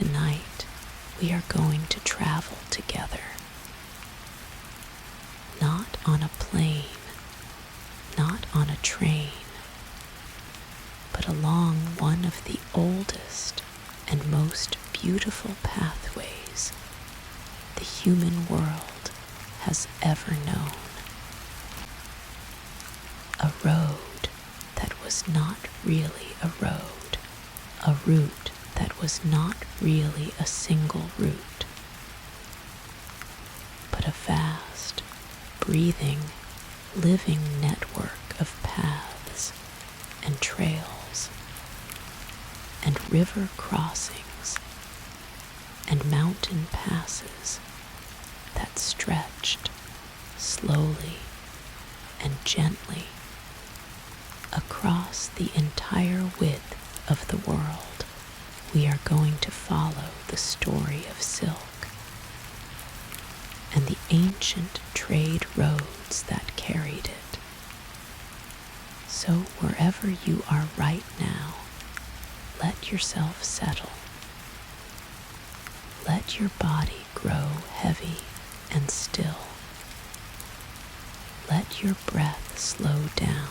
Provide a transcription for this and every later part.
Tonight, we are going to travel together. Not on a plane, not on a train, but along one of the oldest and most beautiful pathways the human world has ever known. A road that was not really a road, a route that was not really a single route, but a vast, breathing, living network of paths and trails and river crossings and mountain passes that stretched slowly and gently across the entire width of the world. We are going to follow the story of silk and the ancient trade roads that carried it. So wherever you are right now, let yourself settle. Let your body grow heavy and still. Let your breath slow down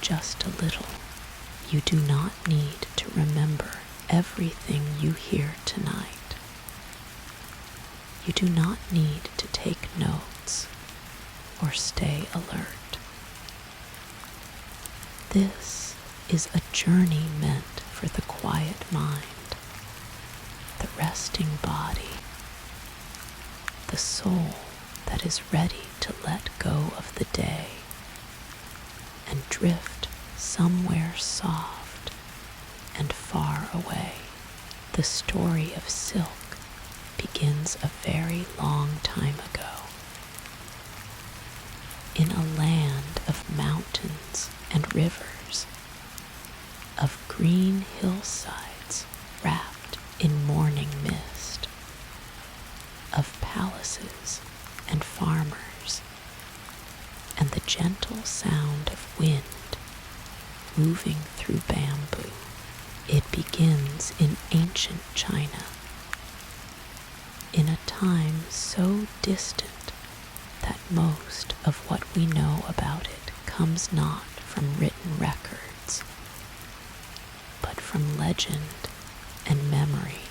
just a little. You do not need to remember everything you hear tonight. You do not need to take notes or stay alert. This is a journey meant for the quiet mind, the resting body, the soul that is ready to let go of the day and drift somewhere soft and far away. The story of silk begins a very long time ago, in a land of mountains and rivers, of green hillsides wrapped in morning mist, of palaces and farmers, and the gentle sound of wind moving through bamboo. It begins in ancient China, in a time so distant that most of what we know about it comes not from written records, but from legend and memory,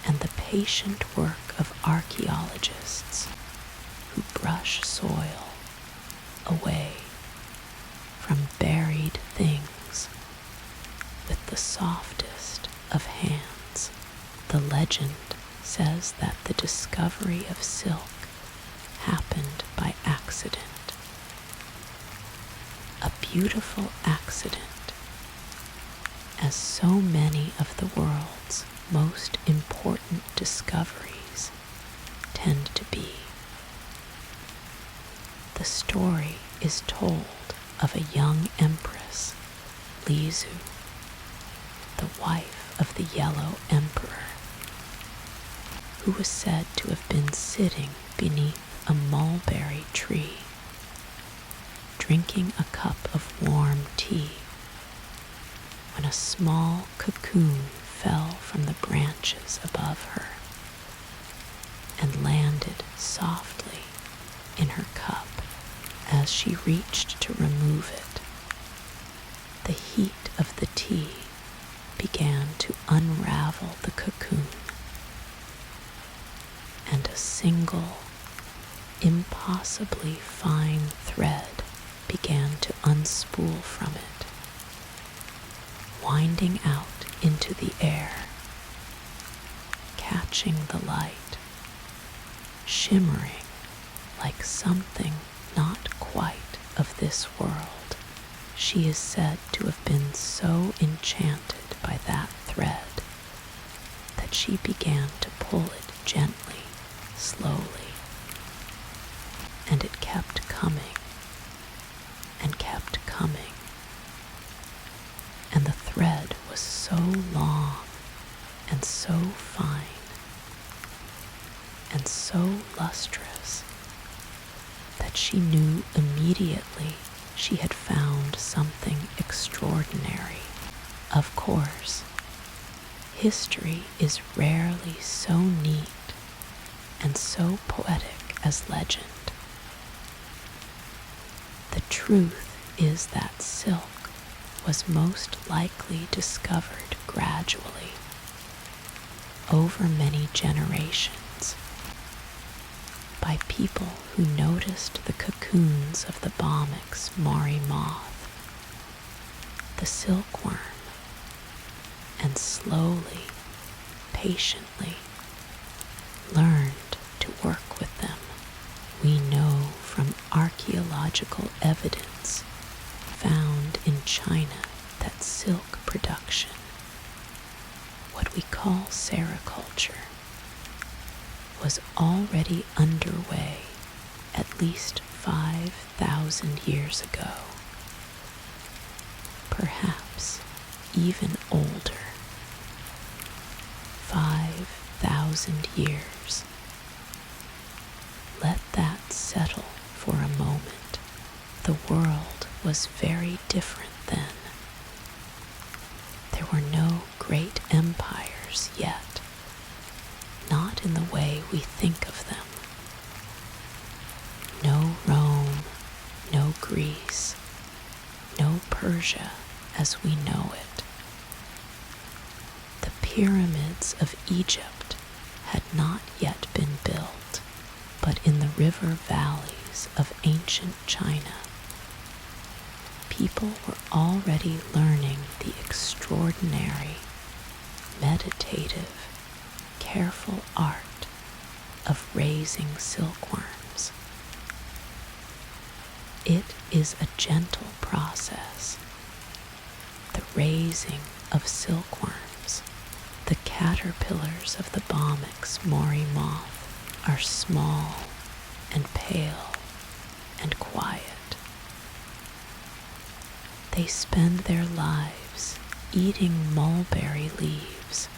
and the patient work of archaeologists who brush soil away from buried things with the softest of hands. The legend says that the discovery of silk happened by accident, a beautiful accident, as so many of the world's most important discoveries tend to be. The story is told of a young empress, Lizu, the wife of the Yellow Emperor, who was said to have been sitting beneath a mulberry tree, drinking a cup of warm tea, when a small cocoon fell from the branches above her and landed softly in her cup. As she reached to remove it, the heat of the tea began to unravel the cocoon, and a single, impossibly fine thread began to unspool from it, winding out into the air, catching the light, shimmering like something not quite of this world. She is said to have been so enchanted by that thread that she began to pull it gently, slowly, and it kept coming and kept coming, and the thread was so long and so fine and so lustrous that she knew immediately she had found something extraordinary. Of course, history is rarely so neat and so poetic as legend. The truth is that silk was most likely discovered gradually over many generations by people who noticed the cocoons of the Bomyx mori moth, the silkworm, and slowly, patiently learned to work with them. We know from archaeological evidence found in China that silk production, what we call sericulture, was already underway at least 5,000 years ago, perhaps even older. 5,000 years. Let that settle for a moment. The world was very different then. There were no great empires yet, not in the way we think of them. No Rome, no Greece, no Persia as we know it. The pyramids of Egypt had not yet been built, but in the river valleys of ancient China, people were already learning the extraordinary, meditative, careful art of raising silkworms. It is a gentle process, the raising of silkworms. The caterpillars of the Bomyx mori moth are small and pale and quiet. They spend their lives eating mulberry leaves,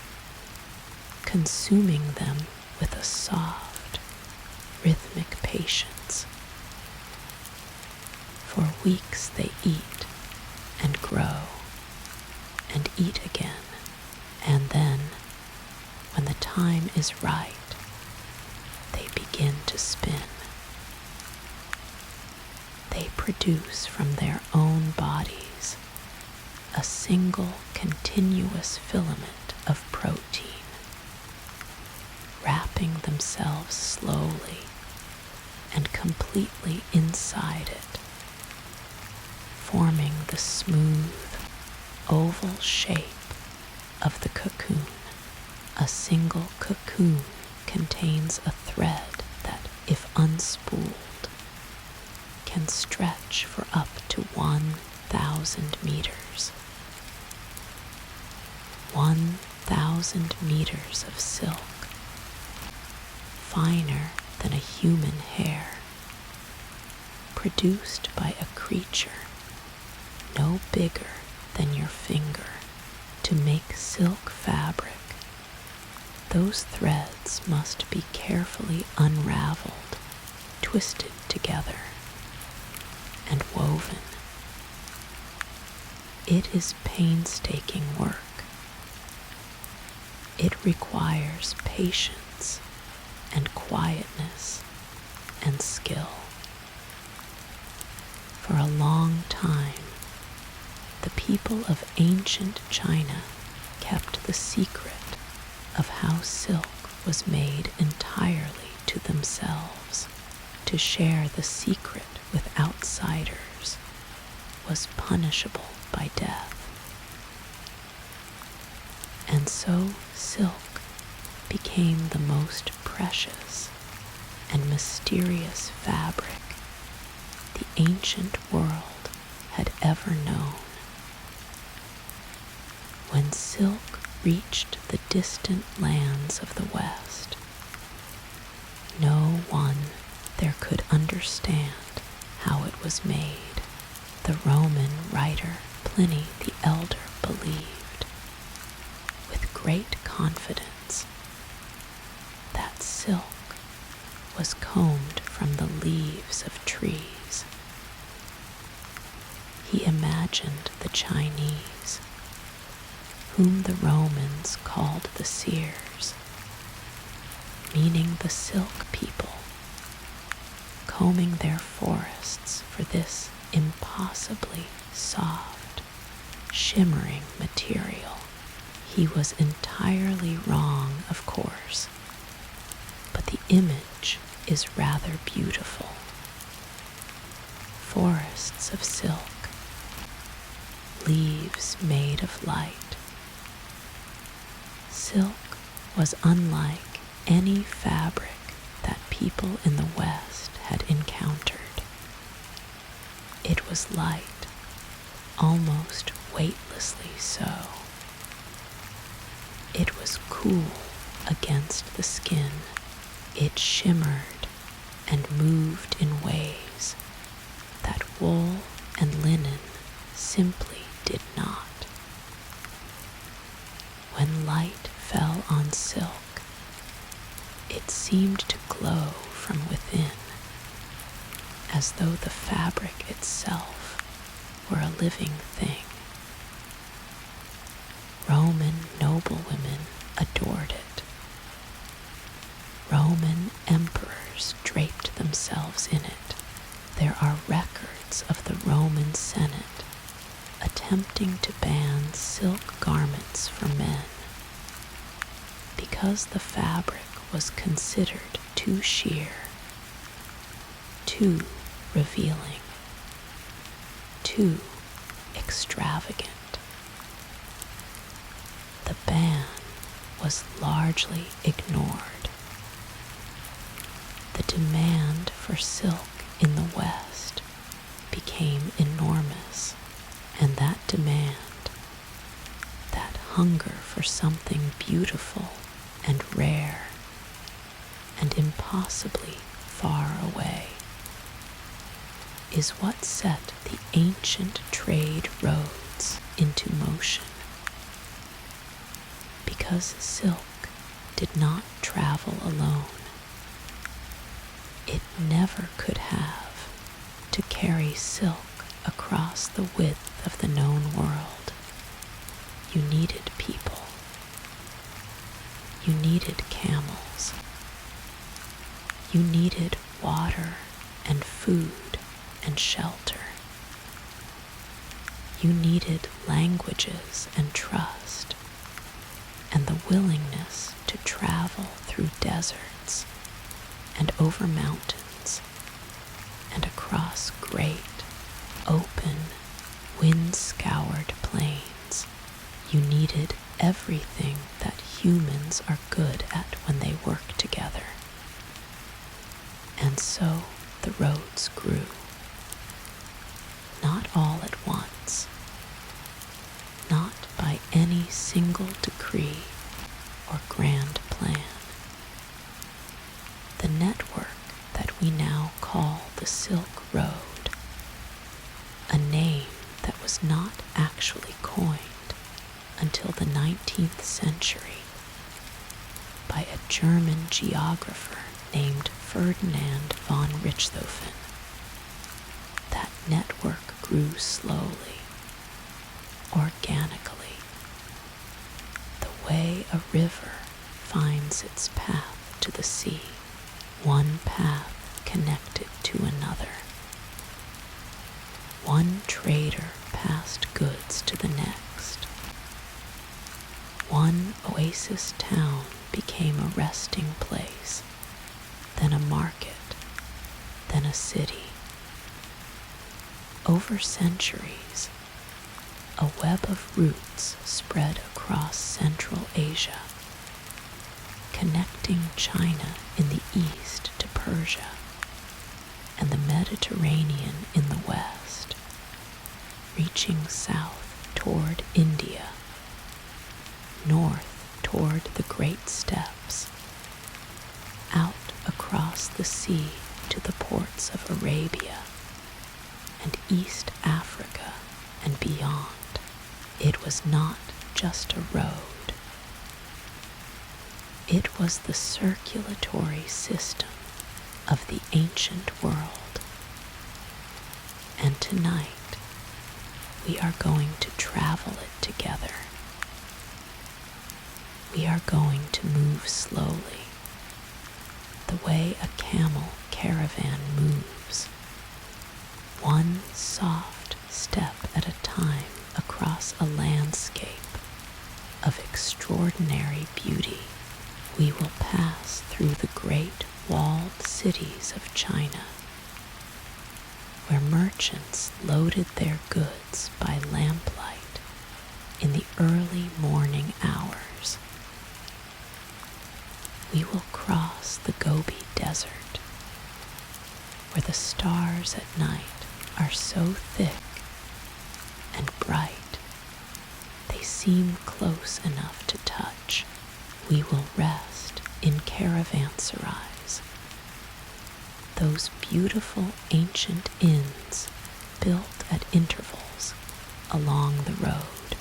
consuming them with a soft, rhythmic patience. For weeks they eat and grow and eat again, and then, when the time is right, they begin to spin. They produce from their own bodies a single continuous filament of protein, wrapping themselves slowly and completely inside it, forming the smooth, oval shape of the cocoon. A single cocoon contains a thread that, if unspooled, can stretch for up to 1,000 meters. 1,000 meters of silk, finer than a human hair, produced by a creature no bigger than your finger. To make silk fabric, those threads must be carefully unraveled, twisted together, and woven. It is painstaking work. It requires patience and quietness and skill. For a long time, the people of ancient China kept the secret of how silk was made entirely to themselves. To share the secret with outsiders was punishable by death. And so silk became the most precious and mysterious fabric the ancient world had ever known. When silk reached the distant lands of the West, no one there could understand how it was made. The Roman writer Pliny the Elder believed, with great confidence, that silk was combed from the leaves of trees. He imagined the Chinese, whom the Romans called the seers, meaning the silk people, combing their forests for this impossibly soft, shimmering material. He was entirely wrong, of course, but the image is rather beautiful. Forests of silk, leaves made of light. Silk was unlike any fabric that people in the West had encountered. It was light, almost weightlessly so. It was cool against the skin. It shimmered and moved in ways that wool and linen simply did not. When light fell on silk, it seemed to glow from within, as though the fabric itself were a living thing. Roman noblewomen adored it. Roman emperors draped themselves in it. There are records of the Roman Senate attempting to ban silk garments for men because the fabric was considered too sheer, too revealing, too extravagant. The ban was largely ignored. The demand for silk in the West became enormous, and that demand, that hunger for something beautiful and rare and impossibly far away, is what set the ancient trade roads into motion. Because silk did not travel alone, it never could have to carry silk across the width of the known world. You needed people. You needed camels. You needed water and food and shelter. You needed languages and trust, and the willingness to travel through deserts and over mountains and across great, open, wind-scoured plains. You needed everything that humans are good at when they work together. And so the roads grew. Not all at once, not by any single decree or grand plan. The network that we now call the Silk Road, a name that was not actually coined until the 19th century by a German geographer named Ferdinand von Richthofen. That network grew slowly, organically, the way a river finds its path to the sea, one path connected to another. One trader passed goods to the next. One oasis town became a resting place, then a market, then a city. Over centuries, a web of routes spread across Central Asia, connecting China in the east to Persia and the Mediterranean in the west, reaching south toward India, north toward the Great Steppes, out across the sea to the ports of Arabia and East Africa and beyond. It was not just a road. It was the circulatory system of the ancient world. And tonight, we are going to travel it together We are going to move slowly, the way a camel caravan moves, one soft step at a time across a landscape of extraordinary beauty. We will pass through the great walled cities of China, where merchants loaded their goods by lamplight in the early morning hours. We will cross the Gobi Desert, where the stars at night are so thick and bright they seem close enough to touch. We will rest in caravanserais, those beautiful ancient inns built at intervals along the road,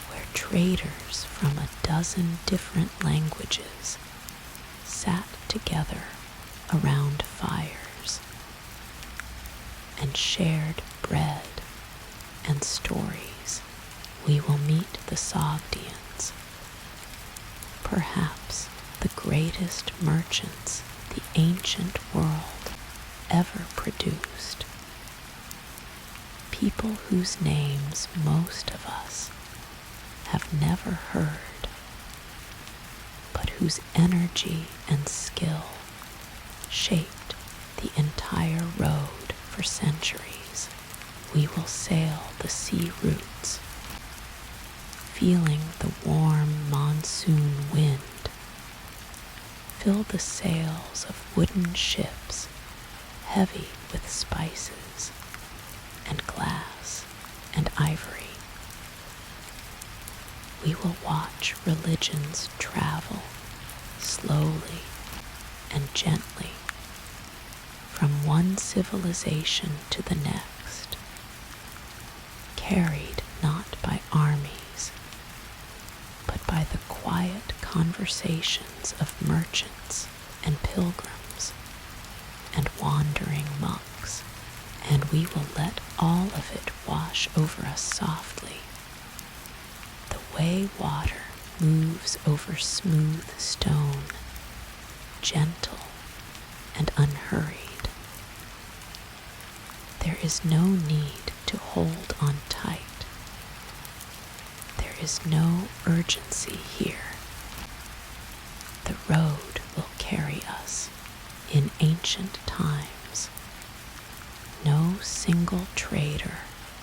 where traders from a dozen different languages sat together around fires and shared bread and stories. We will meet the Sogdians, perhaps the greatest merchants the ancient world ever produced, people whose names most of us have never heard, but whose energy and skill shaped the entire road for centuries. We will sail the sea routes, feeling the warm monsoon wind fill the sails of wooden ships heavy with spices and glass and ivory. We will watch religions travel slowly and gently from one civilization to the next, carried not by armies, but by the quiet conversations of merchants and pilgrims and wandering monks, and we will let all of it wash over us softly, the way water moves over smooth stone, gentle and unhurried. There is no need to hold on tight. There is no urgency here. The road will carry us. In ancient times, no single trader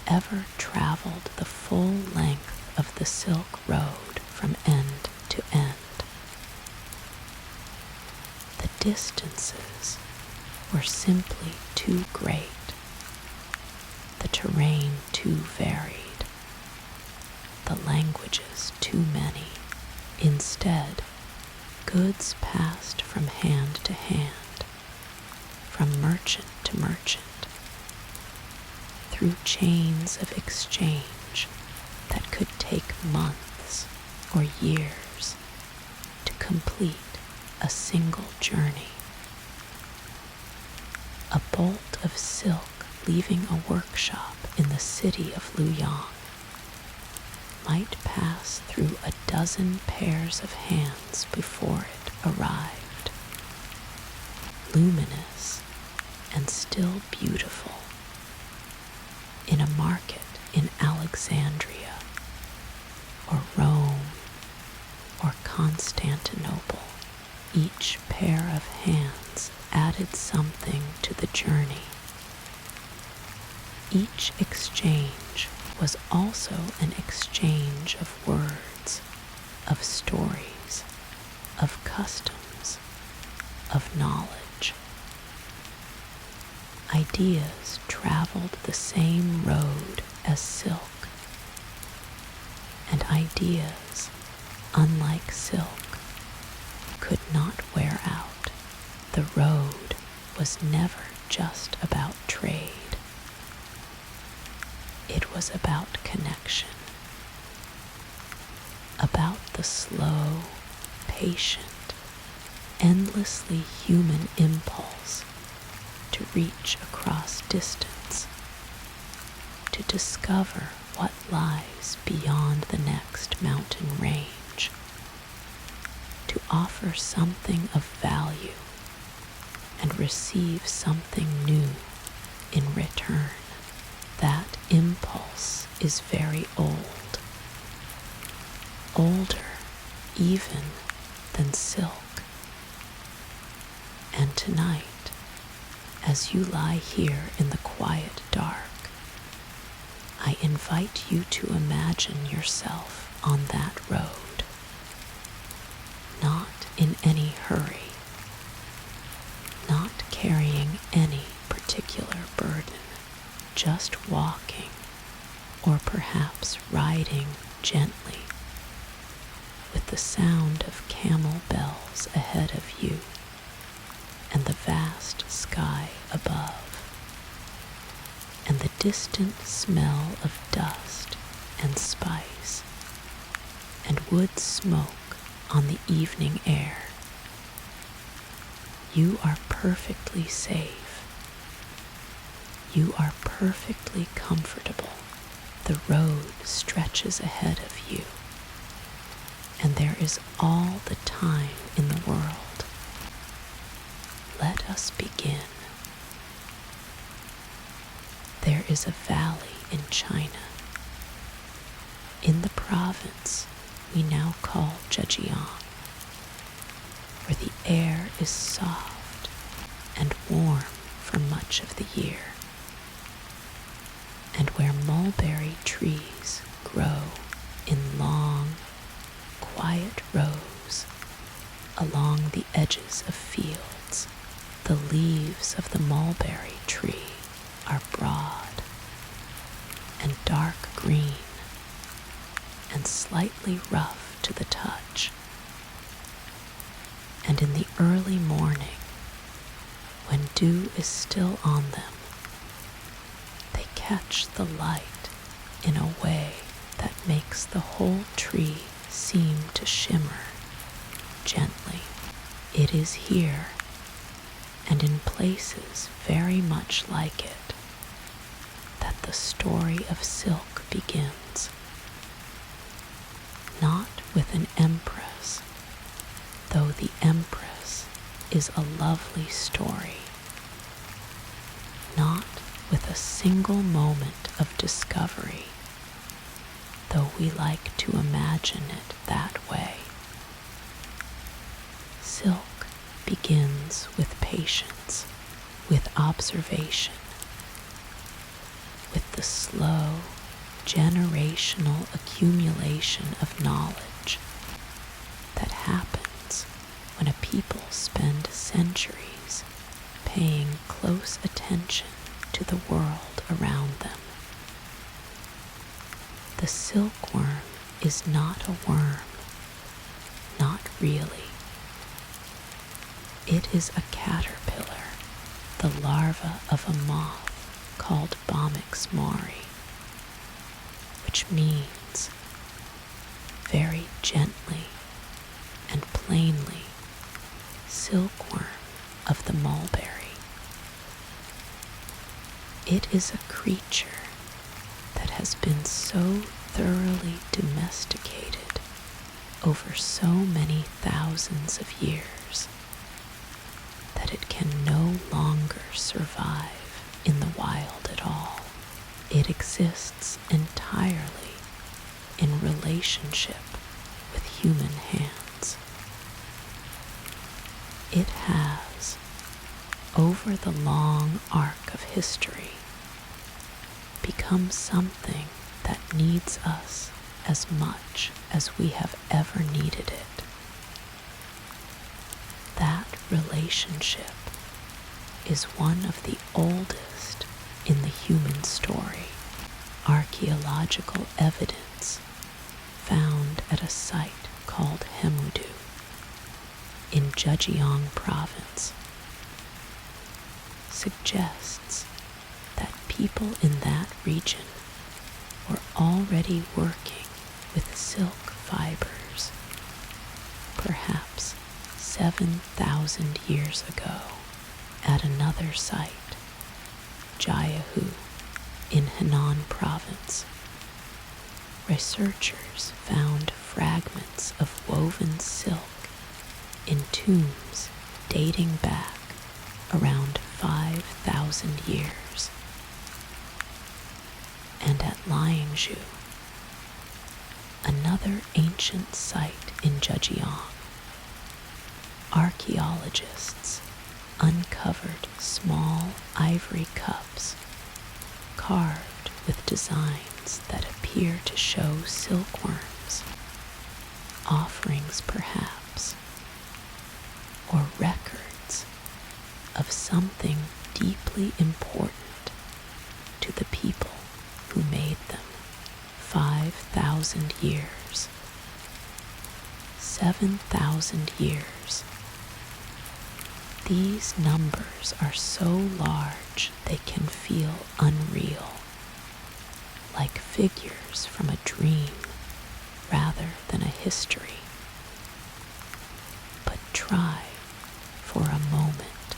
ever traveled the full length of the Silk Road from end to end. The distances were simply too great, the terrain too varied, the languages too many. Instead, goods passed from hand to hand, from merchant to merchant, through chains of exchange that could take months or years to complete a single journey. A bolt of silk leaving a workshop in the city of Luoyang might pass through a dozen pairs of hands before it arrived, luminous and still beautiful, in a market in Alexandria or Rome or Constantinople. Each pair of hands added something to the journey. Each exchange was also an exchange of words, of stories, of customs, of knowledge. Ideas traveled the same road as silk, and ideas, unlike silk, could not wear out. The road was never just about trade. It was about connection, about the slow, patient, endlessly human impulse to reach across distance, to discover what lies beyond the next mountain range. offer something of value and receive something new in return. That impulse is very old, older even than silk. And tonight, as you lie here in the quiet dark, I invite you to imagine yourself on that road, not in any hurry, not carrying any particular burden, just walking, or perhaps riding gently, with the sound of camel bells ahead of you and the vast sky above, and the distant smell of dust and spice and wood smoke on the evening air. You are perfectly safe. You are perfectly comfortable. The road stretches ahead of you, and there is all the time in the world. Let us begin. There is a valley in China, in the province we now call Zhejiang, where the air is soft and warm for much of the year, and where mulberry trees grow in long, quiet rows along the edges of fields. The leaves of the mulberry tree are broad and dark green and slightly rough to the touch. And in the early morning, when dew is still on them, they catch the light in a way that makes the whole tree seem to shimmer gently. It is here, and in places very much like it, that the story of silk begins. Not with an empress, though the empress is a lovely story. Not with a single moment of discovery, though we like to imagine it that way. Silk begins with patience, with observation, with the slow, generational accumulation of knowledge that happens when a people spend centuries paying close attention to the world around them. The silkworm is not a worm, not really. It is a caterpillar, the larva of a moth called Bomix mori, which means very gently and plainly silkworm of the mulberry. It is a creature that has been so thoroughly domesticated over so many thousands of years that it can no longer survive in the wild at all. It exists entirely in relationship with human hands. It has, over the long arc of history, become something that needs us as much as we have ever needed it. That relationship is one of the oldest in the human story. Archaeological evidence found at a site called Hemudu in Zhejiang province suggests that people in that region were already working with silk fibers, perhaps 7,000 years ago. At another site, Jiahu in Henan province, researchers found fragments of woven silk in tombs dating back around 5,000 years. And at Liangzhu, another ancient site in Zhejiang, archaeologists uncovered small ivory cups carved with designs that appear to show silkworms, offerings perhaps, or records of something deeply important to the people who made them. 5,000 years, 7,000 years. These numbers are so large they can feel unreal, like figures from a dream rather than a history. But try for a moment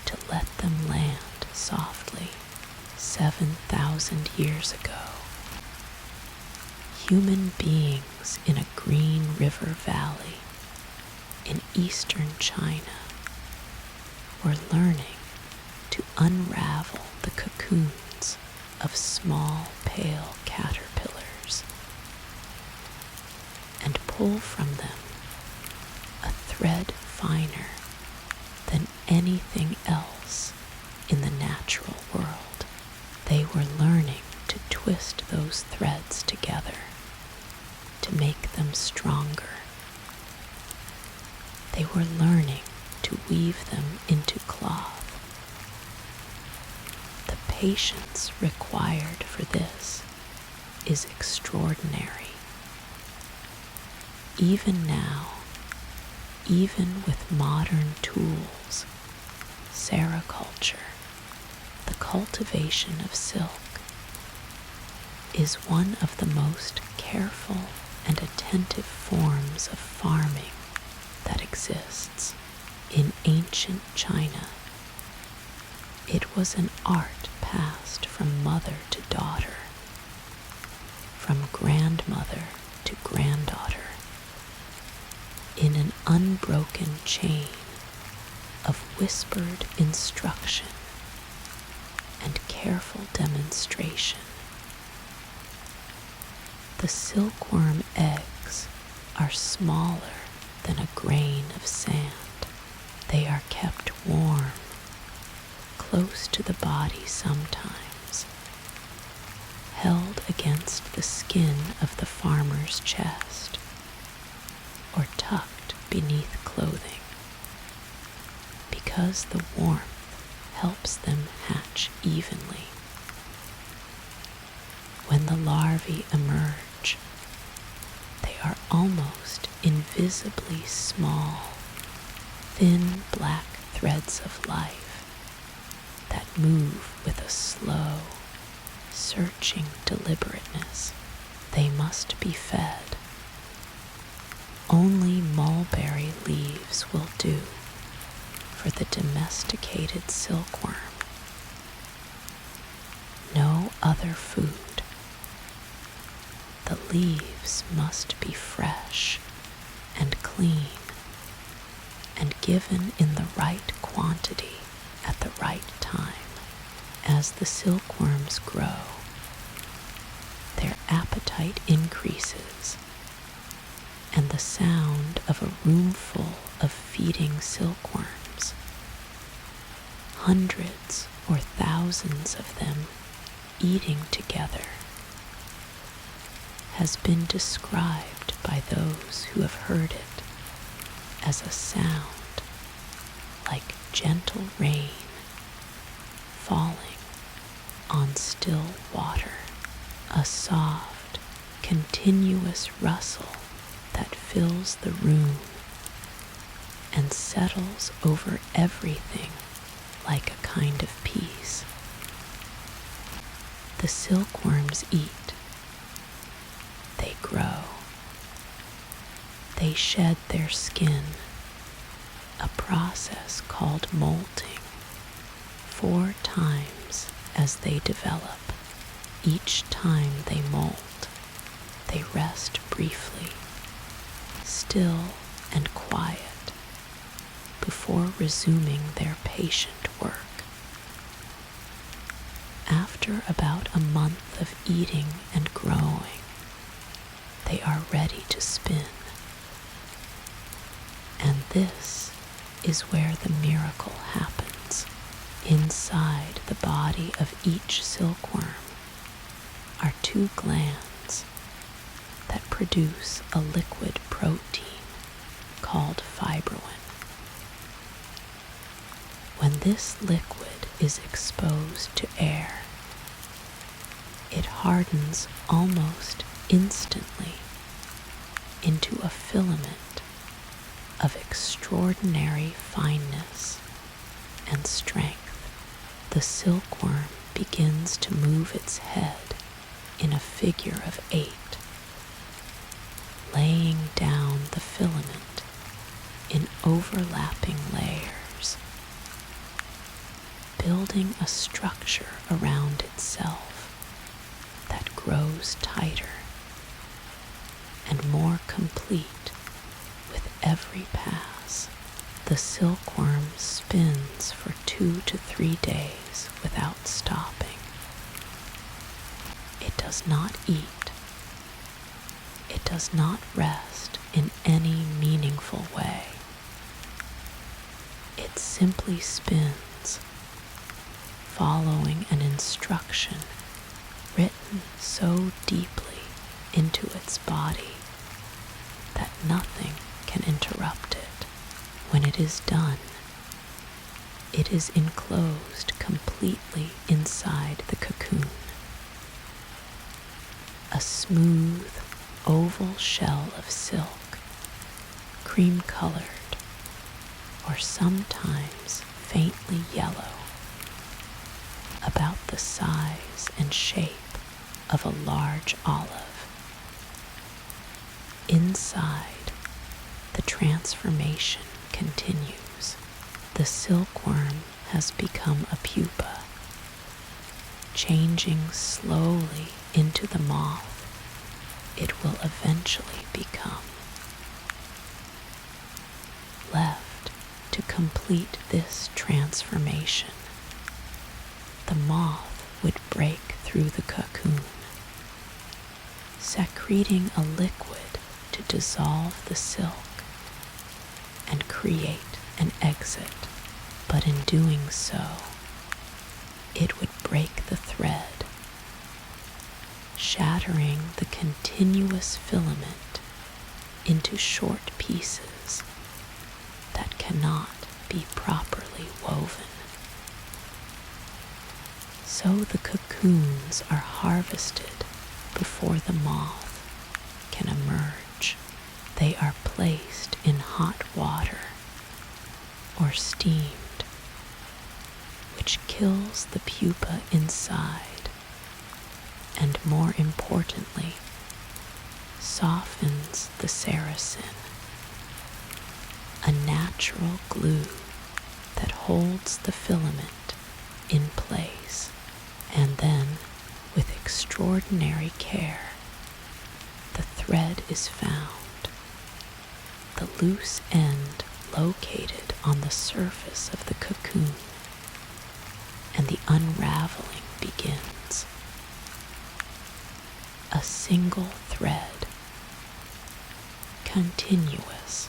to let them land softly. 7,000 years ago, human beings in a green river valley in eastern China were learning to unravel the cocoons of small pale caterpillars and pull from them a thread finer than anything else in the natural world. They were learning to twist those threads together to make them stronger. They were learning to weave them into cloth. The patience required for this is extraordinary. Even now, even with modern tools, sericulture, the cultivation of silk, is one of the most careful and attentive forms of farming that exists. In ancient China, it was an art passed from mother to daughter, from grandmother to granddaughter, in an unbroken chain of whispered instruction and careful demonstration. The silkworm eggs are smaller than a grain of sand. They are kept warm, close to the body sometimes, held against the skin of the farmer's chest, or tucked beneath clothing, because the warmth helps them hatch evenly. When the larvae emerge, they are almost invisibly small, thin black threads of life that move with a slow, searching deliberateness. They must be fed. Only mulberry leaves will do for the domesticated silkworm. No other food. The leaves must be fresh and clean and given in the right quantity at the right time. As the silkworms grow, their appetite increases, and the sound of a roomful of feeding silkworms, hundreds or thousands of them eating together, has been described by those who have heard it as a sound like gentle rain falling on still water, a soft, continuous rustle that fills the room and settles over everything like a kind of peace. The silkworms eat. They grow. They shed their skin, a process called molting, 4 times as they develop. Each time they molt, they rest briefly, still and quiet, before resuming their patient work. After about a month of eating and growing, they are ready to spin. And this is where the miracle happens. Inside the body of each silkworm are two glands that produce a liquid protein called fibrin. When this liquid is exposed to air, it hardens almost instantly into a filament of extraordinary fineness and strength. The silkworm begins to move its head in a figure of 8, laying down the filament in overlapping layers, building a structure around itself that grows tighter and more complete with every pass. The silkworm spins for 2 to 3 days without stopping. It does not eat. It does not rest in any meaningful way. It simply spins, following an instruction written so deeply into its body that nothing can interrupt it. When it is done, it is enclosed completely inside the cocoon. A smooth, oval shell of silk, cream-colored, or sometimes faintly yellow, about the size and shape of a large olive. Inside, the transformation continues. The silkworm has become a pupa, changing slowly into the moth it will eventually become. Left to complete this transformation, the moth would break through the cocoon, secreting a liquid to dissolve the silk and create an exit, but in doing so, it would break the thread, shattering the continuous filament into short pieces that cannot be properly woven. So the cocoons are harvested before the moth can emerge. They are placed in hot water or steamed, which kills the pupa inside and, more importantly, softens the sericin, a natural glue that holds the filament in place. And then, with extraordinary care, the thread is found, the loose end located on the surface of the cocoon, and the unraveling begins. A single thread, continuous,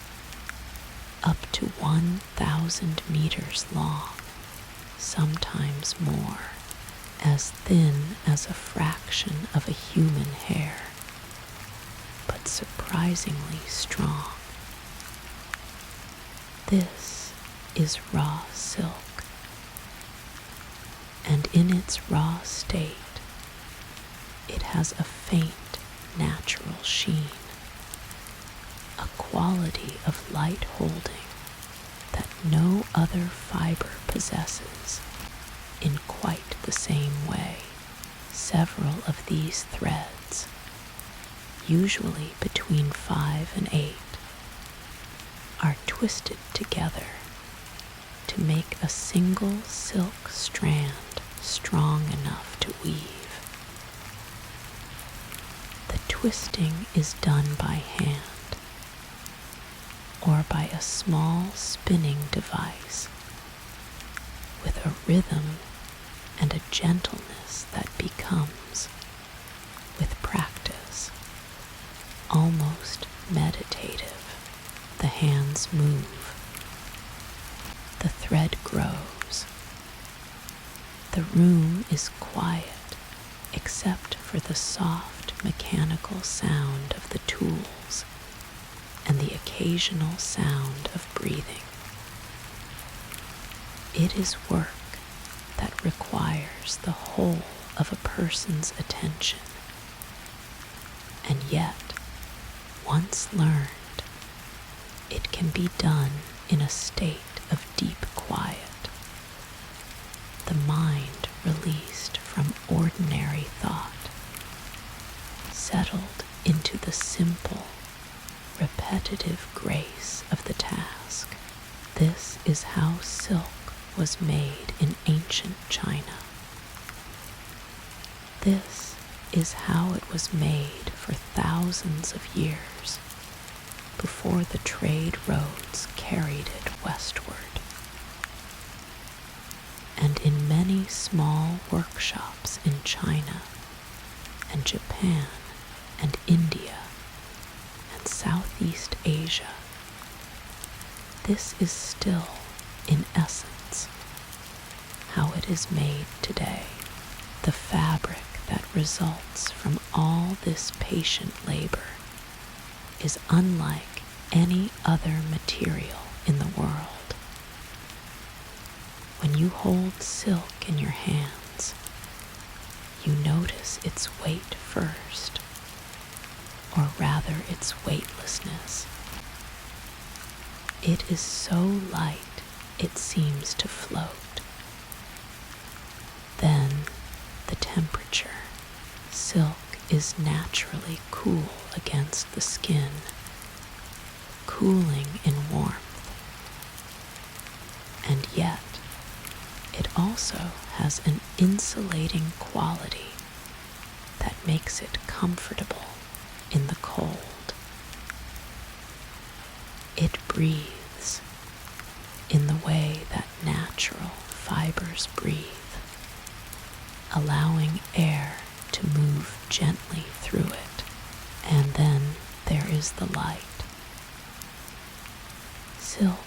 up to 1,000 meters long, sometimes more, as thin as a fraction of a human hair, but surprisingly strong. This is raw silk, and in its raw state, it has a faint natural sheen, a quality of light holding that no other fiber possesses in quite the same way. Several of these threads, usually between 5 and 8, are twisted together to make a single silk strand strong enough to weave. The twisting is done by hand or or by a small spinning device, with a rhythm and a gentleness that becomes, with practice, almost meditative. The hands move, the thread grows. The room is quiet except for the soft mechanical sound of the tools and the occasional sound of breathing. It is work that requires the whole of a person's attention, and yet, once learned, it can be done in a state of deep quiet, the mind released from ordinary thought, settled into the simple, repetitive grace of the task. This is how silk was made in ancient China. This is how it was made for thousands of years before the trade roads carried it westward. And in many small workshops in China and Japan and India and Southeast Asia, this is still, in essence, how it is made today. The fabric that results from all this patient labor is unlike any other material in the world. When you hold silk in your hands, you notice its weight first, or rather its weightlessness. It is so light it seems to float. Then the temperature. Silk is naturally cool against the skin, cooling in warmth. And yet, it also has an insulating quality that makes it comfortable in the cold. It breathes in the way that natural fibers breathe, allowing air to move gently through it. And then there is the light. Silk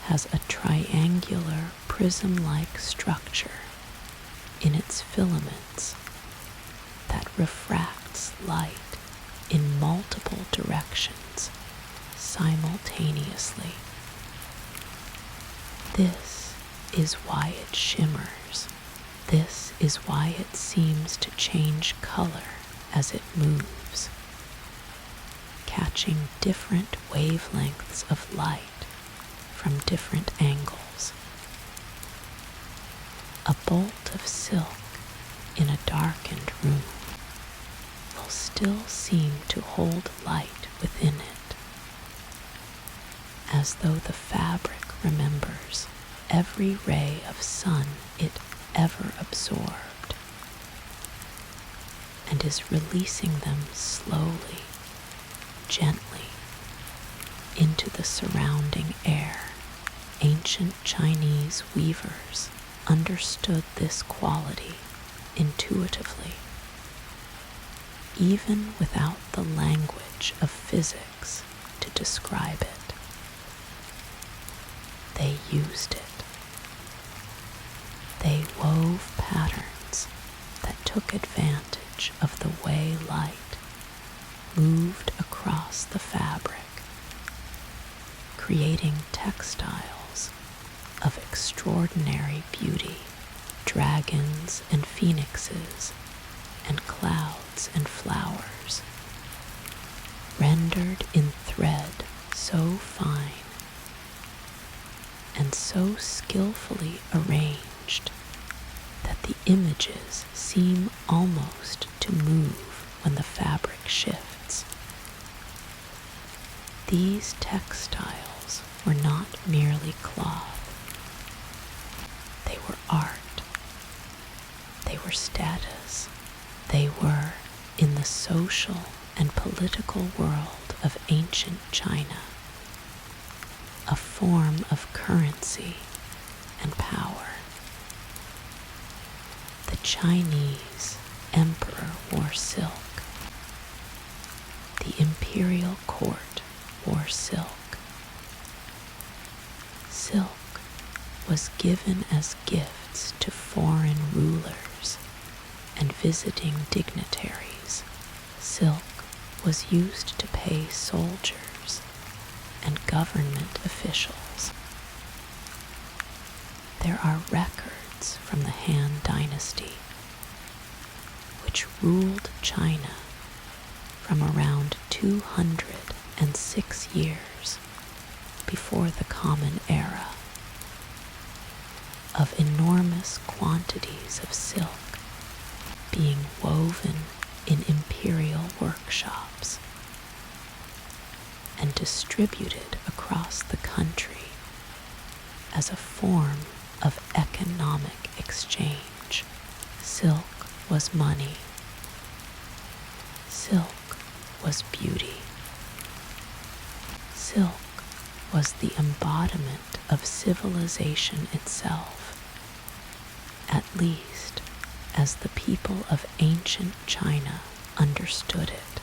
has a triangular prism-like structure in its filaments that refracts light in multiple directions simultaneously. This is why it shimmers. This is why it seems to change color as it moves, catching different wavelengths of light from different angles. A bolt of silk in a darkened room will still seem to hold light within it, as though the fabric remembers every ray of sun it ever absorbed and is releasing them slowly, gently, into the surrounding air. Ancient Chinese weavers understood this quality intuitively, even without the language of physics to describe it. They used it. They wove patterns that took advantage of the way light moved across the fabric, creating textiles of extraordinary beauty, dragons and phoenixes, and clouds and flowers, rendered in thread so fine and so skillfully arranged that the images seem almost to move when the fabric shifts. These textiles were not merely cloth. They were art. They were status. They were, in the social and political world of ancient China, a form of currency and power. The Chinese emperor wore silk. The imperial court wore silk. Silk was given as gifts to foreign rulers and visiting dignitaries. Silk was used to pay soldiers and government officials. There are records from the Han Dynasty, which ruled China from around 206 years before the Common Era, of enormous quantities of silk being woven in imperial workshops and distributed across the country as a form of economic exchange. Silk was money. Silk was beauty. Silk was the embodiment of civilization itself, at least as the people of ancient China understood it.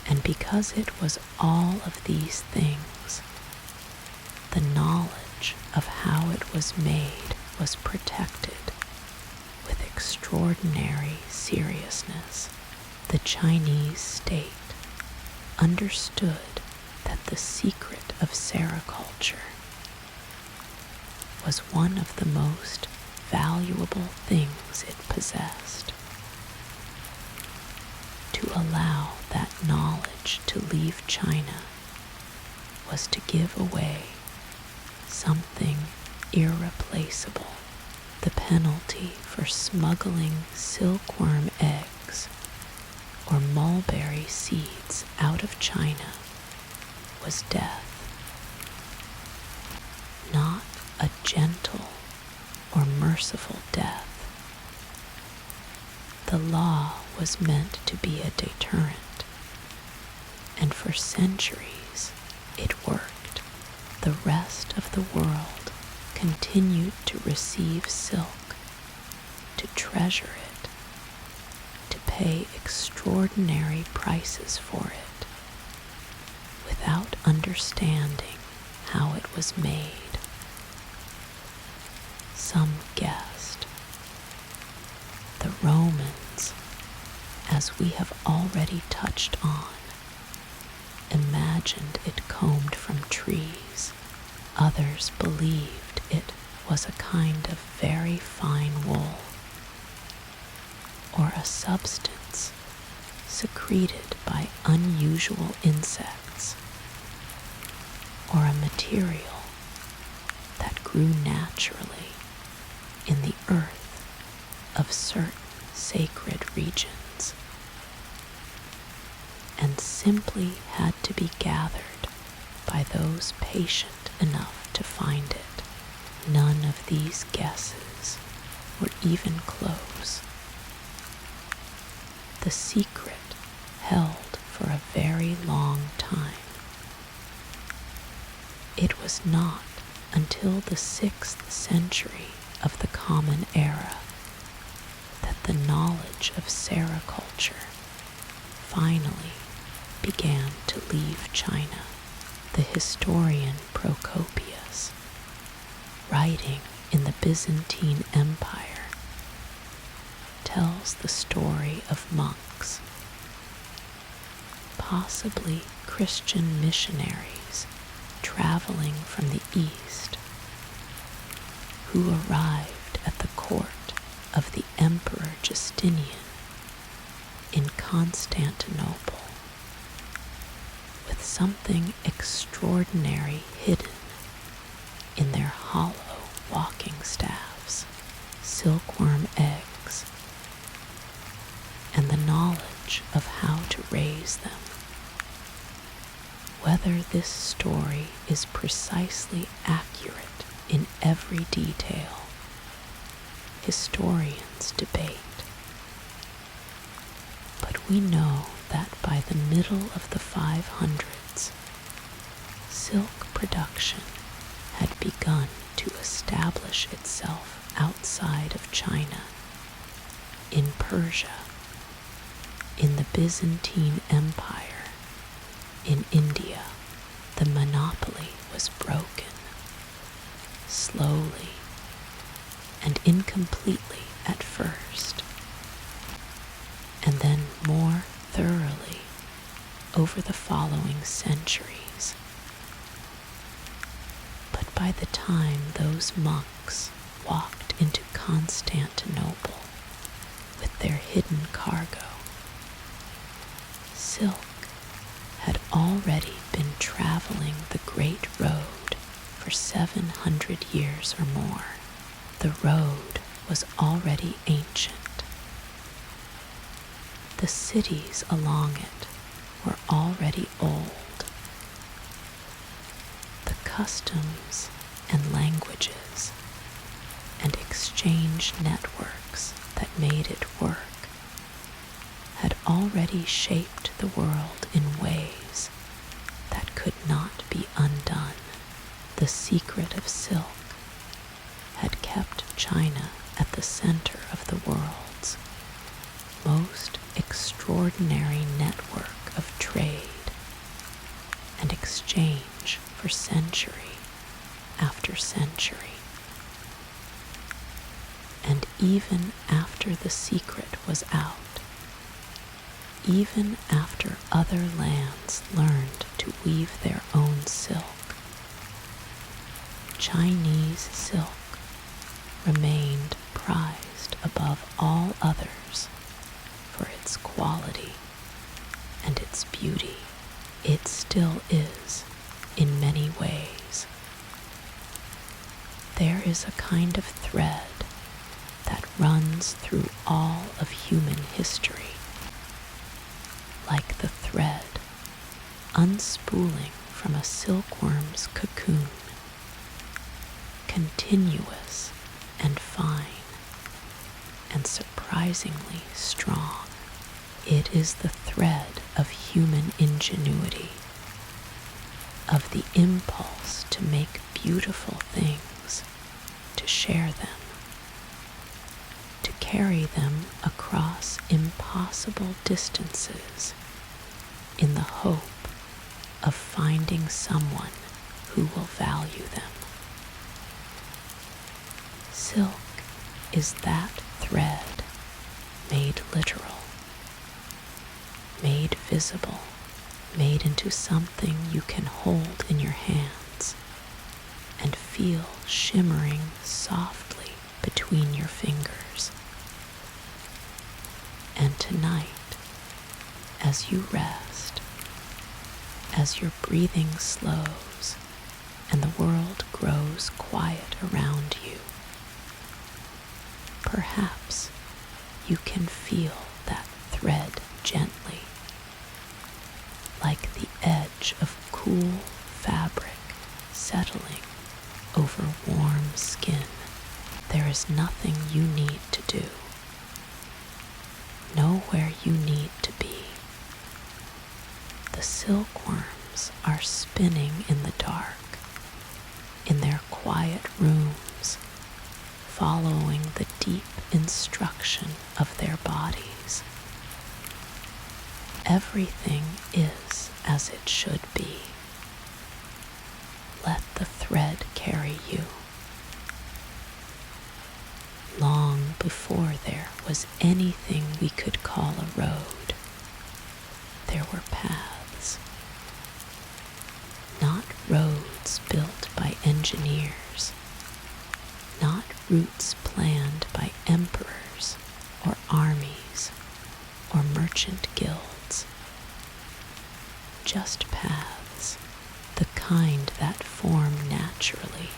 And because it was all of these things, the knowledge of how it was made was protected with extraordinary seriousness. The Chinese state understood that the secret of sericulture was one of the most valuable things it possessed. To allow that knowledge to leave China was to give away something irreplaceable. The penalty for smuggling silkworm eggs or mulberry seeds out of China was death. Not a gentle or merciful death. The law was meant to be a deterrent, and for centuries it worked. The rest of the world continued to receive silk, to treasure it, to pay extraordinary prices for it, without understanding how it was made. Some guessed. The Romans, as we have already touched on, imagined it combed from trees. Others believed it was a kind of very fine wool, or a substance secreted by unusual insects, or a material that grew naturally in the earth of certain sacred regions, and simply had to be gathered by those patient enough to find it. None of these guesses were even close. The secret held for a very long time. It was not until the 6th century of the Common Era that the knowledge of sericulture finally began to leave China. The historian Procopius, writing in the Byzantine Empire, tells the story of monks, possibly Christian missionaries traveling from the East, who arrived at the court of the Emperor Justinian in Constantinople with something extraordinary hidden in their hollow walking staffs, silkworm eggs, and the knowledge of how to raise them. Whether this story is precisely accurate in every detail, historians debate. But we know that by the middle of the 500s, silk production had begun to establish itself outside of China, in Persia, in the Byzantine Empire, in India, the monopoly was broken, slowly and incompletely at first, and then more thoroughly over the following centuries. But by the time those monks walked into Constantinople with their hidden cargo, silk had already been traveling the Great Road for 700 years or more. The road was already ancient. The cities along it were already old. The customs and languages and exchange networks that made it work had already shaped the world in ways that could not be undone. The secret of silk had kept China at the center of the world's most extraordinary network of trade and exchange for century after century. And even after the secret was out, even after other lands learned to weave their own silk, Chinese silk remained prized above all others for its quality and its beauty. It still is in many ways. There is a kind of thread that runs through all of human history, like the thread unspooling from a silkworm's cocoon, continuous and fine and surprisingly strong. It is the thread of human ingenuity, of the impulse to make beautiful things, to share them, to carry them across impossible distances in the hope of finding someone who will value them. Silk is that thread made literal, made visible, made into something you can hold in your hands and feel shimmering softly between your fingers. And tonight, as you rest, as your breathing slows and the world grows quiet around you, perhaps you can feel that thread gently, like the edge of cool fabric settling over warm skin. There is nothing you need to do, nowhere you need to be. The silkworms are spinning in the dark, in their quiet rooms, following the deep instruction of their bodies. Everything is as it should be. Let the thread carry you. Long before there was anything we could call a road, there were paths. Not roads built by engineers, not routes planned by emperors or armies or merchant guilds. Just paths, the kind that form naturally,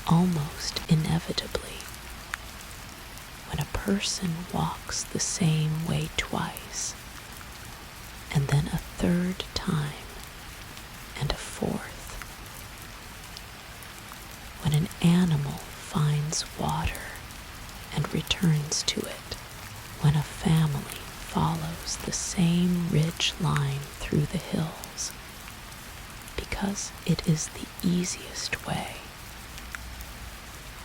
almost inevitably, when a person walks the same way twice, and then a third time, and a fourth. When an animal finds water and returns to it, when a family follows the same ridge line through the hills, because it is the easiest way,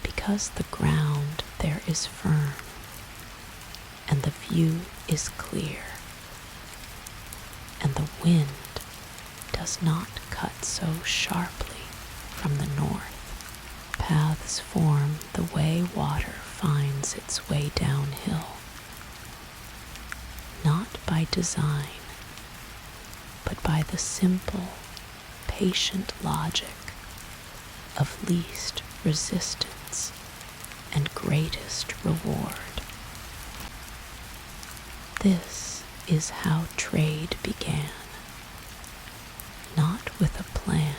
because the ground there is firm and the view is clear, and the wind does not cut so sharply from the north. Paths form the way water finds its way downhill, not by design, but by the simple, patient logic of least resistance and greatest reward. This is how trade began, not with a plan,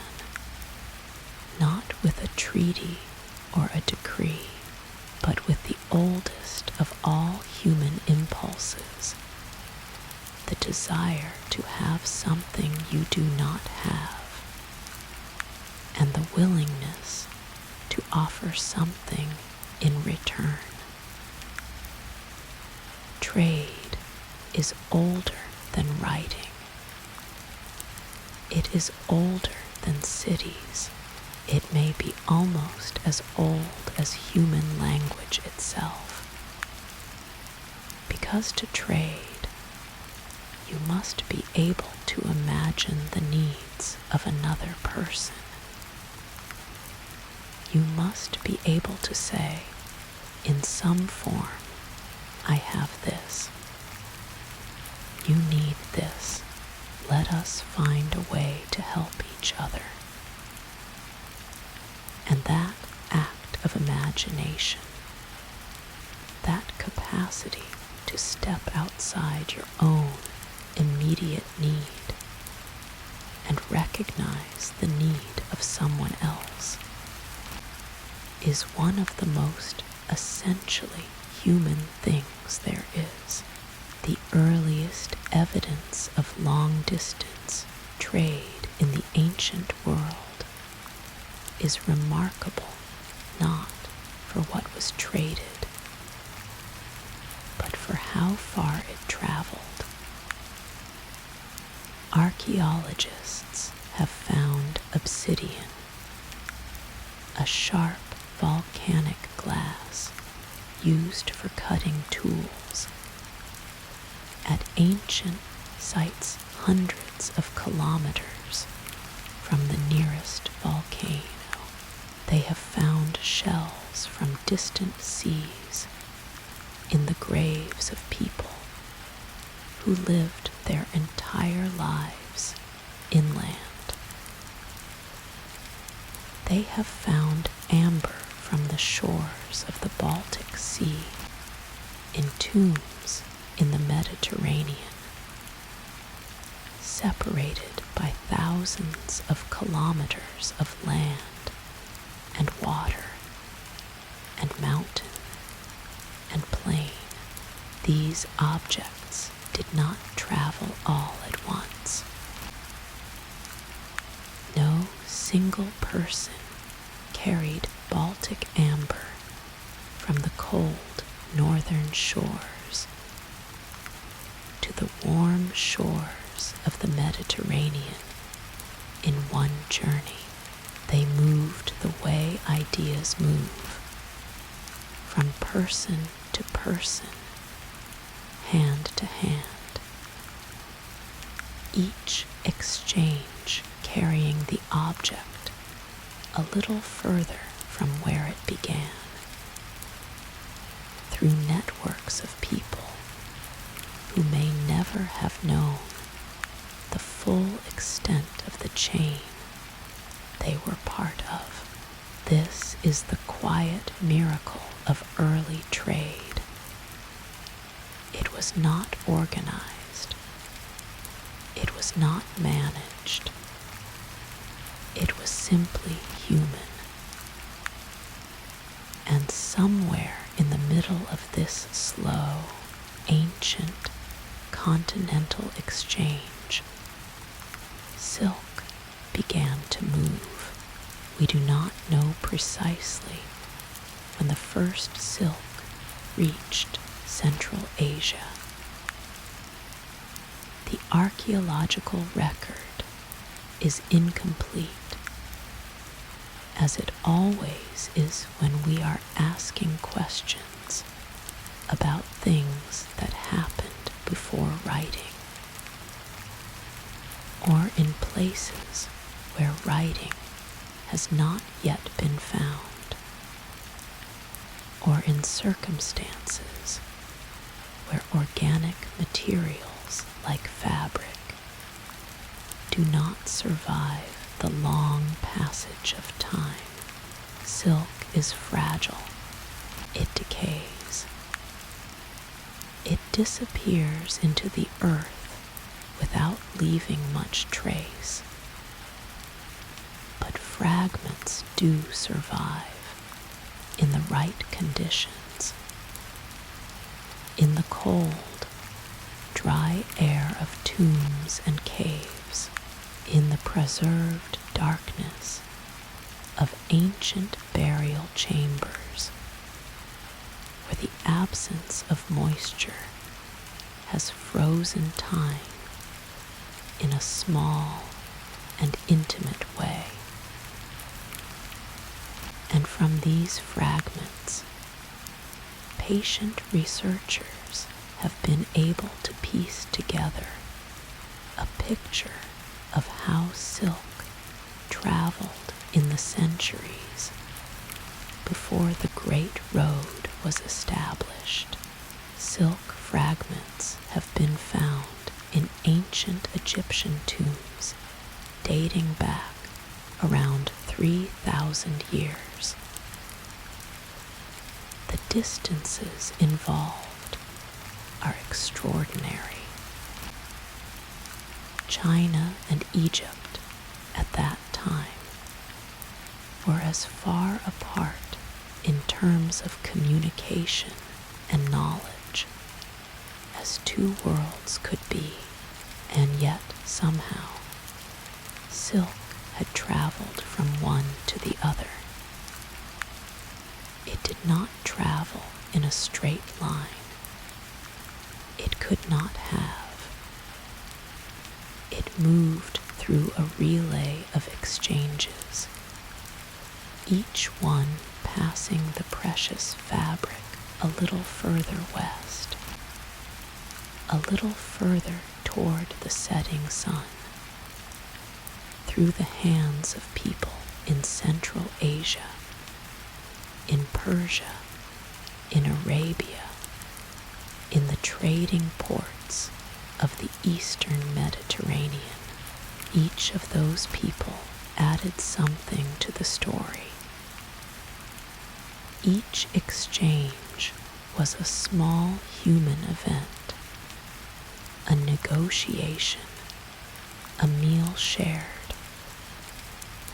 not with a treaty or a decree, but with the oldest of all human impulses, the desire to have something you do not have, and the willingness to offer something in return. Trade is older than writing. It is older than cities. It may be almost as old as human language itself. Because to trade, you must be able to imagine the needs of another person. You must be able to say, in some form, I have this. You need this. Let us find a way to help each other. And that act of imagination, that capacity to step outside your own immediate need and recognize the need of someone else, is one of the most essentially human things there is. The earliest evidence of long-distance trade in the ancient world is remarkable not for what was traded, but for how far it traveled. Archaeologists have found obsidian, a sharp volcanic glass used for cutting tools, at ancient sites hundreds of kilometers from the nearest volcano. They have found shells from distant seas in the graves of people who lived their entire lives inland. They have found amber from the shores of the Baltic Sea in tombs in the Mediterranean, separated by thousands of kilometers of land and water and mountain and plain. These objects did not travel all at once. No single person carried Baltic amber from the cold northern shores to the warm shores of the Mediterranean in one journey. They moved the way ideas move, from person to person, hand to hand, each exchange carrying the object a little further from where it began, through networks of people who may never have known the full extent of the chain they were part of. This is the quiet miracle of early trade. It was not organized. It was not managed. It was simply human. And somewhere in the middle of this slow, ancient, continental exchange, silk began to move. We do not know precisely when the first silk reached Central Asia. The archaeological record is incomplete, as it always is when we are asking questions about things that happened before writing, or in places where writing has not yet been found, or in circumstances where organic materials like fabric do not survive the long passage of time. Silk is fragile. It decays. It disappears into the earth without leaving much trace. But fragments do survive in the right conditions. In the cold, dry air of tombs and caves, in the preserved darkness of ancient burial chambers, where the absence of moisture has frozen time in a small and intimate way. And from these fragments, patient researchers have been able to piece together a picture of how silk traveled in the centuries before the Great Road was established. Silk fragments have been found in ancient Egyptian tombs dating back around 3,000 years. The distances involved are extraordinary. China and Egypt at that time were as far apart in terms of communication and knowledge as two worlds could be, and yet somehow silk had traveled from one to the other. It did not travel in a straight line. It could not have. It moved through a relay of exchanges, each one passing the precious fabric a little further west, a little further toward the setting sun, through the hands of people in Central Asia, in Persia, in Arabia, in the trading ports of the Eastern Mediterranean. Each of those people added something to the story. Each exchange was a small human event, a negotiation, a meal shared,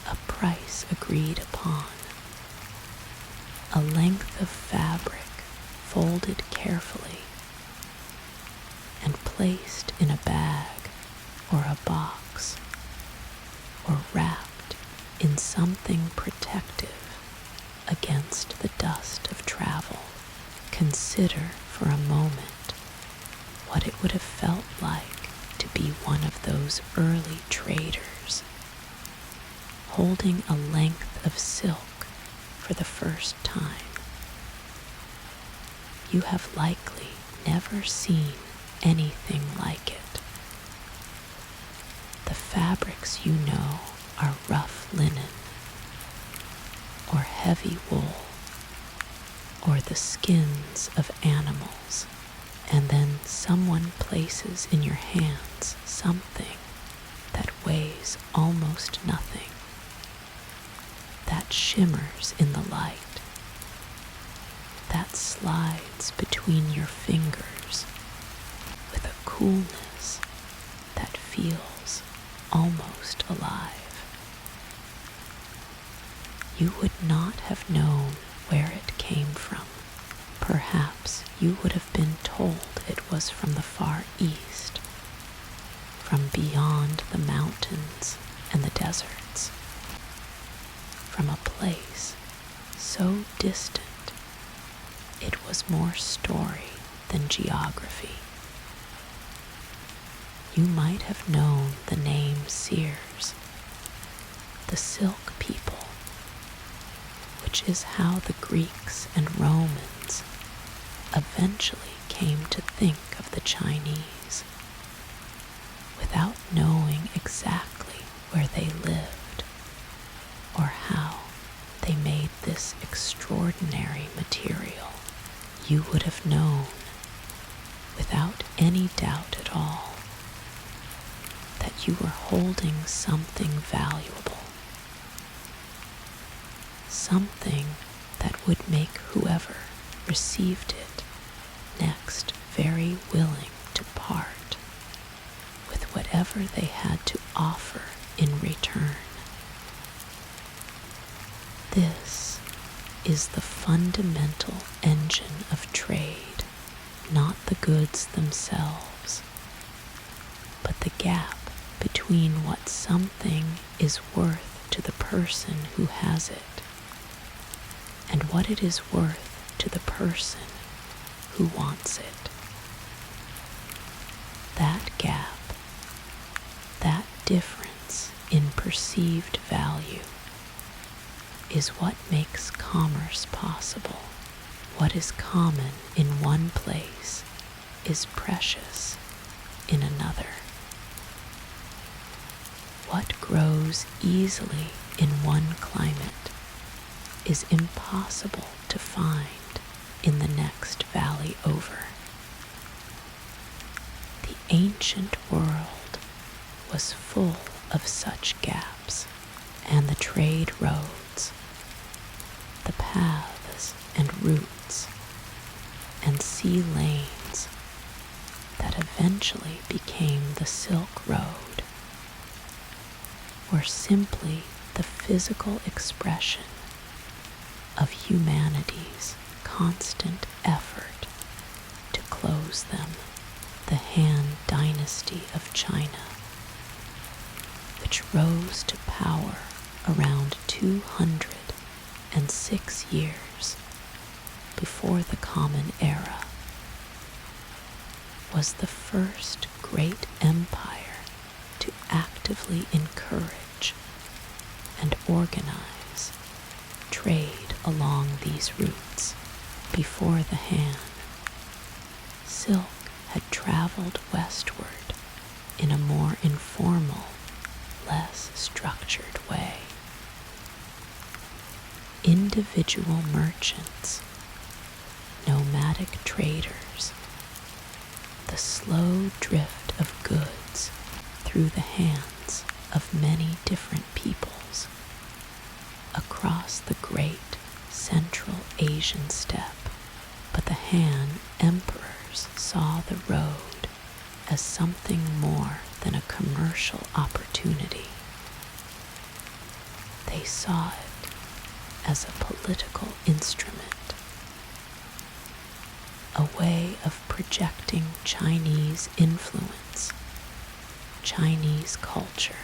a price agreed upon, a length of fabric folded carefully and placed in a bag or a box, or wrapped in something protective against the dust of travel. Consider for a moment what it would have felt like to be one of those early traders, holding a length of silk for the first time. You have likely never seen anything like it. The fabrics you know are rough linen, or heavy wool, or the skins of animals, and then someone places in your hands something that weighs almost nothing, that shimmers in the light, that slides between your fingers with a coolness that feels almost alive. You would not have known where it came from. Perhaps you would have been told it was from the Far East, from beyond the mountains and the deserts, from a place so distant it was more story than geography. You might have known the name Sears the Silk people, which is how the Greeks and Romans eventually came to think of the Chinese, without knowing exactly where they lived or how they made this extraordinary material. You would have known, without any doubt at all, that you were holding something valuable, something that would make whoever received it next very willing to part with whatever they had to offer in return. This is the fundamental engine of trade, not the goods themselves, but the gap between what something is worth to the person who has it and what it is worth to the person who wants it. That gap, that difference in perceived value, is what makes commerce possible. What is common in one place is precious in another. What grows easily in one climate is impossible to find in the next valley over. The ancient world was full of such gaps, and the trade roads, the paths and routes, and sea lanes that eventually became the Silk Road were simply the physical expression of humanity's constant effort to close them. The Han Dynasty of China, which rose to power around 206 years before the Common Era, was the first great empire to actively encourage and organize trade along these routes. Before the Han, silk had traveled westward in a more informal, less structured way. Individual merchants, nomadic traders, the slow drift of goods through the hands of many different peoples across the great Central Asian steppe. But the Han emperors saw the road as something more than a commercial opportunity. They saw it as a political instrument, a way of projecting Chinese influence, Chinese culture,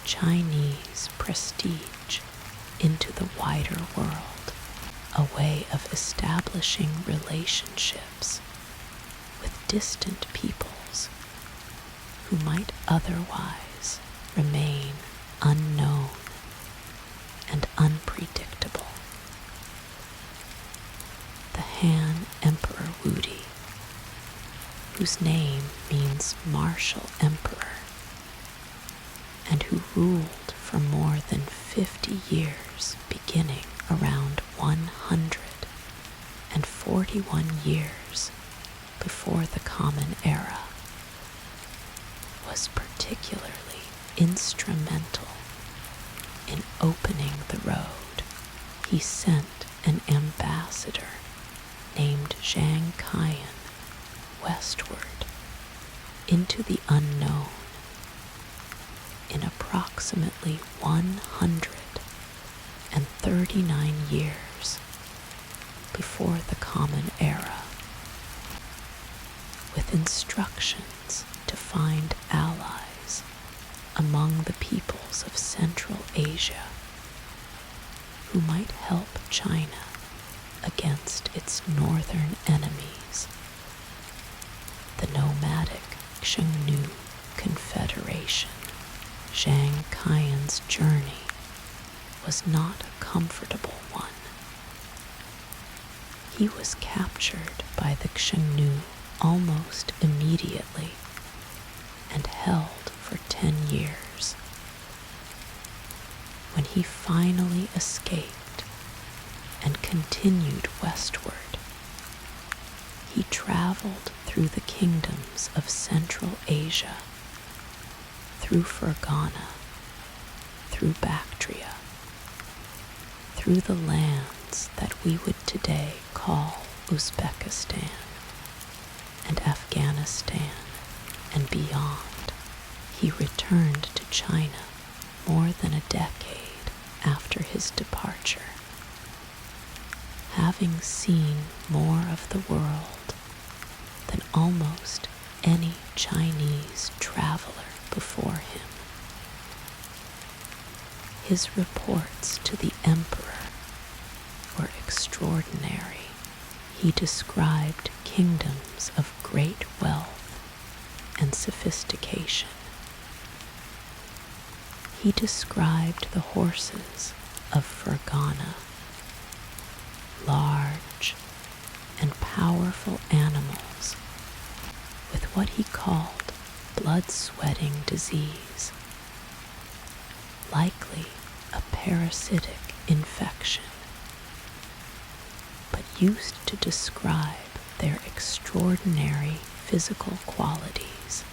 Chinese prestige into the wider world, a way of establishing relationships with distant peoples who might otherwise remain unknown and unpredictable. The Han Emperor Wudi, whose name means martial emperor, and who ruled for more than 50 years beginning around 141 years before the Common Era, was particularly instrumental in opening the road. He sent an ambassador named Zhang Kaiyan westward into the unknown in approximately 139 years before the Common Era, with instructions to find allies among the peoples of Central Asia who might help China against its northern enemies, the nomadic Xiongnu Confederation, Zhang Qian's journey was not a comfortable one. He was captured by the Xiongnu almost immediately and held for 10 years. When he finally escaped and continued westward, he traveled through the kingdoms of Central Asia, through Fergana, through Bactria, through the lands that we would today call Uzbekistan and Afghanistan and beyond. He returned to China more than a decade after his departure, having seen more of the world than almost any Chinese traveler before him. His reports to the emperor were extraordinary. He described kingdoms of great wealth and sophistication. He described the horses of Fergana, large and powerful animals with what he called blood-sweating disease, likely a parasitic infection, but used to describe their extraordinary physical qualities.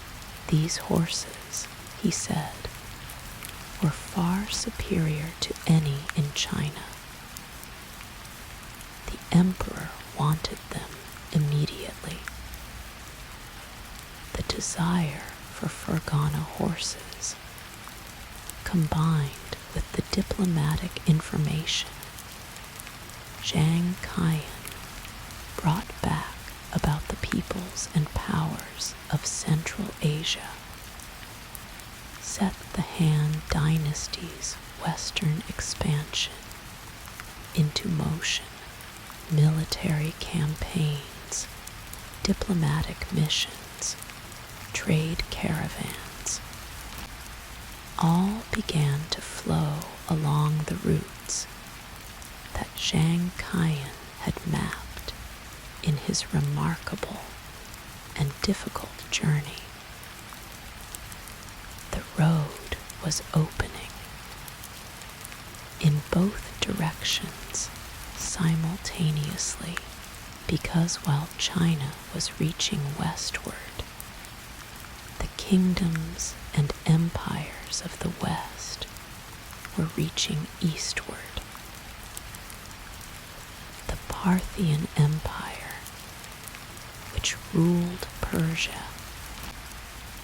These horses, he said, were far superior to any in China. The emperor wanted them immediately. The desire for Fergana horses, combined with the diplomatic information Zhang Qian brought back about the peoples and powers of Central Asia, set the Han dynasty's western expansion into motion. Military campaigns, diplomatic missions, trade caravans, all began to flow along the routes that Zhang Qian had mapped in his remarkable and difficult journey. The road was opening in both directions simultaneously, because while China was reaching westward, the kingdoms and empires of the West were reaching eastward. The Parthian Empire, which ruled Persia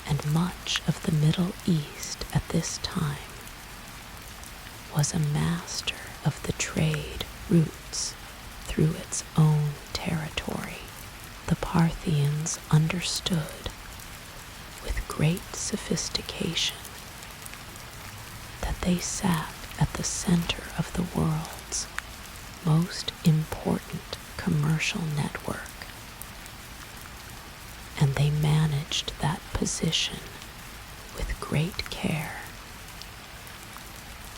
and much of the Middle East at this time, was a master of the trade routes through its own territory. The Parthians understood with great sophistication that they sat at the center of the world's most important commercial network, and they managed that position with great care,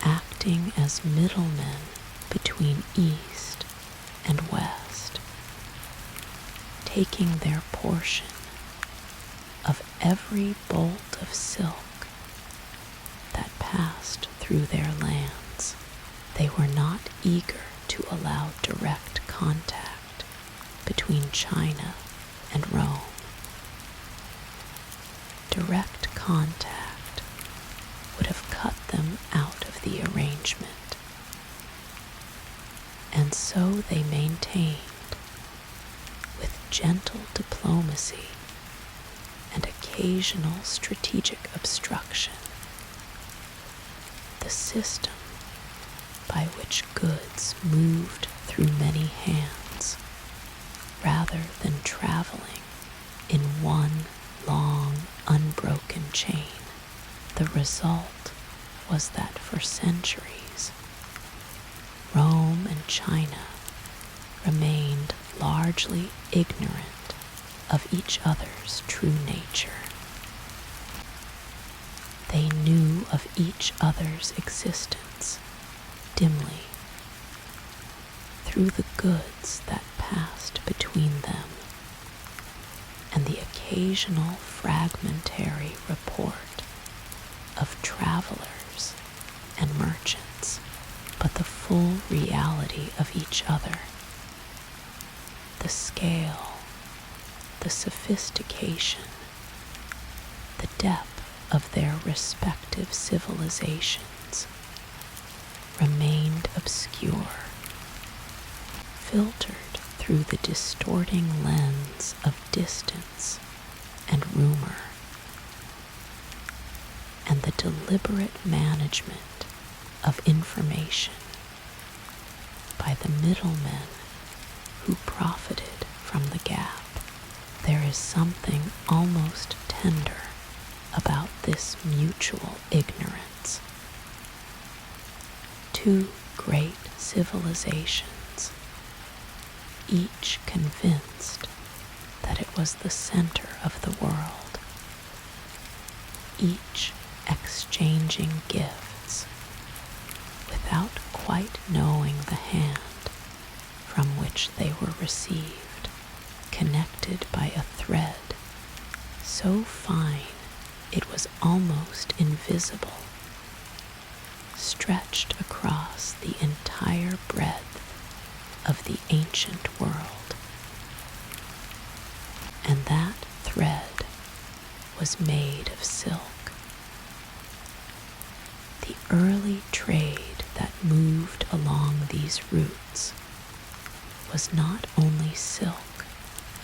acting as middlemen between East and West, taking their portion of every bolt of silk that passed through their lands. They were not eager to allow direct contact between China and Rome. Direct contact would have cut them out of the arrangement. And so they maintained, with gentle diplomacy and occasional strategic obstruction, the system by which goods moved through many hands rather than traveling in one long, unbroken chain. The result was that for centuries, Rome and China remained largely ignorant of each other's true nature. They knew of each other's existence dimly through the goods that passed between them and the occasional fragmentary report of travelers and merchants, but the full reality of each other, the scale, the sophistication, the depth of their respective civilizations remained obscure, filtered through the distorting lens of distance and rumor, and the deliberate management of information by the middlemen who profited from the gap. There is something almost tender about this mutual ignorance. Two great civilizations, each convinced that it was the center of the world, each exchanging gifts without quite knowing the hand from which they were received, connected by a thread so fine it was almost invisible, stretched across the entire breadth of the ancient world. And that thread was made of silk. The early trade that moved along these routes was not only silk,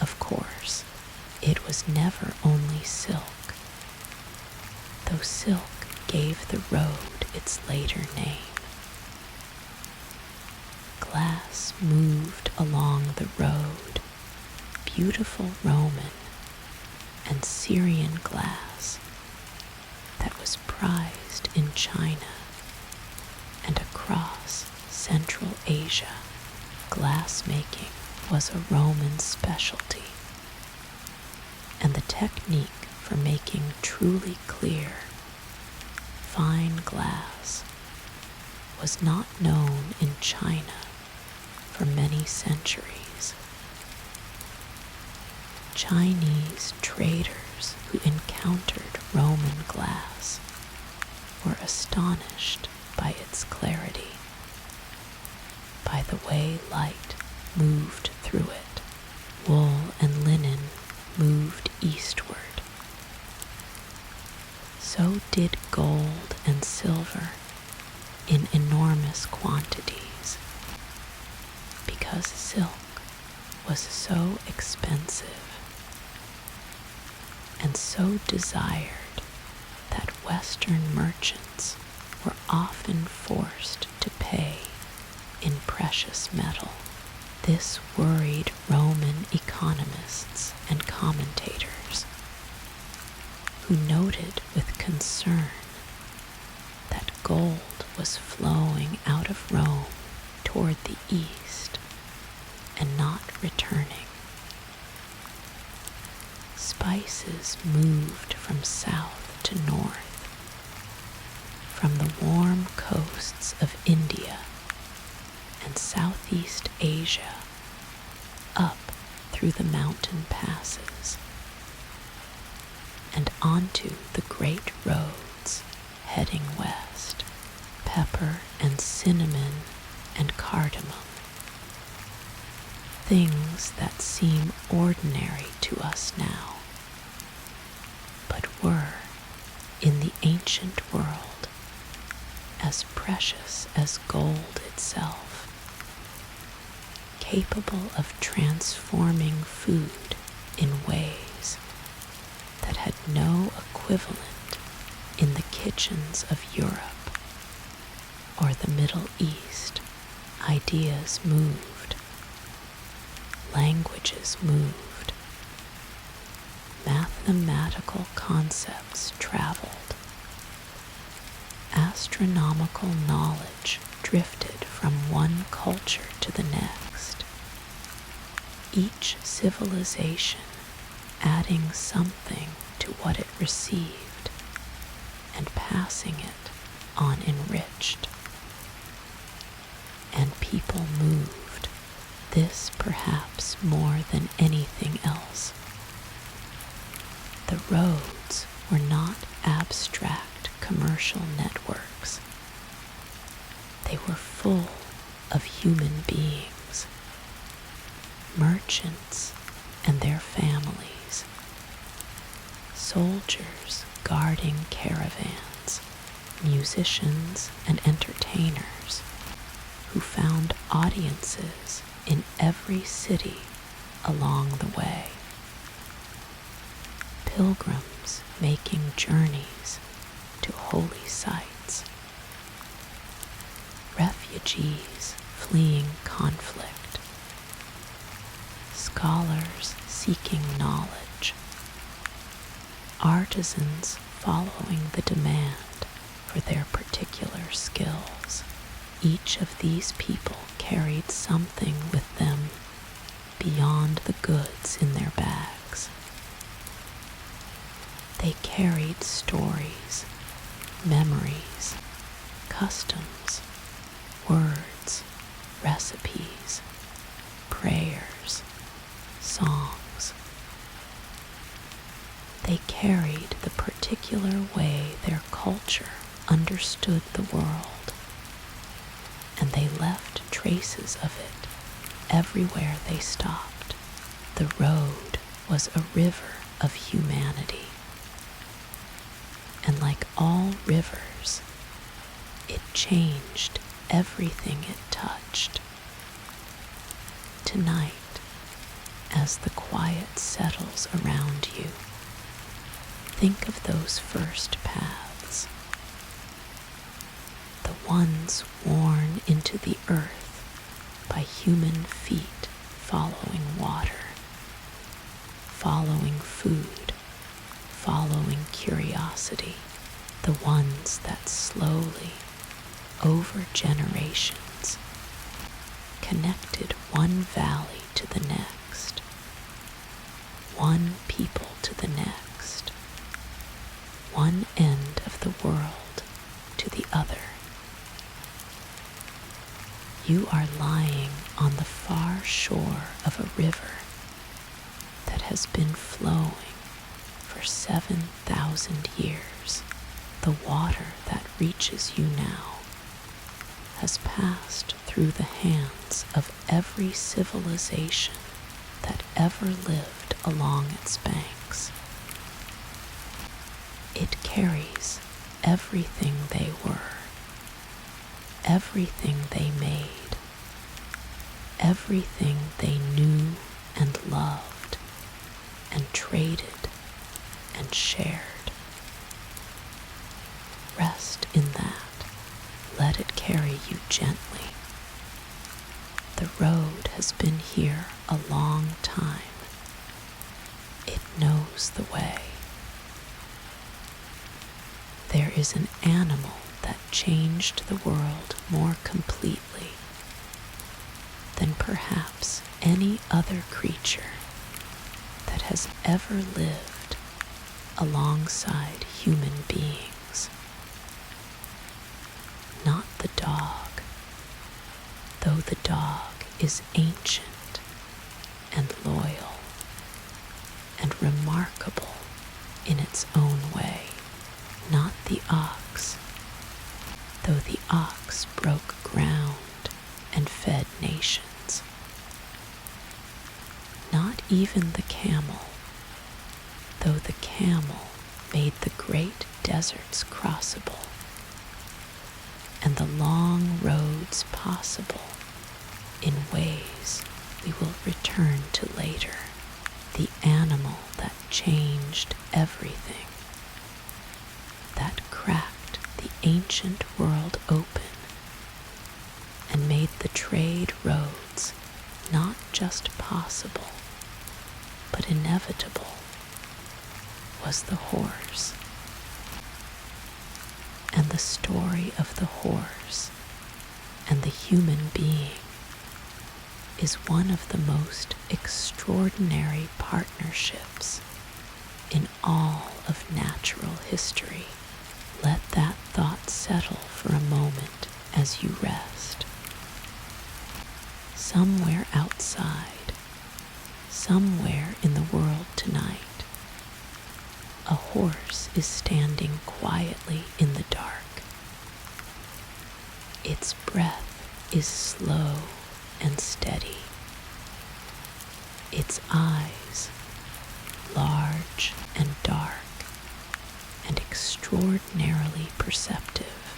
of course. It was never only silk, though silk gave the road its later name. Glass moved along the road, beautiful Roman and Syrian glass that was prized in China and across Central Asia. Glassmaking was a Roman specialty, and the technique for making truly clear, fine glass was not known in China for many centuries. Chinese traders who encountered Roman glass were astonished by its clarity, by the way light moved through it. Wool and linen moved eastward. So did gold and silver in enormous quantities, because silk was so expensive and so desired that Western merchants were often forced to pay in precious metal. This worried Roman economists and commentators, who noted with concern that gold was flowing out of Rome toward the east and not returning. Spices moved from south to north, from the warm coasts of India and Southeast Asia up through the mountain passes and onto the great roads heading west. Pepper and cinnamon and cardamom, things that seem ordinary to us now, but were, in the ancient world, as precious as gold itself, capable of transforming food in ways that had no equivalent in the kitchens of Europe or the Middle East. Ideas moved, languages moved, mathematical concepts traveled, astronomical knowledge drifted from one culture to the next, each civilization adding something to what it received and passing it on enriched. And people moved, this perhaps more than anything else. The roads were not abstract commercial networks. They were full of human beings, merchants and their families, soldiers guarding caravans, musicians and entertainers who found audiences in every city along the way, pilgrims making journeys to holy sites, refugees fleeing conflict, scholars seeking knowledge, artisans following the demand for their particular skills. Each of these people carried something with them beyond the goods in their bags. They carried stories, memories, customs, words, recipes, prayers, songs. They carried the particular way their culture understood the world, and they left traces of it everywhere they stopped. The road was a river of humanity, and like all rivers, it changed everything it touched. Tonight, as the quiet settles around you, think of those first paths, the ones worn into the earth by human feet following water, following food, following curiosity, the ones that slowly, over generations, connected one valley to the next, one people to the next, one end of the world to the other. You are lying on the far shore of a river that has been flowing for 7,000 years. The water that reaches you now has passed through the hands of every civilization that ever lived along its banks. It carries everything they were, everything they made, everything they knew and loved and traded and shared. Rest in that. Let it carry you gently. The road has been here a long time. It knows the way. There is an animal that changed the world more completely than perhaps any other creature that has ever lived alongside human beings. Not the dog, though the dog is ancient and loyal and remarkable in its own way. Not the ox, though the ox broke ground and fed nations. Not even the camel, though the camel made the great deserts crossable and the long roads possible in ways we will return to later. The animal that changed everything, that cracked the ancient world open and made the trade roads not just possible, but inevitable, was the horse. And the story of the horse and the human being is one of the most extraordinary partnerships in all of natural history. Let that thought settle for a moment as you rest. Somewhere outside, somewhere in the world tonight, a horse is standing quietly in the dark. Its breath is slow and steady. Its eyes, large and dark and extraordinarily perceptive,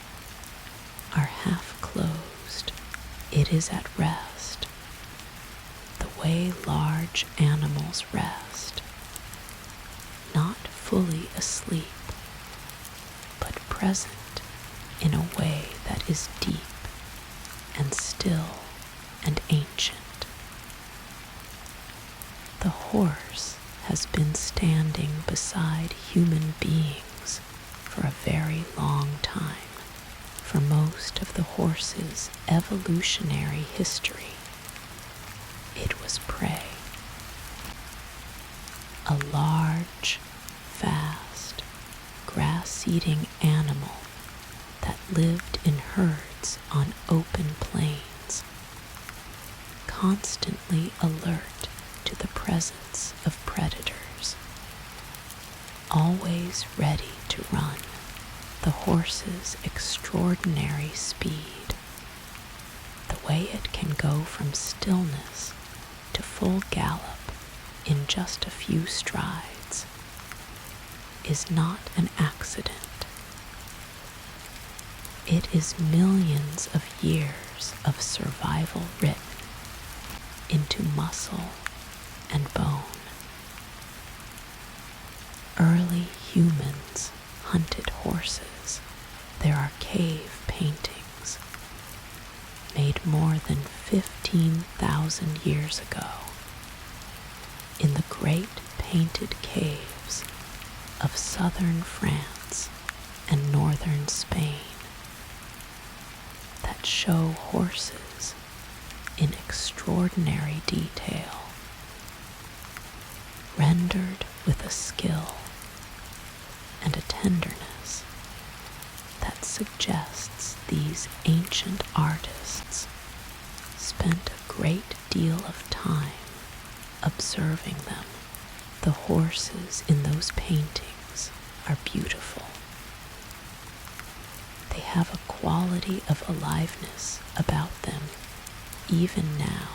are half closed. It is at rest, the way large animals rest, not fully asleep, but present in a way that is deep and still and ancient. The horse has been standing beside human beings for a very long time. For most of the horse's evolutionary history, it was prey. A large, fast, grass-eating animal that lived in herds on open plains, constantly alert to the presence of predators, always ready to run. The horse's extraordinary speed, the way it can go from stillness to full gallop in just a few strides, is not an accident. It is millions of years of survival written into muscle and bone. Early humans hunted horses. There are cave paintings made more than 15,000 years ago in the great painted caves of southern France and northern Spain that show horses in extraordinary detail, rendered with a skill and a tenderness that suggests these ancient artists spent a great deal of time observing them. The horses in those paintings are beautiful. They have a quality of aliveness about them even now,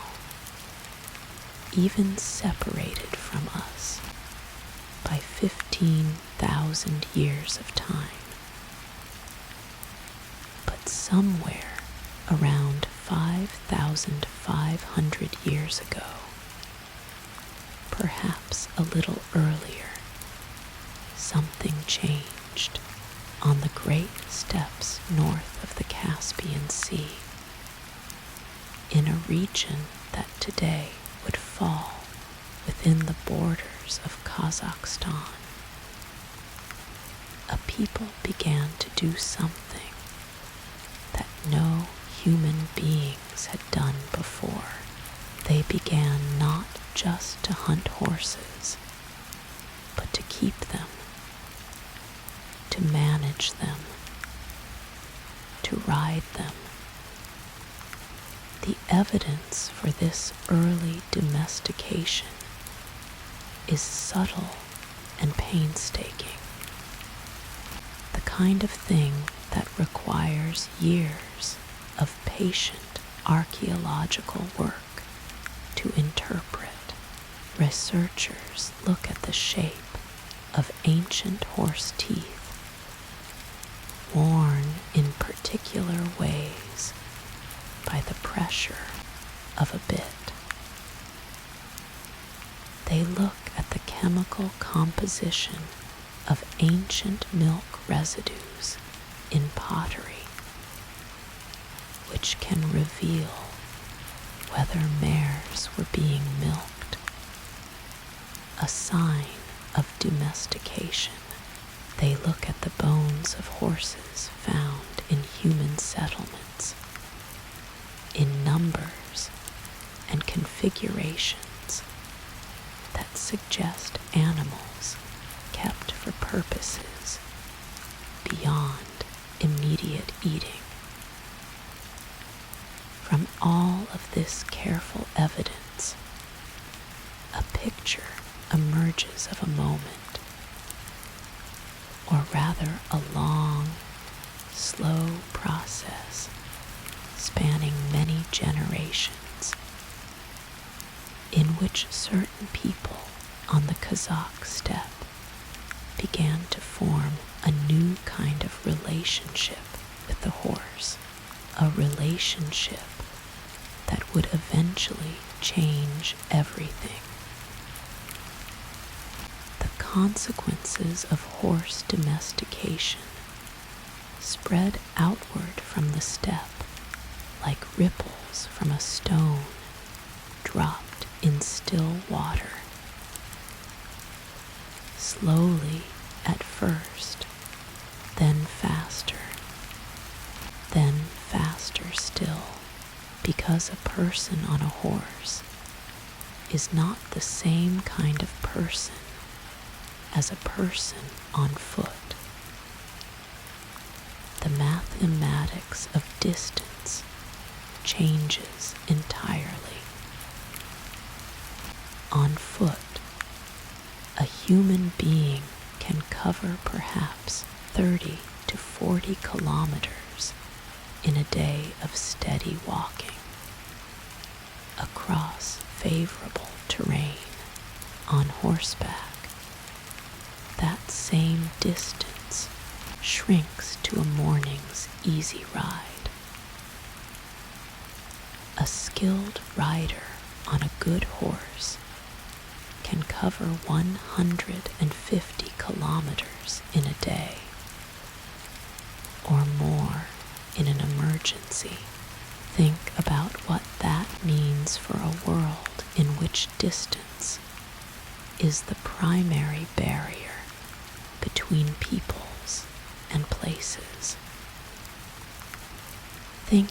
even separated from us by 15,000 years of time. But somewhere around 5,500 years ago, perhaps a little earlier, something changed on the great steppes north of the Caspian Sea, in a region that today would fall within the borders of Kazakhstan. A people began to do something that no human beings had done before. They began not just to hunt horses, but to keep them, to manage them, to ride them. The evidence for this early domestication is subtle and painstaking, the kind of thing that requires years of patient archaeological work to interpret. Researchers look at the shape of ancient horse teeth, worn in particular ways by the pressure of a bit. They look at the chemical composition of ancient milk residues in pottery, which can reveal whether mares were being milked, a sign of domestication. They look at the bones of horses found in human settlements, in numbers and configurations that suggest animals kept for purposes beyond all of this careful evidence, a picture emerges of a moment, or rather a long, slow process spanning many generations, in which certain people on the Kazakh steppe began to form a new kind of relationship with the horse, a relationship that would eventually change everything. The consequences of horse domestication spread outward from the steppe like ripples from a stone dropped in still water. Slowly at first, then faster still, because a person on a horse is not the same kind of person as a person on foot. The mathematics of distance changes entirely. On foot, a human being can cover perhaps 30 to 40 kilometers in a day of steady walking across favorable terrain. On horseback, that same distance shrinks to a morning's easy ride. A skilled rider on a good horse can cover 150 kilometers in a day, or more in an emergency. Think about what that means for a world in which distance is the primary barrier between peoples and places. Think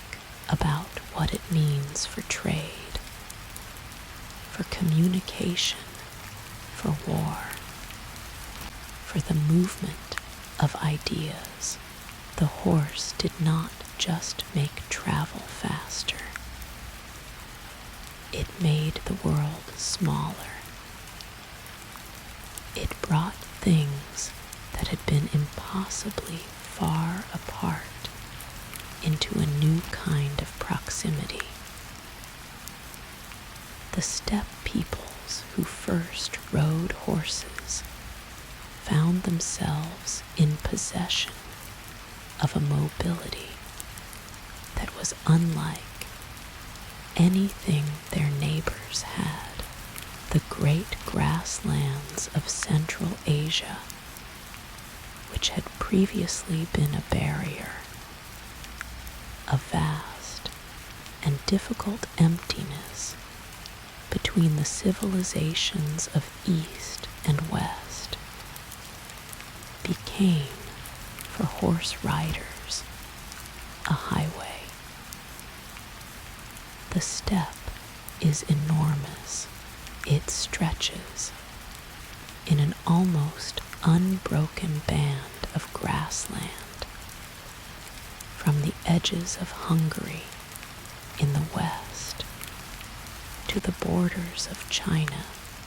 about what it means for trade, for communication, for war, for the movement of ideas. The horse did not just make travel faster. It made the world smaller. It brought things that had been impossibly far apart into a new kind of proximity. The steppe peoples who first rode horses found themselves in possession of a mobility that was unlike anything their neighbors had. The great grasslands of Central Asia, which had previously been a barrier, a vast and difficult emptiness between the civilizations of East and West, became, for horse riders, a highway. The steppe is enormous. It stretches in an almost unbroken band of grassland from the edges of Hungary in the west to the borders of China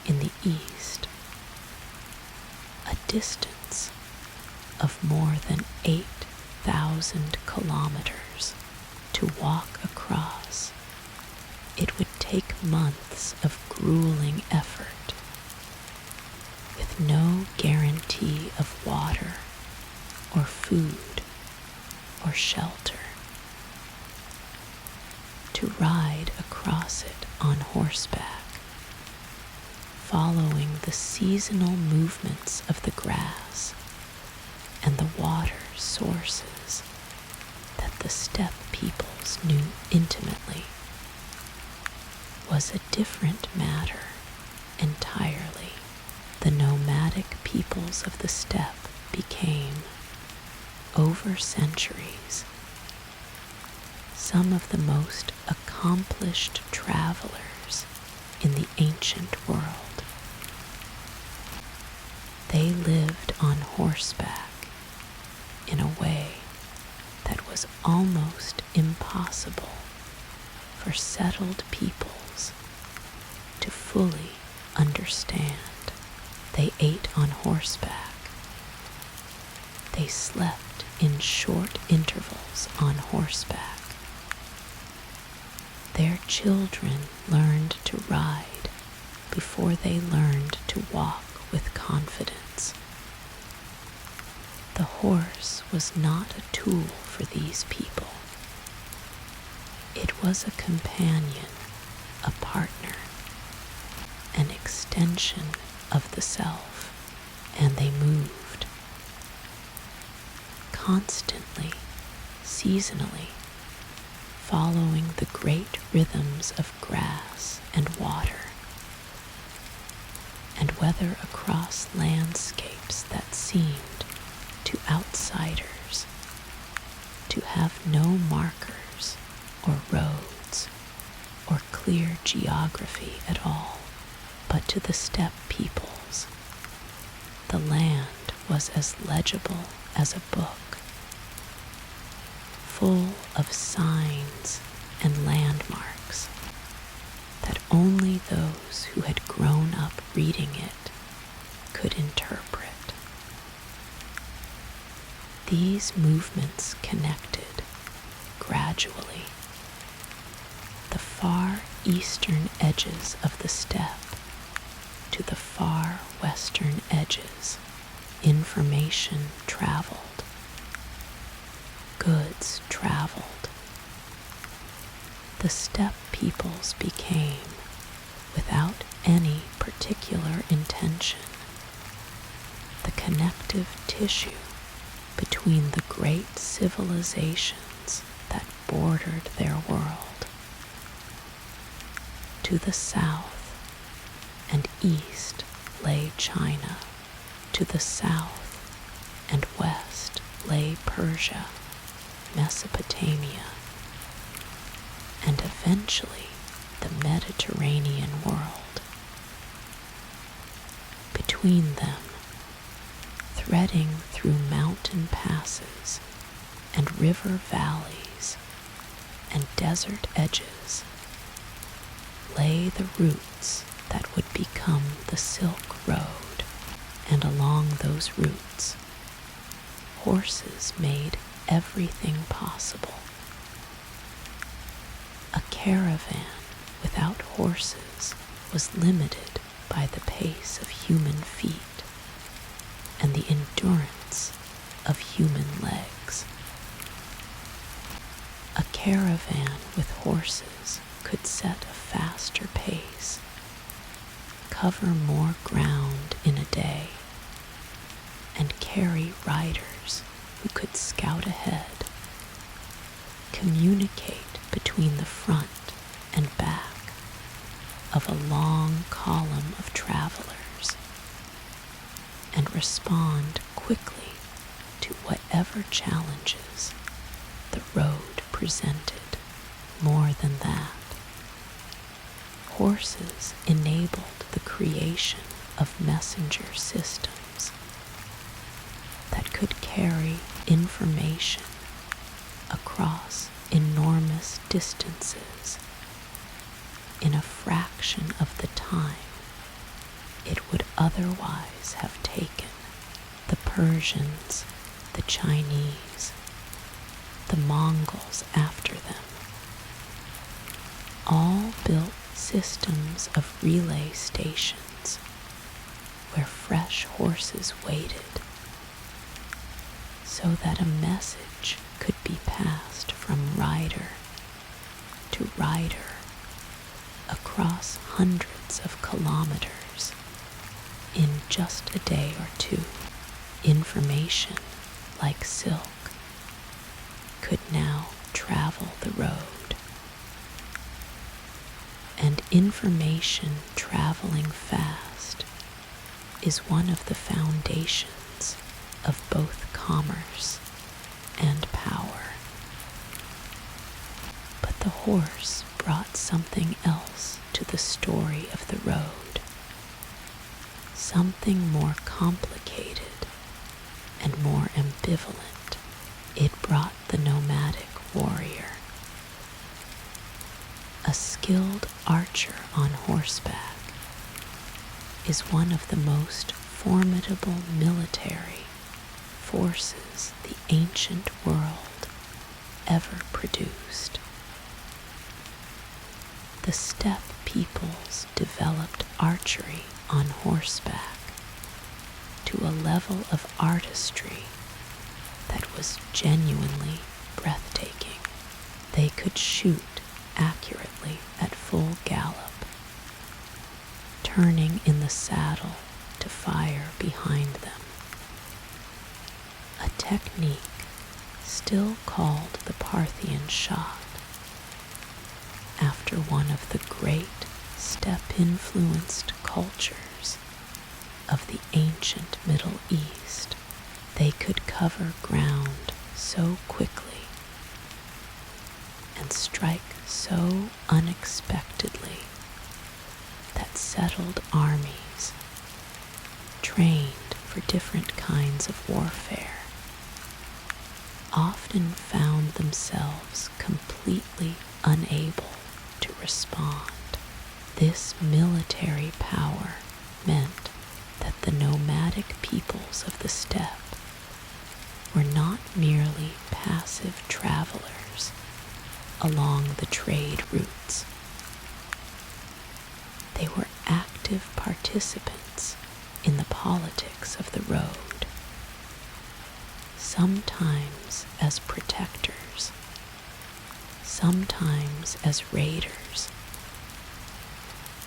in the east, a distance of more than 8,000 kilometers to walk across. It would take months of grueling effort, with no guarantee of water or food or shelter. To ride across it on horseback, following the seasonal movements of the grass and the water sources that the steppe peoples knew intimately, was a different matter entirely. The nomadic peoples of the steppe became, over centuries, some of the most accomplished travelers in the ancient world. They lived on horseback in a way that was almost impossible for for settled peoples to fully understand. They ate on horseback. They slept in short intervals on horseback. Their children learned to ride before they learned to walk with confidence. The horse was not a tool for these people. It was a companion, a partner, an extension of the self, and they moved constantly, seasonally, following the great rhythms of grass and water, and whether across landscapes that seemed to outsiders to have no markers or roads or clear geography at all, but to the steppe peoples, the land was as legible as a book, full of signs and landmarks that only those who had grown up reading it could interpret. These movements connected, gradually, the far eastern edges of the steppe to the far western edges. Information traveled. Goods traveled. The steppe peoples became, without any particular intention, the connective tissue between the great civilizations that bordered their world. To the south and east lay China. To the south and west lay Persia, Mesopotamia, and eventually the Mediterranean world. Between them, threading through mountain passes and river valleys and desert edges, lay the routes that would become the Silk Road, and along those routes, horses made everything possible. A caravan without horses was limited by the pace of human feet and the endurance of human legs. A caravan with horses could set a faster pace, cover more ground in a day, and carry riders who could scout ahead, communicate between the front and back of a long column of travelers, and respond quickly to whatever challenges the road presented. More than that, horses enabled the creation of messenger systems that could carry information across enormous distances in a fraction of the time it would otherwise have taken the Persians, the Chinese, the Mongols after them. All built systems of relay stations where fresh horses waited so that a message could be passed from rider to rider across hundreds of kilometers in just a day or two. Information, like silk, could now travel the road. And information traveling fast is one of the foundations of both commerce and power. But the horse brought something else to the story of the road, something more complicated and more ambivalent. It brought the nomadic warrior, skilled archer on horseback is one of the most formidable military forces the ancient world ever produced. The steppe peoples developed archery on horseback to a level of artistry that was genuinely breathtaking. They could shoot accurately at full gallop, turning in the saddle to fire behind them. A technique still called the Parthian shot, after one of the great steppe-influenced cultures of the ancient Middle East. They could cover ground so quickly and strike so unexpectedly that settled armies, trained for different kinds of warfare, often found themselves completely unable to respond. This military power meant that the nomadic peoples of the steppe were not merely passive travelers along the trade routes. They were active participants in the politics of the road, sometimes as protectors, sometimes as raiders,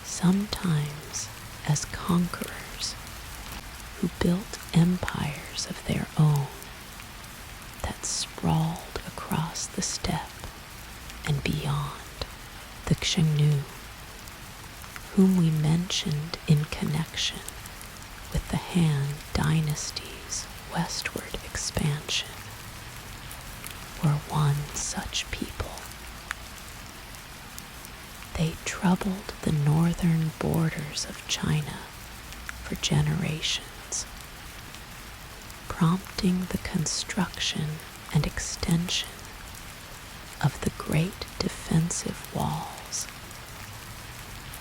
sometimes as conquerors who built empires of their own that sprawled across the steppe and beyond. The Xiongnu, whom we mentioned in connection with the Han dynasty's westward expansion, were one such people. They troubled the northern borders of China for generations, prompting the construction and extension of the great defensive walls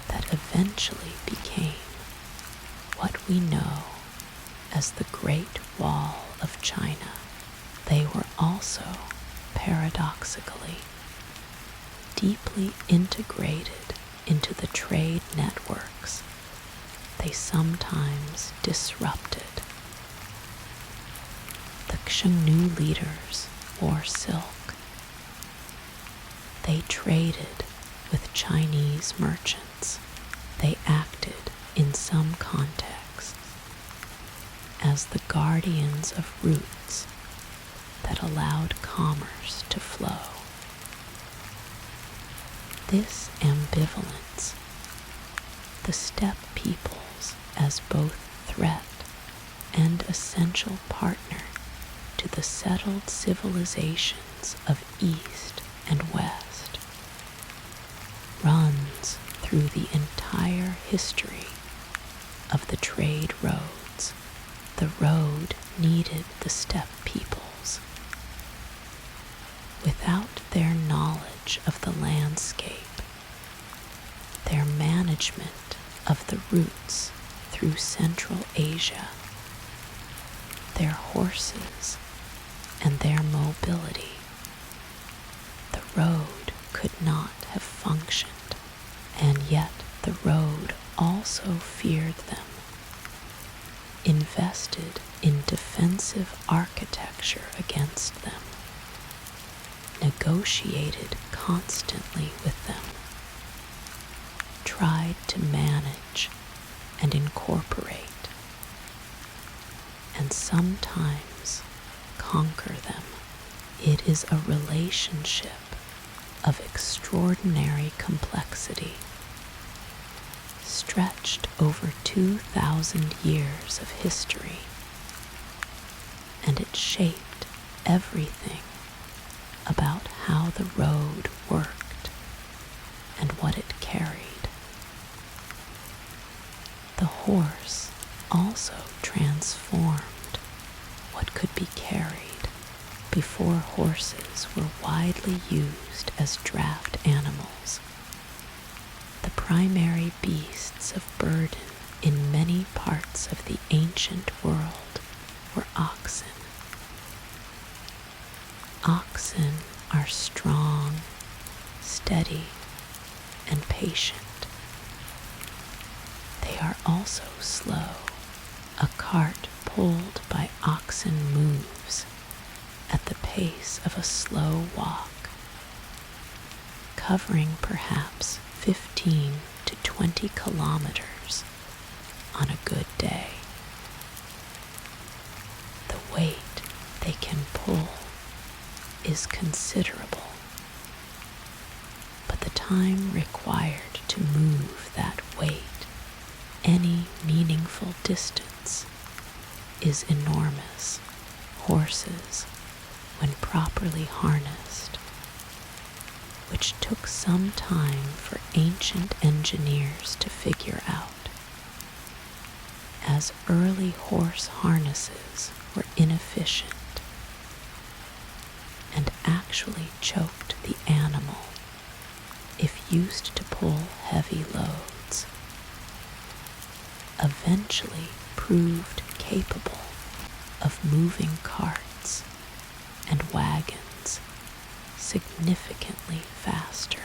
that eventually became what we know as the Great Wall of China. They were also, paradoxically, deeply integrated into the trade networks they sometimes disrupted. The Xiongnu leaders wore silk. They traded with Chinese merchants. They acted, in some contexts, as the guardians of routes that allowed commerce to flow. This ambivalence, the steppe peoples as both threat and essential partner to the settled civilizations of East and West, runs through the entire history of the trade roads. The road needed the steppe peoples. Without their knowledge of the landscape, their management of the routes through Central Asia, their horses, and their mobility, the road could not have functioned. And yet the road also feared them, invested in defensive architecture against them, negotiated constantly with them, tried to manage and incorporate, and sometimes conquer them. It is a relationship of extraordinary complexity, stretched over 2,000 years of history, and it shaped everything about how the road worked and what it carried. The horse also transformed what could be carried. Before horses were widely used as draft animals, The primary beasts of burden in many parts of the ancient world were oxen. Oxen are strong, steady, and patient. They are also slow. A cart pulled by oxen moves at the pace of a slow walk, covering perhaps 15 to 20 kilometers on a good day. The weight they can pull is considerable, but the time required to move that weight any meaningful distance is enormous. Horses, when properly harnessed, which took some time for ancient engineers to figure out, as early horse harnesses were inefficient and actually choked the animal if used to pull heavy loads, eventually proved capable of moving carts and wagons significantly faster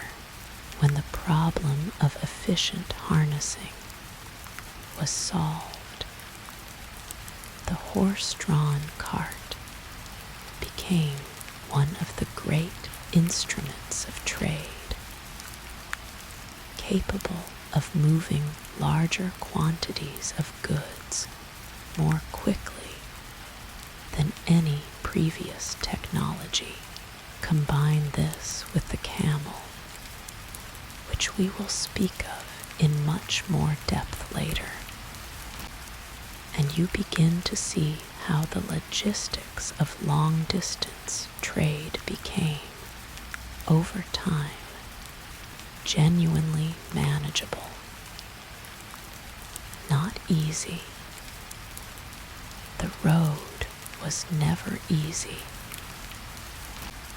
when the problem of efficient harnessing was solved. The horse-drawn cart became one of the great instruments of trade, capable of moving larger quantities of goods more quickly than any previous technology. Combine this with the camel, which we will speak of in much more depth later, and you begin to see how the logistics of long-distance trade became, over time, genuinely manageable. Not easy. The road was never easy,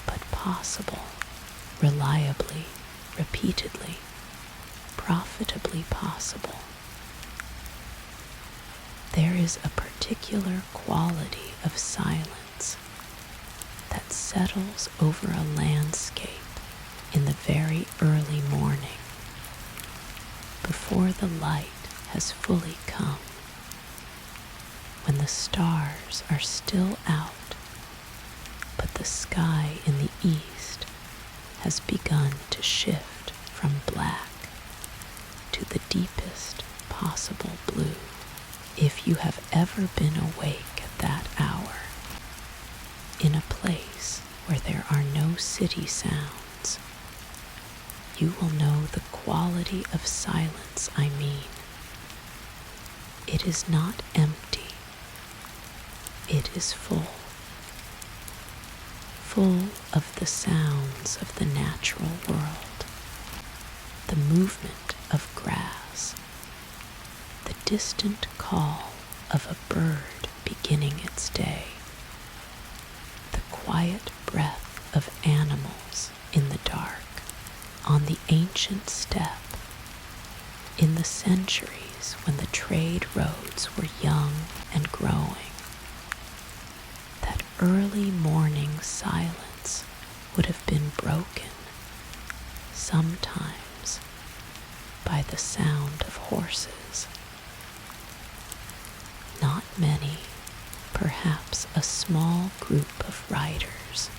but possible, reliably, repeatedly, profitably possible. There is a particular quality of silence that settles over a landscape in the very early morning, before the light has fully come, when the stars are still out, but the sky in the east has begun to shift from black to the deepest possible blue. If you have ever been awake at that hour, in a place where there are no city sounds, you will know the quality of silence I mean. It is not empty. It is full of the sounds of the natural world, the movement of grass, the distant call of a bird beginning its day, the quiet breath of animals in the dark, on the ancient steppe, in the centuries when the trade roads were young and growing. That early morning silence would have been broken sometimes by the sound of horses. Not many, perhaps a small group of riders,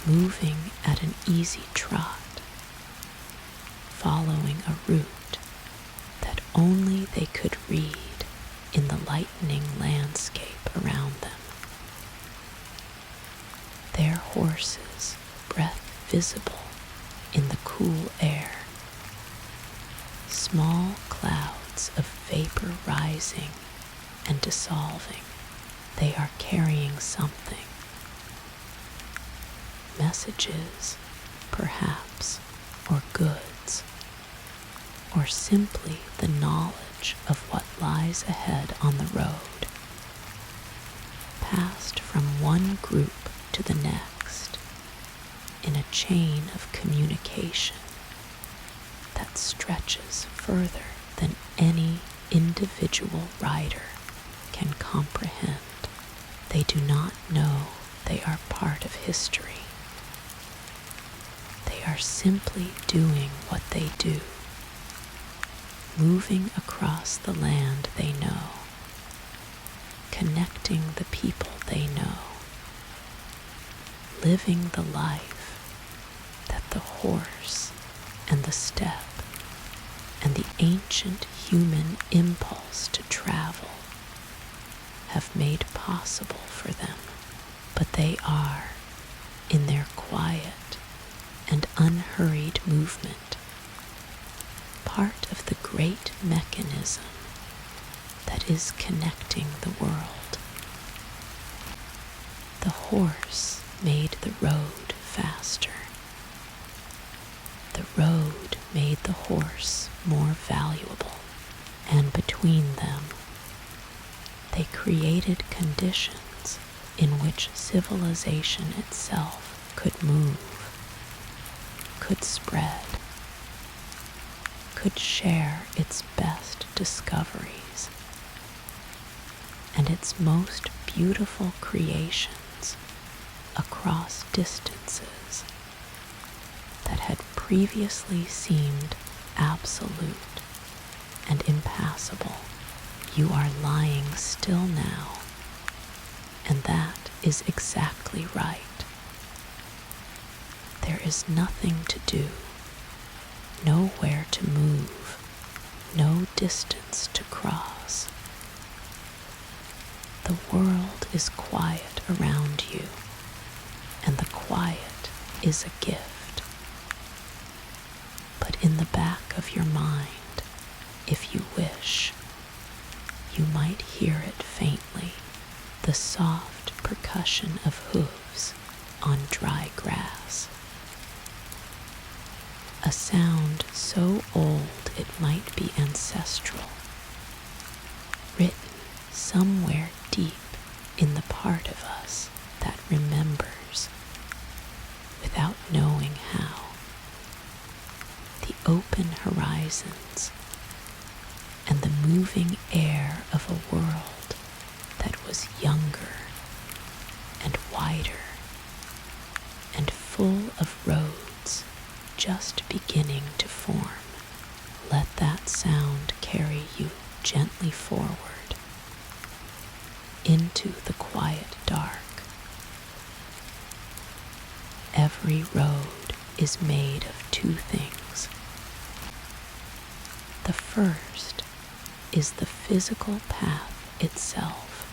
moving at an easy trot, following a route that only they could read in the lightening landscape around them. Their horses' breath visible in the cool air, small clouds of vapor rising and dissolving. They are carrying something. Messages, perhaps, or goods, or simply the knowledge of what lies ahead on the road, passed from one group to the next in a chain of communication that stretches further than any individual rider can comprehend. They do not know they are part of history. They are simply doing what they do, moving across the land they know, connecting the people they know, living the life that the horse and the step and the ancient human impulse to travel have made possible for them. But they are, in their quiet and unhurried movement, part of the great mechanism that is connecting the world. The horse made the road faster. The road made the horse more valuable, and between them, they created conditions in which civilization itself could move, could spread, could share its best discoveries and its most beautiful creations across distances that had previously seemed absolute and impassable. You are lying still now, and that is exactly right. There is nothing to do, nowhere to move, no distance to cross. The world is quiet around you, and the quiet is a gift. But in the back of your mind, if you wish, you might hear it faintly, the soft percussion of hooves on dry grass. A sound so old it might be ancestral, written somewhere deep in the part of us that remembers without knowing how. The open horizons and the moving air of a world that was younger and wider and full of roads just beginning to form. Let that sound carry you gently forward into the quiet dark. Every road is made of two things. The first is the physical path itself,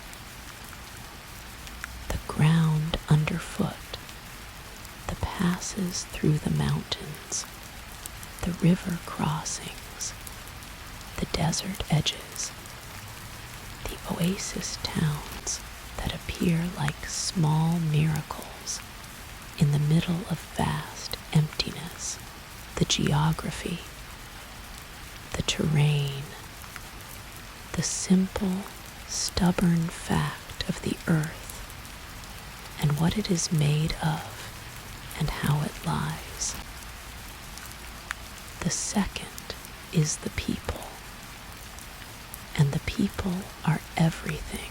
the ground underfoot, the passes through the mountains, the river crossings, the desert edges, the oasis towns that appear like small miracles in the middle of vast emptiness, the geography, the terrain, the simple, stubborn fact of the earth and what it is made of and how it lies. The second is the people, and the people are everything.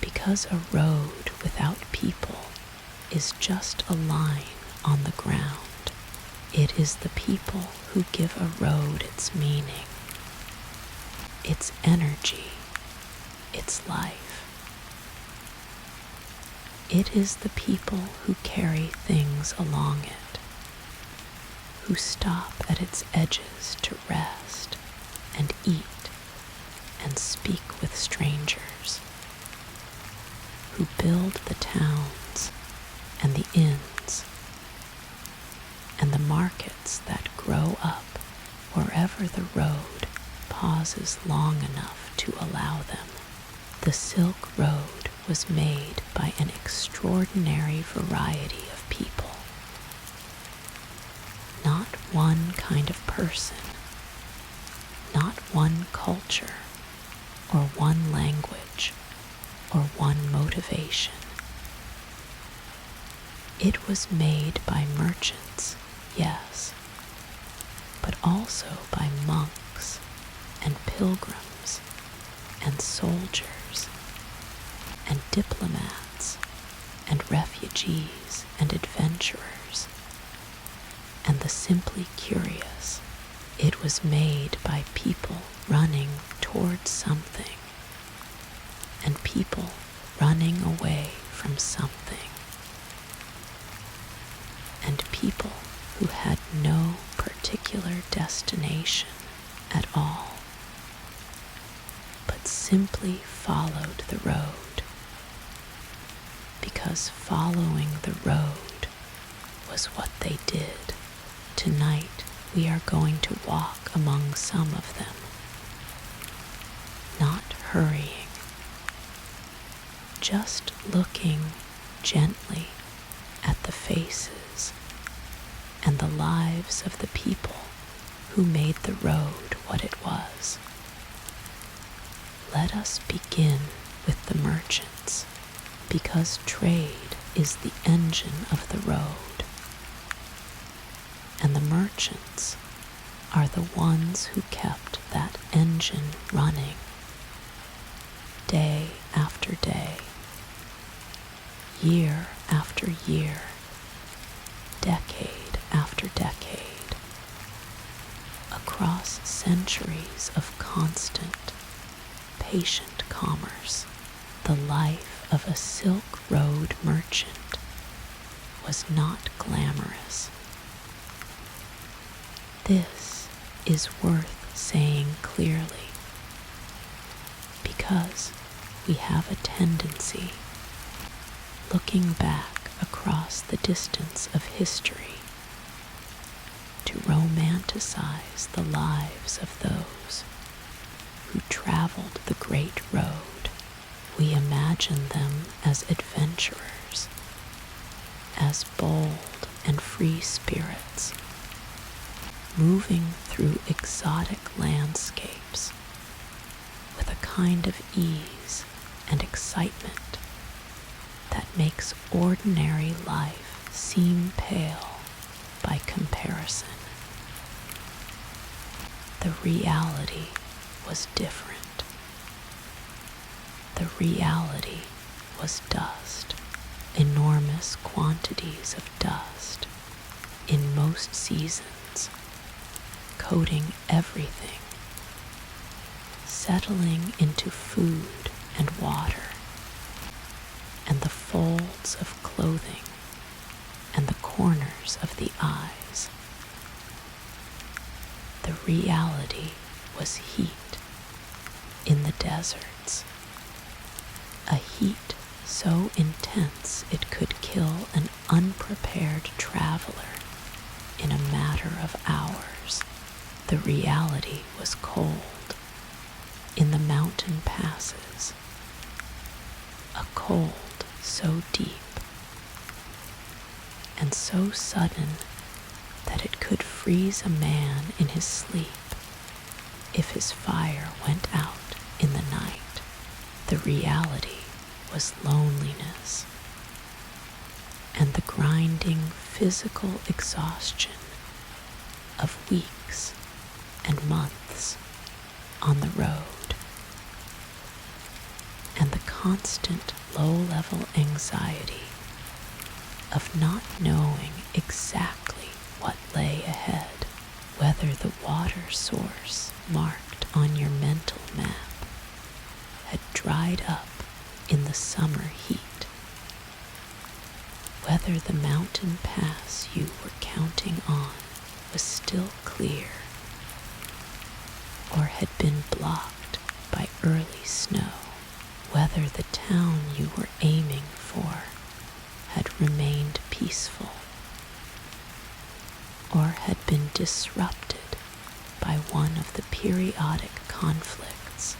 Because a road without people is just a line on the ground, it is the people who give a road its meaning, its energy, its life. It is the people who carry things along it, who stop at its edges to rest and eat and speak with strangers, who build the towns and the inns and the markets that grow up wherever the road pauses long enough to allow them. The Silk Road was made by an extraordinary variety of people. Not one kind of person, not one culture, or one language, or one motivation. It was made by merchants, yes, pilgrims and soldiers and diplomats and refugees and adventurers and the simply curious. It was made by people running towards something and people running away from something, and people who had no particular destination at all, but simply followed the road, because following the road was what they did. Tonight we are going to walk among some of them, not hurrying, just looking gently at the faces and the lives of the people who made the road what it was. Let us begin with the merchants, because trade is the engine of the road, and the merchants are the ones who kept that engine running day after day, year after year, decade after decade, across centuries of constant, patient commerce. The life of a Silk Road merchant was not glamorous. This is worth saying clearly, because we have a tendency, looking back across the distance of history, to romanticize the lives of those who traveled the great road. We imagine them as adventurers, as bold and free spirits, moving through exotic landscapes with a kind of ease and excitement that makes ordinary life seem pale by comparison. The reality was different. The reality was dust, enormous quantities of dust in most seasons, coating everything, settling into food and water, and the folds of clothing, and the corners of the eyes. The reality was heat in the deserts, a heat so intense it could kill an unprepared traveler in a matter of hours. The reality was cold in the mountain passes, a cold so deep and so sudden that it could freeze a man in his sleep if his fire went out in the night. The reality was loneliness and the grinding physical exhaustion of weeks and months on the road, and the constant low-level anxiety of not knowing exactly what lay ahead, whether the water source marked on your mental map had dried up in the summer heat, whether the mountain pass you were counting on was still clear or had been blocked by early snow, whether the town you were aiming for had remained peaceful or had been disrupted by one of the periodic conflicts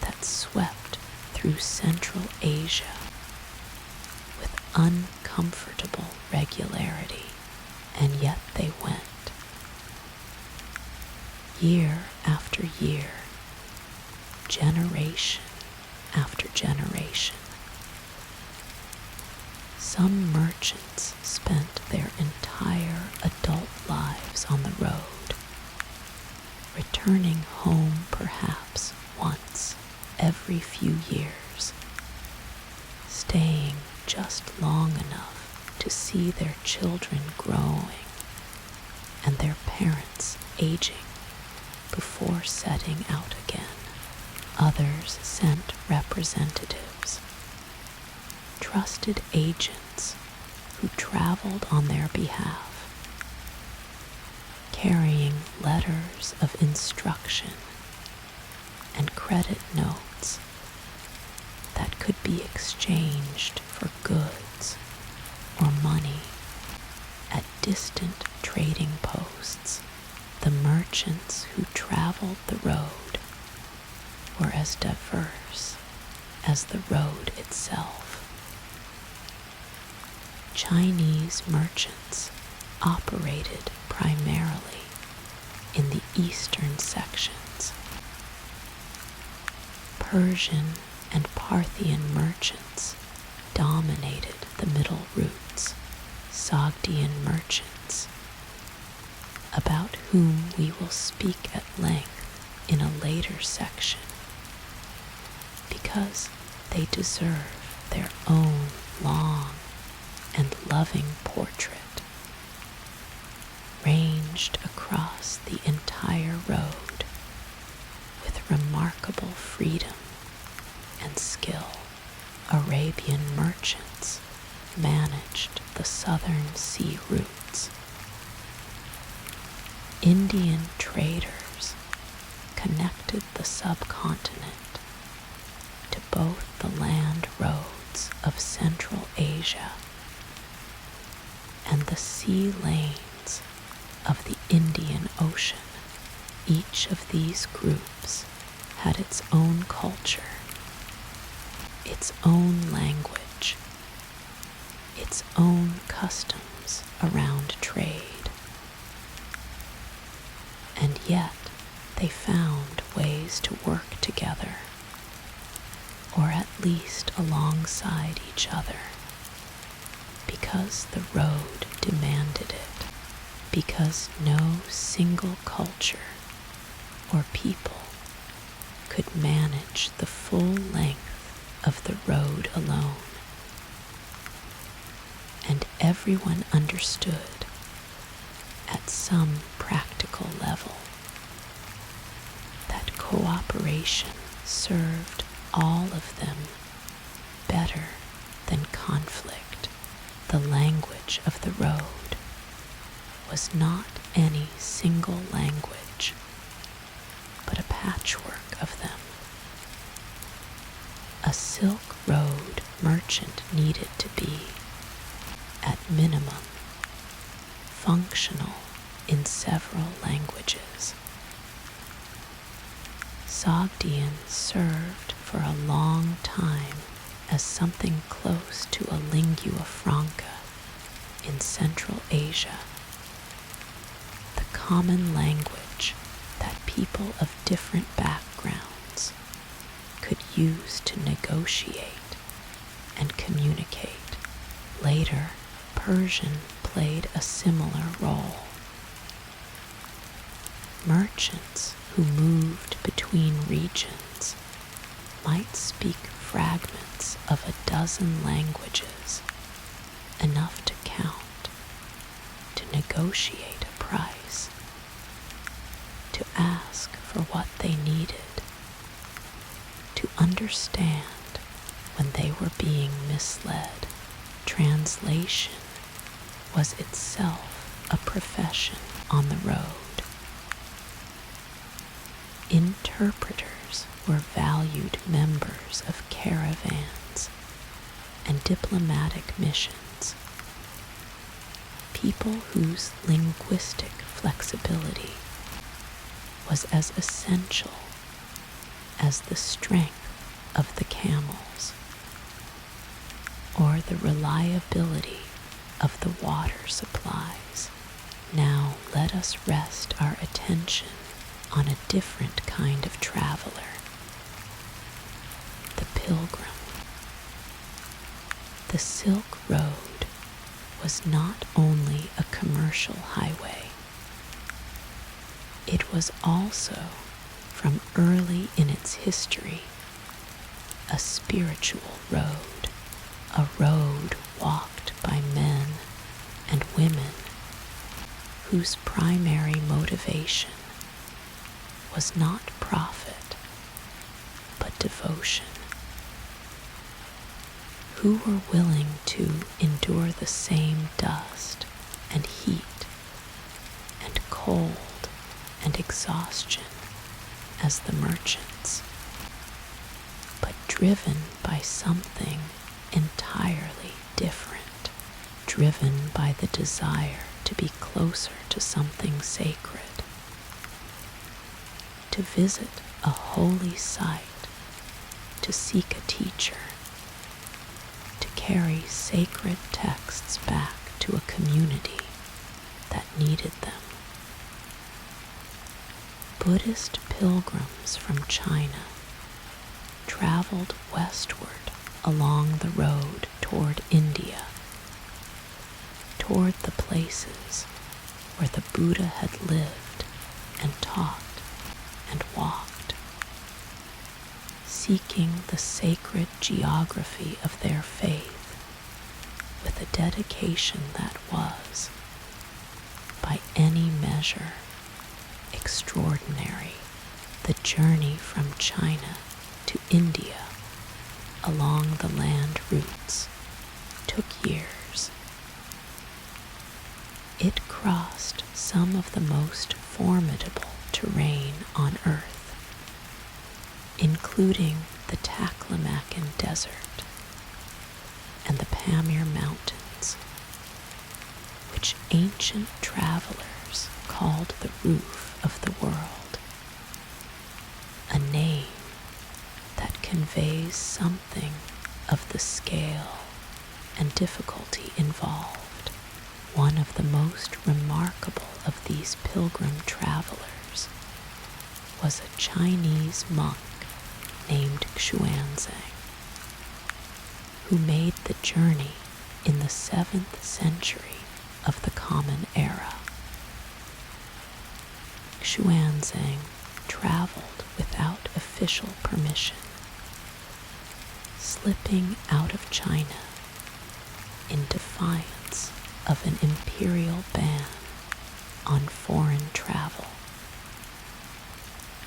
that swept through Central Asia with uncomfortable regularity, and yet they went. Year after year, generation after generation. Some merchants spent their entire adult lives on the road, returning home every few years, staying just long enough to see their children growing and their parents aging before setting out again. Others sent representatives, trusted agents who traveled on their behalf, carrying letters of instruction and credit notes that could be exchanged for goods or money at distant trading posts. The merchants who traveled the road were as diverse as the road itself. Chinese merchants operated primarily in the eastern sections. Persian and Parthian merchants dominated the middle routes. Sogdian merchants, about whom we will speak at length in a later section, because they deserve their own long and loving portrait, ranged across the entire road with remarkable freedom and skill. Arabian merchants managed the southern sea routes. Indian traders connected the subcontinent to both the land roads of Central Asia and the sea lanes of the Indian Ocean. Each of these groups had its own culture, its own language, its own customs around trade, and yet they found ways to work together, or at least alongside each other, because the road demanded it, because no single culture or people could manage the full length of the road alone. And everyone understood at some practical level that cooperation served all of them better than conflict. The language of the road was not any single language, but a patchwork of them. A Silk Road merchant needed to be, at minimum, functional in several languages. Sogdians served for a long time as something close to a lingua franca in Central Asia, the common language that people of different backgrounds could use to negotiate and communicate. Later, Persian played a similar role. Merchants who moved between regions might speak fragments of a dozen languages, enough to count, to negotiate a price, to ask for what they needed, to understand when they were being misled. Translation was itself a profession on the road. Interpreters were valued members of caravans and diplomatic missions, people whose linguistic flexibility was as essential as the strength of the camels or the reliability of the water supplies. Now let us rest our attention on a different kind of traveler, the pilgrim. The Silk Road was not only a commercial highway, it was also, from early in its history, a spiritual road, a road walked by men and women whose primary motivation was not profit, but devotion, who were willing to endure the same dust and heat and cold and exhaustion as the merchants, but driven by something entirely different, driven by the desire to be closer to something sacred, to visit a holy site, to seek a teacher, to carry sacred texts back to a community that needed them. Buddhist pilgrims from China traveled westward along the road toward India, toward the places where the Buddha had lived and taught and walked, seeking the sacred geography of their faith with a dedication that was, by any measure, extraordinary. The journey from China to India along the land routes took years. It crossed some of the most formidable terrain on Earth, including the Taklamakan Desert and the Pamir Mountains, which ancient travelers called the roof of the world, a name that conveys something of the scale and difficulty involved. One of the most remarkable of these pilgrim travelers was a Chinese monk named Xuanzang, who made the journey in the 7th century of the Common Era. Xuanzang traveled without official permission, slipping out of China in defiance of an imperial ban on foreign travel,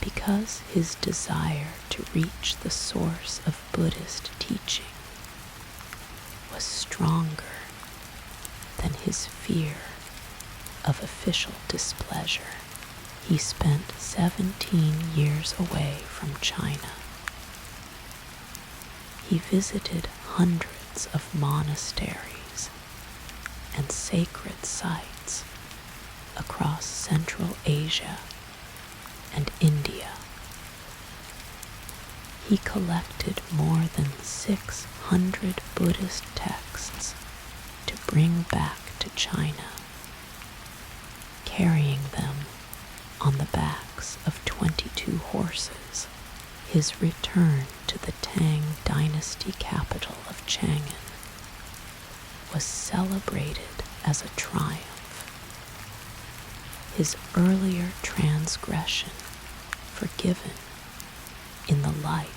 because his desire to reach the source of Buddhist teaching was stronger than his fear of official displeasure. He spent 17 years away from China. He visited hundreds of monasteries and sacred sites across Central Asia and India. He collected more than 600 Buddhist texts to bring back to China, carrying them on the backs of 22 horses. His return to the Tang dynasty capital of Chang'an was celebrated as a triumph. His earlier transgression forgiven in the light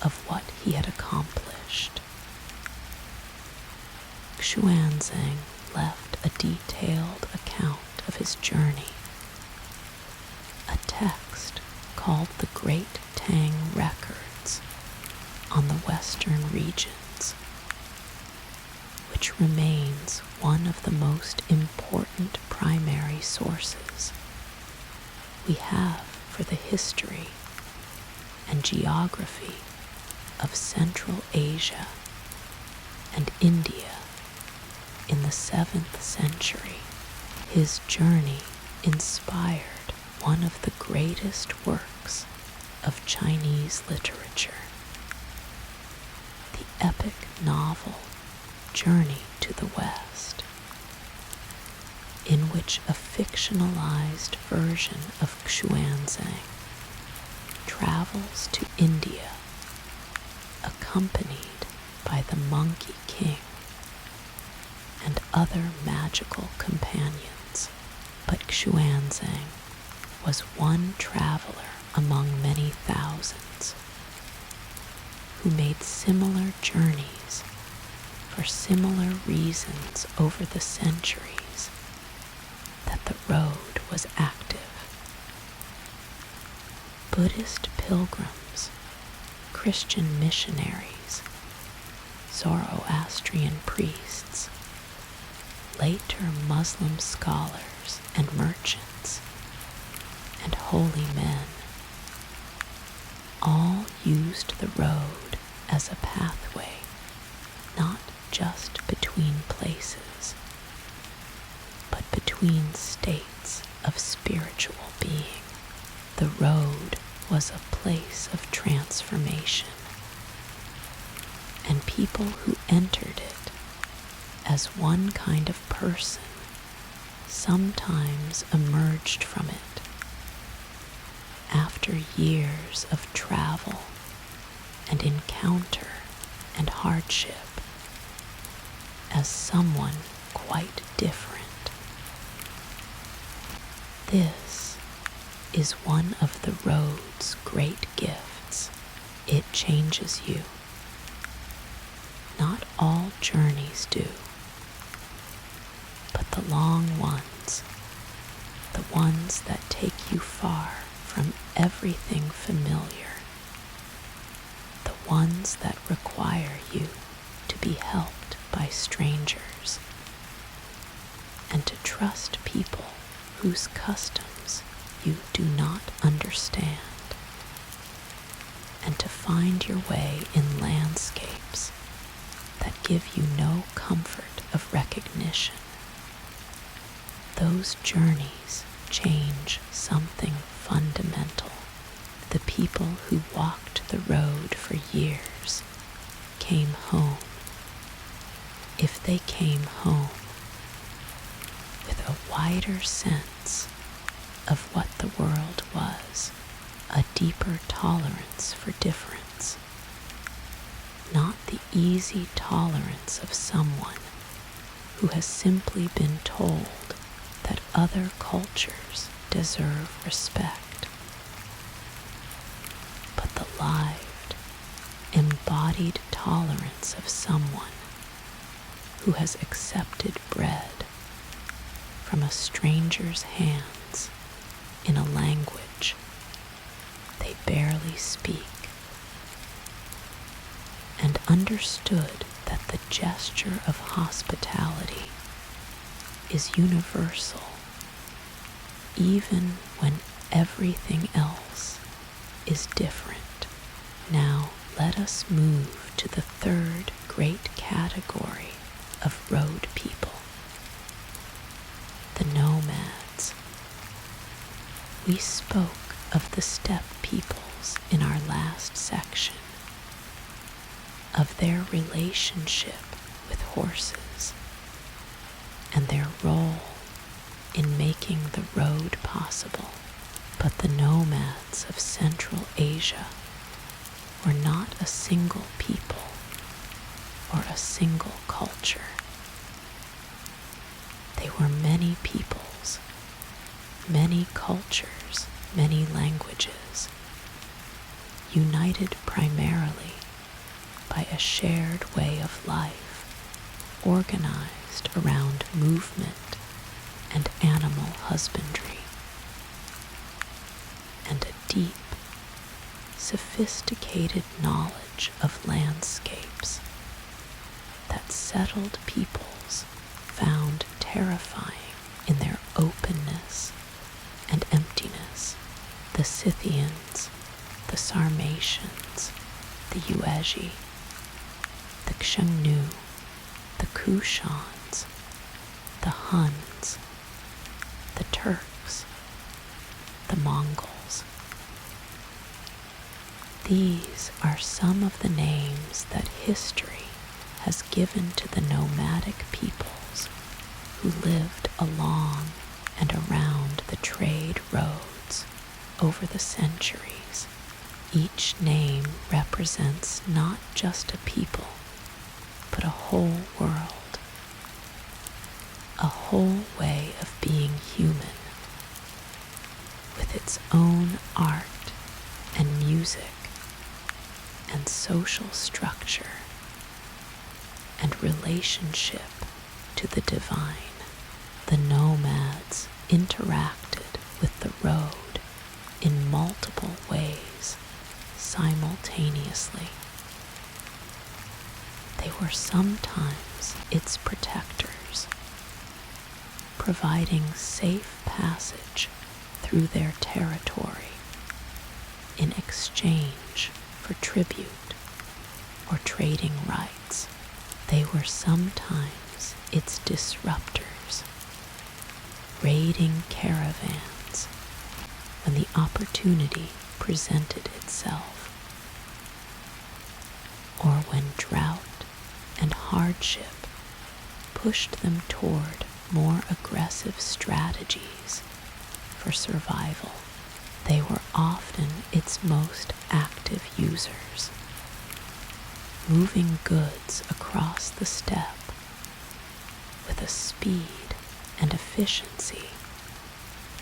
of what he had accomplished. Xuanzang left a detailed account of his journey, a text called the Great Tang Records on the Western regions, which remains one of the most important primary sources we have for the history and geography of Central Asia and India in the 7th century. His journey inspired one of the greatest works of Chinese literature, the epic novel Journey to the West, in which a fictionalized version of Xuanzang travels to India, accompanied by the Monkey King and other magical companions. But Xuanzang was one traveler among many thousands who made similar journeys for similar reasons over the centuries that the road was active. Buddhist pilgrims, Christian missionaries, Zoroastrian priests, later Muslim scholars and merchants, and holy men, all used the road as a pathway, not just between places, but between states of spiritual being. The road was a place of transformation, and people who entered it as one kind of person sometimes emerged from it after years of travel and encounter and hardship as someone quite different. This is one of the road's great gifts. It changes you. Not all journeys do, but the long ones, the ones that take you far from everything familiar, the ones that require you to be helped by strangers and to trust people whose customs you do not understand, and to find your way in landscapes that give you no comfort of recognition. Those journeys change something fundamental. The people who walked the road for years came home. If they came home with a wider sense of what the world was, a deeper tolerance for difference, not the easy tolerance of someone who has simply been told that other cultures deserve respect, but the lived, embodied tolerance of someone who has accepted bread from a stranger's hands in a language they barely speak, and understood that the gesture of hospitality is universal, even when everything else is different. Now let us move to the third great category of road people, the nomads. We spoke of the steppe peoples in our last section, of their relationship with horses and their role in making the road possible. But the nomads of Central Asia were not a single people or a single culture. They were many peoples, many cultures, many languages, united primarily by a shared way of life, organized around movement and animal husbandry, and a deep, sophisticated knowledge of landscapes that settled peoples found terrifying in their openness and emptiness. The Scythians, the Sarmatians, the Yuezhi, the Xiongnu, the Kushans, the Huns, the Turks, the Mongols. These are some of the names that history has given to the nomadic peoples who lived along and around the trade roads over the centuries. Each name represents not just a people, but a whole world, a whole way of being human, with its own art and music and social structure and relationship to the divine. The nomads interacted with the road in multiple ways simultaneously. They were sometimes its protectors, providing safe passage through their territory in exchange for tribute or trading rights. They were sometimes its disruptors, raiding caravans when the opportunity presented itself, or when drought and hardship pushed them toward more aggressive strategies for survival. They were often its most active users, moving goods across the steppe with a speed and efficiency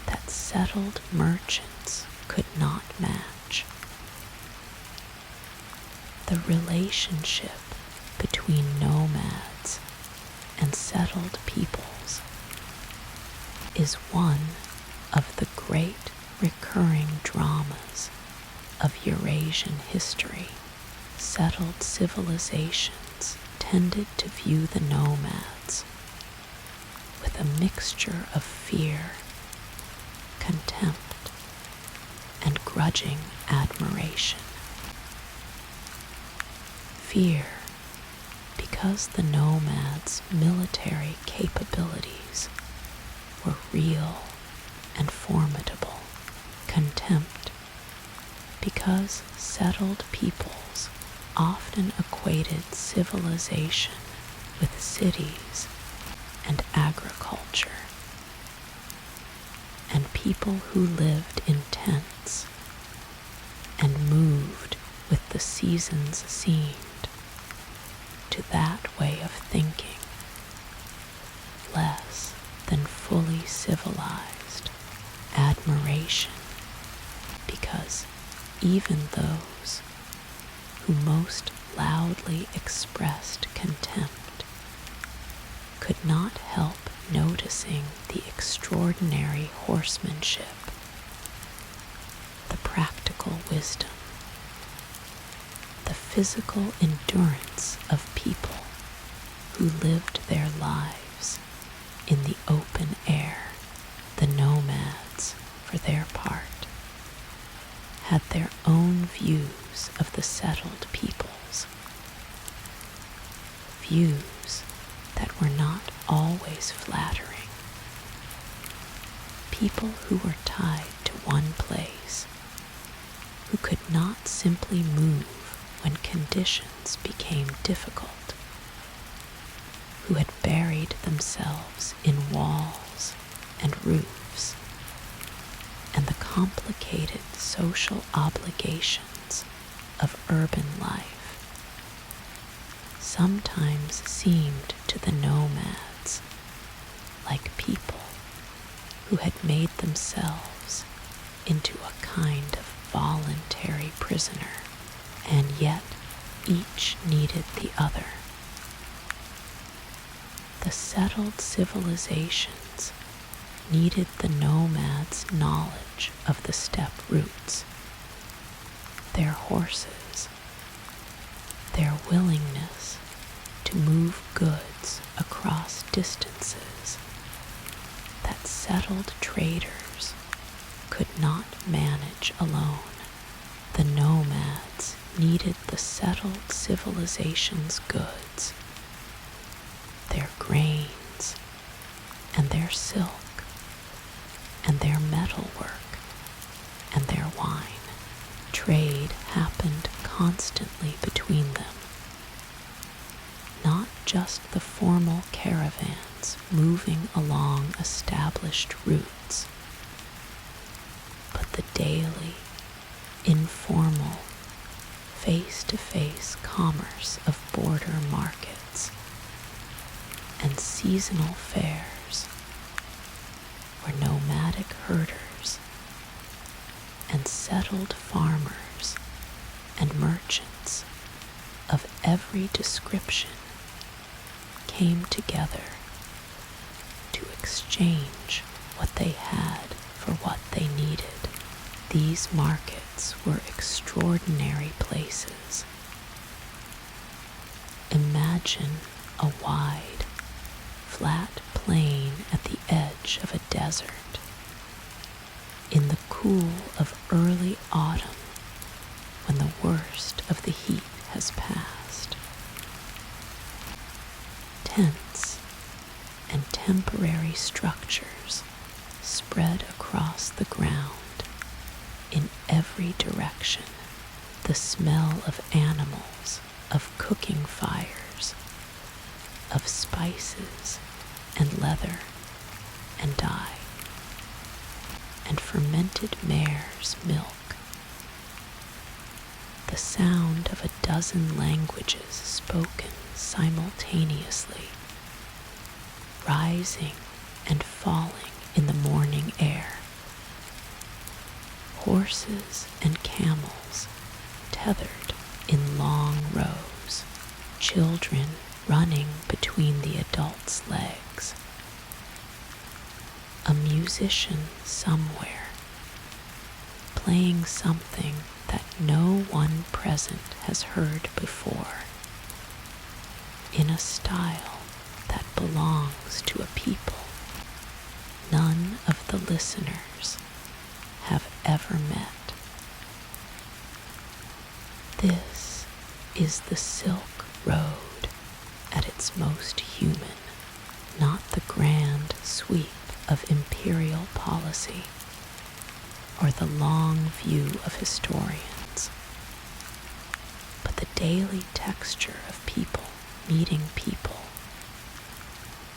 that settled merchants could not match. The relationship between nomads and settled peoples is one of the great recurring dramas of Eurasian history. Settled civilizations tended to view the nomads with a mixture of fear, contempt, and grudging admiration. Fear, because the nomads' military capabilities were real and formidable. Contempt, because settled peoples often equated civilization with cities and agriculture, and people who lived in tents and moved with the seasons seemed to that way of thinking less than fully civilized. Admiration, because even those who most loudly expressed contempt could not help noticing the extraordinary horsemanship, the practical wisdom, the physical endurance of people who lived their lives in the open air. The nomads, for their part, had their own views of the settled peoples, views that were not always flattering. People who were tied to one place, who could not simply move when conditions became difficult, who had buried themselves in walls and roofs, and the complicated social obligations of urban life sometimes seemed to the nomads like people who had made themselves into a kind of voluntary prisoner, and yet each needed the other. The settled civilizations needed the nomads' knowledge of the steppe routes, their horses, their willingness to move goods across distances that settled traders could not manage alone. The nomads needed the settled civilization's goods, their grains, and their silk, and their metalwork, and their wine. Trade happened constantly between them, not just the formal caravans moving along established routes, but the daily, informal, face-to-face commerce of border markets and seasonal fairs, where nomadic herders and settled farmers and merchants every description came together to exchange what they had for what they needed. These markets were extraordinary places. Imagine a wide, flat plain at the edge of a desert. In the cool of early autumn, when the worst of the heat has passed. Tents and temporary structures spread across the ground in every direction. The smell of animals, of cooking fires, of spices and leather and dye, and fermented mare's milk. The sound of a dozen languages spoken simultaneously, rising and falling in the morning air. Horses and camels tethered in long rows, children running between the adults' legs. A musician somewhere, playing something that no one present has heard before, in a style that belongs to a people none of the listeners have ever met. This is the Silk Road at its most human, not the grand sweep of imperial policy or the long view of historians, but the daily texture of people meeting people,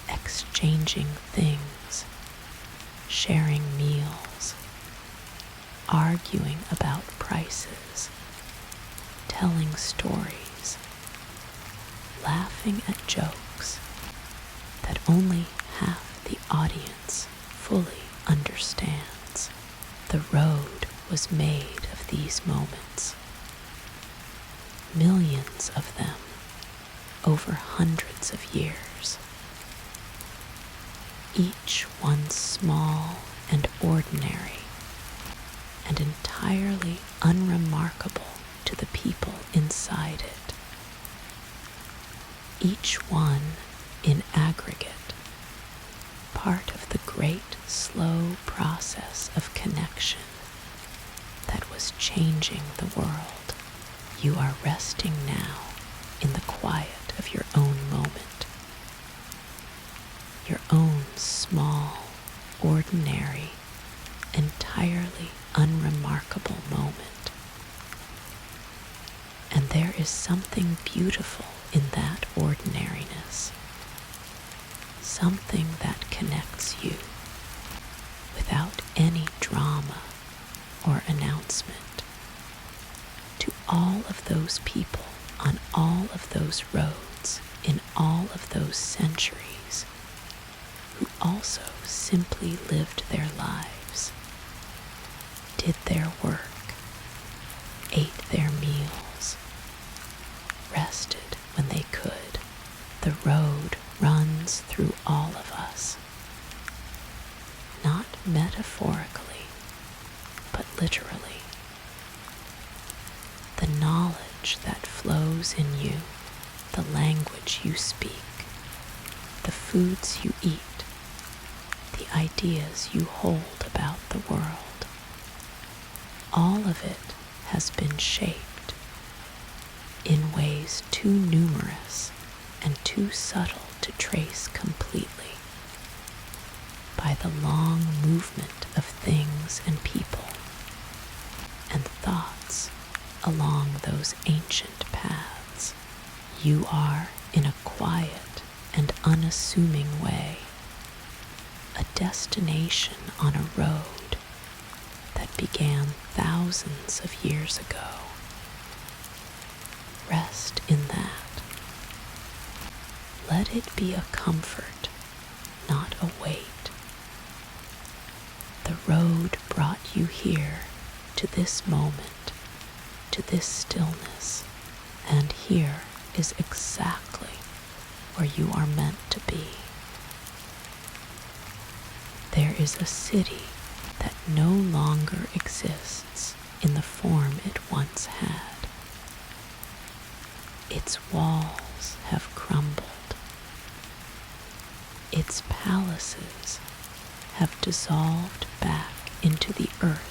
exchanging things, sharing meals, arguing about prices, telling stories, laughing at jokes that only half the audience fully understands. The road was made of these moments, millions of them over hundreds of years, each one small and ordinary and entirely unremarkable to the people inside it. Each one in aggregate, part of the great slow process of connection that was changing the world. You are resting now in the quiet of your own moment, your own small, ordinary, entirely unremarkable moment. And there is something beautiful in that ordinariness, something that connects you without any drama or announcement to all of those people on all of those roads in all of those centuries who also simply lived their lives, did their work, ate their meals, rested when they could. The road runs through all of us, not metaphorically, but literally. The knowledge that flows in you, the language you speak, the foods you eat, the ideas you hold about the world, all of it has been shaped in ways too numerous and too subtle to trace completely by the long movement of things and people and thoughts along those ancient paths. You are, in a quiet and unassuming way, a destination on a road that began thousands of years ago. Rest in that. Let it be a comfort, not a weight. The road brought you here to this moment, to this stillness, and here is exactly where you are meant to be. There is a city that no longer exists in the form it once had. Its walls have crumbled. Its palaces have dissolved back into the earth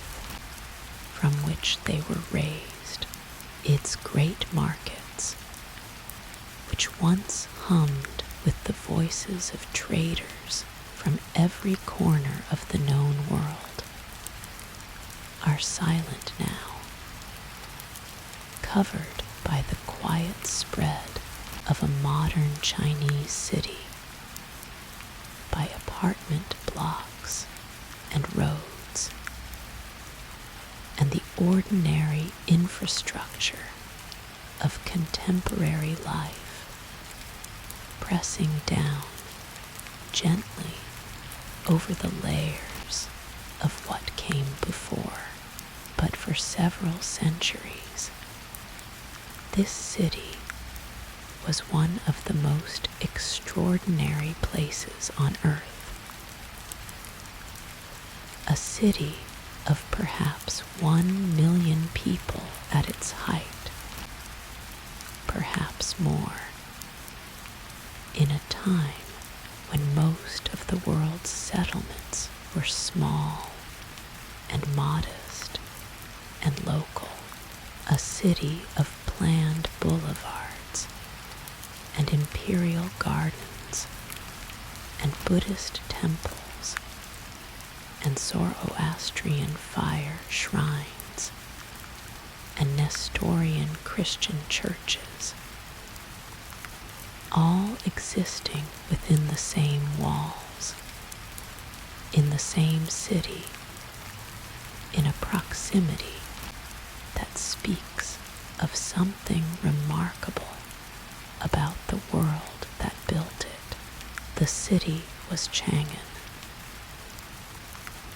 from which they were raised. Its great markets, which once hummed with the voices of traders from every corner of the known world, are silent now, covered by the quiet spread of a modern Chinese city, by apartment blocks and roads, and the ordinary infrastructure of contemporary life, pressing down gently over the layers of what came before. But for several centuries, this city was one of the most extraordinary places on earth. A city of perhaps 1 million people at its height, perhaps more, in a time when most of the world's settlements were small and modest and local, a city of planned boulevards and imperial gardens and Buddhist temples and Zoroastrian fire shrines and Nestorian Christian churches, all existing within the same walls, in the same city, in a proximity that speaks of something remarkable about the world that built it. The city was Chang'an,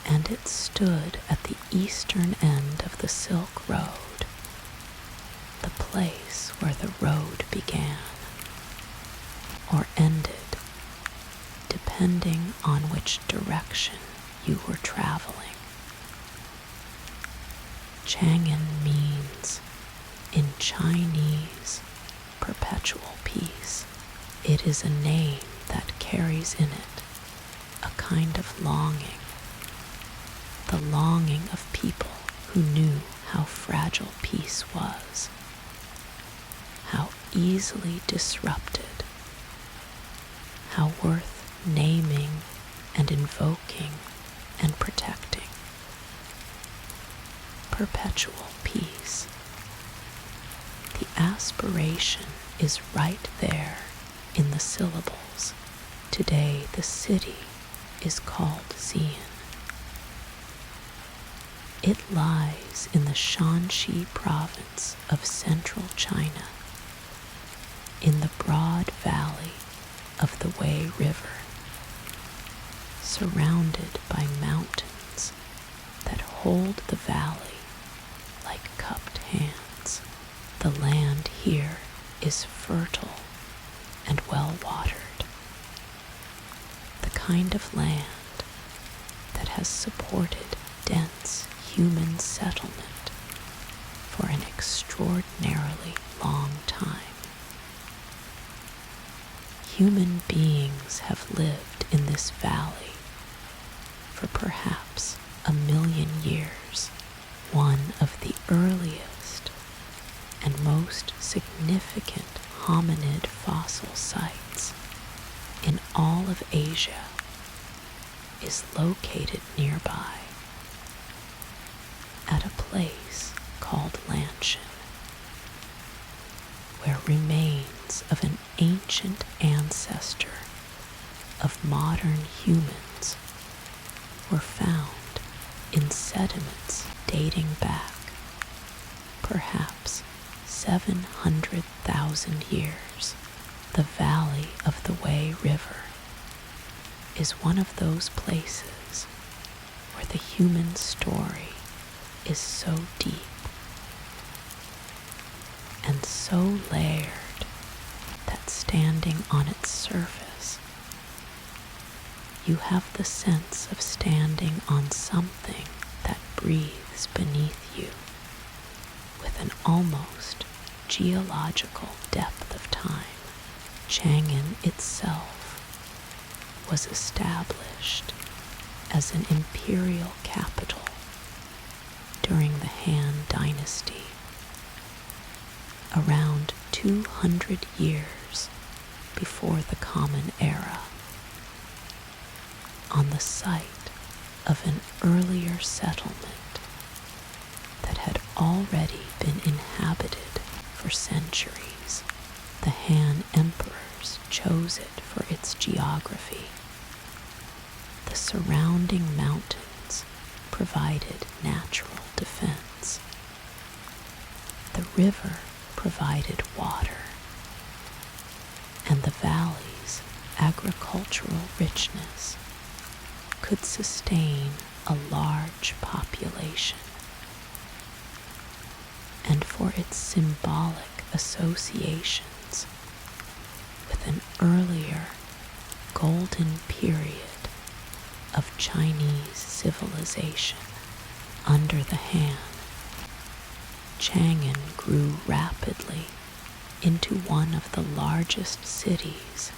and it stood at the eastern end of the Silk Road, the place where the road began or ended, depending on which direction you were traveling. Chang'an means, in Chinese, perpetual peace. It is a name that carries in it a kind of longing, the longing of people who knew how fragile peace was, how easily disrupted, how worth naming and invoking and protecting. Perpetual peace. The aspiration is right there in the syllables. Today the city is called Xi'an. It lies in the Shanxi province of central China, in the broad valley of the Wei River, surrounded by mountains that hold the valley like cupped hands. The land here is fertile and well watered, the kind of land that has supported dense human settlement for an extraordinarily long time. Human beings have lived in this valley for perhaps 1 million years, one of the earliest and most significant hominid fossil sites in all of Asia is located nearby at a place called Lanshan, where remains of an ancient ancestor of modern humans were found in sediments dating back perhaps 700,000 years. The valley of the Wei River is one of those places where the human story is so deep and so layered standing on its surface. You have the sense of standing on something that breathes beneath you with an almost geological depth of time. Chang'an itself was established as an imperial capital during the Han Dynasty, around 200 years before the Common Era, on the site of an earlier settlement that had already been inhabited for centuries. The Han emperors chose it for its geography. The surrounding mountains provided natural defense. The river provided water, and the valley's agricultural richness could sustain a large population. And for its symbolic associations with an earlier golden period of Chinese civilization under the Han, Chang'an grew rapidly into one of the largest cities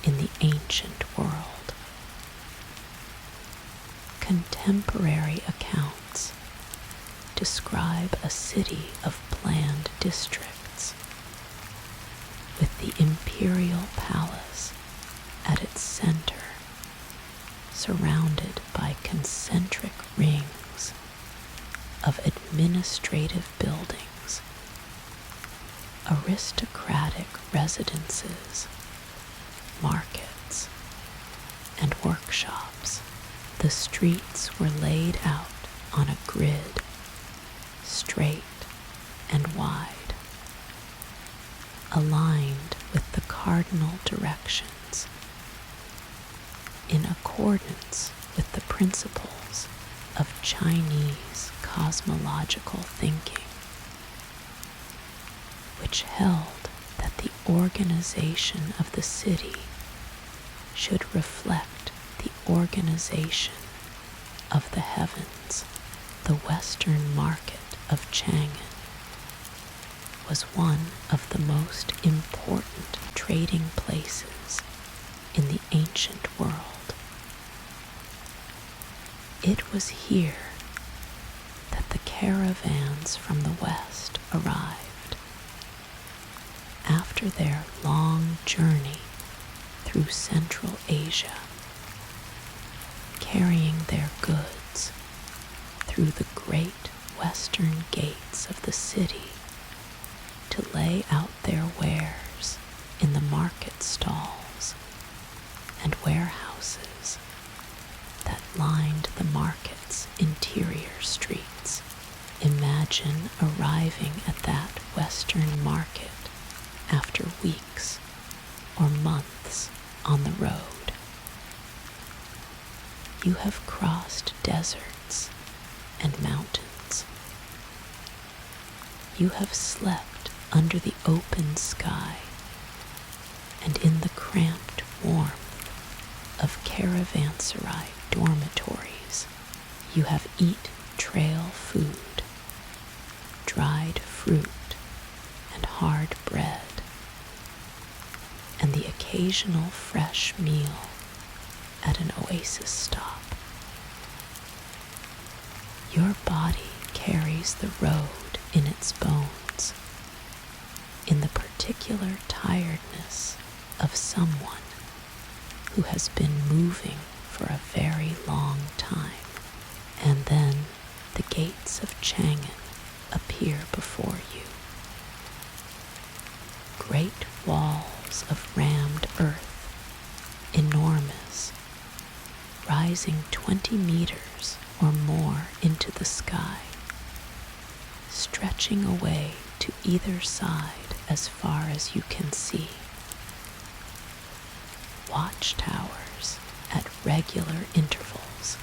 in the ancient world. Contemporary accounts describe a city of planned districts, with the imperial palace at its center, surrounded by concentric rings of administrative buildings, aristocratic residences, markets, and workshops. The streets were laid out on a grid, straight and wide, aligned with the cardinal directions, in accordance with the principles of Chinese cosmological thinking, which held that the organization of the city should reflect the organization of the heavens. The western market of Chang'an was one of the most important trading places in the ancient world. It was here that the caravans from the west arrived after their long journey through Central Asia, carrying their goods through the great western gates of the city to lay out their wares in the market stalls and warehouses that lined the market's interior streets. Imagine arriving at that western market after weeks or months on the road. You have crossed deserts and mountains. You have slept under the open sky and in the cramped warmth of caravanserai dormitories. You have eaten trail food, dried fruit and hard bread, and the occasional fresh meal at an oasis stop. Your body carries the road in its bones, in the particular tiredness of someone who has been moving for a very long time. And then the gates of Chang'an appear before you. Great walls of rammed earth, enormous, rising 20 meters or more into the sky, stretching away to either side as far as you can see. Watchtowers at regular intervals,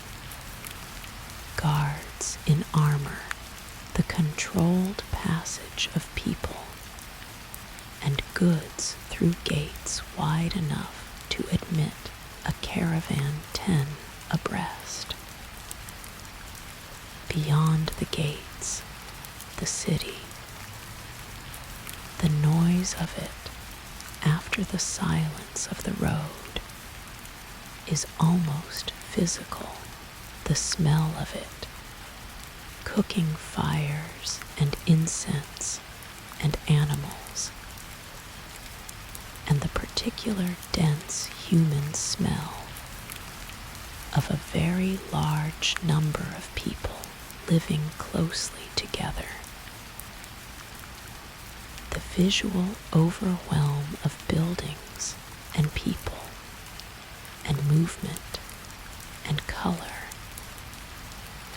guards in armor, the controlled passage of people and goods through through gates wide enough to admit a caravan 10 abreast. Beyond the gates, the city. The noise of it, after the silence of the road, is almost physical. The smell of it, cooking fires and incense and animals, and the particular dense human smell of a very large number of people living closely together. The visual overwhelm of buildings and people and movement and color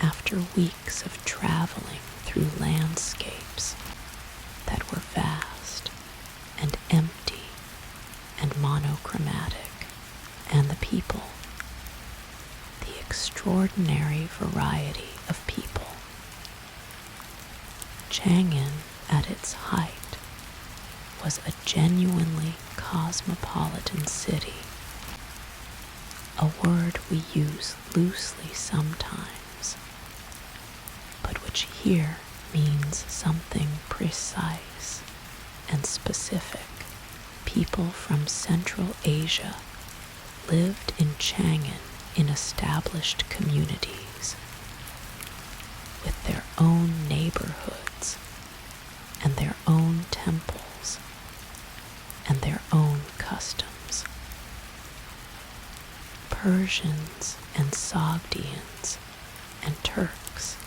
after weeks of traveling through landscapes that were vast and empty and monochromatic, and the people, the extraordinary variety of people. Chang'an, at its height, was a genuinely cosmopolitan city, a word we use loosely sometimes, but which here means something precise and specific. People from Central Asia lived in Chang'an in established communities, with their own neighborhoods and their own temples and their own customs. Persians and Sogdians and Turks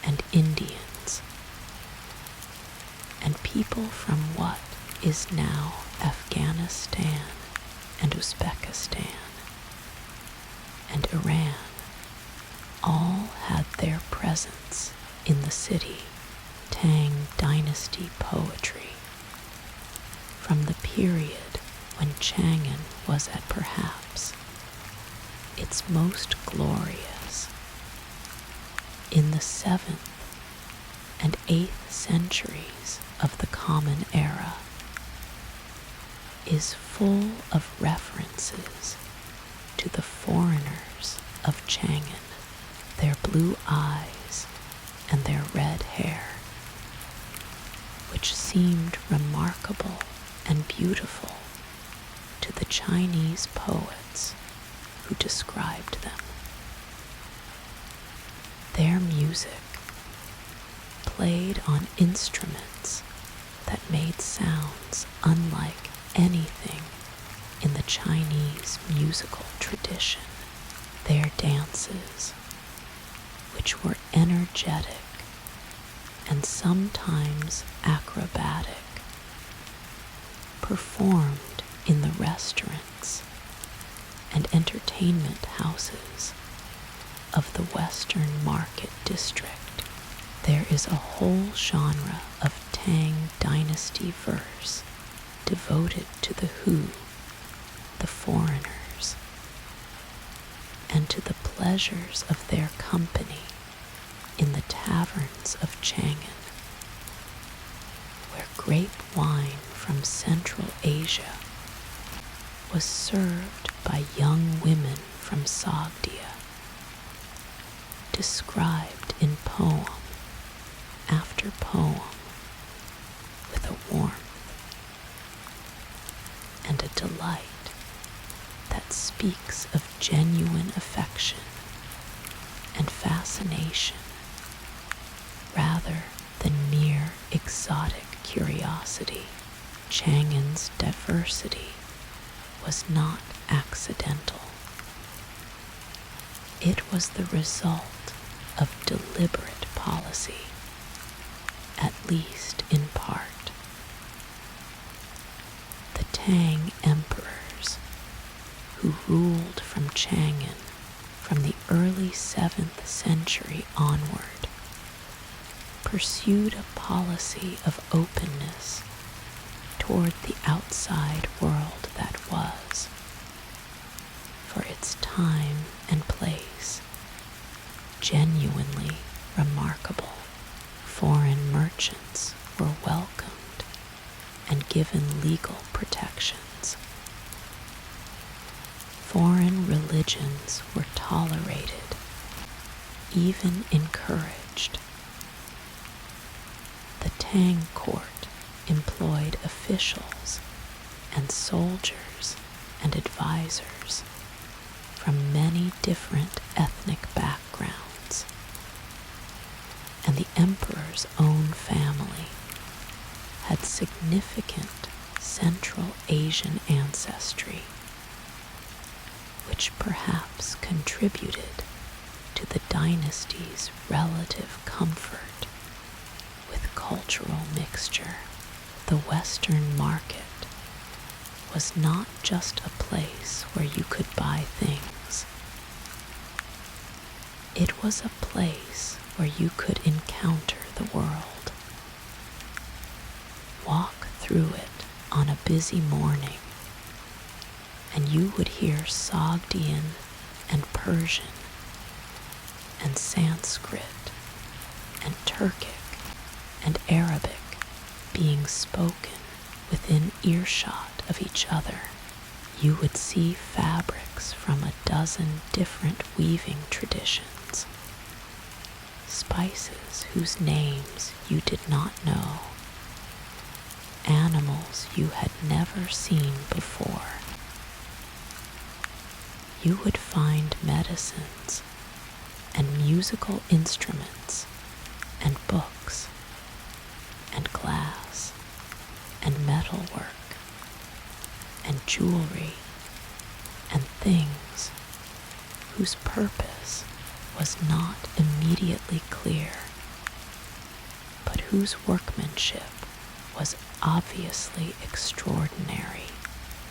and Indians and people from what is now Afghanistan and Uzbekistan and Iran all had their presence in the city. Tang dynasty poetry, from the period when Chang'an was at perhaps its most glorious, in the 7th and 8th centuries of the Common Era, is full of references to the foreigners of Chang'an, their blue eyes and their red hair, which seemed remarkable and beautiful to the Chinese poets who described them. Their music, played on instruments that made sounds unlike anything in the Chinese musical tradition. Their dances, which were energetic and sometimes acrobatic, performed in the restaurants and entertainment houses of the Western Market District. There is a whole genre of Tang Dynasty verse devoted to the Hu, the foreigners, and to the pleasures of their company in the taverns of Chang'an, where grape wine from Central Asia was served by young women from Sogdia, described in poem after poem with a warmth and a delight that speaks of genuine affection and fascination rather than mere exotic curiosity. Chang'an's diversity was not accidental. It was the result of deliberate policy, at least in part. The Tang emperors, who ruled from Chang'an from the early 7th century onward, pursued a policy of openness toward the outside world that was, for its time and place, genuinely remarkable. Foreign merchants were welcomed and given legal protection. tolerated, even encouraged. The Tang court employed officials and soldiers and advisors from many different ethnic backgrounds, and the emperor's own family had significant Central Asian ancestry, which perhaps contributed to the dynasty's relative comfort with cultural mixture. The Western market was not just a place where you could buy things. It was a place where you could encounter the world. Walk through it on a busy morning, and you would hear Sogdian and Persian and Sanskrit and Turkic and Arabic being spoken within earshot of each other. You would see fabrics from a dozen different weaving traditions, spices whose names you did not know, animals you had never seen before. You would find medicines and musical instruments and books and glass and metalwork and jewelry and things whose purpose was not immediately clear, but whose workmanship was obviously extraordinary.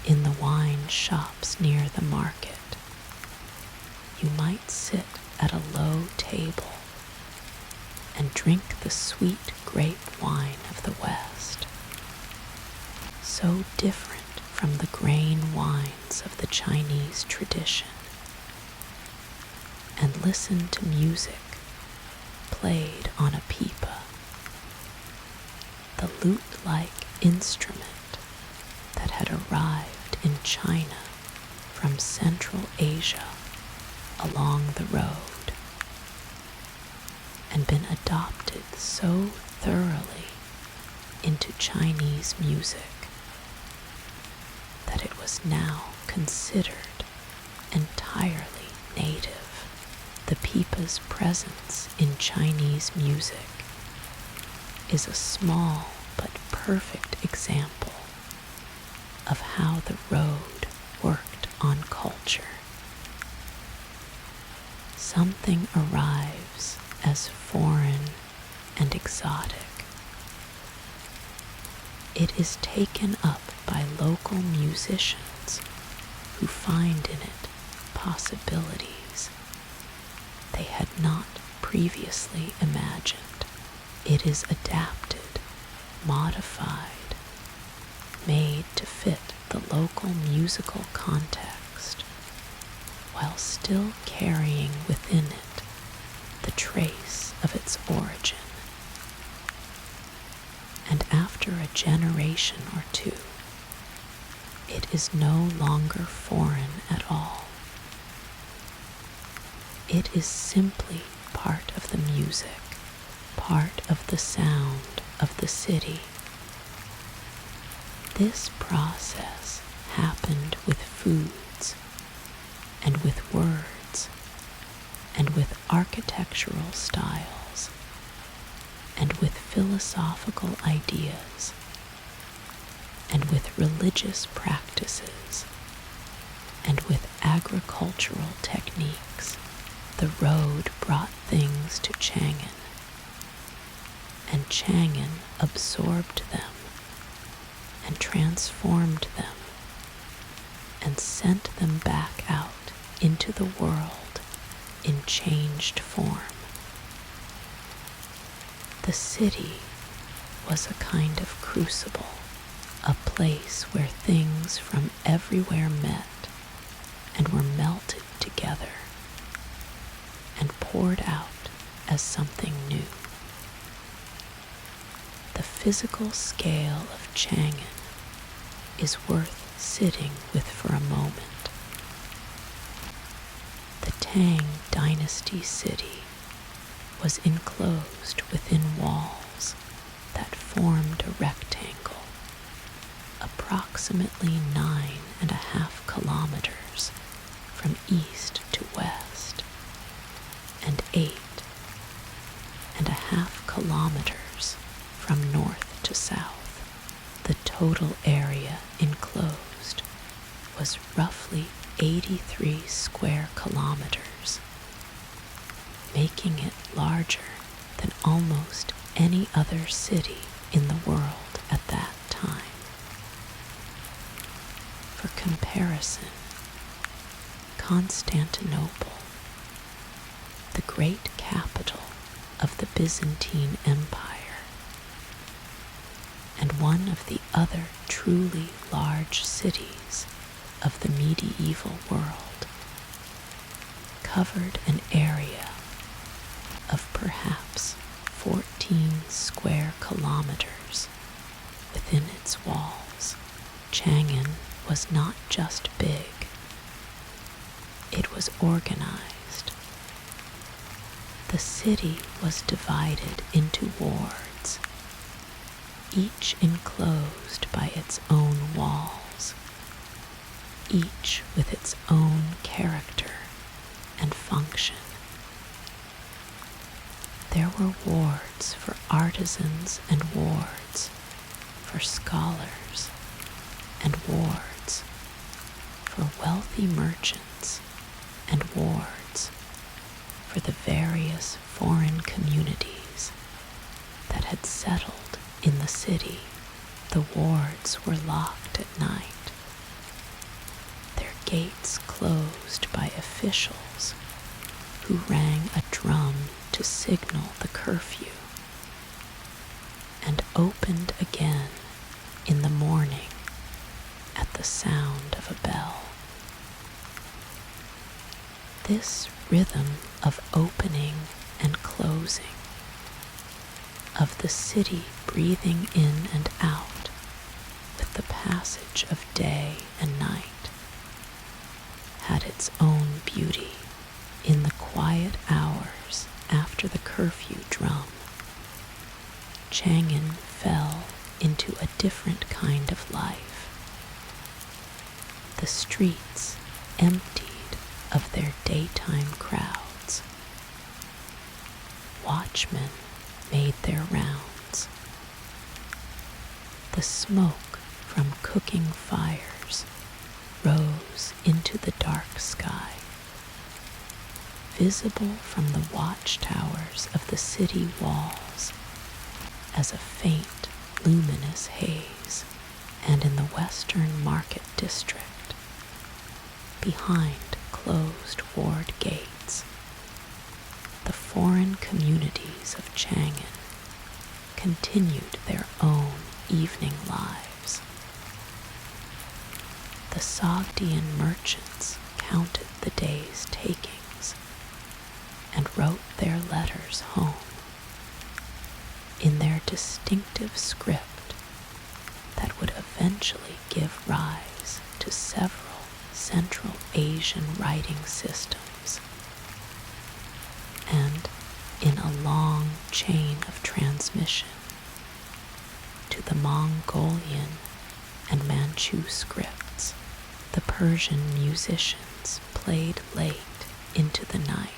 In the wine shops near the market, you might sit at a low table and drink the sweet grape wine of the West, so different from the grain wines of the Chinese tradition, and listen to music played on a pipa, the lute-like instrument that had arrived in China from Central Asia along the road and been adopted so thoroughly into Chinese music that it was now considered entirely native. The pipa's presence in Chinese music is a small but perfect example of how the road worked on culture. Something arrives as foreign and exotic. It is taken up by local musicians who find in it possibilities they had not previously imagined. It is adapted, modified, made to fit the local musical context, while still carrying within it the trace of its origin. And after a generation or two, it is no longer foreign at all. It is simply part of the music, part of the sound of the city. This process happened with foods, and with words, and with architectural styles, and with philosophical ideas, and with religious practices, and with agricultural techniques. The road brought things to Chang'an, and Chang'an absorbed them and transformed them and sent them back out into the world in changed form. The city was a kind of crucible, a place where things from everywhere met and were melted together and poured out as something new. The physical scale of Chang'an is worth sitting with for a moment. The Tang Dynasty city was enclosed within walls that formed a rectangle approximately 9.5 kilometers from east to west and 8.5 kilometers from north to south. The total area enclosed was roughly 83 square kilometers, making it larger than almost any other city in the world at that time. For comparison, Constantinople, the great capital of the Byzantine Empire, and one of the other truly large cities of the medieval world, covered an area of perhaps 14 square kilometers within its walls. Chang'an was not just big, it was organized. The city was divided into wards, each enclosed by its own walls, each with its own character and function. There were wards for artisans and wards for scholars and wards for wealthy merchants and wards for the various foreign communities that had settled in the city. The wards were locked at night, their gates closed by officials who rang a drum to signal the curfew, and opened again in the morning at the sound of a bell. This rhythm of opening and closing, of the city breathing in and out with the passage of day and night, had its own beauty. In the quiet hours after the curfew drum, Chang'an fell into a different kind of life. The streets emptied of their daytime crowds. Watchmen made their rounds. The smoke from cooking fires rose into the dark sky, visible from the watchtowers of the city walls as a faint, luminous haze, and in the western market district, behind closed ward gates, the foreign communities of Chang'an continued their own evening lives. The Sogdian merchants counted the day's takings and wrote their letters home in their distinctive script that would eventually give rise to several Central Asian writing systems, and in a long chain of transmission to the Mongolian and Manchu scripts. The Persian musicians played late into the night,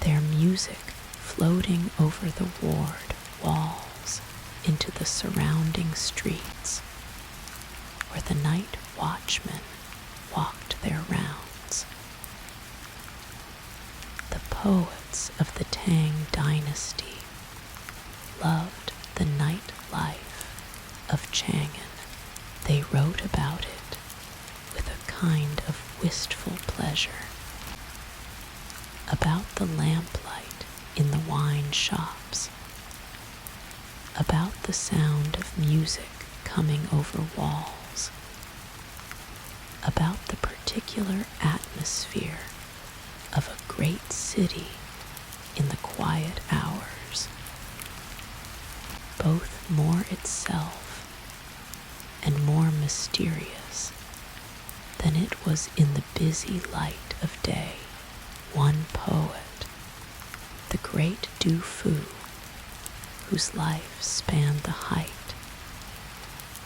their music floating over the ward walls into the surrounding streets, where the night watchmen walked their rounds. The poets of the Tang Dynasty loved the night life of Chang'an. They wrote about it with a kind of wistful pleasure, about the lamplight in the wine shops, about the sound of music coming over walls, about the particular atmosphere of a great city in the quiet hours, both more itself and more mysterious than it was in the busy light of day. One poet, the great Du Fu, whose life spanned the height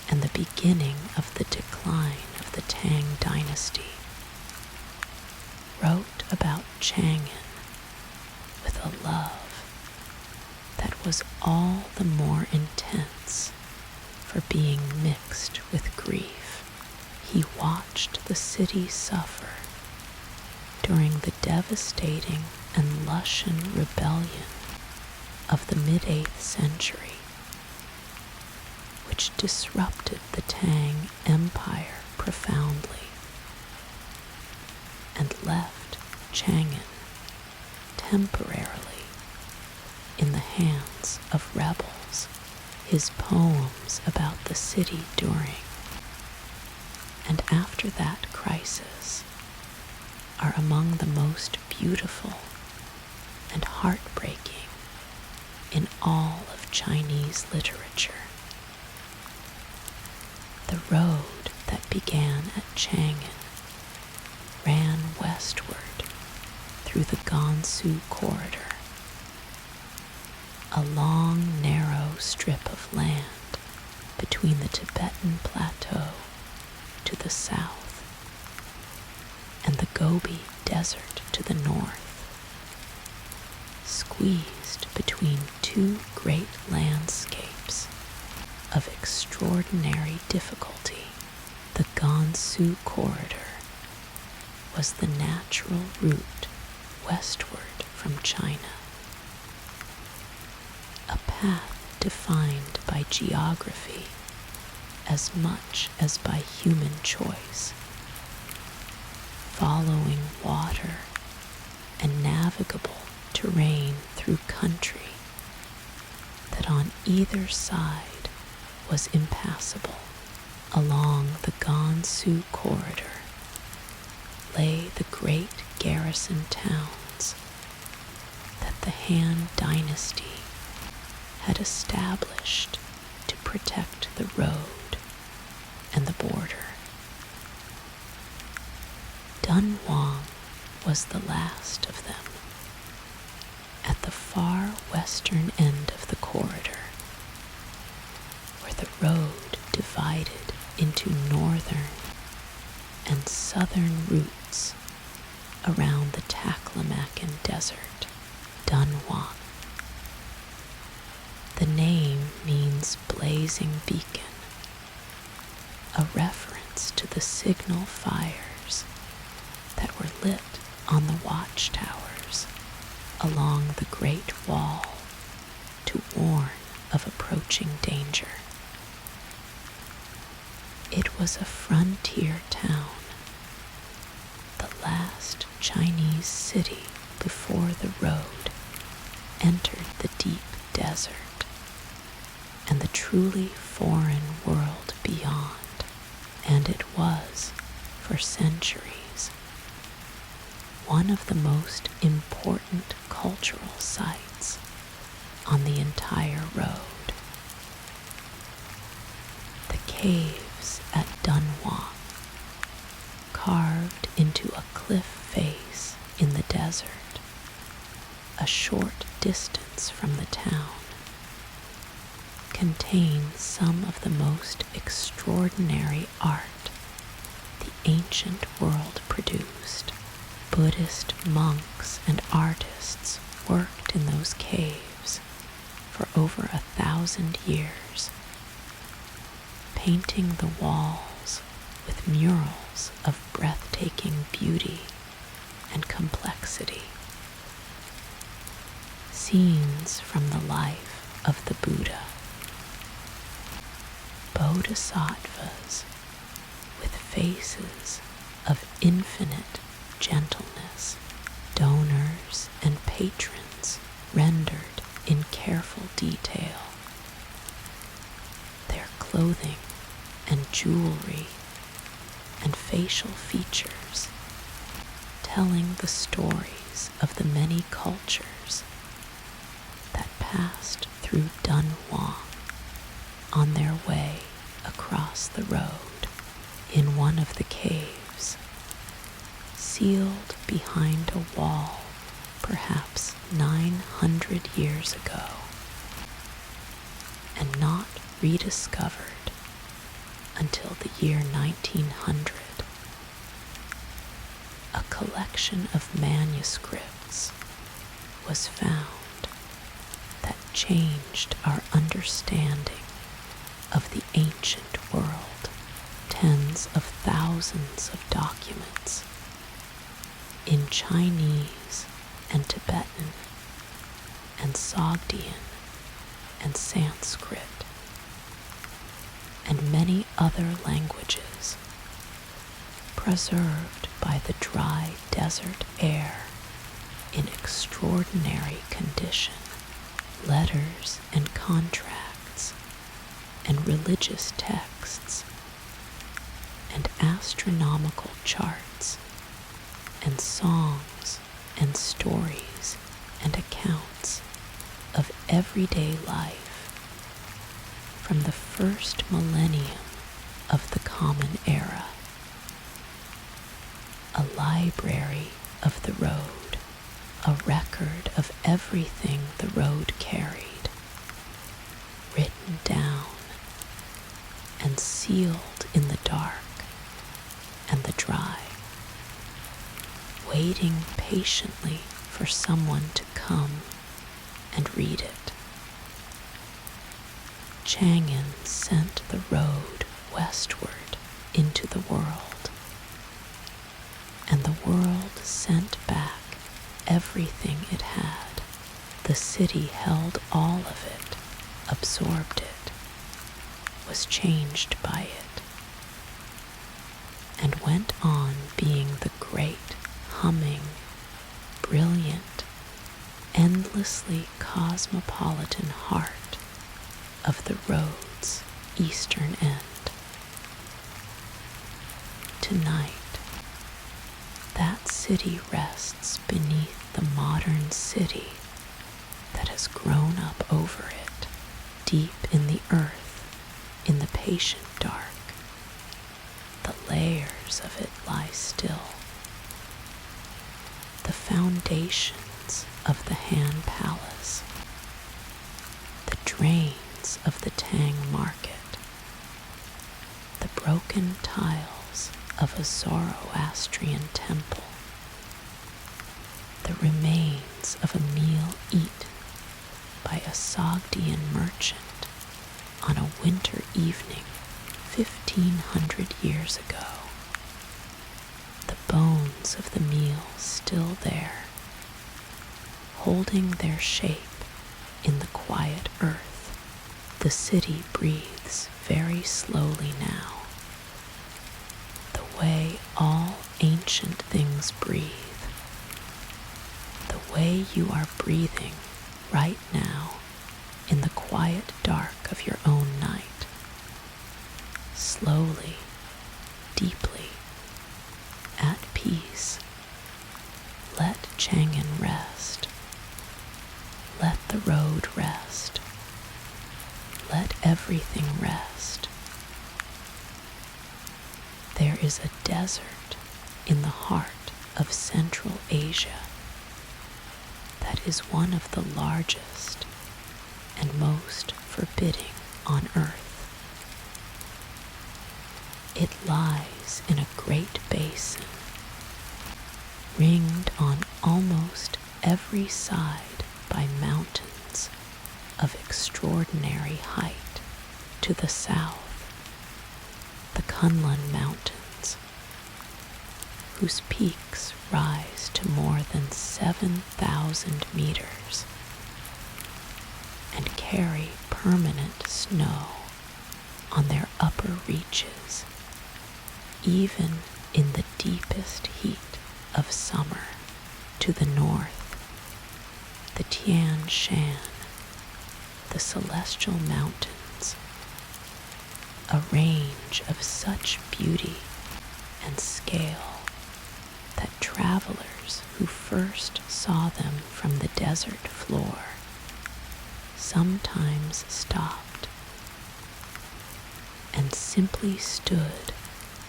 and the beginning of the decline of the Tang dynasty, wrote about Chang'an with a love that was all the more intense for being mixed with grief. He watched the city suffer during the devastating and Lushan rebellion of the mid-8th century, which disrupted the Tang Empire profoundly and left Chang'an temporarily in the hands of rebels. His poems about the city during and after that crisis are among the most beautiful and heartbreaking in all of Chinese literature. The road that began at Chang'an ran westward through the Gansu corridor, a long, narrow strip of land between the Tibetan Plateau to the south and the Gobi Desert to the north, squeezed between two great landscapes of extraordinary difficulty. The Gansu corridor was the natural route westward from China, a path defined by geography as much as by human choice, following water and navigable terrain through country that on either side was impassable. Along the Gansu corridor lay the great garrison towns that the Han dynasty had established to protect the road and the border. Dunhuang was the last of them, at the far western end of the corridor, where the road divided into northern and southern routes around the Taklamakan Desert. Dunhuang. The name means blazing beacon, a reference to the signal fires that were lit on the watchtowers along the Great Wall to warn of approaching danger. It was a frontier town, the last Chinese city before the road entered the deep desert and the truly foreign world beyond, and it was, for centuries, one of the most important cultural sites on the entire road. The caves at Dunhuang, carved into a cliff face in the desert, a short distance from the town, contain some of the most extraordinary art the ancient world produced. Buddhist monks and artists worked in those caves for over 1,000 years, painting the walls with murals of breathtaking beauty and complexity. Scenes from the life of the Buddha, bodhisattvas with faces of infinite gentleness, donors and patrons rendered in careful detail, their clothing and jewelry and facial features telling the stories of the many cultures that passed through Dunhuang on their way across the road. In one of the caves, sealed behind a wall perhaps 900 years ago, and not rediscovered until the year 1900. A collection of manuscripts was found that changed our understanding of the ancient world. Tens of thousands of documents in Chinese and Tibetan and Sogdian and Sanskrit and many other languages, preserved by the dry desert air in extraordinary condition, letters and contracts and religious texts and astronomical charts and songs and stories and accounts of everyday life from the first millennium of the Common Era. A library of the road, a record of everything the road carried, written down and sealed in the dark and the dry, waiting patiently for someone to come and read it. Chang'an sent the road westward into the world, and the world sent back everything it had. The city held all of it, absorbed it, was changed by it, and went on being the great, humming, brilliant, endlessly cosmopolitan heart of the road's eastern end. Tonight, that city rests beneath the modern city that has grown up over it, deep in the earth, in the patient dark. The layers of it lie still. The foundations of the Han Palace, the drains of the Tang Market, the broken tiles of a Zoroastrian temple, the remains of a meal eaten by a Sogdian merchant on a winter evening 1,500 years ago, the bones of the meal still there, holding their shape in the quiet earth. The city breathes very slowly now, the way all ancient things breathe, the way you are breathing right now in the quiet dark of your own night. Slowly, deeply, at peace. Let Chang'an rest. Let the road rest. Let everything rest. There is a desert in the heart of Central Asia that is one of the largest and most forbidding on earth. It lies in a great basin, ringed on almost every side by mountains of extraordinary height. To the south, the Kunlun Mountains, whose peaks rise to more than 7,000 meters and carry permanent snow on their upper reaches, even in the deepest heat of summer. To the north, the Tian Shan, the Celestial Mountains, a range of such beauty and scale that travelers who first saw them from the desert floor sometimes stopped and simply stood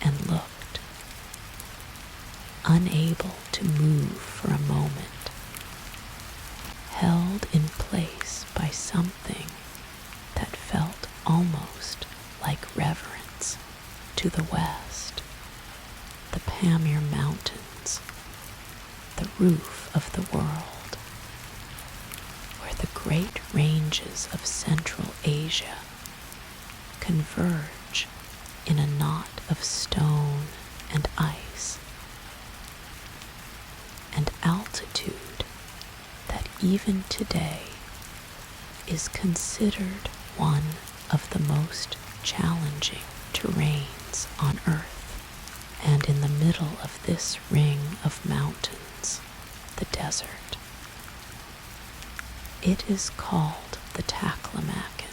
and looked. unable to move for a moment, held in place by something that felt almost like reverence. To the west, the Pamir Mountains, the roof of the world, where the great ranges of Central Asia converge in a knot of stone and ice, and altitude that even today is considered one of the most challenging terrains on Earth. And in the middle of this ring of mountains, the desert, it is called the Taklamakan.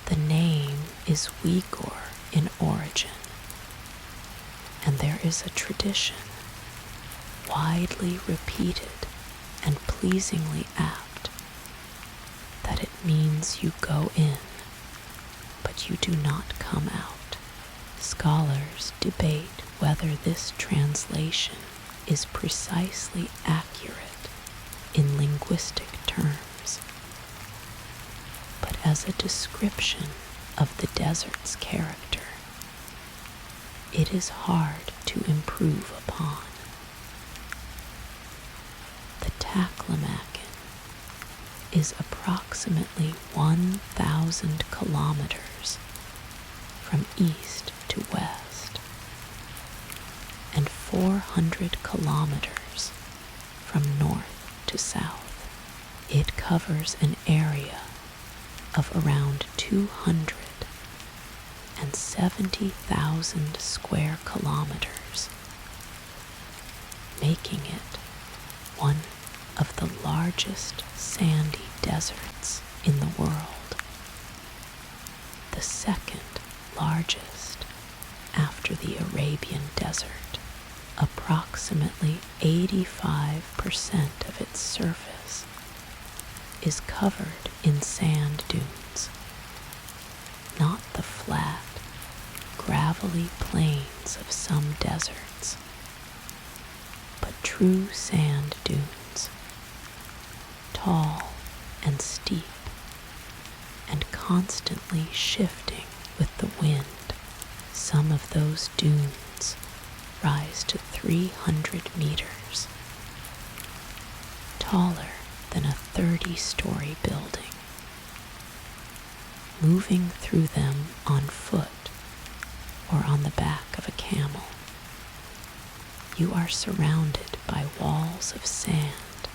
The name is Uyghur in origin, and there is a tradition, widely repeated and pleasingly apt, that it means you go in, but you do not come out. Scholars debate whether this translation is precisely accurate in linguistic terms, but as a description of the desert's character, it is hard to improve upon. The Taklamakan is approximately 1,000 kilometers from east to west, and 400 kilometers from north to south. It covers an area of around 270,000 square kilometers, making it one of the largest sandy deserts in the world, the second largest after the Arabian Desert. Approximately 85% of its surface is covered in sand dunes, not the flat, gravelly plains of some deserts, but true sand dunes, tall and steep, and constantly shifting with the wind. Some of those dunes rise to 300 meters, taller than a 30-story building. Moving through them on foot or on the back of a camel, you are surrounded by walls of sand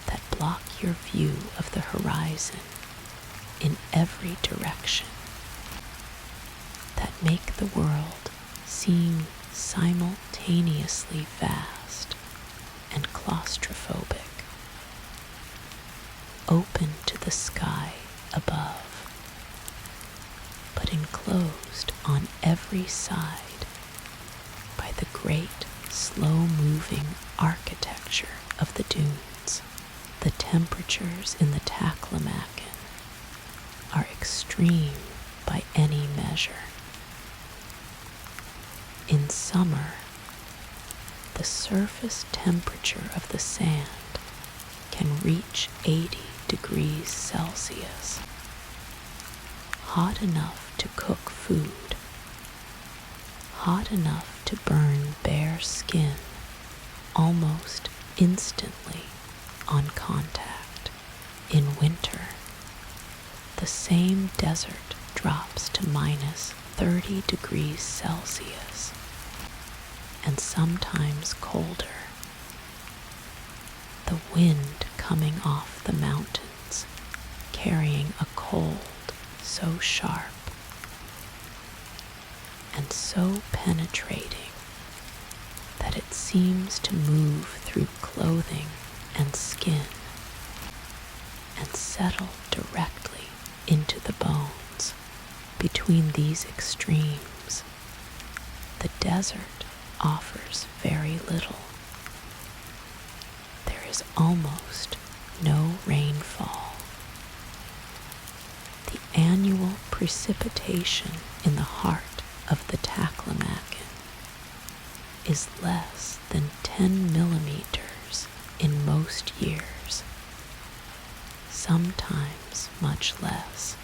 that block your view of the horizon in every direction, that make the world seem simultaneously vast and claustrophobic. Open to the sky above, but enclosed on every side by the great, slow-moving architecture of the dunes. The temperatures in the Taklamakan are extreme by any measure. In summer, the surface temperature of the sand can reach 80 degrees Celsius, hot enough to cook food, hot enough to burn bare skin almost instantly on contact. In winter, the same desert drops to minus 30 degrees Celsius, and sometimes colder. The wind coming off the mountains, carrying a cold so sharp and so penetrating that it seems to move through clothing and skin and settle directly into the bones. Between these extremes, the desert offers very little. There is almost no rainfall. The annual precipitation in the heart of the Taklamakan is less than 10 millimeters in most years, sometimes much less.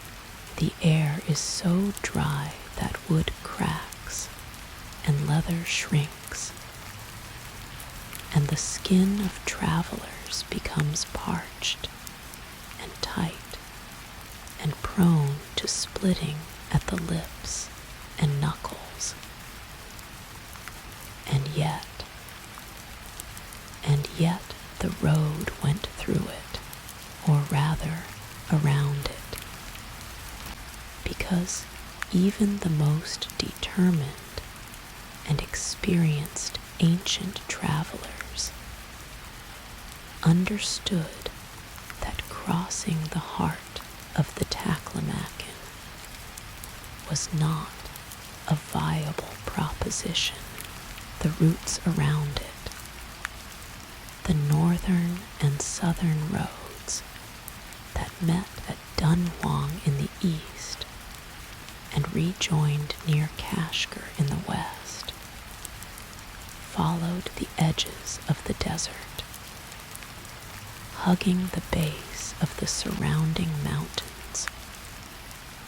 The air is so dry that wood cracks and leather shrinks, and the skin of travelers becomes parched and tight and prone to splitting at the lips and knuckles. And yet the road went through it, or rather around it, because even the most determined and experienced ancient travelers understood that crossing the heart of the Taklamakan was not a viable proposition. The routes around it, the northern and southern roads that met at Dunhuang in the east and rejoined near Kashgar in the west, followed the edges of the desert, hugging the base of the surrounding mountains,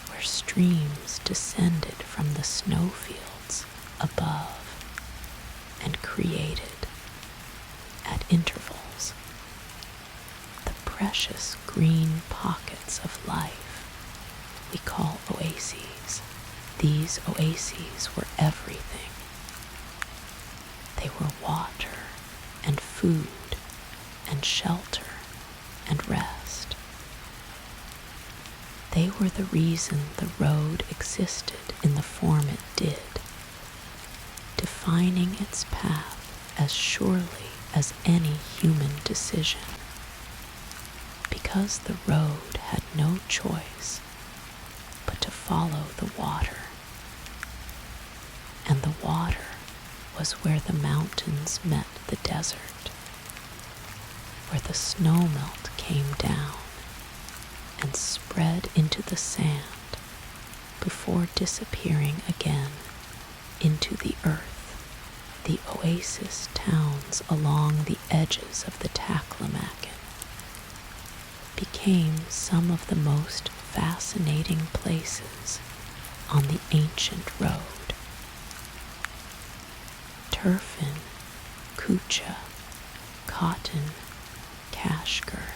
where streams descended from the snowfields above and created, at intervals, the precious green pockets of life we call oases. These oases were everything. They were water and food and shelter and rest. They were the reason the road existed in the form it did, defining its path as surely as any human decision, because the road had no choice but to follow the water, and the water was where the mountains met the desert, where the snowmelt came down and spread into the sand before disappearing again into the earth. The oasis towns along the edges of the Taklamakan became some of the most fascinating places on the ancient road. Turfan, Kucha, Cotton, Kashgar,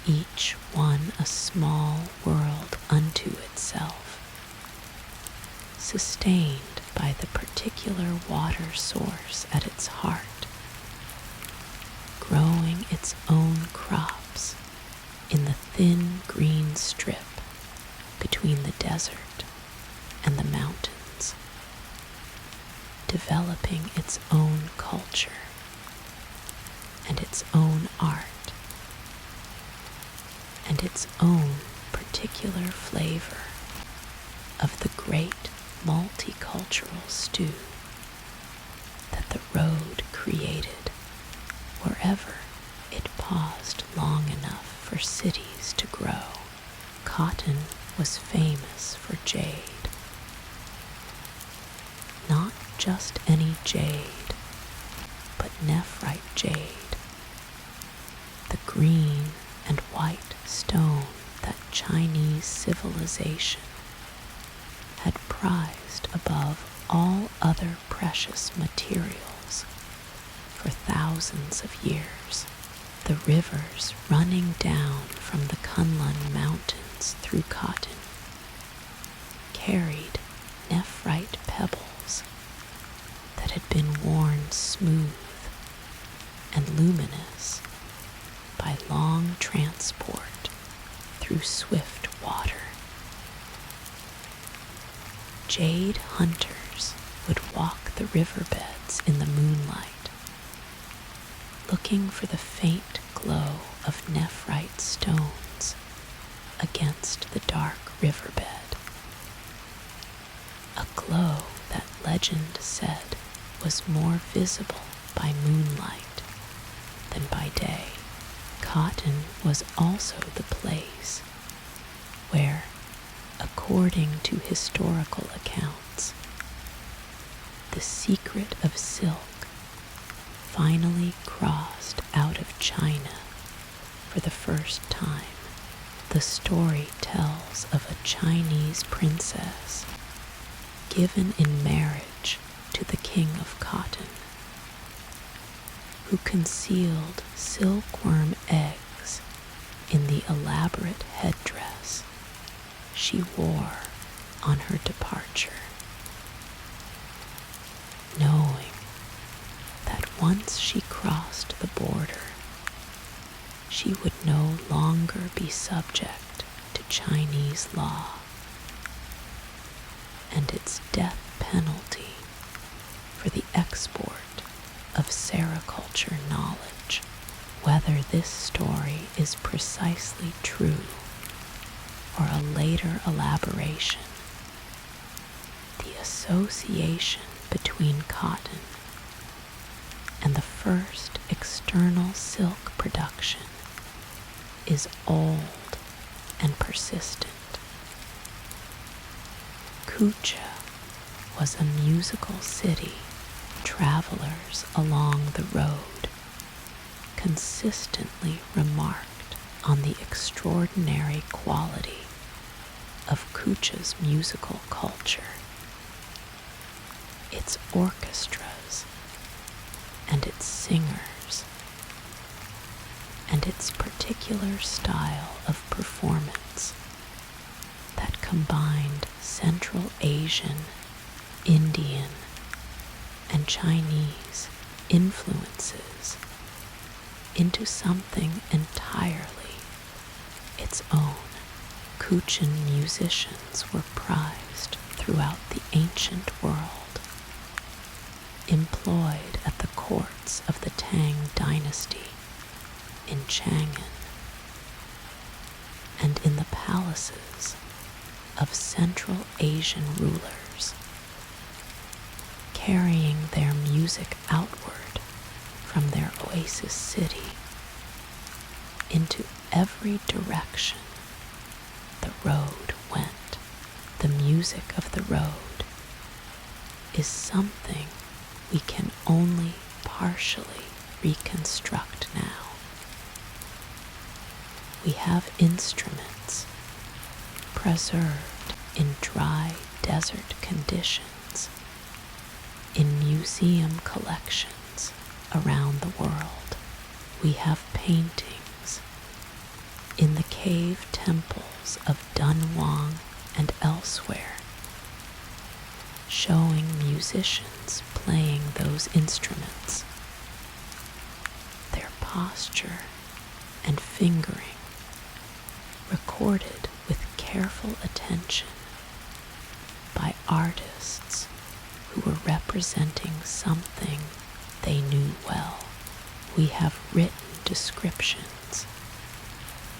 each one a small world unto itself, sustained by the particular water source at its heart, growing its own crops in the thin green strip between the desert and the mountains, developing its own culture and its own art and its own particular flavor of the great multicultural stew that the road created wherever it paused long enough for cities to grow. Cotton was famous for jade. Not just any jade, but nephrite jade, the green and white stone that Chinese civilization had prized above all other precious materials for thousands of years. The rivers running down from the Kunlun Mountains through Cotton carried nephrite pebbles that had been worn smooth and luminous by long transport through swift water. Jade hunters would walk the riverbeds in the moonlight, looking for the faint glow of nephrite stones against the dark riverbed, a glow that legend said was more visible by moonlight than by day. Cotton was also the place where, according to historical accounts, the secret of silk finally crossed out of China for the first time, the story tells of a Chinese princess given in marriage to the king of cotton, who concealed silkworm eggs in the elaborate headdress she wore on her departure, knowing that once she crossed the border, she would no longer be subject to Chinese law and its death penalty for the export of sericulture knowledge. Whether this story is precisely true or a later elaboration, the association between cotton and the first external silk production is old and persistent. Kucha was a musical city. Travelers along the road consistently remarked on the extraordinary quality of Kucha's musical culture, its orchestras and its singers, and its particular style of performance that combined Central Asian, Indian, and Chinese influences into something entirely its own. Kuchan musicians were prized throughout the ancient world, employed at the courts of the Tang dynasty in Chang'an, and in the palaces of Central Asian rulers, carrying their music outward from their oasis city into every direction the road went. The music of the road is something we can only partially reconstruct now. We have instruments preserved in dry desert conditions in museum collections around the world. We have paintings in the cave temples of Dunhuang and elsewhere, showing musicians playing those instruments, their posture and fingering recorded with careful attention by artists who were representing something they knew well. We have written descriptions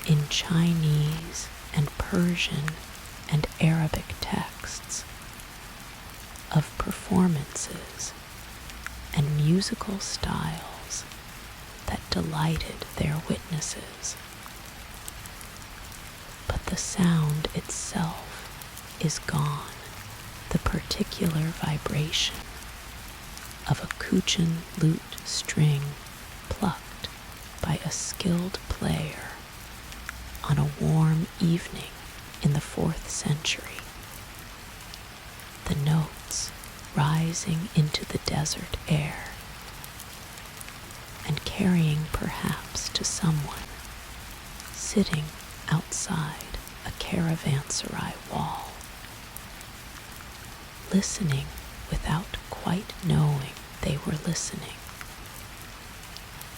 in Chinese and Persian and Arabic texts of performances and musical styles that delighted their witnesses. But the sound itself is gone. The particular vibration of a Kuchan lute string plucked by a skilled player on a warm evening in the 4th century. The notes rising into the desert air and carrying perhaps to someone sitting outside a caravanserai wall, listening without quite knowing they were listening.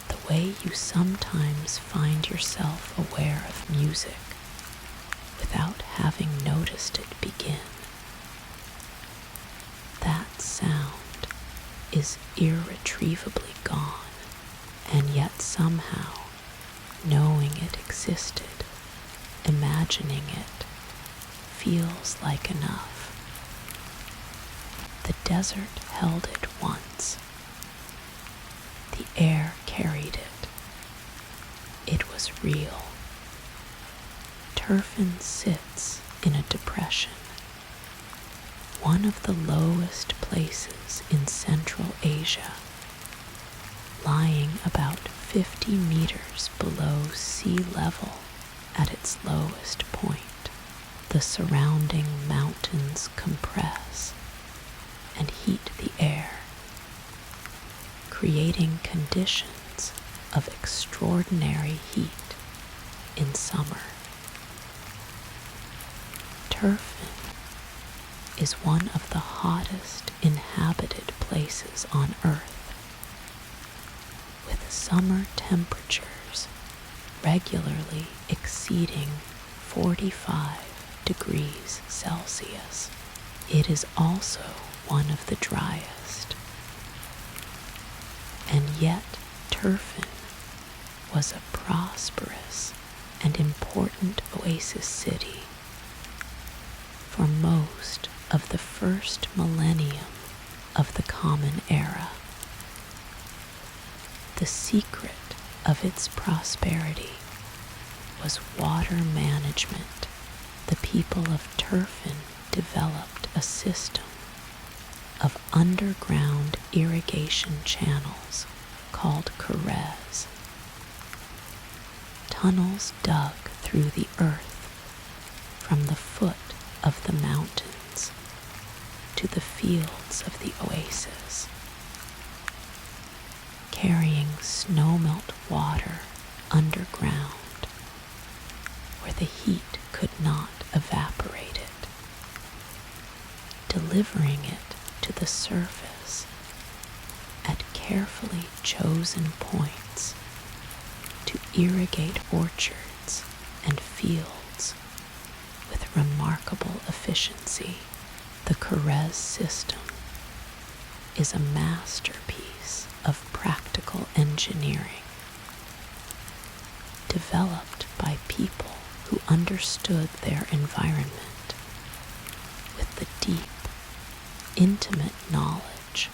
The way you sometimes find yourself aware of music without having noticed it begin. That sound is irretrievably gone, and yet somehow, knowing it existed, imagining it, feels like enough. The desert held it once. The air carried it. It was real. Turfan sits in a depression, one of the lowest places in Central Asia, lying about 50 meters below sea level at its lowest point. The surrounding mountains compress and heat the air, creating conditions of extraordinary heat in summer. Turfan is one of the hottest inhabited places on Earth, with summer temperatures regularly exceeding 45 degrees Celsius. It is also one of the driest, and yet Turfan was a prosperous and important oasis city for most of the first millennium of the Common Era. The secret of its prosperity was water management. The people of Turfan developed a system of underground irrigation channels called karez, tunnels dug through the earth from the foot of the mountains to the fields of the oasis, carrying snowmelt water underground where the heat could not evaporate it, delivering it to the surface at carefully chosen points to irrigate orchards and fields with remarkable efficiency. The karez system is a masterpiece of practical engineering, developed by people who understood their environment with the deep, intimate knowledge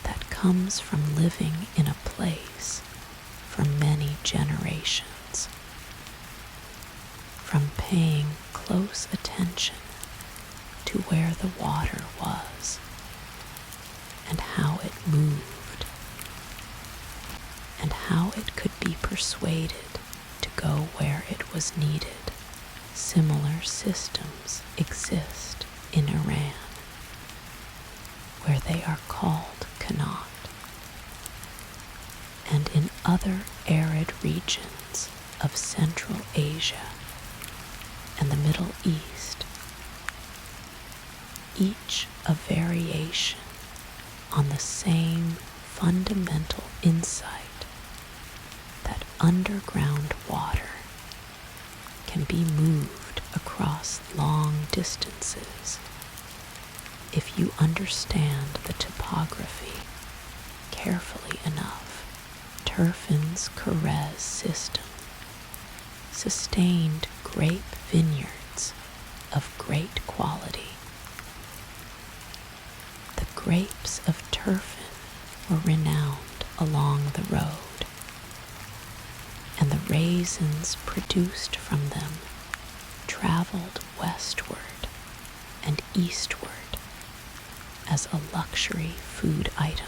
that comes from living in a place for many generations, from paying close attention to where the water was and how it moved, and how it could be persuaded to go where it was needed. Similar systems exist in Iran, where they are called kanat, and in other arid regions of Central Asia and the Middle East, each a variation on the same fundamental insight that underground water can be moved across long distances if you understand the topography carefully enough. Turfan's karez system sustained grape vineyards of great quality. The grapes of Turfan were renowned along the road, and the raisins produced from them traveled westward and eastward as a luxury food item.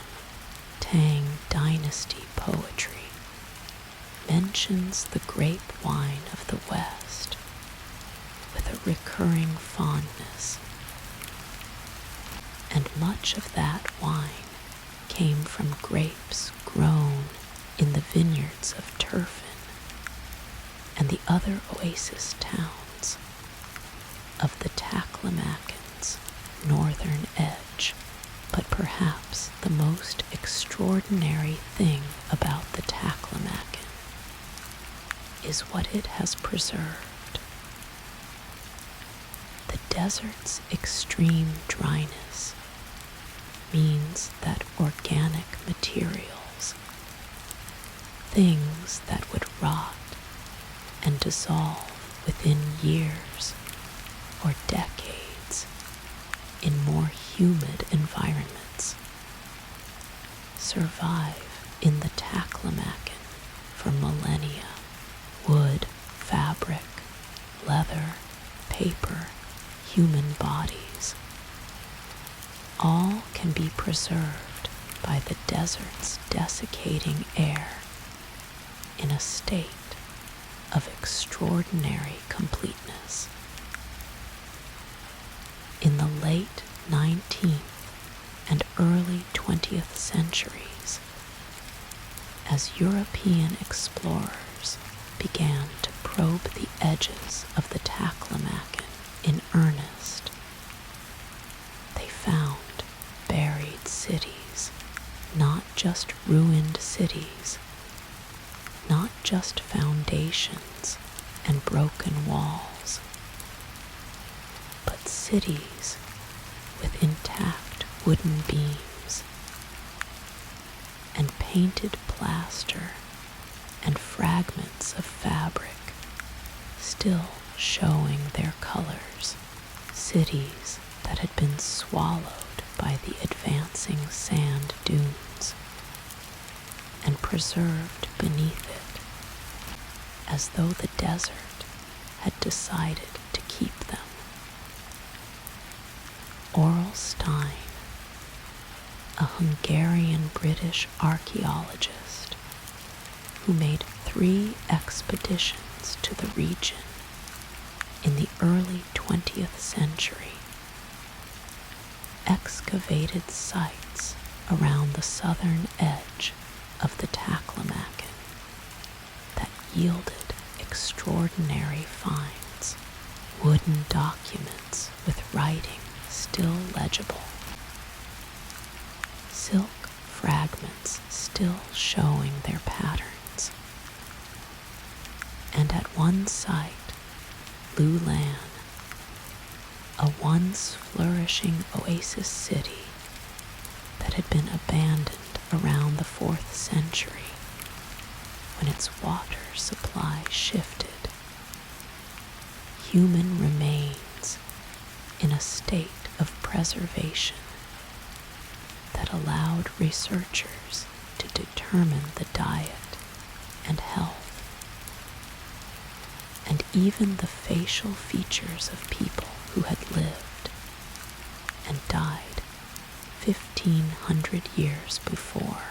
Tang dynasty poetry mentions the grape wine of the West with a recurring fondness, and much of that wine came from grapes grown in the vineyards of Turfan and the other oasis towns of the Taklamakan's northern edge. But perhaps the most extraordinary thing about the Taklamakan is what it has preserved. The desert's extreme dryness means that organic materials, things that would rot and dissolve within years or decades in more humid environments, survive in the Taklamakan for millennia. Wood, fabric, leather, paper, human bodies, all can be preserved by the desert's desiccating air in a state of extraordinary completeness. In the late 19th and early 20th centuries, as European explorers began to probe the edges of the Taklamakan in earnest, they found buried cities, not just ruined cities, not just foundations and broken walls, but cities with intact wooden beams and painted plaster and fragments of fabric still showing their colors, cities that had been swallowed by the advancing sand dunes and preserved beneath it, as though the desert had decided to keep them. Oral Stein, a Hungarian-British archaeologist who made 3 expeditions to the region in the early 20th century, excavated sites around the southern edge of the Taklamakan that yielded extraordinary finds, wooden documents with writing still legible, silk fragments still showing their patterns, and at one site, Lulan, a once flourishing oasis city that had been abandoned around the 4th century when its water supply shifted, human remains in a state of preservation that allowed researchers to determine the diet and health and even the facial features of people who had lived and died 1,500 years before.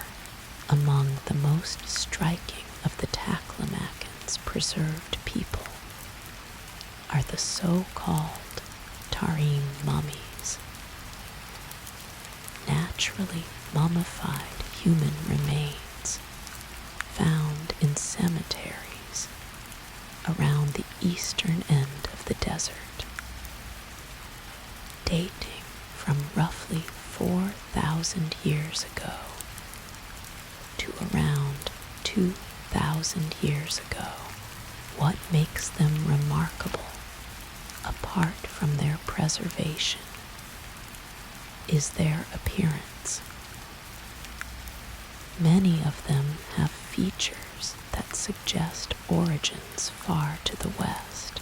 Among the most striking of the Taklamakan's preserved people are the so-called Tarim mummies, naturally mummified human remains found in cemeteries around the eastern end of the desert, dating from roughly 4,000 years ago to around 2,000 years ago. What makes them remarkable, apart from their preservation, is their appearance. Many of them have features that suggest origins far to the west.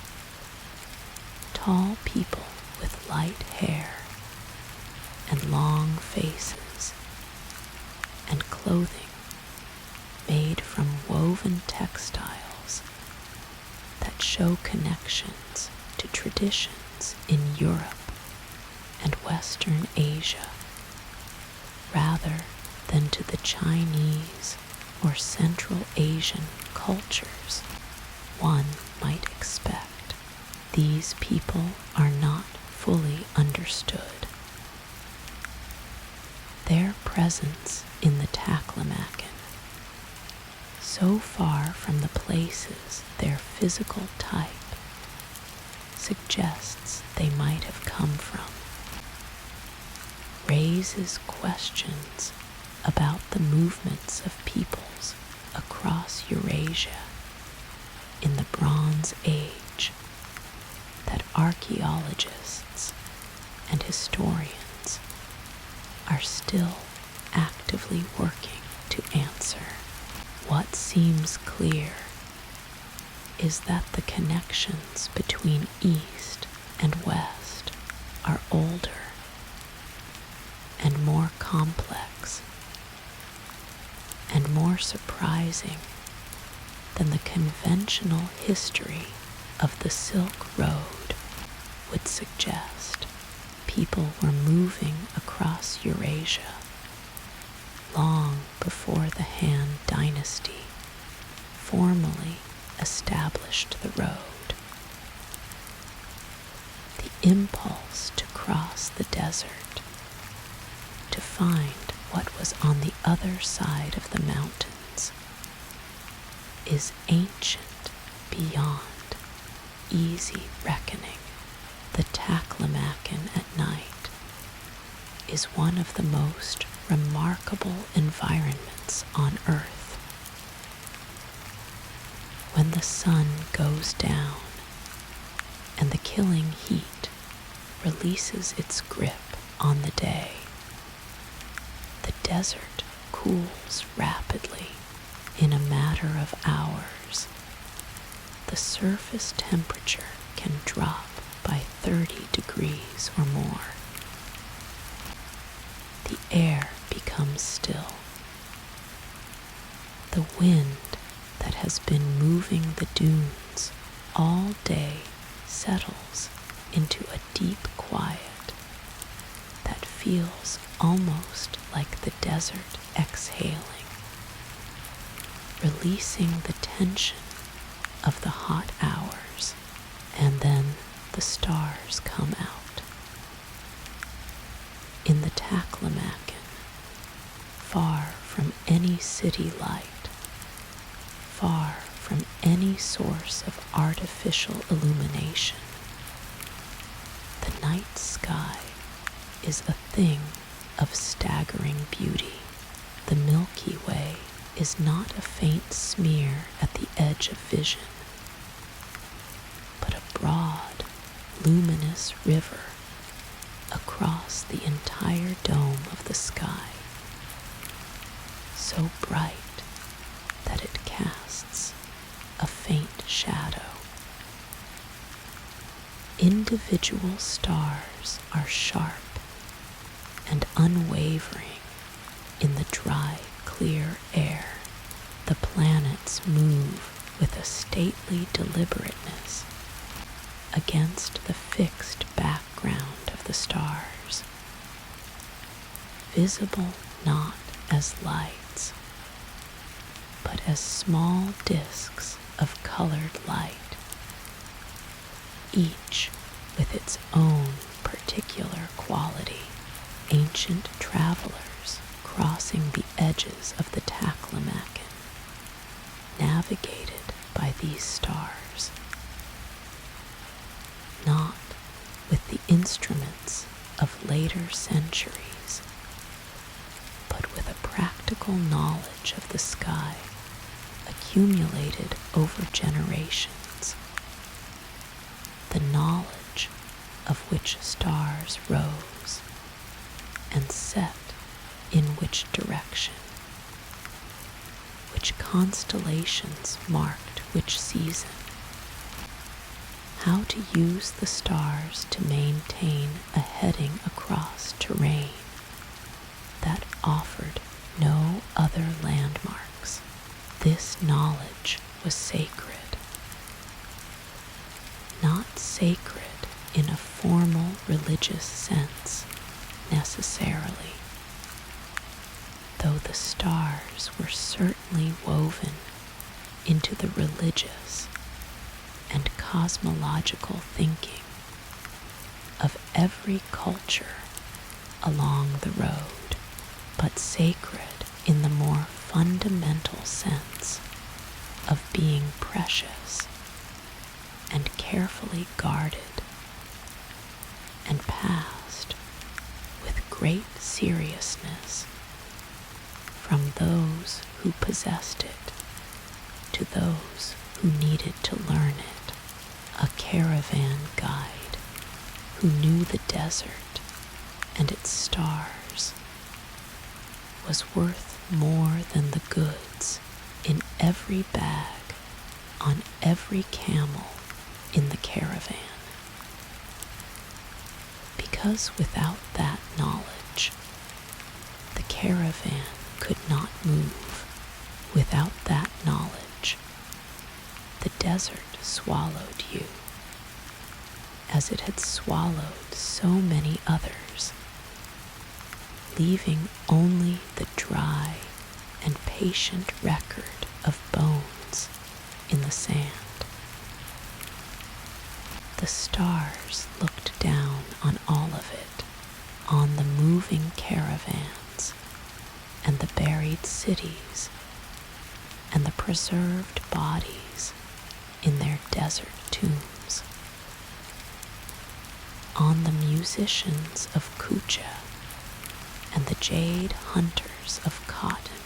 Tall people with light hair and long faces and clothing made from woven textiles that show connections to traditions in Europe and Western Asia rather than to the Chinese or Central Asian cultures one might expect. These people are not fully understood. Their presence in the Taklamakan, so far from the places their physical type suggests they might have come from, raises questions about the movements of peoples across Eurasia in the Bronze Age that archaeologists and historians are still actively working to answer. What seems clear is that the connections between East and West are older and more complex and more surprising than the conventional history of the Silk Road would suggest. People were moving across Eurasia long before the Han Dynasty formally established the road. The impulse to cross the desert, to find what was on the other side of the mountains, is ancient beyond easy reckoning. The Taklamakan at night is one of the most remarkable environments on Earth. When the sun goes down and the killing heat releases its grip on the day, the desert cools rapidly. In a matter of hours, the surface temperature can drop by 30 degrees or more. The air becomes still. The wind that has been moving the dunes all day settles into a deep quiet that feels almost like the desert exhaling, releasing the tension of the hot hours, and then the stars come out. In the Taklamakan, far from any city light, far from any source of artificial illumination, the night sky is a thing of staggering beauty. The Milky Way is not a faint smear at the edge of vision, but a broad, luminous river across the entire dome of the sky, so bright that it casts a faint shadow. Individual stars are sharp and unwavering in the dry, clear air. The planets move with a stately deliberateness against the fixed background of the stars, visible not as lights, but as small disks of colored light, each with its own particular quality. Ancient travelers crossing the edges of the Taklamakan navigated by these stars, not with the instruments of later centuries, but with a practical knowledge of the sky accumulated over generations, the knowledge of which stars rose and set in which direction, which constellations marked which season, how to use the stars to maintain a heading across terrain that offered no other landmarks. This knowledge was sacred, not sacred in a formal religious sense necessarily, though the stars were certainly woven into the religious and cosmological thinking of every culture along the road, but sacred in the more fundamental sense of being precious and carefully guarded and passed with great seriousness from those who possessed it to those who needed to learn it. A caravan guide who knew the desert and its stars was worth more than the goods in every bag on every camel in the caravan. Because without that knowledge, the caravan could not move. Without that knowledge, the desert swallowed you, as it had swallowed so many others. leaving only the dry and patient record of bones in the sand. The stars looked down on all of it, on the moving caravans, and the buried cities, and the preserved bodies in their desert tombs, on the musicians of Kucha and the jade hunters of cotton,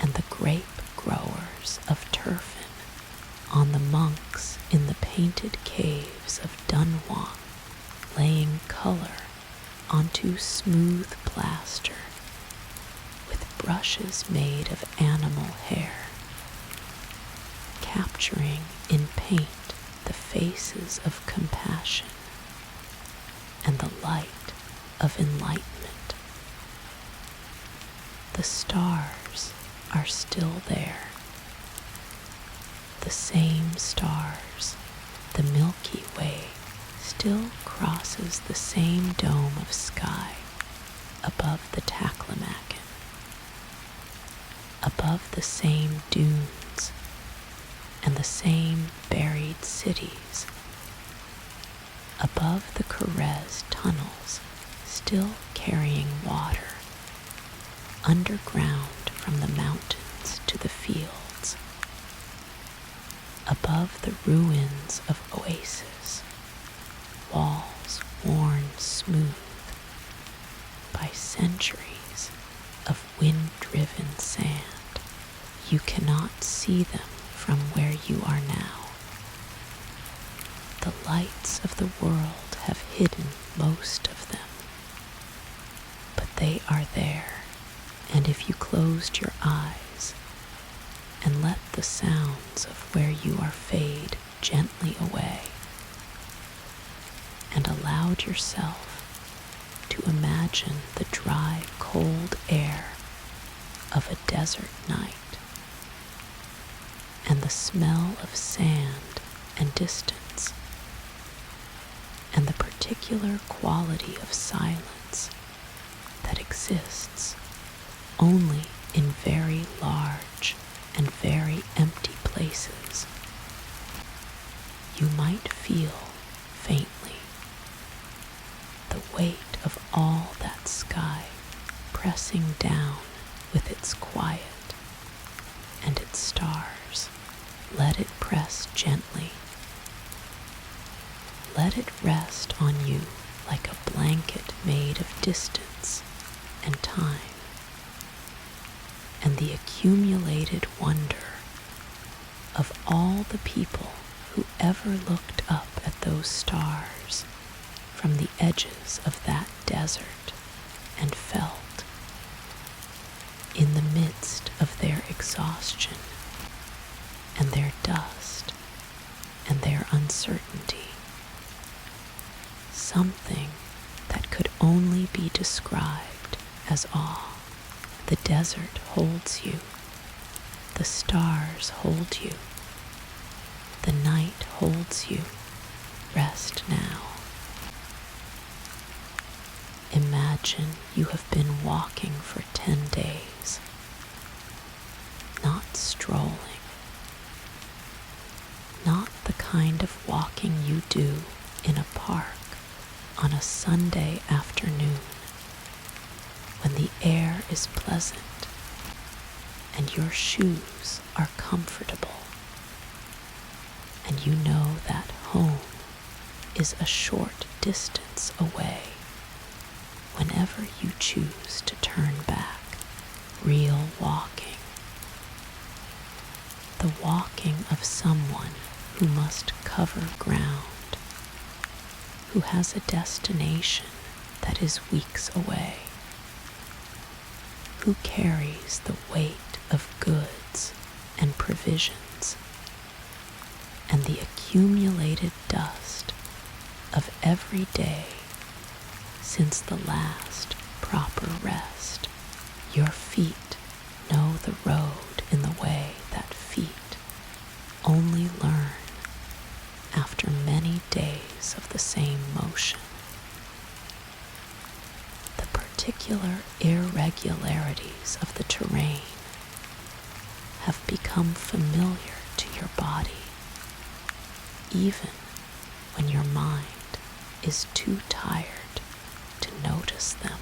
and the grape growers of Turfan, on the monks in the painted caves of Dunhuang, laying color onto smooth plaster with brushes made of animal hair, capturing in paint the faces of compassion and the light of enlightenment. The stars are still there. The same stars, the Milky Way still crosses the same dome of sky above the Taklamakan, above the same dunes and the same buried cities, above the Kerez tunnels still carrying water underground from the mountains to the fields, above the ruins of oases, walls worn smooth by centuries of wind-driven sand. You cannot see them from where you are now. The lights of the world have hidden most of them, but they are there, and if you closed your eyes and let the sounds of where you are fade gently away, and allowed yourself to imagine the dry, cold air of a desert night, and the smell of sand and distance, and the particular quality of silence that exists only in very large and very empty places, you might feel faintly the weight of all that sky pressing down with its quiet and its stars. Let it press gently. Let it rest on you like a blanket made of distance and time, and the accumulated wonder of all the people who ever looked up at those stars from the edges of that desert and felt, in the midst of their exhaustion and their dust and their uncertainty, something that could only be described as awe. The desert holds you. The stars hold you. The night holds you. Rest now. Imagine you have been walking for 10 days, not strolling, not the kind of walking you do in a park on a Sunday afternoon when the air is pleasant and your shoes are comfortable, and you know that home is a short distance away whenever you choose to turn back. Real walking. The walking of someone who must cover ground, who has a destination that is weeks away, who carries the weight of goods and provisions and the accumulated dust of every day since the last proper rest. Your feet know the road in the way that feet only learn after many days of the same motion. The particular irregularities of the terrain have become familiar to your body, even when your mind is too tired to notice them.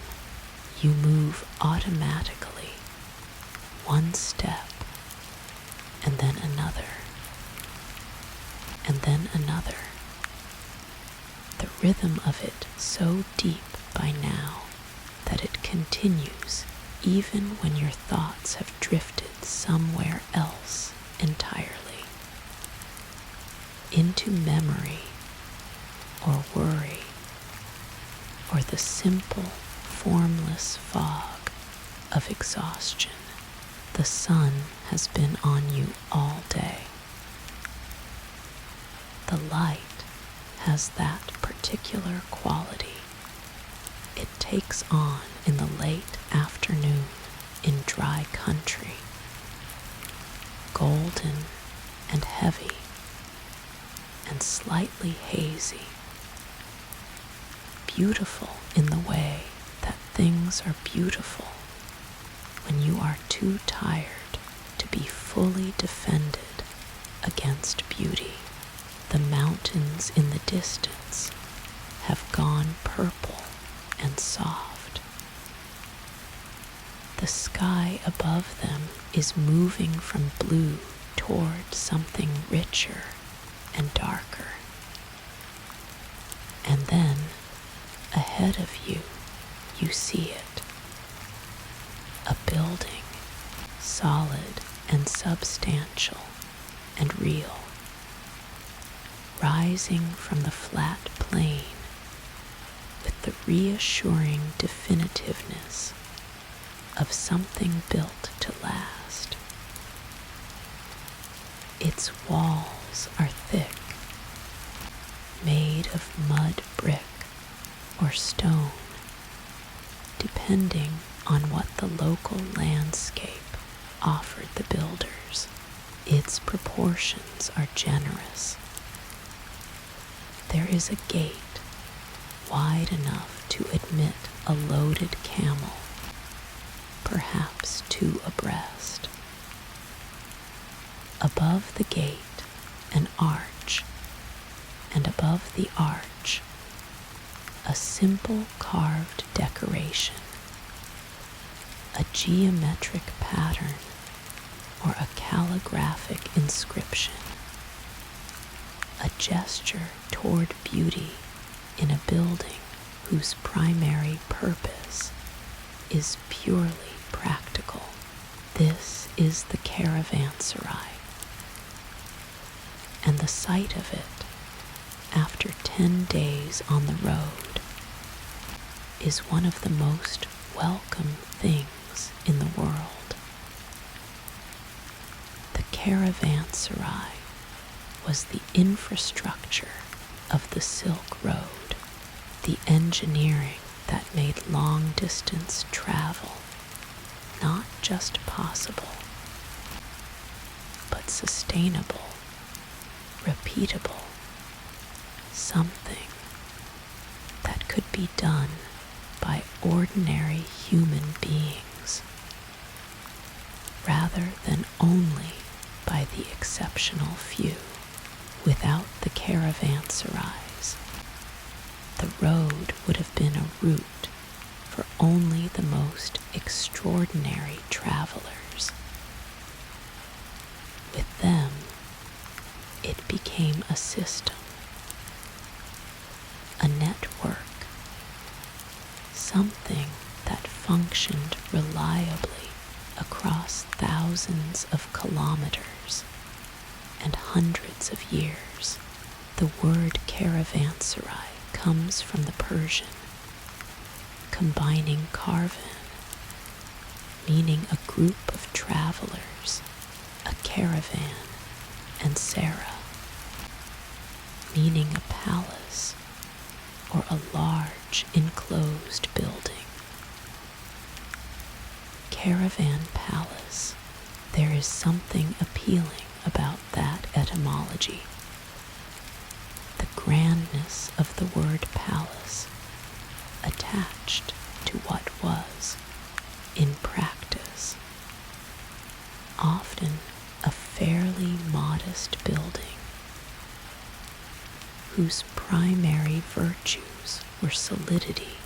You move automatically, one step, and then another, and then another. The rhythm of it so deep by now that it continues even when your thoughts have drifted somewhere else entirely, into memory or worry or the simple, formless fog of exhaustion. The sun has been on you all day. The light has that particular quality. It takes on in the late afternoon in dry country, golden and heavy and slightly hazy, beautiful in the way that things are beautiful when you are too tired to be fully defended against beauty. The mountains in the distance have gone purple and soft. The sky above them is moving from blue toward something richer and darker. And then, ahead of you, you see it. A building, solid and substantial and real, rising from the flat plain with the reassuring definitiveness of something built to last. Its walls are thick, made of mud brick or stone, depending on what the local landscape offered the builders. Its proportions are generous. There is a gate wide enough to admit a loaded camel, perhaps two abreast. Above the gate, an arch, and above the arch, a simple carved decoration, a geometric pattern, or a calligraphic inscription, a gesture toward beauty in a building whose primary purpose is purely practical. This is the caravanserai, and the sight of it, after 10 days on the road, is one of the most welcome things in the world. The caravanserai was the infrastructure of the Silk Road, the engineering that made long-distance travel not just possible, but sustainable, repeatable, something that could be done by ordinary human beings rather than only by the exceptional few. Without the caravanserais, the road would have been a route for only the most extraordinary travelers. With them, it became a system, a network, something that functioned reliably across thousands of kilometers and hundreds of years. The word caravanserai comes from the Persian, combining carvan, meaning a group of travelers, a caravan, and Sarah, meaning a palace or a large enclosed building. Caravan palace, there is something appealing about that etymology. The grandness of the word palace attached to what was in practice, often a fairly modest building whose primary virtues were solidity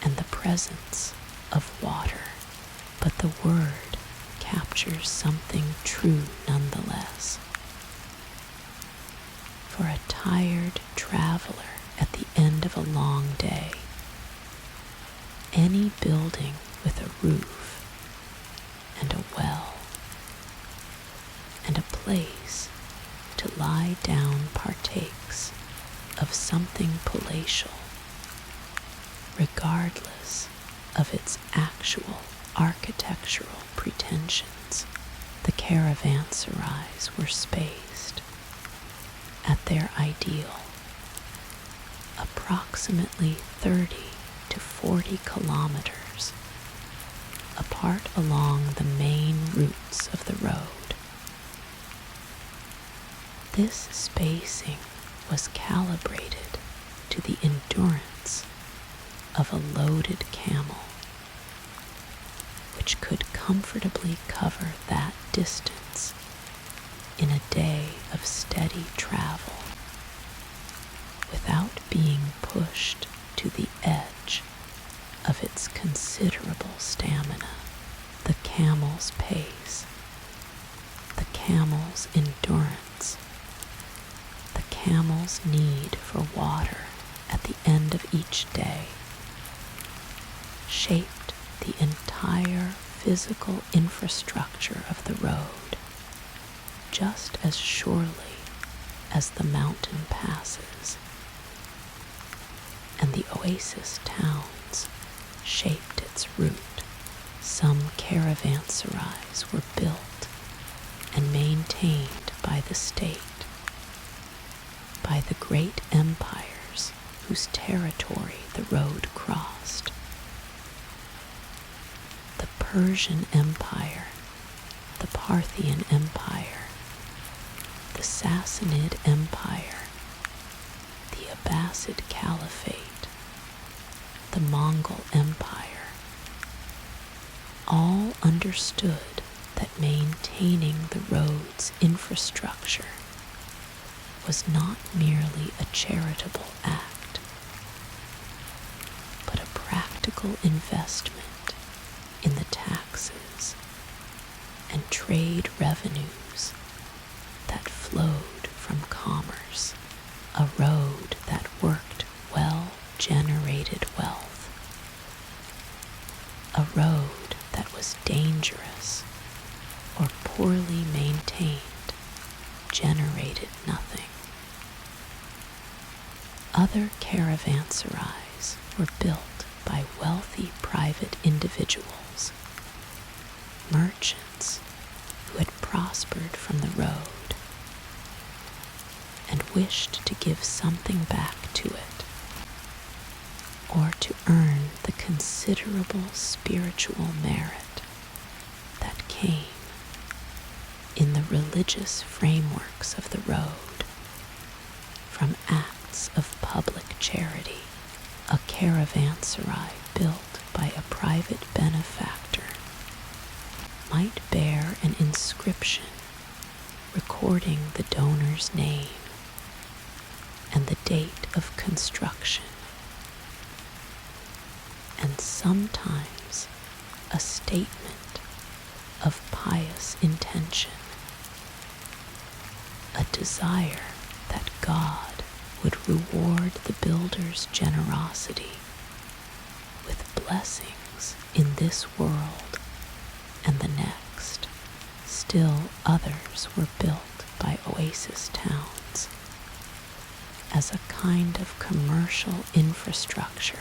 and the presence of water, but the word captures something true nonetheless. For a tired traveler at the end of a long day, any building with a roof and a well and a place to lie down partakes of something palatial, regardless of its actual architectural pretensions. The caravanserais were spaced at their ideal, approximately 30 to 40 kilometers apart along the main routes of the road. This spacing was calibrated to the endurance of a loaded camel, which could comfortably cover that distance in a day of steady travel without being pushed to the edge of its considerable stamina. The camel's pace, the camel's endurance, the camel's need for water at the end of each day shaped the entire physical infrastructure of the road just as surely as the mountain passes, and the oasis towns shaped its route. Some caravanserais were built and maintained by the state, by the great empires whose territory the road crossed. The Persian Empire, the Parthian Empire, the Sassanid Empire, the Abbasid Caliphate, the Mongol Empire, all understood that maintaining the road's infrastructure was not merely a charitable act, but a practical investment in the taxes and trade revenues that flowed from commerce. A road that worked well generated wealth. A road that was dangerous or poorly maintained generated nothing. Other caravanserais were built by wealthy private individuals, merchants who had prospered from the road and wished to give something back to it, or to earn the considerable spiritual merit that came in the religious frameworks of the road from acts of public charity. A caravanserai built by a private benefactor might bear an inscription recording the donor's name and the date of construction, and sometimes a statement of pious intention, a desire that God would reward the builder's generosity with blessings in this world and the next. Still others were built by oasis towns as a kind of commercial infrastructure,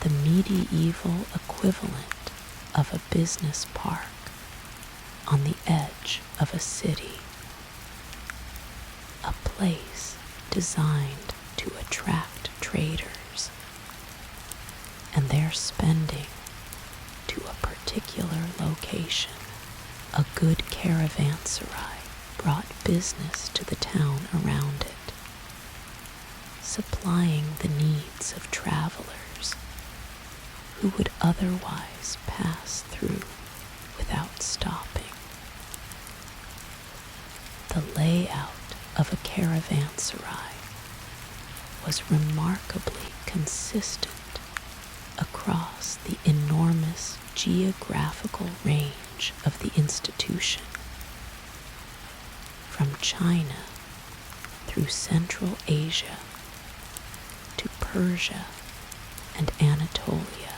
the medieval equivalent of a business park on the edge of a city, a place designed to attract traders and their spending to a particular location. A good caravanserai brought business to the town around it, supplying the needs of travelers who would otherwise pass through without stopping. The layout of a caravanserai was remarkably consistent across the enormous geographical range of the institution, from China through Central Asia to Persia and Anatolia,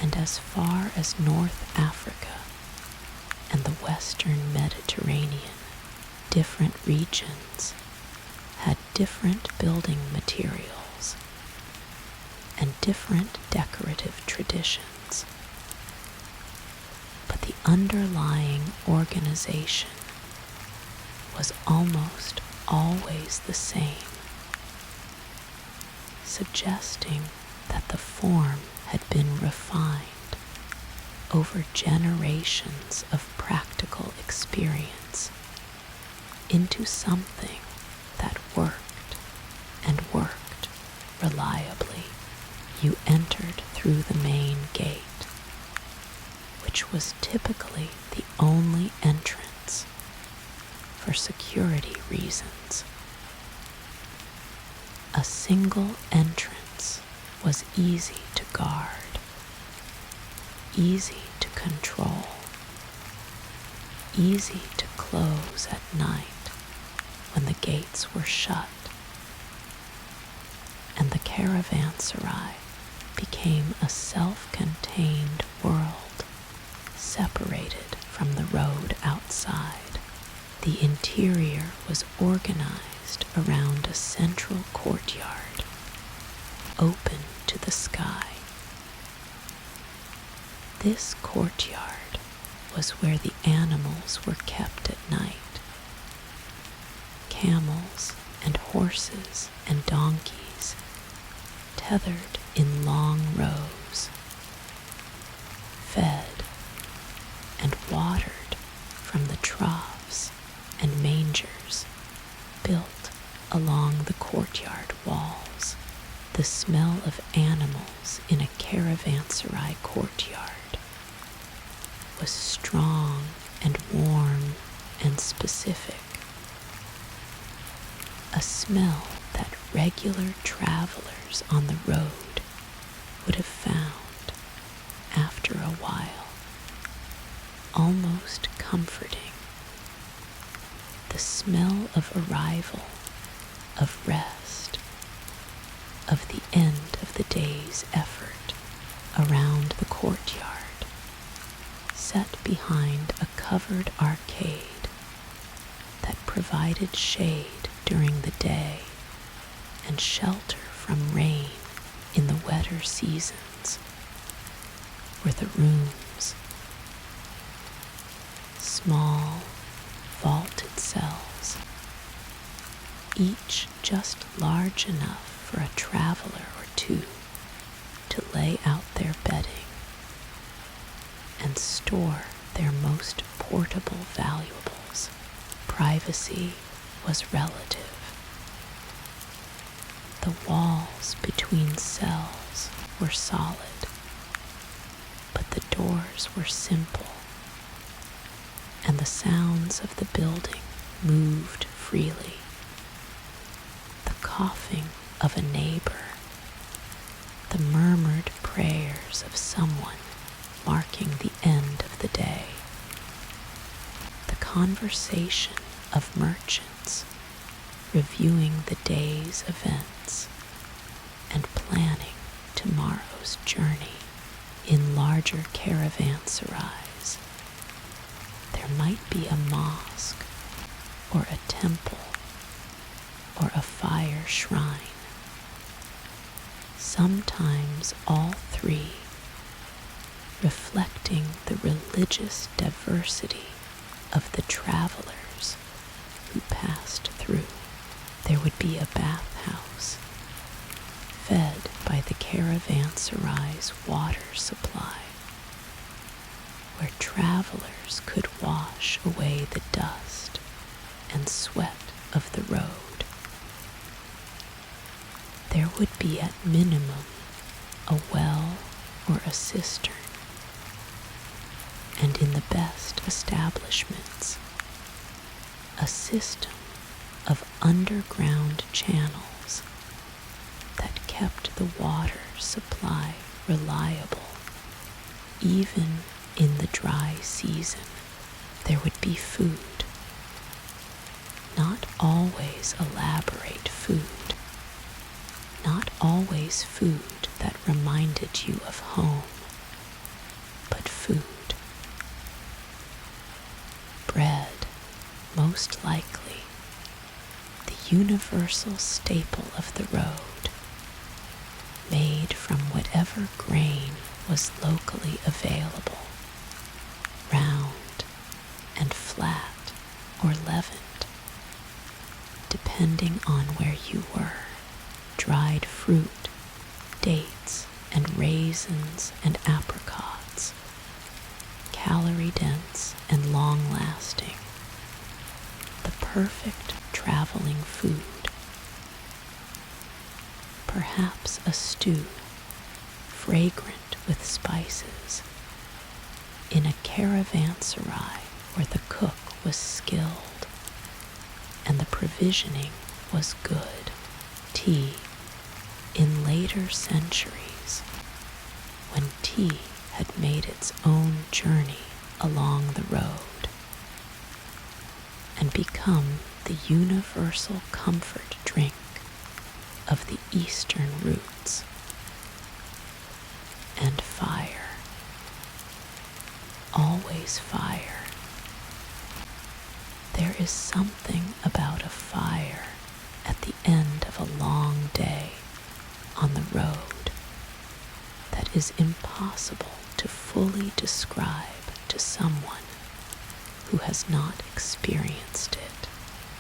and as far as North Africa and the Western Mediterranean. Different regions had different building materials and different decorative traditions, but the underlying organization was almost always the same, suggesting that the form had been refined over generations of practical experience into something that worked and worked reliably. You entered through the main gate, which was typically the only entrance for security reasons. A single entrance was easy to guard, easy to control, easy to close at night when the gates were shut, and the caravanserai became a self-contained world separated from the road outside. The interior was organized around a central courtyard, open to the sky. This courtyard was where the animals were kept at night. Camels and horses and donkeys, tethered in long rows, fed and watered from the troughs and mangers built along the courtyard walls. The smell of animals in a caravanserai courtyard was strong and warm and specific, a smell that regular travelers on the road would have found, after a while, almost comforting. The smell of arrival, of rest, of the end of the day's effort around the courtyard, set behind a covered arcade that provided shade during the day and shelter from rain in the wetter seasons, were the rooms. Small, vaulted cells, each just large enough for a traveler or two to lay out their bedding and store their most portable valuables. Privacy was relative. The walls between cells were solid, but the doors were simple, and the sounds of the building moved freely. The coughing of a neighbor, the murmured prayers of someone marking the end of the day, the conversation of merchants reviewing the day's events and planning tomorrow's journey. In larger caravanserais, there might be a mosque or a temple or a fire shrine, sometimes all three, reflecting the religious diversity of the travelers who passed through. There would be a bathhouse, fed by the caravanserai's water supply, where travelers could wash away the dust and sweat of the road. There would be at minimum a well or a cistern, and in the best establishments, a system of underground channels that kept the water supply reliable. Even in the dry season, there would be food. Not always elaborate food, not always food that reminded you of home, but food. Bread, most likely, the universal staple of the road, made from whatever grain was locally available, round and flat or leavened, depending on where you were. Dried fruit, dates and raisins and apricots, calorie-dense and long-lasting, the perfect traveling food. Perhaps a stew, fragrant with spices, in a caravanserai where the cook was skilled and the provisioning was good. Tea, in later centuries, when tea had made its own journey along the road and become the universal comfort drink of the eastern routes. And fire, always fire. There is something about a fire at the end of a long day on the road that is impossible to fully describe to someone who has not experienced it.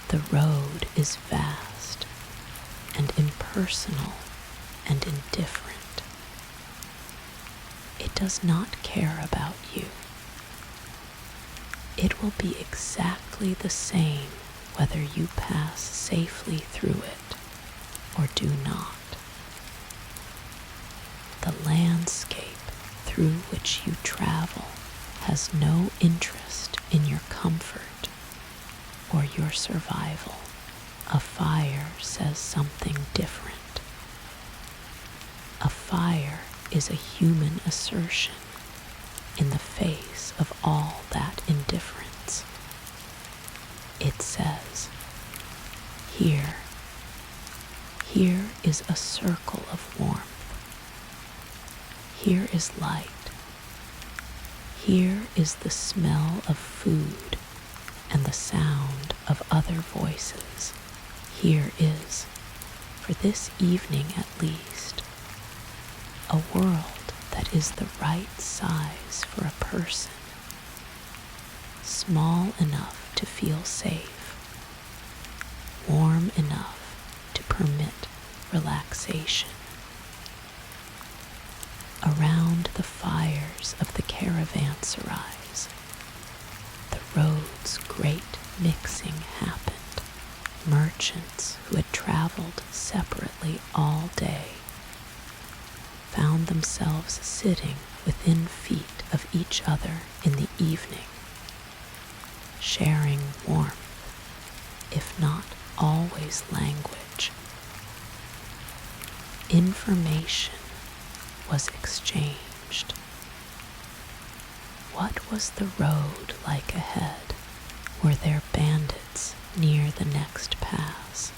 The road is vast and impersonal and indifferent. It does not care about you. It will be exactly the same whether you pass safely through it or do not. The landscape through which you travel has no interest in your comfort or your survival. A fire says something different. A fire is a human assertion in the face of all that indifference. It says, here is a circle of warmth. Here is light. Here is the smell of food and the sound of other voices. Here is, for this evening at least, a world that is the right size for a person, small enough to feel safe, warm enough to permit relaxation. Around the fires of the caravanserais, the road's great mixing happened. Merchants who had traveled separately all day found themselves sitting within feet of each other in the evening, sharing warmth, if not always language. Information was exchanged. What was the road like ahead? Were there bandits near the next pass?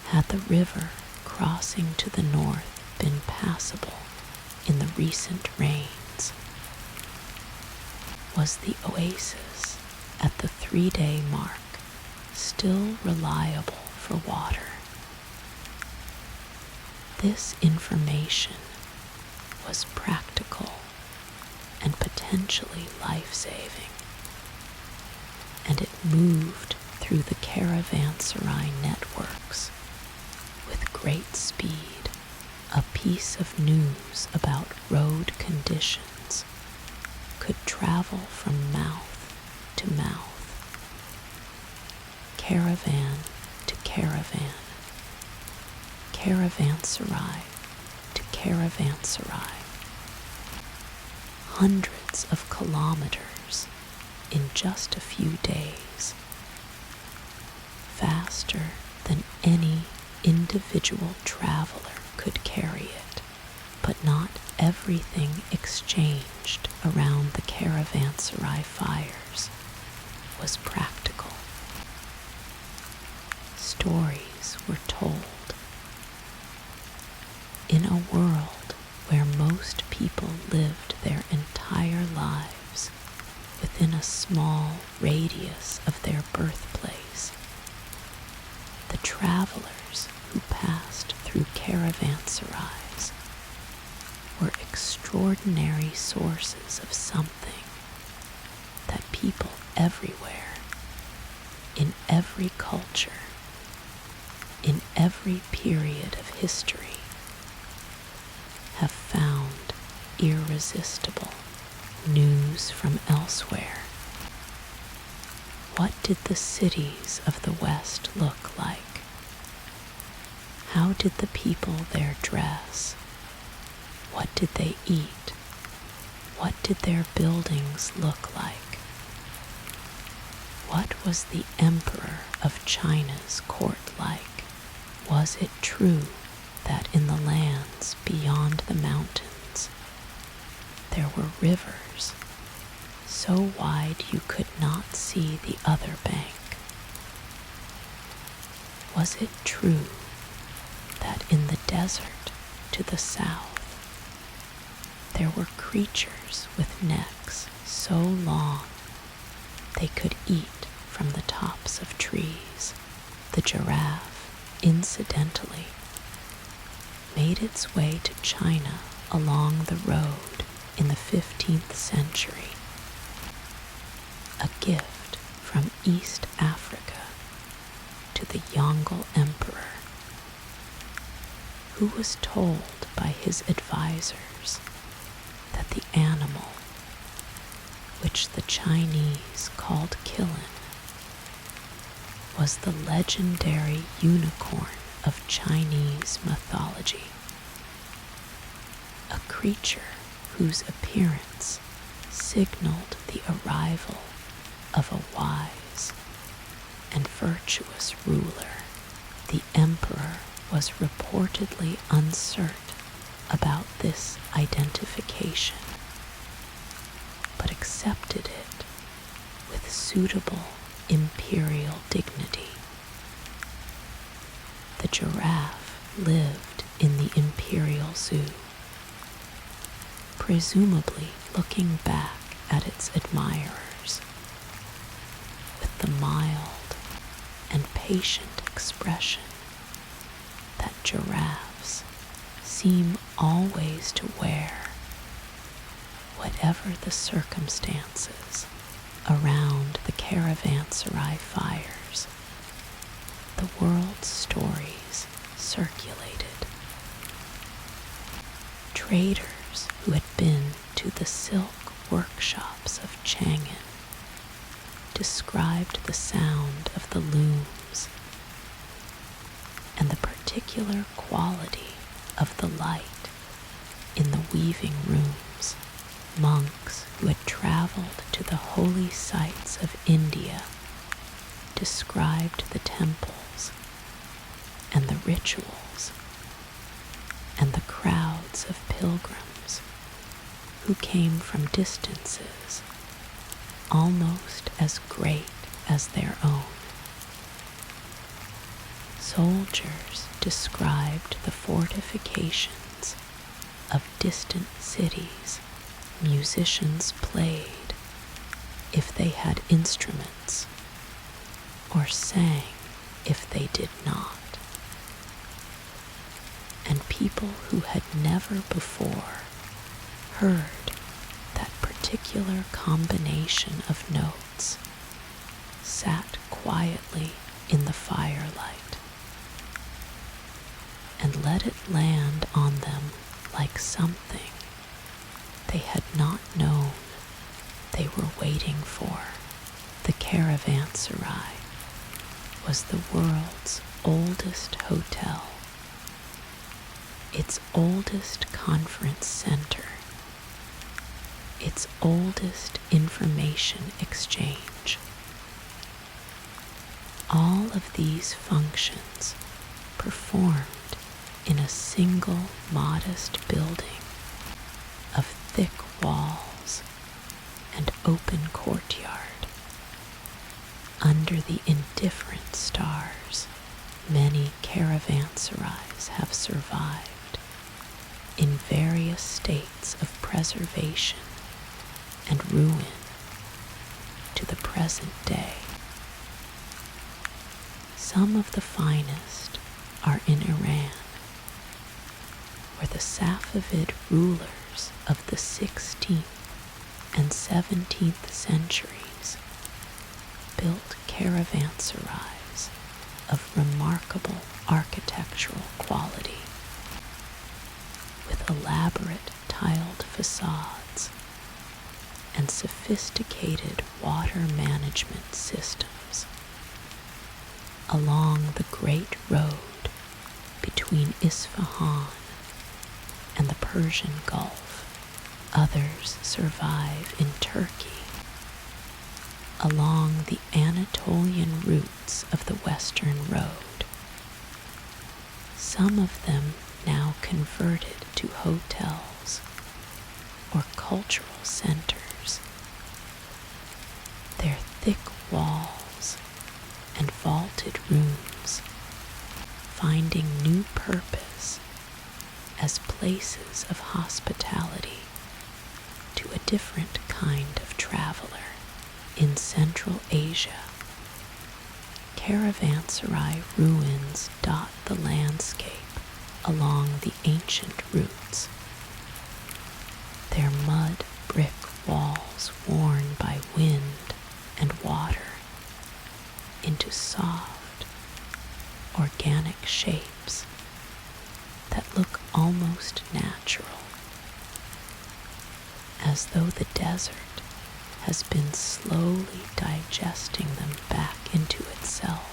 Had the river crossing to the north been passable in the recent rains? Was the oasis at the 3-day mark still reliable for water? This information was practical and potentially life-saving, and it moved through the caravanserai networks with great speed. A piece of news about road conditions could travel from mouth to mouth, caravan to caravan, caravanserai to caravanserai, hundreds of kilometers in just a few days, faster than any individual traveler could carry it. But not everything exchanged around the caravanserai fires was practical. Stories were told. In a world where most people lived their entire lives within a small radius of their birthplace, the travelers who passed through caravanserais were extraordinary sources of something that people everywhere, in every culture, in every period of history, have found irresistible. News from elsewhere. What did the cities of the West look like? How did the people there dress? What did they eat? What did their buildings look like? What was the emperor of China's court like? Was it true that in the lands beyond the mountains there were rivers so wide you could not see the other bank? Was it true that in the desert to the south there were creatures with necks so long they could eat from the tops of trees? The giraffe, incidentally, made its way to China along the road in the 15th century, a gift from East Africa to the Mongol emperor, who was told by his advisors that the animal, which the Chinese called Kilin, was the legendary unicorn of Chinese mythology, a creature whose appearance signaled the arrival of a wise and virtuous ruler. The emperor was reportedly uncertain about this identification, but accepted it with suitable imperial dignity. The giraffe lived in the imperial zoo, presumably looking back at its admirers with the mild and patient expression that giraffes seem always to wear, whatever the circumstances around the caravanserai fires. The world's stories circulated. Traders who had been to the silk workshops of Chang'an described the sound of the looms and the particular quality of the light in the weaving rooms. Monks who had traveled to the holy sites of India described the temples and the rituals and the crowds of pilgrims who came from distances almost as great as their own. Soldiers described the fortifications of distant cities. Musicians played, if they had instruments, or sang if they did not. And people who had never before heard that particular combination of notes sat quietly in the firelight and let it land on them like something they had not known they were waiting for. The caravanserai was the world's oldest hotel. its oldest conference center, its oldest information exchange. All of these functions performed in a single modest building of thick walls and open courtyard. Under the indifferent stars, many caravanserais have survived in various states of preservation and ruin to the present day. Some of the finest are in Iran, where the Safavid rulers of the 16th and 17th centuries built caravanserais of remarkable architectural quality, with elaborate tiled facades and sophisticated water management systems. Along the great road between Isfahan and the Persian Gulf, others survive in Turkey. Along the Anatolian routes of the Western Road, some of them now converted to hotels or cultural centers. Their thick walls and vaulted rooms finding new purpose as places of hospitality to a different kind of traveler. In Central Asia, caravanserai ruins dot the landscape along the ancient routes, their mud brick walls worn by wind and water into soft, organic shapes that look almost natural, as though the desert has been slowly digesting them back into itself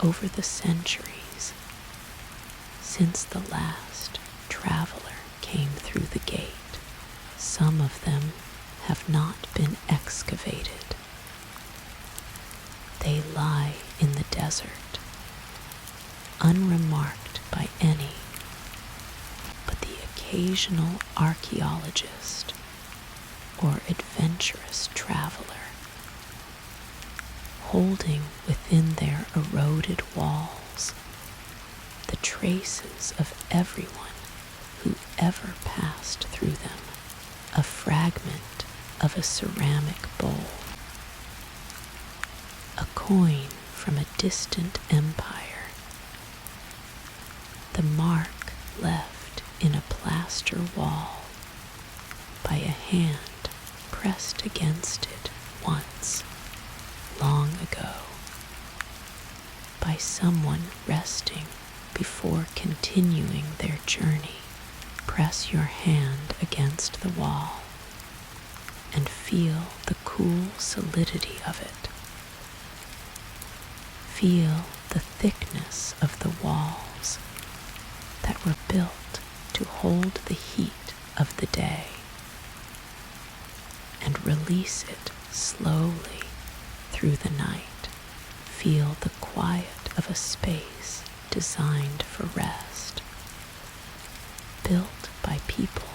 over the centuries since the last traveler came through the gate. Some of them have not been excavated. They lie in the desert, unremarked by any but the occasional archaeologist or adventurous traveler, holding within their eroded walls the traces of everyone who ever passed through them. A fragment of a ceramic bowl, a coin from a distant empire, the mark left in a plaster wall by a hand pressed against it once, long ago, by someone resting before continuing their journey. Press your hand against the wall and feel the cool solidity of it. Feel the thickness of the walls that were built to hold the heat of the day, and release it slowly through the night. Feel the quiet of a space designed for rest, built by people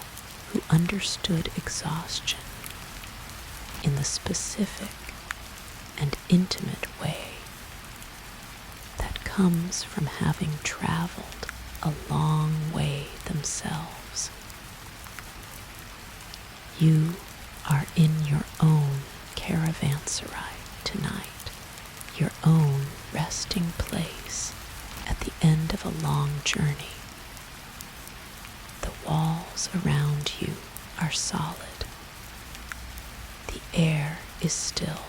who understood exhaustion in the specific and intimate way that comes from having traveled a long way themselves. You are in your own caravanserai tonight, your own resting place at the end of a long journey. The walls around you are solid. The air is still.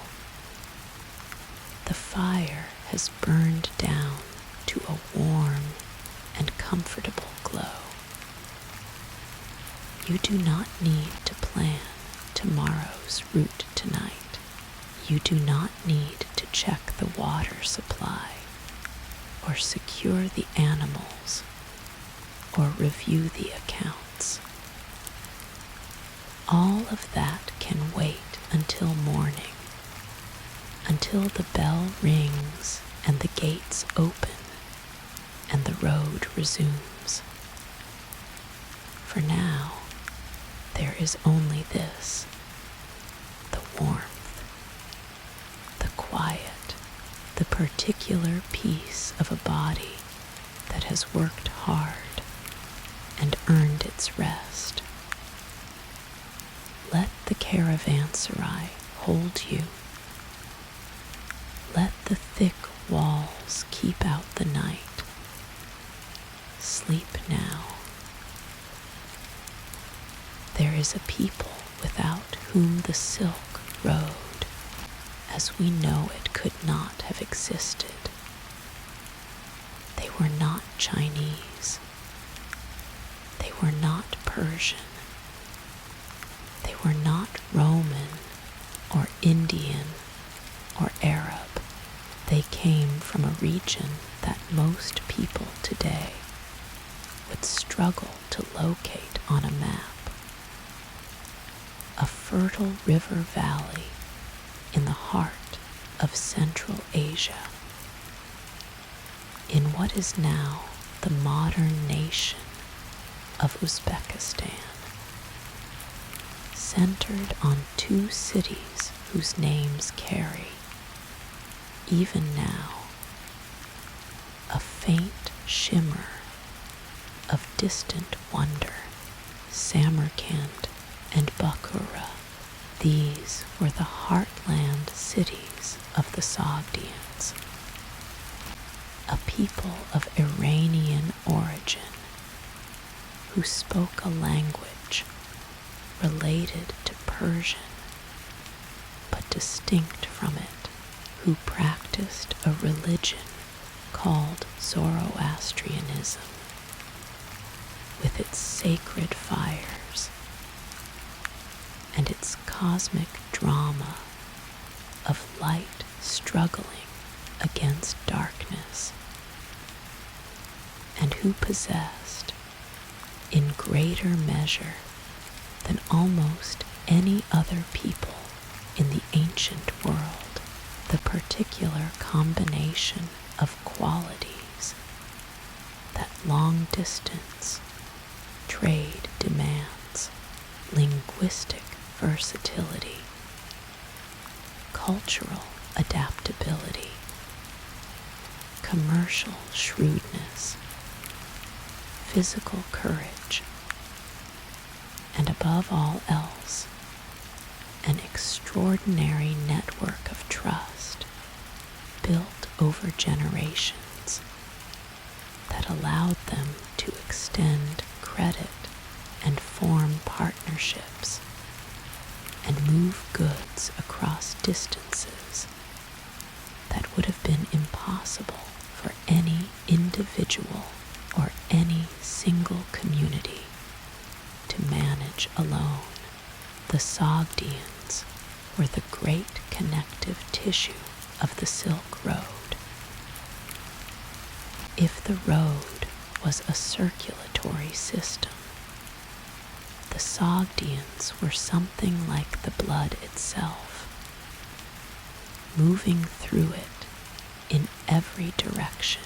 The fire has burned down to a warm and comfortable glow. You do not need to plan tomorrow's route tonight. You do not need to check the water supply or secure the animals or review the accounts. All of that can wait until morning, until the bell rings and the gates open and the road resumes. For now, there is only this: the warmth, the quiet, the particular peace of a body that has worked hard and earned its rest. Let the caravanserai hold you. Let the thick walls keep out the night. Sleep now. There is a people without whom the silk road, as we know it, could not have existed. They were not Chinese. They were not Persian. They were not Roman or Indian or Arab. They came from a region that most people today would struggle to locate on a map. A fertile river valley in the heart of Central Asia, in what is now the modern nation of Uzbekistan, centered on two cities whose names carry, even now, a faint shimmer of distant wonder. Samarkand and Bukhara, these were the heartland cities of the Sogdians, a people of Iranian origin who spoke a language related to Persian but distinct from it, who practiced a religion called Zoroastrianism, with its sacred fires and its cosmic drama of light struggling against darkness, and who possessed, in greater measure than almost any other people in the ancient world, the particular combination of qualities that long distance trade demands: linguistic versatility, cultural adaptability, commercial shrewdness, physical courage, and above all else, an extraordinary network of trust built over generations that allowed them to extend credit and form partnerships and move goods across distances that would have been impossible for any individual or any single community to manage alone. The Sogdians were the great connective tissue of the Silk Road. If the road was a circulatory system, the Sogdians were something like the blood itself, moving through it in every direction,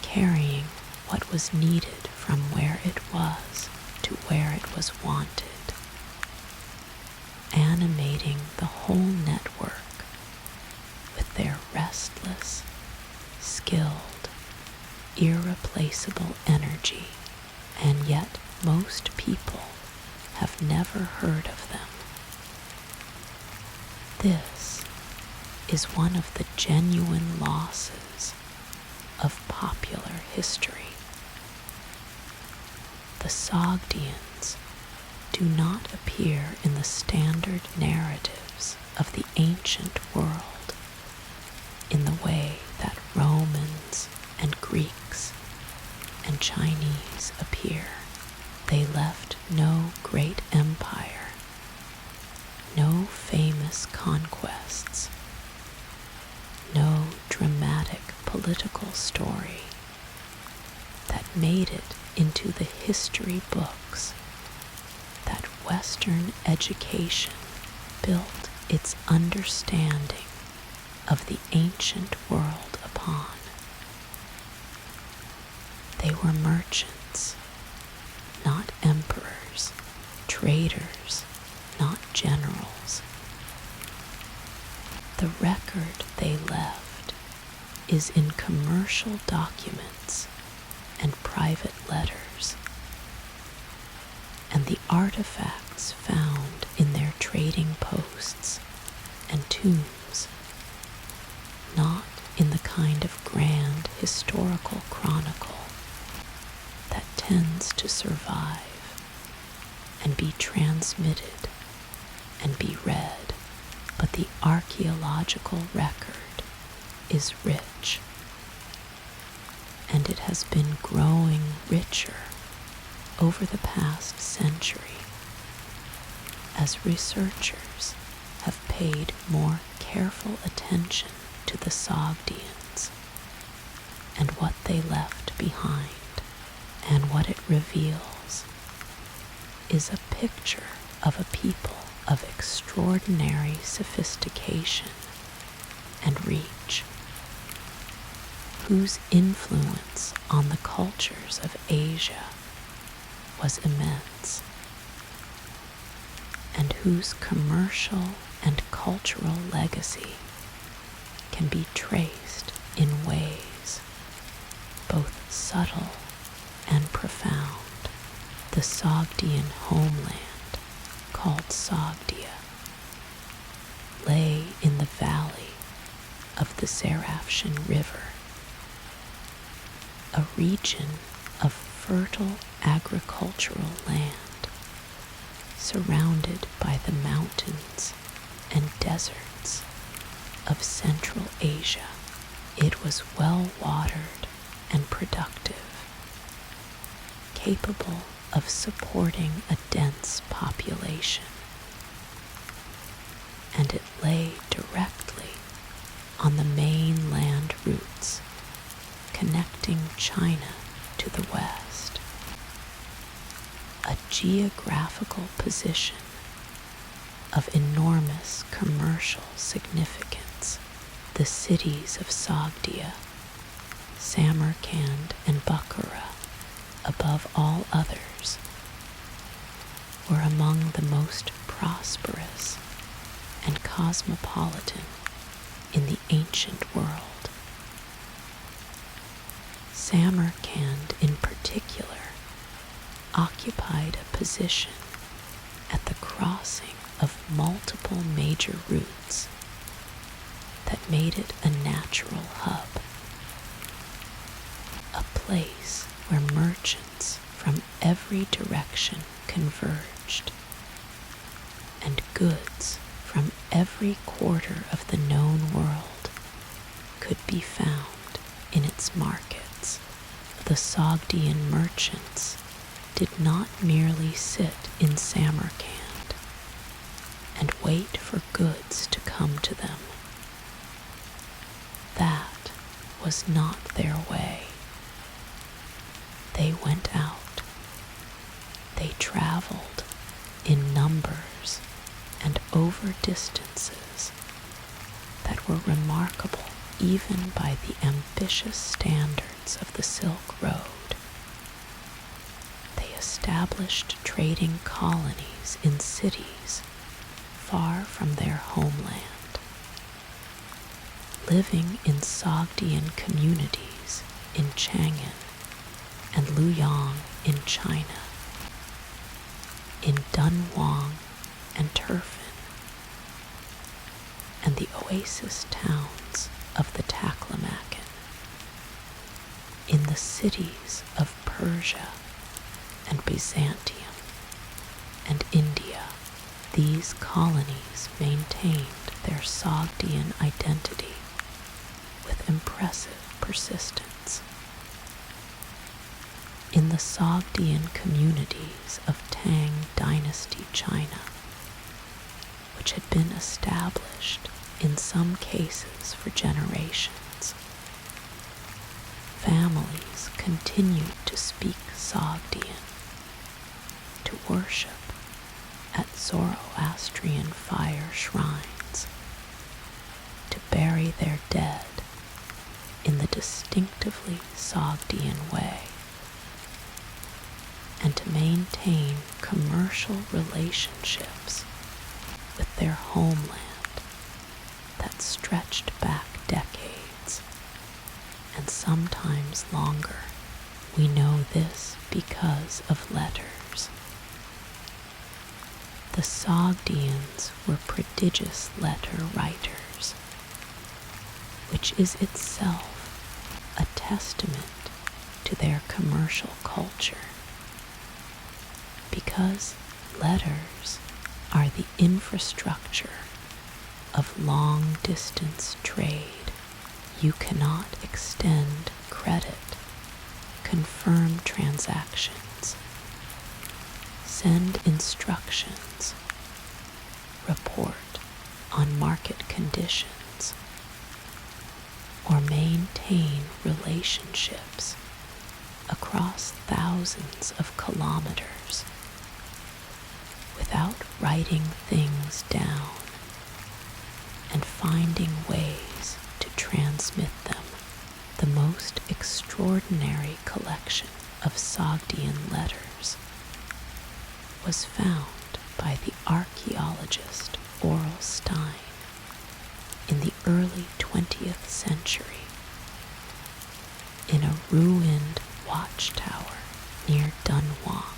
carrying what was needed from where it was to where it was wanted, animating the whole network with their restless, skilled, irreplaceable energy, and yet most people have never heard of them. This is one of the genuine losses of popular history. The Sogdians do not appear in the standard narratives of the ancient world in the way that Romans and Greeks and Chinese appear. They left no great empire, no famous conquests, no dramatic political story that made it into the history books that Western education built its understanding of the ancient world upon. They were merchants, not emperors, traders, not generals. The record they left is in commercial documents and private letters, and the artifacts found in their trading posts and tombs, not in the kind of grand historical chronicle that tends to survive and be transmitted and be read, but the archaeological record is rich, and it has been growing richer over the past century as researchers have paid more careful attention to the Sogdians and what they left behind. And what it reveals is a picture of a people of extraordinary sophistication and reach, whose influence on the cultures of Asia was immense, and whose commercial and cultural legacy can be traced in ways both subtle and profound. The Sogdian homeland, called Sogdia, lay in the valley of the Zarafshan River, a region of fertile agricultural land surrounded by the mountains and deserts of Central Asia. It was well watered and productive, capable of supporting a dense population, and it lay directly on the main land routes connecting China to the west, a geographical position of enormous commercial significance. The cities of Sogdia, Samarkand, and Bukhara, above all others, were among the most prosperous and cosmopolitan in the ancient world. Samarkand, in particular, occupied a position at the crossing of multiple major routes that made it a natural hub, a place where merchants from every direction converged, and goods from every quarter of the known world could be found in its markets. The Sogdian merchants did not merely sit in Samarkand and wait for goods to come to them. That was not their way. They went out. They traveled in numbers and over distances that were remarkable even by the ambitious standards of the Silk Road. They established trading colonies in cities far from their homeland, living in Sogdian communities in Chang'an and Luoyang in China, in Dunhuang and Turfan, and the oasis towns of the Taklamakan, in the cities of Persia and Byzantium and India. These colonies maintained their Sogdian identity with impressive persistence. In the Sogdian communities of Tang Dynasty China, which had been established in some cases for generations, families continued to to speak Sogdian, to worship at Zoroastrian fire shrines, to bury their dead in the distinctively Sogdian way, and to maintain commercial relationships with their homeland that stretched back decades, and sometimes longer. We know this because of letters. The Sogdians were prodigious letter writers, which is itself a testament to their commercial culture, because letters are the infrastructure of long-distance trade. You cannot extend credit, confirm transactions, send instructions, report on market conditions, or maintain relationships across thousands of kilometers without writing things down and finding ways to transmit them. The most extraordinary collection of Sogdian letters was found by the archaeologist Oral Stein in the early 20th century in a ruined watchtower near Dunhuang,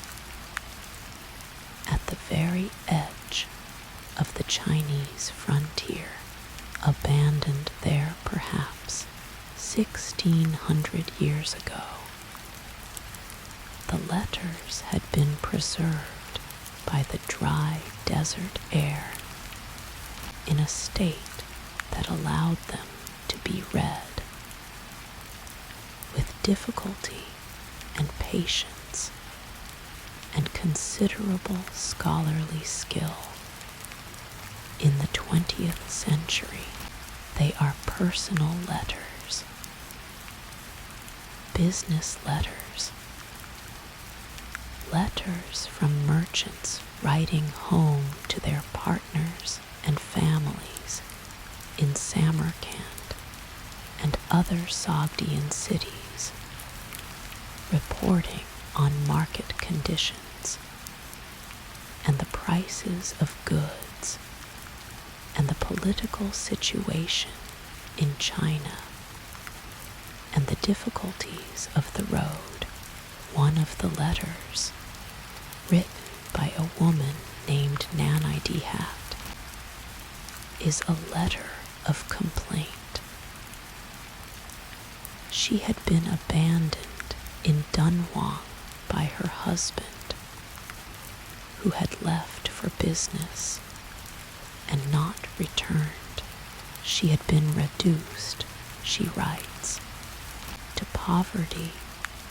at the very edge of the Chinese frontier, abandoned there perhaps 1,600 years ago. The letters had been preserved by the dry desert air in a state that allowed them to be read. With difficulty and patience and considerable scholarly skill, in the 20th century, they are personal letters, business letters, letters from merchants writing home to their partners and families in Samarkand and other Sogdian cities, reporting on market conditions and the prices of goods and the political situation in China and the difficulties of the road. One of the letters, written by a woman named Nanai-Dihat, is a letter of complaint. She had been abandoned in Dunhuang by her husband, who had left for business and not returned. She had been reduced, she writes, to poverty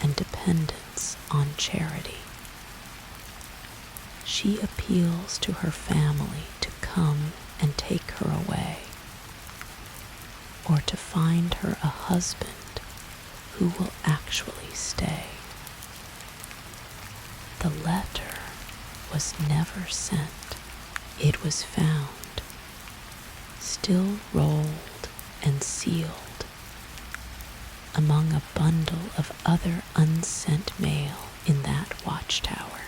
and dependence on charity. She appeals to her family to come and take her away, or to find her a husband who will actually stay. The letter was never sent. It was found, still rolled and sealed, among a bundle of other unsent mail in that watchtower,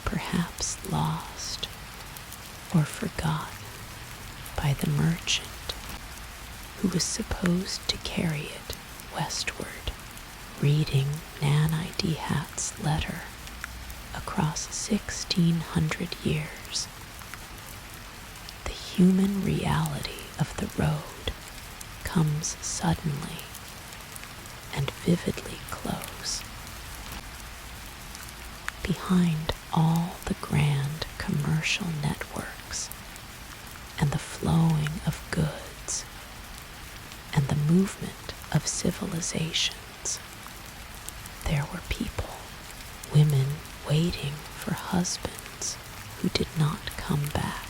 perhaps lost or forgotten by the merchant who was supposed to carry it westward. Reading Nanai-Dihat's letter across 1,600 years, the human reality of the road comes suddenly and vividly close. Behind all the grand commercial networks and the flowing of goods and the movement of civilizations, there were people, women waiting for husbands who did not come back,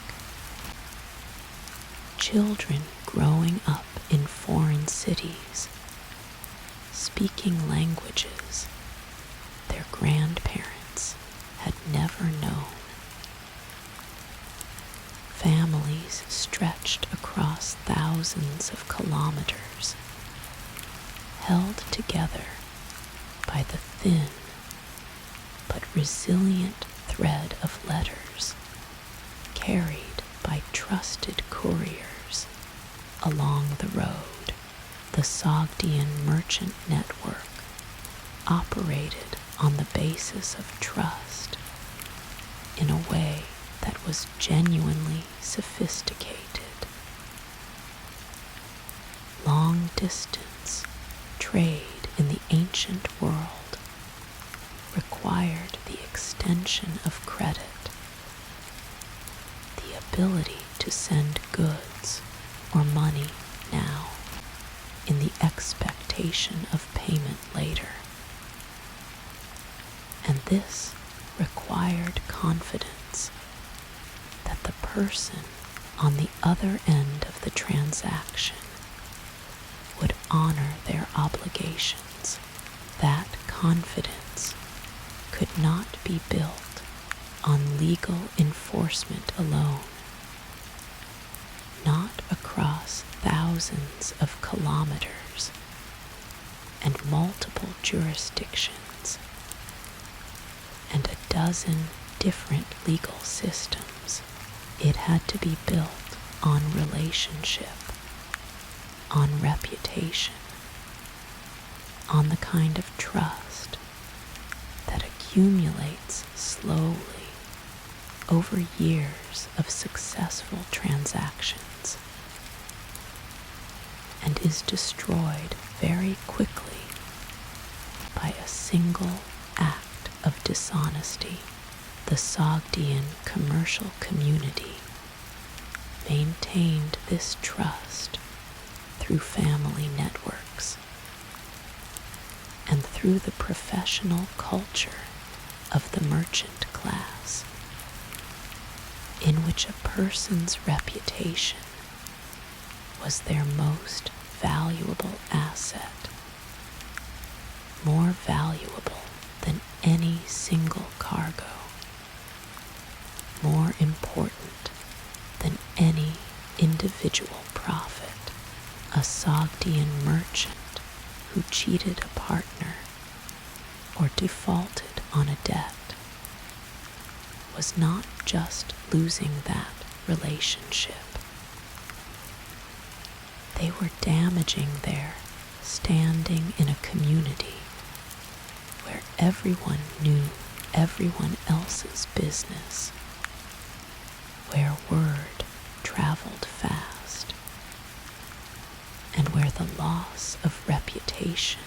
children growing up in foreign cities, speaking languages their grandparents had never known. Families stretched across thousands of kilometers, held together by the thin but resilient thread of letters carried by trusted couriers along the road. The Sogdian merchant network operated on the basis of trust in a way that was genuinely sophisticated. Long distance trade in the ancient world required the extension of credit, the ability to send goods or money now in the expectation of payment later. And this required confidence that the person on the other end of the transaction would honor their obligations. That confidence could not be built on legal enforcement alone. Not across thousands of kilometers and multiple jurisdictions and a dozen different legal systems. It had to be built on relationship, on reputation, on the kind of trust that accumulates slowly over years of successful transactions and is destroyed very quickly by a single act of dishonesty. The Sogdian commercial community maintained this trust through family networks and through the professional culture of the merchant class, in which a person's reputation was their most valuable asset, more valuable than any single cargo, more important than any individual profit. A Sogdian merchant who cheated a partner or defaulted on a debt was not just losing that relationship. They were damaging their standing in a community where everyone knew everyone else's business, where word traveled fast, and where the loss of reputation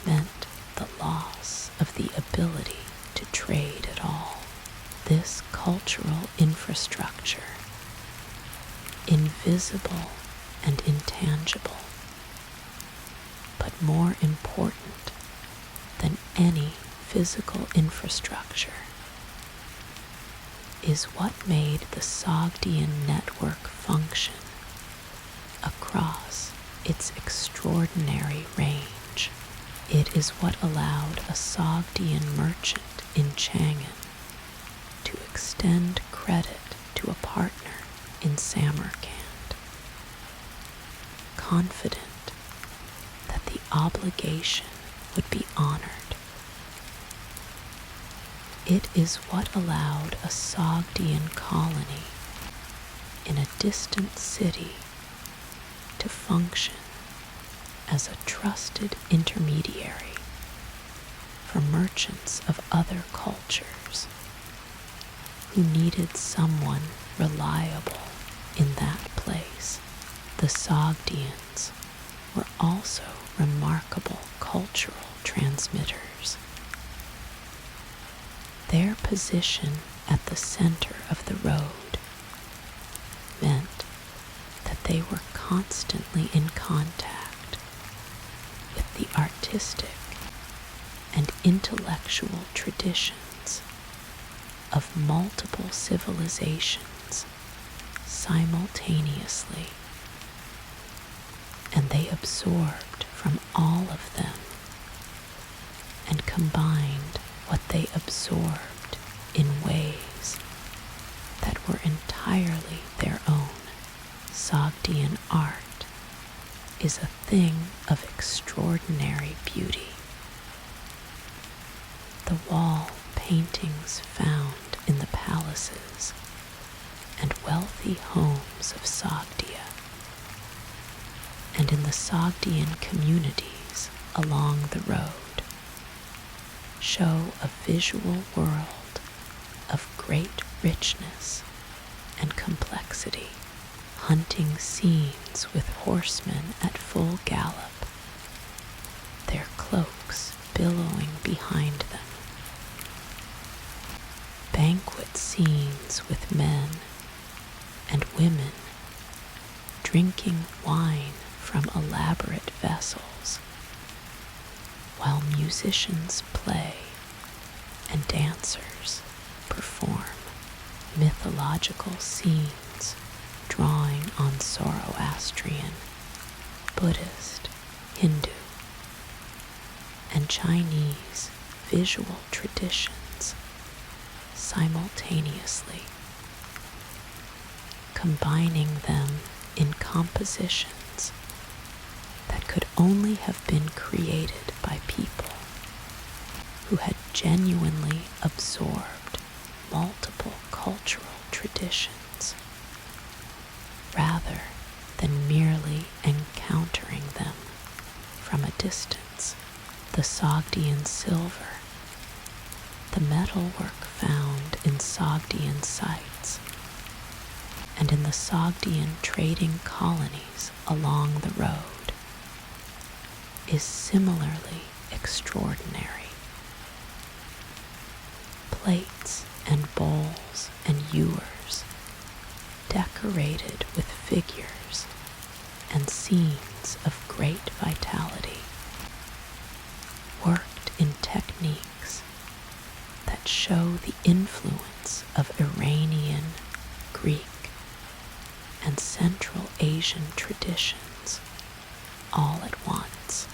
meant the loss of the ability to trade at all. This cultural infrastructure, invisible and intangible, but more important than any physical infrastructure, is what made the Sogdian network function across its extraordinary range. It is what allowed a Sogdian merchant in Chang'an to extend credit to a partner in Samarkand, confident that the obligation would be honored. It is what allowed a Sogdian colony in a distant city to function as a trusted intermediary for merchants of other cultures who needed someone reliable in that place. The Sogdians were also remarkable cultural transmitters. Their position at the center of the road meant that they were constantly in contact with the artistic and intellectual traditions of multiple civilizations simultaneously, and they absorbed from all of them and combined what they absorbed in ways that were entirely their own. Sogdian art is a thing of extraordinary beauty. The wall paintings found in the palaces and wealthy homes of Sogdia, and in the Sogdian communities along the road, show a visual world of great richness and complexity. Hunting scenes with horsemen at full gallop, their cloaks billowing behind them. Banquet scenes with men and women drinking wine from elaborate vessels, while musicians play and dancers perform. Mythological scenes drawing on Zoroastrian, Buddhist, Hindu, and Chinese visual traditions simultaneously, combining them in compositions that could only have been created by people who had genuinely absorbed multiple cultural traditions, rather than merely encountering them from a distance. The Sogdian silver, the metalwork found in Sogdian sites, and in the Sogdian trading colonies along the road, is similarly extraordinary. Plates and bowls and ewers, decorated with figures and scenes of great vitality, worked in techniques that show the influence of Iranian, Greek, and Central Asian traditions all at once,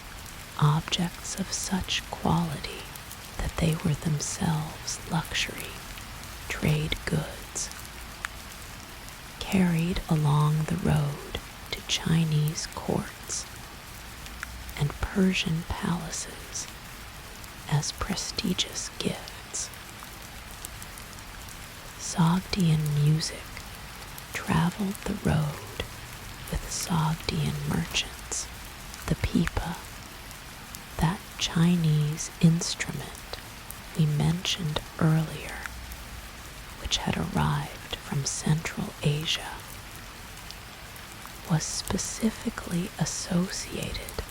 objects of such quality that they were themselves luxury, trade goods, carried along the road to Chinese courts and Persian palaces as prestigious gifts. Sogdian music traveled the road with Sogdian merchants. The pipa, that Chinese instrument we mentioned earlier, which had arrived from Central Asia, was specifically associated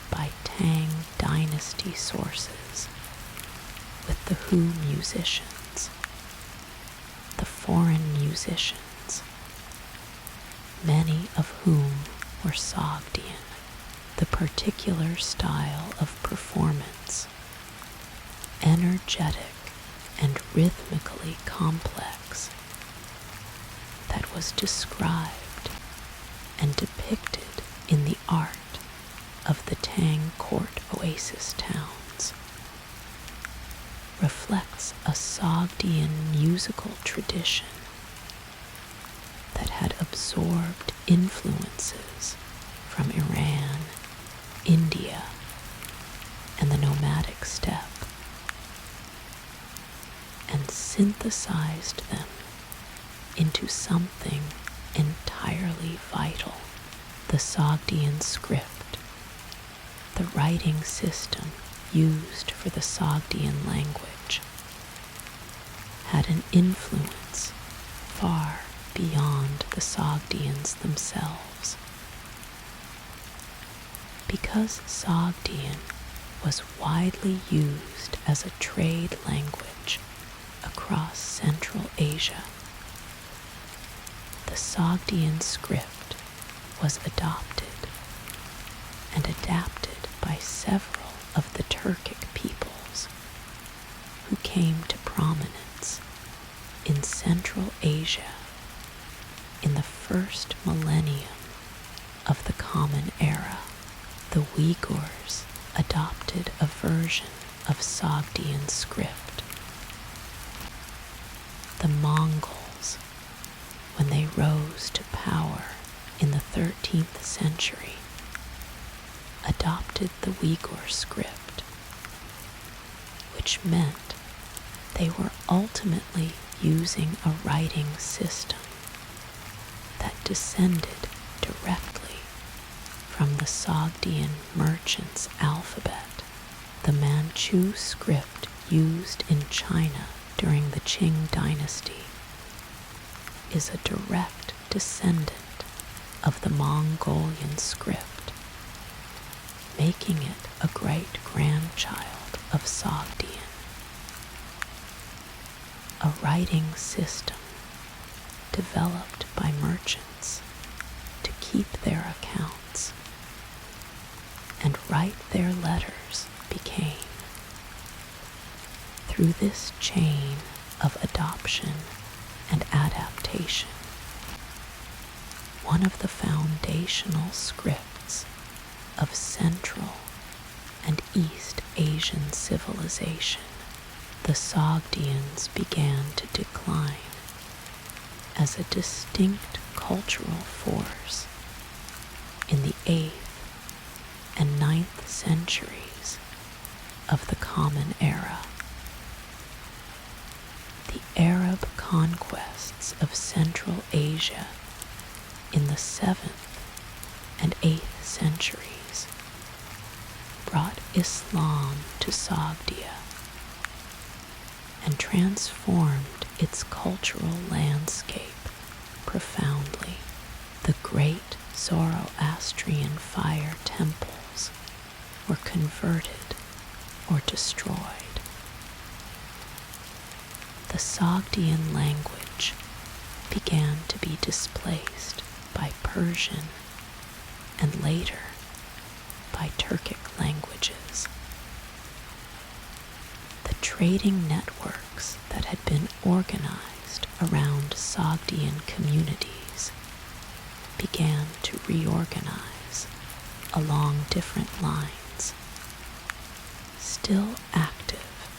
by Tang dynasty sources with the Hu musicians, the foreign musicians, many of whom were Sogdian. The particular style of performance, energetic and rhythmically complex, that was described and depicted in the art of the Tang court oasis towns, reflects a Sogdian musical tradition that had absorbed influences from Iran, India, and the nomadic steppe, and synthesized them into something entirely vital. The Sogdian script, the writing system used for the Sogdian language, had an influence far beyond the Sogdians themselves. Because Sogdian was widely used as a trade language across Central Asia, the Sogdian script was adopted and adapted by several of the Turkic peoples who came to prominence in Central Asia in the first millennium of the Common Era. The Uyghurs adopted a version of Sogdian script. The Mongols, when they rose to power in the 13th century, adopted the Uyghur script, which meant they were ultimately using a writing system that descended directly from the Sogdian merchants' alphabet. The Manchu script used in China during the Qing dynasty is a direct descendant of the Mongolian script, making it a great-grandchild of Sogdian. A writing system developed by merchants to keep their accounts and write their letters became, through this chain of adoption and adaptation, one of the foundational scripts of Central and East Asian civilization. The Sogdians began to decline as a distinct cultural force in the 8th and 9th centuries of the Common Era. The Arab conquests of Central Asia in the 7th and 8th centuries brought Islam to Sogdia and transformed its cultural landscape profoundly. The great Zoroastrian fire temples were converted or destroyed. The Sogdian language began to be displaced by Persian and later by Turkic languages. The trading networks that had been organized around Sogdian communities began to reorganize along different lines, still active,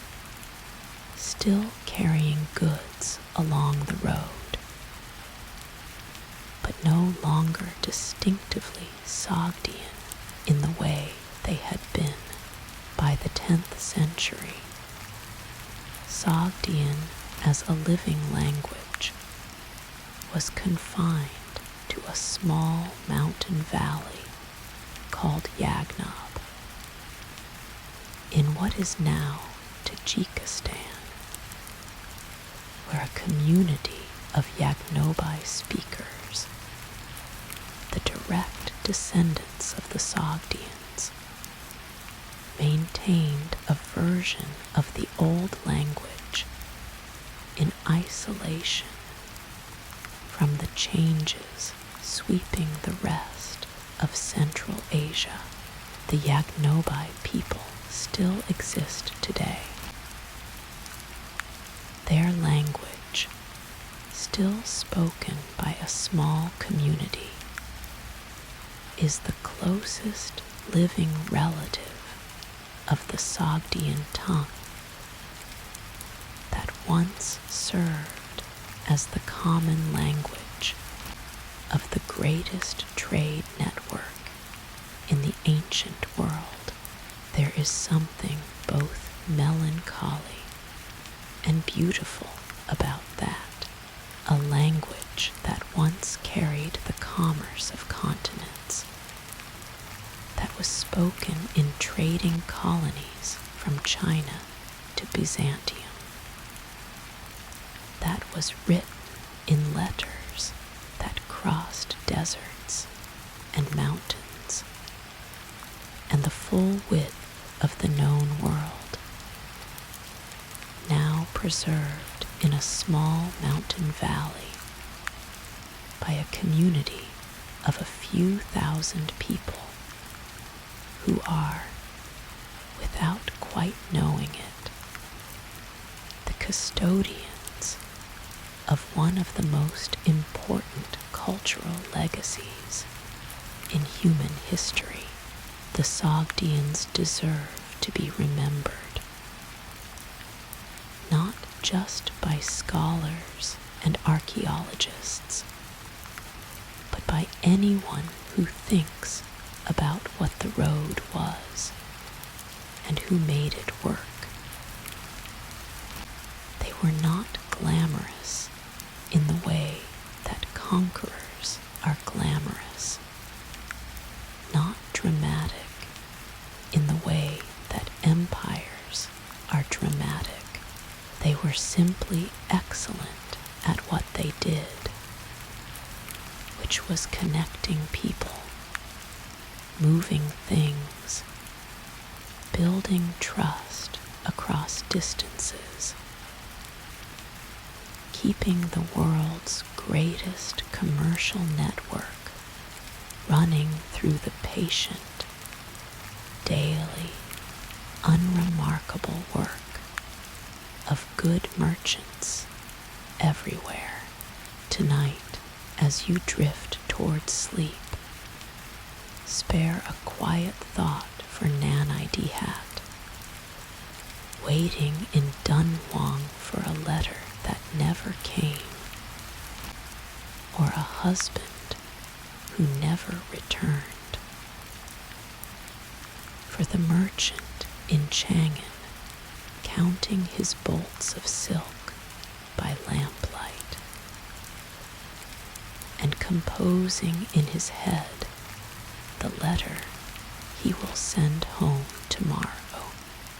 still carrying goods along the road, but no longer distinctively Sogdian in the way they had been. By the 10th century, Sogdian as a living language was confined to a small mountain valley called Yagnob in what is now Tajikistan, where a community of Yagnobi speakers, the direct descendants of the Sogdians, maintained a version of the old language in isolation from the changes sweeping the rest of Central Asia. The Yagnobi people still exist today. Their language, still spoken by a small community, is the closest living relative of the Sogdian tongue that once served as the common language of the greatest trade network in the ancient world. There is something both melancholy and beautiful about that, a language that once carried the commerce of continents, that was spoken in trading colonies from China to Byzantium, that was written in letters that crossed deserts and mountains and the full width of the known world, now preserved in a small mountain valley by a community of a few thousand people who are, without quite knowing it, the custodians of one of the most important cultural legacies in human history. The Sogdians deserve to be remembered, not just by scholars and archaeologists, but by anyone who thinks about what the road was and who made it work. They were not glamorous in the way that conquerors are glamorous, not dramatic in the way that empires are dramatic. They were simply excellent at what they did, which was connecting people, moving things, building trust across distances, keeping the world's greatest commercial network running through the patient, daily, unremarkable work of good merchants everywhere. Tonight, as you drift towards sleep, spare a quiet thought for Nan-I-D Hat, waiting in Dunhuang for a letter that never came, or a husband who never returned. For the merchant in Chang'an, counting his bolts of silk by lamplight, and composing in his head the letter he will send home tomorrow.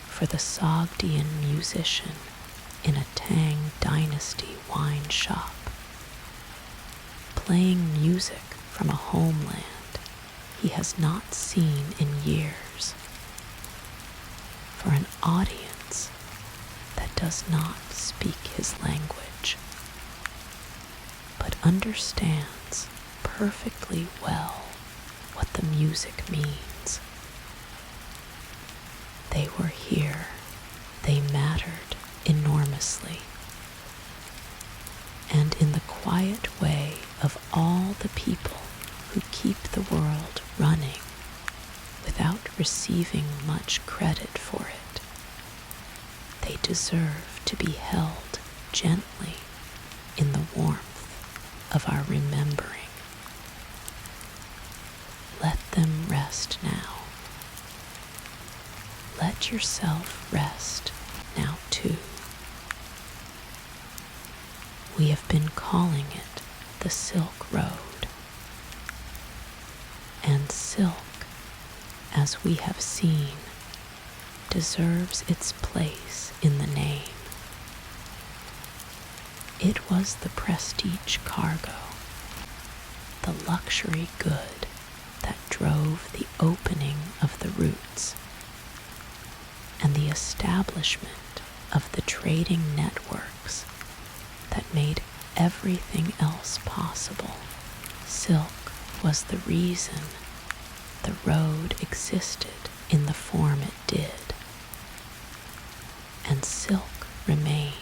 For the Sogdian musician in a Tang Dynasty wine shop, playing music from a homeland he has not seen in years, for an audience that does not speak his language, but understands perfectly well what the music means. They were here. They mattered enormously. And in the quiet way of all the people who keep the world running without receiving much credit for it, they deserve to be held gently in the warmth of our remembering. Let them rest now. Let yourself rest now too. We have been calling it the Silk Road, and silk, as we have seen, deserves its place in the name. It was the prestige cargo, the luxury good that drove the opening of the routes and the establishment of the trading networks that made everything else possible. Silk was the reason the road existed in the form it did, and silk remained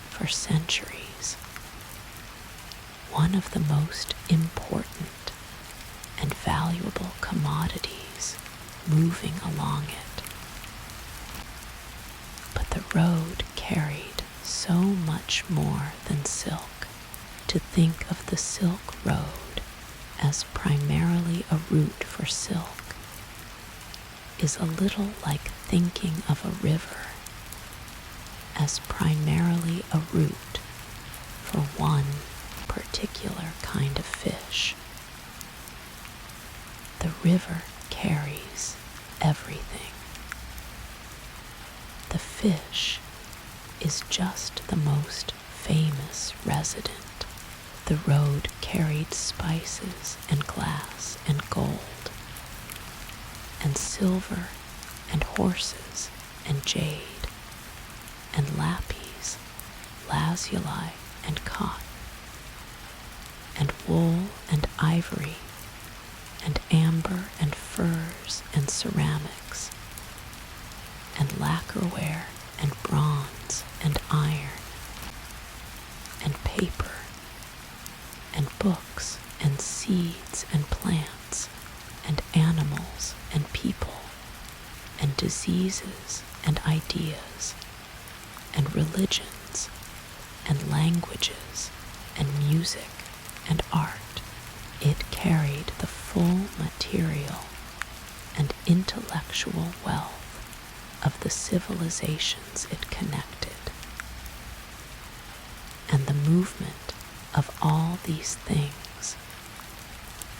for centuries one of the most important and valuable commodities moving along it. But the road carried so much more than silk. To think of the Silk Road as primarily a route for silk is a little like thinking of a river as primarily a route for one particular kind of fish. The river carries everything. The fish is just the most famous resident. The road carried spices and glass and gold, and silver and horses and jade, and lapis, lazuli and cotton, and wool and ivory, and amber and furs and ceramics, and lacquerware and bronze and iron, and paper, and books, and seeds, and plants, and animals, and people and diseases and ideas and religions and languages and music and art. It carried the full material and intellectual wealth of the civilizations it connected. And the movement of all these things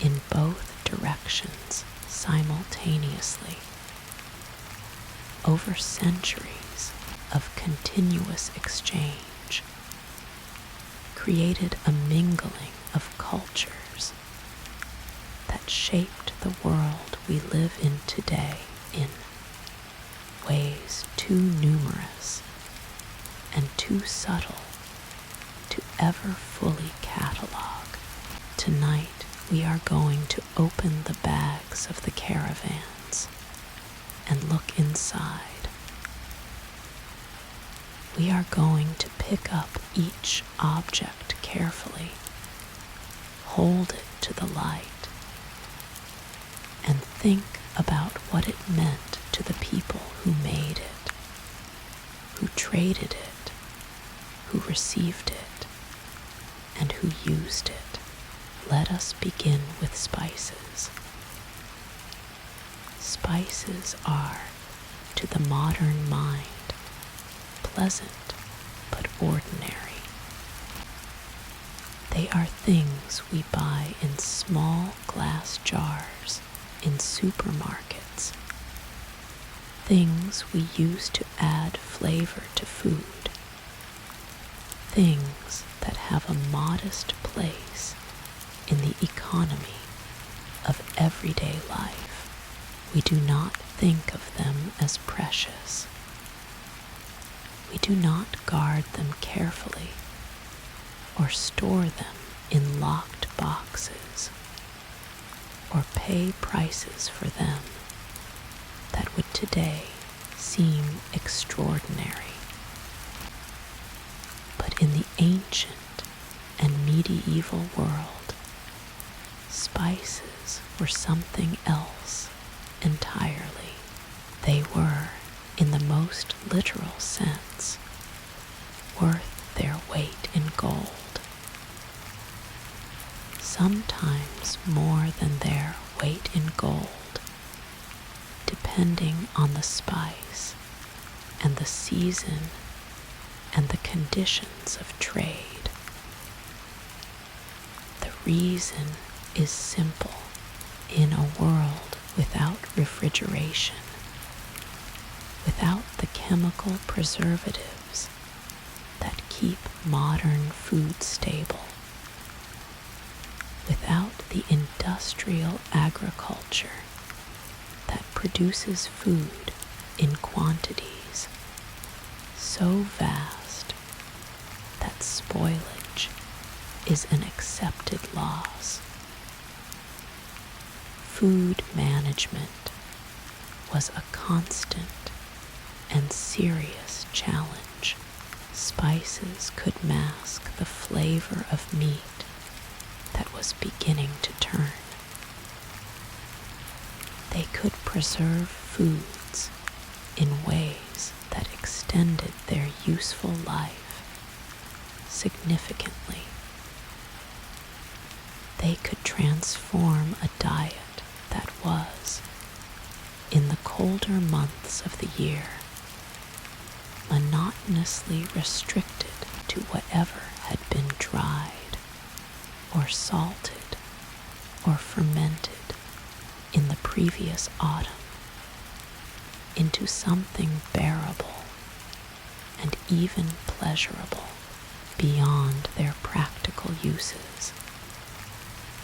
in both directions simultaneously over centuries of continuous exchange created a mingling of cultures that shaped the world we live in today in ways too numerous and too subtle to ever fully catalog. Tonight we are going to open the bags of the caravans and look inside. We are going to pick up each object carefully, hold it to the light, and think about what it meant to the people who made it, who traded it, who received it, and who used it. Let us begin with spices. Spices are, to the modern mind, pleasant but ordinary. They are things we buy in small glass jars in supermarkets, things we use to add flavor to food, things that have a modest place in the economy of everyday life. We do not think of them as precious. We do not guard them carefully or store them in locked boxes or pay prices for them that would today seem extraordinary. But in the ancient and medieval world, spices were something else entirely. They were, in the most literal sense, worth their weight in gold, sometimes more than their weight in gold, depending on the spice and the season and the conditions of trade. The reason is simple. In a world without refrigeration, without the chemical preservatives that keep modern food stable, without the industrial agriculture that produces food in quantities so vast that spoilage is an accepted loss. Food management was a constant and serious challenge. Spices could mask the flavor of meat that was beginning to turn. They could preserve foods in ways that extended their useful life significantly. They could transform a diet that was, in the colder months of the year, monotonously restricted to whatever had been dried or salted or fermented in the previous autumn, into something bearable and even pleasurable beyond their practical uses.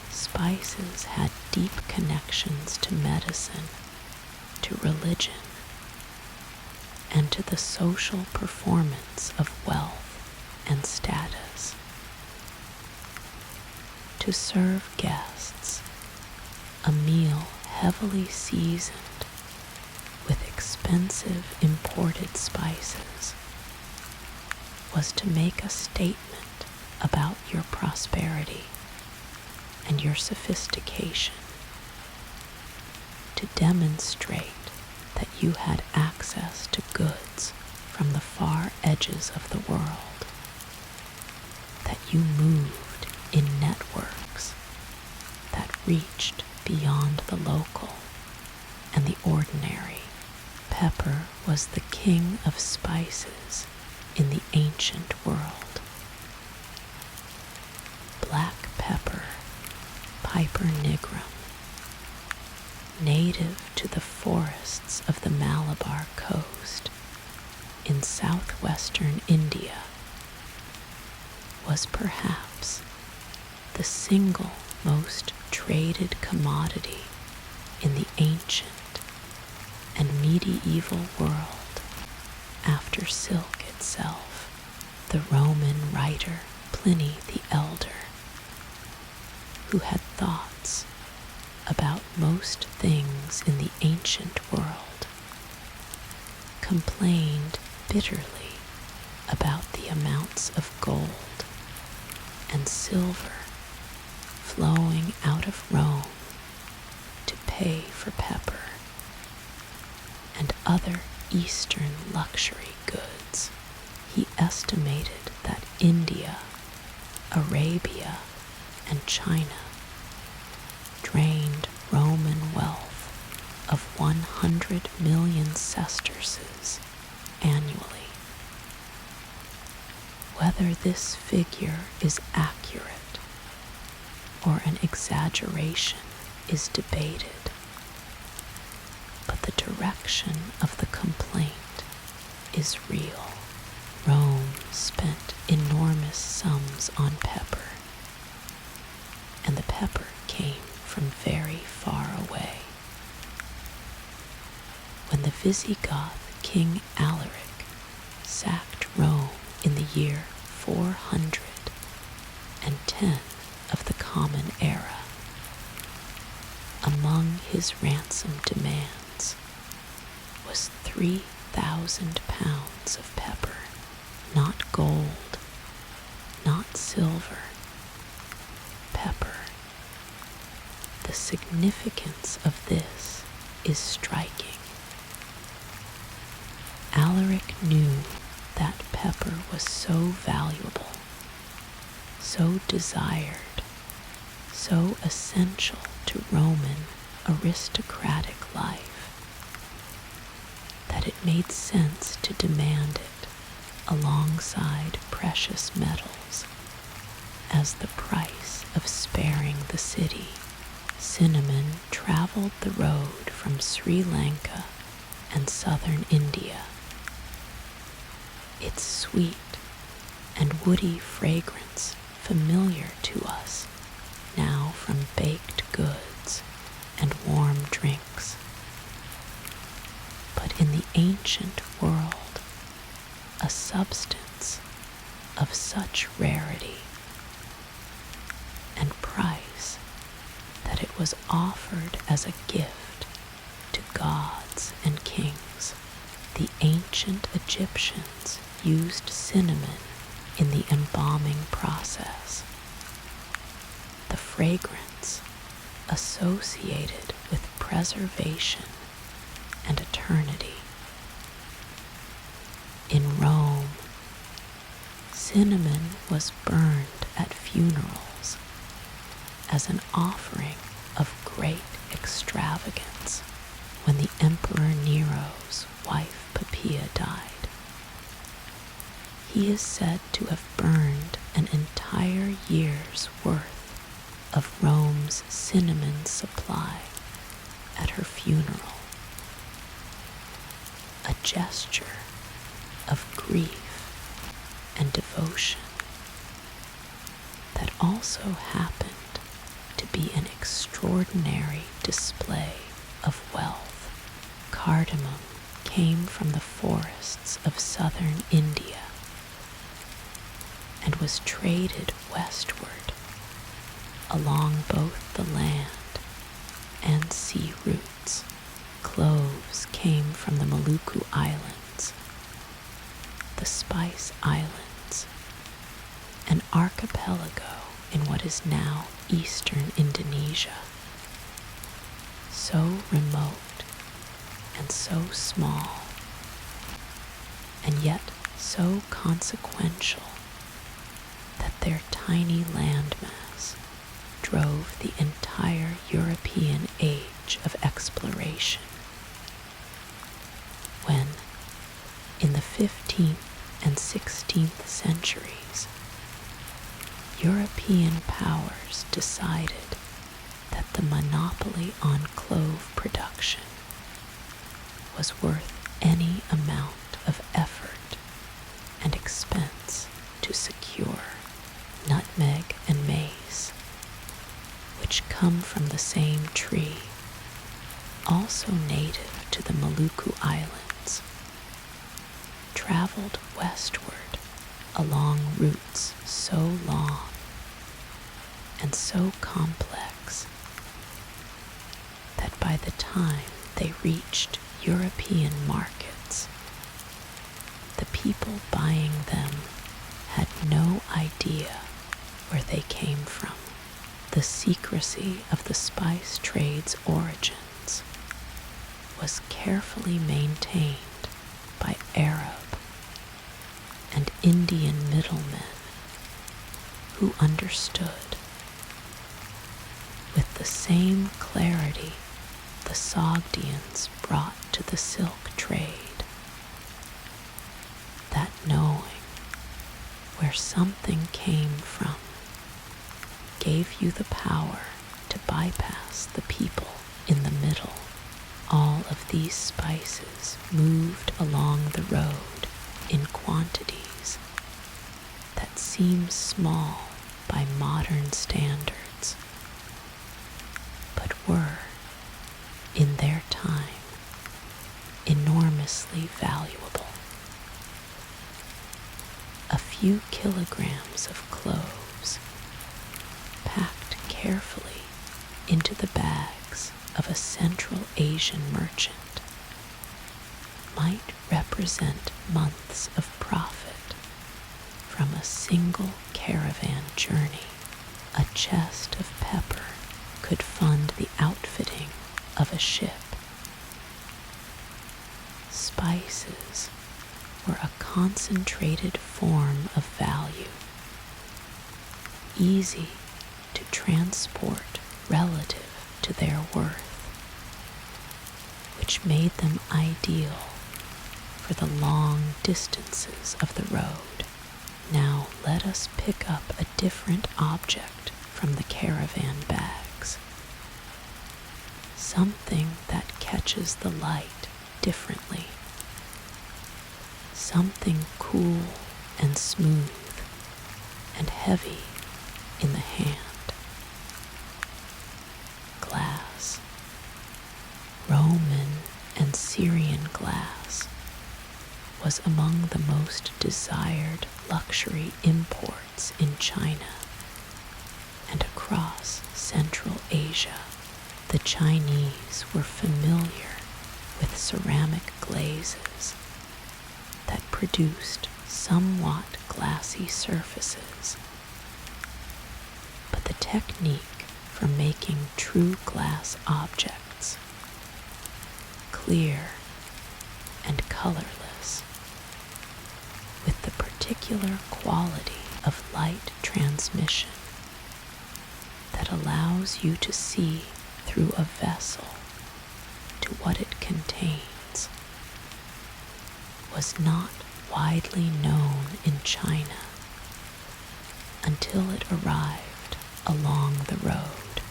Spices had deep connections to medicine, to religion, and to the social performance of wealth and status. To serve guests, a meal heavily seasoned with expensive imported spices was to make a statement about your prosperity and your sophistication. to demonstrate that you had access to goods from the far edges of the world, that you moved in networks that reached beyond the local and the ordinary. Pepper was the king of spices in the ancient world. Black pepper, Piper nigrum, native to the forests of the Malabar coast in southwestern India, was perhaps the single most traded commodity in the ancient and medieval world after silk itself. The Roman writer Pliny the Elder, who had thoughts about most things in the ancient world, complained bitterly about the amounts of gold and silver flowing out of Rome to pay for pepper and other Eastern luxury goods. He estimated that India, Arabia, and China drained Roman wealth of 100 million sesterces annually. Whether this figure is accurate or an exaggeration is debated, but the direction of the complaint is real. Rome spent enormous sums on pepper, and the pepper came from very far away. When the Visigoth king Alaric sacked Rome in the year 410 of the Common Era, among his ransom demands was 3,000 pounds of pepper, not gold, not silver, pepper. The significance of this is striking. Alaric knew that pepper was so valuable, so desired, so essential to Roman aristocratic life, that it made sense to demand it alongside precious metals as the price of sparing the city. Cinnamon traveled the road from Sri Lanka and southern India. Its sweet and woody fragrance familiar to us now from baked goods and warm drinks. But in the ancient world, a substance of such rarity and price that it was offered as a gift to gods and kings. The ancient Egyptians used cinnamon in the embalming process. The fragrance associated with preservation and eternity. In Rome, cinnamon was burned at funerals as an offering of great extravagance. When the Emperor Nero's wife Poppaea died, he is said to have burned an entire year's worth of Rome's cinnamon supply at her funeral, a gesture of grief and devotion that also happened to be an extraordinary display of wealth. Cardamom came from the forests of southern India and was traded westward along both the land and sea routes. Cloves came from the Maluku Islands, the Spice Islands, an archipelago in what is now eastern Indonesia, so remote consequential that their tiny landmass drove the entire European age of exploration, when, in the 15th and 16th centuries, European powers decided that the monopoly on clove production was worth any amount of effort and expense to secure nutmeg and mace, which come from the same tree, also native to the Maluku Islands, traveled westward along routes so long and so complex that by the time they reached European markets, the people buying them had no idea where they came from. The secrecy of the spice trade's origins was carefully maintained by Arab and Indian middlemen who understood with the same clarity the Sogdians brought to the silk trade, that knowing where something came from gave you the power to bypass the people in the middle. All of these spices moved along the road in quantities that seem small by modern standards, but were, in their time, enormously valuable. A few kilograms of cloves, packed carefully into the bags of a Central Asian merchant, might represent months of profit from a single caravan journey. A chest of pepper could fund the outfitting of a ship. Spices were a concentrated form of value, easy to transport relative to their worth, which made them ideal for the long distances of the road. Now let us pick up a different object from the caravan bags, something that catches the light differently, something cool and smooth and heavy in the hand. Glass. Roman and Syrian glass was among the most desired luxury imports in China and across Central Asia. The Chinese were familiar with ceramic glazes that produced somewhat glassy surfaces, but the technique for making true glass objects, clear and colorless, with the particular quality of light transmission that allows you to see through a vessel to what it contains, was not widely known in China until it arrived along the road,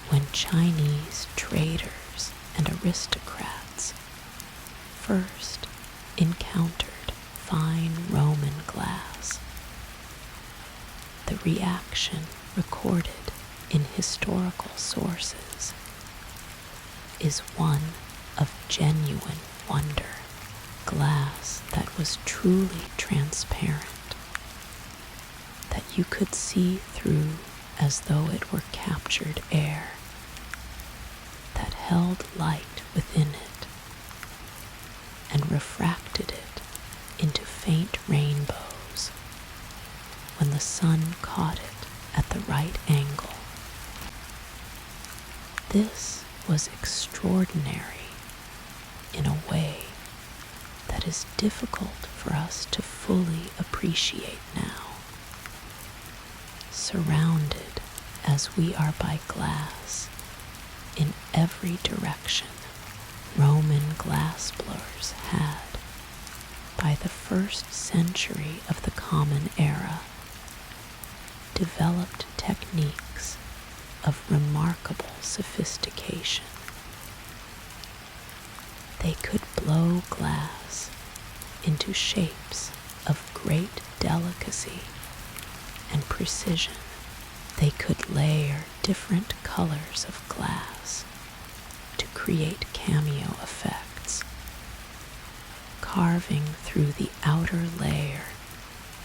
when Chinese traders and aristocrats first encountered fine Roman glass. The reaction recorded in historical sources is one of genuine wonder. Glass that was truly transparent, that you could see through as though it were captured air, that held light within it and refracted it into faint rainbows when the sun caught it at the right angle. This was extraordinary in a way that is difficult for us to fully appreciate now. Surrounded as we are by glass in every direction, Roman glassblowers had, by the 1st century of the Common Era, developed techniques of remarkable sophistication. They could blow glass into shapes of great delicacy and precision. They could layer different colors of glass to create cameo effects, carving through the outer layer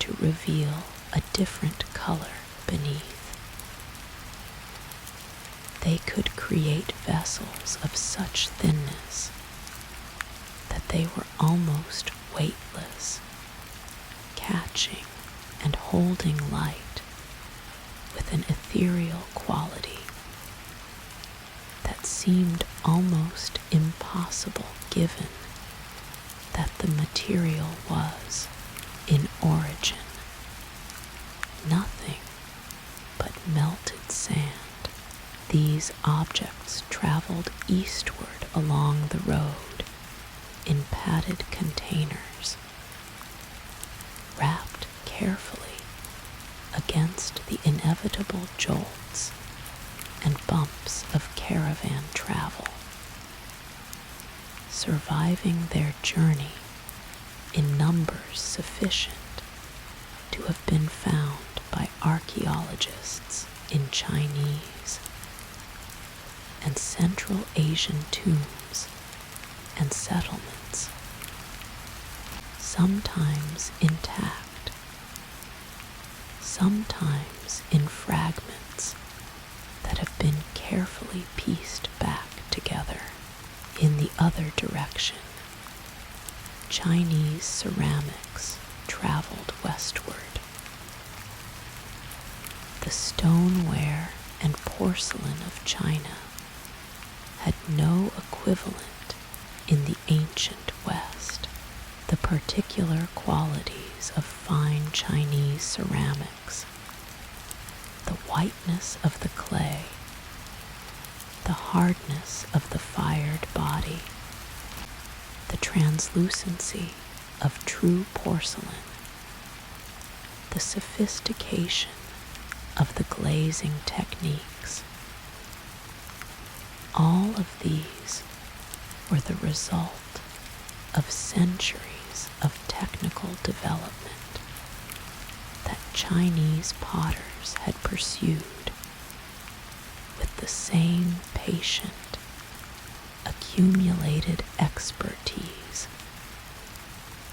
to reveal a different color beneath. They could create vessels of such thinness that they were almost weightless, catching and holding light with an ethereal quality that seemed almost impossible given that the material was, in origin, nothing but melted sand. These objects traveled eastward along the road in padded containers, wrapped carefully against the inevitable jolts and bumps of caravan travel, surviving their journey in numbers sufficient to have been found by archaeologists in Chinese and Central Asian tombs and settlements, sometimes intact, sometimes in fragments that have been carefully pieced back together. In the other direction, Chinese ceramics traveled westward. The stoneware and porcelain of China had no equivalent in the ancient West. The particular qualities of fine Chinese ceramics, the whiteness of the clay, the hardness of the fired body, the translucency of true porcelain, the sophistication of the glazing techniques. All of these were the result of centuries of technical development that Chinese potters had pursued with the same patient, accumulated expertise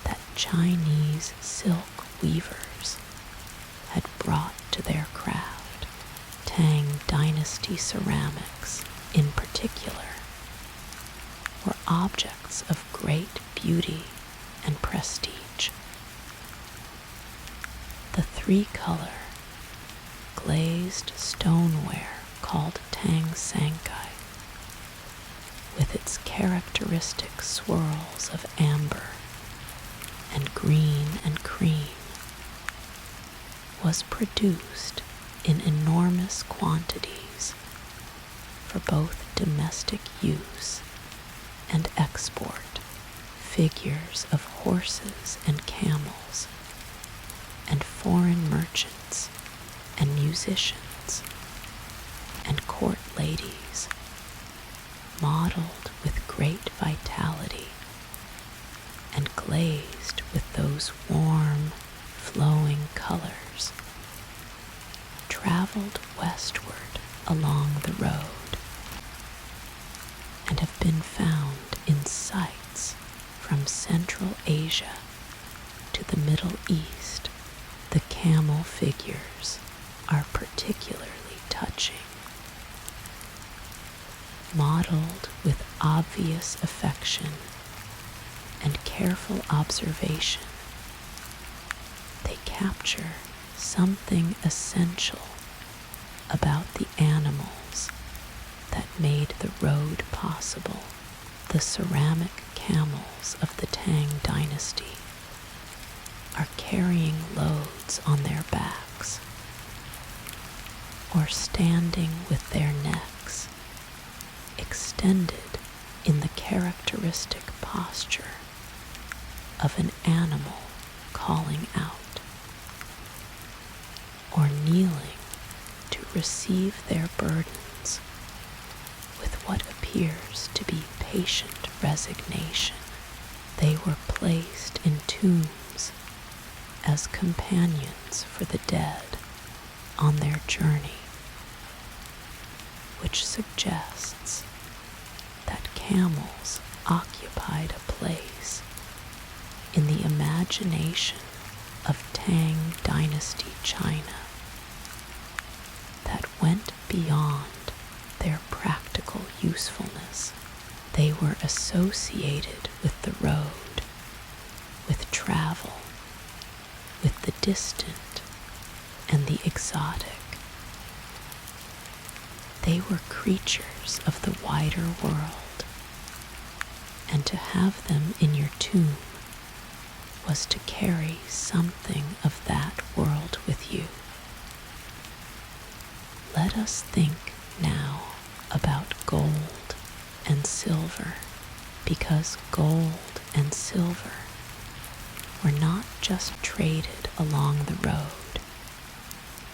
that Chinese silk weavers had brought to their craft. Tang Dynasty ceramics, in particular, were objects of great beauty and prestige. The 3-color glazed stoneware called Tang Sankai, with its characteristic swirls of amber and green and cream, was produced in enormous quantities for both domestic use and export. Figures of horses and camels, and foreign merchants and musicians and court ladies, modeled with great vitality and glazed with those warm, flowing colors, traveled westward along the road and have been found in sites from Central Asia to the Middle East. The camel figures are particularly touching. Modeled with obvious affection and careful observation, they capture something essential about the animals that made the road possible. The ceramic camels of the Tang Dynasty are carrying loads on their backs, or standing with their necks extended in the characteristic posture of an animal calling out, or kneeling to receive their burdens with what appears to be patient resignation. They were placed in tombs as companions for the dead on their journey, which suggests that camels occupied a place in the imagination of Tang Dynasty China that went beyond their practical usefulness. They were associated with the road, with travel, with the distant and the exotic. They were creatures of the wider world, and to have them in your tomb was to carry something of that world with you. Let us think now about gold and silver, because gold and silver were not just traded along the road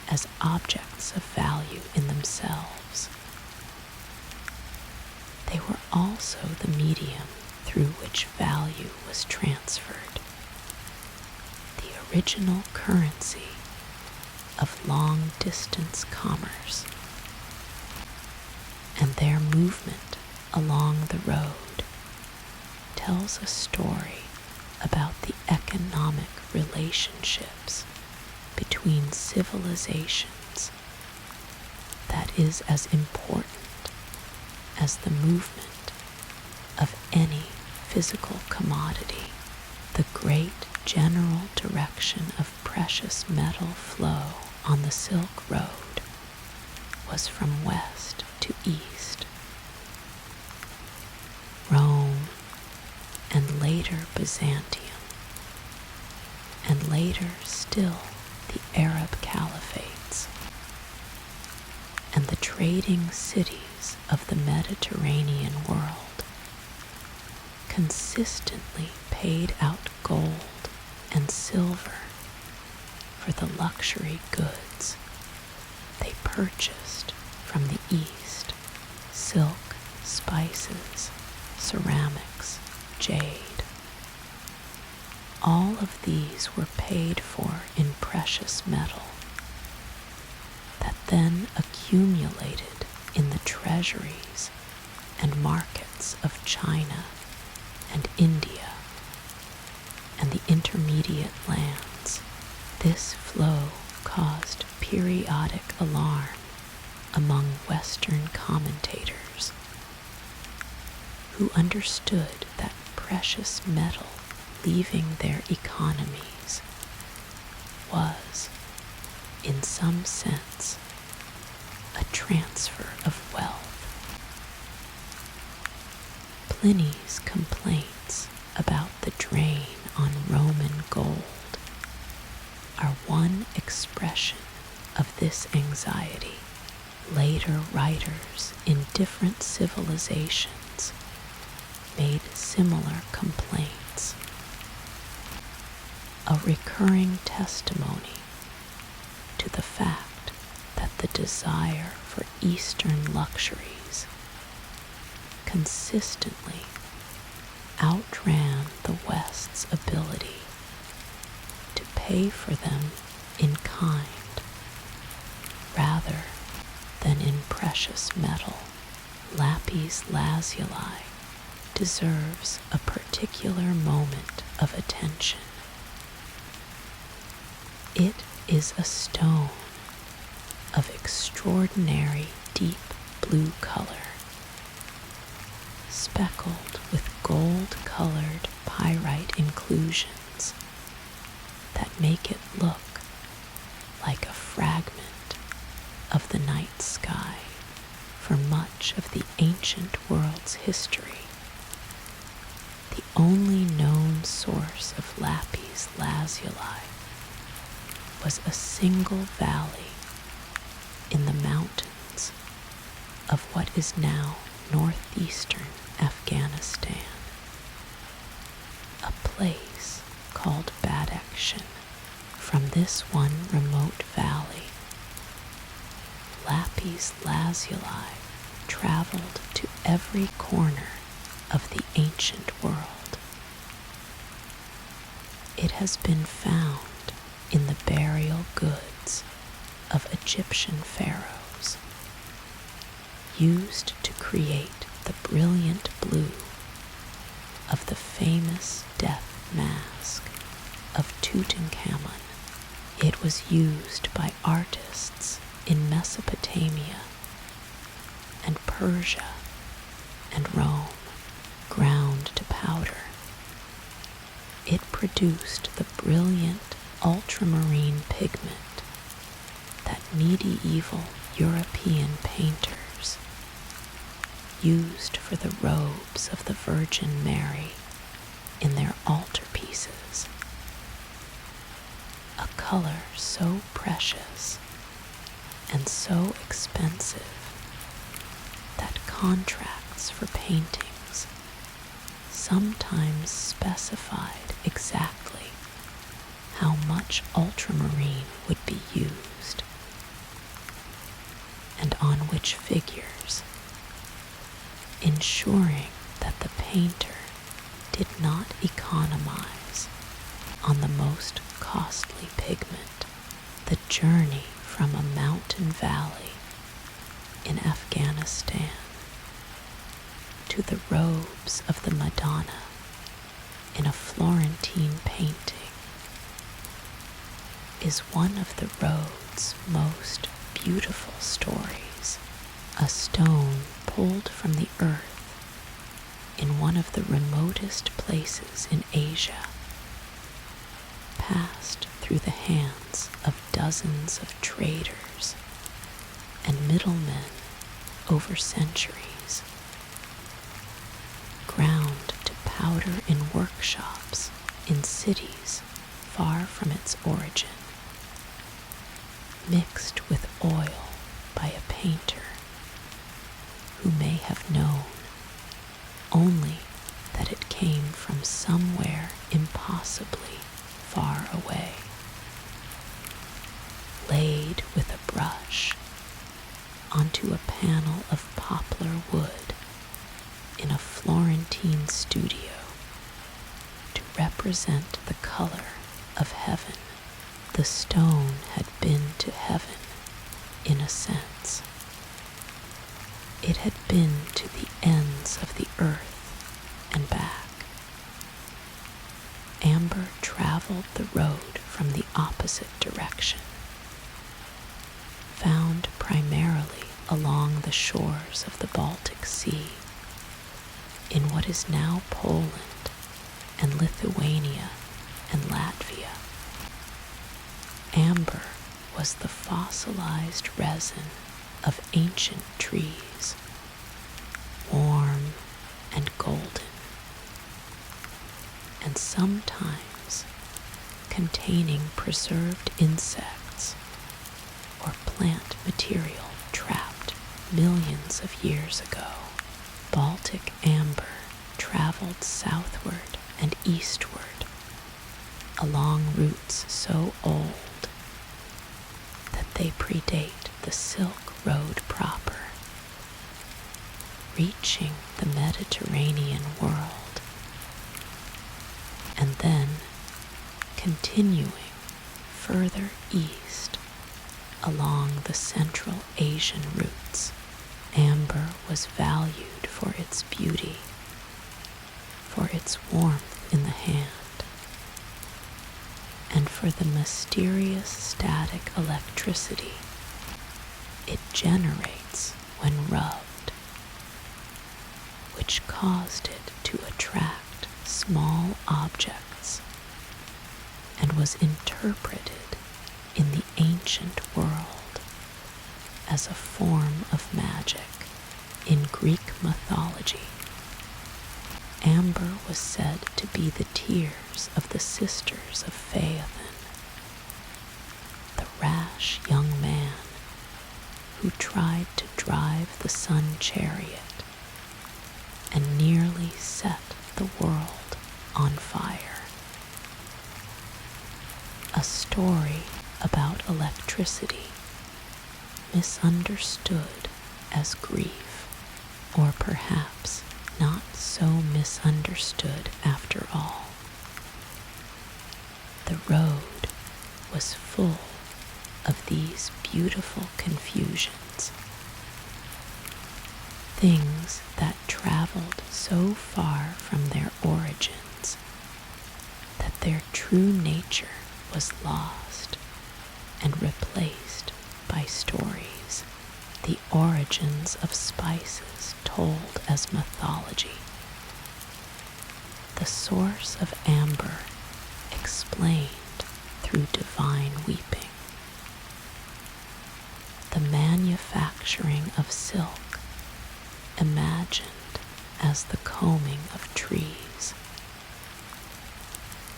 as objects of value in themselves. They were also the medium through which value was transferred, the original currency of long-distance commerce, and their movement along the road tells a story about the economic relationships between civilizations that is as important as the movement of any physical commodity. The great general direction of precious metal flow on the Silk Road was from west to east. Rome, and later Byzantium, and later still the Arab caliphates, and the trading cities of the Mediterranean world consistently paid out gold and silver for the luxury goods they purchased from the East: silk, spices, ceramics, jade. All of these were paid for in precious metal that then accumulated in the treasuries and markets of China and India and the intermediate lands. This flow caused periodic alarm among Western commentators, who understood that precious metal leaving their economies was, in some sense, a transfer of wealth. Pliny's complaints about the drain on Roman gold are one expression of this anxiety. Later writers in different civilizations made similar complaints. A recurring testimony to the fact that the desire for Eastern luxuries consistently outran the West's ability to pay for them in kind rather than in precious metal. Lapis lazuli deserves a particular moment of attention. It is a stone of extraordinary deep blue color, speckled with gold-colored pyrite inclusions that make it look like a fragment of the night sky. For much of the ancient world's history, the only known source of lapis lazuli was a single valley in the mountains of what is now northeastern Afghanistan, a place called Badakhshan. From this one remote valley, lapis lazuli traveled to every corner of the ancient world. It has been found in the burial goods of Egyptian pharaohs, used to create the brilliant blue of the famous death mask of Tutankhamun. It was used by artists in Mesopotamia and Persia and Rome, ground to powder. It produced the brilliant ultramarine pigment that medieval European painters used for the robes of the Virgin Mary in their altarpieces. A color so precious and so expensive that contracts for paintings sometimes specified exactly how much ultramarine would be used and on which figures, ensuring that the painter did not economize on the most costly pigment. The journey from a mountain valley in Afghanistan to the robes of the Madonna in a Florentine painting is one of the road's most beautiful stories. A stone pulled from the earth in one of the remotest places in Asia passed through the hands of dozens of traders and middlemen over centuries, ground to powder in workshops in cities far from its origin, mixed with oil by a painter who may have known only that it came from somewhere impossibly far away, laid with a brush onto a panel of poplar wood in a Florentine studio to represent the color of heaven. The stone had been to heaven in a sense. It had been to the ends of the earth and back. Amber traveled the road from the opposite direction, found primarily along the shores of the Baltic Sea, in what is now Poland and Lithuania and Latvia. Amber was the fossilized resin of ancient trees, warm and golden, and sometimes containing preserved insects or plant material trapped millions of years ago. Baltic amber traveled southward and eastward along routes so old that they predate the Silk Road proper, reaching the Mediterranean world, and then continuing further east along the Central Asian routes. Amber was valued for its beauty, for its warmth in the hand, and for the mysterious static electricity it generates when rubbed, which caused it to attract small objects and was interpreted in the ancient world as a form of magic. In Greek mythology, Amber was said to be the tears of the sisters of Phaethon, the rash young man who tried to drive the sun chariot and nearly set the world on fire. A story about electricity misunderstood as grief, or perhaps not so misunderstood after all. The road was full of these beautiful confusions, things that traveled so far from their origins that their true nature was lost and replaced by stories, the origins of spices told as mythology, the source of amber explained through divine weeping, the manufacturing of silk imagined as the combing of trees.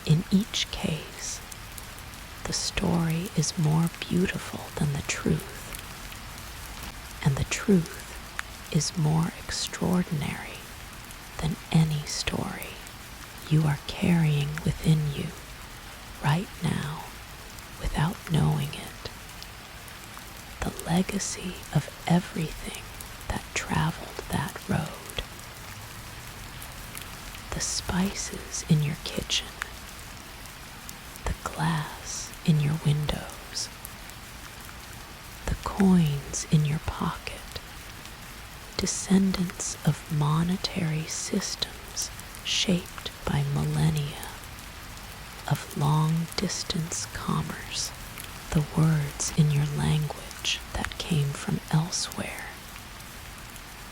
In each case, the story is more beautiful than the truth, and the truth is more extraordinary than any story you are carrying within you right now without knowing it. The legacy of everything that traveled that road. The spices in your kitchen, the glass in your windows, the coins in your pocket, descendants of monetary systems shaped by millennia of long-distance commerce, the words in your language that came from elsewhere,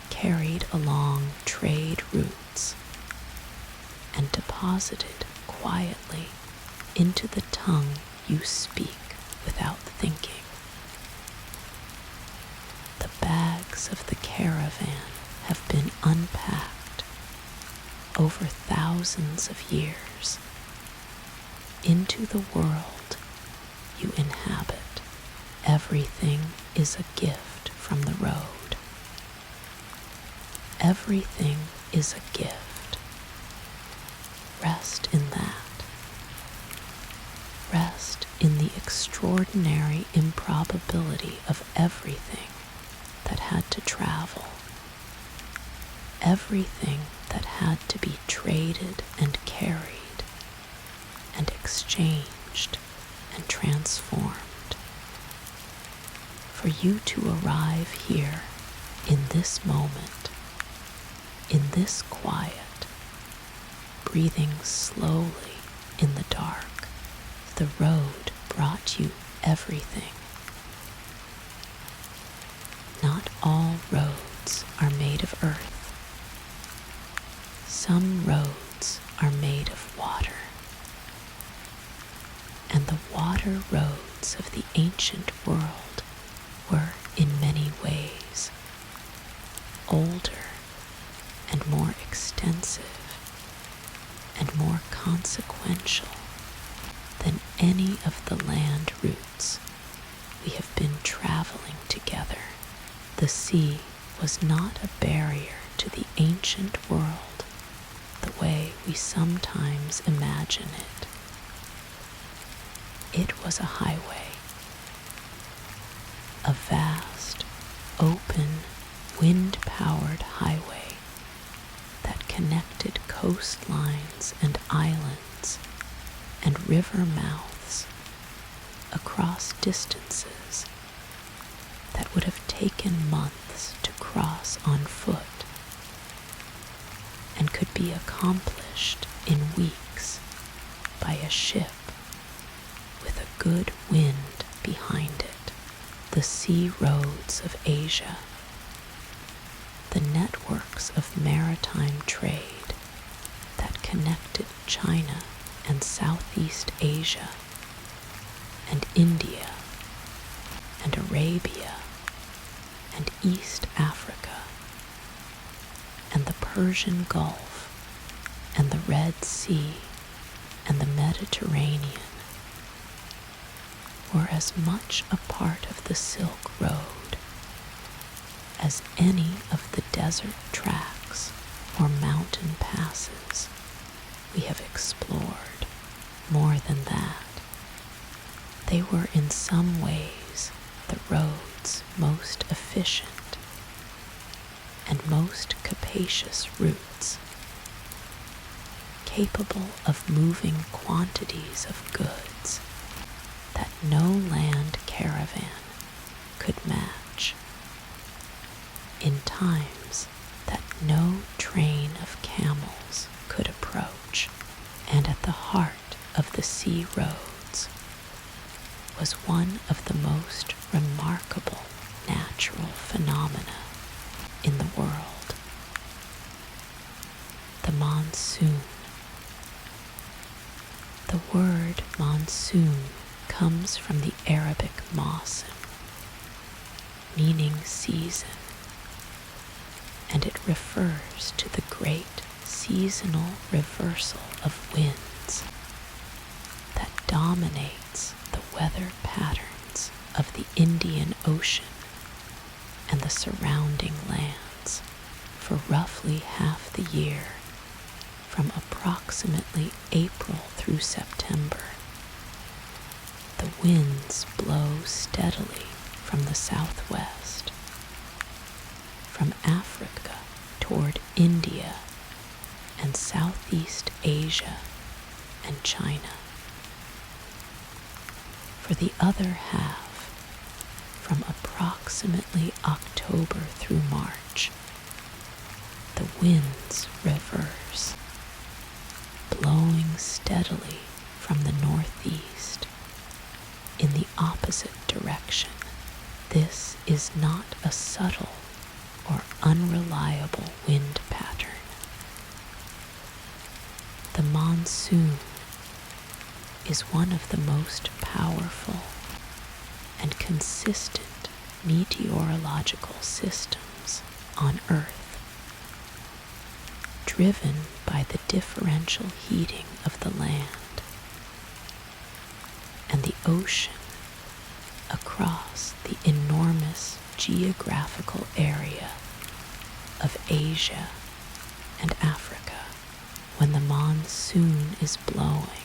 carried along trade routes and deposited quietly into the tongue you speak without thinking. The bags of the caravan have been unpacked over thousands of years into the world you inhabit. Everything is a gift from the road. Everything is a gift. Rest in that. Rest in the extraordinary improbability of everything that had to travel, everything that had to be traded and carried and exchanged and transformed. For you to arrive here in this moment, in this quiet, breathing slowly in the dark, the road brought you everything. Not all roads are made of earth. Some roads are made of water. And the water roads of the ancient world were in many ways older and more extensive and more consequential than any of the land routes we have been traveling together. The sea was not a barrier to the ancient world the way we sometimes imagine it. It was a highway, a vast, open, wind-powered highway that connected coastlines and islands and river mouths across distances that would have taken months to cross on foot and could be accomplished in weeks by a ship with a good wind behind it. The sea roads of Asia, the networks of maritime trade that connected China and Southeast Asia and India and Arabia and East Africa and the Persian Gulf and the Red Sea and the Mediterranean were as much a part of the Silk Road as any of the desert tracks or mountain passes we have explored. More than that, they were in some ways the road's most efficient and most capacious routes, capable of moving quantities of goods that no land caravan could match, in times that no train of camels could approach. And at the heart of the sea roads was one of the most remarkable natural phenomena in the world: the monsoon. The word monsoon comes from the Arabic mawsim, meaning season, and it refers to the great seasonal reversal of winds that dominates the weather patterns of the Indian Ocean and the surrounding lands for roughly half the year, from approximately April through September. The winds blow steadily from the southwest, from Africa toward India and Southeast Asia and China. For the other half, from approximately October through March, the winds reverse, blowing steadily from the northeast in the opposite direction. This is not a subtle or unreliable wind pattern. The monsoon is one of the most powerful and consistent meteorological systems on Earth, driven by the differential heating of the land and the ocean across the enormous geographical area of Asia and Africa. When the monsoon is blowing,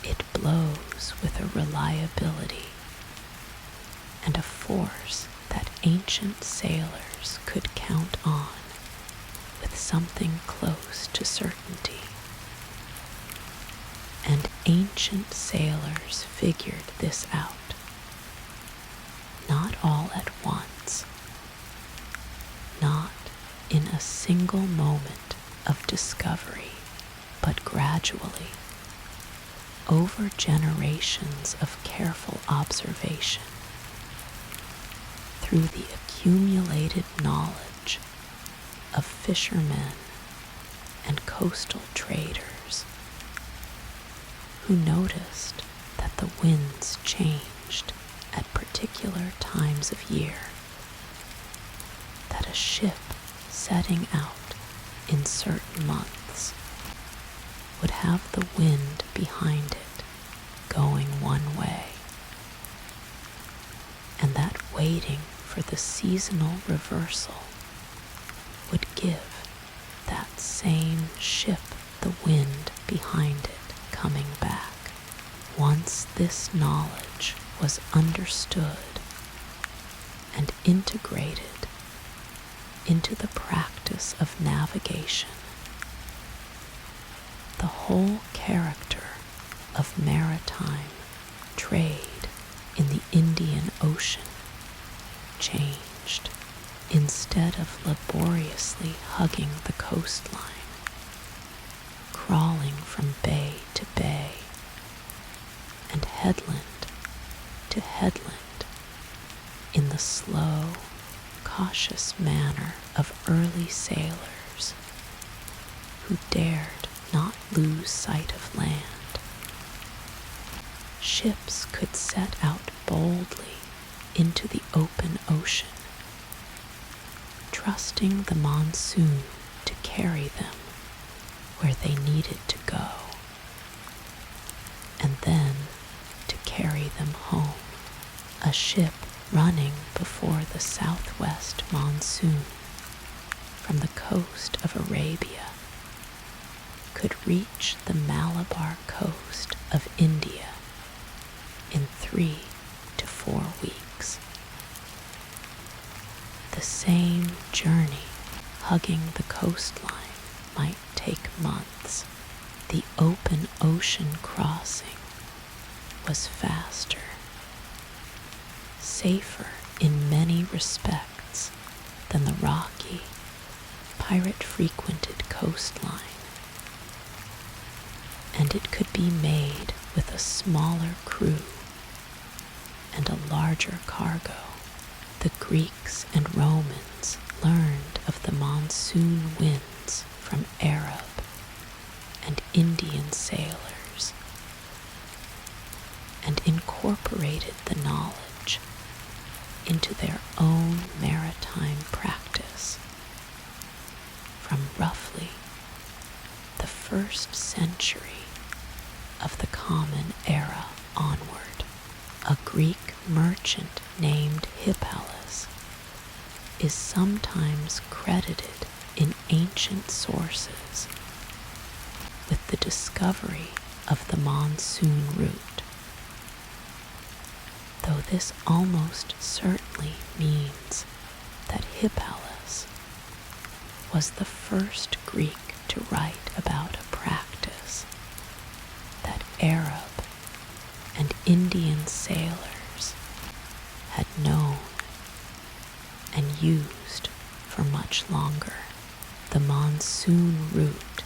it blows with a reliability and a force that ancient sailors could count on with something close to certainty. And ancient sailors figured this out, not all at once, not in a single moment of discovery, but gradually, over generations of careful observation, through the accumulated knowledge of fishermen and coastal traders who noticed that the winds changed at particular times of year, that a ship setting out in certain months would have the wind behind it going one way, and that waiting for the seasonal reversal would give that same ship the wind behind it coming back. Once this knowledge was understood and integrated into the practice of navigation, the whole character of maritime trade in the Indian Ocean changed. Instead of laboriously hugging the coastline, crawling from bay to bay and headland to headland in the slow, cautious manner of early sailors who dared not lose sight of land, ships could set out boldly into the open ocean, trusting the monsoon to carry them where they needed to go, and then to carry them home. A ship running before the southwest monsoon from the coast of Arabia could reach the Malabar coast of India in 3 to 4 weeks. The same journey hugging the coastline might take months. The open ocean crossing was faster, safer in many respects than the rocky, pirate-frequented coastline, and it could be made with a smaller crew and a larger cargo. The Greeks and Romans learned of the monsoon winds from Arab and Indian sailors and incorporated the knowledge into their own maritime practice. From roughly the 1st century of the Common Era onward, a Greek merchant named Hippalus is sometimes credited in ancient sources with the discovery of the monsoon route, though this almost certainly means that Hippalus was the first Greek to write about a practice that Arab and Indian sailors had known and used for much longer. The monsoon route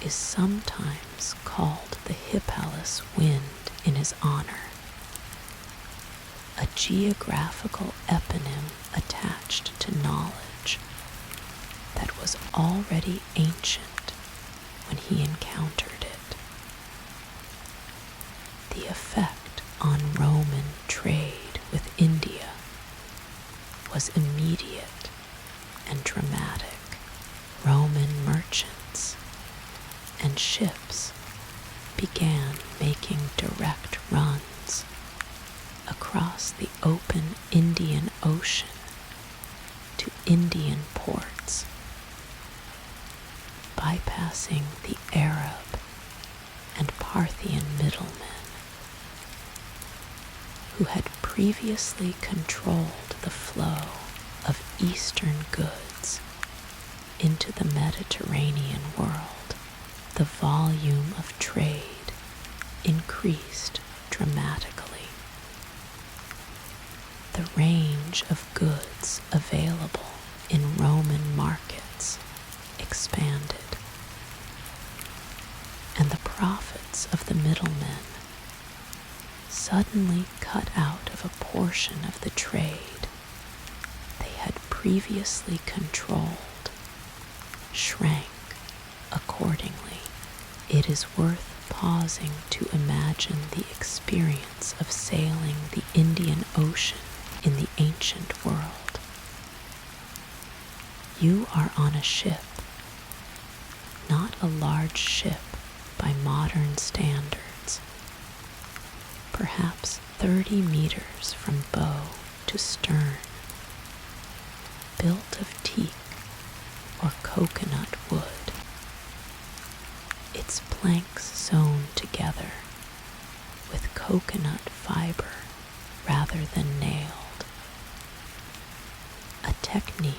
is sometimes called the Hippalus wind in his honor, a geographical eponym attached to knowledge that was already ancient when he encountered it. The effect on Roman trade with India was immediate and dramatic. Roman merchants and ships began making direct runs across the open Indian Ocean to Indian ports, bypassing the Arab and Parthian middlemen who had previously controlled the flow of Eastern goods into the Mediterranean world. The volume of trade increased dramatically. The range of goods available in Roman markets expanded, and the profits of the middlemen, suddenly cut out of a portion of the trade they had previously controlled, shrank accordingly. It is worth pausing to imagine the experience of sailing the Indian Ocean in the ancient world. You are on a ship, not a large ship by modern standards, perhaps 30 meters from bow to stern, built of teak or coconut wood, its planks sewn together with coconut fiber rather than nailed, a technique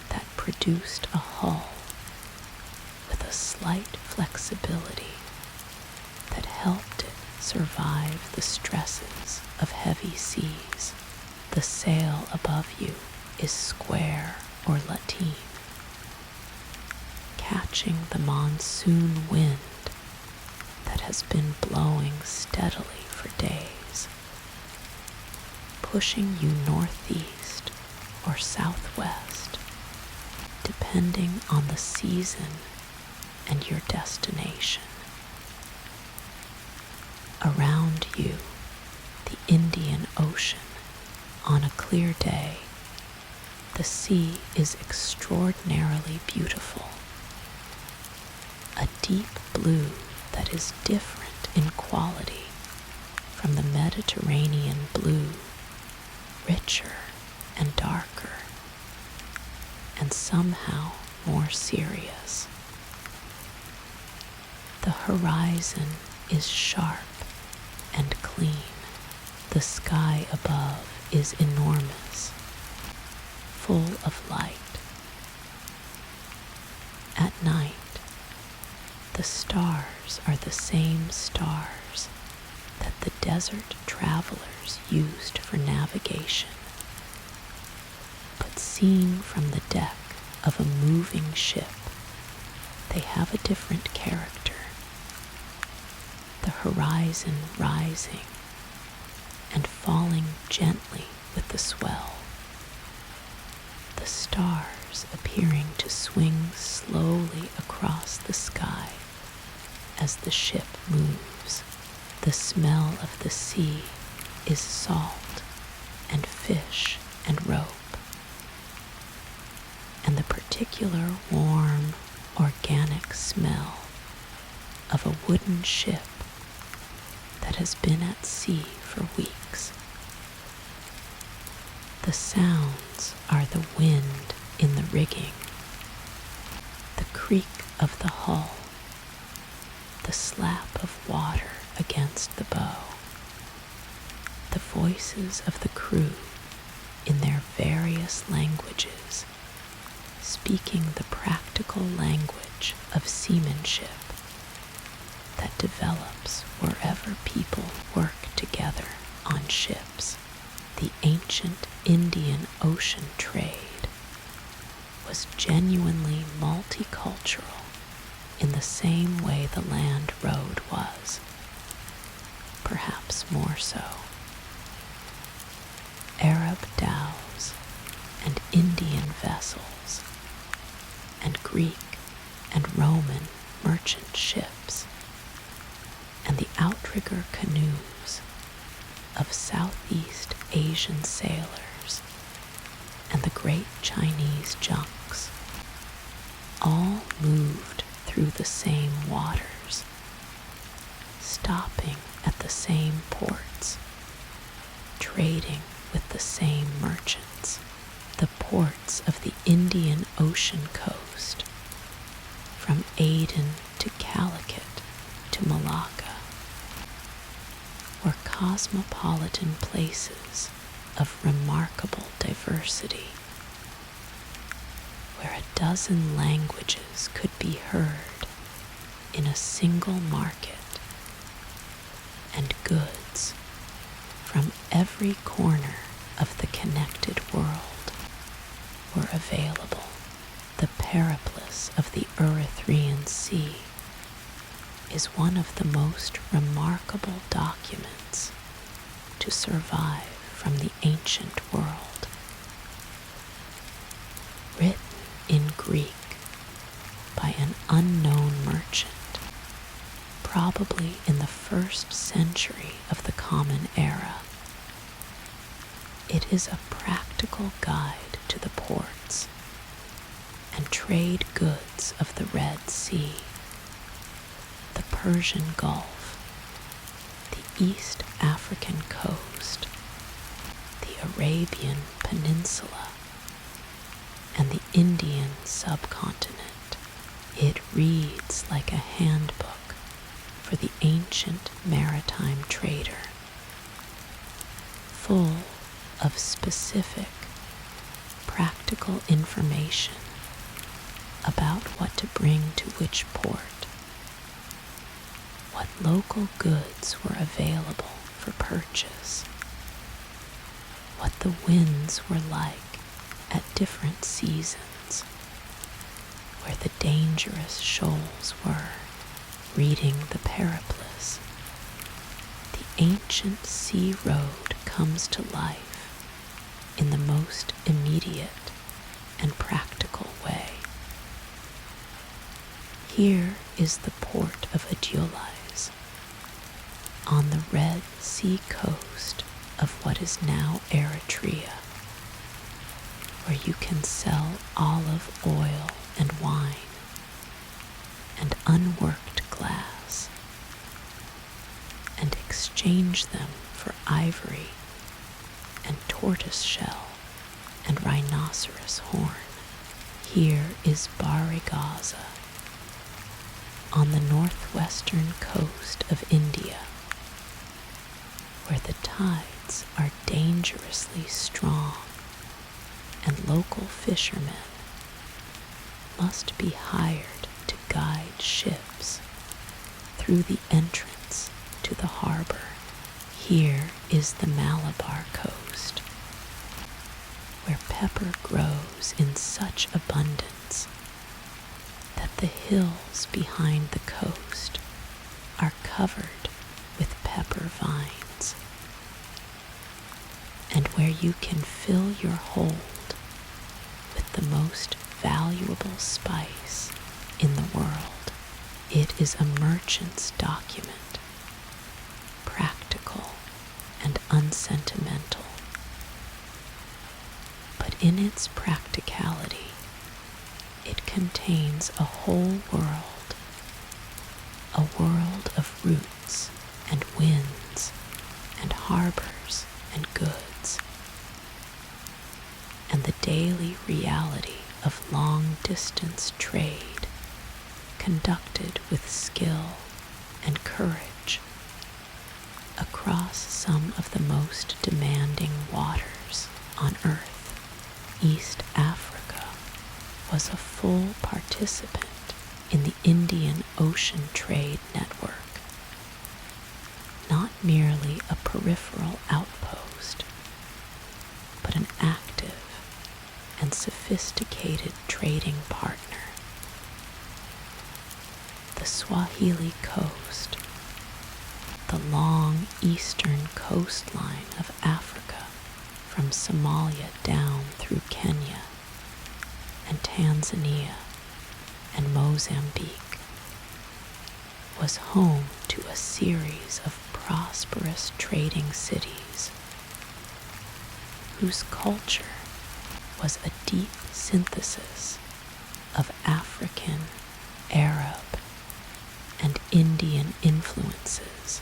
that produced a hull with a slight flexibility that helped it survive the stresses of heavy seas. The sail above you is square or lateen, catching the monsoon wind that has been blowing steadily for days, pushing you northeast or southwest, depending on the season and your destination. Around you, the Indian Ocean. On a clear day, the sea is extraordinarily beautiful, a deep blue that is different in quality from the Mediterranean blue, richer and darker, and somehow more serious. The horizon is sharp and clean. The sky above is enormous, full of light. At night, the stars are the same stars that the desert travelers used for navigation, but seen from the deck of a moving ship, they have a different character. The horizon rising and falling gently with the swell, the stars appearing to swing slowly across the sky as the ship moves. The smell of the sea is salt and fish and rope, and the particular warm, organic smell of a wooden ship that has been at sea for weeks. The sounds are the wind in the rigging, the creak of the hull, the slap of water against the bow, the voices of the crew in their various languages, speaking the practical language of seamanship that develops wherever people work together on ships. The ancient Indian Ocean trade was genuinely multicultural in the same way the land road was, perhaps more so. Arab dhows and Indian vessels and Greek and Roman merchant ships and the outrigger canoes of Southeast Asian sailors and the great Chinese junks all moved through the same waters, stopping at the same ports, trading with the same merchants. The ports of the Indian Ocean coast, from Aden to Calicut to Malacca, were cosmopolitan places of remarkable diversity, where a dozen languages could be heard in a single market, and goods from every corner of the connected world were available. The periplus of the Erythraean Sea is one of the most remarkable documents to survive from the ancient world. Written in Greek by an unknown merchant, probably in the 1st century of the Common Era, it is a practical guide to the ports and trade goods of the Red Sea, the Persian Gulf, the East African coast, the Arabian Peninsula, and the Indian subcontinent. It reads like a handbook for the ancient maritime trader, full of specific, practical information about what to bring to which port, what local goods were available for purchase, what the winds were like at different seasons, where the dangerous shoals were, reading the periplus. The ancient sea road comes to life in the most immediate and practical way. Here is the port of Adulis, on the Red Sea coast of what is now Eritrea, where you can sell olive oil and wine, and unworked glass and exchange them for ivory and tortoise shell and rhinoceros horn. Here is Barigaza, on the northwestern coast of India, where the tides are dangerously strong and local fishermen must be hired to guide ships through the entrance to the harbor. Here is the Malabar coast, where pepper grows in such abundance that the hills behind the coast are covered with pepper vines, and where you can fill your hold with the most valuable spice in the world. It is a merchant's document, practical and unsentimental, but in its practicality, it contains a whole world, a world of roots and winds and harbors and goods, and the daily reality of long-distance trade conducted with skill and courage across some of the most demanding waters on earth. East Africa was a full participant in the Indian Ocean trade network, not merely a peripheral outpost, but an active and sophisticated trading partner. The Swahili coast, the long eastern coastline of Africa from Somalia down through Kenya and Tanzania and Mozambique, was home to a series of prosperous trading cities whose culture was a deep synthesis of African, Arab, and Indian influences.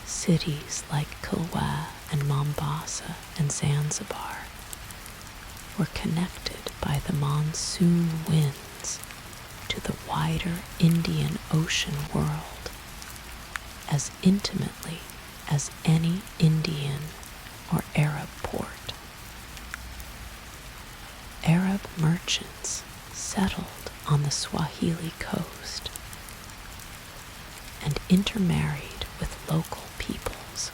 Cities like Kilwa and Mombasa and Zanzibar were connected by the monsoon winds to the wider Indian Ocean world as intimately as any Indian or Arab port. Arab merchants settled on the Swahili coast and intermarried with local peoples,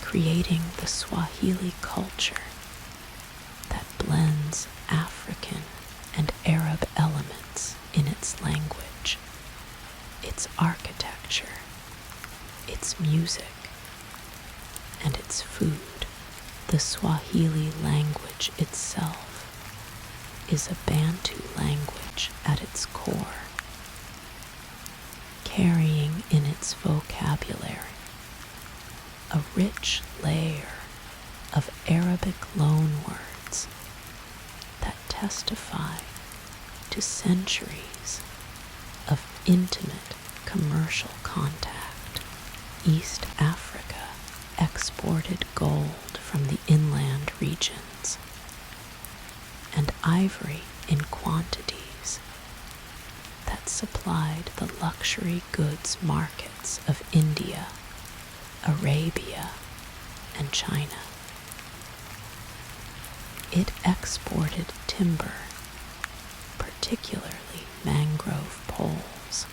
creating the Swahili culture that blends African and Arab elements in its language, its architecture, its music, and its food. The Swahili language itself is a Bantu language at its core, carrying in its vocabulary a rich layer of Arabic loanwords that testify to centuries of intimate commercial contact. East Africa exported gold from the inland regions and ivory in quantities that supplied the luxury goods markets of India, Arabia, and China. It exported timber, particularly mangrove poles,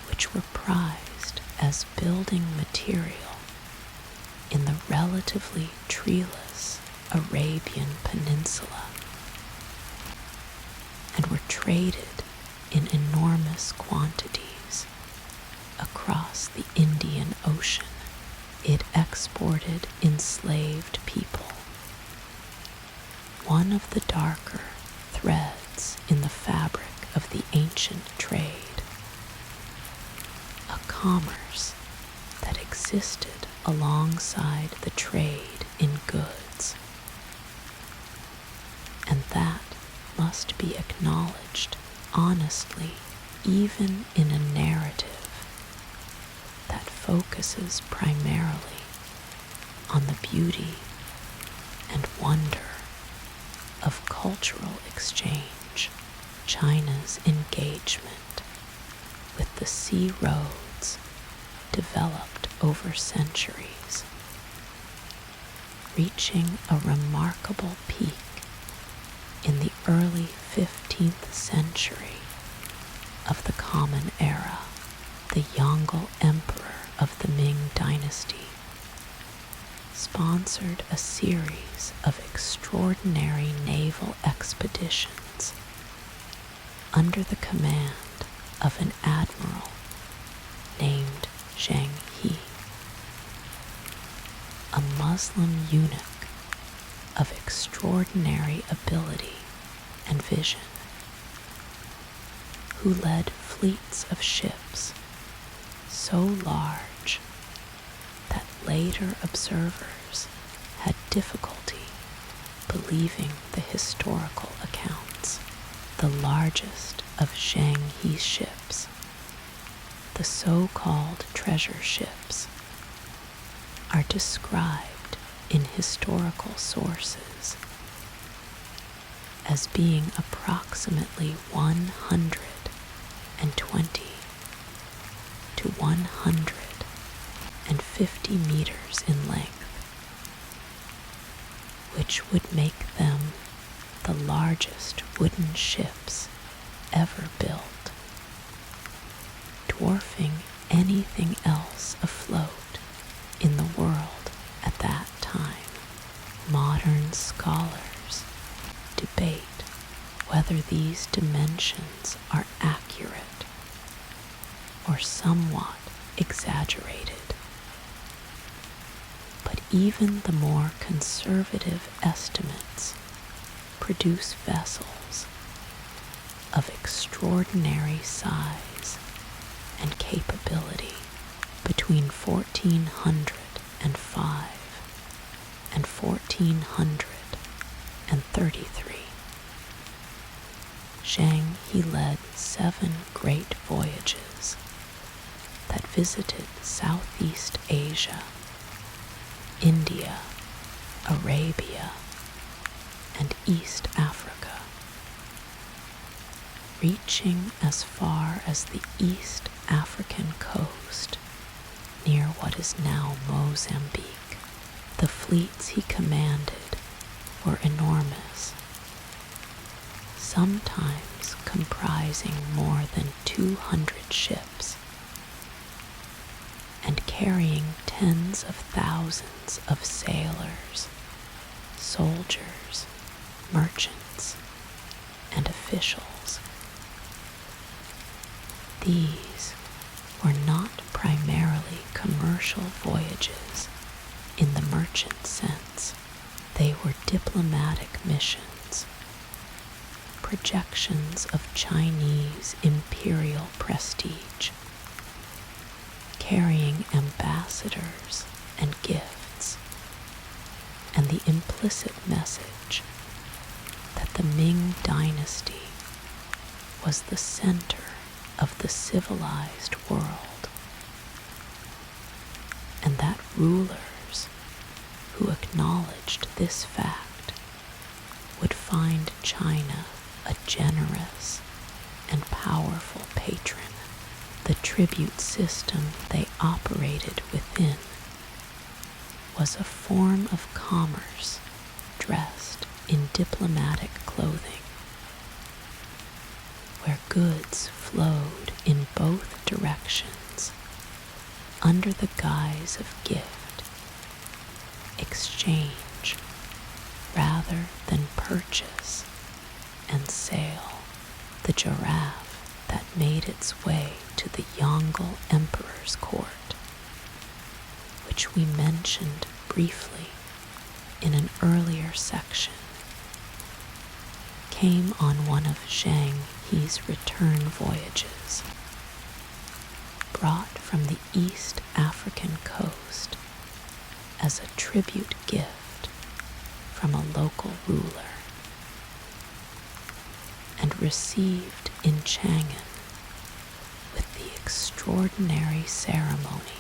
which were prized as building material in the relatively treeless Arabian Peninsula, and were traded in enormous quantities across the Indian Ocean. It exported enslaved people, one of the darker threads in the fabric of the ancient trade, a commerce that existed alongside the trade in goods, and that must be acknowledged honestly even in a narrative that focuses primarily on the beauty and wonder of cultural exchange, China's engagement with the sea roads developed over centuries, reaching a remarkable peak in the early 15th century of the Common Era. The Mongol emperor of the Ming dynasty sponsored a series of extraordinary naval expeditions under the command of an admiral named Zhang He, a Muslim eunuch of extraordinary ability and vision, who led fleets of ships so large that later observers had difficulty believing the historical accounts. The largest of Zhang He's ships, the so-called treasure ships, are described in historical sources as being approximately 120 to 150 meters in length, which would make them the largest wooden ships ever built, dwarfing anything else afloat in the world at that time. Modern scholars debate whether these dimensions are accurate or somewhat exaggerated, but even the more conservative estimates produce vessels of extraordinary size and capability between 1405 and 1433. Zhang He led 7 great voyages that visited Southeast Asia, India, Arabia, and East Africa, reaching as far as the East African coast near what is now Mozambique. The fleets he commanded were enormous, sometimes comprising more than 200 ships and carrying tens of thousands of sailors, soldiers, merchants, and officials. These were not primarily commercial voyages in the merchant sense. They were diplomatic missions, projections of Chinese imperial prestige, carrying ambassadors and gifts, and the implicit message that the Ming dynasty was the center of the civilized world, and that rulers who acknowledged this fact would find China a generous and powerful patron. The tribute system they operated within was a form of commerce dressed in diplomatic clothing, where goods flowed in both directions under the guise of gift, exchange, rather than purchase and sale. The giraffe that made its way to the Mongol emperor's court, which we mentioned briefly in an earlier section, came on one of Zhang He's return voyages, brought from the East African coast as a tribute gift from a local ruler, and received in Chang'an extraordinary ceremony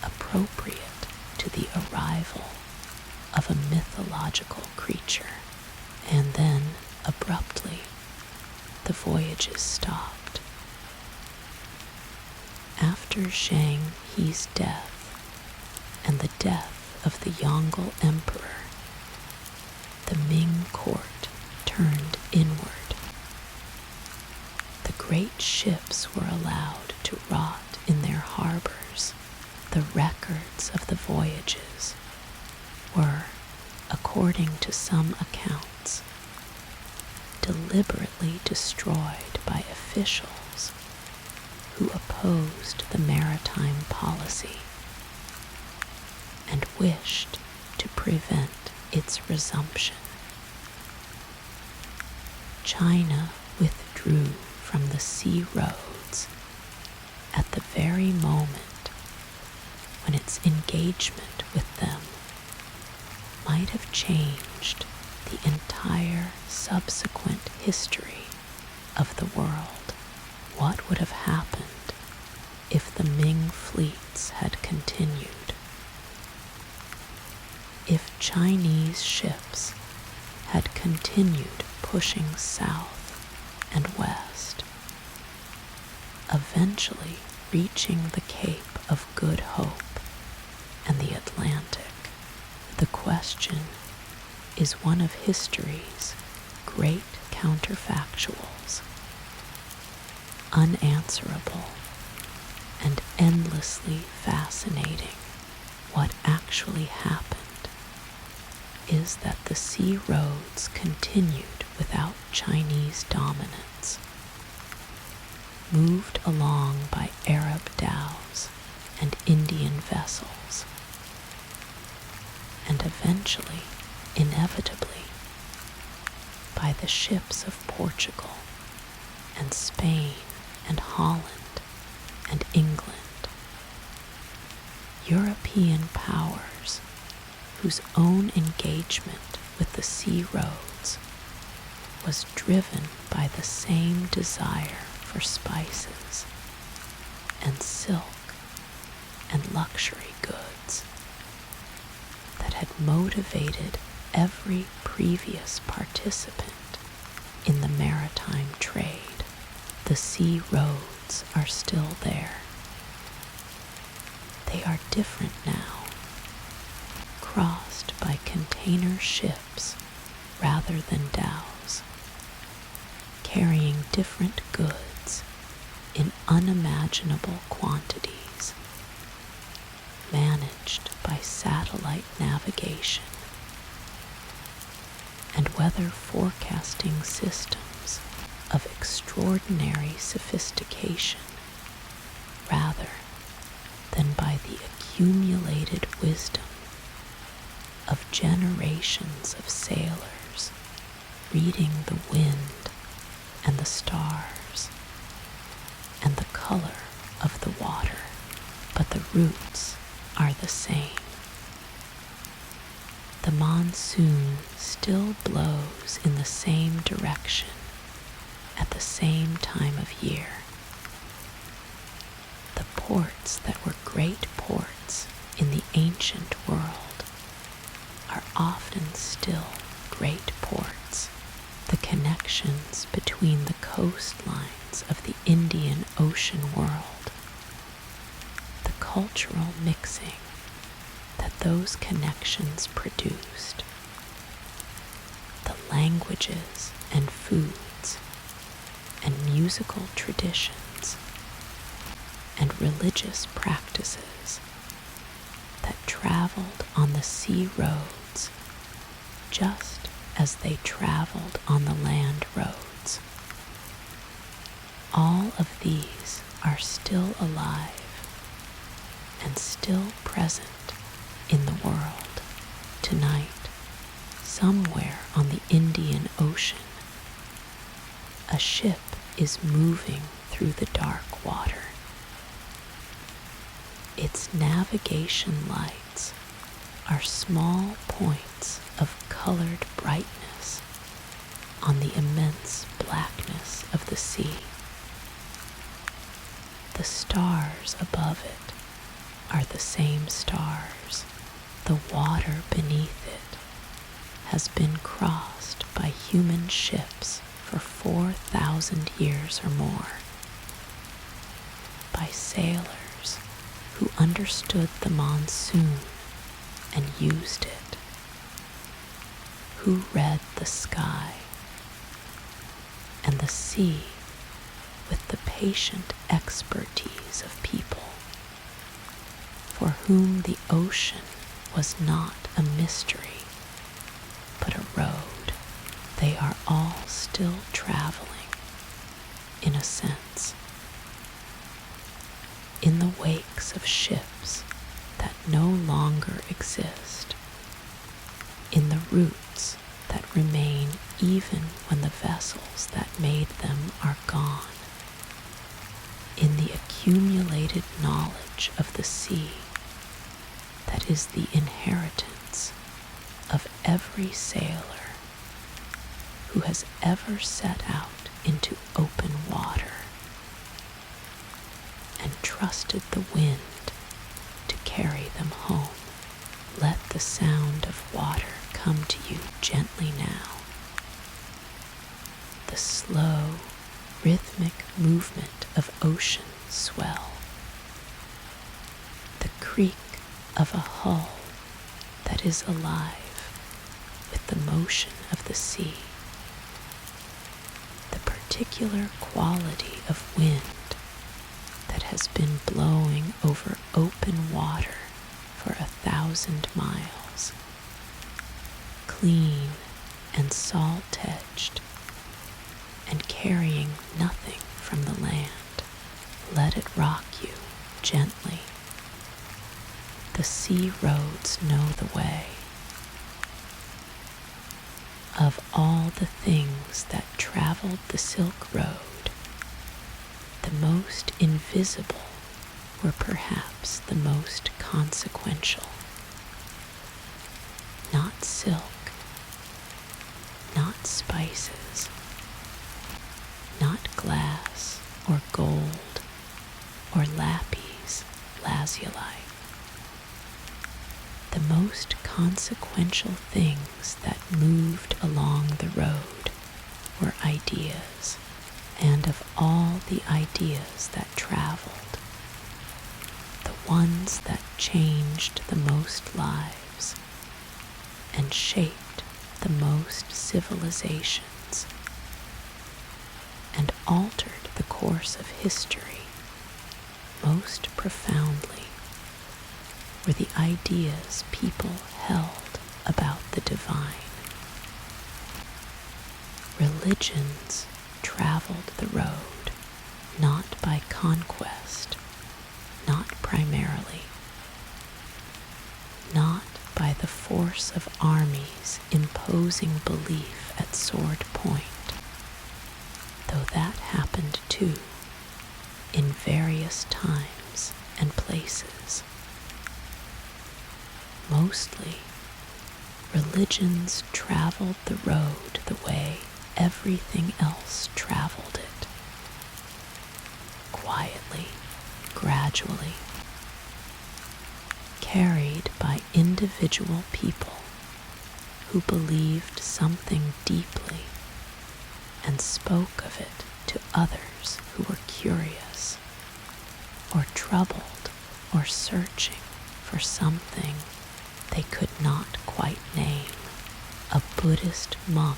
appropriate to the arrival of a mythological creature, and then abruptly the voyages stopped. After Zhang He's death and the death of the Mongol emperor, the Ming court turned inward. The great ships were allowed to rot in their harbors. The records of the voyages were, according to some accounts, deliberately destroyed by officials who opposed the maritime policy and wished to prevent its resumption. China withdrew from the sea roads at the very moment when its engagement with them might have changed the entire subsequent history of the world. What would have happened if the Ming fleets had continued? If Chinese ships had continued pushing south and west, eventually reaching the Cape of Good Hope and the Atlantic, the question is one of history's great counterfactuals, unanswerable and endlessly fascinating. What actually happened is that the sea roads continued without Chinese dominance, moved along by Arab dhows and Indian vessels, and eventually, inevitably, by the ships of Portugal and Spain and Holland and England. European powers whose own engagement with the sea roads was driven by the same desire for spices and silk and luxury goods that had motivated every previous participant in the maritime trade. The sea roads are still there. They are different now, crossed by container ships rather than dhows, carrying different goods in unimaginable quantities, managed by satellite navigation and weather forecasting systems of extraordinary sophistication, rather than by the accumulated wisdom of generations of sailors reading the wind and the stars and the color of the water. But the roots are the same. The monsoon still blows in the same direction at the same time of year. The ports that were great ports in the ancient world are often still great ports. The connections between the coastlines of the Indian Ocean world, the cultural mixing that those connections produced, the languages and foods and musical traditions and religious practices that traveled on the sea roads just as they traveled on the land roads. All of these are still alive and still present in the world. Tonight, somewhere on the Indian Ocean, a ship is moving through the dark water. Its navigation lights are small points of colored brightness on the immense blackness of the sea. The stars above it are the same stars. The water beneath it has been crossed by human ships for 4,000 years or more, by sailors who understood the monsoon and used it, who read the sky and the sea with the patient expertise of people, for whom the ocean was not a mystery, but a road they are all still traveling, in a sense, in the wakes of ships that no longer exist, in the routes that remain even when the vessels that made them are gone, in the accumulated knowledge of the sea that is the inheritance of every sailor who has ever set out into open water and trusted the wind to carry them home. Let the sound of water come to you gently now. The slow, rhythmic movement of ocean swell. The creak of a hull that is alive with the motion of the sea. The particular quality of wind that has been blowing over open water for 1,000 miles, clean and salt-edged, and carrying nothing from the land. Let it rock you gently. The sea roads know the way. Of all the things that traveled the Silk Road, the most invisible were perhaps the most consequential. Not silk, not spices, not glass or gold or lapis lazuli. The most consequential things that moved along the road were ideas, and of all the ideas that traveled, the ones that changed the most lives and shaped the most civilizations and altered the course of history most profoundly were the ideas people held about the divine. Religions traveled the road not by conquest, not primarily, not by the force of armies imposing belief at sword point, though that happened too in various times and places. Mostly, religions traveled the road the way everything else traveled it, quietly, gradually, carried by individual people who believed something deeply and spoke of it to others who were curious or troubled or searching for something they could not quite name. A Buddhist monk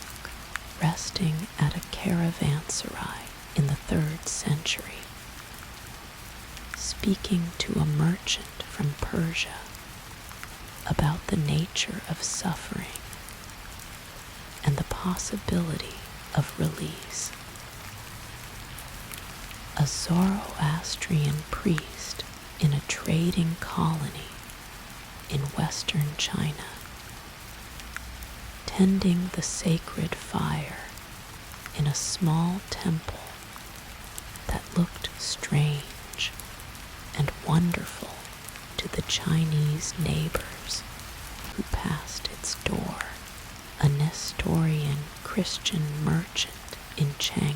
resting at a caravanserai in the 3rd century, speaking to a merchant from Persia about the nature of suffering and the possibility of release. A Zoroastrian priest in a trading colony in western China, tending the sacred fire in a small temple that looked strange and wonderful to the Chinese neighbors who passed its door, a Nestorian Christian merchant in Chang'an,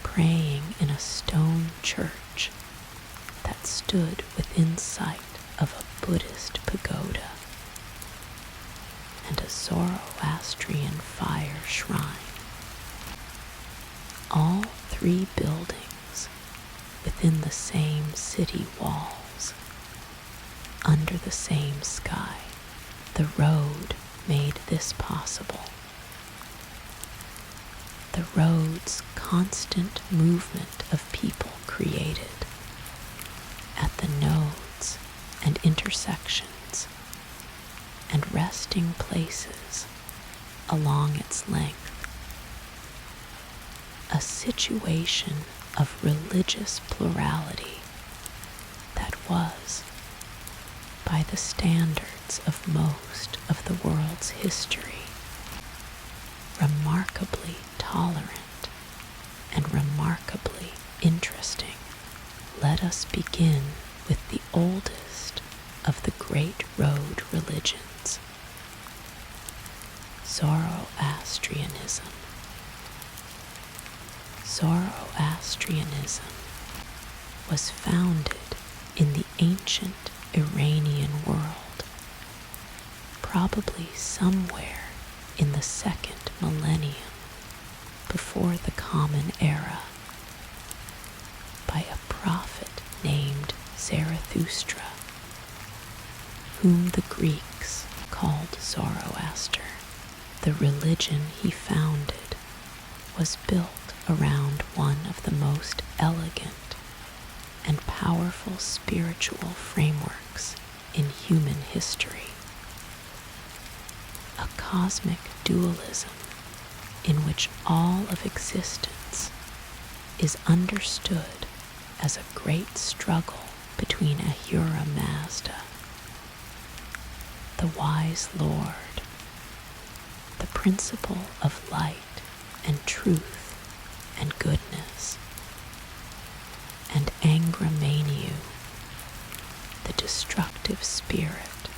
praying in a stone church that stood within sight of a Buddhist pagoda and a Zoroastrian fire shrine. All three buildings within the same city walls, under the same sky. The road made this possible. The road's constant movement of people created, at the nodes and intersections and resting places along its length, a situation of religious plurality that was, by the standards of most of the world's history, remarkably tolerant and remarkably interesting. Let us begin with the oldest of the great road religions, Zoroastrianism. Zoroastrianism was founded in the ancient Iranian world, probably somewhere in the second millennium before the Common Era, by a prophet named Zarathustra, whom the Greeks called Zoroaster. The religion he founded was built around one of the most elegant and powerful spiritual frameworks in human history, a cosmic dualism in which all of existence is understood as a great struggle between Ahura Mazda, the wise Lord, the principle of light and truth and goodness, and Angramanu, the destructive spirit,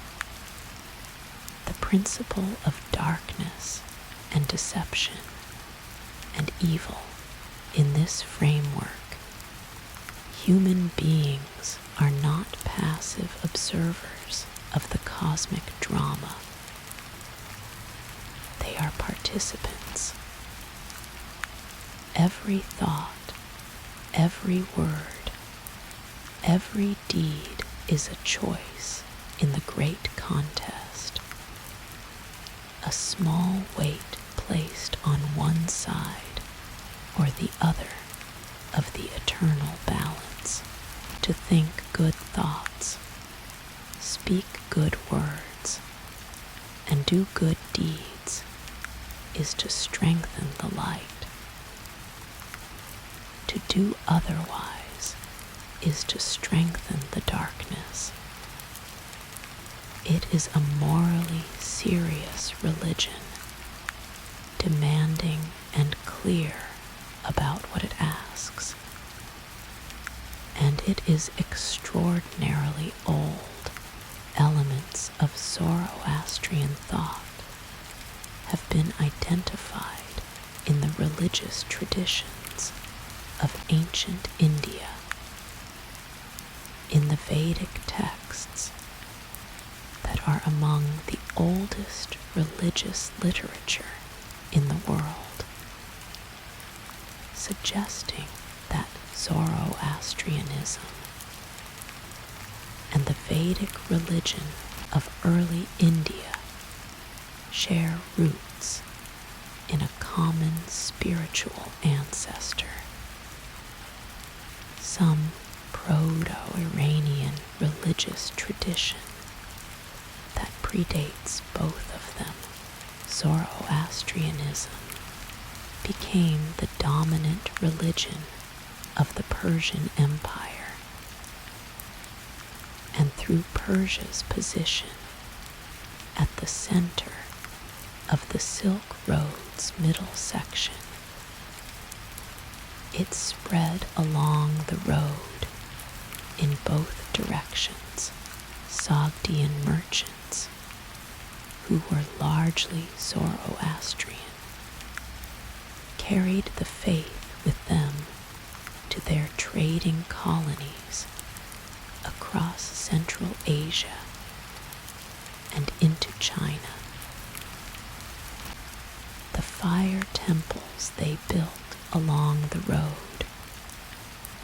the principle of darkness and deception and evil. In this framework, human beings are not passive observers of the cosmic drama. They are participants. Every thought, every word, every deed is a choice in the great contest. A small weight placed on one side or the other of the eternal balance. To think good thoughts, speak good words, and do good deeds is to strengthen the light. To do otherwise is to strengthen the darkness. It is a morally serious religion, demanding and clear about what it asks. And it is extraordinarily old. Elements of Zoroastrian thought have been identified in the religious traditions of ancient India, in the Vedic texts that are among the oldest religious literature in the world, suggesting that Zoroastrianism and the Vedic religion of early India share roots in a common spiritual ancestor. Some Proto-Iranian religious tradition that predates both of them, Zoroastrianism, became the dominant religion of the Persian Empire, and through Persia's position at the center of the Silk Road's middle section, it spread along the road in both directions. Sogdian merchants, who were largely Zoroastrian, carried the faith with them to to their trading colonies across Central Asia and into China. The fire temples they built along the road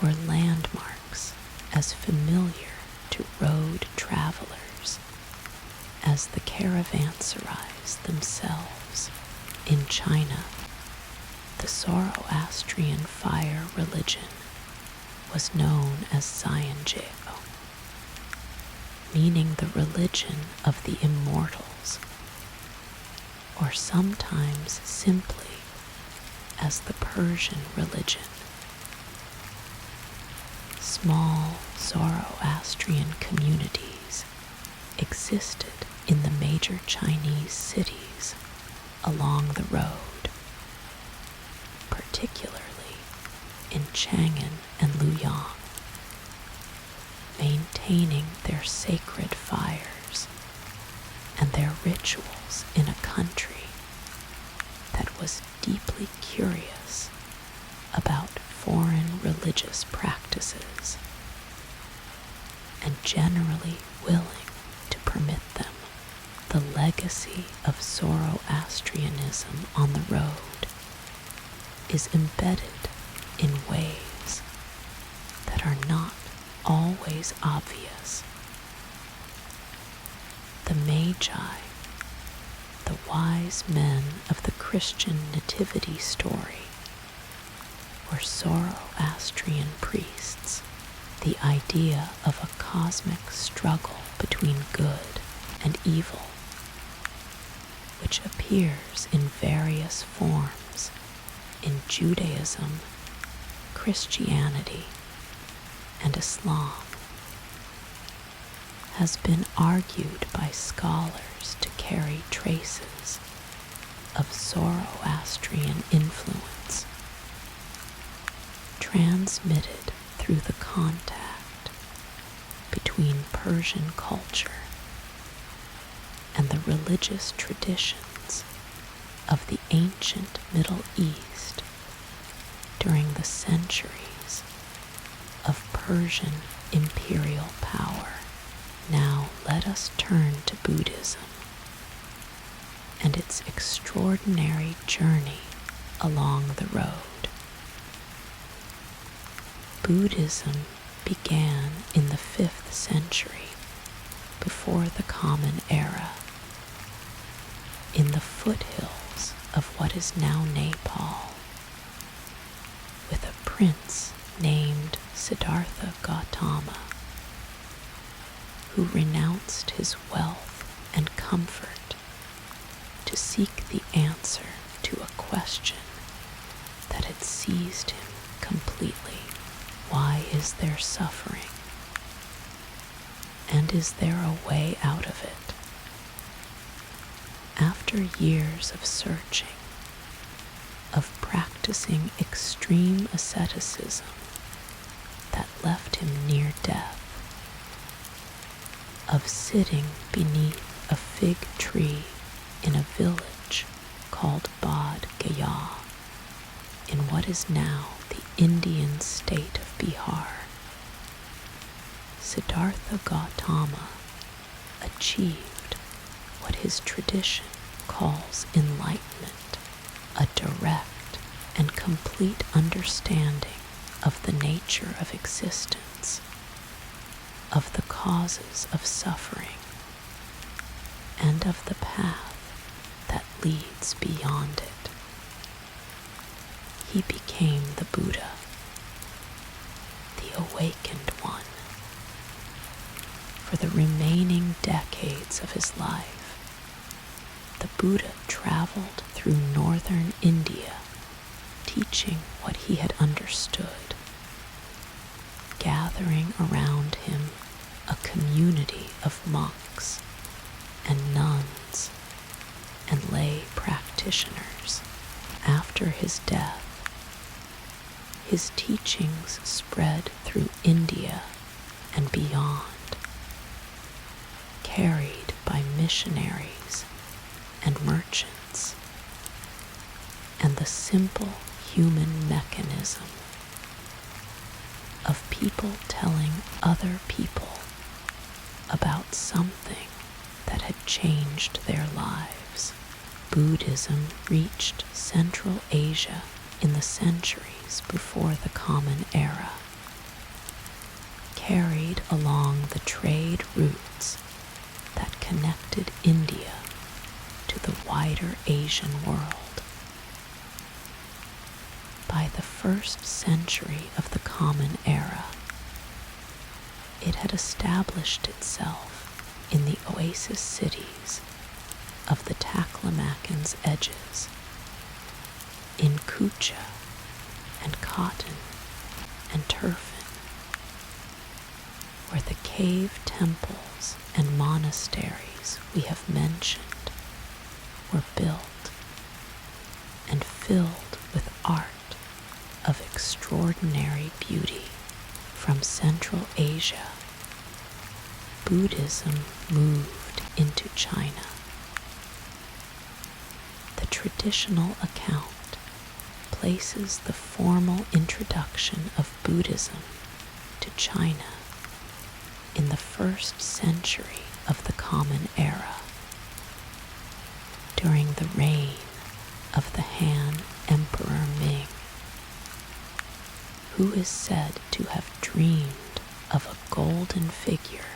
were landmarks as familiar to road travelers as the caravanserais themselves. In China, the Zoroastrian fire religion was known as Xianjie, meaning the religion of the immortals, or sometimes simply as the Persian religion. Small Zoroastrian communities existed in the major Chinese cities along the road, particularly in Chang'an and Luoyang, maintaining their sacred fires and their rituals in a country that was deeply curious about foreign religious practices and generally willing to permit them. The legacy of Zoroastrianism on the road is embedded in ways that are not always obvious. The Magi, the wise men of the Christian nativity story, were Zoroastrian priests. The idea of a cosmic struggle between good and evil, which appears in various forms in Judaism, Christianity, and Islam, has been argued by scholars to carry traces of Zoroastrian influence, transmitted through the contact between Persian culture and the religious traditions of the ancient Middle East during the centuries of Persian imperial power. Now let us turn to Buddhism and its extraordinary journey along the road. Buddhism began in the 5th century before the Common Era in the foothills of what is now Nepal, with a prince named Siddhartha Gautama, who renounced his wealth and comfort to seek the answer to a question that had seized him completely. Why is there suffering? And is there a way out of it? After years of searching, of practicing extreme asceticism that left him near death, of sitting beneath a fig tree in a village called Bodh Gaya in what is now the Indian state of Bihar, Siddhartha Gautama achieved what his tradition calls enlightenment, a direct and complete understanding of the nature of existence, of the causes of suffering, and of the path that leads beyond it. He became the Buddha, the awakened one. For the remaining decades of his life, the Buddha traveled through northern India, teaching what he had understood, gathering around him a community of monks and nuns and lay practitioners. After his death, his teachings spread through India and beyond, carried by missionaries and merchants, and the simple human mechanism people telling other people about something that had changed their lives. Buddhism reached Central Asia in the centuries before the Common Era, carried along the trade routes that connected India to the wider Asian world. By the 1st century of the Common Era, it had established itself in the oasis cities of the Taklamakan's edges, in Kucha and Cotton and Turfan, where the cave temples and monasteries we have mentioned were built and filled with art of extraordinary beauty. From Central Asia, Buddhism moved into China. The traditional account places the formal introduction of Buddhism to China in the 1st century of the Common Era, during the reign of the Han Emperor Ming, who is said to have dreamed of a golden figure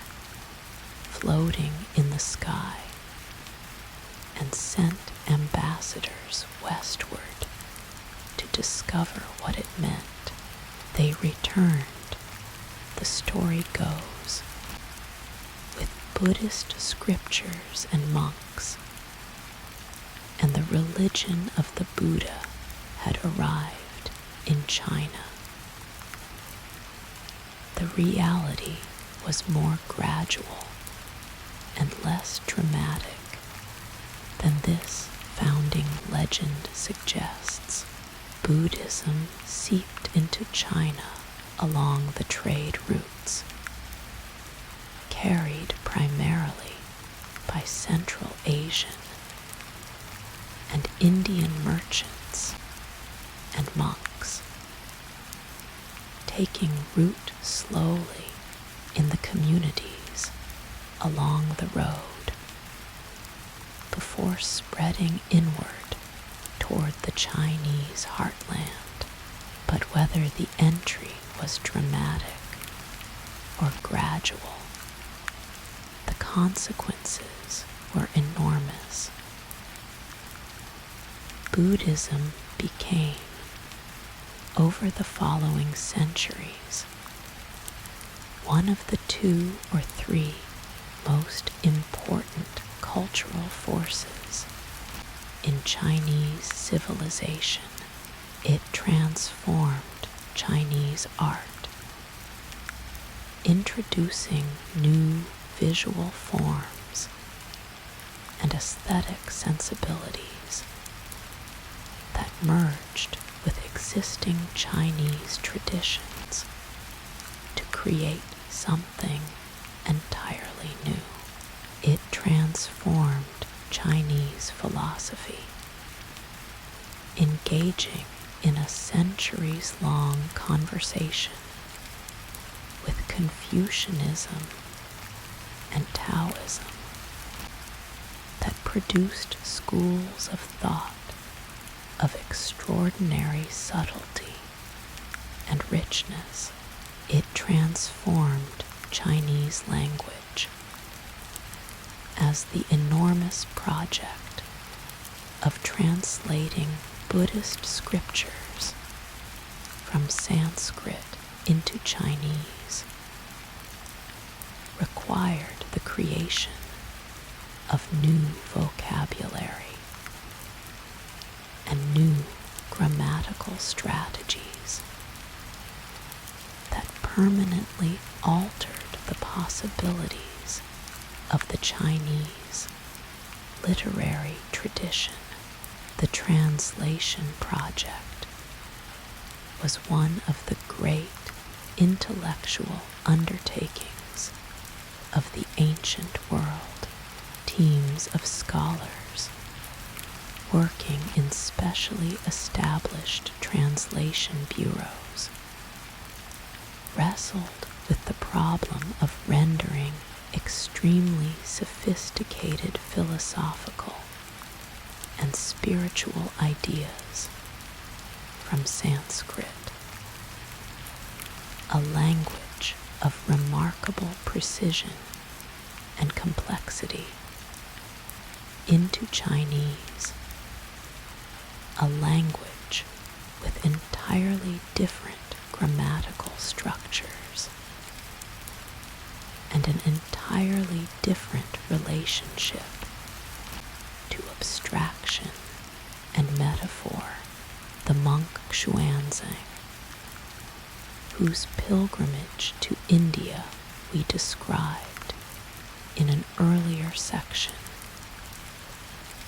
floating in the sky and sent ambassadors westward to discover what it meant. They returned, the story goes, with Buddhist scriptures and monks, and the religion of the Buddha had arrived in China. The reality was more gradual and less dramatic than this founding legend suggests. Buddhism seeped into China along the trade routes, carried primarily by Central Asian and Indian merchants and monks, taking root slowly in the communities along the road before spreading inward toward the Chinese heartland. But whether the entry was dramatic or gradual, the consequences were enormous. Buddhism became, over the following centuries, one of the 2 or 3 most important cultural forces in Chinese civilization. It transformed Chinese art, introducing new visual forms and aesthetic sensibilities that merged with existing Chinese traditions to create something entirely new. It transformed Chinese philosophy, engaging in a centuries-long conversation with Confucianism and Taoism that produced schools of thought of extraordinary subtlety and richness. It transformed Chinese language as the enormous project of translating Buddhist scriptures from Sanskrit into Chinese required the creation of new vocabulary and new grammatical strategies that permanently altered the possibilities of the Chinese literary tradition. The translation project was one of the great intellectual undertakings of the ancient world. Teams of scholars working in specially established translation bureaus wrestled with the problem of rendering extremely sophisticated philosophical and spiritual ideas from Sanskrit, a language of remarkable precision and complexity, into Chinese, a language with entirely different grammatical structures and an entirely different relationship to abstraction and metaphor. The monk Xuanzang, whose pilgrimage to India we described in an earlier section,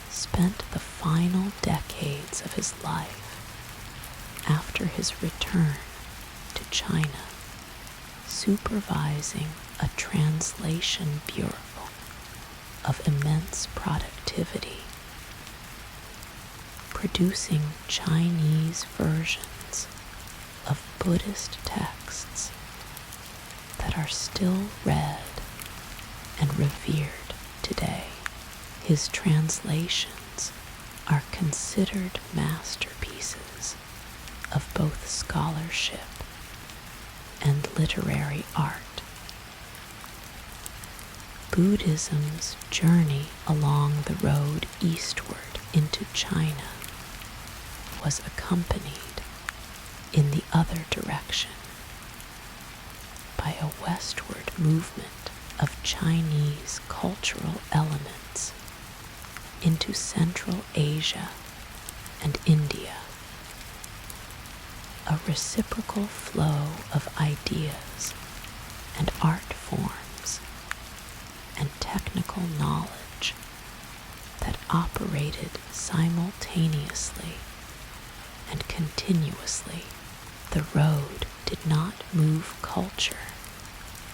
spent the final decades of his life after his return to China supervising a translation bureau of immense productivity, producing Chinese versions of Buddhist texts that are still read and revered today. His translations are considered masterpieces of both scholarship and literary art. Buddhism's journey along the road eastward into China was accompanied in the other direction by a westward movement of Chinese cultural elements into Central Asia and India, a reciprocal flow of ideas and art forms and technical knowledge that operated simultaneously and continuously. The road did not move culture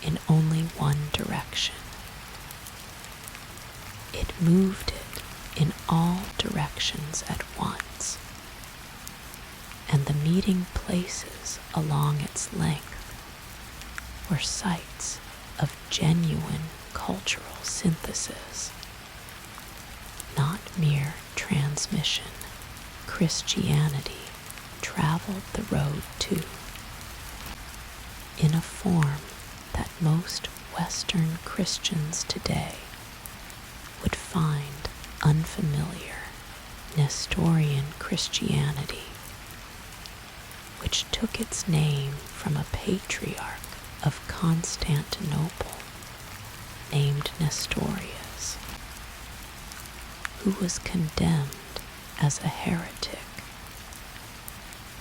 in only one direction. It moved it in all directions at once, and the meeting places along its length were sites of genuine cultural synthesis, not mere transmission. Christianity traveled the road too, in a form that most Western Christians today would find unfamiliar. Nestorian Christianity, which took its name from a patriarch of Constantinople named Nestorius, who was condemned as a heretic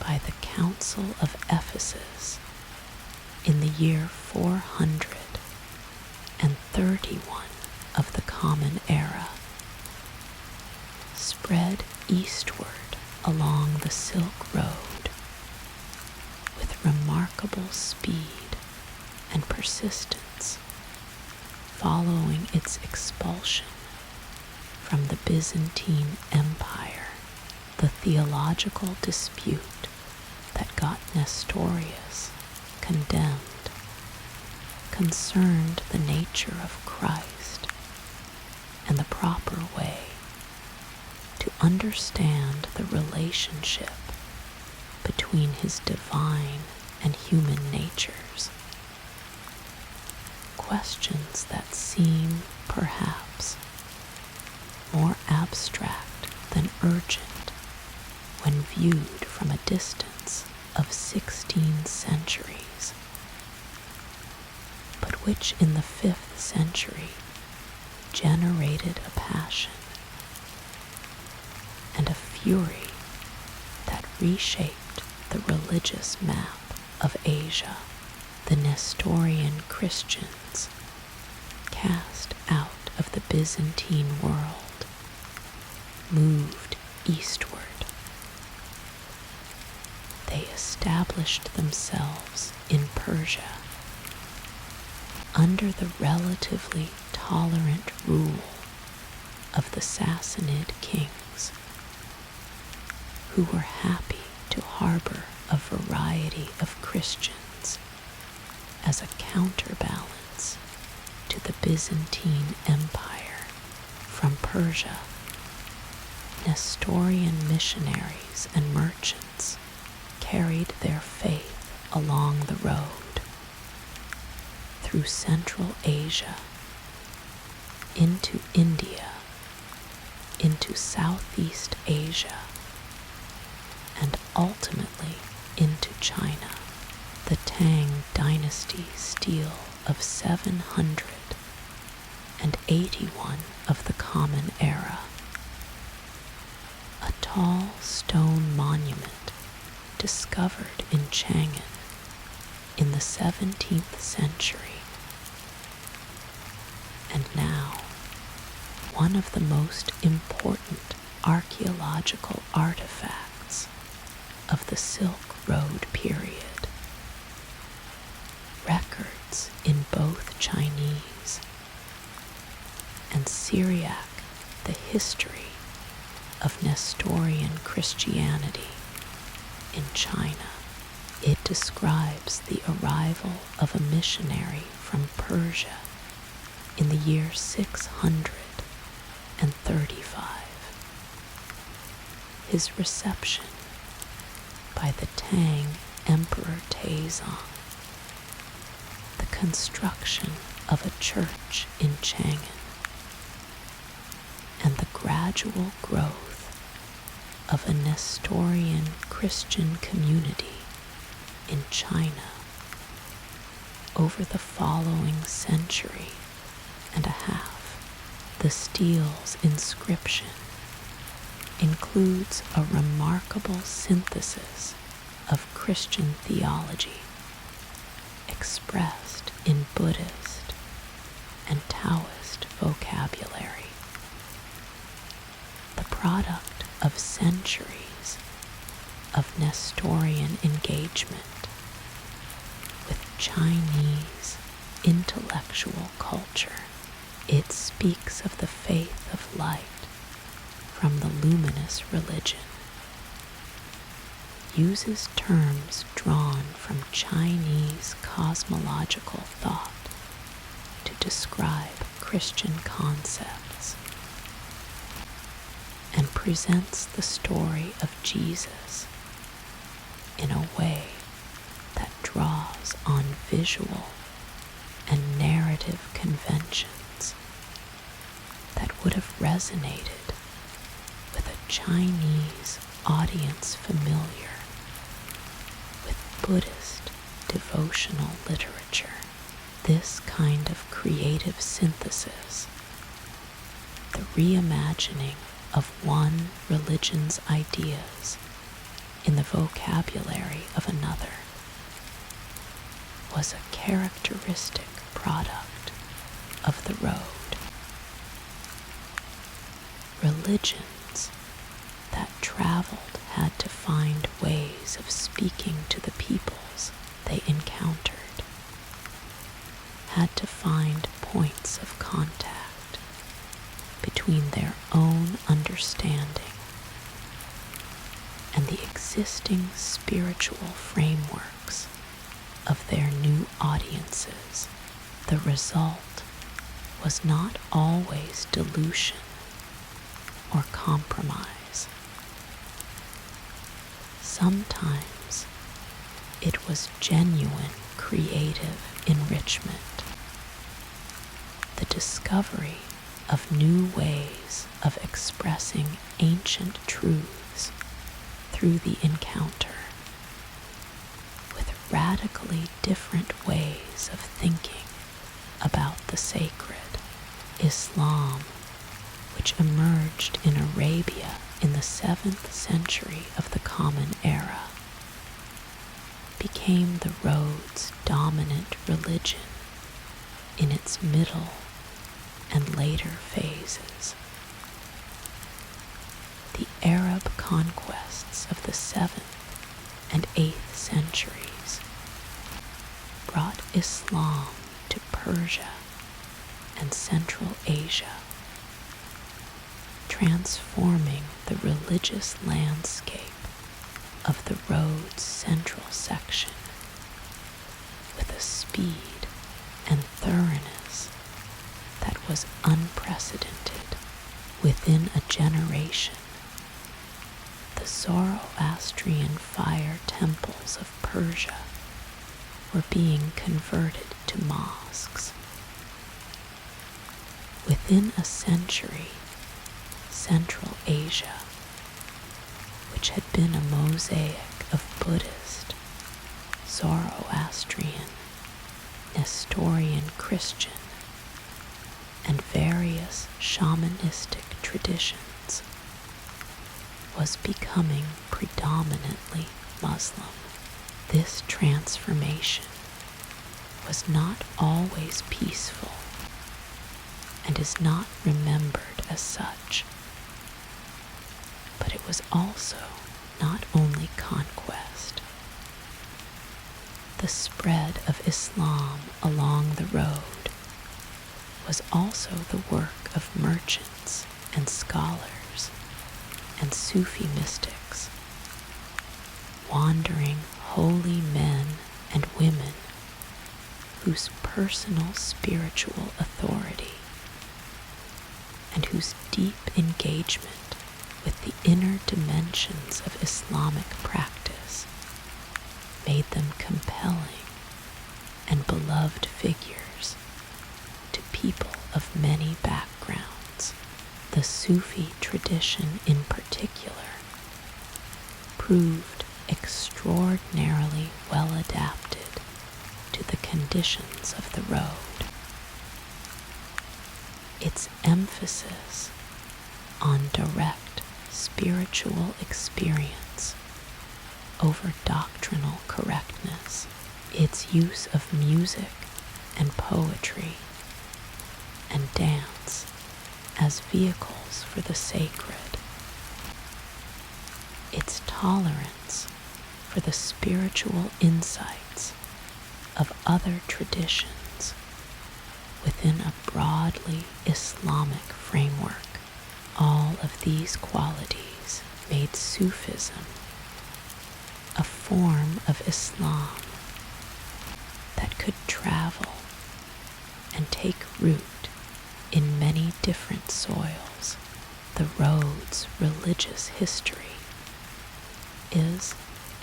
by the Council of Ephesus in the year 431 of the Common Era, spread eastward along the Silk Road with remarkable speed and persistence, following its expulsion from the Byzantine Empire. The theological dispute that got Nestorius condemned concerned the nature of Christ and the proper way to understand the relationship between his divine and human natures. Questions that seem, perhaps, more abstract than urgent when viewed from a distance of 16 centuries, but which in the 5th century generated a passion and a fury that reshaped the religious map of Asia. The Nestorian Christians, cast out of the Byzantine world, moved eastward. They established themselves in Persia under the relatively tolerant rule of the Sassanid kings, who were happy to harbor a variety of Christians as a counterbalance to the Byzantine Empire from Persia. Nestorian missionaries and merchants carried their faith along the road through Central Asia, into India, into Southeast Asia, and ultimately into China. The Tang dynasty stele of 781 of the Common Era, a tall stone monument discovered in Chang'an in the 17th century, and now one of the most important archaeological artifacts of the Silk Road period. Records in both Chinese and Syriac, the history of Nestorian Christianity in China. It describes the arrival of a missionary from Persia in the year 635. His reception by the Tang Emperor Taizong, the construction of a church in Chang'an, and the gradual growth of a Nestorian Christian community in China over the following century and a half. The stele's inscription includes a remarkable synthesis of Christian theology expressed in Buddhist and Taoist vocabulary, the product of centuries of Nestorian engagement with Chinese intellectual culture. It speaks of the faith of light from the luminous religion, uses terms drawn from Chinese cosmological thought to describe Christian concepts, and presents the story of Jesus in a way that draws on visual and narrative conventions that would have resonated with a Chinese audience familiar with Buddhist devotional literature. This kind of creative synthesis, the reimagining of one religion's ideas in the vocabulary of another, was a characteristic product of the road. Religions that traveled had to find ways of speaking to the peoples they encountered, had to find points of contact between their own understanding and the existing spiritual frameworks of their new audiences. The result was not always dilution or compromise. Sometimes it was genuine creative enrichment, the discovery of new ways of expressing ancient truths through the encounter with radically different ways of thinking about the sacred. Islam, which emerged in Arabia in the 7th century of the Common Era, became the road's dominant religion in its middle and later phases. The Arab conquests of the 7th and 8th centuries brought Islam to Persia and Central Asia, transforming the religious landscape of the road's central section with a speed revelation. The Zoroastrian fire temples of Persia were being converted to mosques. Within a century, Central Asia, which had been a mosaic of Buddhist, Zoroastrian, Nestorian Christian, and various shamanistic traditions, was becoming predominantly Muslim. This transformation was not always peaceful and is not remembered as such, but it was also not only conquest. The spread of Islam along the road was also the work of merchants and scholars and Sufi mystics, wandering holy men and women whose personal spiritual authority and whose deep engagement with the inner dimensions of Islamic practice made them compelling and beloved figures to people of many backgrounds. The Sufi tradition in particular proved extraordinarily well adapted to the conditions of the road. Its emphasis on direct spiritual experience over doctrinal correctness, its use of music and poetry and dance as vehicles for the sacred, its tolerance for the spiritual insights of other traditions within a broadly Islamic framework. All of these qualities made Sufism a form of Islam that could travel and take root in many different soils. The road's religious history is,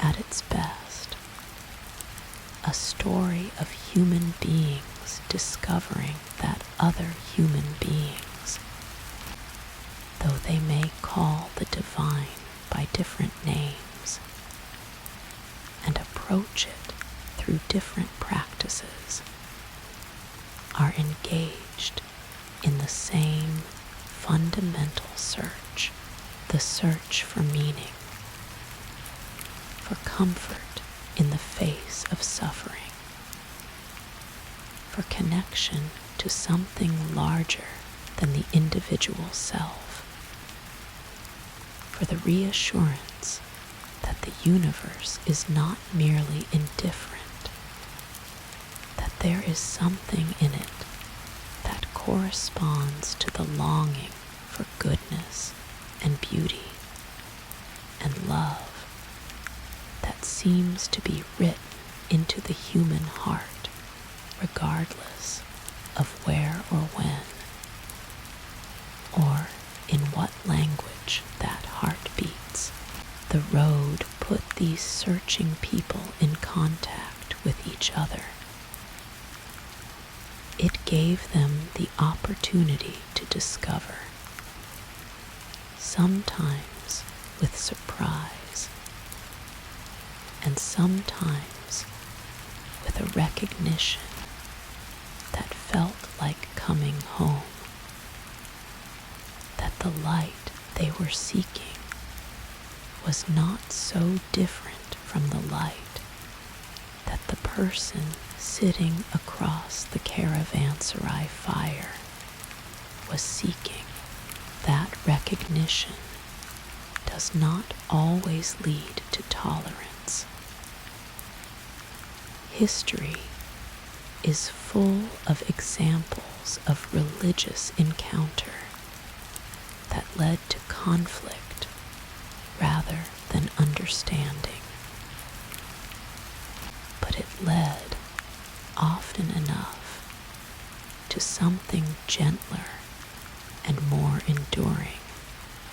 at its best, a story of human beings discovering that other human beings, though they may call the divine by different names and approach it through different practices, are engaged in the same fundamental search, the search for meaning, for comfort in the face of suffering, for connection to something larger than the individual self, for the reassurance that the universe is not merely indifferent, that there is something in it that corresponds to the longing for goodness and beauty and love that seems to be written into the human heart, regardless of where or when, or in what language that heart beats. The road put these searching people in contact with each other. It gave them the opportunity to discover, sometimes with surprise, and sometimes with a recognition that felt like coming home, that the light they were seeking was not so different from the light that the person sitting across the caravanserai fire was seeking. That recognition does not always lead to tolerance. History is full of examples of religious encounter that led to conflict rather than understanding. But it led, often enough, to something gentler and more enduring,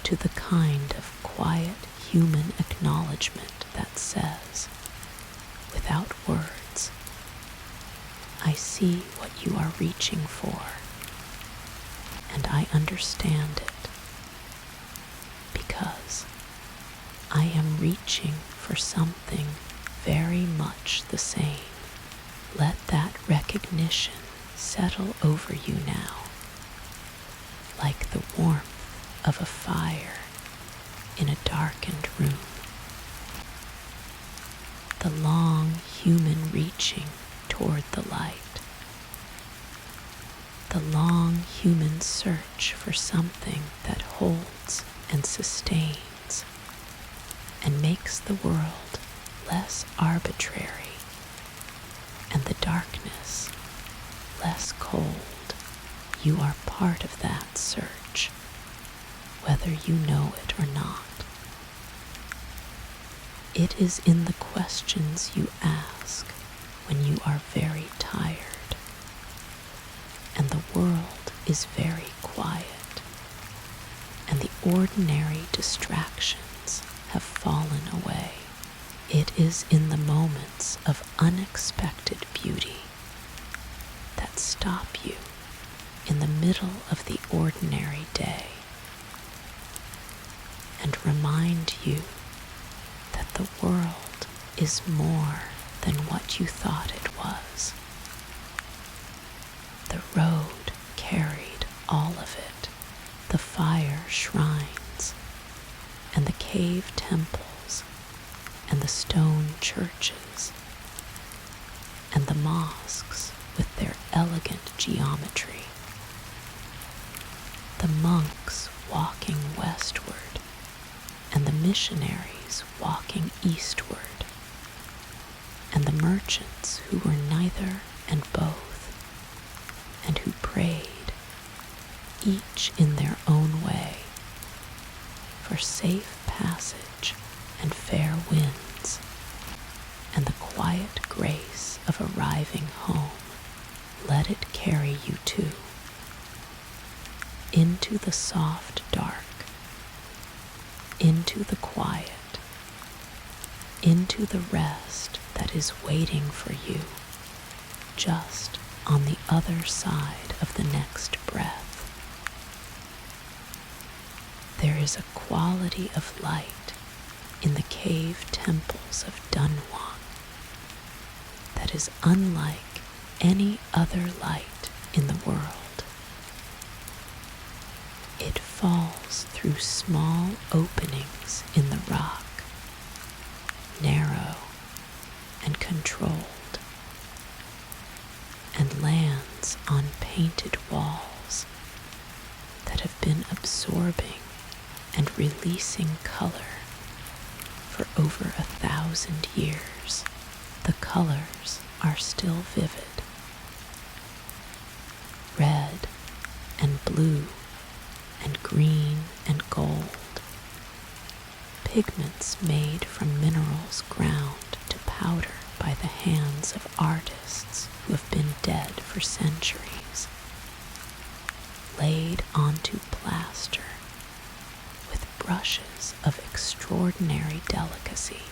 to the kind of quiet human acknowledgement that says, without words, I see what you are reaching for, and I understand it, because I am reaching for something very much the same. Let that recognition settle over you now, like the warmth of a fire in a darkened room. The long human reaching toward the light. The long human search for something that holds and sustains and makes the world less arbitrary and the darkness less cold. You are part of that search, whether you know it or not. It is in the questions you ask when you are very tired and the world is very quiet and the ordinary distractions have fallen away. It is in the moments of unexpected beauty that stop you in the middle of the ordinary day and remind you that the world is more than what you thought it was. The road carried all of it, the fire shrines, and the cave temples, and the stone churches, and the mosques with their elegant geometry, the monks walking westward, and the missionaries walking eastward, and the merchants who were neither and both, and who prayed, each in their own way, for safe passage and fair winds, and the quiet grace of arriving home. Let it carry you too, into the soft dark, into the quiet, into the rest that is waiting for you just on the other side of the next breath. There is a quality of light in the cave temples of Dunhuang that is unlike any other light in the world. It falls through small openings in the rock, narrow and controlled, and lands on painted walls that have been absorbing and releasing color for over 1,000 years. The colors are still vivid. Red and blue and green and gold. Pigments made from minerals ground to powder by the hands of artists who have been dead for centuries, laid onto plaster with brushes of extraordinary delicacy,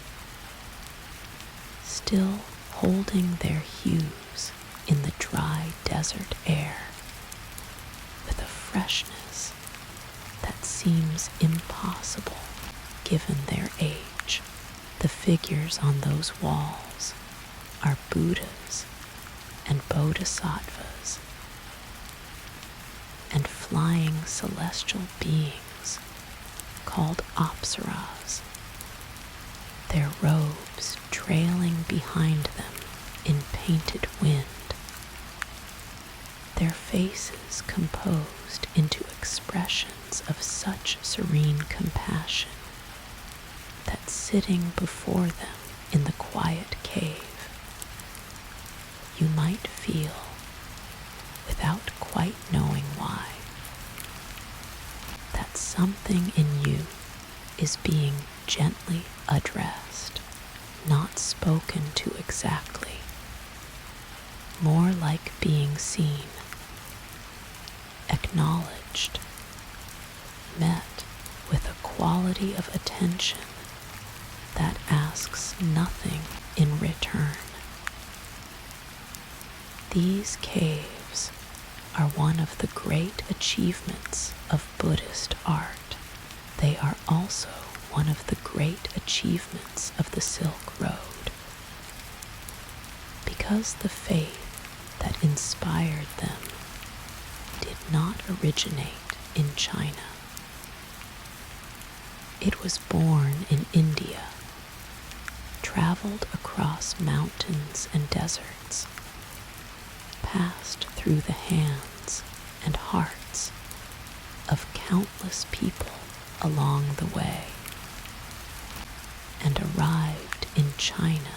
still holding their hues in the dry desert air with a freshness that seems impossible given their age. The figures on those walls are Buddhas and Bodhisattvas and flying celestial beings called apsaras, their robes trailing behind them in painted wind, their faces composed into expressions of such serene compassion that sitting before them in the quiet cave, you might feel, without quite knowing why, that something in you is being gently addressed, not spoken to exactly, more like being seen, acknowledged, met with a quality of attention that asks nothing in return. These caves are one of the great achievements of Buddhist art. They are also one of the great achievements of the Silk Road, because the faith that inspired them did not originate in China. It was born in India, traveled across mountains and deserts, passed through the hands and hearts of countless people along the way, and arrived in China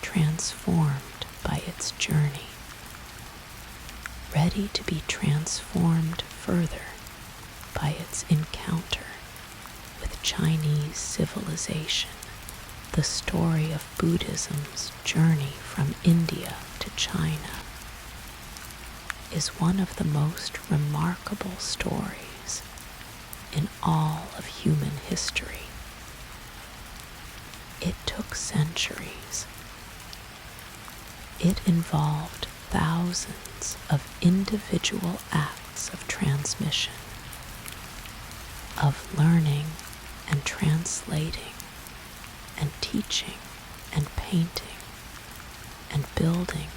transformed by its journey, ready to be transformed further by its encounter with Chinese civilization. The story of Buddhism's journey from India to China is one of the most remarkable stories in all of human history. It took centuries. It involved thousands of individual acts of transmission, of learning and translating and teaching and painting and building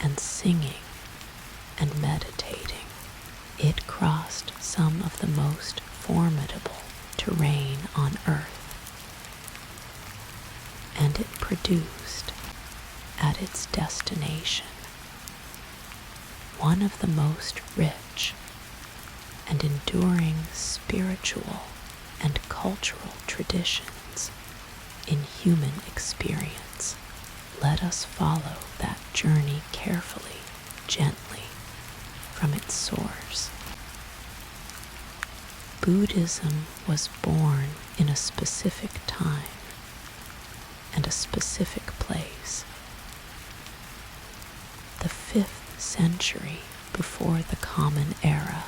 and singing and meditating. It crossed some of the most formidable terrain on earth, and it produced at its destination one of the most rich and enduring spiritual and cultural traditions in human experience. Let us follow that journey carefully, gently, from its source. Buddhism was born in a specific time and a specific place. The 5th century before the Common Era,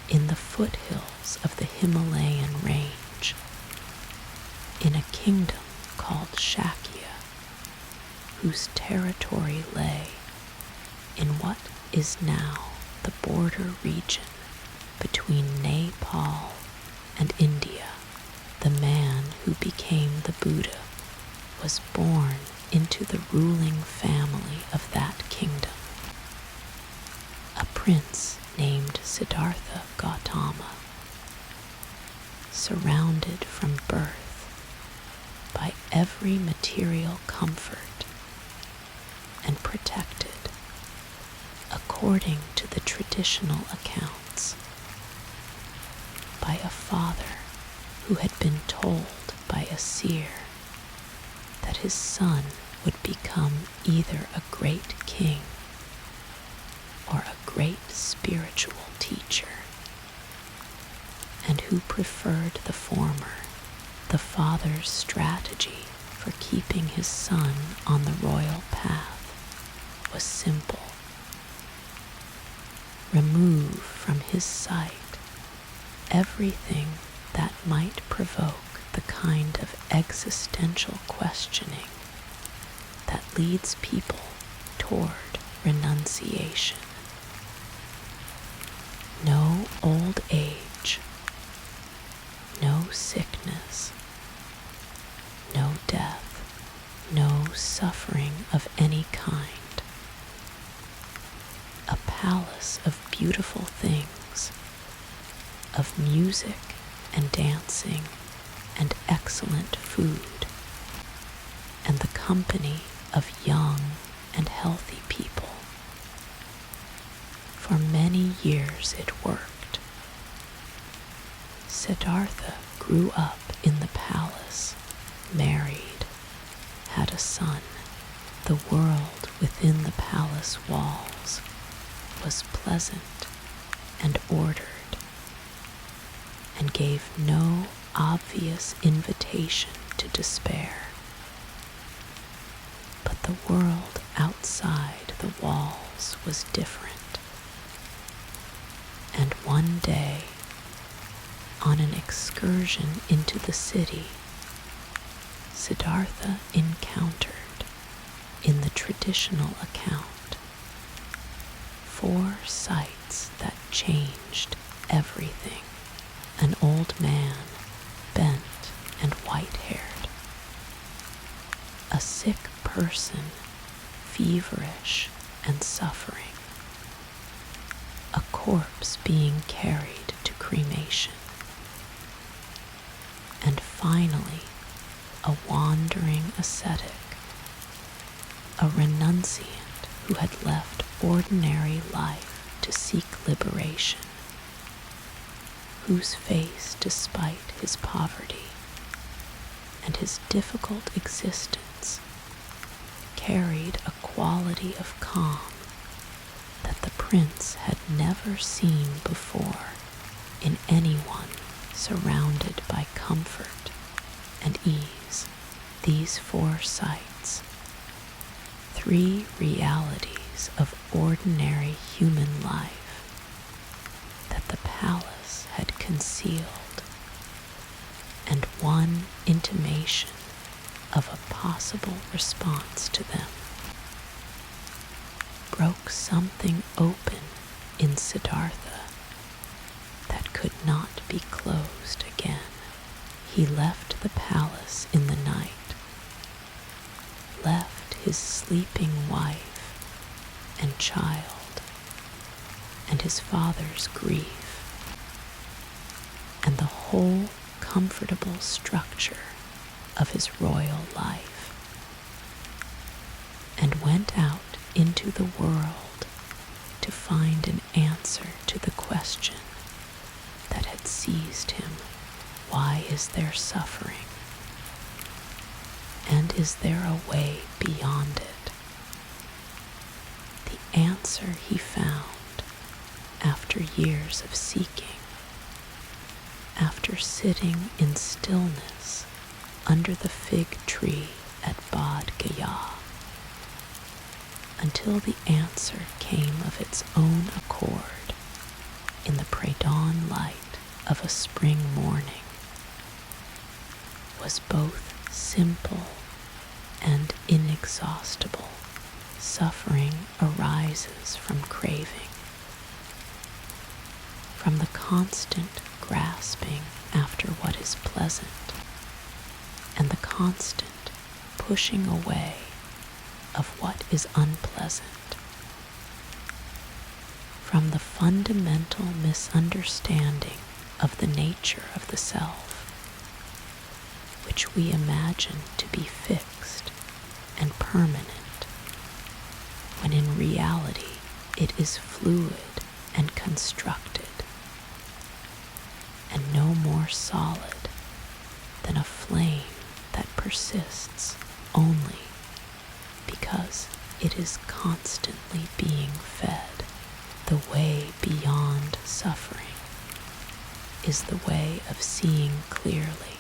in the foothills of the Himalayan range, in a kingdom called Shakya, whose territory lay in what is now the border region between Nepal and India. The man who became the Buddha was born into the ruling family of that kingdom, a prince named Siddhartha Gautama, surrounded from birth by every material comfort and protected, according to the traditional accounts, by a father who had been told by a seer that his son would become either a great king or a great spiritual teacher, and who preferred the former. The father's strategy for keeping his son on the royal path was simple. Remove from his sight everything that might provoke the kind of existential questioning that leads people toward renunciation. No old age, no sickness, no death, no suffering of any kind. A palace of beautiful things, of music and dancing and excellent food, and the company of young and healthy people. For many years it worked. Siddhartha grew up in the palace, married, had a son. The world within the palace walls was pleasant and ordered, and gave no obvious invitation to despair. But the world outside the walls was different. And one day, On an excursion into the city, Siddhartha encountered, in the traditional account, 4 sights that changed everything. An old man, bent and white-haired. A sick person, feverish and suffering. A corpse being carried to cremation. And finally, a wandering ascetic, a renunciant who had left ordinary life to seek liberation, whose face, despite his poverty and his difficult existence, carried a quality of calm that the prince had never seen before in anyone surrounded by comfort and ease. These 4 sights, 3 realities of ordinary human life that the palace had concealed, and 1 intimation of a possible response to them, broke something open in Siddhartha that could not be closed again. He left the palace in the night, left his sleeping wife and child, and his father's grief, and the whole comfortable structure of his royal life, and went out into the world to find an answer to the question that had seized him. Why is there suffering? And is there a way beyond it? The answer he found after years of seeking, after sitting in stillness under the fig tree at Bodh Gaya, until the answer came of its own accord in the pre-dawn light of a spring morning, was both simple and inexhaustible. Suffering arises from craving, from the constant grasping after what is pleasant, and the constant pushing away of what is unpleasant, from the fundamental misunderstanding of the nature of the self, which we imagine to be fixed and permanent, when in reality it is fluid and constructed, and no more solid than a flame that persists only because it is constantly being fed. The way beyond suffering is the way of seeing clearly,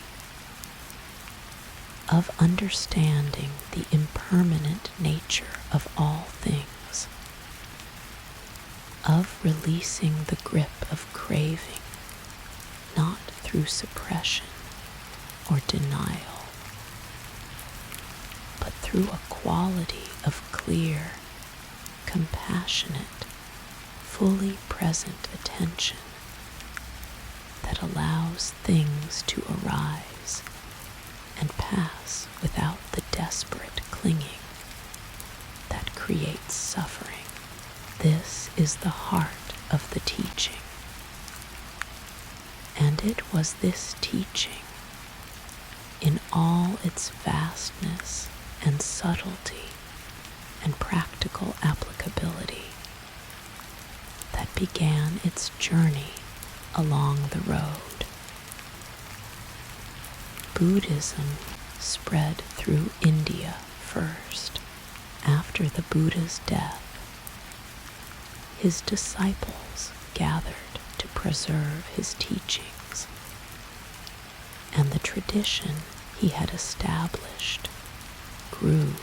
of understanding the impermanent nature of all things, of releasing the grip of craving, not through suppression or denial, but through a quality of clear, compassionate, fully present attention that allows things to arise and pass without the desperate clinging that creates suffering. This is the heart of the teaching. And it was this teaching, in all its vastness and subtlety and practical applicability, that began its journey along the road. Buddhism spread through India first. After the Buddha's death, his disciples gathered to preserve his teachings, and the tradition he had established grew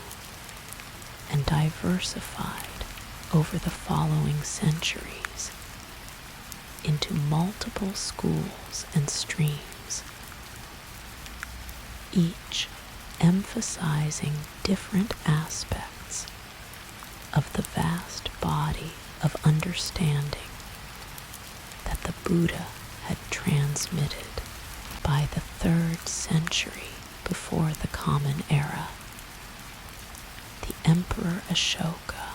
and diversified over the following centuries into multiple schools and streams, each emphasizing different aspects of the vast body of understanding that the Buddha had transmitted by the 3rd century before the Common Era. The Emperor Ashoka,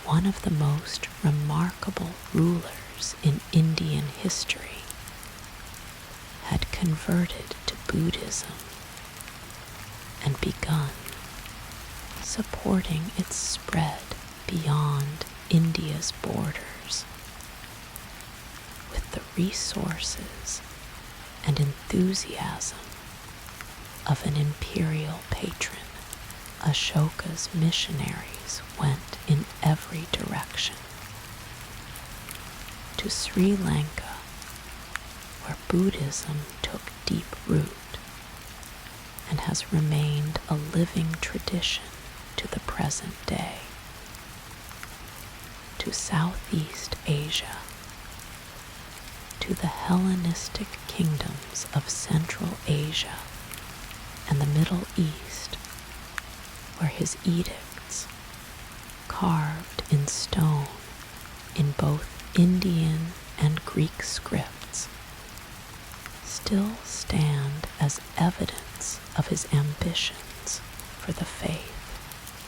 one of the most remarkable rulers in Indian history, had converted to Buddhism and begun supporting its spread beyond India's borders. With the resources and enthusiasm of an imperial patron, Ashoka's missionaries went in every direction. To Sri Lanka, where Buddhism took deep root and has remained a living tradition to the present day. To Southeast Asia, to the Hellenistic kingdoms of Central Asia and the Middle East, where his edicts, carved in stone in both Indian and Greek scripts, still stand as evidence of his ambitions for the faith.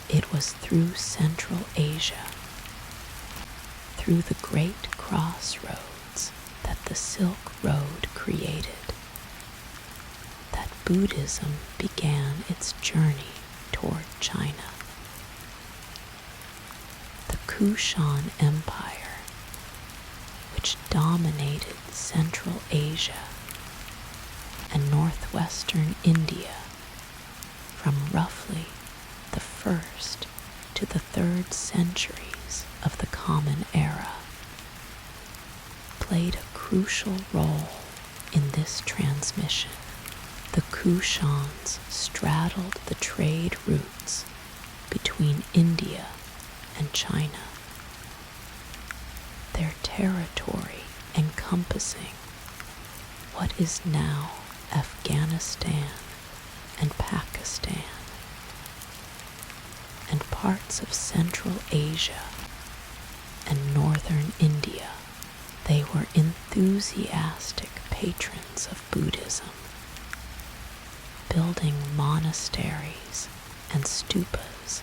It was through Central Asia, through the great crossroads that the Silk Road created, that Buddhism began its journey toward China. The Kushan Empire, which dominated Central Asia and northwestern India from roughly the 1st to the 3rd centuries of the Common Era, played a crucial role in this transmission. The Kushans straddled the trade routes between India and China, their territory encompassing what is now Afghanistan and Pakistan, and parts of Central Asia and northern India. They were enthusiastic patrons of Buddhism, building monasteries and stupas,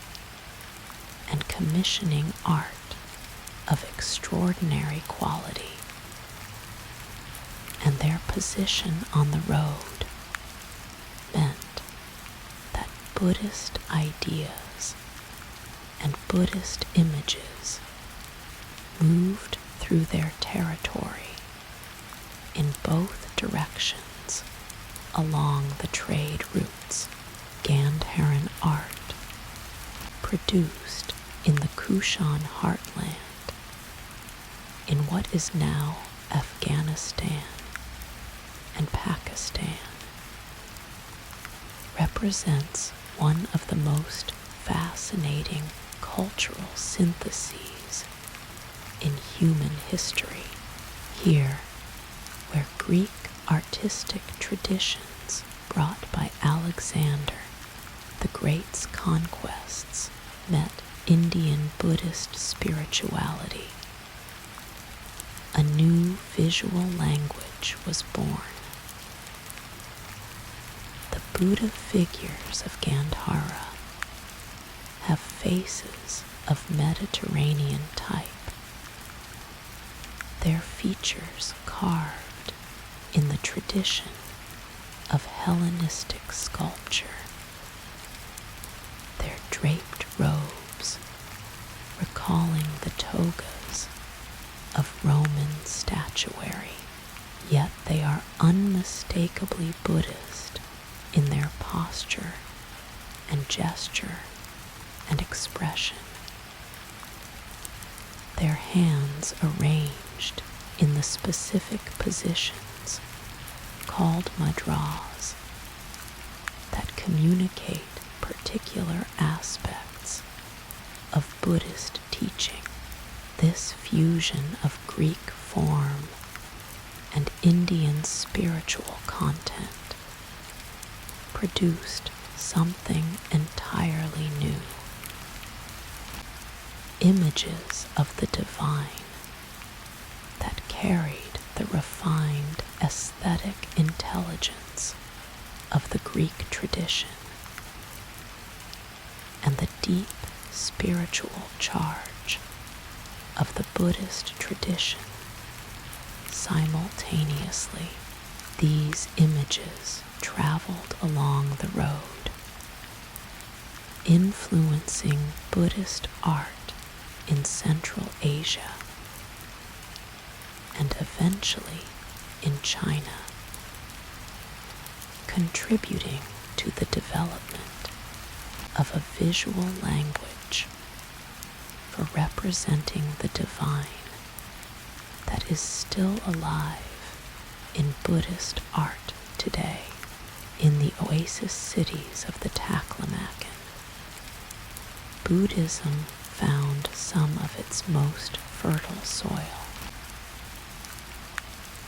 and commissioning art of extraordinary quality. And their position on the road meant that Buddhist ideas and Buddhist images moved through their territory in both directions along the trade routes. Gandharan art, produced in the Kushan heartland, in what is now Afghanistan and Pakistan, represents one of the most fascinating cultural syntheses in human history. Here, where Greek artistic traditions brought by Alexander the Great's conquests met Indian Buddhist spirituality, a new visual language was born. The Buddha figures of Gandhara have faces of Mediterranean type, their features carved in the tradition of Hellenistic sculpture, their draped robes recalling the togas of Roman statuary, yet they are unmistakably Buddhist in their posture and gesture and expression. Their hands arranged in the specific positions called mudras that communicate particular aspects of Buddhist teaching. This fusion of Greek form and Indian spiritual content produced something entirely new. Images of the divine that carried the refined aesthetic intelligence of the Greek tradition and the deep spiritual charge of the Buddhist tradition. Simultaneously, these images traveled along the road, influencing Buddhist art in Central Asia and eventually in China, contributing to the development of a visual language for representing the divine that is still alive in Buddhist art today. In the oasis cities of the Taklamakan, Buddhism found some of its most fertile soil.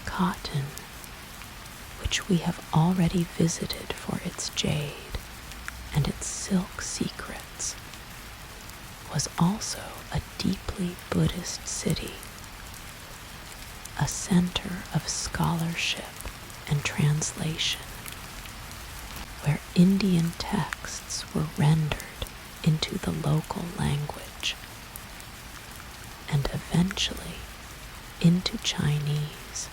Cotton, which we have already visited for its jade and its silk secrets, was also a deeply Buddhist city, a center of scholarship and translation, where Indian texts were rendered into the local language and eventually into Chinese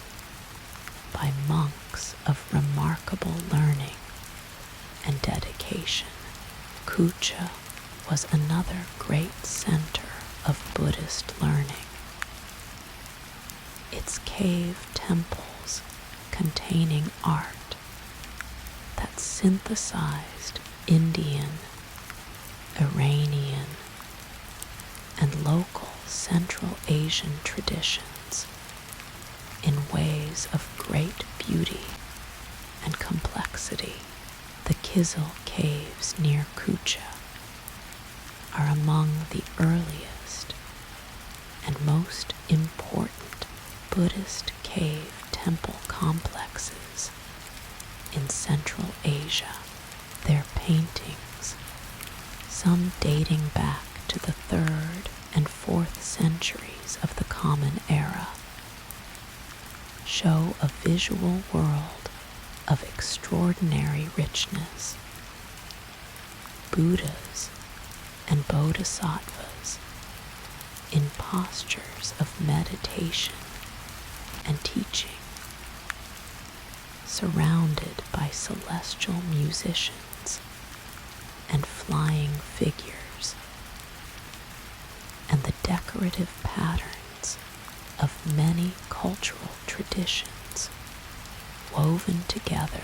by monks of remarkable learning and dedication. Kucha was another great center of Buddhist learning. Its cave temples containing art that synthesized Indian, Iranian, and local Central Asian traditions in ways of great beauty and complexity. The Kizil caves near Kucha are among the earliest and most important Buddhist cave temple complexes in Central Asia. Their paintings, some dating back to the 3rd and 4th centuries of the Common Era, show a visual world of extraordinary richness. Buddhas and bodhisattvas in postures of meditation and teaching, surrounded by celestial musicians and flying figures, and the decorative patterns of many cultural traditions woven together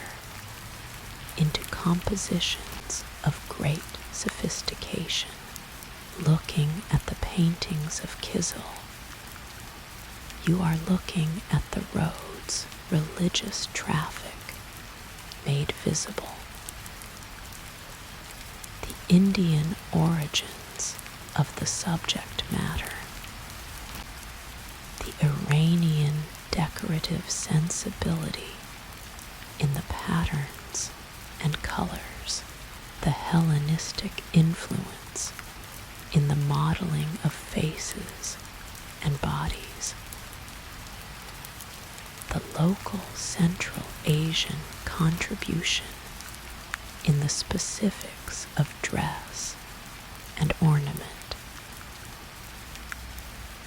into compositions of great sophistication. Looking at the paintings of Kizil, you are looking at the roads religious traffic made visible, the Indian origins of the subject matter, the Iranian decorative sensibility in the patterns and colors, the Hellenistic influence in the modeling of faces and bodies, the local Central Asian contribution in the specifics of dress and ornament.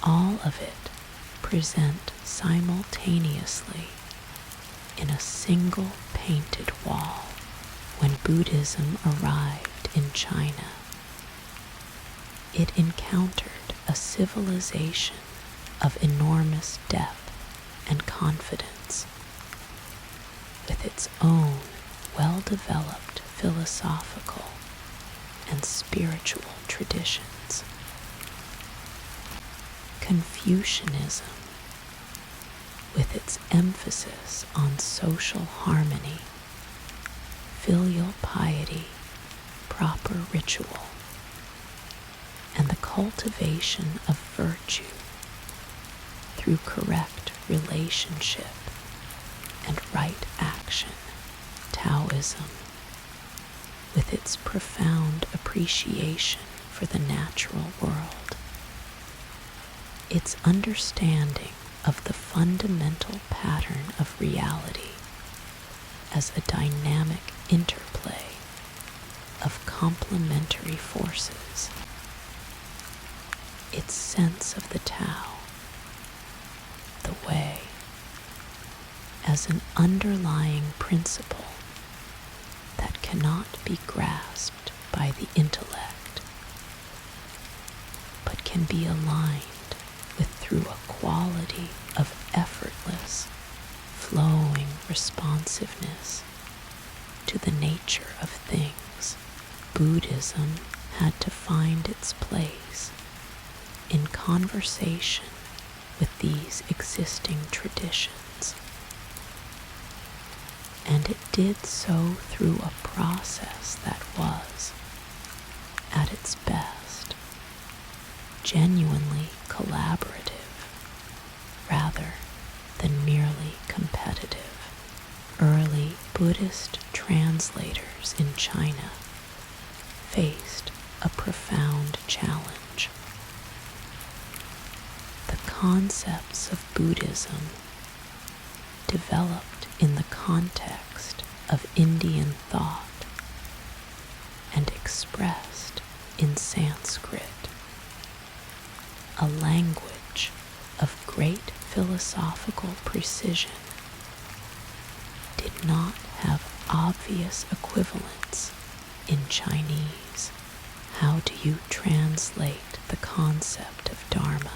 All of it present simultaneously in a single painted wall. When Buddhism arrived in China, it encountered a civilization of enormous depth and confidence, with its own well-developed philosophical and spiritual traditions. Confucianism, with its emphasis on social harmony, filial piety, proper ritual, and the cultivation of virtue through correct relationship and right action, Taoism, with its profound appreciation for the natural world, its understanding of the fundamental pattern of reality as a dynamic interplay of complementary forces, its sense of the Tao, the way, as an underlying principle that cannot be grasped by the intellect, but can be aligned with through a quality of effortless, flowing responsiveness to the nature of things. Buddhism had to find its place in conversation with these existing traditions, and it did so through a process that was, at its best, genuinely collaborative rather than merely competitive. Early Buddhist translators in China faced a profound challenge. The concepts of Buddhism, developed in the context of Indian thought and expressed in Sanskrit, a language of great philosophical precision, did not have obvious equivalents in Chinese. How do you translate the concept of Dharma,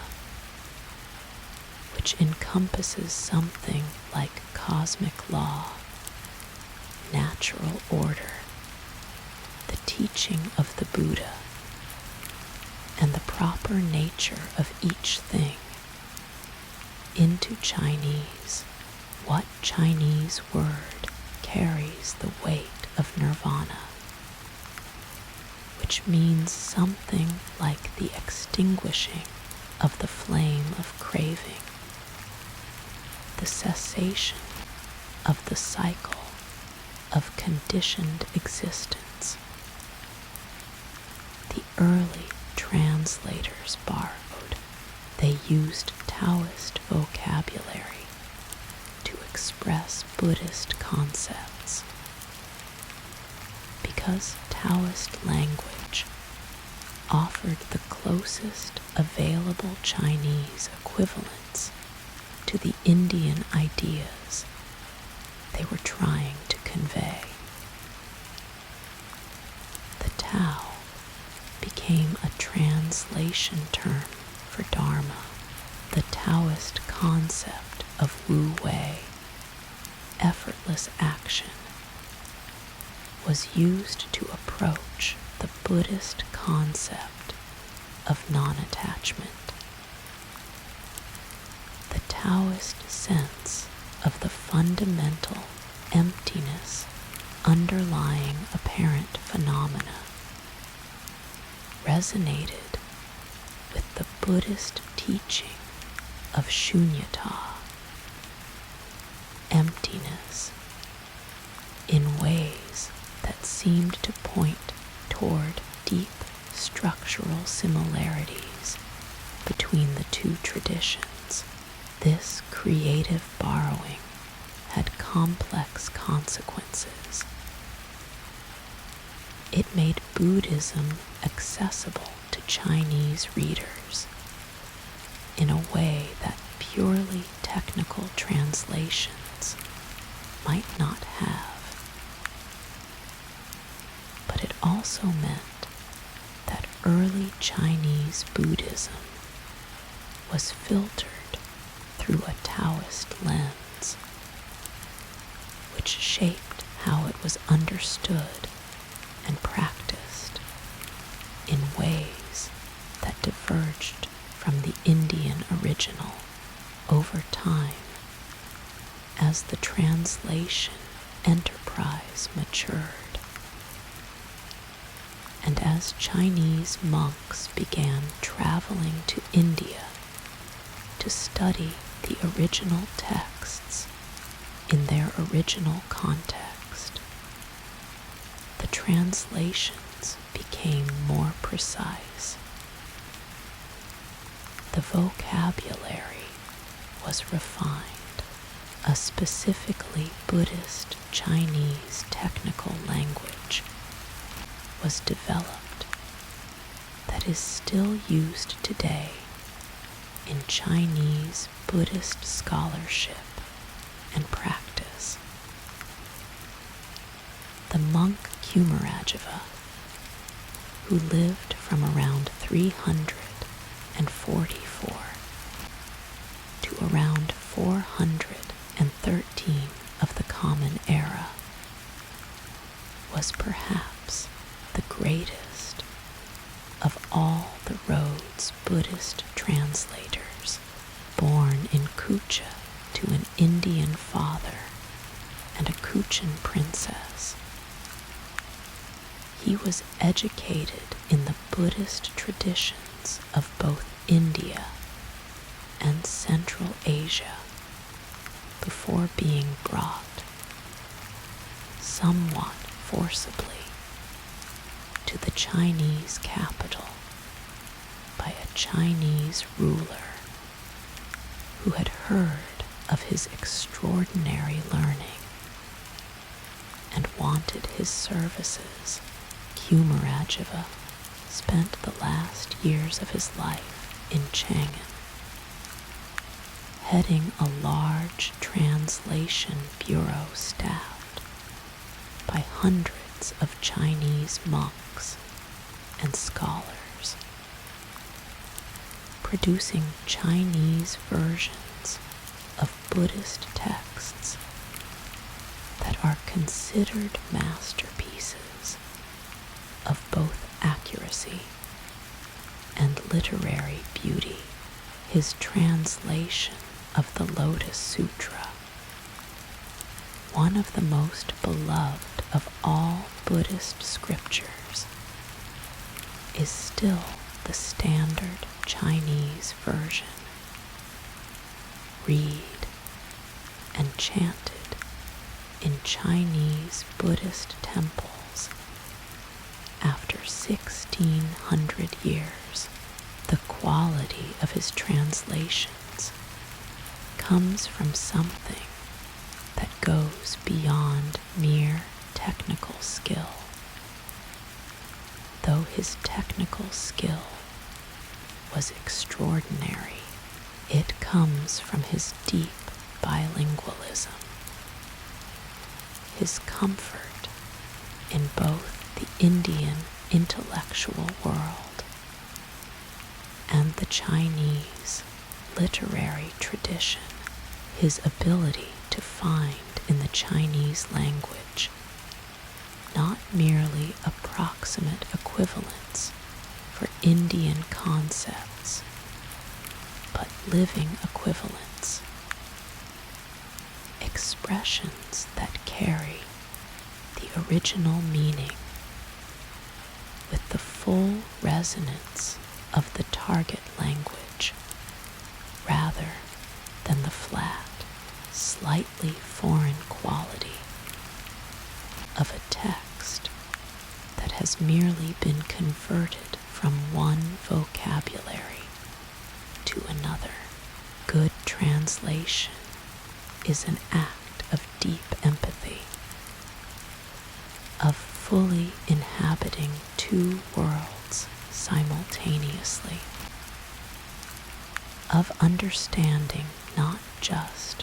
which encompasses something like cosmic law, natural order, the teaching of the Buddha, and the proper nature of each thing, into Chinese? What Chinese word carries the weight of nirvana, which means something like the extinguishing of the flame of craving, the cessation of the cycle of conditioned existence? The early translators borrowed. They used Taoist vocabulary to express Buddhist concepts. Because Taoist language offered the closest available Chinese equivalents to the Indian ideas they were trying to convey. The Tao became a translation term for Dharma. The Taoist concept of Wu Wei, effortless action, was used to approach the Buddhist concept of non-attachment. The Taoist sense of the fundamental emptiness underlying apparent phenomena resonated with the Buddhist teaching of shunyata, emptiness, in ways that seemed to point toward deep structural similarities between the two traditions. This creative borrowing had complex consequences. It made Buddhism accessible to Chinese readers in a way that purely technical translations might not have. But it also meant that early Chinese Buddhism was filtered through a Taoist lens, which shaped how it was understood and practiced in ways that diverged from the Indian original over time as the translation enterprise matured, and as Chinese monks began traveling to India to study the original texts in their original context, the translations became more precise. The vocabulary was refined. A specifically Buddhist Chinese technical language was developed that is still used today in Chinese Buddhist scholarship and practice. The monk Kumaragava, who lived from around 344 to around 413 of the Common Era, was perhaps the greatest of all the Rhodes Buddhist translators, born in Kucha to an Indian father and a Kuchan princess. He was educated in the Buddhist traditions of both India and Central Asia before being brought, somewhat forcibly, to the Chinese capital by a Chinese ruler who had heard of his extraordinary learning and wanted his services. Kumaragava spent the last years of his life in Chang'an, heading a large translation bureau staffed by hundreds of Chinese monks and scholars, producing Chinese versions of Buddhist texts that are considered masterpieces of both accuracy and literary beauty. His translation of the Lotus Sutra, one of the most beloved of all Buddhist scriptures, is still the standard Chinese version, read and chanted in Chinese Buddhist temples after 1600 years. The quality of his translations comes from something that goes beyond mere technical skill. Though his technical skill was extraordinary, it comes from his deep bilingualism, his comfort in both the Indian intellectual world and the Chinese literary tradition, his ability to find in the Chinese language not merely approximate equivalents for Indian concepts, but living equivalents, expressions that carry the original meaning with the full resonance of the target language, rather than the flat, slightly foreign quality of a text that has merely been converted from one vocabulary to another. Good translation is an act of deep empathy, of fully inhabiting two worlds simultaneously, of understanding not just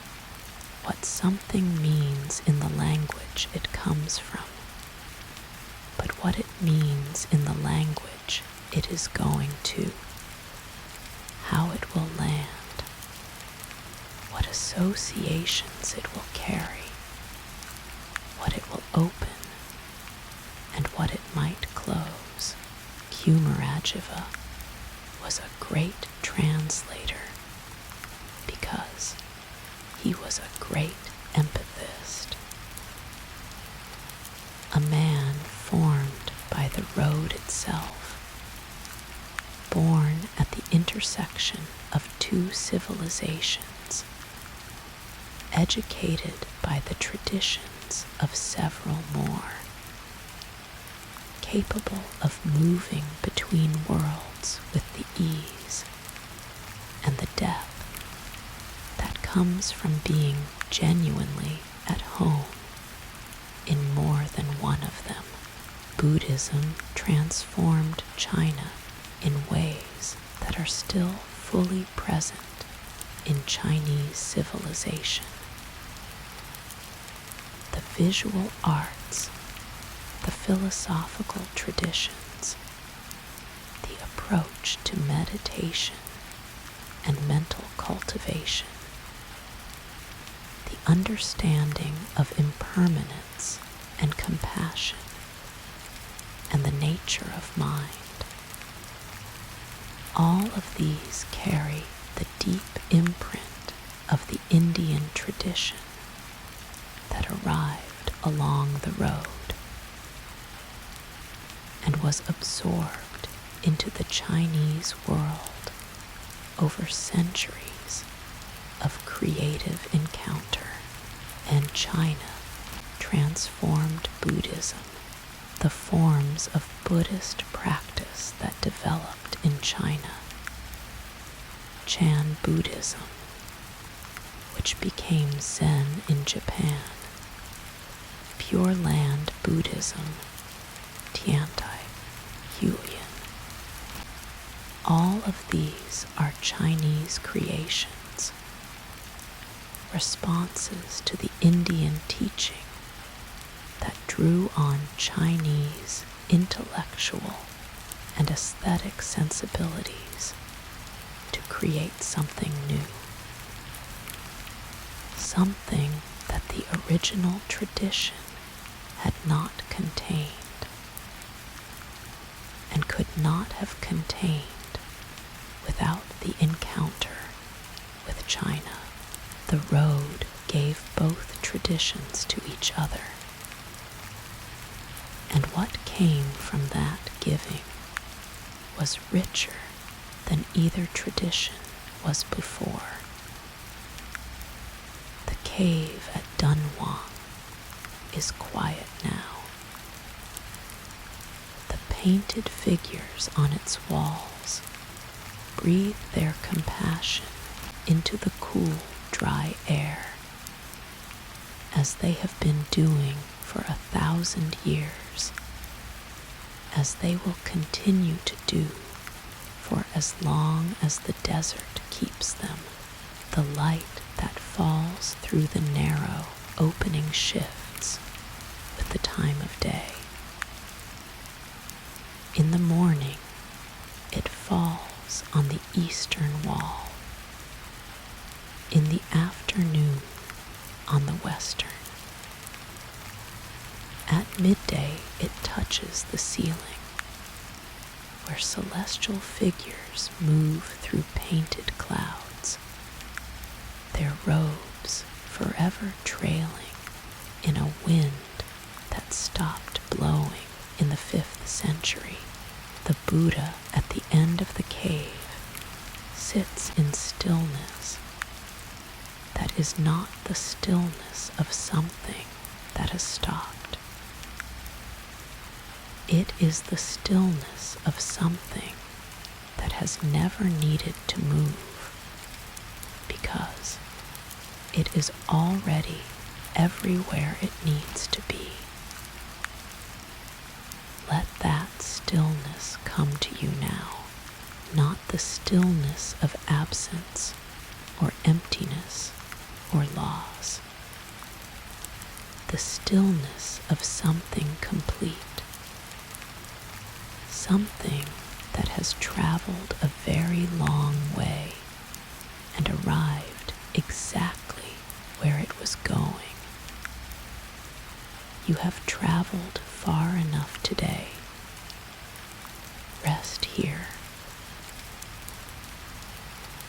what something means in the language it comes from, but what it means in the language it is going to, how it will land, what associations it will carry, what it will open, and what it might close. Kumaragava was a great translator because he was a great empathist, a man formed by the road itself, born at the intersection of two civilizations educated by the traditions of several more, capable of moving between worlds with the ease and the depth that comes from being genuinely at home in more than one of them. Buddhism transformed China in ways that are still fully present in Chinese civilization. The visual arts, the philosophical traditions, the approach to meditation and mental cultivation, the understanding of impermanence and compassion, and the nature of mind. All of these carry the deep imprint of the Indian tradition that arrived along the road and was absorbed into the Chinese world over centuries of creative encounter. And China transformed Buddhism, the forms of Buddhist practice that developed in China. Chan Buddhism, which became Zen in Japan, Pure Land Buddhism, Tiantai, Huiyin. All of these are Chinese creations, responses to the Indian teaching that drew on Chinese intellectual and aesthetic sensibilities to create something new, something that the original tradition had not contained and could not have contained without the encounter with China. The road gave both traditions to each other, and what came from that giving was richer than either tradition was before. The cave at Dunhuang is quiet now. The painted figures on its walls breathe their compassion into the cool, dry air, as they have been doing for 1,000 years, as they will continue to do for as long as the desert keeps them. The light that falls through the narrow opening shifts with the time of day. In the morning, it falls on the eastern wall. In the afternoon, on the western. At midday, it touches the ceiling, where celestial figures move through painted clouds, their robes forever trailing in a wind that stopped blowing in the 5th century. The Buddha at the end of the cave sits in stillness that is not the stillness of something that has stopped. It is the stillness of something that has never needed to move, because it is already everywhere it needs to be. Let that stillness come to you now, not the stillness of absence or emptiness or loss. The stillness of something complete, something that has traveled a very long way and arrived exactly where it was going. You have traveled far enough today. Rest here.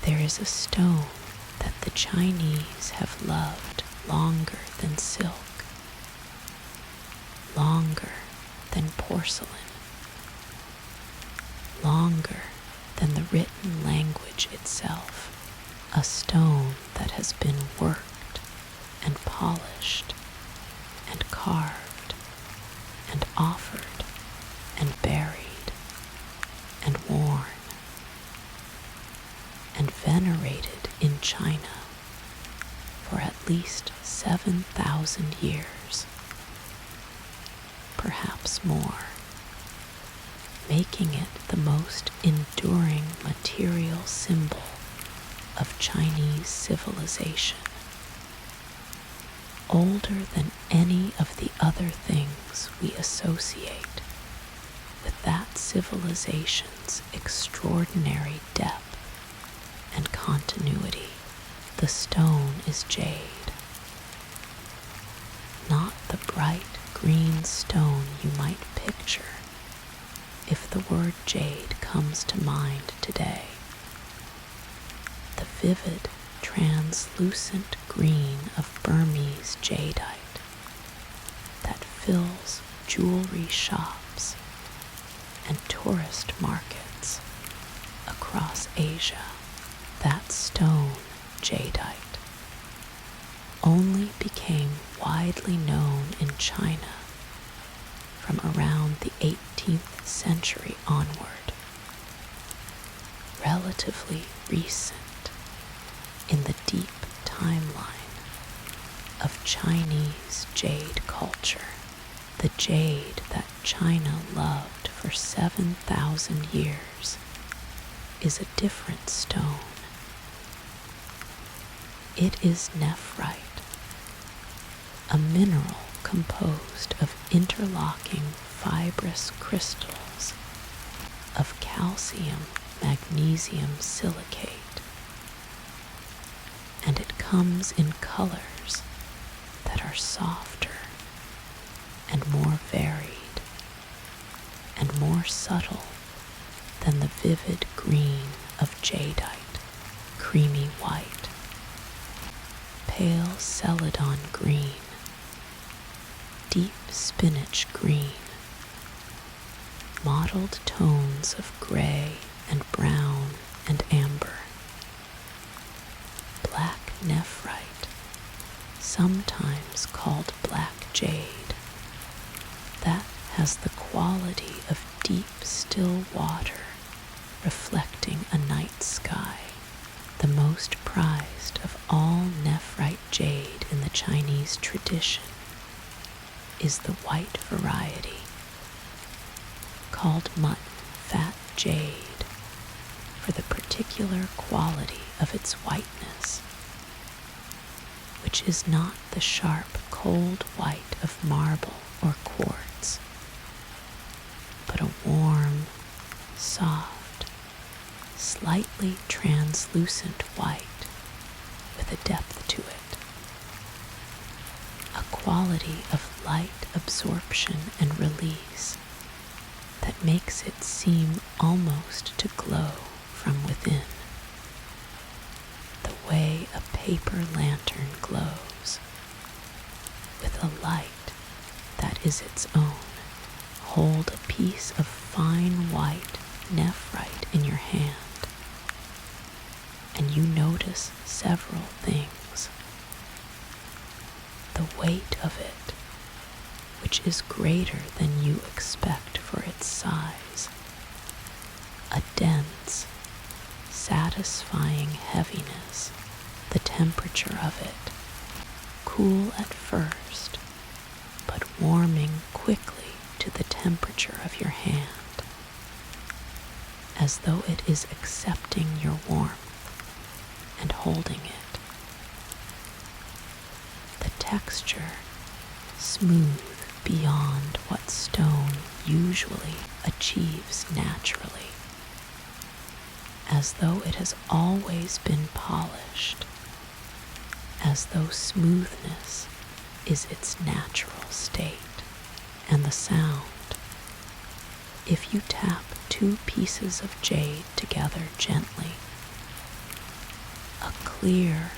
There is a stone that the Chinese have loved longer than silk, longer than porcelain, longer than the written language itself, a stone that has been worked polished and carved and offered and buried and worn and venerated in China for at least 7,000 years, perhaps more, making it the most enduring material symbol of Chinese civilization, older than any of the other things we associate with that civilization's extraordinary depth and continuity. The stone is jade, not the bright green stone you might picture if the word jade comes to mind today. The vivid, translucent green of Burmese jadeite that fills jewelry shops and tourist markets across Asia. That stone, jadeite, only became widely known in China from around the 18th century onward, relatively recent in the deep timeline of Chinese jade culture. The jade that China loved for 7,000 years is a different stone. It is nephrite, a mineral composed of interlocking fibrous crystals of calcium magnesium silicate, and it comes in colors that are softer and more varied and more subtle than the vivid green of jadeite, creamy white, pale celadon green, deep spinach green, mottled tones of gray and brown and amber, black nephrite, sometimes called black jade, that has the quality of deep still water reflecting a night sky. The most prized of all nephrite jade in the Chinese tradition is the white variety, called mutton fat jade, for the particular quality of its whiteness, which is not the sharp, cold white of marble or quartz, but a warm, soft, slightly translucent white with a depth to it, a quality of light absorption and release that makes it seem almost to glow from within, the way a paper lantern glows, with a light that is its own. Hold a piece of fine white nephrite in your hand, and you notice several things. The weight of it, which is greater than you expect for its size. A dense, satisfying heaviness, the temperature of it, cool at first, but warming quickly to the temperature of your hand, as though it is accepting your warmth and holding it. The texture, smooth beyond what stone usually achieves naturally, as though it has always been polished, as though smoothness is its natural state. And the sound, if you tap two pieces of jade together gently, a clear,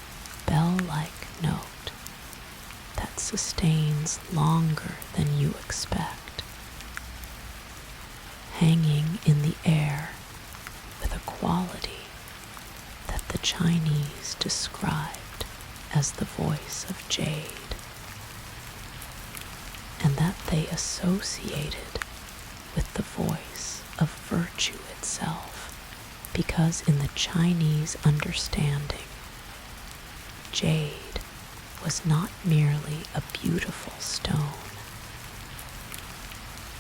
bell-like note that sustains longer than you expect, hanging in the air with a quality that the Chinese described as the voice of jade. and that they associated with the voice of virtue itself, because in the Chinese understanding, jade was not merely a beautiful stone.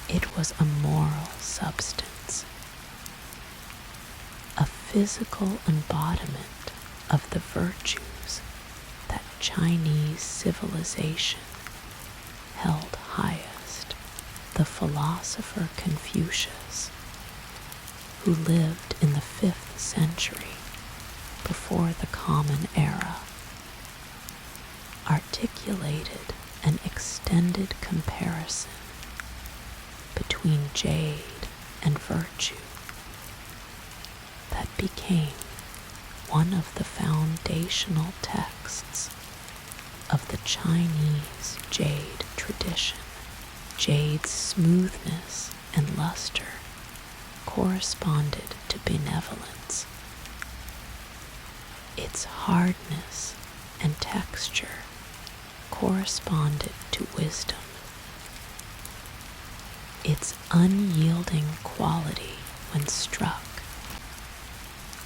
It was a moral substance, a physical embodiment of the virtues that Chinese civilization held highest. The philosopher Confucius, who lived in the 5th century before the Common Era, articulated an extended comparison between jade and virtue that became one of the foundational texts of the Chinese jade tradition. Jade's smoothness and luster corresponded to benevolence. Its hardness and texture corresponded to wisdom. Its unyielding quality when struck,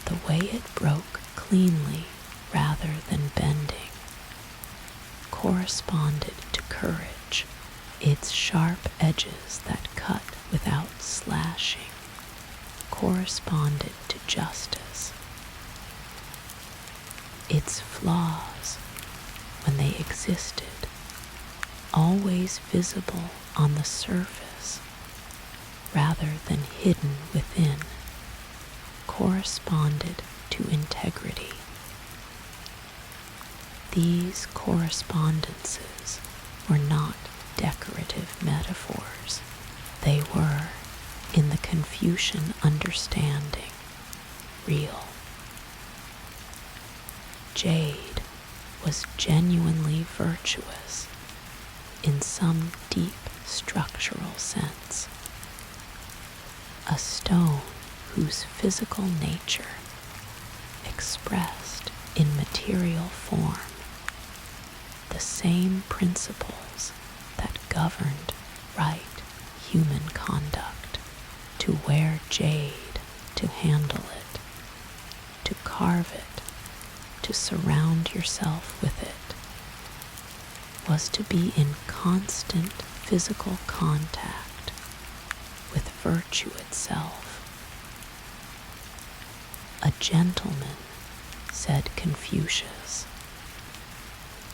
the way it broke cleanly rather than bending, corresponded to courage. Its sharp edges that cut without slashing corresponded to justice. Its flaws, when they existed, always visible on the surface rather than hidden within, corresponded to integrity. These correspondences were not decorative metaphors. They were, in the Confucian understanding, real. Jade was genuinely virtuous in some deep structural sense, a stone whose physical nature expressed in material form the same principles that governed right human conduct. To wear jade, to handle it, to carve it, to surround yourself with it, was to be in constant physical contact with virtue itself. A gentleman, said Confucius,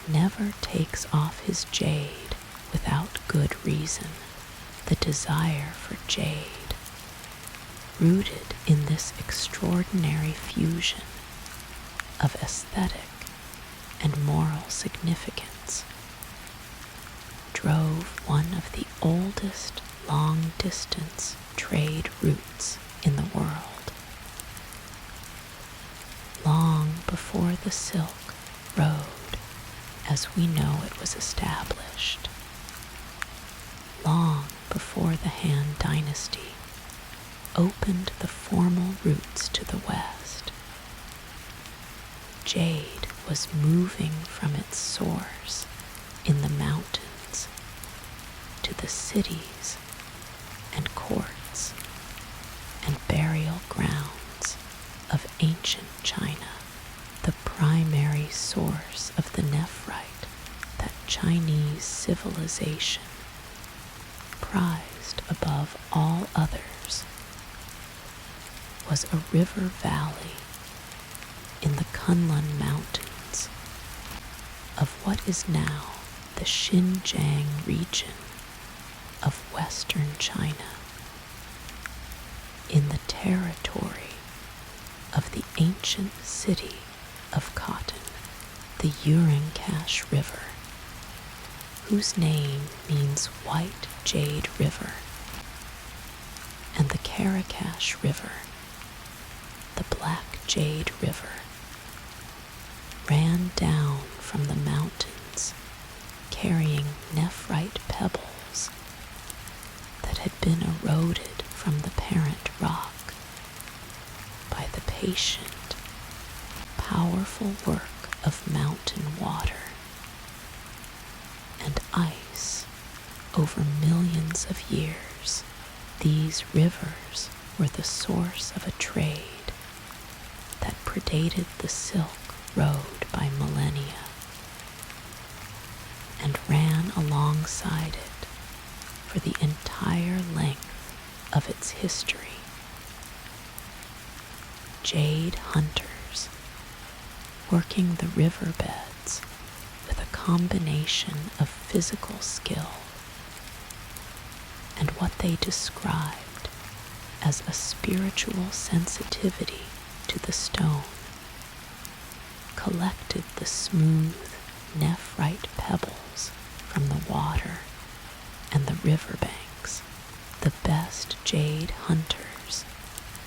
never takes off his jade without good reason. The desire for jade, rooted in this extraordinary fusion of aesthetic and moral significance, drove one of the oldest long-distance trade routes in the world. Long before the Silk Road, as we know it was established, long before the Han Dynasty opened the formal routes to the west, jade was moving from its source in the mountains to the cities and courts and burial grounds of ancient China, the primary source of the nephrite that Chinese civilization prized above all others was a river valley in the Kunlun Mountains of what is now the Xinjiang region of western China, in the territory of the ancient city of cotton, the Urincash River, whose name means White Jade River, and the Karakash River, the Black Jade River, ran down from the mountains carrying nephrite pebbles that had been eroded from the parent rock by the patient, powerful work of mountain water and ice over millions of years, these rivers were the source of a trade that predated the Silk Road by millennia and ran alongside it for the entire length of its history. Jade hunters working the riverbeds with a combination of physical skill and what they described as a spiritual sensitivity to the stone, collected the smooth nephrite pebbles from the water and the riverbanks. The best jade hunters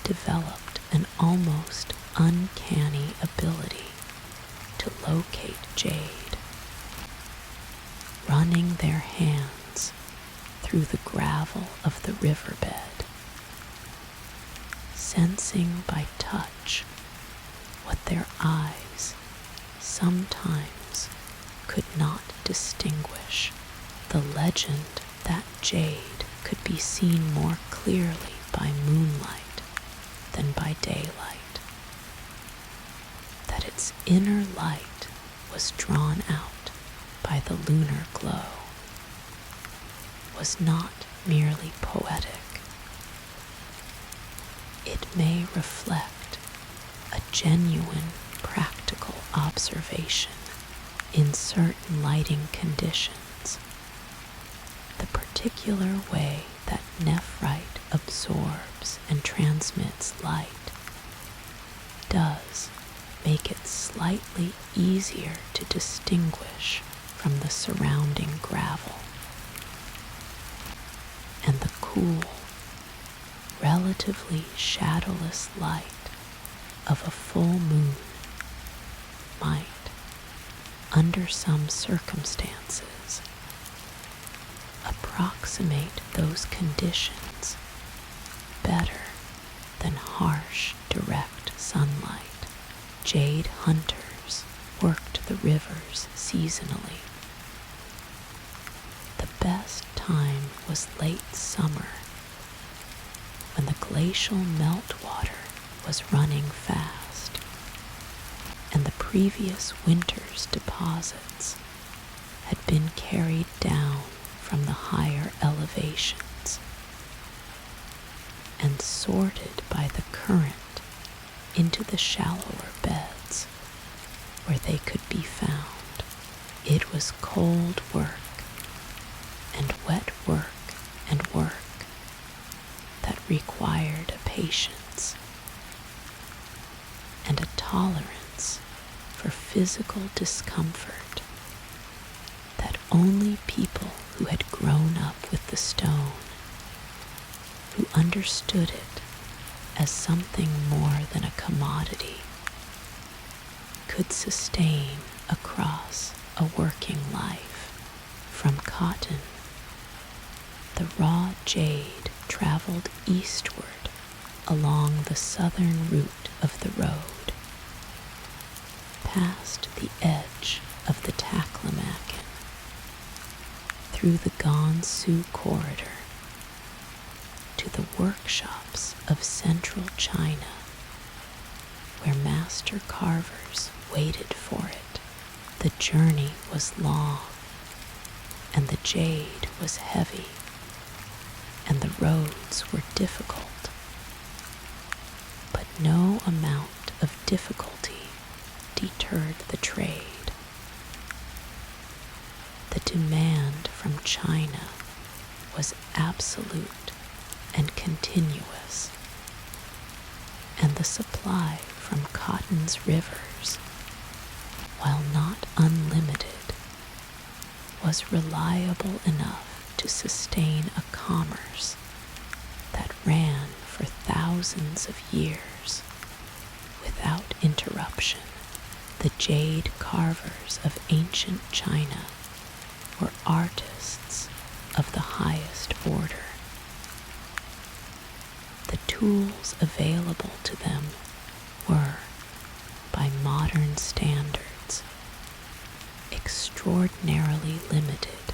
developed an almost uncanny ability to locate jade, running their hands through the gravel of the riverbed, sensing by touch what their eyes sometimes could not distinguish. The legend that jade could be seen more clearly by moonlight than by daylight, that its inner light was drawn out by the lunar glow, was not merely poetic. It may reflect a genuine practical observation in certain lighting conditions. The particular way that nephrite absorbs and transmits light does make it slightly easier to distinguish from the surrounding gravel, and the cool, relatively shadowless light of a full moon might, under some circumstances, approximate those conditions better than harsh, direct sunlight. Jade hunters worked the rivers seasonally. The best time was late summer, when the glacial meltwater was running fast, and the previous winter's deposits had been carried down from the higher elevations and sorted by the current into the shallower beds where they could be found. It was cold work and wet work and work that required a patience and a tolerance for physical discomfort that only people who had grown up with the stone, who understood it as something more than a commodity, could sustain across a working life. From cotton, the raw jade traveled eastward along the southern route of the road, past the edge of the Taklamakan, through the Gansu corridor, to the workshops of central China, where master carvers waited for it. The journey was long, and the jade was heavy, and the roads were difficult. But no amount of difficulty deterred the trade. The demand from China was absolute and continuous, and the supply from cotton's rivers, while not unlimited, was reliable enough to sustain a commerce that ran for thousands of years without interruption. The jade carvers of ancient China were artists of the highest order. The tools available to them were, by modern standards, extraordinarily limited.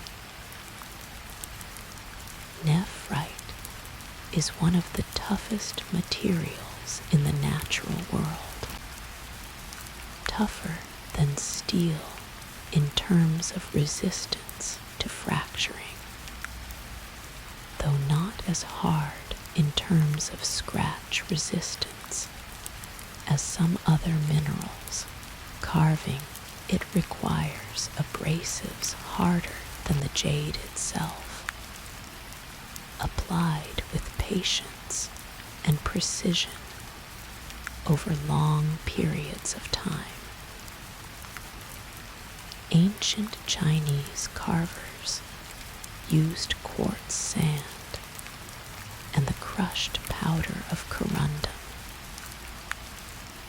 one of the toughest materials in the natural world, tougher than steel in terms of resistance to fracturing, though not as hard in terms of scratch resistance as some other minerals. Carving it requires abrasives harder than the jade itself, applied with patience and precision over long periods of time. Ancient Chinese carvers used quartz sand and the crushed powder of corundum,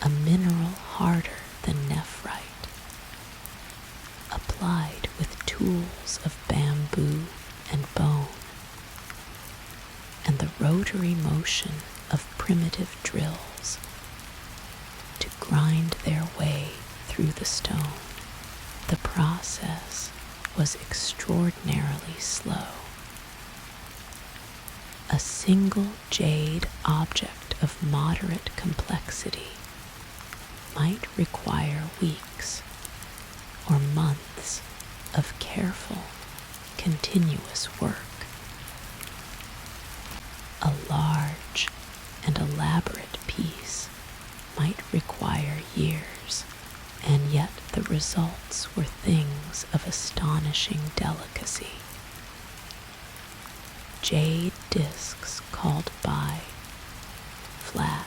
a mineral harder than nephrite, applied with tools of bamboo and bone, and the rotary motion of primitive drills to grind their way through the stone. The process was extraordinarily slow. A single jade object of moderate complexity might require weeks or months of careful, continuous work. A large and elaborate piece might require years, and yet the results were things of astonishing delicacy. Jade discs called bai, flat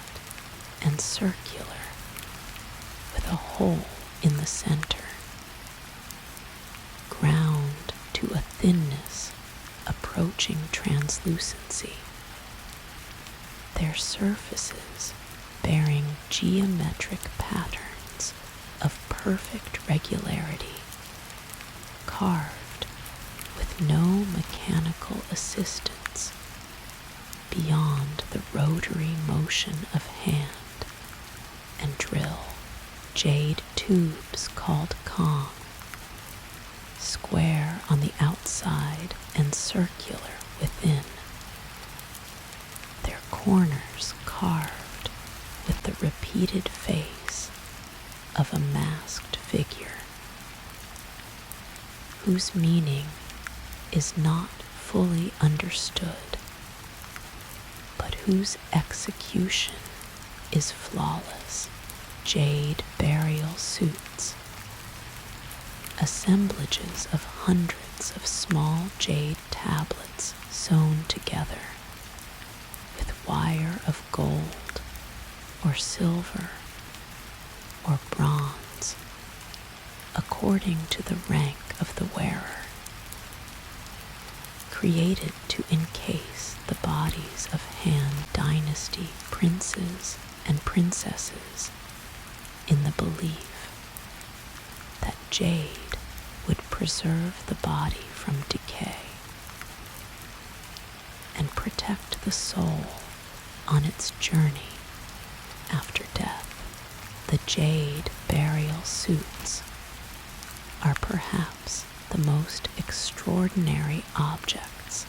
and circular, with a hole in the center, ground to a thinness approaching translucency, their surfaces bearing geometric patterns of perfect regularity, carved with no mechanical assistance beyond the rotary motion of hand and drill. Jade tubes called kong, square on the outside and circular within, their corners carved with the repeated face of a masked figure, whose meaning is not fully understood, but whose execution is flawless. Jade burial suits, assemblages of hundreds of small jade tablets sewn together with wire of gold or silver or bronze, according to the rank of the wearer, created to encase the bodies of Han Dynasty princes and princesses in the belief that jade would preserve the body from decay and protect the soul on its journey after death. The jade burial suits are perhaps the most extraordinary objects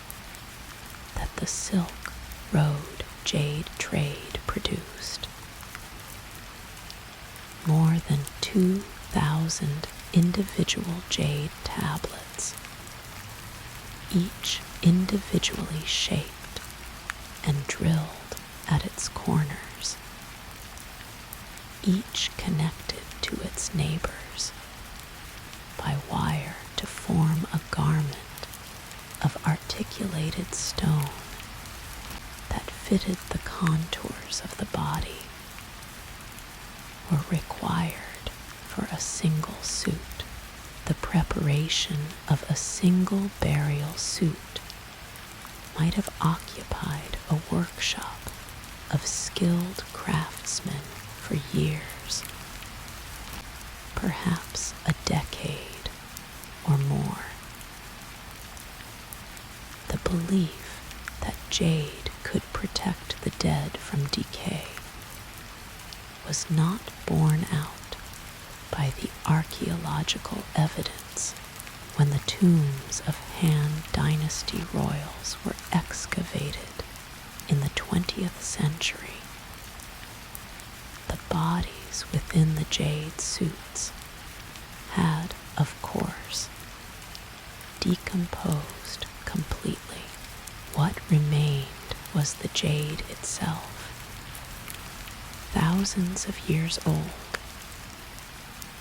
that the Silk Road jade trade produced. More than 2,000 individual jade tablets, each individually shaped and drilled at its corners, each connected to its neighbors by wire to form a garment of articulated stone that fitted the contours of the body, were required for a single suit. The preparation of a single burial suit might have occupied a workshop of skilled craftsmen for years, perhaps a decade or more. The belief that jade could protect the dead from decay was not borne out by the archaeological evidence when the tombs of Han Dynasty royals were excavated in the 20th century, the bodies within the jade suits had, of course, decomposed completely. What remained was the jade itself, thousands of years old,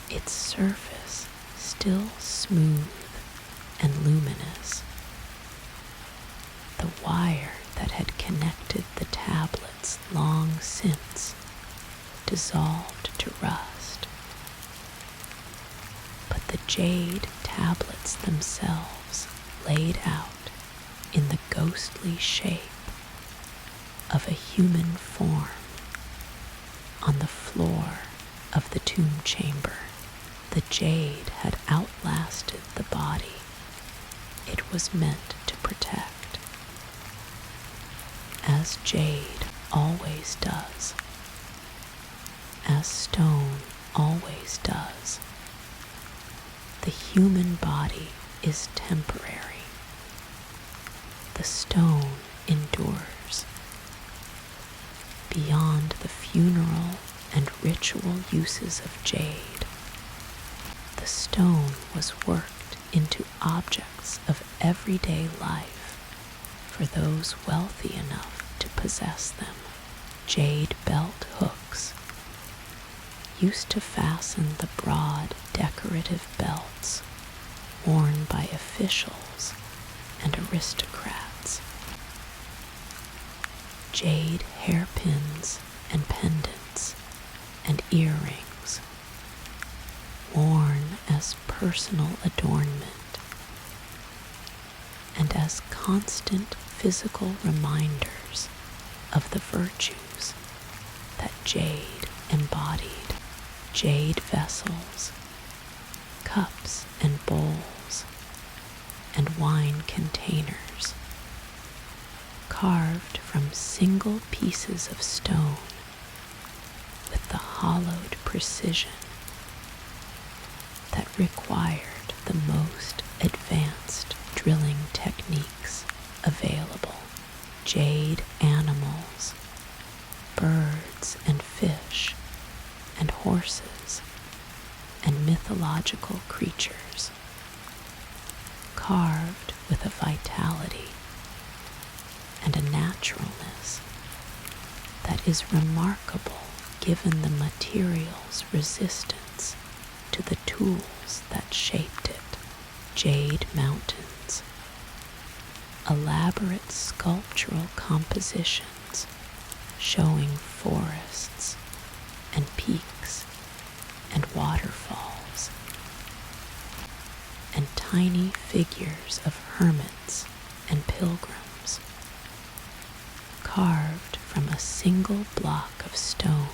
its surface still smooth and luminous. The wire that had connected the tablets long since dissolved to rust, but the jade tablets themselves laid out in the ghostly shape of a human form on the floor of the tomb chamber. The jade had outlasted the body it was meant to protect, as jade always does, as stone always does. The human body is temporary. The stone endures. Beyond the funeral and ritual uses of jade, the stone was worked into objects of everyday life for those wealthy enough to possess them. Jade belt hooks used to fasten the broad decorative belts worn by officials and aristocrats. Jade hairpins and pendants and earrings worn as personal adornment and as constant physical reminders of the virtues that jade embodied. Jade vessels, cups and bowls, and wine containers, carved from single pieces of stone with the hollowed precision that required the most advanced drilling techniques available. Jade animals, birds and fish and horses and mythological creatures, carved with a vitality and a naturalness that is remarkable given the material's resistance to the tools that shaped it. Jade mountains, elaborate sculptural compositions showing forests and peaks and waterfalls, and tiny figures of hermits and pilgrims, carved from a single block of stone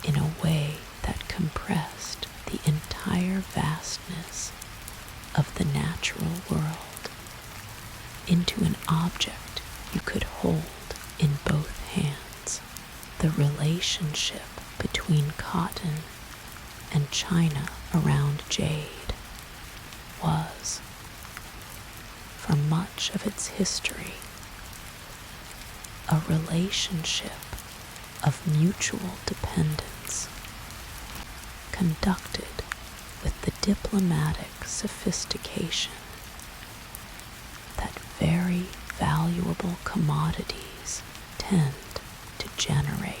in a way that compressed the entire vastness of the natural world into an object you could hold in both hands. The relationship between cotton and China around jade was, for much of its history, a relationship of mutual dependence, conducted with the diplomatic sophistication that very valuable commodities tend to generate.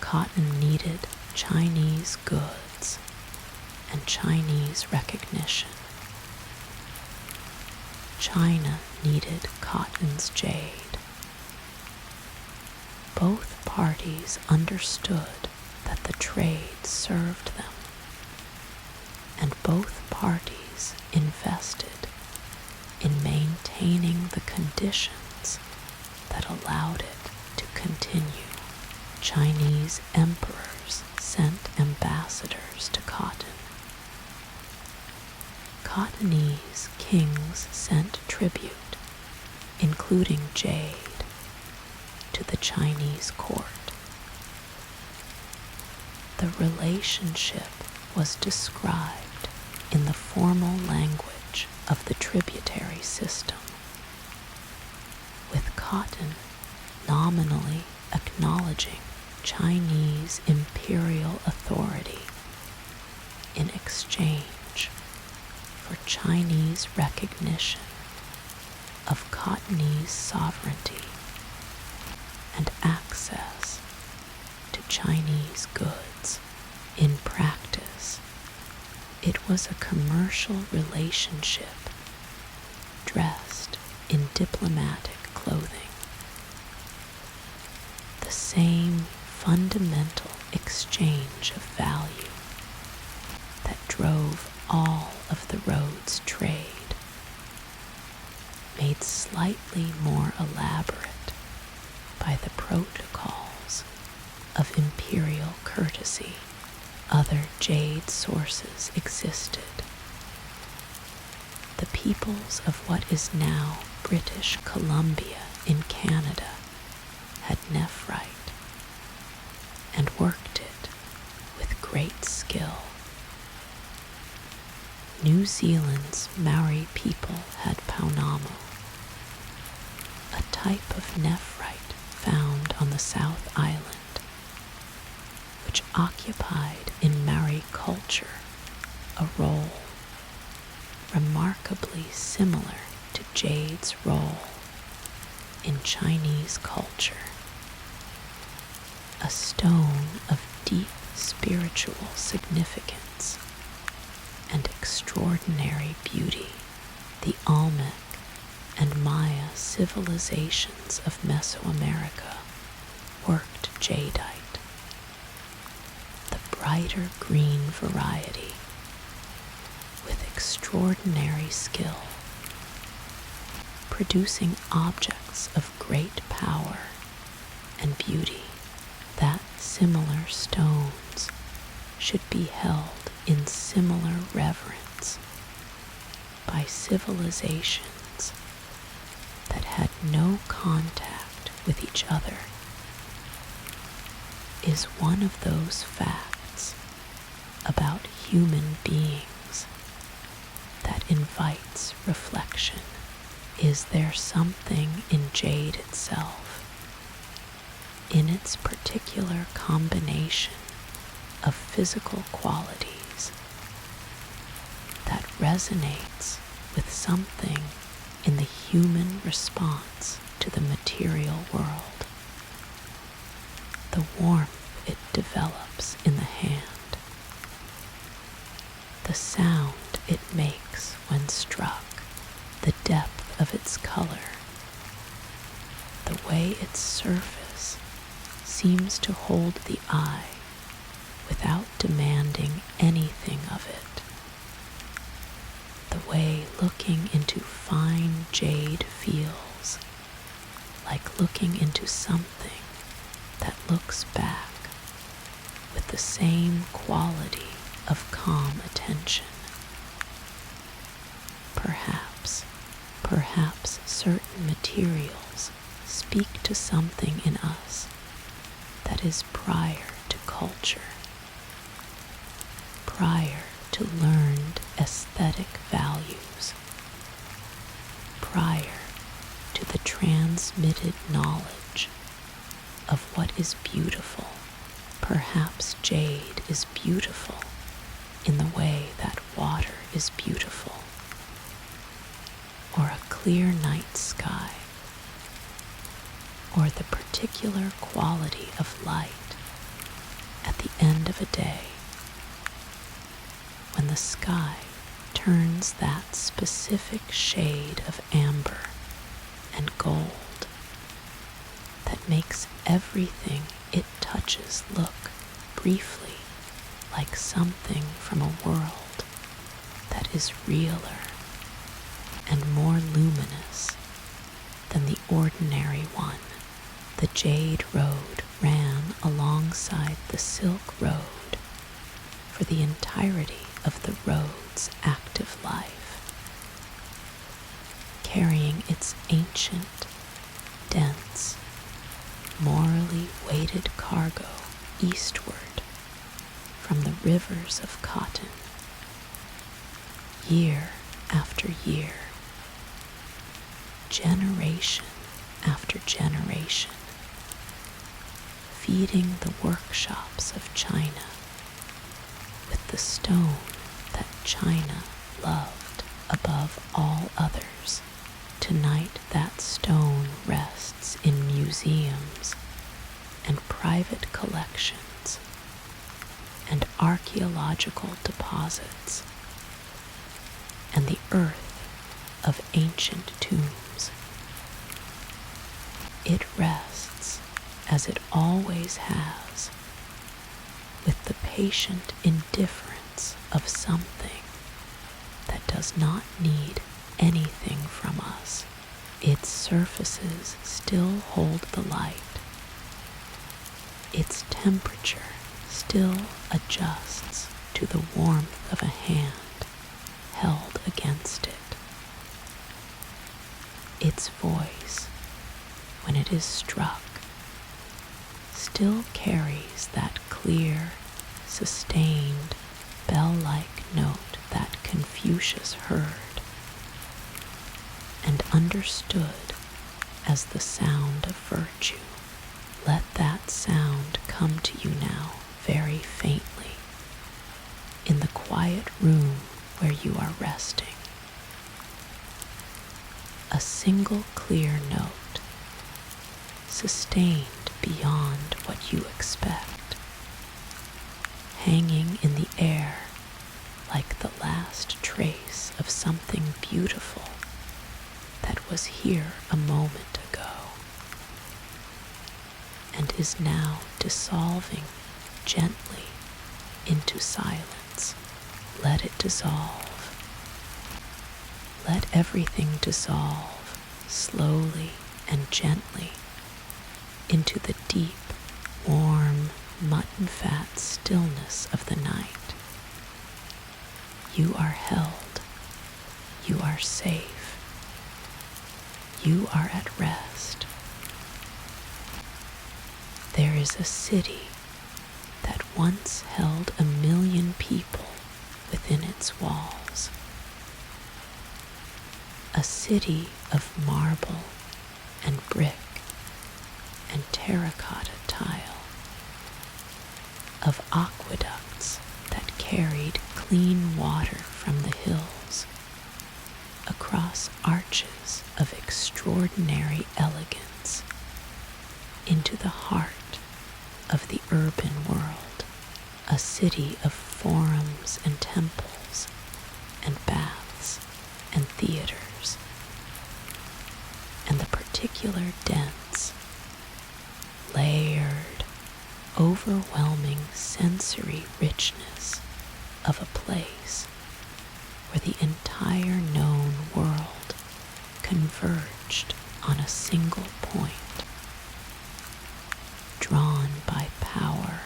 Cotton needed Chinese goods and Chinese recognition. China needed cotton's jade. Both parties understood that the trade served them, and both parties invested in maintaining the conditions that allowed it to continue. Chinese emperors sent ambassadors to cotton. Cottonese kings sent tribute, including jade, to the Chinese court. The relationship was described in the formal language of the tributary system, with cotton nominally acknowledging Chinese imperial authority in exchange for Chinese recognition of Cottonese sovereignty and access to Chinese goods. In practice, it was a commercial relationship dressed in diplomatic clothing. The same fundamental exchange of value that drove all of the road's trade, made slightly more elaborate by the protocols of imperial courtesy. Other jade sources existed. The peoples of what is now British Columbia in Canada had nephrite and worked it with great skill. New Zealand's Maori people had pounamu, a type of nephrite found on the South Island, which occupied in Maori culture a role remarkably similar to jade's role in Chinese culture, a stone of deep spiritual significance and extraordinary beauty. The Olmec and Maya civilizations of Mesoamerica worked jadeite, the brighter green variety, with extraordinary skill, producing objects of great power and beauty. That similar stones should be held in similar reverence by civilizations that had no contact with each other is one of those facts about human beings that invites reflection. Is there something in jade itself, in its particular combination of physical qualities, that resonates with something in the human response to the material world? The warmth it develops in the hand, the sound it makes when struck, the depth of its color, the way its surface seems to hold the eye without demanding anything of it, the way looking into fine jade feels like looking into something that looks back with the same quality of calm attention. Perhaps certain materials speak to something in us that is prior to culture, prior to learned aesthetic values, prior to the transmitted knowledge of what is beautiful. Perhaps jade is beautiful in the way that water is beautiful, or a clear night sky, or the particular quality of light at the end of a day, when the sky turns that specific shade of amber and gold that makes everything it touches look briefly like something from a world that is realer and more luminous than the ordinary one. The Jade Road ran alongside the Silk Road for the entirety of the road's active life, carrying its ancient, dense, morally weighted cargo eastward from the rivers of cotton, year after year, generation after generation, feeding the workshops of China with the stone that China loved above all others. Tonight that stone rests in museums and private collections and archaeological deposits and the earth of ancient tombs. It rests, as it always has, with the patient indifference of something that does not need anything from us. Its surfaces still hold the light. Its temperature still adjusts to the warmth of a hand held against it. Its voice, when it is struck, still carries that clear, sustained, bell-like note that Confucius heard and understood as the sound of virtue. Let that sound come to you now very faintly in the quiet room where you are resting. A single clear note, sustained beyond what you expect, hanging in the air like the last trace of something beautiful that was here a moment ago and is now dissolving gently into silence. Let it dissolve. Let everything dissolve slowly and gently into the deep, warm, mutton fat stillness of the night. You are held. You are safe. You are at rest. There is a city that once held 1 million people within its walls. A city of marble and brick and terracotta tile, of aqueducts that carried clean water from the hills across arches of extraordinary elegance into the heart of the urban world, a city of forums and temples and baths and theaters, and the particular dense, layered, overwhelming sensory richness of a place where the entire known world converged on a single point, drawn by power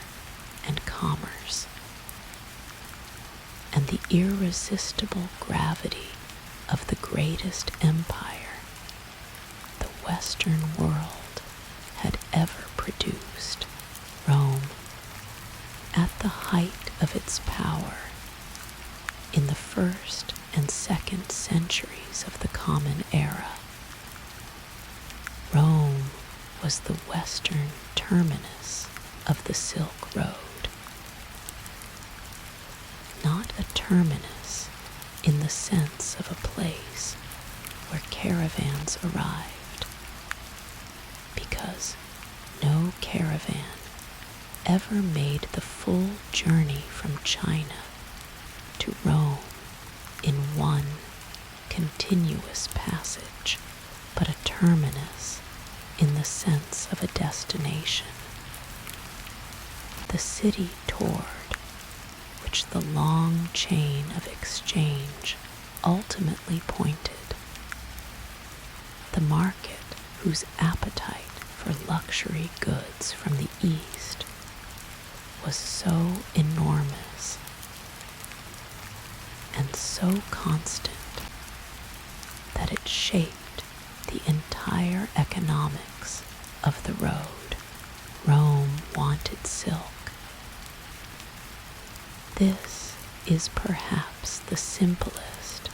and commerce, and the irresistible gravity of the greatest empire the Western world had ever produced. Rome, at the height of its power, in the 1st and 2nd centuries of the Common Era, Rome was the western terminus of the Silk Road. Not a terminus in the sense of a place where caravans arrived, because no caravan ever made the full journey from China to Rome in one continuous passage, but a terminus in the sense of a destination. The city toward which the long chain of exchange ultimately pointed, the market whose appetite for luxury goods from the East was so enormous and so constant that it shaped the entire economics of the road. Rome wanted silk. This is perhaps the simplest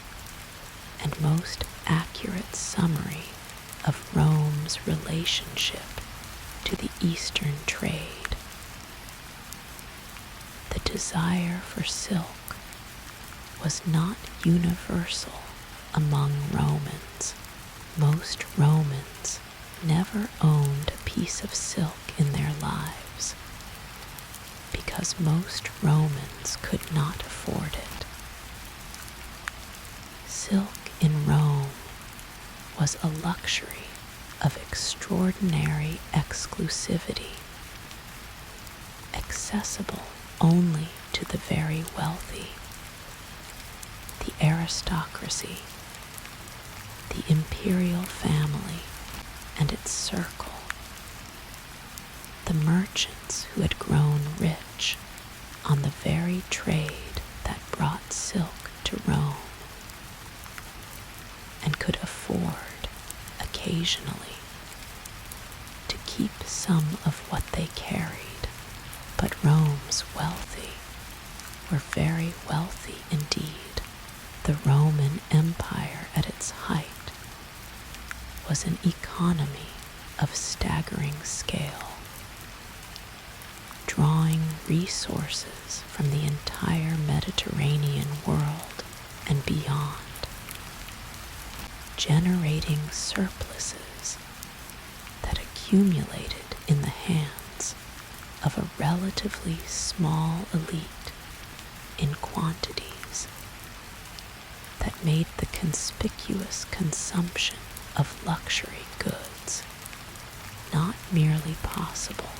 and most accurate summary of Rome's relationship to the Eastern trade. desire for silk was not universal among Romans. Most Romans never owned a piece of silk in their lives because most Romans could not afford it. Silk in Rome was a luxury of extraordinary exclusivity, accessible only to the very wealthy, the aristocracy, the imperial family and its circle, the merchants who had grown rich on the very trade that brought silk to Rome and could afford occasionally to keep some of what they carried. But Rome's wealthy were very wealthy indeed. The Roman Empire at its height was an economy of staggering scale, drawing resources from the entire Mediterranean world and beyond, generating surpluses that accumulated in the hands of a relatively small elite in quantities that made the conspicuous consumption of luxury goods not merely possible,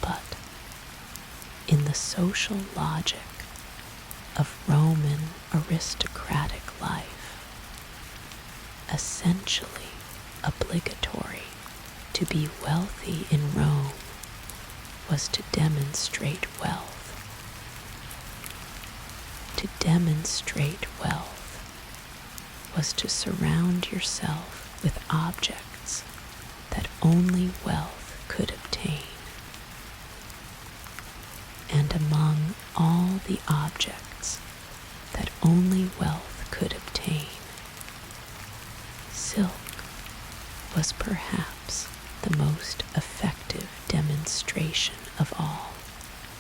but in the social logic of Roman aristocratic life, essentially obligatory. To be wealthy in Rome was to demonstrate wealth. To demonstrate wealth was to surround yourself with objects that only wealth could obtain. And among all the objects that only wealth could obtain, silk was perhaps the most effective demonstration of all.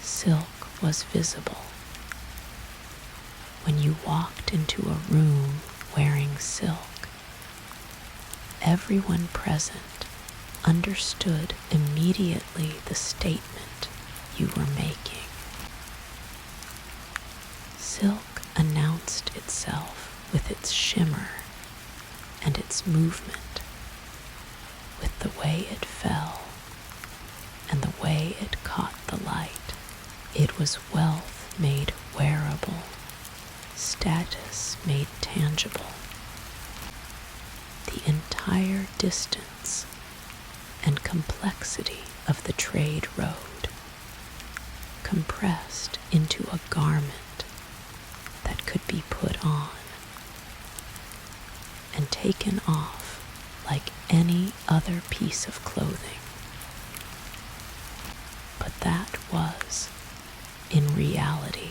Silk was visible. When you walked into a room wearing silk, everyone present understood immediately the statement you were making. Silk announced itself with its shimmer and its movement, with the way it fell and the way it caught the light. It was wealth made wearable, status made tangible. The entire distance and complexity of the trade road compressed into a garment that could be put on and taken off like any other piece of clothing. But that was, in reality,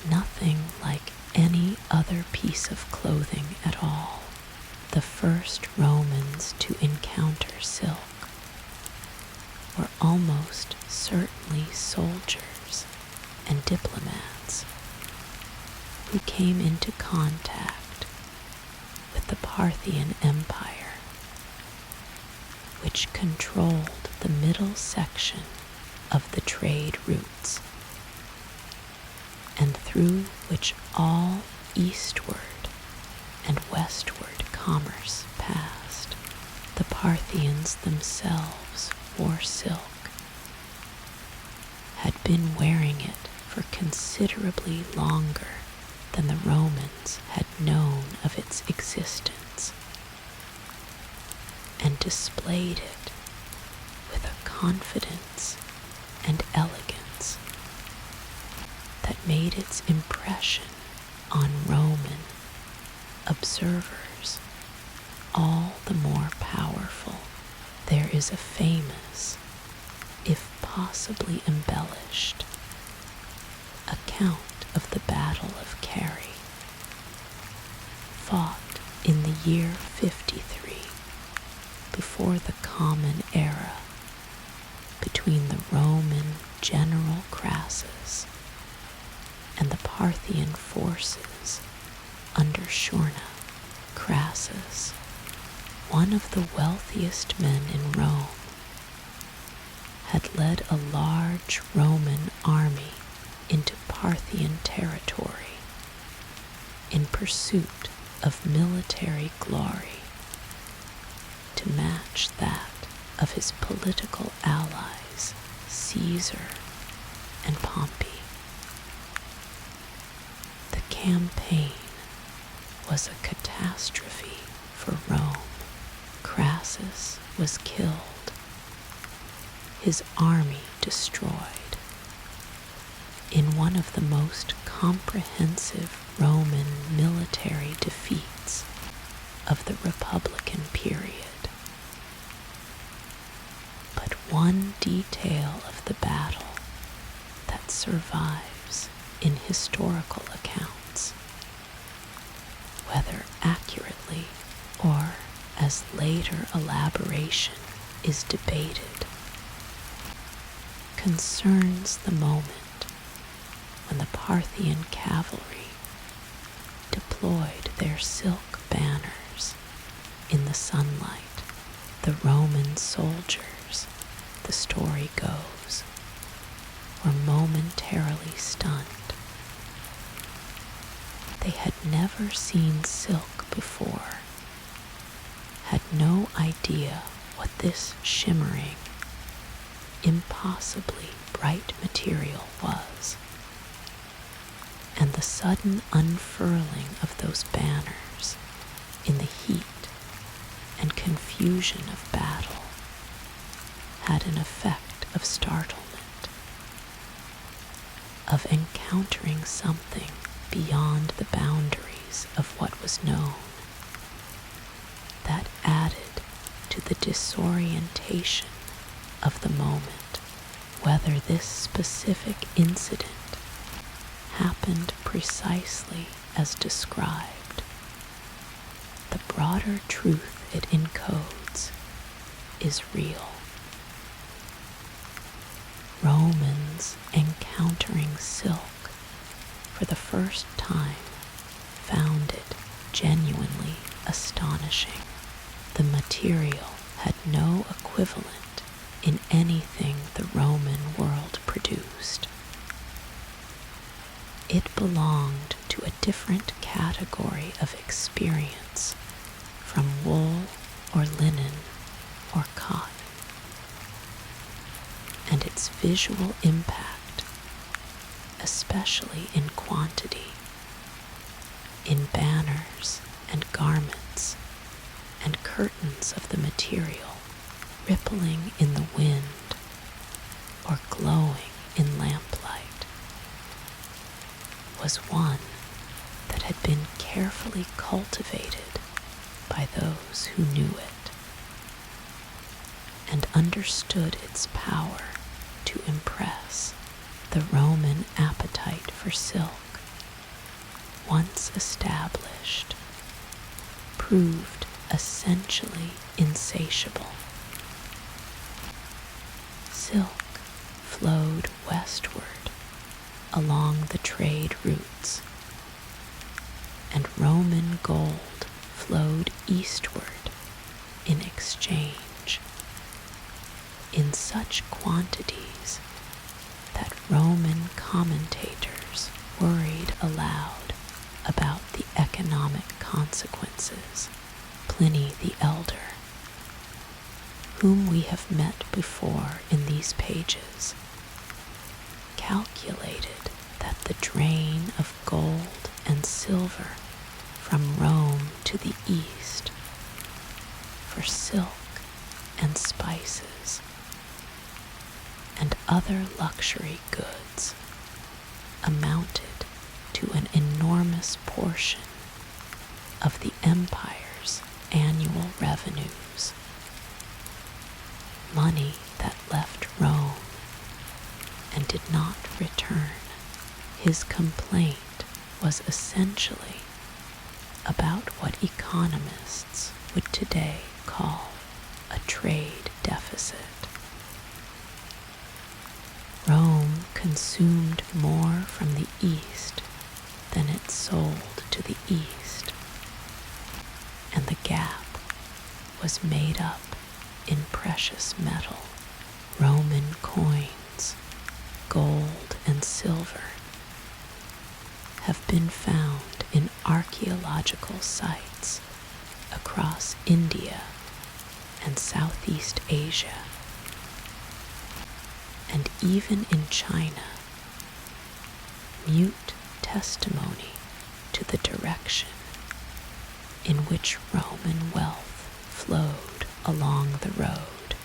nothing like any other piece of clothing at all. The first Romans to encounter silk were almost certainly soldiers and diplomats who came into contact with the Parthian Empire, which controlled the middle section of the trade routes, and through which all eastward and westward commerce passed. The Parthians themselves wore silk, had been wearing it for considerably longer than the Romans had known of its existence, and displayed it with a confidence and elegance that made its impression on Roman observers all the more powerful. There is a famous, if possibly embellished, account of the Battle of Carrhae, fought in the year 53 before the Common Era between the Roman general forces under Shurna, Crassus, one of the wealthiest men in Rome, had led a large Roman army into Parthian territory in pursuit of military glory to match that of his political allies Caesar and Pompey. The campaign was a catastrophe for Rome. Crassus was killed, his army destroyed, in one of the most comprehensive Roman military defeats of the Republican period. But one detail of the battle that survives in historical accounts, whether accurately or as later elaboration is debated, concerns the moment when the Parthian cavalry deployed their silk banners in the sunlight. The Roman soldiers, the story goes, were momentarily stunned. They had never seen silk before, had no idea what this shimmering, impossibly bright material was, and the sudden unfurling of those banners in the heat and confusion of battle had an effect of startlement, of encountering something beyond the boundaries of what was known, that added to the disorientation of the moment. Whether this specific incident happened precisely as described, the broader truth it encodes is real. Romans encountering silk for the first time found it genuinely astonishing. The material had no equivalent in anything the Roman world produced. It belonged to a different category of experience from wool or linen or cotton, and its visual impact, especially in quantity, in banners and garments and curtains of the material rippling in the wind or glowing in lamplight, was one that had been carefully cultivated by those who knew it and understood its power to impress. The Roman appetite for silk, once established, proved essentially insatiable. Silk flowed westward along the trade routes, and Roman gold flowed eastward in exchange, in such quantities that Roman commentators worried aloud about the economic consequences. Pliny the Elder, whom we have met before in these pages, calculated that the drain of gold and silver from Rome to the east for silk and spices and other luxury goods amounted to an enormous portion of the empire's annual revenues, money that left Rome and did not return. His complaint was essentially about what economists would today call a trade deficit. Rome consumed more from the east than it sold to the east, and the gap was made up in precious metal. Roman coins, gold and silver, have been found in archaeological sites across India and Southeast Asia, and even in China, mute testimony to the direction in which Roman wealth flowed along the road.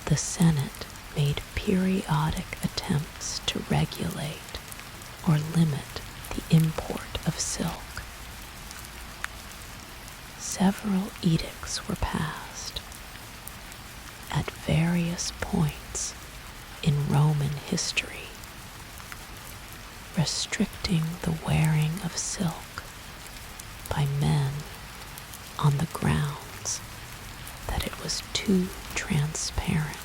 The Senate made periodic attempts to regulate or limit the import of silk. Several edicts were passed at various points in Roman history, restricting the wearing of silk by men on the grounds that it was too transparent,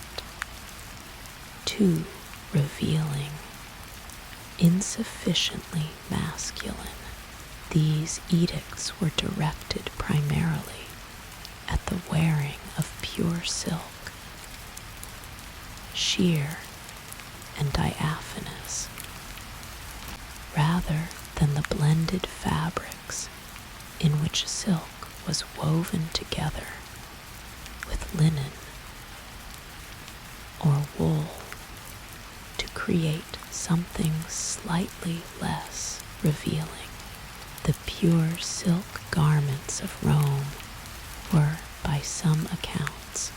too revealing, insufficiently masculine. These edicts were directed primarily at the wearing of pure silk, sheer and diaphanous, rather than the blended fabrics in which silk was woven together with linen or wool to create something slightly less revealing. The pure silk garments of Rome were, by some accounts,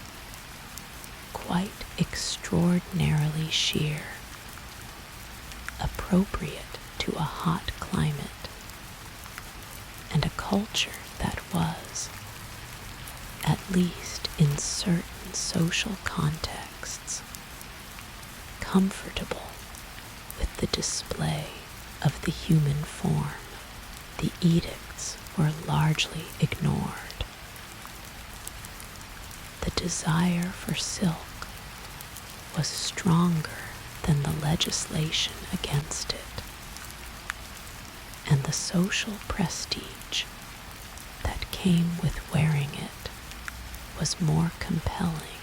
quite extraordinarily sheer, appropriate to a hot climate and a culture that was, at least in certain social contexts, comfortable with the display of the human form. The edicts were largely ignored. The desire for silk was stronger than the legislation against it, and the social prestige that came with wearing it was more compelling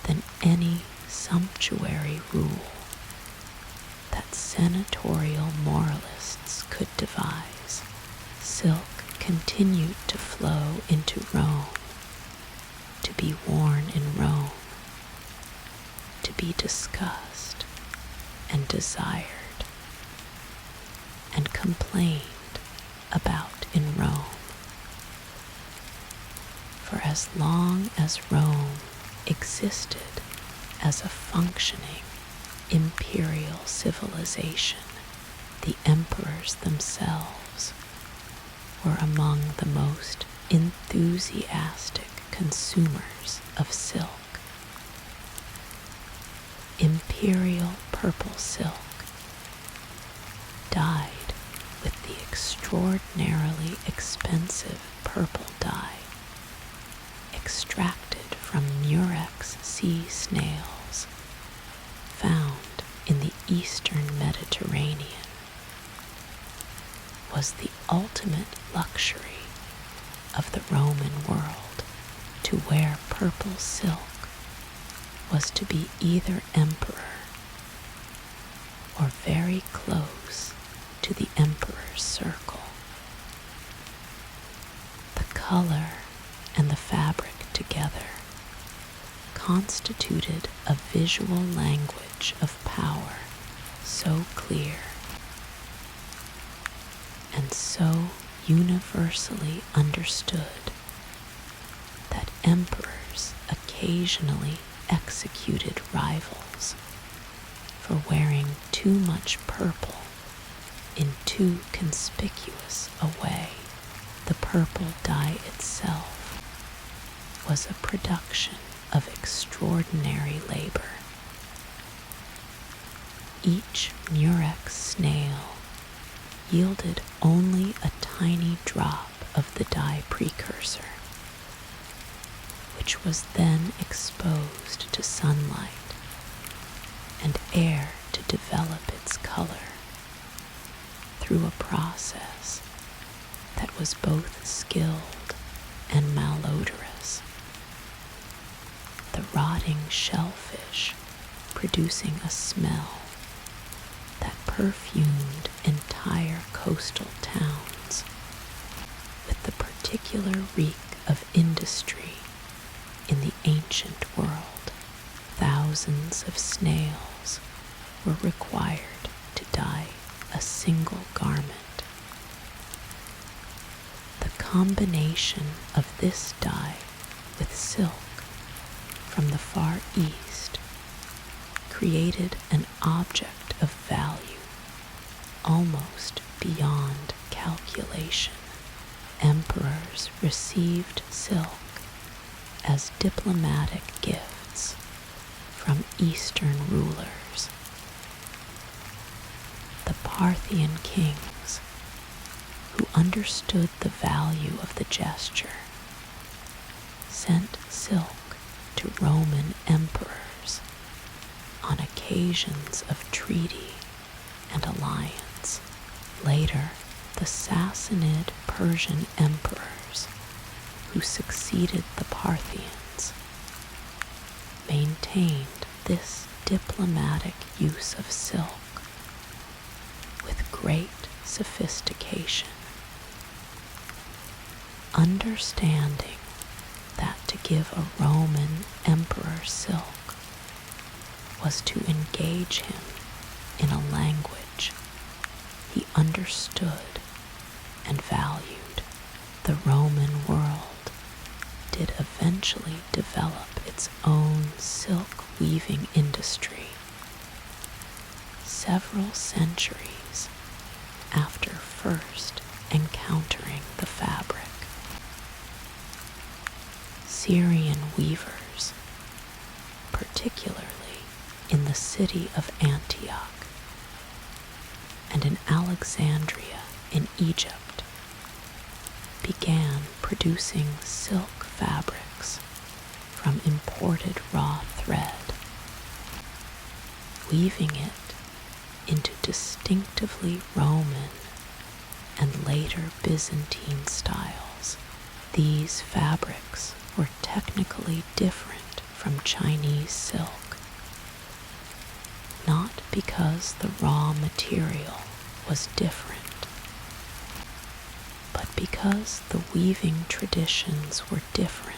than any sumptuary rule that senatorial moralists could devise. Silk continued to flow into Rome, to be worn in Rome, to be discussed and desired and complained about in Rome. For as long as Rome existed as a functioning imperial civilization, the emperors themselves were among the most enthusiastic consumers of silk. Imperial purple silk, dyed with the extraordinarily expensive purple dye extracted from murex sea snails found in the eastern Mediterranean, was the ultimate luxury of the Roman world. To wear purple silk was to be either emperor or very close to the emperor's circle. The color and the fabric together constituted a visual language of power so clear and so universally understood that emperors occasionally executed rivals for wearing too much purple in too conspicuous a way. The purple dye itself was a production of extraordinary labor. Each murex snail yielded only a tiny drop of the dye precursor, which was then exposed to sunlight and air to develop its color through a process process that was both skilled and malodorous. The rotting shellfish producing a smell that perfumed entire coastal towns, with the particular reek of industry in the ancient world. Thousands of snails were required to dye a single garment. The combination of this dye with silk from the Far East created an object of value almost beyond calculation. Emperors received silk as diplomatic gifts from Eastern rulers. The Parthian kings, who understood the value of the gesture, sent silk to Roman emperors on occasions of treaty and alliance. Later, the Sassanid Persian emperors, who succeeded the Parthians, maintained this diplomatic use of silk with great sophistication, understanding that to give a Roman emperor silk was to engage him in a language he understood and valued. The Roman world did eventually develop its own silk weaving industry several centuries after first encountering the fabric. Syrian weavers, particularly in the city of Antioch and in Alexandria in Egypt, began producing silk fabrics from imported raw thread, weaving it into distinctively Roman and later Byzantine styles. These fabrics were technically different from Chinese silk, not because the raw material was different, but because the weaving traditions were different,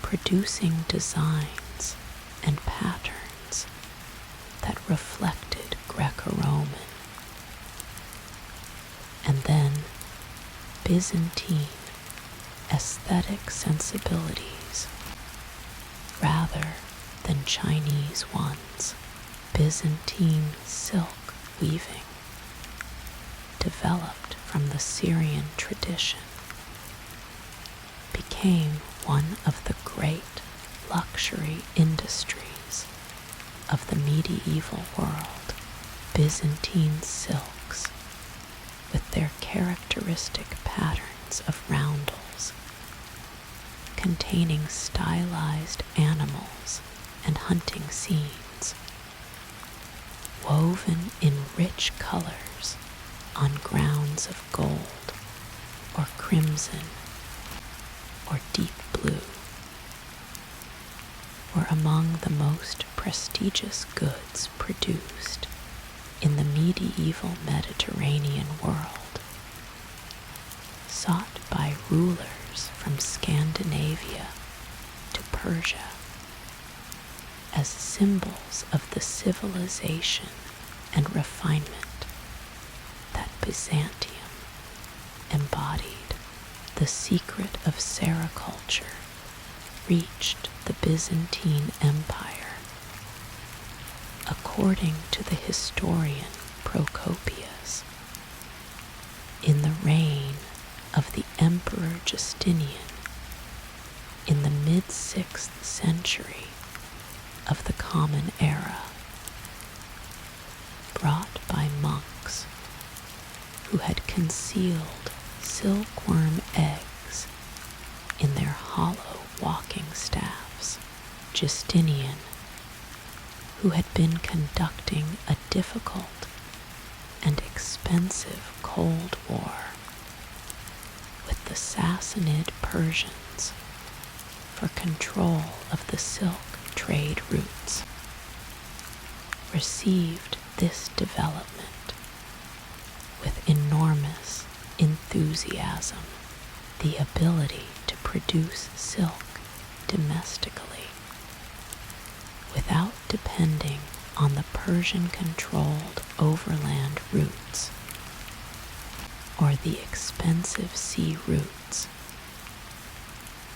producing designs and patterns that reflected Greco-Roman and then Byzantine aesthetic sensibilities rather than Chinese ones. Byzantine silk weaving, developed from the Syrian tradition, became one of the great luxury industries of the medieval world. Byzantine silks, with their characteristic patterns of roundels, containing stylized animals and hunting scenes, woven in rich colors on grounds of gold or crimson or deep blue, were among the most prestigious goods produced in the medieval Mediterranean world, sought by rulers from Scandinavia to Persia as symbols of the civilization and refinement that Byzantium embodied. The secret of sericulture reached the Byzantine Empire, according to the historian Procopius. In the reign of the Emperor Justinian, in the mid-6th century of the Common Era, brought by monks who had concealed silkworm eggs in their hollow walking staffs. Justinian, who had been conducting a difficult and expensive expensive Cold War with the Sassanid Persians for control of the silk trade routes, received this development with enormous enthusiasm, the ability to produce silk domestically without depending on the Persian-controlled overland routes or the expensive sea routes,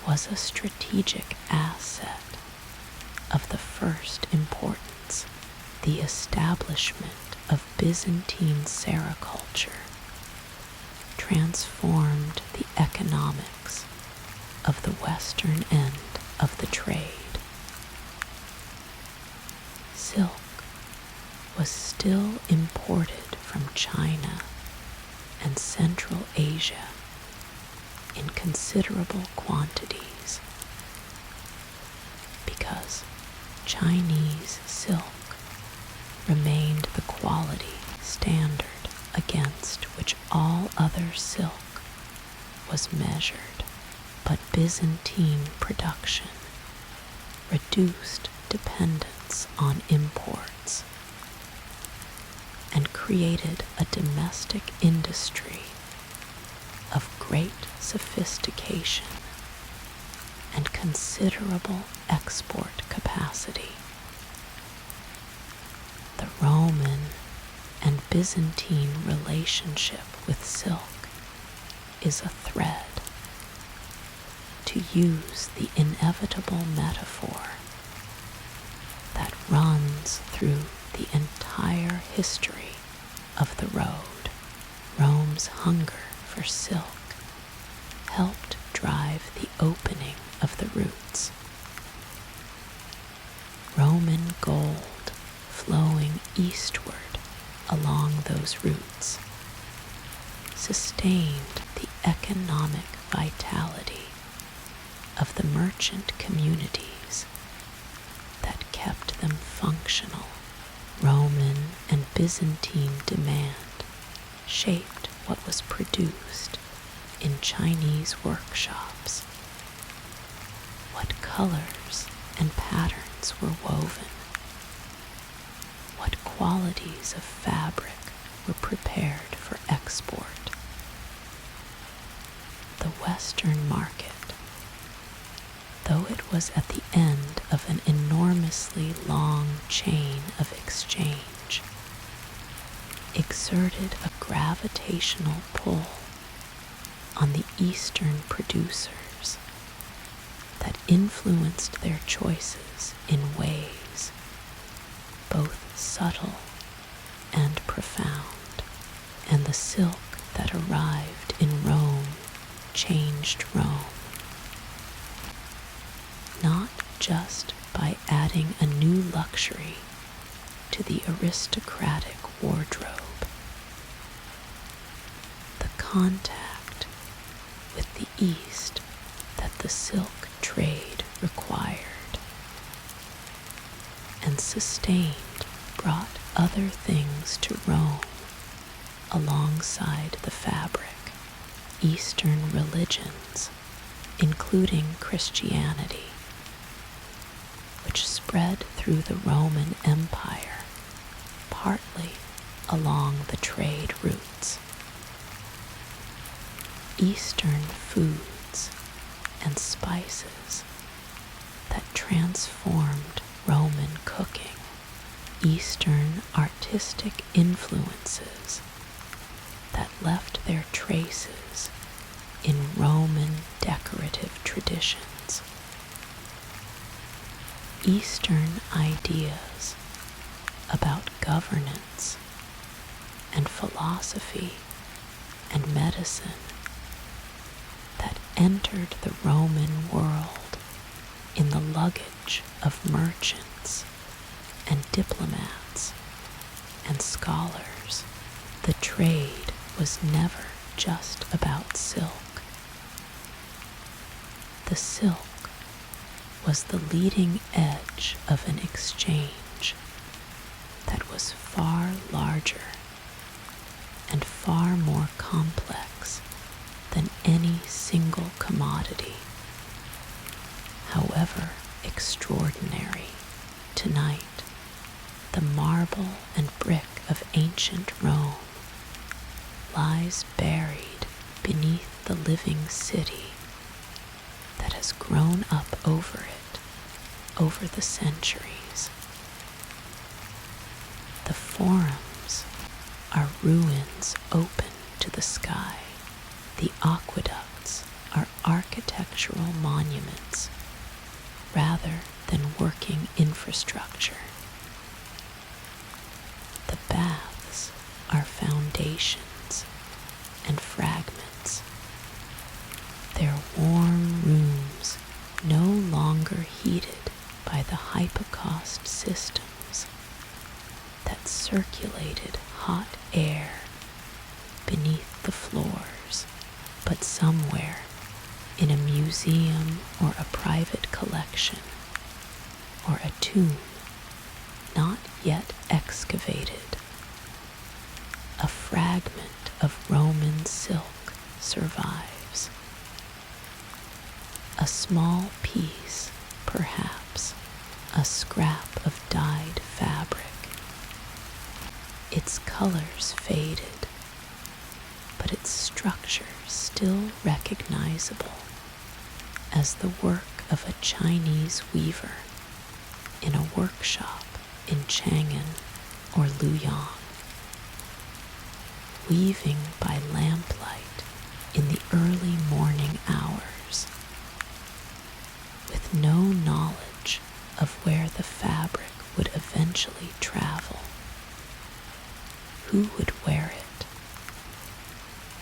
was a strategic asset of the first importance. The establishment of Byzantine sericulture transformed the economics of the western end of the trade. Silk was still imported from China and Central Asia in considerable quantities because Chinese silk remained the quality standard against which all other silk was measured, but Byzantine production reduced dependence on imports and created a domestic industry of great sophistication and considerable export capacity. The Roman and Byzantine relationship with silk is a thread, to use the inevitable metaphor, that runs through the entire history of the road. Rome's hunger for silk helped drive the opening of the routes. Roman gold flowing eastward along those routes sustained the economic vitality of the merchant communities that kept them functional. Roman and Byzantine demand shaped what was produced in Chinese workshops, what colors and patterns were woven, what qualities of fabric were prepared for export. The Western market, though it was at the end of an enormously long chain of exchange, exerted a gravitational pull on the Eastern producers that influenced their choices in ways both subtle and profound, and the silk that arrived in Rome changed Rome, not just by adding a new luxury to the aristocratic wardrobe. The contact with the East that the silk trade required and sustained brought other things to Rome alongside the fabric. Eastern religions, including Christianity, which spread through the Roman Empire, partly along the trade routes. Eastern foods and spices that transformed Roman cooking. Eastern artistic influences that left their traces in Roman decorative traditions. Eastern ideas about governance and philosophy and medicine that entered the Roman world in the luggage of merchants and diplomats and scholars. The trade was never just about silk. The silk was the leading edge of an exchange that was far larger and night, the marble and brick of ancient Rome lies buried beneath the living city that has grown up over it over the centuries. The forums are ruins open to the sky. The aqueducts are architectural monuments rather than working infrastructure. The baths are foundations and fragments, their warm rooms no longer heated by the hypocaust systems that circulated hot air beneath the floors, but somewhere in a museum or a private collection or a tomb not yet excavated, a fragment of Roman silk survives. A small piece, perhaps, a scrap of dyed fabric. Its colors faded, but its structure still recognizable as the work of a Chinese weaver in a workshop in Chang'an or Luoyang, weaving by lamplight in the early morning hours, with no knowledge of where the fabric would eventually travel. Who would wear it?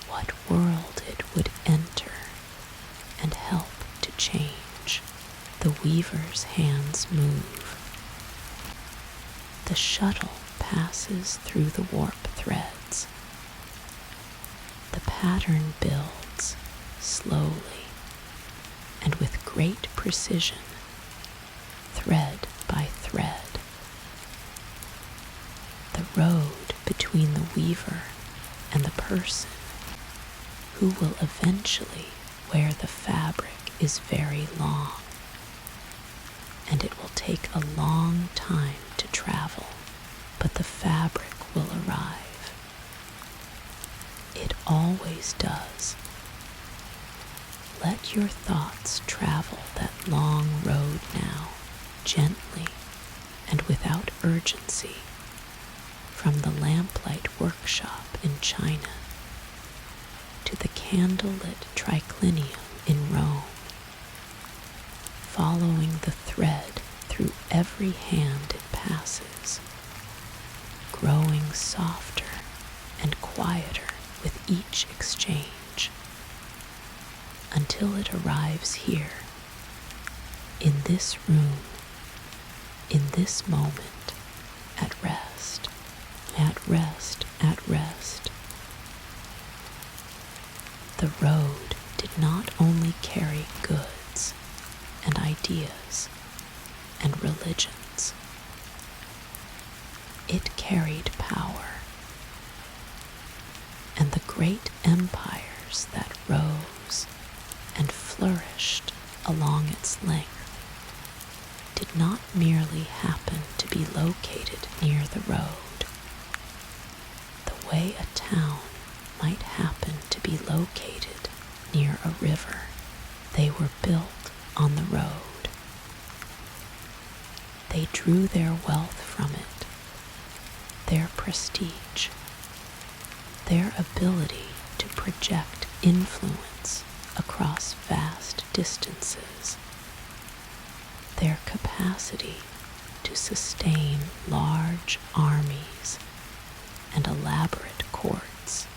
What world it would enter and help to change. The weaver's hands move. The shuttle passes through the warp threads. The pattern builds slowly and with great precision, thread by thread. The road between the weaver and the person who will eventually wear the fabric is very long, and it will take a long time to travel, but the fabric will arrive. It always does. Let your thoughts travel that long road now, gently and without urgency, from the lamplight workshop in China to the candlelit triclinium in Rome, following the thread through every hand it passes, growing softer and quieter with each exchange, until it arrives here, in this room, in this moment, at rest, at rest, at rest. The road did not only carry goods and ideas and religions. It carried power, and the great empires that rose and flourished along its length did not merely happen to be located near the road, the way a town might happen to be located near a river. They were built on the road. They drew their wealth from it, their prestige, their ability to project influence across vast distances, their capacity to sustain large armies and elaborate courts,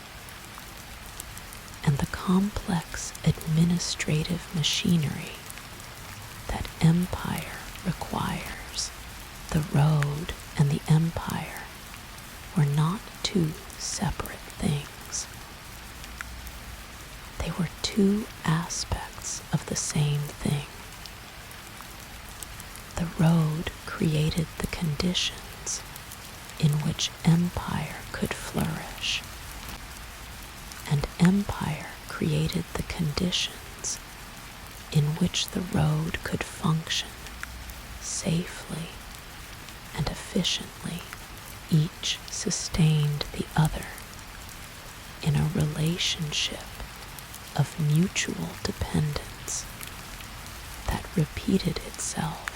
and the complex administrative machinery that empire requires. The road and the empire were not two separate things. They were two aspects of the same thing. The road created the conditions in which empire could flourish, and empire created the conditions in which the road could function safely efficiently, each sustained the other in a relationship of mutual dependence that repeated itself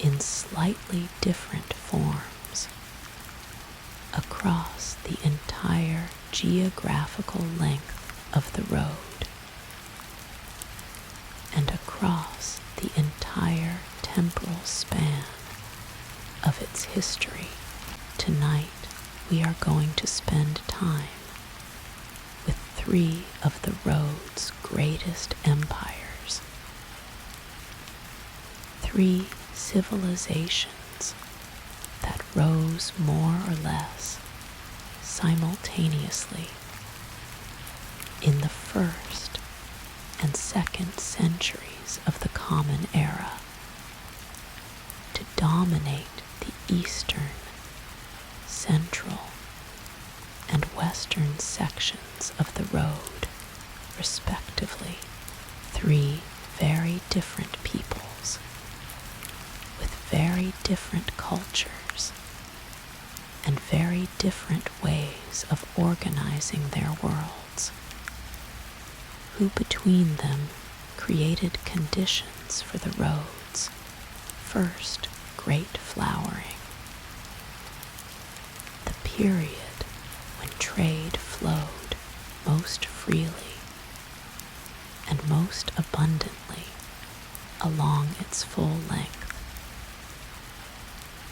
in slightly different forms across the entire geographical length of the road and across the entire temporal span of its history. Tonight we are going to spend time with three of the road's greatest empires, three civilizations that rose more or less simultaneously in the first and second centuries of the Common Era to dominate the eastern, central, and western sections of the road, respectively. Three very different peoples with very different cultures and very different ways of organizing their worlds, who between them created conditions for the road's first great flowering, the period when trade flowed most freely and most abundantly along its full length,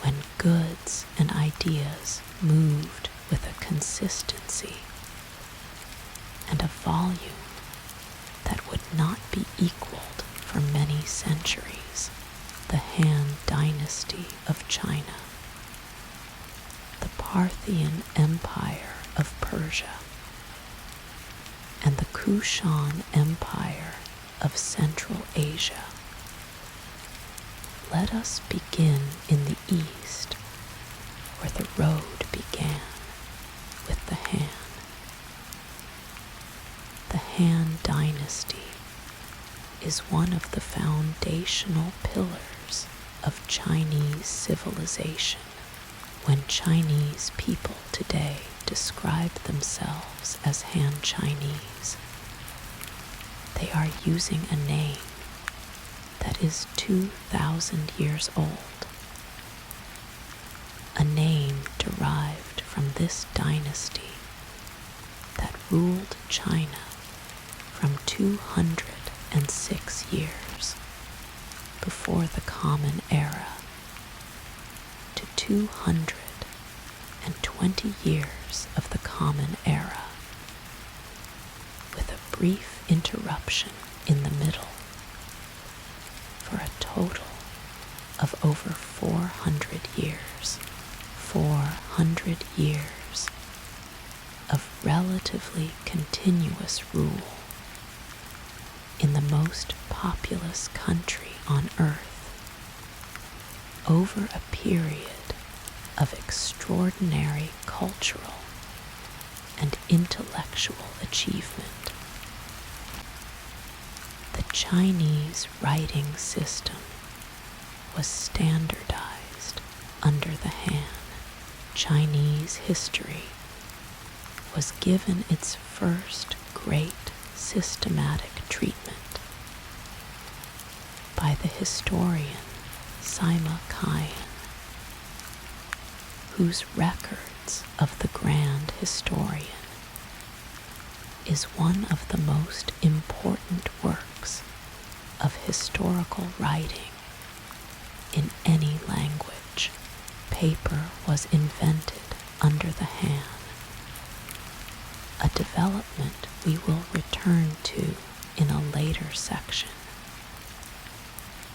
when goods and ideas moved with a consistency and a volume that would not be equaled for many centuries. The Han Dynasty of China, the Parthian Empire of Persia, and the Kushan Empire of Central Asia. Let us begin in the east, where the road began with the Han. The Han Dynasty is one of the foundational pillars of Chinese civilization. When Chinese people today describe themselves as Han Chinese, they are using a name that is 2,000 years old, a name derived from this dynasty that ruled China from 206 years before the Common Era to 220 years of the Common Era, with a brief interruption in the middle, for a total of over 400 years. 400 years of relatively continuous rule in the most populous country on earth, over a period of extraordinary cultural and intellectual achievement. The Chinese writing system was standardized under the Han. Chinese history was given its first great systematic treatment by the historian Sima Qian, whose records of the Grand Historian is one of the most important works of historical writing in any language. Paper was invented under the Han, a development we will return to in a later section,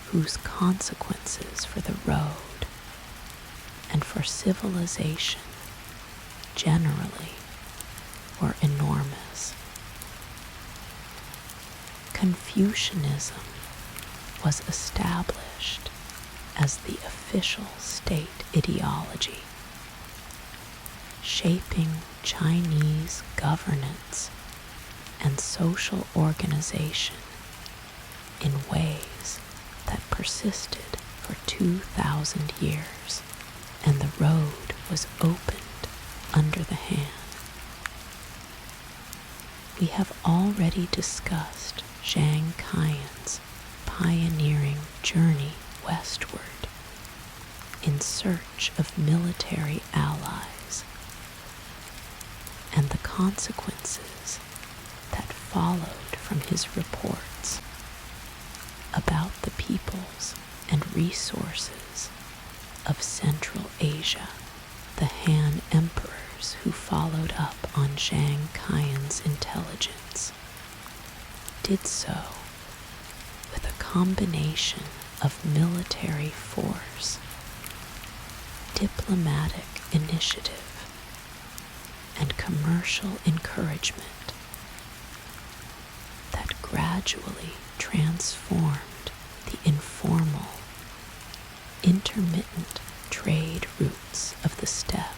whose consequences for the road and for civilization generally were enormous. Confucianism was established as the official state ideology, shaping Chinese governance and social organization in ways that persisted for 2,000 years, and the road was opened under the Han. We have already discussed Zhang Kaiyan's pioneering journey westward in search of military allies and the consequences that followed from his reports about the peoples and resources of Central Asia. The Han emperors who followed up on Zhang Kaiyan's intelligence did so with a combination of military force, diplomatic initiative, and commercial encouragement that gradually transformed the informal, intermittent trade routes of the steppe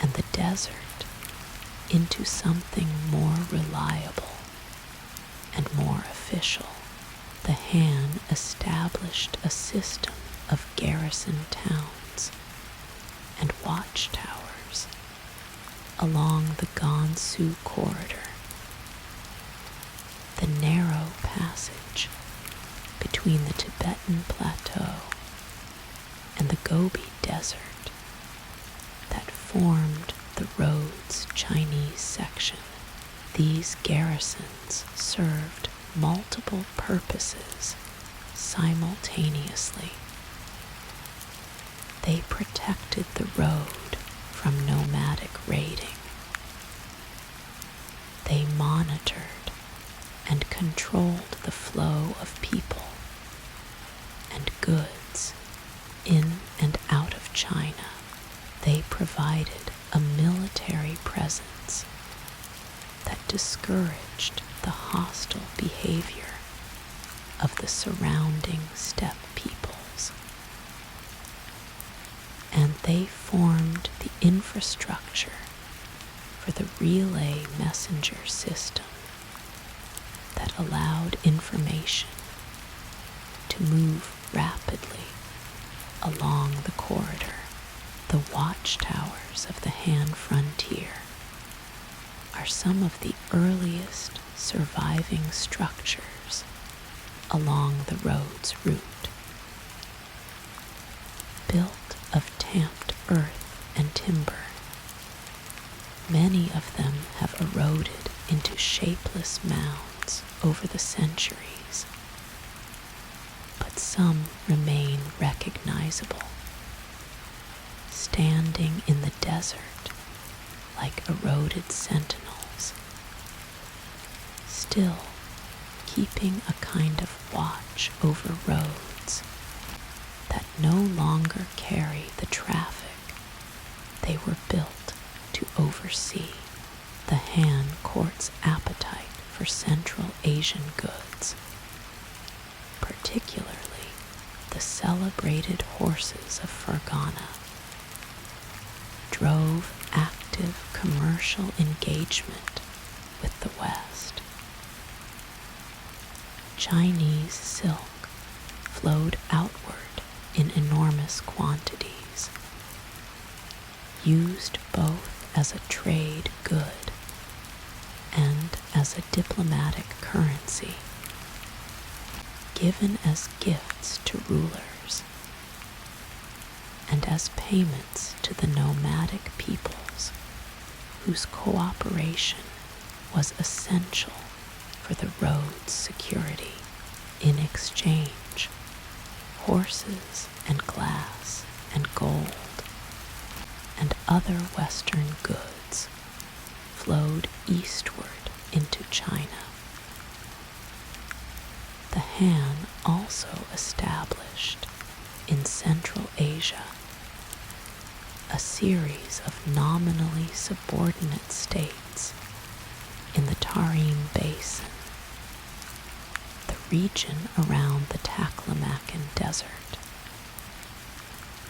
and the desert into something more reliable and more official. The Han established a system of garrison towns and watchtowers along the Gansu corridor, the narrow passage between the Tibetan Plateau and the Gobi Desert that formed the road's Chinese section. These garrisons served multiple purposes simultaneously. They protected the road from nomadic raiding. They monitored and controlled the flow of people and goods in and out of China. They provided a military presence that discouraged the hostile behavior of the surrounding steppe peoples. And they formed the infrastructure for the relay messenger system that allowed information to move rapidly along the corridor. The watchtowers of the Han frontier are some of the earliest surviving structures along the road's route. Built of tamped earth and timber, many of them have eroded into shapeless mounds over the centuries, but some remain recognizable, standing in the desert like eroded sentinels, still keeping a kind of watch over roads that no longer carry the traffic they were built to oversee. The Han court's appetite for Central Asian goods, particularly the celebrated horses of Fergana, drove active commercial engagement with the West. Chinese silk flowed outward in enormous quantities, used both as a trade good and as a diplomatic currency, given as gifts to rulers and as payments to the nomadic peoples whose cooperation was essential for the road's security. In exchange, horses and glass and gold and other Western goods flowed eastward into China. The Han also established in Central Asia a series of nominally subordinate states in the Tarim Basin, the region around the Taklamakan Desert,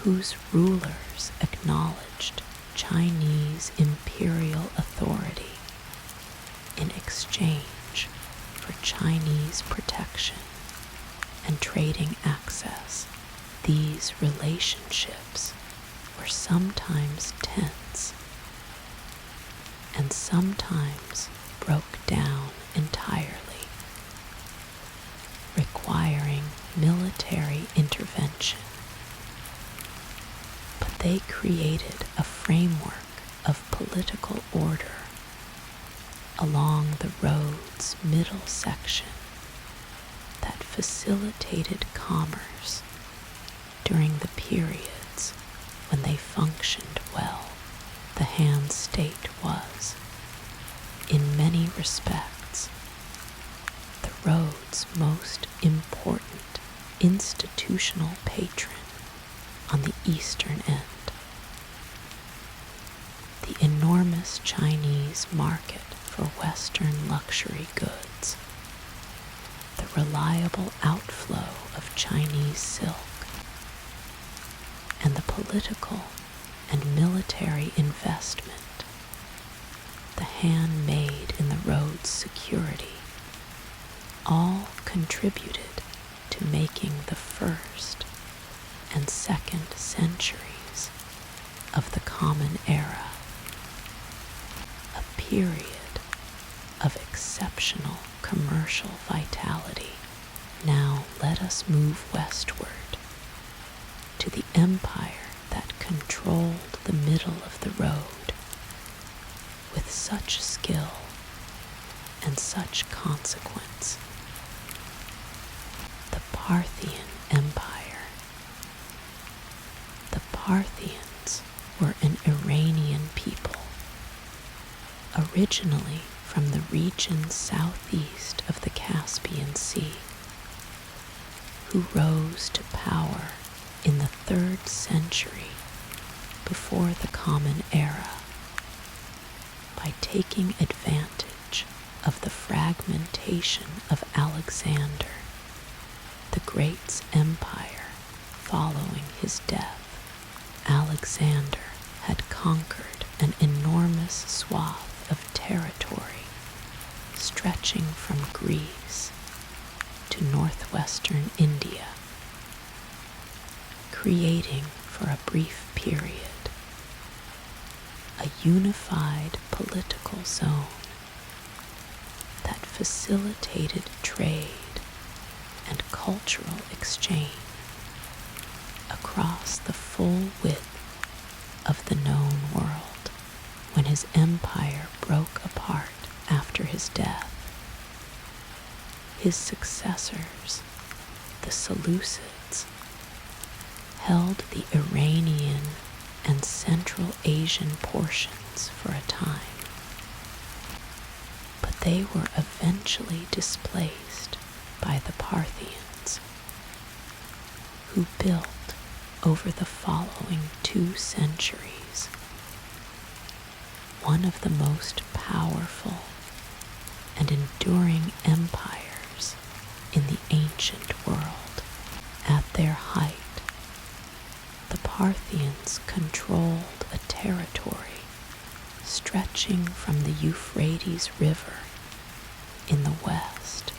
whose rulers acknowledged Chinese imperial authority in exchange for Chinese protection and trading access. These relationships were sometimes tense and sometimes broke down entirely, requiring military intervention. But they created a framework of political order along the road's middle section that facilitated commerce during the periods when they functioned well. The Han state was, in many respects, the road's most important institutional patron on the eastern end. The enormous Chinese market for Western luxury goods, the reliable outflow of Chinese silk, and the political and military investment the Han made in the road's security all contributed to making the first and second centuries of the Common Era a period of exceptional commercial vitality. Now let us move westward to the empire that controlled the middle of the road with such skill and such consequence. The Parthian Empire. The Parthians were an Iranian people, originally from the region southeast of the Caspian Sea, who rose to power in the 3rd century before the Common Era by taking advantage of the fragmentation of Alexander the Great's empire following his death. Alexander had conquered an enormous swath of territory stretching from Greece to northwestern India, creating for a brief period a unified political zone that facilitated trade and cultural exchange across the full width of the known world. When his empire broke apart after his death, his successors, the Seleucids, held the Iranian and Central Asian portions for a time, but they were eventually displaced by the Parthians, who built over the following 2 centuries one of the most powerful and enduring empires in the ancient world. At their height, the Parthians controlled a territory stretching from the Euphrates River in the west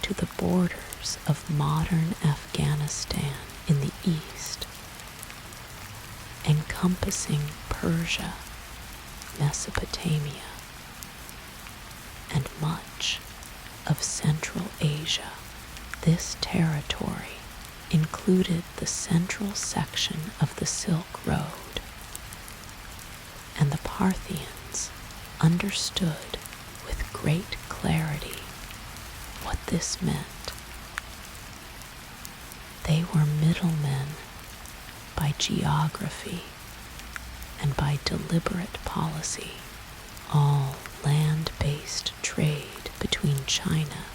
to the borders of modern Afghanistan in the east, encompassing Persia, Mesopotamia, and much of Central Asia. This territory included the central section of the Silk Road, and the Parthians understood with great clarity what this meant. They were middlemen by geography and by deliberate policy. All land-based trade between China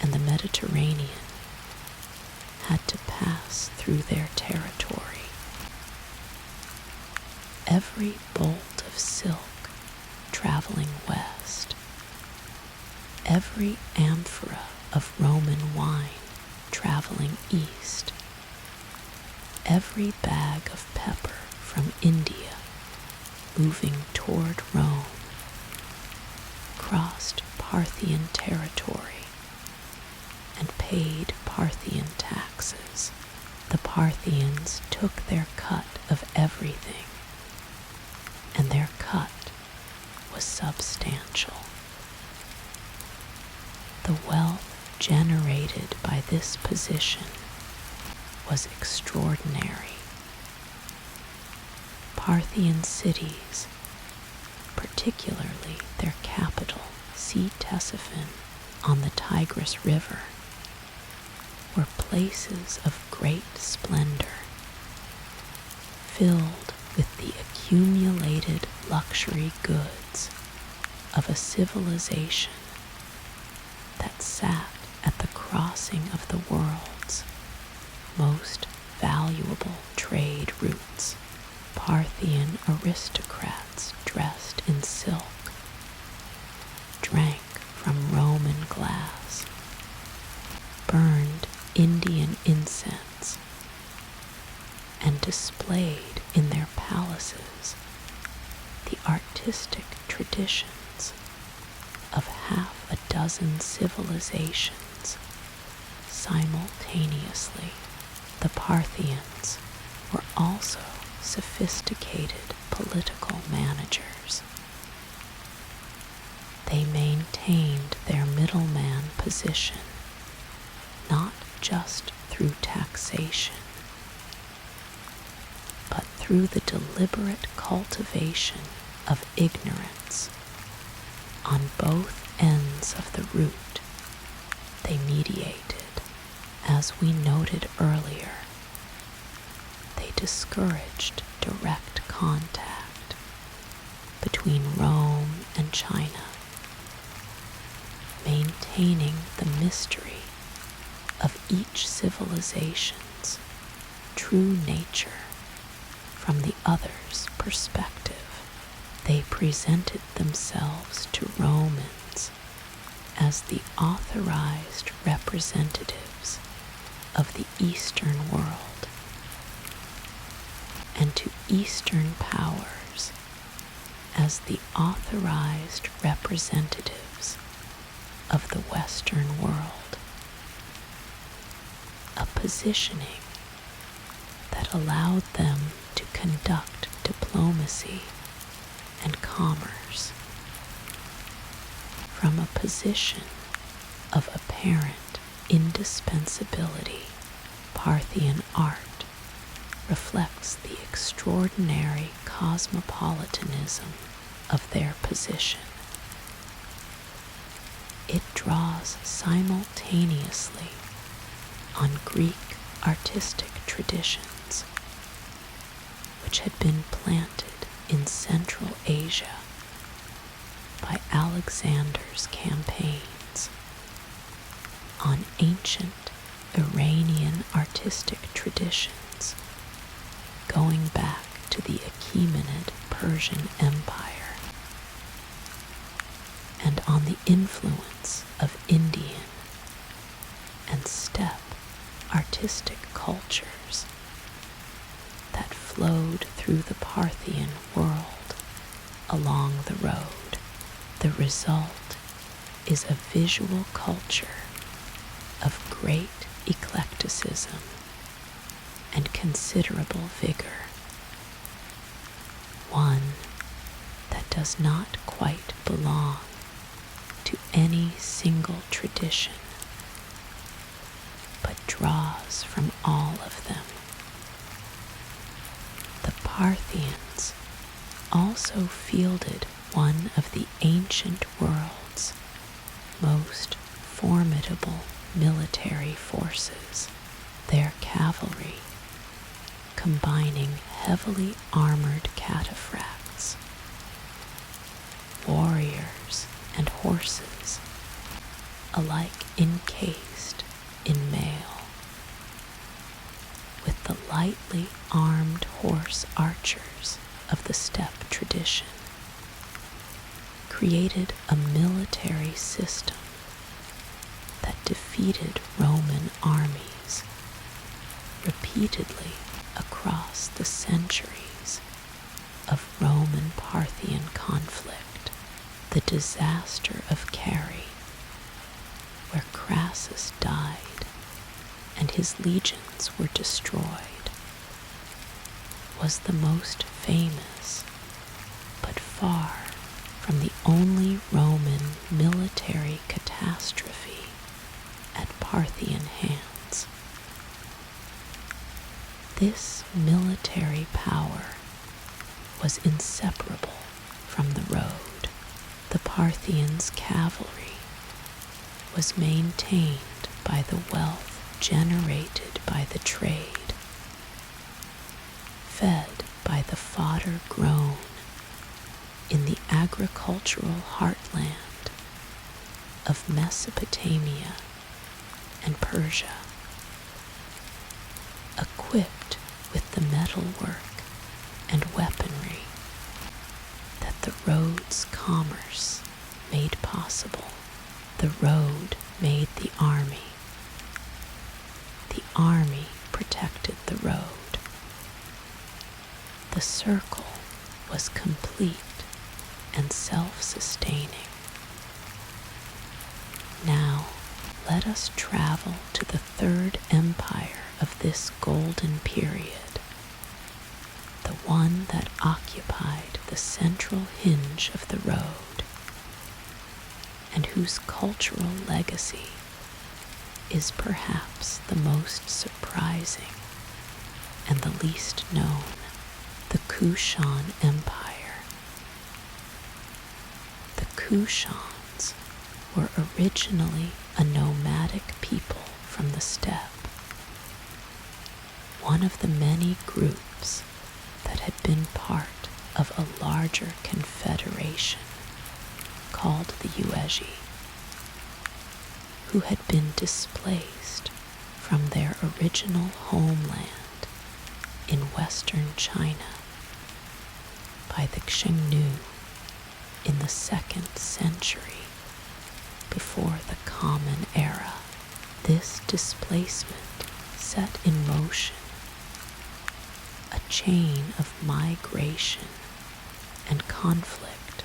and the Mediterranean had to pass through their territory. Every bolt of silk traveling west, every amphora of Roman wine traveling east, every bag of pepper from India moving toward Rome crossed Parthian territory and paid Parthian taxes. The Parthians took their cut of everything, and their cut was substantial. The wealth generated by this position was extraordinary. Parthian cities, particularly their capital, Ctesiphon, on the Tigris River, were places of great splendor, filled with the accumulated luxury goods of a civilization that sat at the crossing of the world's most valuable trade routes. Parthian aristocrats dressed in silk, drank from Roman glass, burned Indian incense, and displayed in their palaces the artistic traditions of half a dozen civilizations simultaneously. The Parthians were also sophisticated political managers. They maintained their middleman position not just through taxation, but through the deliberate cultivation of ignorance. On both ends of the route, they mediated, as we noted earlier. They discouraged direct contact between Rome and China, maintaining the mystery of each civilization's true nature from the other's perspective. They presented themselves to Romans as the authorized representatives of the Eastern world, and to Eastern powers as the authorized representatives of the Western world, a positioning that allowed them to conduct diplomacy and commerce from a position of apparent indispensability. Parthian art reflects the extraordinary cosmopolitanism of their position. It draws simultaneously on Greek artistic traditions, which had been planted in Central Asia by Alexander's campaigns, on ancient Iranian artistic traditions going back to the Achaemenid Persian Empire, and on the influence of Indian and steppe artistic cultures that flowed through the Parthian world along the road. The result is a visual culture of great eclecticism and considerable vigor, one that does not quite belong to any single tradition, but draws from all of them. The Parthians also fielded one of the ancient world's most formidable military forces, their cavalry, combining heavily armored cataphracts, warriors, and horses, alike encased in mail, with the lightly armed horse archers of the steppe tradition, created a military system that defeated Roman armies repeatedly across the centuries of Roman-Parthian conflict. The disaster of Carrhae where Crassus died and his legions were destroyed, was the most famous, but far from the only Roman military catastrophe at Parthian hands. This military power was inseparable from the road. The Parthians' cavalry was maintained by the wealth generated by the trade, fed by the fodder grown in the agricultural heartland of Mesopotamia and Persia, equipped with the metalwork and weaponry that the road's commerce made possible. The road made the army. The army protected the road. The circle was complete and self-sustaining. Now, let us travel to the third empire of this golden period, the one that occupied the central hinge of the road, and whose cultural legacy is perhaps the most surprising and the least known, the Kushan Empire. The Kushans were originally a nomadic people from the steppe, one of the many groups that had been part of a larger confederation called the Yuezhi, who had been displaced from their original homeland in western China by the Xiongnu in the 2nd century before the Common Era. This displacement set in motion a chain of migration and conflict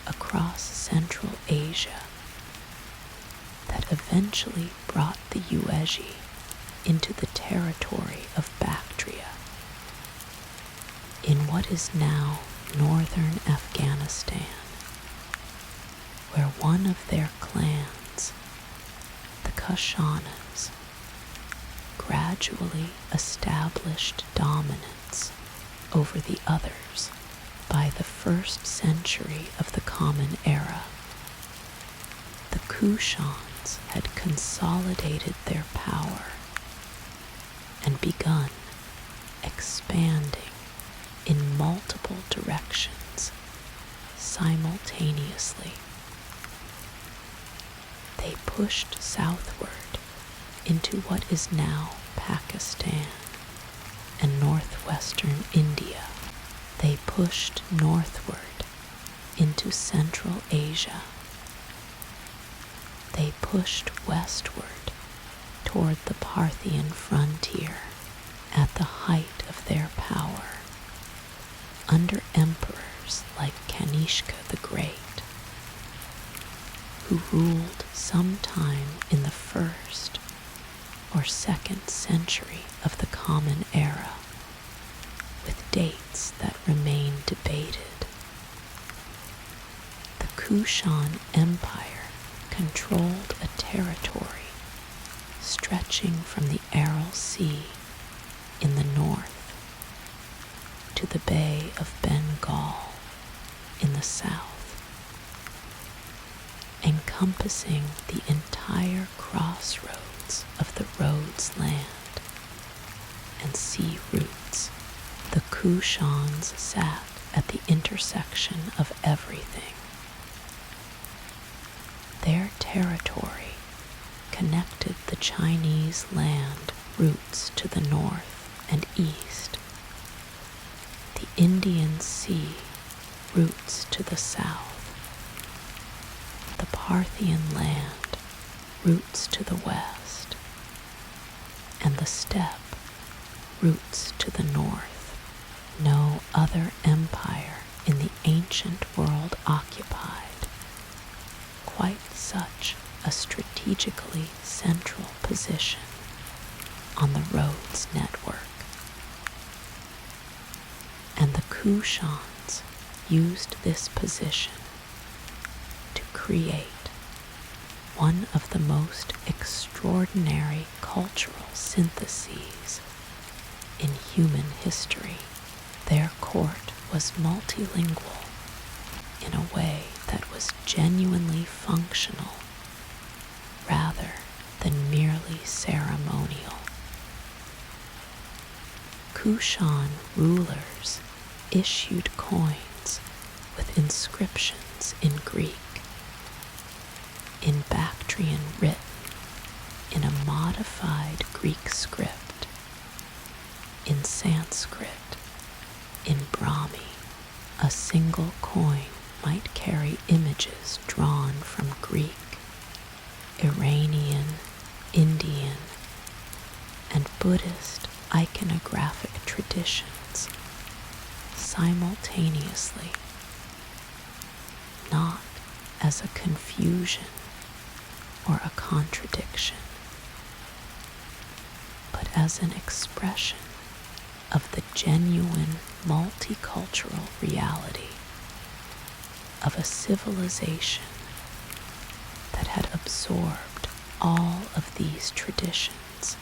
across Central Asia that eventually brought the Yuezhi into the territory of Bactria, in what is now northern Afghanistan, where one of their clans, the Kushanas, gradually established dominance over the others by the 1st century of the Common Era. The Kushans had consolidated their power and begun expanding in multiple directions simultaneously. They pushed southward into what is now Pakistan and northwestern India. They pushed northward into Central Asia. They pushed westward toward the Parthian frontier at the height of their power, under emperors like Kanishka the Great, who ruled sometime in the 1st or 2nd century of the Common Era, with dates that remain debated. The Kushan Empire controlled a territory stretching from the Aral Sea in the north to the Bay of Bengal in the south, encompassing the entire crossroads of the road's land and sea routes. The Kushans sat at the intersection of everything. Their territory connected the Chinese land routes to the north and east, the Indian Sea routes to the south, the Parthian land routes to the west, and the steppe routes to the north. No other empire in the ancient world occupied quite such a strategically central position on the road's network. And the Kushans used this position to create one of the most extraordinary cultural syntheses in human history. Their court was multilingual in a way that was genuinely functional rather than merely ceremonial. Kushan rulers issued coins with inscriptions in Greek, in Bactrian written in a modified Greek script, in Sanskrit, in Brahmi. A single coin might carry images drawn from Greek, Iranian, Indian, and Buddhist iconographic traditions simultaneously, not as a confusion or a contradiction, but as an expression of the genuine multicultural reality of a civilization that had absorbed all of these traditions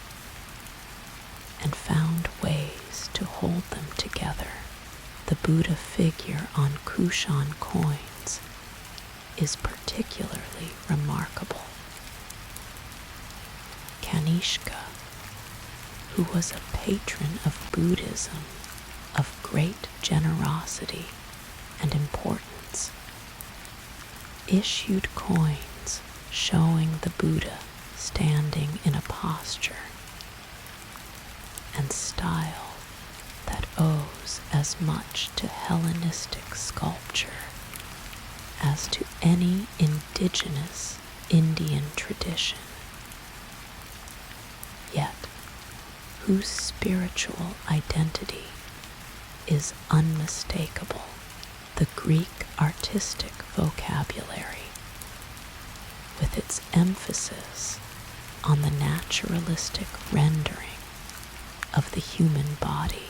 and found ways to hold them together. The Buddha figure on Kushan coins is particularly remarkable. Kanishka, who was a patron of Buddhism of great generosity and importance, issued coins showing the Buddha standing in a posture and style that owes as much to Hellenistic sculpture as to any indigenous Indian tradition, yet whose spiritual identity is unmistakable. The Greek artistic vocabulary, with its emphasis on the naturalistic rendering of the human body,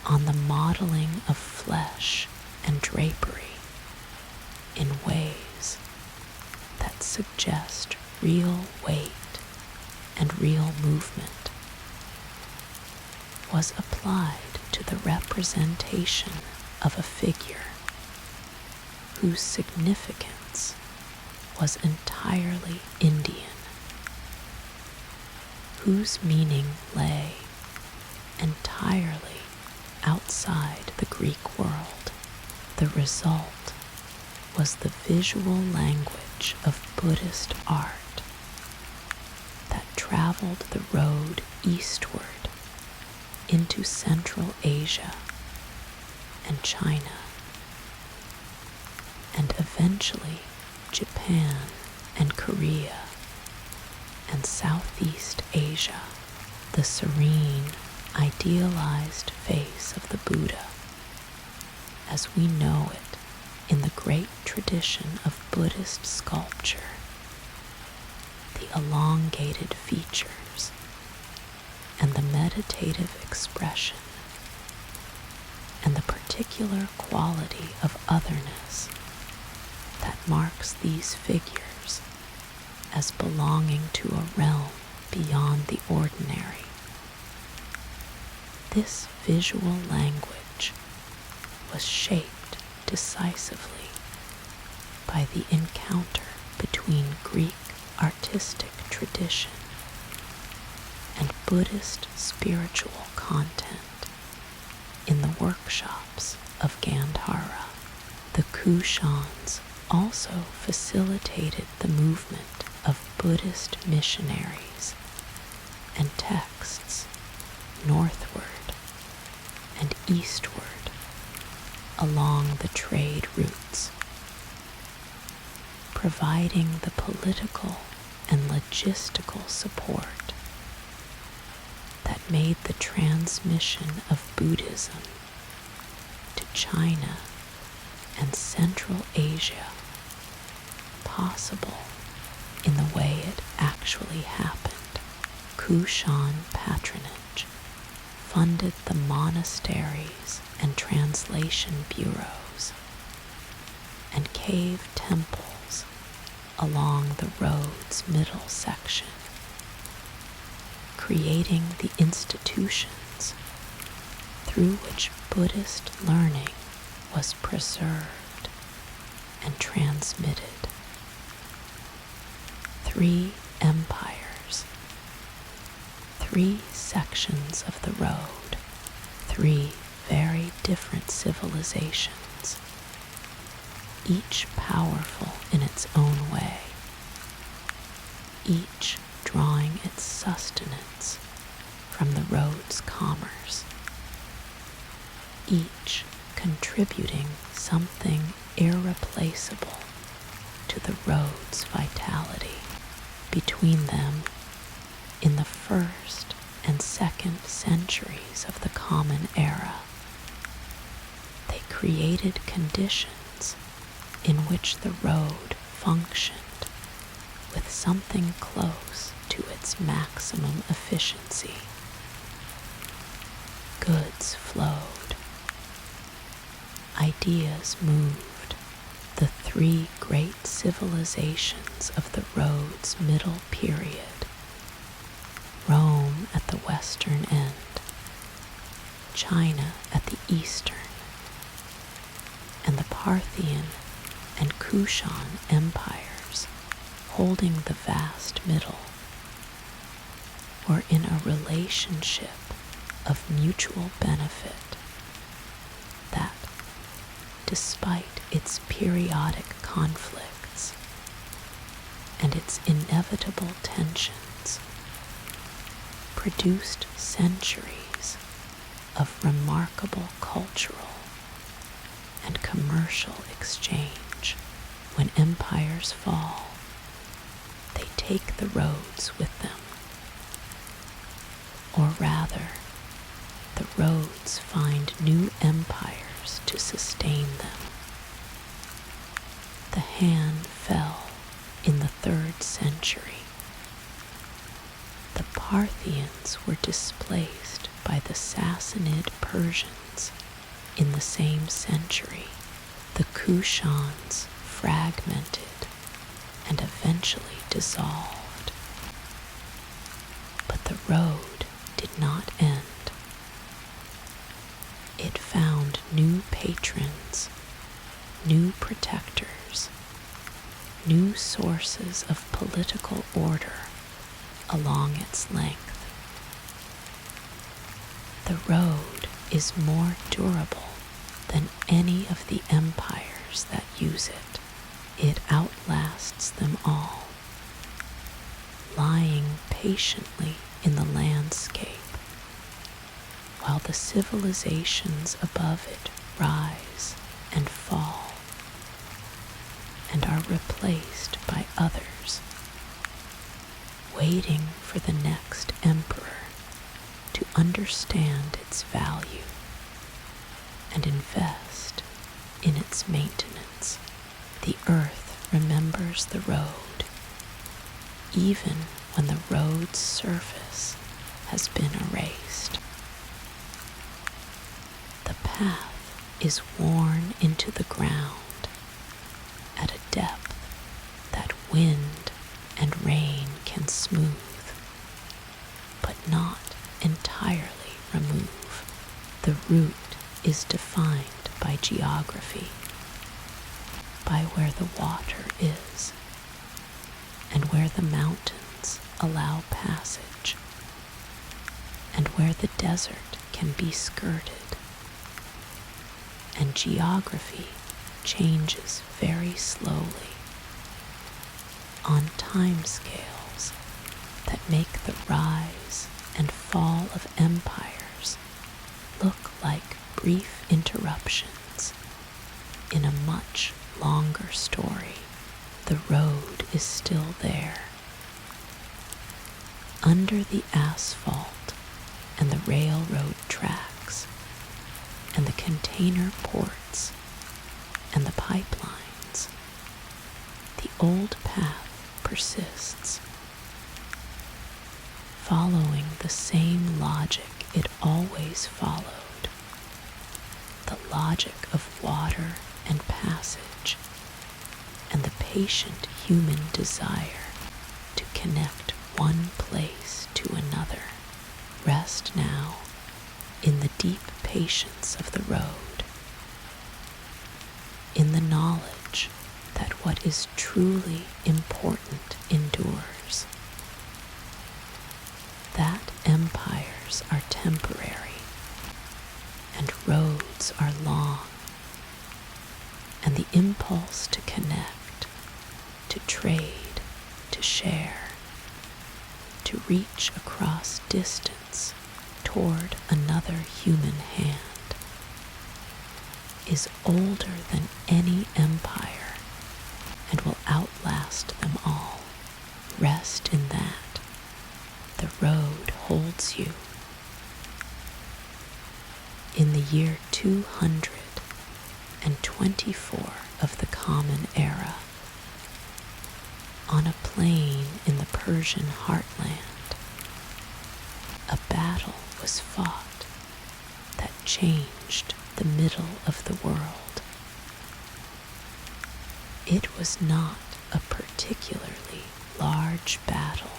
on the modeling of flesh and drapery in ways that suggest real weight and real movement, was applied to the representation of a figure whose significance was entirely Indian, whose meaning lay entirely outside the Greek world. The result was the visual language of Buddhist art that traveled the road eastward into Central Asia and China, and eventually Japan and Korea and Southeast Asia. The serene, idealized face of the Buddha, as we know it in the great tradition of Buddhist sculpture, the elongated features and the meditative expression and the particular quality of otherness that marks these figures as belonging to a realm beyond the ordinary. This visual language was shaped decisively by the encounter between Greek artistic tradition and Buddhist spiritual content in the workshops of Gandhara. The Kushans also facilitated the movement of Buddhist missionaries and texts northward and eastward along the trade routes, providing the political and logistical support that made the transmission of Buddhism to China and Central Asia possible in the way it actually happened. Kushan patronage funded the monasteries and translation bureaus and cave temples along the road's middle section, creating the institutions through which Buddhist learning was preserved and transmitted. 3 empires, 3 sections of the road, 3 very different civilizations, each powerful in its own way, each drawing its sustenance from the road's commerce, each contributing something irreplaceable to the road's vitality. Between them, in the 1st and 2nd centuries of the Common Era, they created conditions in which the road functioned with something close to its maximum efficiency. Goods flowed, ideas moved. The 3 great civilizations of the road's middle period, Rome at the western end, China at the eastern, and the Parthian and Kushan empires holding the vast middle, were in a relationship of mutual benefit that, despite its periodic conflicts and its inevitable tensions, produced centuries of remarkable cultural and commercial exchange. When empires fall, they take the roads with them. Or rather, the roads find new empires to sustain them. The Han fell in the 3rd century. The Parthians were displaced by the Sassanid Persians in the same century. The Kushans fragmented and eventually dissolved. But the road did not end. It found new patrons, new protectors, new sources of political order along its length. The road is more durable than any of the empires that use it. It outlasts them all, lying patiently in the landscape, while the civilizations above it rise and fall, and are replaced by others, waiting for the next emperor to understand its value and invest in its maintenance. The earth remembers the road, even when the road's surface has been erased. The path is worn into the ground at a depth that wind and rain can smooth, but not entirely remove. The route is defined by geography, by where the water is, and where the mountains allow passage, and where the desert can be skirted. And geography changes very slowly, on timescales that make the rise and fall of empires look like brief interruptions in a much longer story. The road is still there, under the asphalt and the railroad tracks and the container ports and the pipelines. The old same logic it always followed, the logic of water and passage, and the patient human desire to connect one place to another, rest now in the deep patience of the road, in the knowledge that what is truly important endures, that empires are temporary and roads are long, and the impulse to connect, to trade, to share, to reach across distance toward another human hand is older than any empire and will outlast them all. Rest in that. The road holds you. In the year 224 of the Common Era, on a plain in the Persian heartland, a battle was fought that changed the middle of the world. It was not a particularly large battle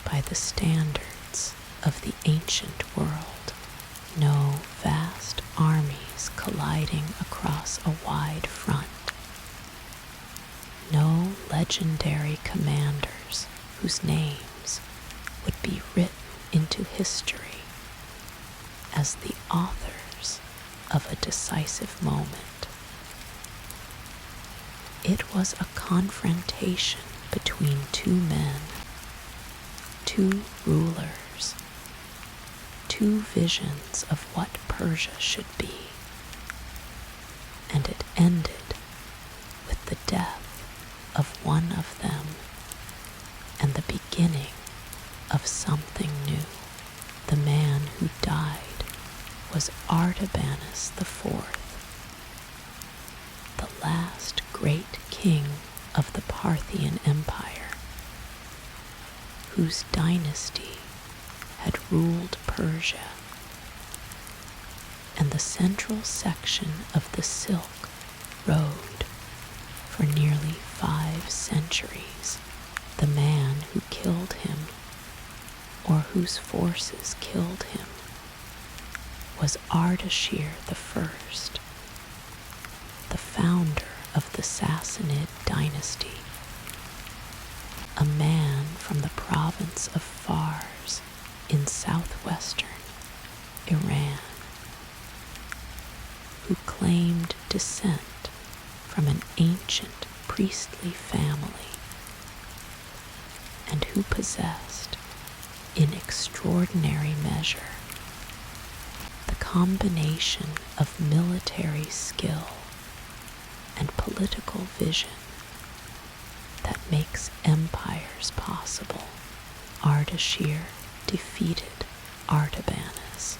by the standards of the ancient world. No vast armies colliding across a wide front. No legendary commanders whose names would be written into history as the authors of a decisive moment. It was a confrontation between two men, two rulers, two visions of what Persia should be, and it ended with the death of one of them and the beginning of something new. The man who died was Artabanus IV, the last great king of the Parthian Empire, whose dynasty had ruled Persia, and the central section of the Silk Road for nearly 5 centuries. The man who killed him, or whose forces killed him, was Ardashir I, the founder of the Sassanid dynasty, a man from the province of Fars in southwestern Iran, who claimed descent from an ancient priestly family, and who possessed, in extraordinary measure, the combination of military skill and political vision that makes empires possible. Ardashir defeated Artabanus.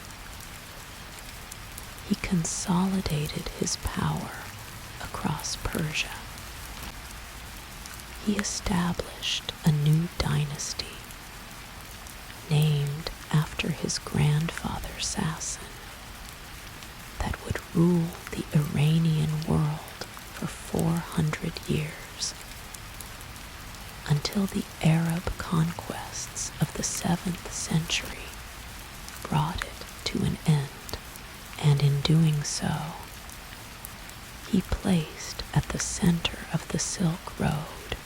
He consolidated his power across Persia. He established a new dynasty named after his grandfather Sassan that would rule the Iranian world for 400 years until the Arab conquests of the 7th century brought it to an end. And in doing so, he placed at the center of the Silk Road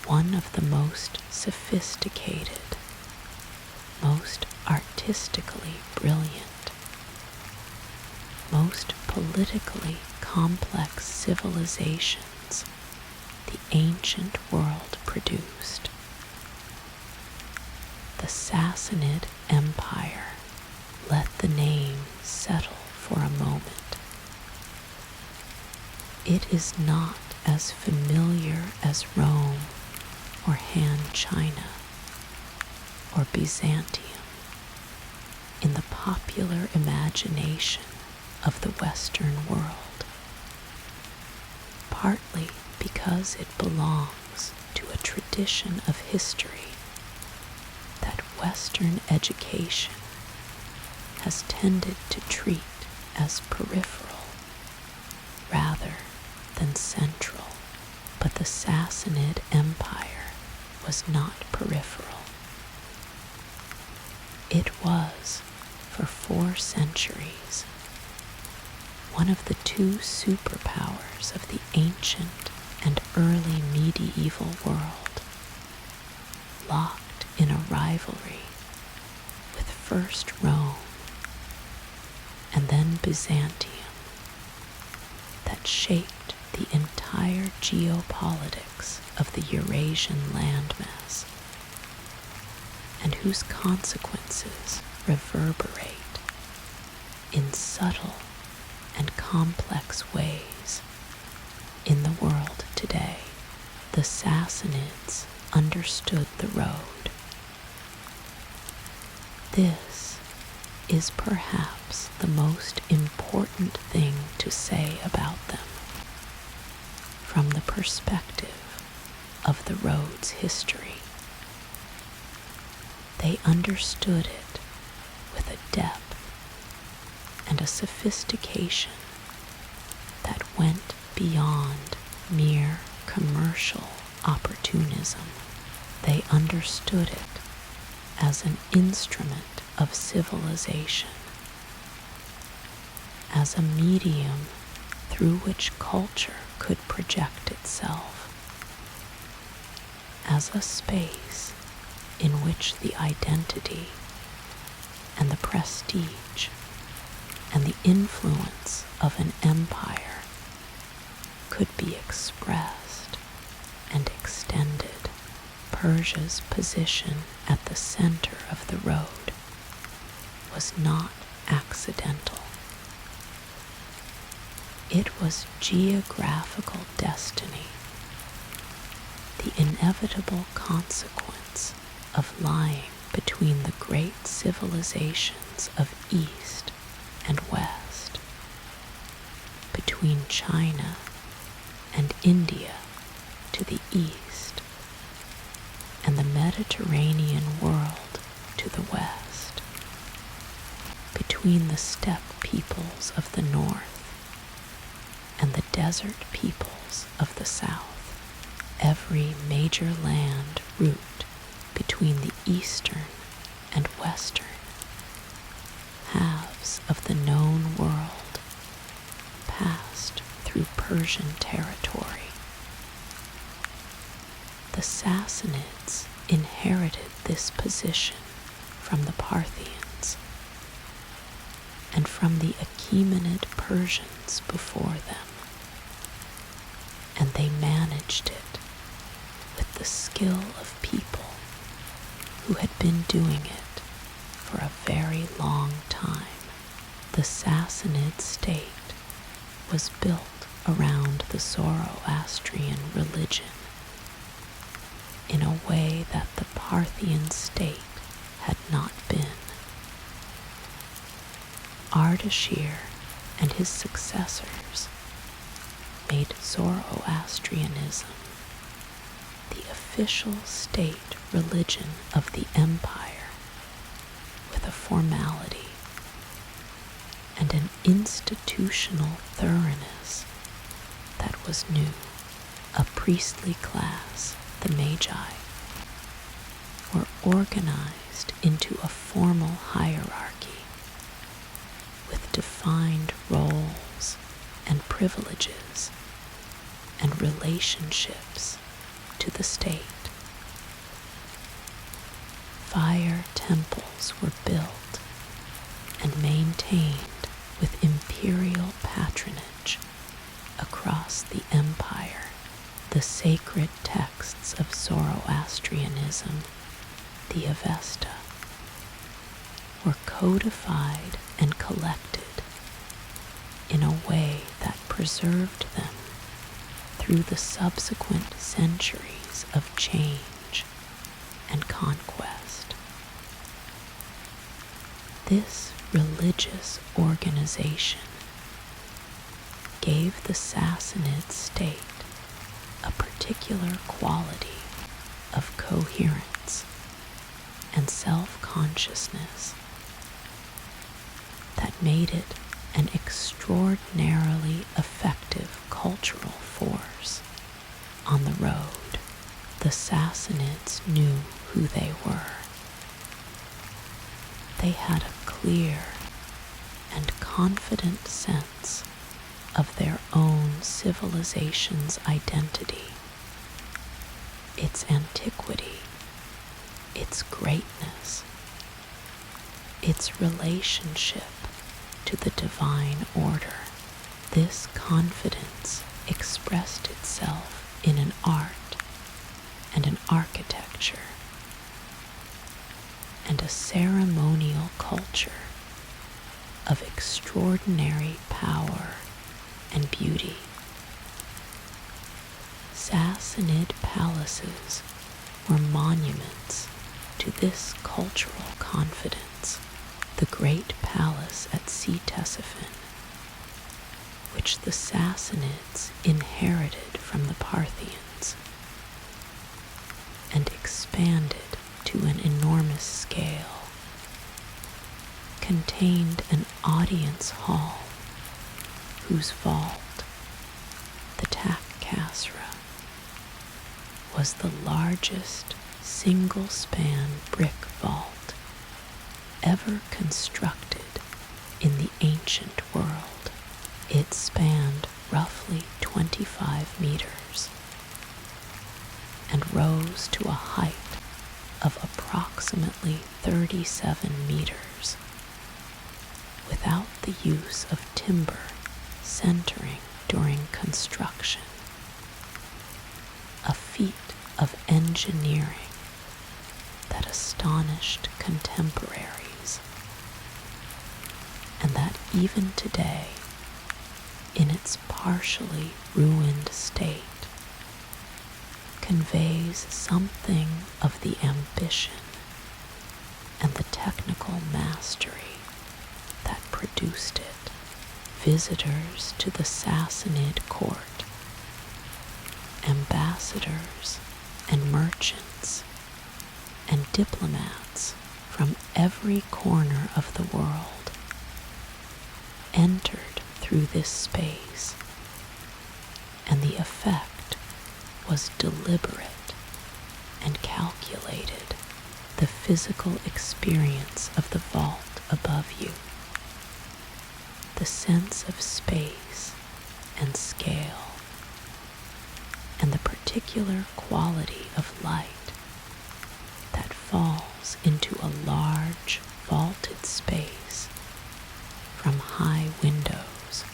one of the most sophisticated, most artistically brilliant, most politically complex civilizations the ancient world produced. The Sassanid Empire. Let the name settle for a moment. It is not as familiar as Rome or Han China or Byzantium in the popular imagination of the Western world, partly because it belongs to a tradition of history that Western education has tended to treat as peripheral rather than central. But the Sassanid Empire was not peripheral. It was, for 4 centuries, one of the 2 superpowers of the ancient and early medieval world, locked in a rivalry with first Rome and then Byzantium that shaped the entire geopolitics of the Eurasian landmass, and whose consequences reverberate in subtle and complex ways in the world today. The Sassanids understood the road. This is perhaps the most important thing to say about them from the perspective of the road's history. They understood it with a depth and a sophistication that went beyond mere commercial opportunism. They understood it as an instrument of civilization, as a medium through which culture could project itself, as a space in which the identity and the prestige and the influence of an empire could be expressed and extended. Persia's position at the center of the road was not accidental. It was geographical destiny, the inevitable consequence of lying between the great civilizations of East and West, between China and India to the east, and the Mediterranean world to the west, between the steppe peoples of the north and the desert peoples of the south. Every major land route between the eastern and western halves of the known world passed through Persian territory. The Sassanids inherited this position from the Parthians and from the Achaemenid Persians before them, and they managed it with the skill of people who had been doing it for a very long time. The Sassanid state was built around the Zoroastrian religion in a way that the Parthian state had not been. Ardashir and his successors made Zoroastrianism the official state religion of the empire, with a formality and an institutional thoroughness that was new. A priestly class, the Magi, were organized into a formal hierarchy with defined roles and privileges and relationships to the state. Fire temples were built and maintained with imperial patronage across the empire. The sacred texts of Zoroastrianism, the Avesta, were codified and collected in a way that preserved them through the subsequent centuries of change and conquest. This religious organization gave the Sassanid state a particular quality of coherence and self-consciousness that made it an extraordinarily effective cultural force. On the road, the Sassanids knew who they were. They had a clear and confident sense of their own civilization's identity, its antiquity, its greatness, its relationship to the divine order. This confidence expressed itself in an art and an architecture and a ceremonial culture of extraordinary power and beauty. Sassanid palaces were monuments to this cultural confidence. The great palace at Ctesiphon, which the Sassanids inherited from the Parthians and expanded to an enormous scale, contained an audience hall whose vault, the Takkasra, was the largest single-span brick vault ever constructed in the ancient world. It spanned roughly 25 meters and rose to a height of approximately 37 meters without the use of timber centering during construction, a feat of engineering that astonished contemporaries, and that even today, in its partially ruined state, conveys something of the ambition and the technical mastery that produced it. Visitors to the Sassanid court, ambassadors and merchants and diplomats from every corner of the world entered through this space, and the effect was deliberate and calculated. The physical experience of the vault above you, the sense of space and scale, and the particular quality of light that falls into a large vaulted space from high windows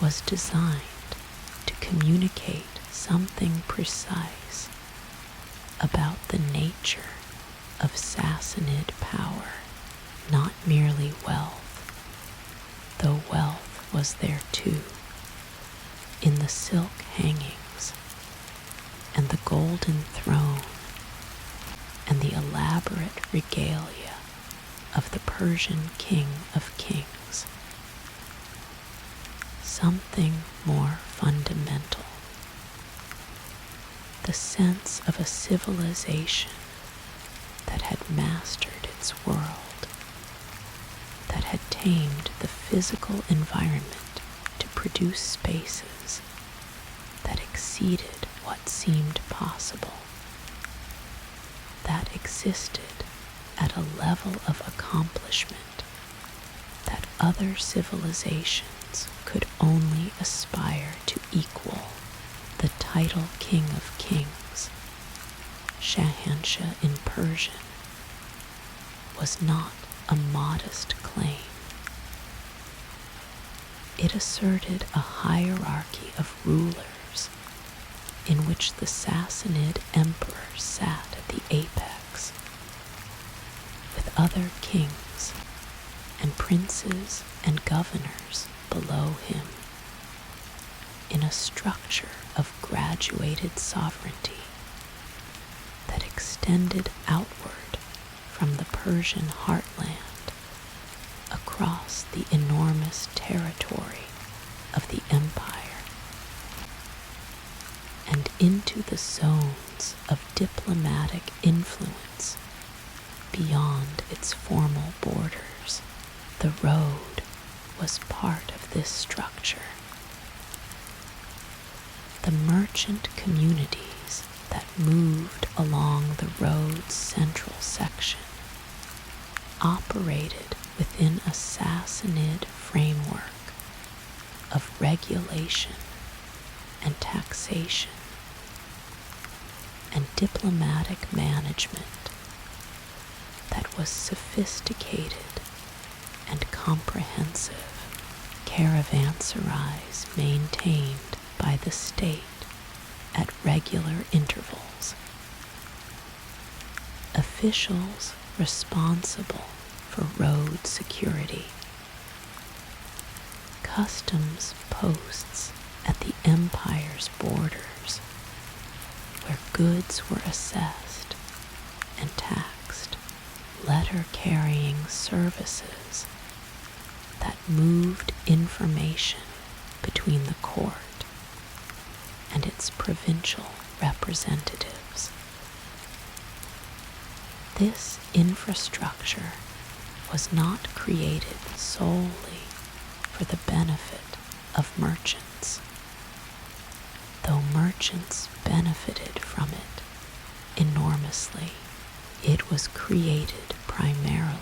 was designed to communicate something precise about the nature of Sassanid power, not merely wealth, though wealth was there too, in the silk hangings and the golden throne and the elaborate regalia of the Persian King of Kings. Something more fundamental, the sense of a civilization that had mastered its world, that had tamed the physical environment to produce spaces that exceeded what seemed possible, that existed at a level of accomplishment that other civilizations could only aspire to equal. The title King of Kings, Shahanshah in Persian, was not a modest claim. It asserted a hierarchy of rulers in which the Sassanid emperor sat at the apex, with other kings and princes and governors below him, in a structure of graduated sovereignty that extended outward from the Persian heartland across the enormous territory of the empire and into the zones of diplomatic influence beyond its formal borders. The road was part of this structure. The merchant communities that moved along the road's central section operated within a Sassanid framework of regulation and taxation and diplomatic management that was sophisticated and comprehensive. Caravanserais maintained by the state at regular intervals. Officials responsible for road security. Customs posts at the empire's borders, where goods were assessed and taxed. Letter-carrying services that moved information between the court and its provincial representatives. This infrastructure was not created solely for the benefit of merchants, though merchants benefited from it enormously. It was created primarily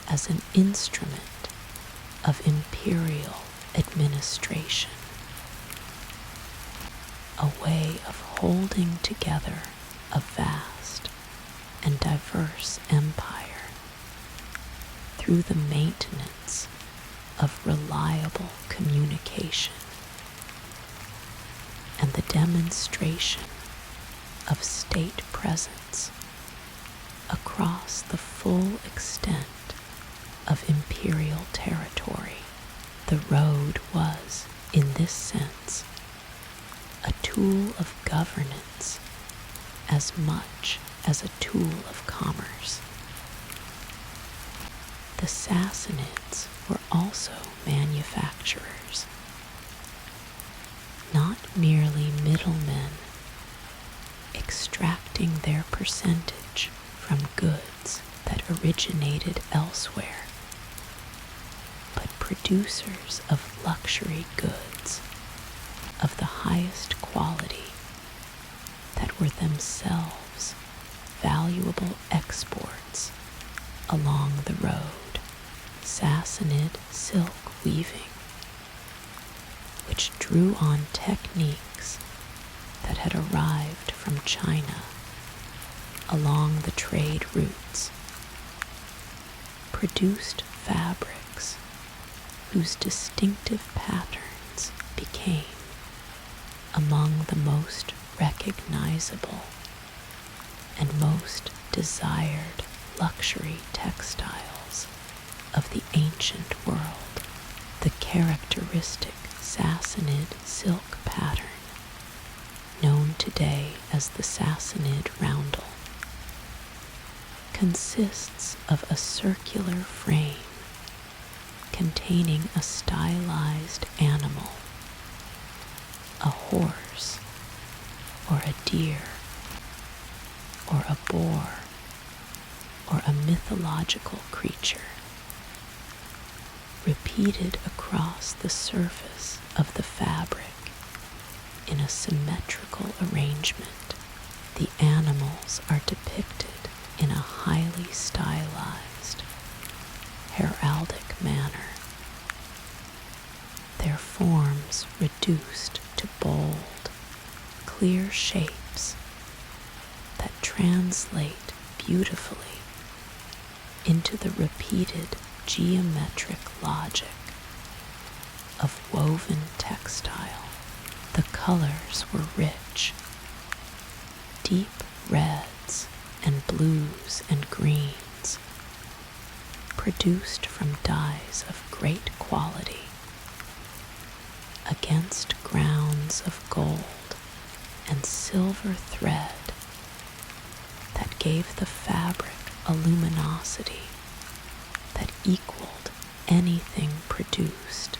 as an instrument of imperial administration, a way of holding together a vast and diverse empire through the maintenance of reliable communication and the demonstration of state presence across the full extent of imperial territory. The road was, in this sense, a tool of governance as much as a tool of commerce. The Sassanids were also manufacturers, not merely middlemen extracting their percentage from goods that originated elsewhere, but producers of luxury goods of the highest quality that were themselves valuable exports along the road. Sassanid silk weaving, which drew on techniques that had arrived from China along the trade routes, produced fabrics whose distinctive patterns became among the most recognizable and most desired luxury textiles of the ancient world. The characteristic Sassanid silk pattern, known today as the Sassanid roundel, consists of a circular frame containing a stylized animal, a horse, or a deer, or a boar, or a mythological creature, repeated across the surface of the fabric in a symmetrical arrangement. The animals are depicted in a highly stylized, heraldic manner, their forms reduced to bold, clear shapes that translate beautifully into the repeated geometric logic of woven textile. The colors were rich, deep reds and blues and greens, produced from dyes of great quality, against grounds of gold and silver thread that gave the fabric a luminosity that equaled anything produced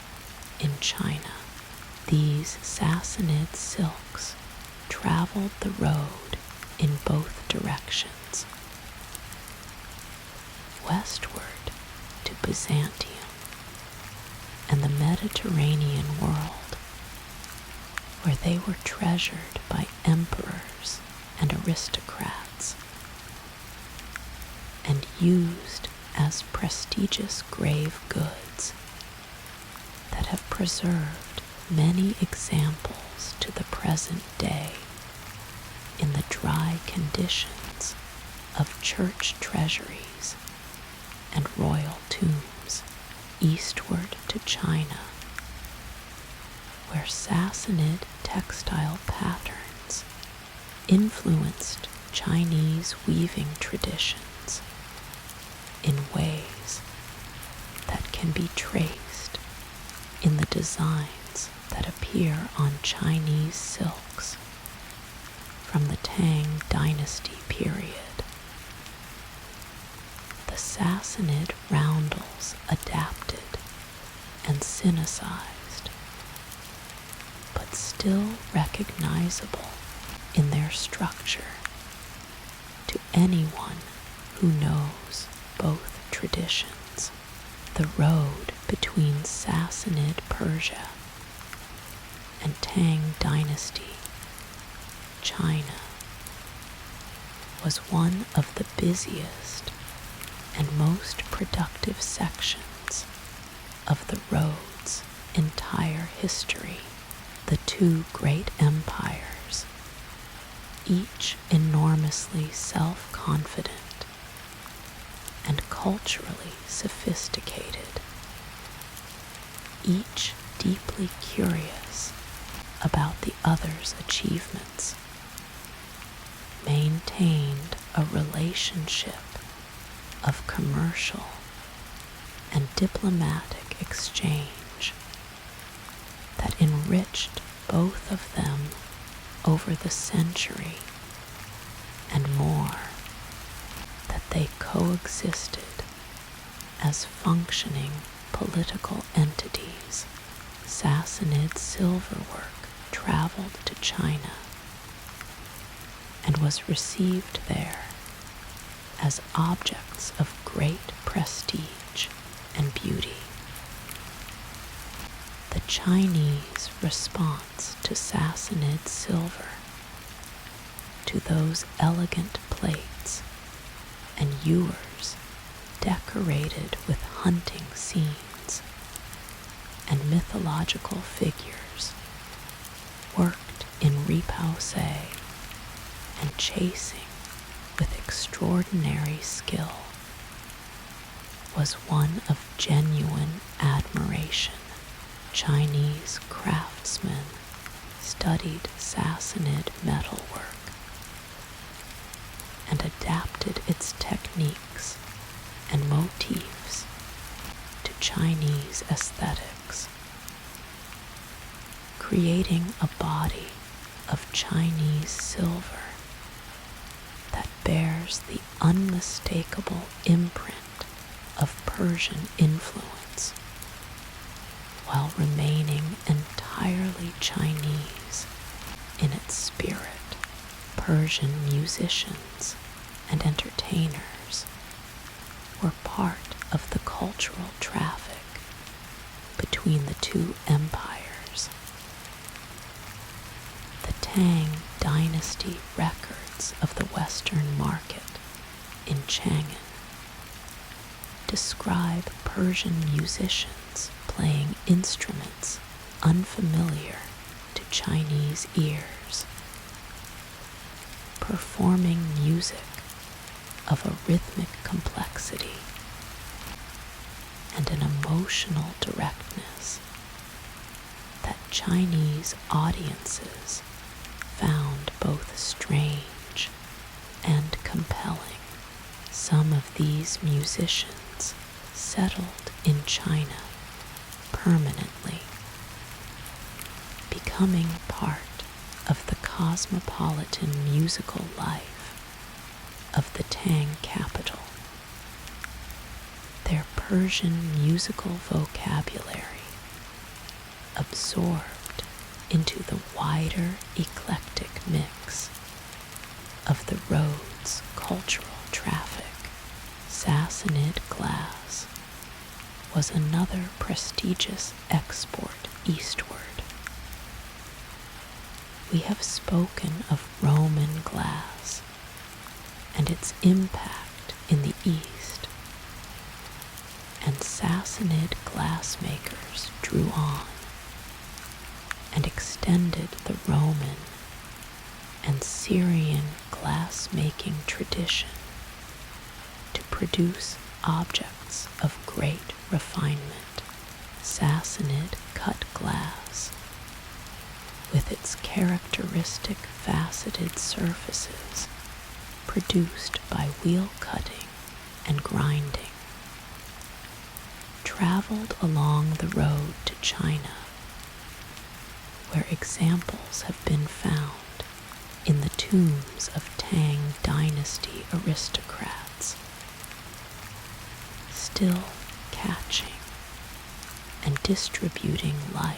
in China. These Sassanid silks traveled the road in both directions, westward to Byzantium and the Mediterranean world, where they were treasured by emperors and aristocrats and used as prestigious grave goods that have preserved many examples to the present day in the dry conditions of church treasuries and royal tombs eastward to China, where Sassanid textile patterns influenced Chinese weaving traditions in ways that can be traced in the designs that appear on Chinese silks from the Tang Dynasty period. The Sassanid roundels adapted and Sinicized, but still recognizable in their structure to anyone who knows both traditions. The road between Sassanid Persia and Tang Dynasty China was one of the busiest and most productive sections of the road's entire history. The two great empires, each enormously self-confident and culturally sophisticated, each deeply curious about the other's achievements, maintained a relationship of commercial and diplomatic exchange that enriched both of them over the century and more, that they coexisted as functioning political entities. Sassanid silverwork traveled to China and was received there as objects of great prestige and beauty. The Chinese response to Sassanid silver, to those elegant plates and ewers decorated with hunting scenes and mythological figures, worked in repousse and chasing with extraordinary skill, was one of genuine admiration. Chinese craftsmen studied Sassanid metalwork and adapted its techniques and motifs to Chinese aesthetics, creating a body of Chinese silver that bears the unmistakable imprint of Persian influence, while remaining entirely Chinese in its spirit. Persian musicians and entertainers were part of the cultural traffic between the two empires. The Tang Dynasty records of the Western market in Chang'an describe Persian musicians playing instruments unfamiliar to Chinese ears, performing music of a rhythmic complexity and an emotional directness that Chinese audiences found both strange and compelling. Some of these musicians settled in China permanently, becoming part of the cosmopolitan musical life of the Tang capital. Their Persian musical vocabulary, absorbed into the wider eclectic mix of the road's cultural traffic. Sassanid glass was another prestigious export eastward. We have spoken of Roman glass and its impact in the East, and Sassanid glassmakers drew on and extended the Roman and Syrian glass-making tradition to produce objects of great refinement. Sassanid cut glass, with its characteristic faceted surfaces produced by wheel cutting and grinding, traveled along the road to China, where examples have been found in the tombs of Tang dynasty aristocrats, still catching and distributing light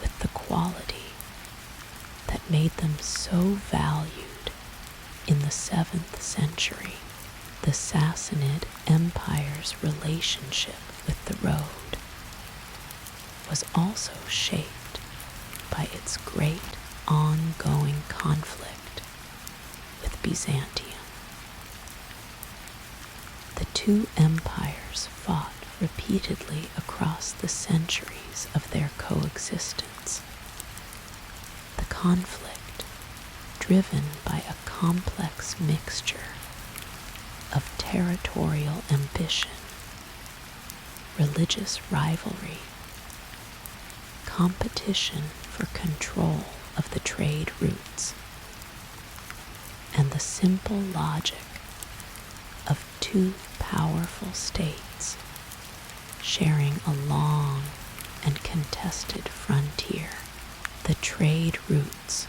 with the quality that made them so valued in the 7th century. The Sassanid Empire's relationship with the road was also shaped by its great ongoing conflict with Byzantium. The two empires fought repeatedly across the centuries of their coexistence. The conflict, driven by a complex mixture of territorial ambition, religious rivalry, competition for control of the trade routes, and the simple logic of two powerful states sharing a long and contested frontier. The trade routes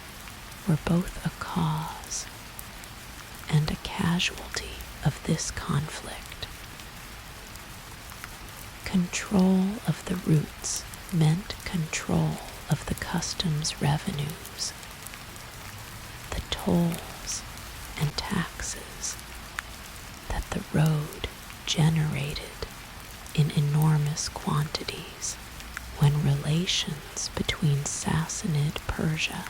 were both a cause and a casualty of this conflict. Control of the routes meant control of the customs revenues, the tolls and taxes that the road generated in enormous quantities. When relations between Sassanid Persia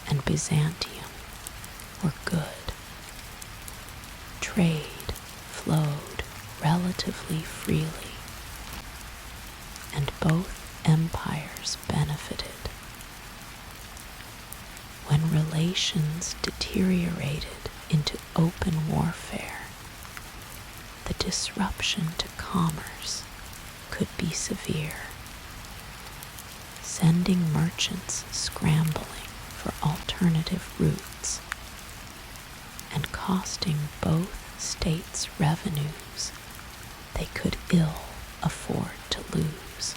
and Byzantium were good, trade flowed relatively freely, and both empires benefited. When relations deteriorated into open warfare, the disruption to commerce could be severe, sending merchants scrambling for alternative routes and costing both states revenues they could ill afford to lose.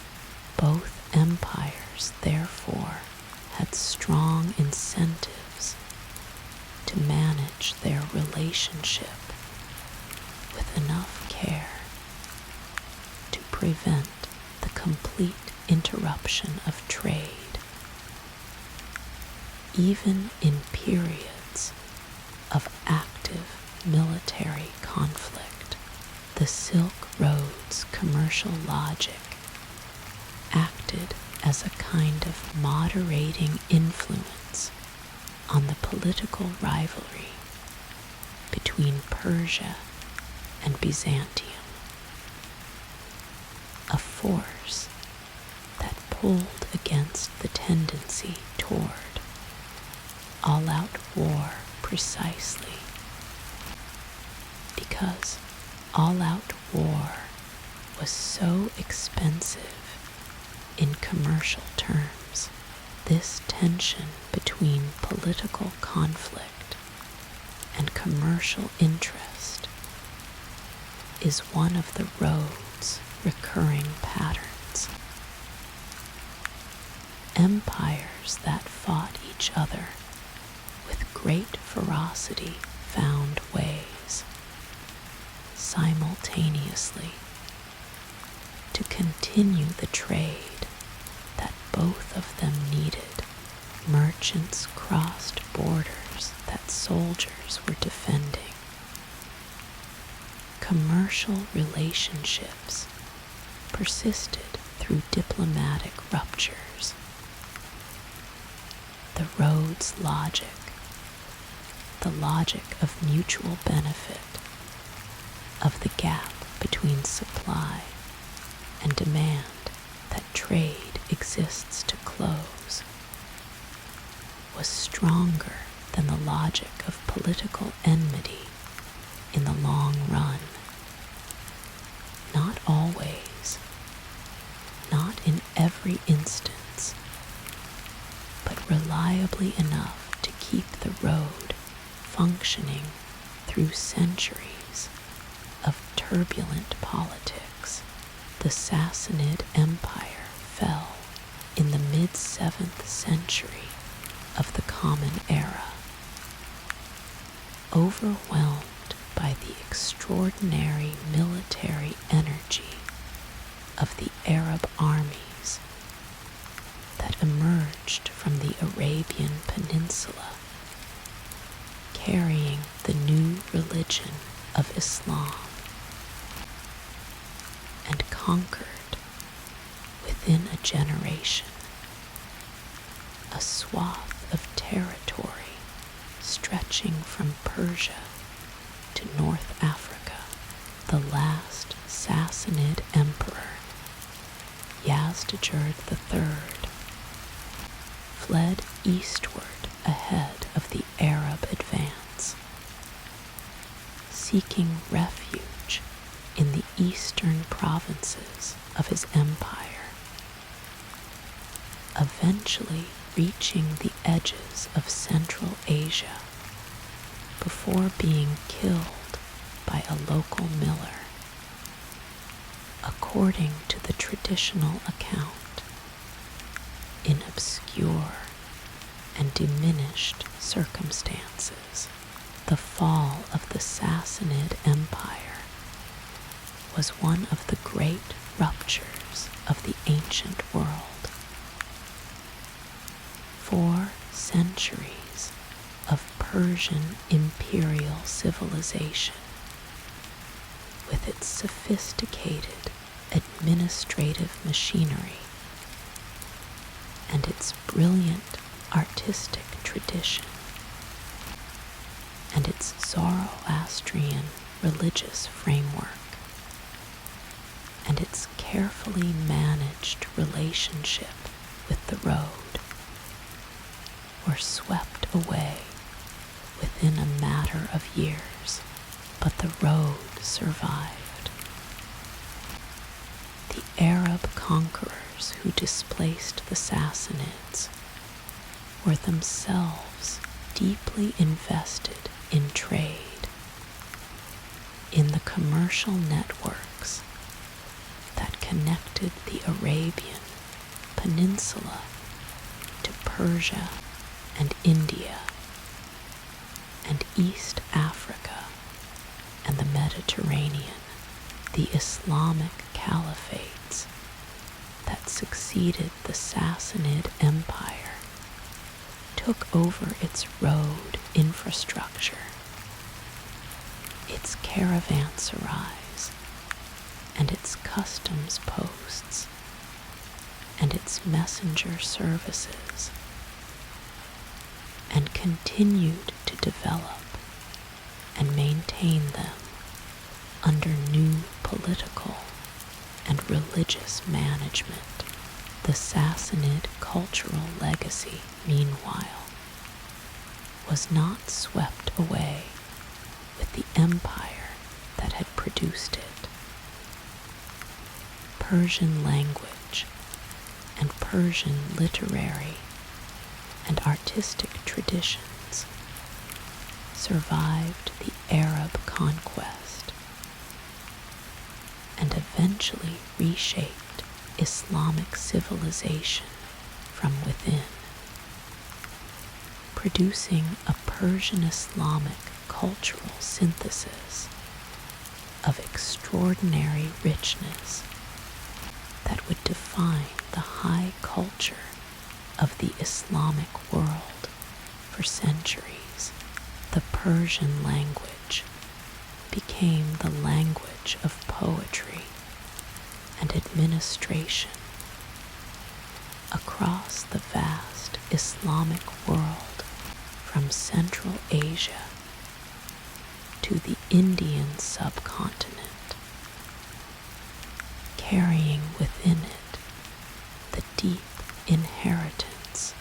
Both empires, therefore, had strong incentives to manage their relationship with enough care to prevent the complete interruption of trade. Even in periods of active military conflict, the Silk Road's commercial logic acted as a kind of moderating influence on the political rivalry between Persia and Byzantium, a force that pulled against the tendency toward all-out war precisely because all-out war was so expensive in commercial terms. This tension between political conflict and commercial interest is one of the road's recurring patterns. Empires that fought each other with great ferocity found ways simultaneously to continue the trade that both of them needed, merchants crossed borders that soldiers were defending. Commercial relationships persisted through diplomatic ruptures. The road's logic, the logic of mutual benefit, of the gap between supply and demand that trade exists to close, was stronger than the logic of political enmity in the long run. Not always, not in every instance, but reliably enough to keep the road functioning through centuries of turbulent politics. The Sassanid Empire fell in the mid-7th century of the Common Era, overwhelmed by the extraordinary military energy of the Arab armies that emerged from the Arabian Peninsula, carrying the new religion of Islam, and conquered within a generation a swath of territory stretching from Persia to North Africa. The last Sassanid emperor, Yazdijerd III, fled eastward ahead of the Arab advance, seeking refuge in the eastern provinces of his empire, eventually reaching the edges of Central Asia before being killed by a local miller. According to the traditional account, in obscure and diminished circumstances, the fall of the Sassanid Empire was one of the great ruptures of the ancient world. 4 centuries of Persian imperial civilization, with its sophisticated administrative machinery and its brilliant artistic tradition, and its Zoroastrian religious framework, and its carefully managed relationship with the road, were swept away within a matter of years, but the road survived. The Arab conquerors who displaced the Sassanids were themselves deeply invested in trade, in the commercial networks that connected the Arabian Peninsula to Persia and India, and East Africa and the Mediterranean. The Islamic caliphates that succeeded the Sassanid Empire took over its road infrastructure, its caravanserais, and its customs posts, and its messenger services, and continued to develop and maintain them under new political and religious management. The Sassanid cultural legacy, meanwhile, was not swept away with the empire that had produced it. Persian language and Persian literary and artistic traditions survived the Arab conquest and eventually reshaped Islamic civilization from within, producing a Persian-Islamic cultural synthesis of extraordinary richness that would define the high culture of the Islamic world for centuries. The Persian language became the language of poetry and administration across the vast Islamic world, from Central Asia to the Indian subcontinent, carrying within it the deep inheritance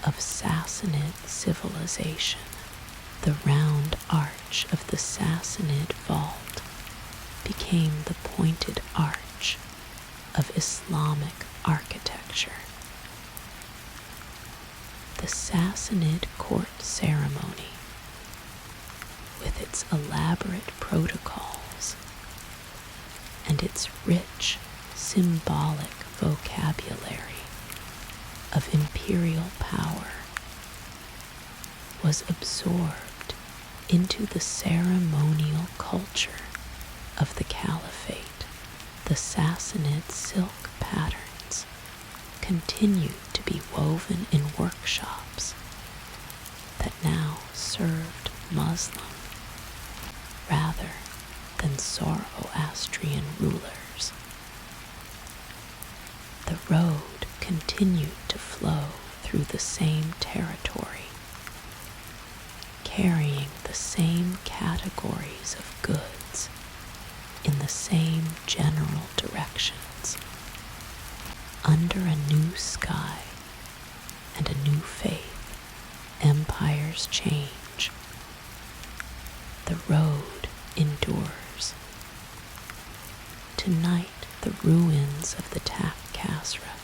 of Sassanid civilization. The round arch of the Sassanid vault became the pointed arch of Islamic architecture. The Sassanid court ceremony, with its elaborate protocols and its rich symbolic vocabulary of imperial power, was absorbed into the ceremonial culture of the caliphate. The Sassanid silk patterns continued to be woven in workshops that now served Muslim rather than Zoroastrian rulers. The road continued to flow through the same territory, carrying the same categories of goods in the same general directions. Under a new sky and a new faith, empires change. The road endures. Tonight, the ruins of the Tak Kasra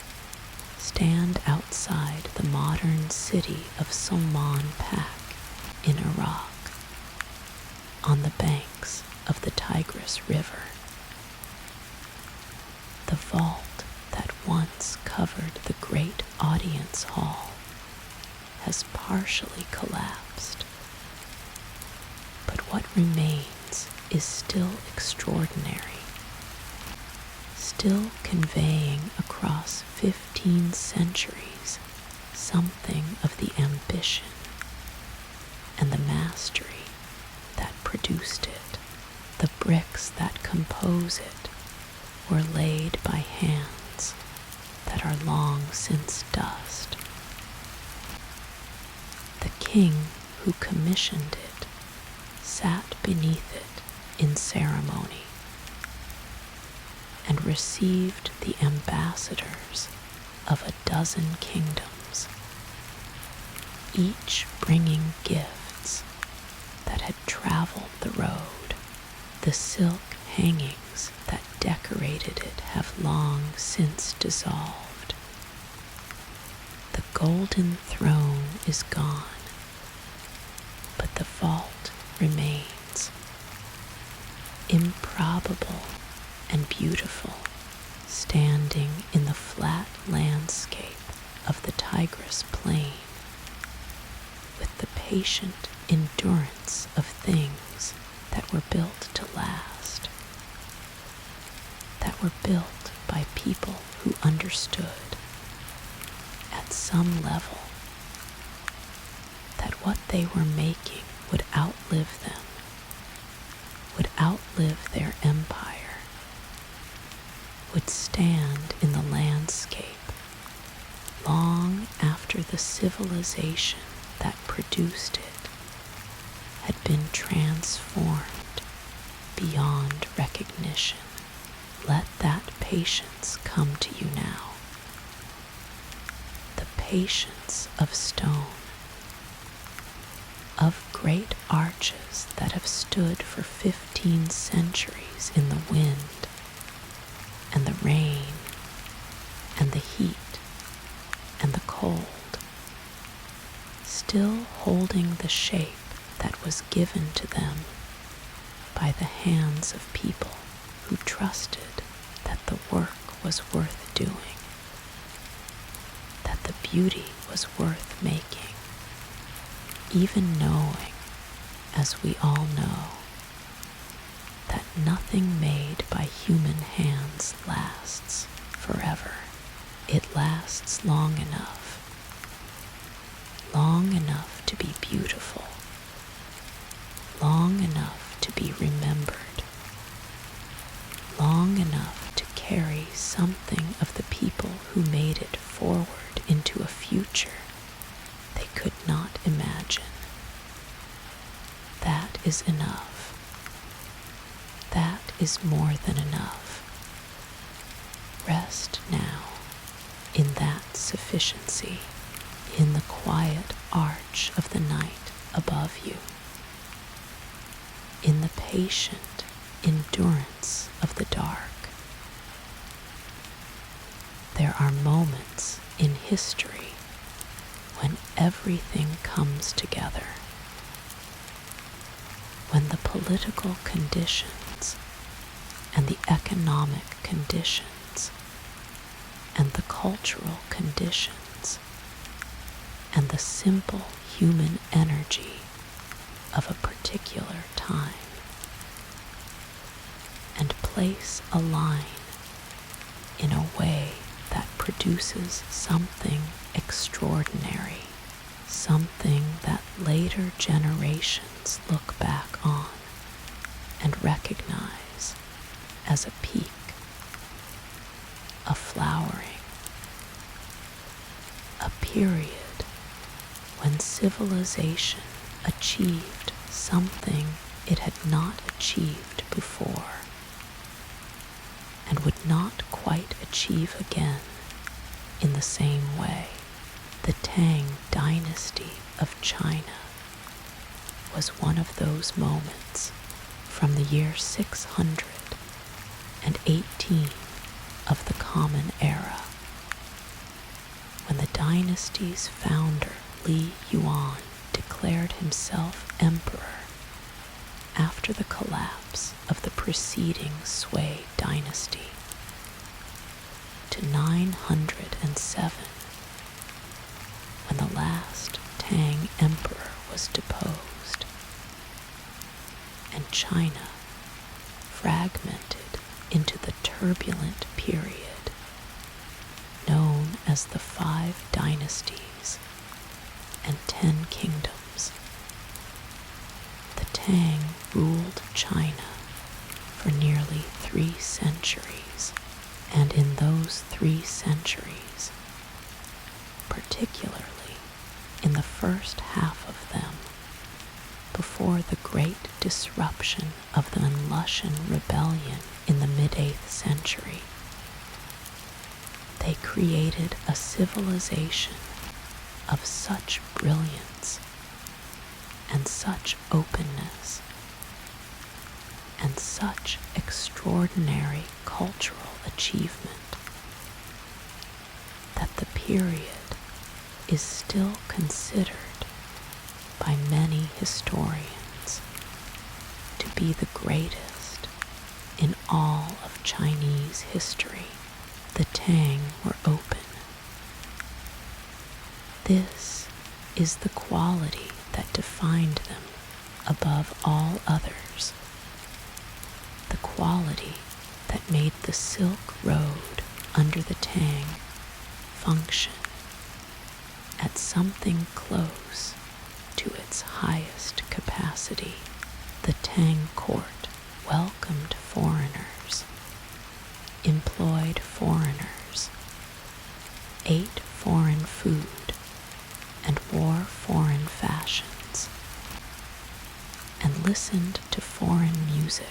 stand outside the modern city of Salman Pak in Iraq, on the banks of the Tigris River. The vault that once covered the great audience hall has partially collapsed, but what remains is still extraordinary, still conveying across 15 centuries something of the ambition and the mastery that produced it. The bricks that compose it were laid by hands that are long since dust. The king who commissioned it sat beneath it in ceremony and received the ambassadors of a dozen kingdoms, each bringing gifts that had traveled the road. The silk hangings that decorated it have long since dissolved. The golden throne is gone, but the vault remains, improbable and beautiful, standing in the flat landscape of the Tigris plain, with the patient endurance of things that were built to last, that were built by people who understood at some level that what they were making would outlive them, would outlive their empire, would stand in the landscape long after the civilization that produced it had been transformed beyond recognition. Let that patience come to you now. The patience of stone, of great arches that have stood for 15 centuries in the wind and the rain and the heat and the cold, still holding the shape that was given to them by the hands of people who trusted that the work was worth doing, that the beauty was worth making, even knowing, as we all know, that nothing made by human hands lasts forever. It lasts long enough to be beautiful, long enough to be remembered, long enough to carry something of the people who made it forward into a future they could not imagine. That is enough. That is more than enough. Rest now in that sufficiency, in the quiet arch of the night above you, in the patient endurance of the dark. There are moments in history when everything comes together, when the political conditions and the economic conditions and the cultural conditions and the simple human energy of a particular time and place a line in a way that produces something extraordinary, something that later generations look back on and recognize as a peak, a flowering, a period when civilization achieved something it had not achieved before and would not quite achieve again in the same way. The Tang dynasty of China was one of those moments from the year 618 of the Common Era, when the dynasty's founder Li Yuan declared himself emperor after the collapse of the preceding Sui dynasty to 907, when the last Tang emperor was deposed, and China fragmented into the turbulent period known as the 5 dynasties and 10 kingdoms. The Tang ruled China for nearly 3 centuries, and in those 3 centuries, particularly in the first half of them, before the great disruption of the Lushan rebellion in the mid-8th century, they created a civilization of such brilliance and such openness and such extraordinary cultural achievement that the period is still considered by many historians to be the greatest in all of Chinese history. The Tang were open. This is the quality that defined them above all others, the quality that made the Silk Road under the Tang function at something close to its highest capacity. The Tang court welcomed foreigners, employed foreigners, ate foreign food, and wore foreign fashions, and listened to foreign music,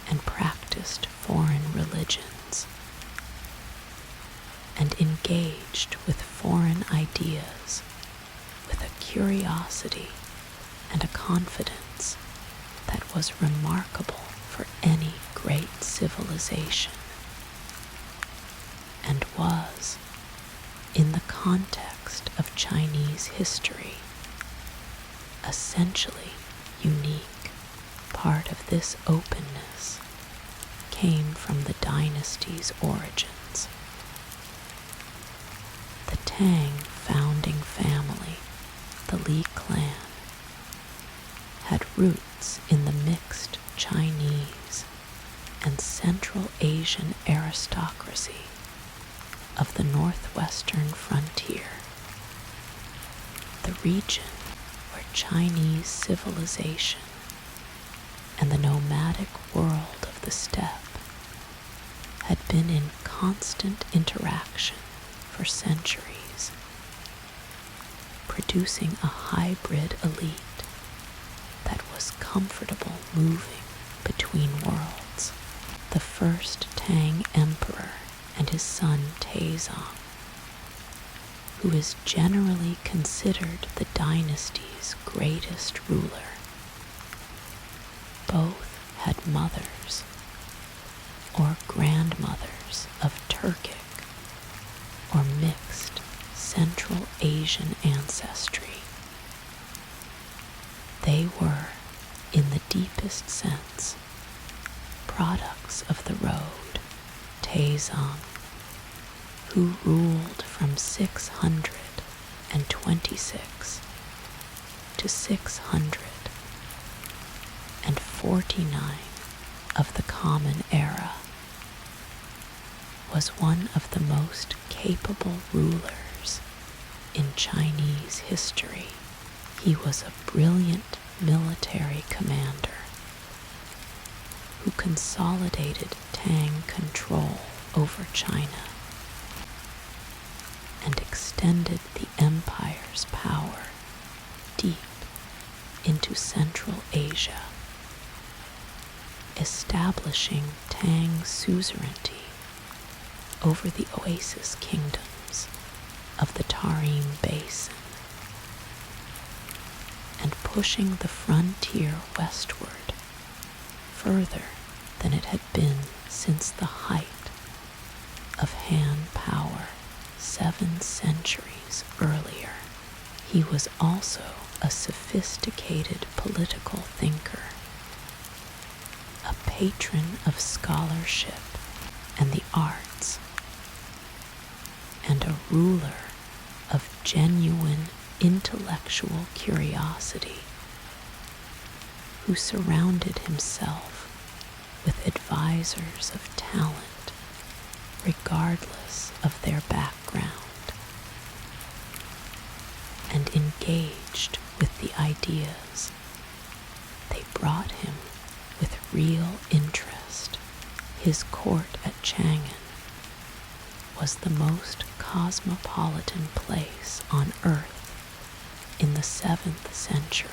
and practiced foreign religions, and engaged with foreign ideas with a curiosity and a confidence that was remarkable for any great civilization, and was, in the context of Chinese history, essentially unique. Part of this openness came from the dynasty's origins. The Tang founding family, the Li clan, had roots in the mixed Chinese and Central Asian aristocracy of the northwestern frontier, the region where Chinese civilization and the nomadic world of the steppe had been in constant interaction for centuries, producing a hybrid elite that was comfortable moving between worlds. The first Tang emperor and his son Taizong, who is generally considered the dynasty's greatest ruler. Both had mothers or grandmothers of Turkic or mixed Central Asian ancestry. They were, in the deepest sense, products of the road, Taizong, who ruled from 626 to 649 of the Common Era, was one of the most capable rulers in Chinese history. He was a brilliant military commander who consolidated Tang control over China and extended the empire's power deep into Central Asia, establishing Tang suzerainty over the oasis kingdoms of the Tarim Basin and pushing the frontier westward further than it had been since the height of Han power 7 centuries earlier. He was also a sophisticated political thinker, a patron of scholarship and the arts, and a ruler of genuine intellectual curiosity, who surrounded himself with advisors of talent regardless of their background, and engaged with the ideas they brought him with real interest. His court at Chang'an was the most cosmopolitan place on earth in the 7th century.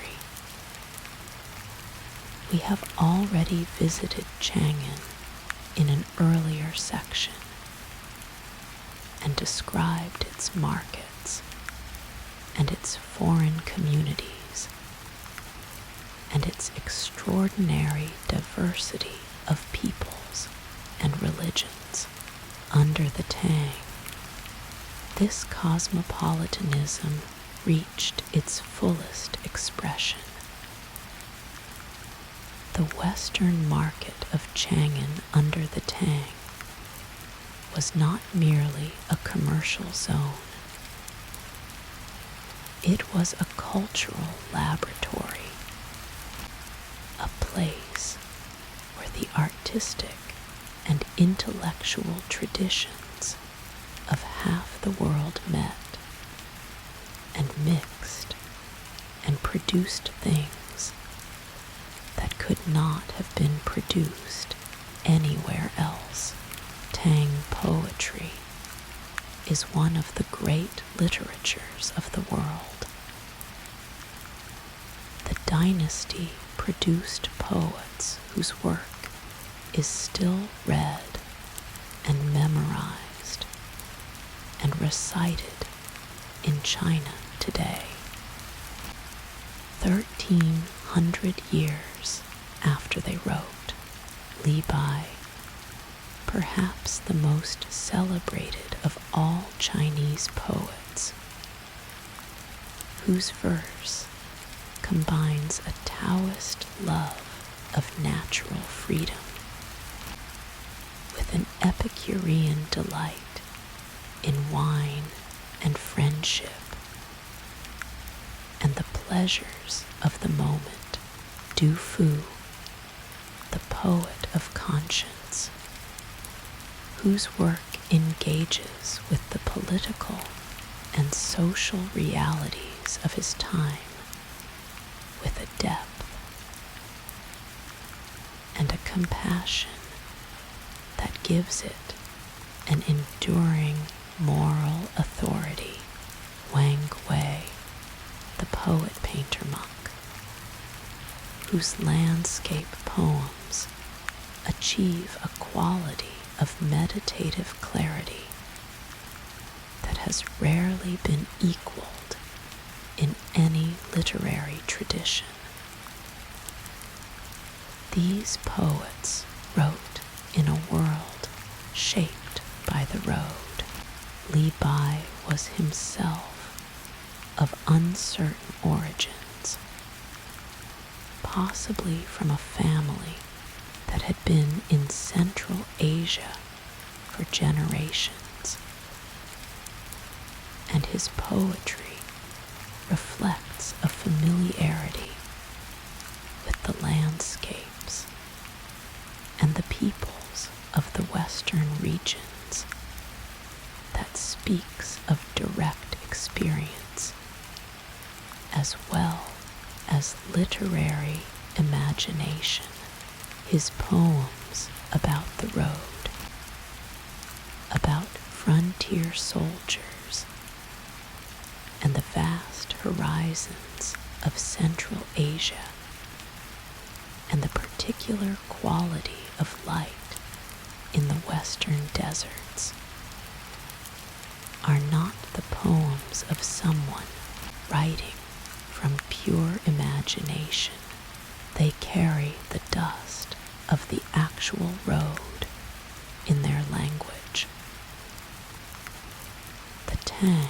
We have already visited Chang'an in an earlier section and described its markets and its foreign communities and its extraordinary diversity of peoples and religions. Under the Tang, this cosmopolitanism reached its fullest expression. The western market of Chang'an under the Tang was not merely a commercial zone. It was a cultural laboratory, a place where the artistic and intellectual traditions of half the world met and mixed and produced things that could not have been produced anywhere else. Tang poetry is one of the great literatures of the world. The dynasty produced poets whose work is still read and memorized and recited in China today. 1,300 years after they wrote, Li Bai, perhaps the most celebrated of all Chinese poets, whose verse combines a Taoist love of natural freedom with an Epicurean delight in wine and friendship and the pleasures of the moment. Du Fu, the poet of conscience, whose work engages with the political and social realities of his time with a depth and a compassion that gives it an enduring moral authority. Wang Wei, the poet-painter-monk, whose landscape poems achieve a quality of meditative clarity that has rarely been equaled in any literary tradition. These poets wrote in a world shaped by the road. Li Bai was himself of uncertain origins, possibly from a family that had been in Central Asia for generations, and his poetry reflects a familiarity with the landscapes and the peoples of the Western regions that speaks of direct experience as well as literary imagination. His poems about the road, about frontier soldiers, and the vast horizons of Central Asia, and the particular quality of light in the western deserts, are not the poems of someone writing from pure imagination. They carry the dust of the actual road in their language. The Tang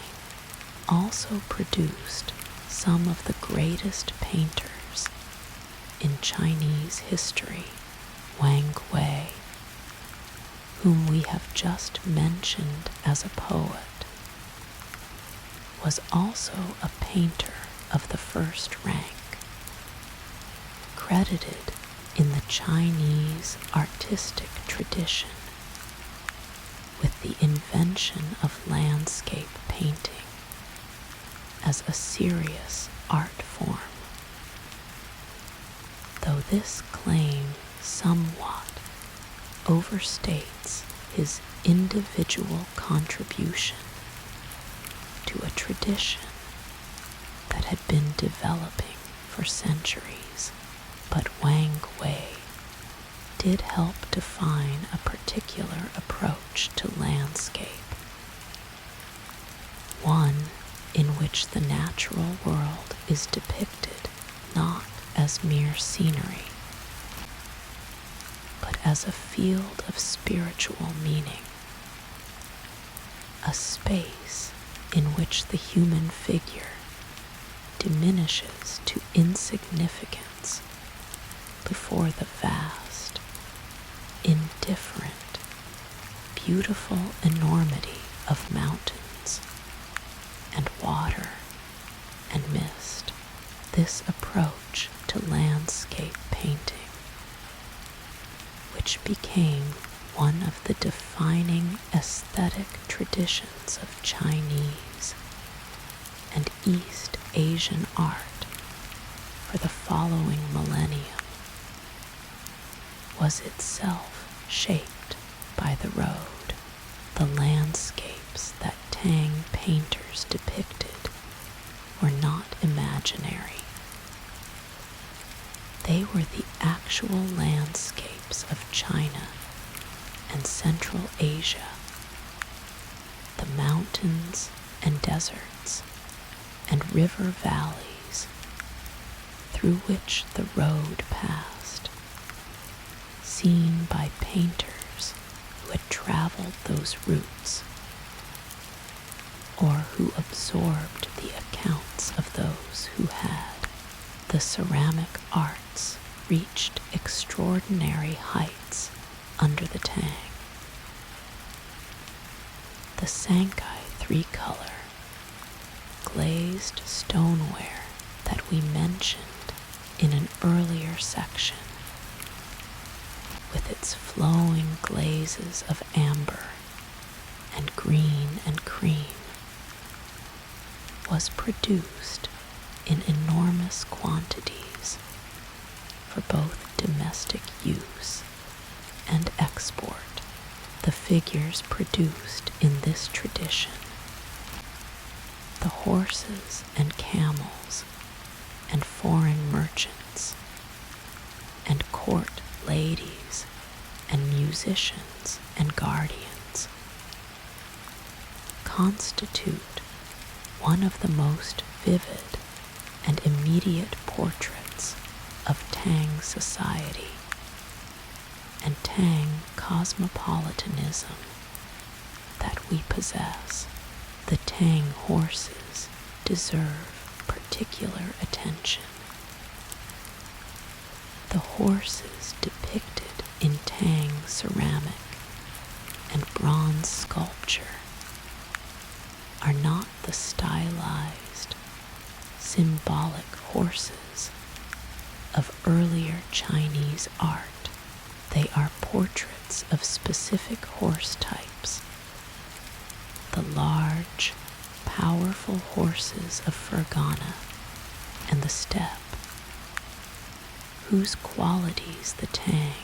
also produced some of the greatest painters in Chinese history. Wang Wei, whom we have just mentioned as a poet, was also a painter of the first rank, credited in the Chinese artistic tradition with the invention of landscape painting as a serious art form. Though this claim somewhat overstates his individual contribution to a tradition that had been developing for centuries, but Wang Wei did help define a particular approach to landscape, one in which the natural world is depicted not as mere scenery, but as a field of spiritual meaning, a space in which the human figure diminishes to insignificance before the vast, indifferent, beautiful enormity of mountains and water and mist. This approach to landscape painting, which became one of the defining aesthetic traditions of Chinese and East Asian art for the following millennium, was itself shaped by the road. The landscapes that Tang painters depicted were not imaginary. They were the actual landscapes of China and Central Asia, the mountains and deserts and river valleys through which the road passed, seen by painters who had traveled those routes or who absorbed the accounts of those who had. The ceramic arts reached extraordinary heights under the Tang. The Sankai three-color glazed stoneware that we mentioned in an earlier section, with its flowing glazes of amber and green and cream, was produced in enormous quantities for both domestic use and export. The figures produced in this tradition, the horses and camels and foreign merchants and court ladies and musicians and guardians, constitute one of the most vivid and immediate portraits of Tang society and Tang cosmopolitanism that we possess. The Tang horses deserve particular attention. The horses depicted in Tang ceramic and bronze sculpture are not the stylized, symbolic horses of earlier Chinese art. They are portraits of specific horse types, the large, powerful horses of Fergana and the steppe, whose qualities the Tang,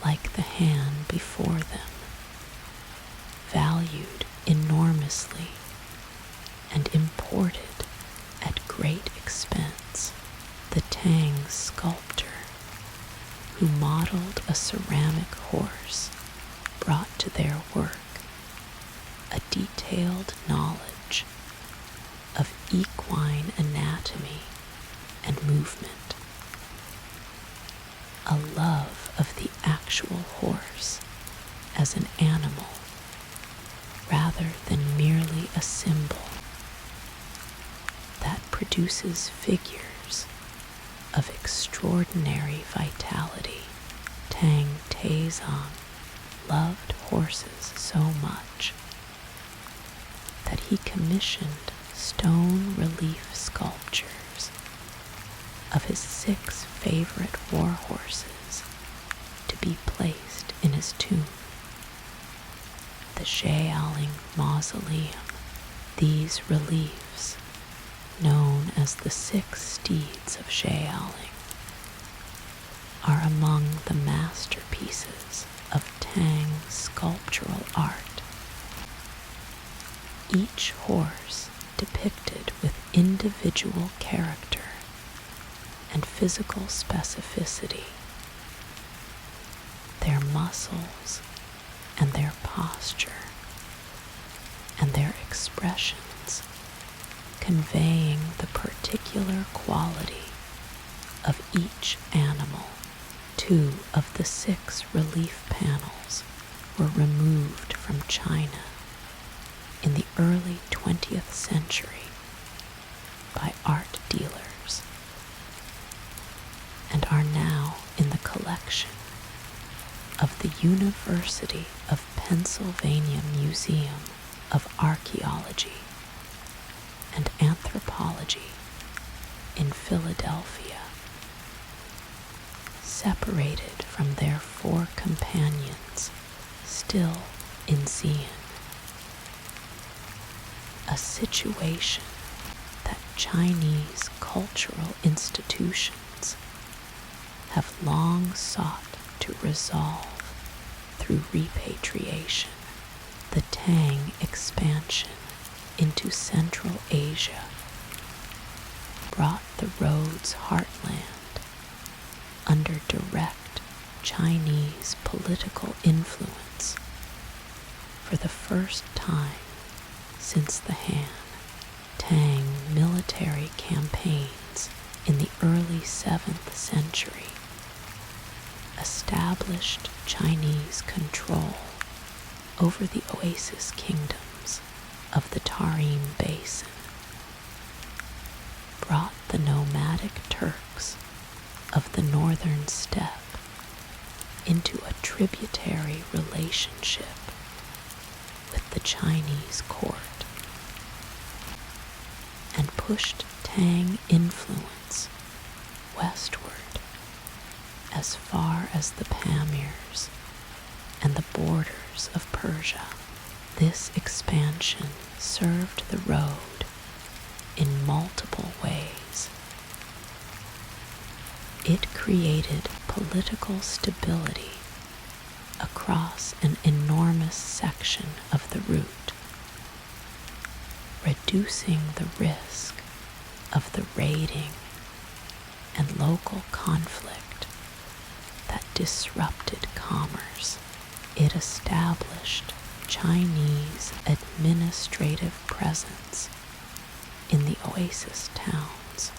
like the Han before them, valued enormously and imported at great expense. The Tang sculptor, who modeled a ceramic horse, brought to their work a detailed knowledge of equine anatomy and movement, a love of the actual horse as an animal rather than merely a symbol that produces figures of extraordinary vitality. Tang Taizong loved horses so much that he commissioned stone relief sculptures of his 6 favorite war horses to be placed in his tomb, the Xiaoling Mausoleum. These reliefs, known as the 6 steeds of Xiaoling, are among the masterpieces of Tang sculptural art. Each horse depicted with individual character and physical specificity, their muscles and their posture and their expressions conveying the particular quality of each animal. 2 of the 6 relief panels were removed from China in the early 20th century by art dealers and are now in the collection of the University of Pennsylvania Museum of Archaeology and Anthropology in Philadelphia, separated from their 4 companions still in Xi'an. A situation that Chinese cultural institutions have long sought to resolve through repatriation. The Tang expansion into Central Asia brought the road's heartland under direct Chinese political influence for the first time since the Han. Tang military campaigns in the early 7th century established Chinese control over the oasis kingdoms of the Tarim Basin, brought the nomadic Turks of the northern steppe into a tributary relationship with the Chinese court, and pushed Tang influence westward as far as the Pamirs and the borders of Persia. This expansion served the road in multiple ways. It created political stability across an enormous section of the route, reducing the risk of the raiding and local conflict that disrupted commerce. It established Chinese administrative presence in the oasis towns,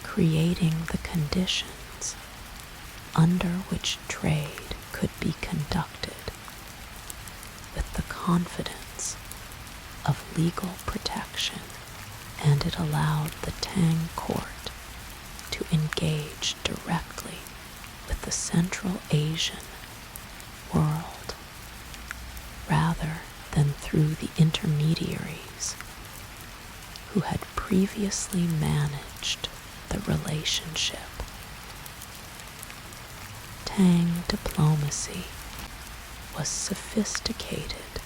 creating the conditions under which trade could be conducted with the confidence of legal protection, and it allowed the Tang court to engage directly with the Central Asian world rather than through the intermediaries who had previously managed the relationship. Tang diplomacy was sophisticated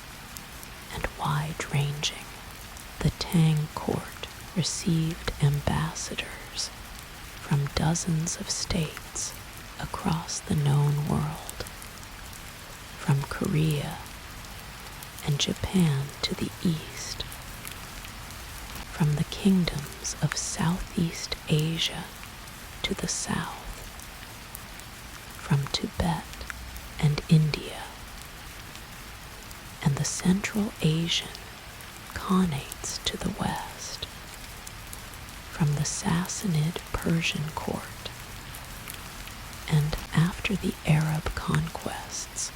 and wide-ranging. The Tang court received ambassadors from dozens of states across the known world, from Korea and Japan to the east, from the kingdoms of Southeast Asia to the south, from Tibet and India, and the Central Asian Khanates to the west, from the Sassanid Persian court, and after the Arab conquests,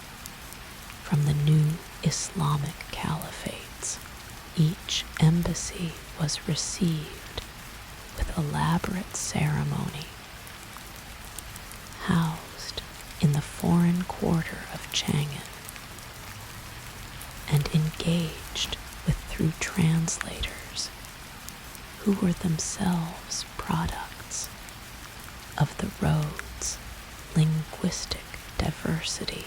from the new Islamic caliphates. Each embassy was received with elaborate ceremony, housed in the foreign quarter of Chang'an, and engaged with through translators who were themselves products of the road's linguistic diversity.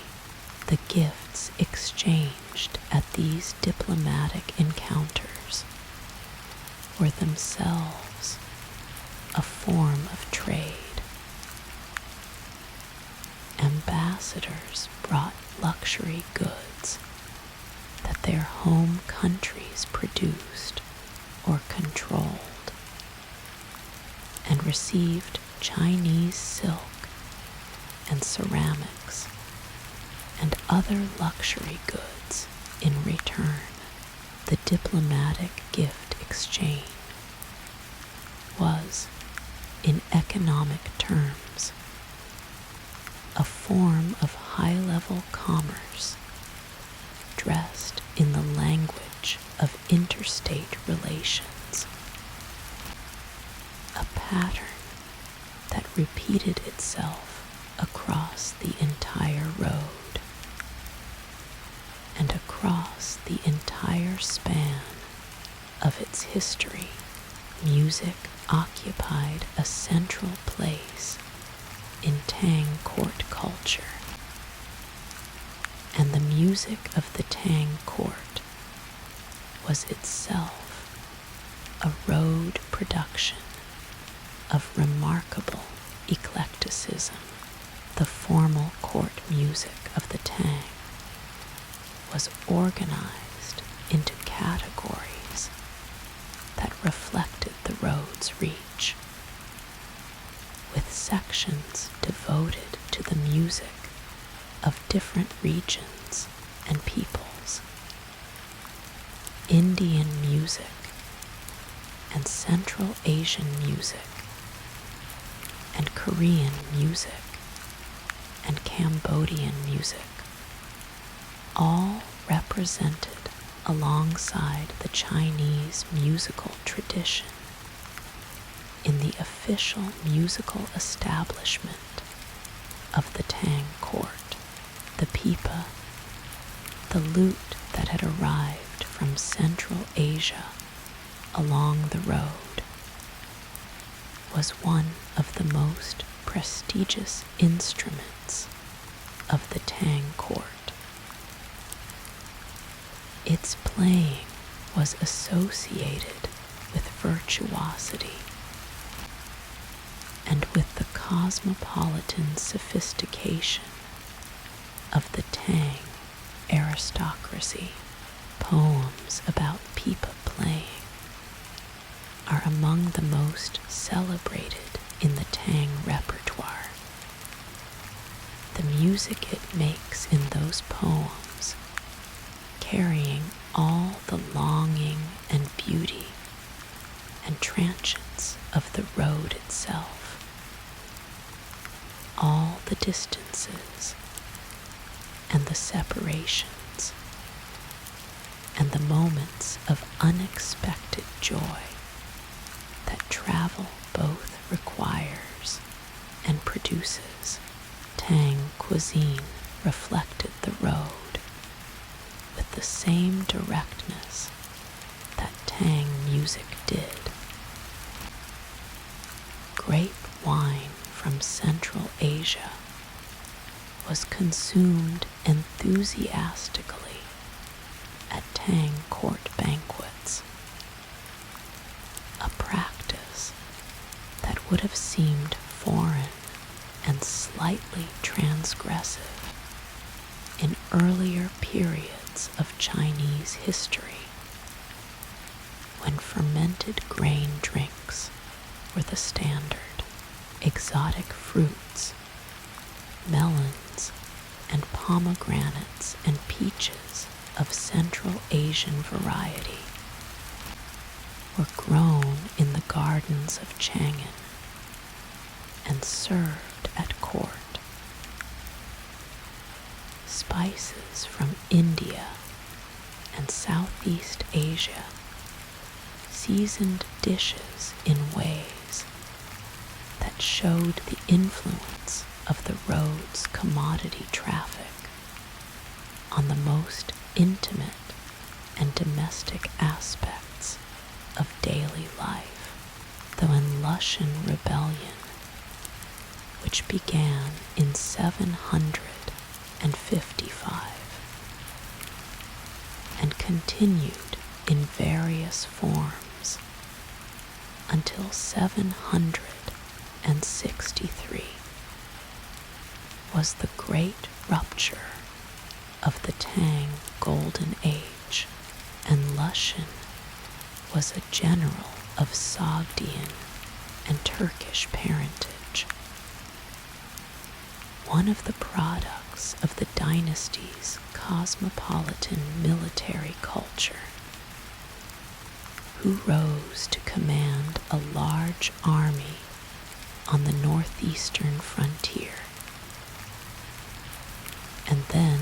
The gifts exchanged at these diplomatic encounters were themselves a form of trade. Ambassadors brought luxury goods that their home countries produced or controlled, and received Chinese silk and ceramics and other luxury goods in return. The diplomatic gift exchange was, in economic terms, a form of high-level commerce dressed in the language of interstate relations, a pattern that repeated itself across the entire road and across the entire span of its history. Music occupied a central place in Tang court culture, and the music of the Tang court was itself a road production of remarkable eclecticism. The formal court music of the Tang was organized into categories that reflected the road's reach, with sections devoted to the music of different regions and peoples. Indian music and Central Asian music and Korean music and Cambodian music, all represented alongside the Chinese musical tradition in the official musical establishment of the Tang court. The pipa, the lute that had arrived from Central Asia along the road, was one of the most prestigious instruments of the Tang court. Its playing was associated with virtuosity and with the cosmopolitan sophistication of the Tang aristocracy. Poems about pipa playing are among the most celebrated in the Tang repertoire. The music it makes in those poems, carrying all the longing and beauty and transience of the road itself, all the distances and the separations and the moments of unexpected joy that travel both requires and produces. Tang cuisine reflected the road with the same directness that Tang music did. Grape wine from Central Asia was consumed enthusiastically at Tang court banquets, a practice that would have seemed foreign and slightly transgressive in earlier periods of Chinese history, when fermented grain drinks were the standard. Exotic fruits, melons, and pomegranates and peaches of Central Asian variety were grown in the gardens of Chang'an and served at court. Spices from India and Southeast Asia seasoned dishes in ways that showed the influence of the road's commodity traffic on the most intimate and domestic aspects of daily life. The Lushan Rebellion, which began in 755 and continued in various forms until 763, was the great rupture of the Tang Golden Age, and Lushan was a general of Sogdian and Turkish parentage. One of the products of the dynasty's cosmopolitan military culture, who rose to command a large army on the northeastern frontier, and then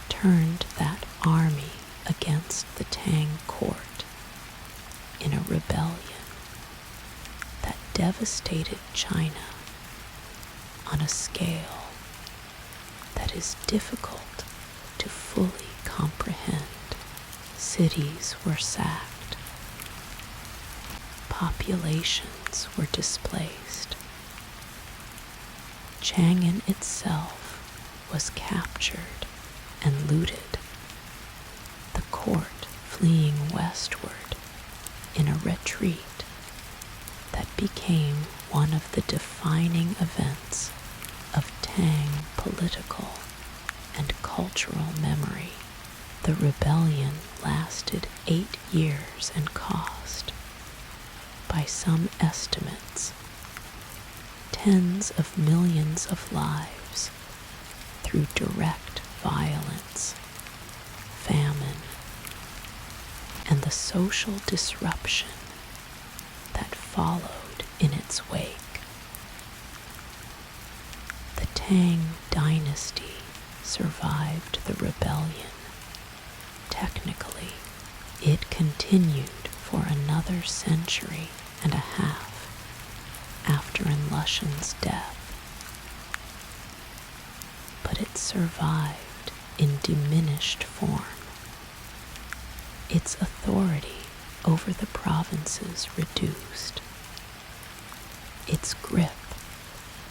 turned that army against the Tang court in a rebellion that devastated China on a scale that is difficult to fully comprehend. Cities were sacked, populations were displaced. Chang'an itself was captured and looted, the court fleeing westward in a retreat that became one of the defining events of Tang political and cultural memory. The rebellion lasted 8 years and cost, by some estimates, tens of millions of lives through direct violence, famine, and the social disruption that followed in its wake. The Tang dynasty survived the rebellion. Technically, it continued for another century and a half after Lushan's death, but it survived in diminished form. Its authority over the provinces reduced, its grip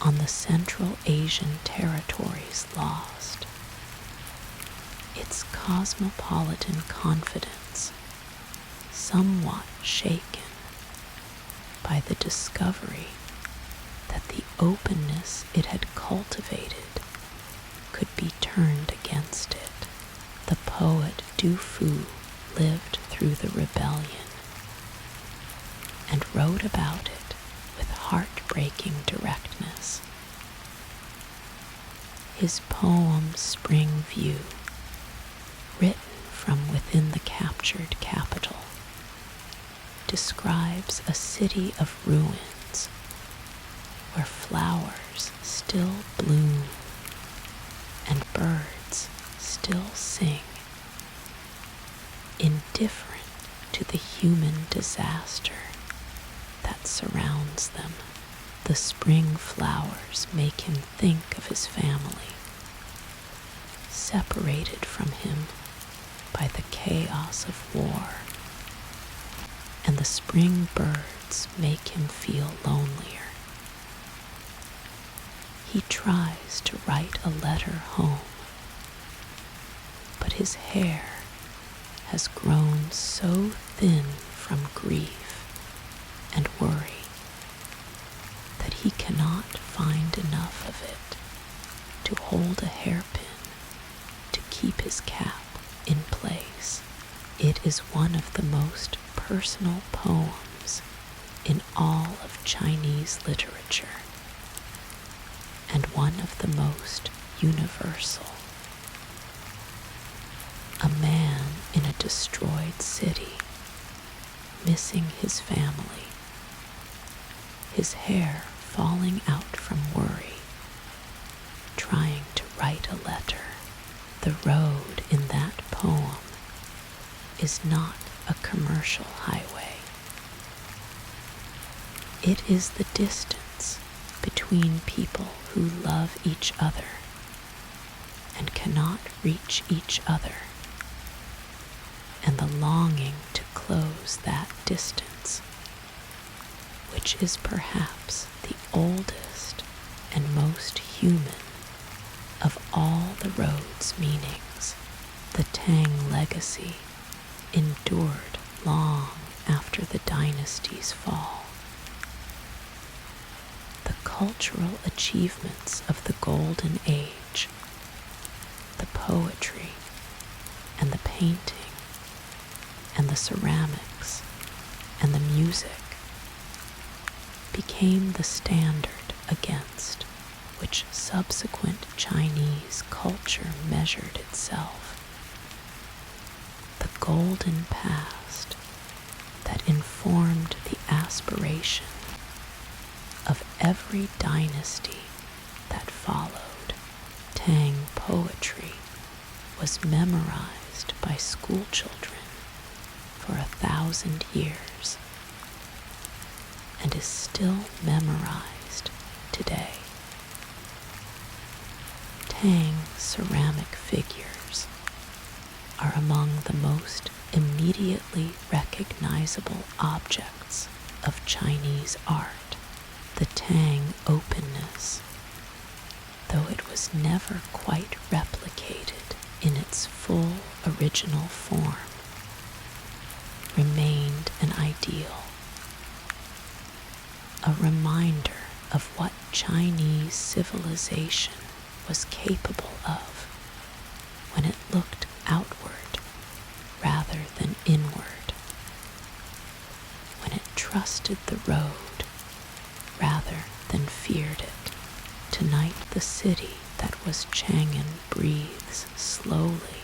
on the Central Asian territories lost, its cosmopolitan confidence somewhat shaken by the discovery that the openness it had cultivated could be turned against it. The poet Du Fu lived through the rebellion and wrote about it with heartbreaking directness. His poem Spring View, written from within the captured capital, describes a city of ruins where flowers still bloom and birds still sing, indifferent to the human disaster that surrounds them. The spring flowers make him think of his family, separated from him by the chaos of war, and the spring birds make him feel lonelier. He tries to write a letter home, but his hair has grown so thin from grief and worry that he cannot find enough of it to hold a hairpin to keep his cap in place. It is one of the most personal poems in all of Chinese literature, and one of the most universal. A man in a destroyed city, missing his family, his hair falling out from worry, trying to write a letter. The road in that poem is not a commercial highway. It is the distance between people who love each other and cannot reach each other, and the longing to close that distance, which is perhaps the oldest and most human of all the road's meanings. The Tang legacy endured long after the dynasty's fall. The cultural achievements of the Golden Age, the poetry and the painting and the ceramics and the music, became the standard against which subsequent Chinese culture measured itself. The golden past that informed the aspiration of every dynasty that followed. Tang poetry was memorized by schoolchildren for 1,000 years and is still memorized today. Tang ceramic figures are among the most immediately recognizable objects of Chinese art. The Tang openness, though it was never quite replicated in its full original form, remained an ideal, a reminder of what Chinese civilization was capable of when it looked outward rather than inward, when it trusted the road rather than feared it. Tonight the city that was Chang'an breathes slowly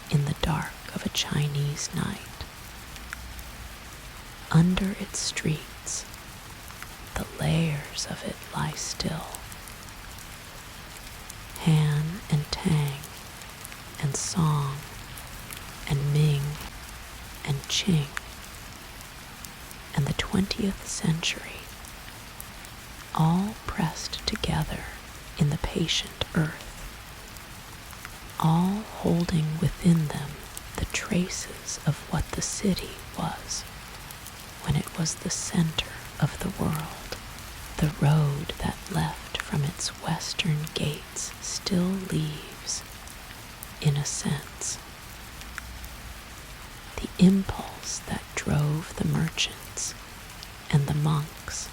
in the dark of a Chinese night. Under its streets, the layers of it lie still. Han and Tang and Song and Ming and Qing and the 20th century, all pressed together in the patient earth, all holding within them the traces of what the city was when it was the center of the world. The road that left from its western gates still leaves, in a sense, impulse that drove the merchants and the monks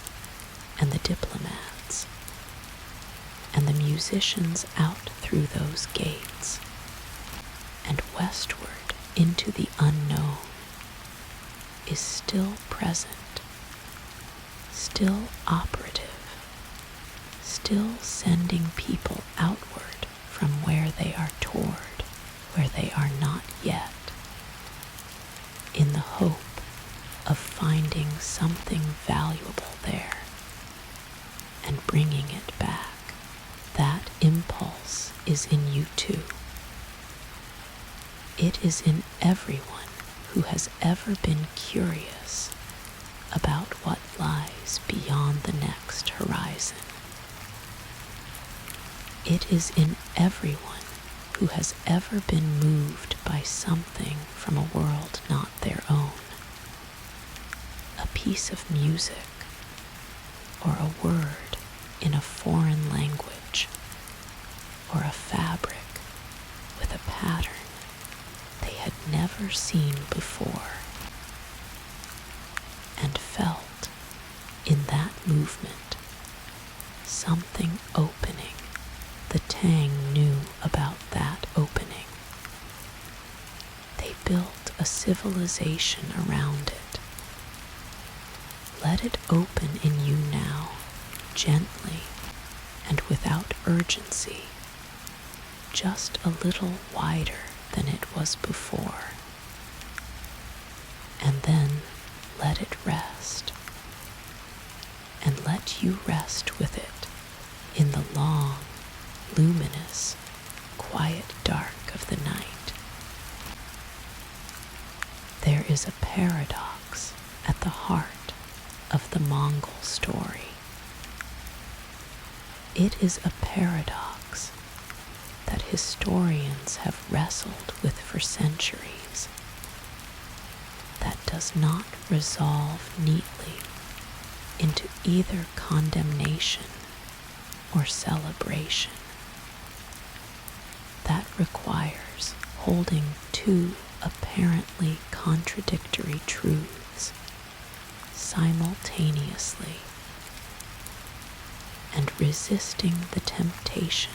and the diplomats and the musicians out through those gates and westward into the unknown is still present, still operative, still sending people outward from where they are toward where they are not yet, in the hope of finding something valuable there and bringing it back. That impulse is in you too. It is in everyone who has ever been curious about what lies beyond the next horizon. It is in everyone who has ever been moved by something from a world not their own. A piece of music, or a word in a foreign language, or a fabric with a pattern they had never seen before, and felt in that movement something opening the Tang knew about that opening. They built a civilization around it. Let it open in you now, gently and without urgency, just a little wider than it was before. And then let it rest. And let you rest with it in the long, luminous, quiet dark of the night. There is a paradox at the heart of the Mongol story. It is a paradox that historians have wrestled with for centuries, that does not resolve neatly into either condemnation or celebration. That requires holding two apparently contradictory truths simultaneously and resisting the temptation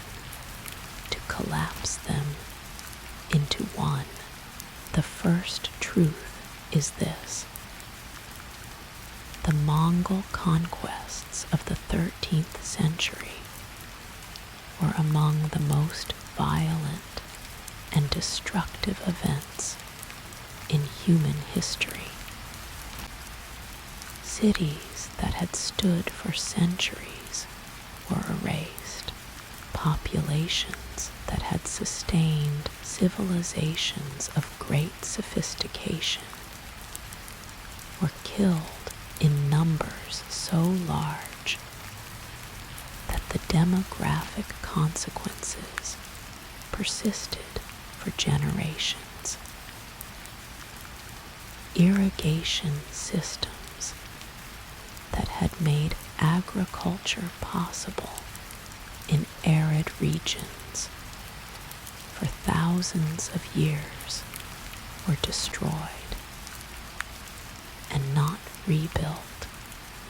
to collapse them into one. The first truth is this: the Mongol conquests of the 13th century were among the most violent and destructive events in human history. Cities that had stood for centuries were erased. Populations that had sustained civilizations of great sophistication were killed in numbers so large that the demographic consequences persisted for generations. Irrigation systems that had made agriculture possible in arid regions for thousands of years were destroyed and not rebuilt.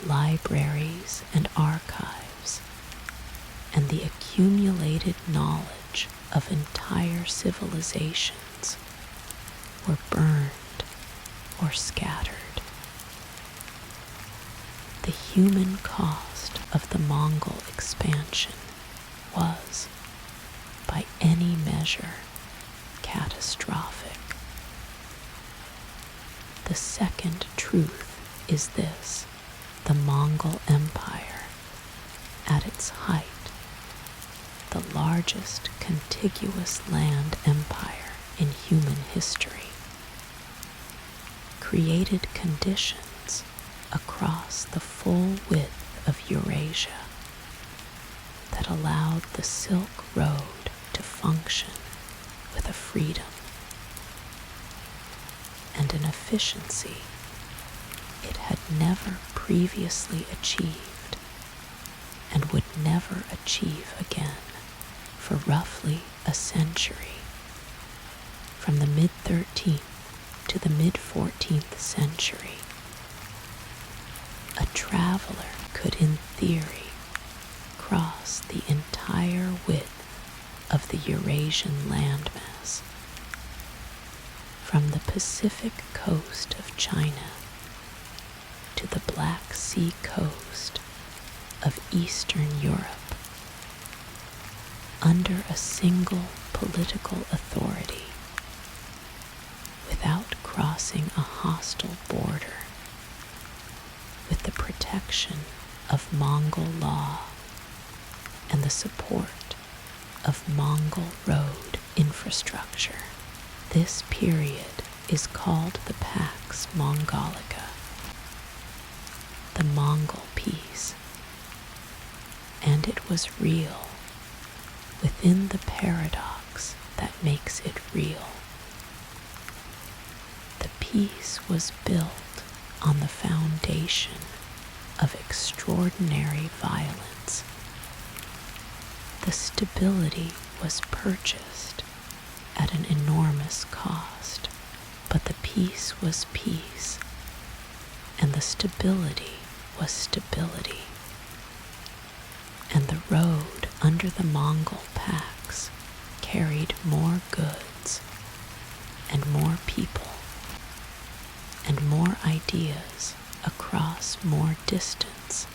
Libraries and archives and the accumulated knowledge of entire civilizations were burned or scattered. The human cost of the Mongol expansion was, by any measure, catastrophic. The second truth is this: the Mongol Empire, at its height, the largest contiguous land empire in human history, created conditions across the full width of Eurasia that allowed the Silk Road to function with a freedom and an efficiency it had never previously achieved and would never achieve again for roughly a century, from the mid-13th to the mid-14th century, a traveler could, in theory, cross the entire width of the Eurasian landmass, from the Pacific coast of China to the Black Sea coast of Eastern Europe, under a single political authority, without crossing a hostile border, with the protection of Mongol law and the support of Mongol road infrastructure. This period is called the Pax Mongolica, the Mongol peace, and it was real within the paradox that makes it real. The peace was built on the foundation of extraordinary violence. The stability was purchased at an enormous cost, but the peace was peace, and the stability was stability. And the road under the Mongol Pax carried more goods and more people and more ideas across more distance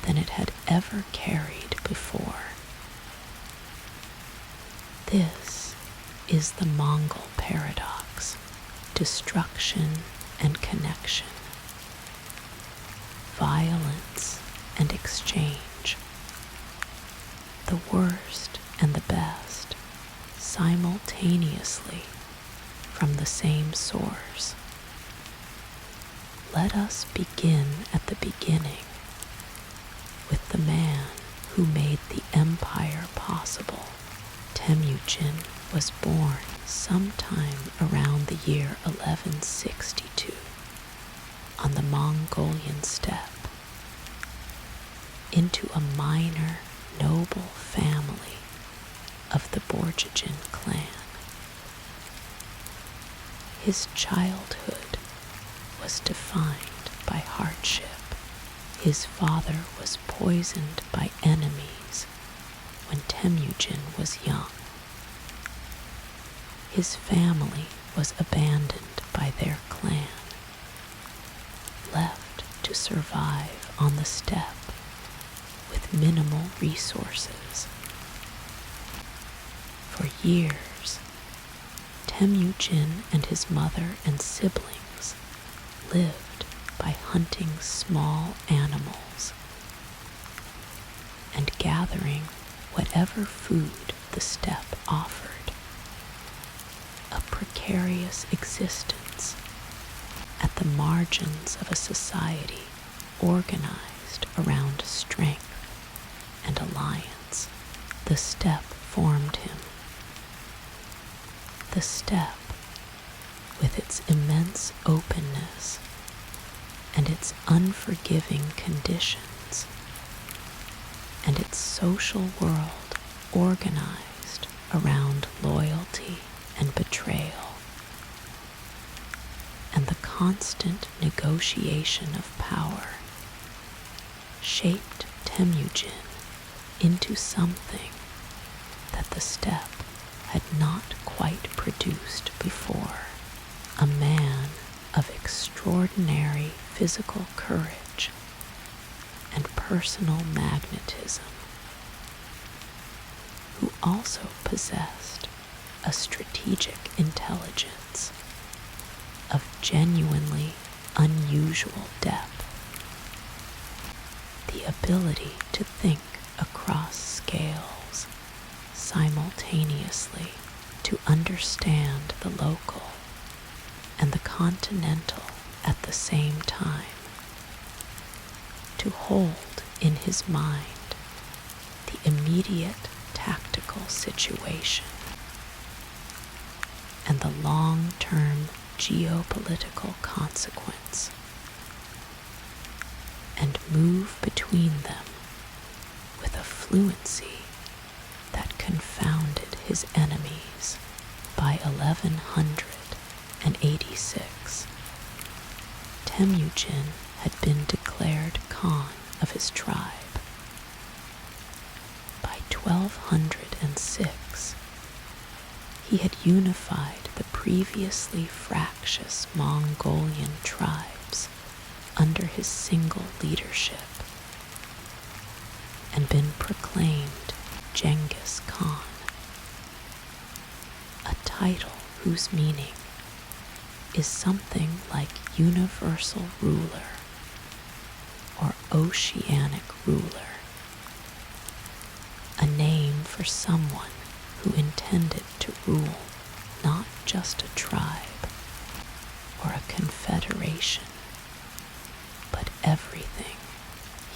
than it had ever carried before. This is the Mongol paradox: destruction and connection, violence and exchange, the worst and the best simultaneously from the same source. Let us begin at the beginning with the man who made the empire possible. Temujin was born sometime around the year 1162 on the Mongolian steppe into a minor noble family of the Borjigin clan. His childhood was defined by hardship. His father was poisoned by enemies when Temujin was young. His family was abandoned by their clan, left to survive on the steppe with minimal resources. For years, Temujin and his mother and siblings lived by hunting small animals and gathering whatever food the steppe offered. A precarious existence at the margins of a society organized around strength and alliance. The steppe formed him. The steppe, with its immense openness and its unforgiving conditions, and its social world organized around loyalty and betrayal, and the constant negotiation of power, shaped Temujin into something that the steppe had not quite produced before: a man of extraordinary physical courage and personal magnetism, who also possessed a strategic intelligence of genuinely unusual depth, the ability to think across scales simultaneously, to understand the local and the continental at the same time, to hold in his mind the immediate tactical situation and the long-term geopolitical consequence, and move between them with a fluency that confounded his enemies. By 1100 and 1186, Temujin had been declared Khan of his tribe. By 1206, he had unified the previously fractious Mongolian tribes under his single leadership and been proclaimed Genghis Khan, a title whose meaning is something like universal ruler or oceanic ruler, a name for someone who intended to rule not just a tribe or a confederation, but everything.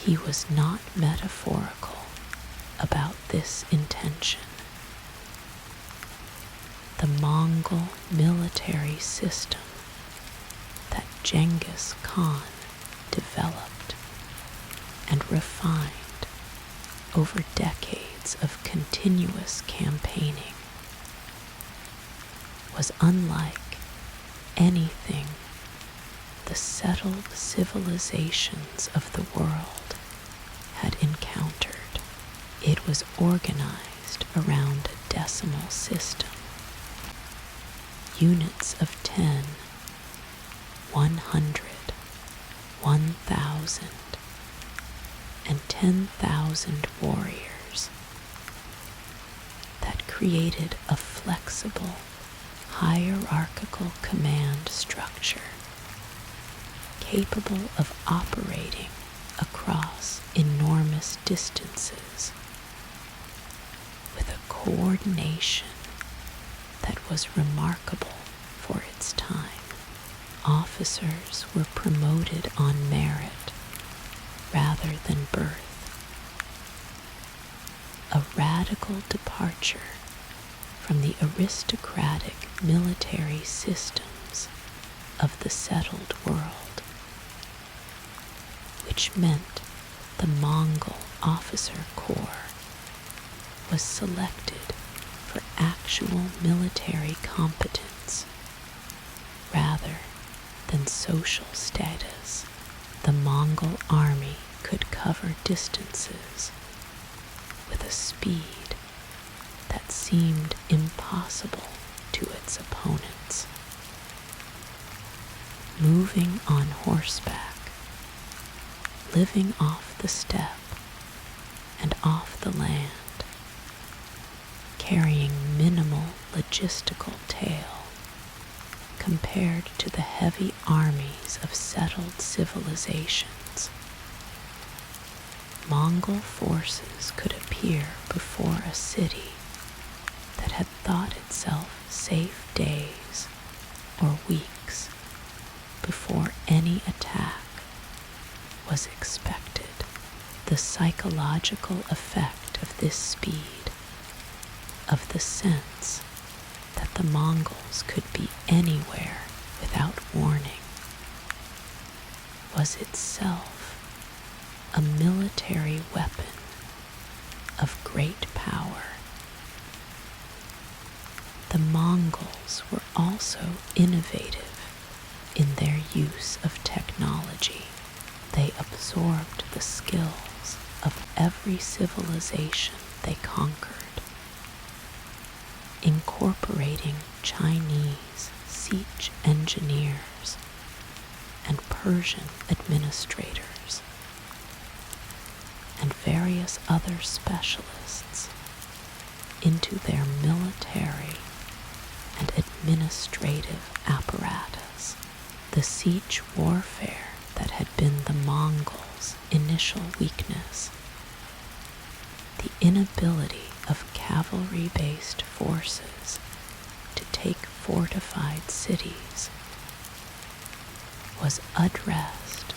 He was not metaphorical about this intention. The Mongol military system that Genghis Khan developed and refined over decades of continuous campaigning was unlike anything the settled civilizations of the world had encountered. It was organized around a decimal system. Units of 10, 100, 1,000, and 10,000 warriors that created a flexible, hierarchical command structure capable of operating across enormous distances with a coordination that was remarkable for its time. Officers were promoted on merit rather than birth, a radical departure from the aristocratic military systems of the settled world, which meant the Mongol officer corps was selected for actual military competence rather than social status. The Mongol army could cover distances with a speed that seemed impossible to its opponents. Moving on horseback, living off the steppe and off the land, carrying minimal logistical tail compared to the heavy armies of settled civilizations. Mongol forces could appear before a city that had thought itself safe days or weeks before any attack was expected. The psychological effect of this speed, of the sense that the Mongols could be anywhere without warning, was itself a military weapon of great power. The Mongols were also innovative in their use of technology. They absorbed the skills of every civilization they conquered, incorporating Chinese siege engineers and Persian administrators and various other specialists into their military and administrative apparatus. The siege warfare that had been the Mongols' initial weakness, the inability of cavalry-based forces to take fortified cities, was addressed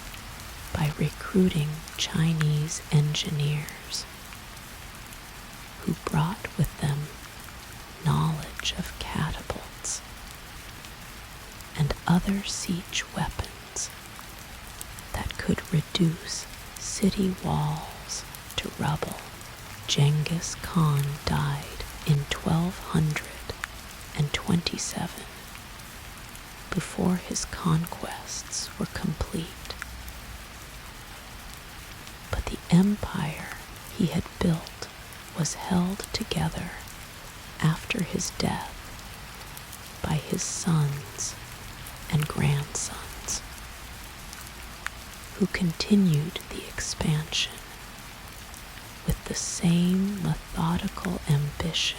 by recruiting Chinese engineers who brought with them knowledge of catapults and other siege weapons that could reduce city walls to rubble. Genghis Khan died in 1227 before his conquests were complete. But the empire he had built was held together after his death by his sons and grandsons, who continued the expansion with the same methodical ambition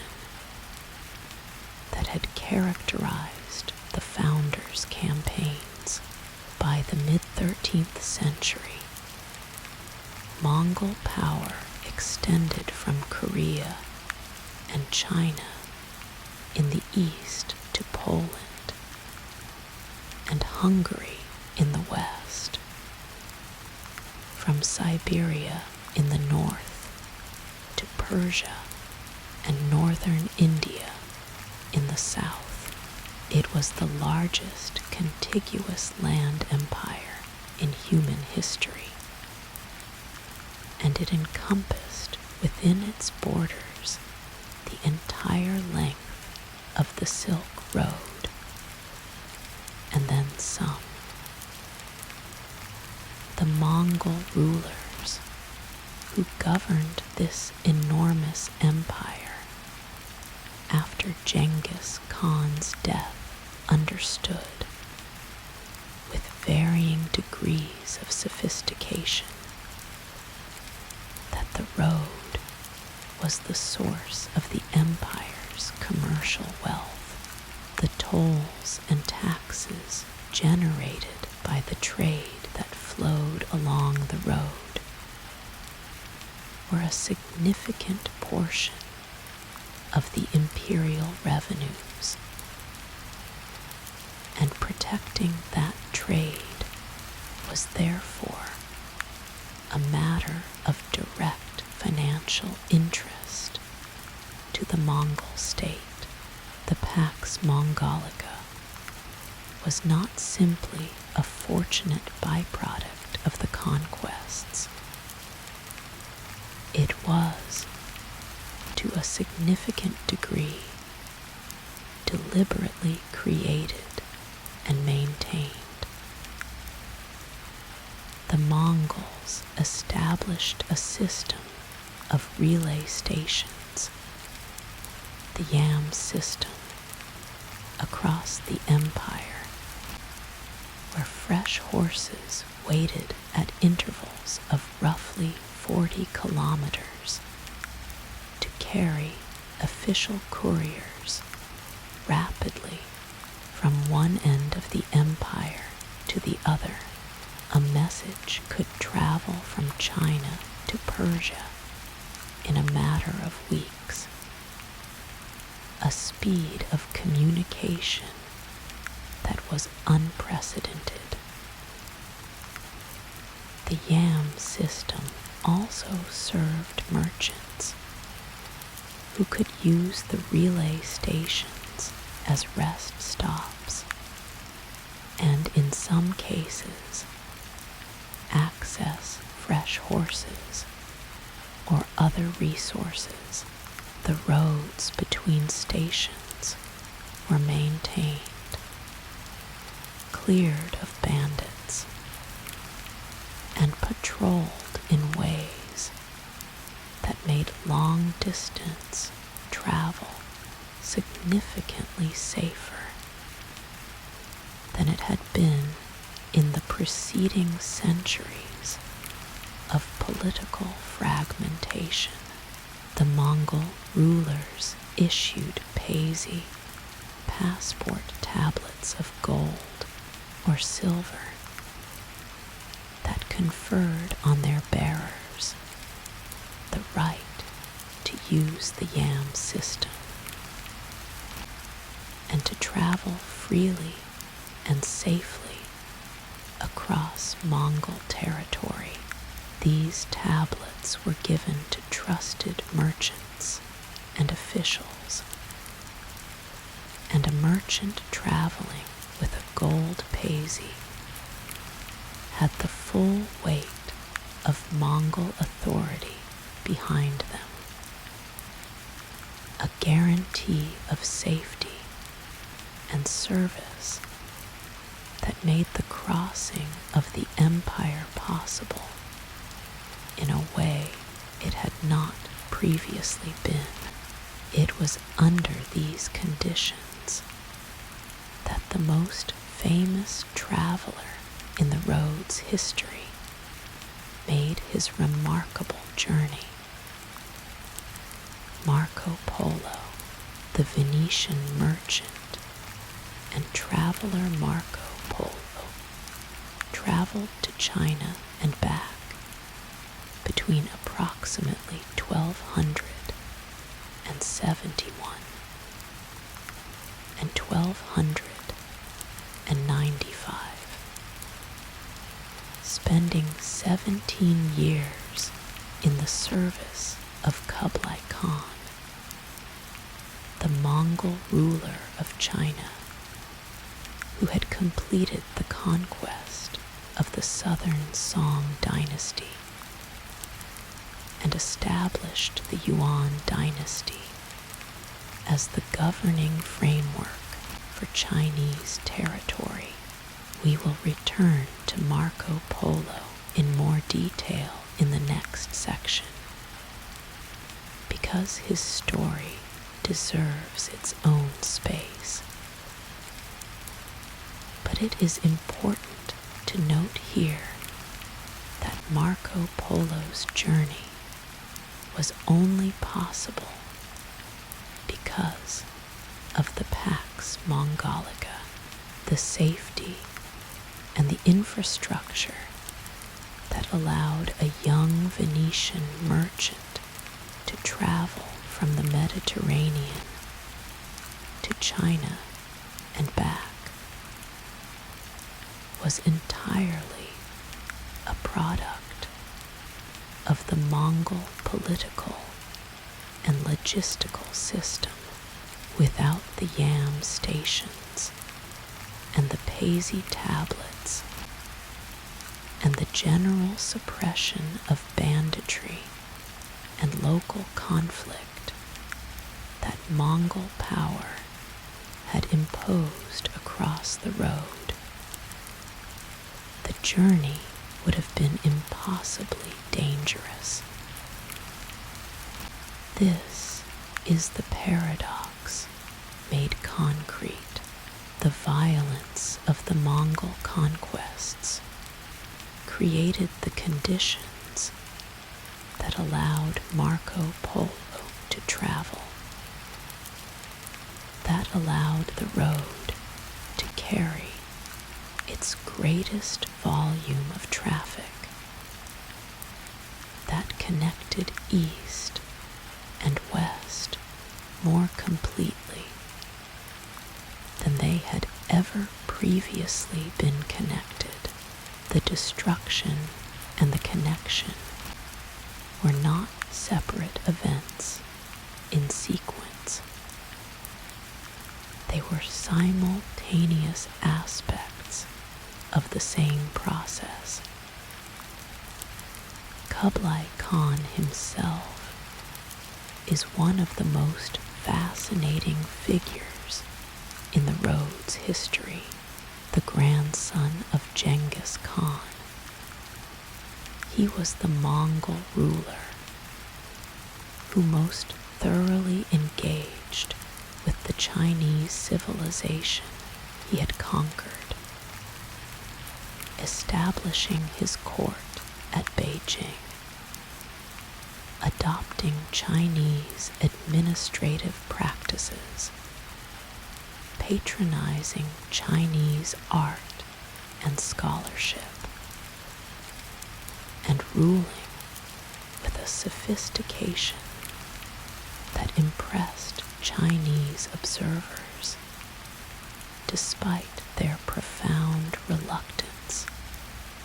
that had characterized the founders' campaigns. By the mid-13th century, Mongol power extended from Korea and China in the east to Poland and Hungary in the west, from Siberia in the north to Persia and northern India in the south. It was the largest contiguous land empire in human history, and it encompassed within its borders the entire length of the Silk Road, and then some. The Mongol rulers who governed this enormous empire after Genghis Khan's death understood, with varying degrees of sophistication, that the road was the source of the empire's commercial wealth. The tolls and taxes generated by the trade that flowed along the road were a significant portion of the imperial revenues, and protecting that trade was therefore a matter of direct financial interest to the Mongol state. The Pax Mongolica was not simply a fortunate byproduct of the conquests. It was, to a significant degree, deliberately created and maintained. The Mongols established a system of relay stations, the Yam system, across the empire, where fresh horses waited at intervals of roughly 40 kilometers to carry official couriers rapidly from one end of the empire to the other. A message could travel from China to Persia in a matter of weeks, a speed of communication that was unprecedented. The Yam system also served merchants who could use the relay stations as rest stops, and in some cases access fresh horses or other resources. The roads between stations were maintained, cleared of bandits, and patrolled in ways that made long-distance travel significantly safer than it had been in the preceding centuries of political fragmentation. The Mongol rulers issued paisy, passport tablets of gold or silver that conferred on their bearers the right to use the Yam system and to travel freely and safely across Mongol territory. These tablets were given to trusted merchants and officials, and a merchant traveling with a gold paisy had the full weight of Mongol authority behind them, a guarantee of safety and service that made the crossing of the empire possible in a way it had not previously been. It was under these conditions that the most famous traveler in the road's history made his remarkable journey. Marco Polo, the Venetian merchant and traveler Marco Polo, traveled to China and back between approximately 1271 and 1295, spending 17 years in the service of Kublai Khan, the Mongol ruler of China, who had completed the conquest of the southern Song dynasty and established the Yuan dynasty as the governing framework for Chinese territory. We will return to Marco Polo in more detail in the next section, because his story deserves its own space. But it is important to note here that Marco Polo's journey was only possible because of the Pax Mongolica, the safety and the infrastructure that allowed a young Venetian merchant to travel from the Mediterranean to China and back was entirely a product of the Mongol political and logistical system. Without the Yam stations and the Paisi tablets and the general suppression of banditry and local conflict that Mongol power had imposed across the road, the journey would have been impossibly dangerous. This is the paradox made concrete. The violence of the Mongol conquests created the conditions that allowed Marco Polo to travel, that allowed the road to carry its greatest volume of traffic, that connected east and west more completely than they had ever previously been connected. The destruction and the connection were not separate events in sequence. They were simultaneous aspects of the same process. Kublai Khan himself is one of the most fascinating figures in the road's history, the grandson of Genghis Khan. He was the Mongol ruler who most thoroughly engaged with the Chinese civilization he had conquered, establishing his court at Beijing, adopting Chinese administrative practices, patronizing Chinese art and scholarship, and ruling with a sophistication that impressed Chinese observers, despite their profound reluctance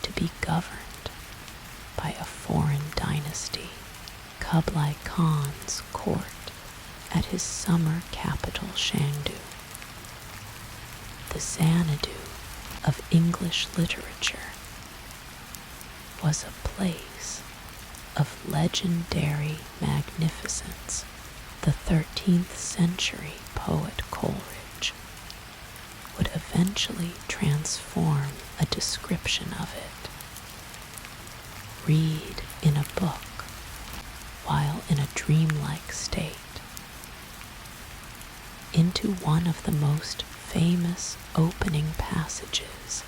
to be governed by a foreign dynasty. Kublai Khan's court at his summer capital Chengdu, the Xanadu of English literature, was a place of legendary magnificence. The 13th century poet Coleridge would eventually transform a description of it. Read in a book while in a dreamlike state into one of the most famous opening passages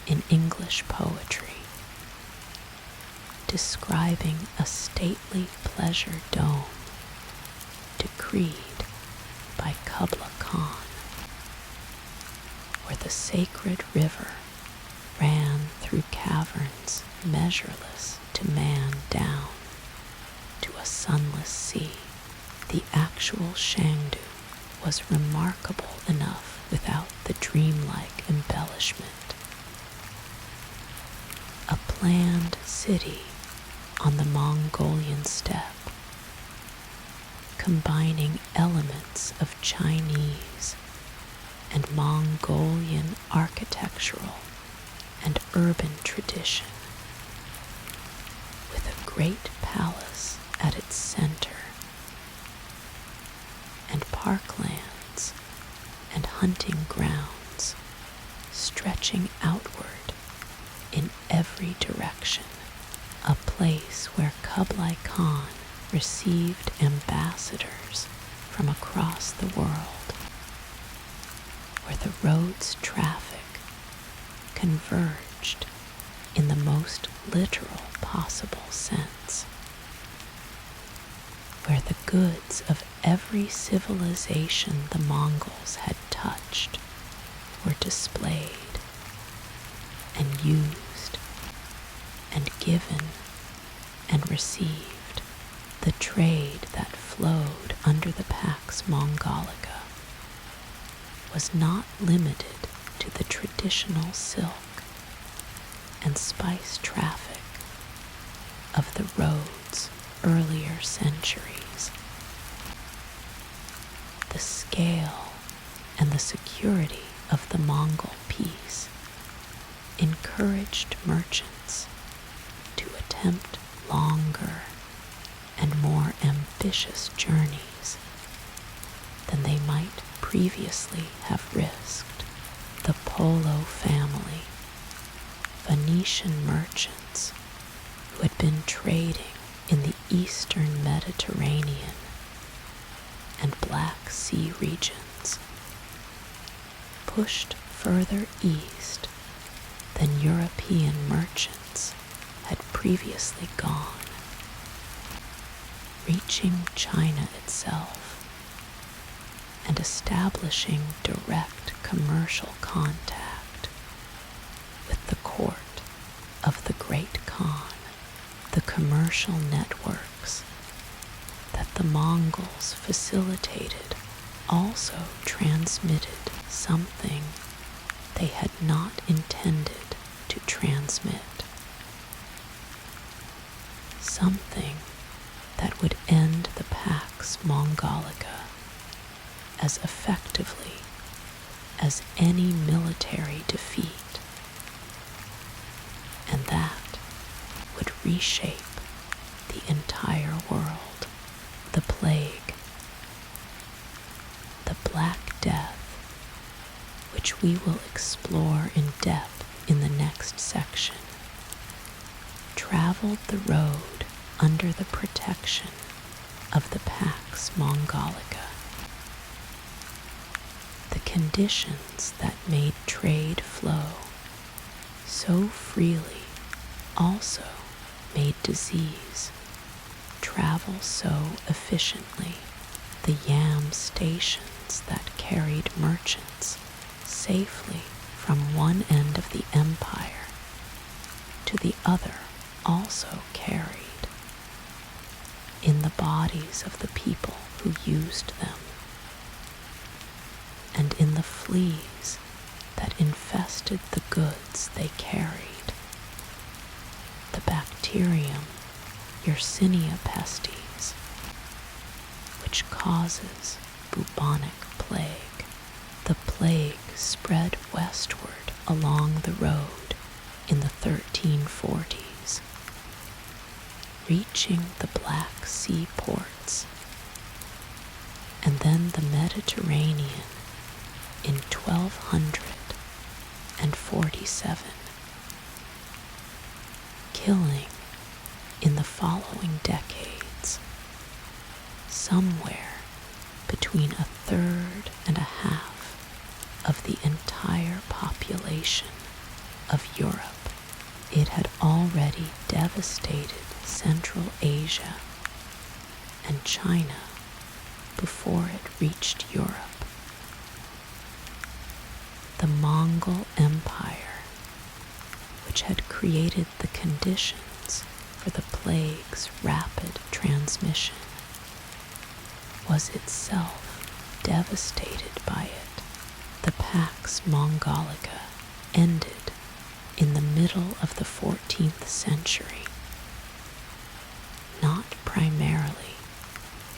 in English poetry, describing a stately pleasure dome decreed by Kubla Khan, where the sacred river ran through caverns measureless to man down to a sunless sea. The actual Shangdu was remarkable enough without the dreamlike embellishment. A planned city on the Mongolian steppe, combining elements of Chinese and Mongolian architectural and urban tradition, with a great palace at its center, and parklands and hunting grounds stretching outward in every direction, a place where Kublai Khan received ambassadors from across the world, where the road's traffic converged in the most literal possible sense, where the goods of every civilization the Mongols had touched were displayed and used and given and received. The trade that flowed under the Pax Mongolica was not limited to the traditional silk and spice traffic of the roads earlier centuries. The scale and the security of the Mongol peace encouraged merchants to attempt longer and more ambitious journeys than they might previously have risked. The Polo family, Venetian merchants who had been trading in the eastern Mediterranean and Black Sea regions, pushed further east than European merchants had previously gone, reaching China itself and establishing direct commercial contact with the court of the Great Khan. The commercial networks that the Mongols facilitated also transmitted something they had not intended to transmit, something that would end the Pax Mongolica as effectively as any military defeat, and that would reshape the entire world. The plague, the Black Death, which we will explore in depth in the next section, traveled the road under the protection of the Pax Mongolica. The conditions that made trade flow so freely also made disease travel so efficiently. The yam stations that carried merchants safely from one end of the empire to the other also carried, in the bodies of the people who used them, and in the fleas that infested the goods they carried, the bacterium Yersinia pestis, which causes bubonic plague. The plague spread westward along the road in the 1340s, reaching the Black Sea ports, and then the Mediterranean in 1247, killing in the following decades somewhere between a third and a half of the entire population of Europe. It had already devastated Central Asia and China before it reached Europe. The Mongol Empire, which had created the conditions for the plague's rapid transmission, was itself devastated by it. The Pax Mongolica ended in the middle of the 14th century, not primarily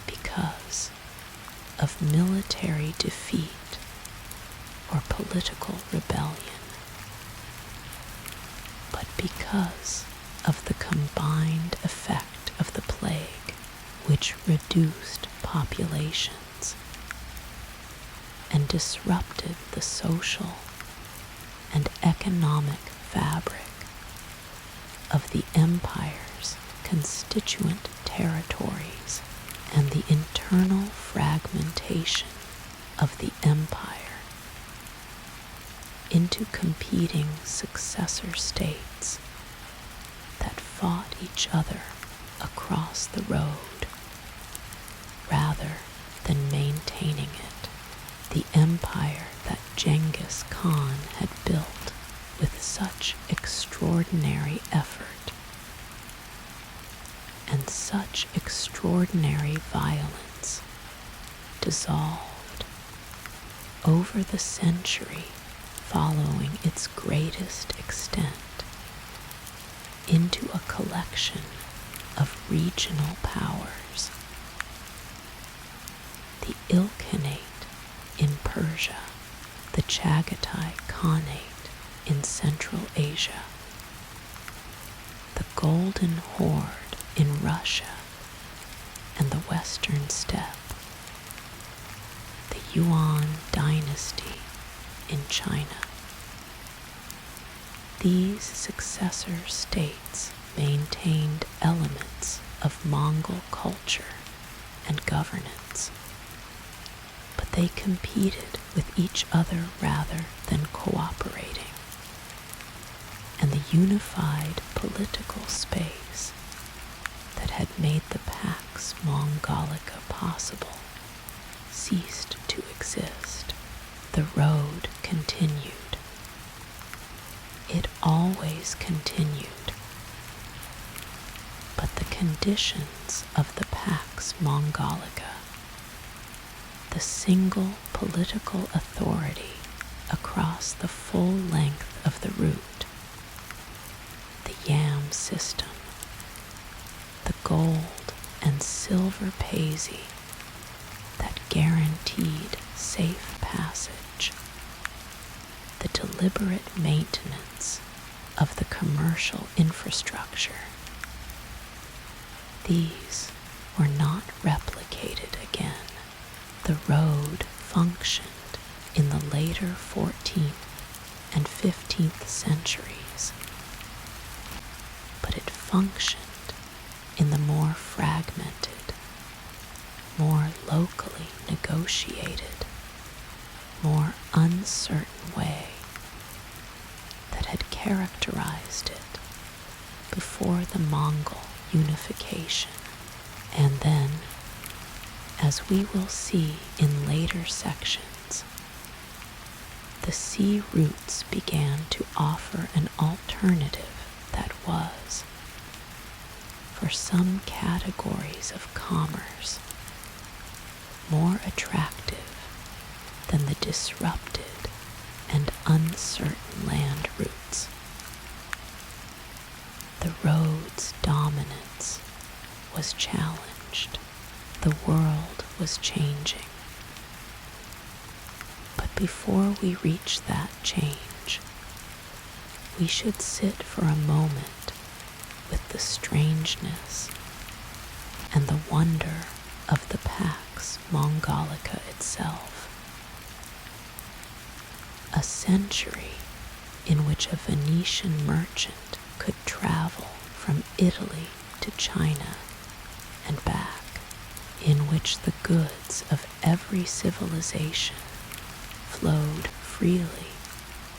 because of military defeat or political rebellion, but because of the combined effect of the plague, which reduced populations and disrupted the social and economic fabric of the empire's constituent territories, and the internal fragmentation of the empire into competing successor states that fought each other across the road rather than maintaining it. The empire that Genghis Khan had built with such extraordinary effort and such extraordinary violence dissolved over the century following its greatest extent into a collection of regional powers. The Ilkhanate in Persia, the Chagatai Khanate in Central Asia, the Golden Horde in Russia and the Western Steppe, the Yuan dynasty in China. These successor states maintained elements of Mongol culture and governance, but they competed with each other rather than cooperating, and the unified political space that had made the Pax Mongolica possible ceased to exist. The road continued. It always continued. But the conditions of the Pax Mongolica, the single political authority across the full length of the route, the yam system, the gold and silver paisy that guaranteed safe passage, the deliberate maintenance of the commercial infrastructure, these were not replicated again. The road functioned in the later 14th and 15th centuries, but it functioned in the more fragmented, more locally negotiated, more uncertain way that had characterized it before the Mongol unification. And then, as we will see in later sections, the sea routes began to offer an alternative that was, for some categories of commerce, more attractive than the disrupted and uncertain land routes. The road's dominance was challenged. The world was changing. But before we reach that change, we should sit for a moment with the strangeness and the wonder of the Pax Mongolica itself. century in which a Venetian merchant could travel from Italy to China and back, in which the goods of every civilization flowed freely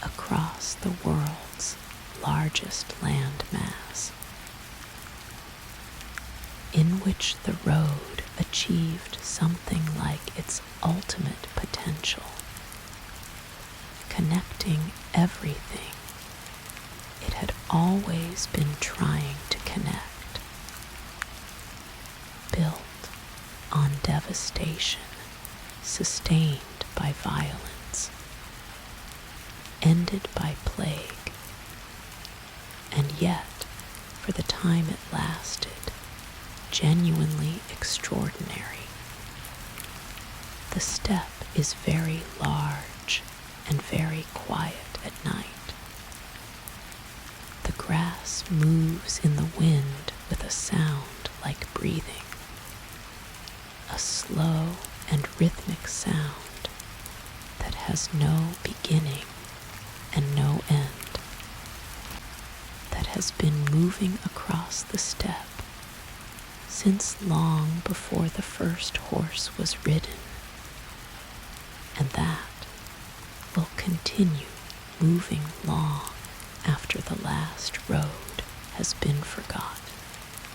across the world's largest land mass, in which the road achieved something like its ultimate potential, connecting everything it had always been trying to connect, built on devastation, sustained by violence, ended by plague, and yet, for the time it lasted, genuinely extraordinary. The steppe is very large and very quiet at night. The grass moves in the wind with a sound like breathing, a slow and rhythmic sound that has no beginning and no end, that has been moving across the steppe since long before the first horse was ridden, and that will continue moving long after the last road has been forgotten.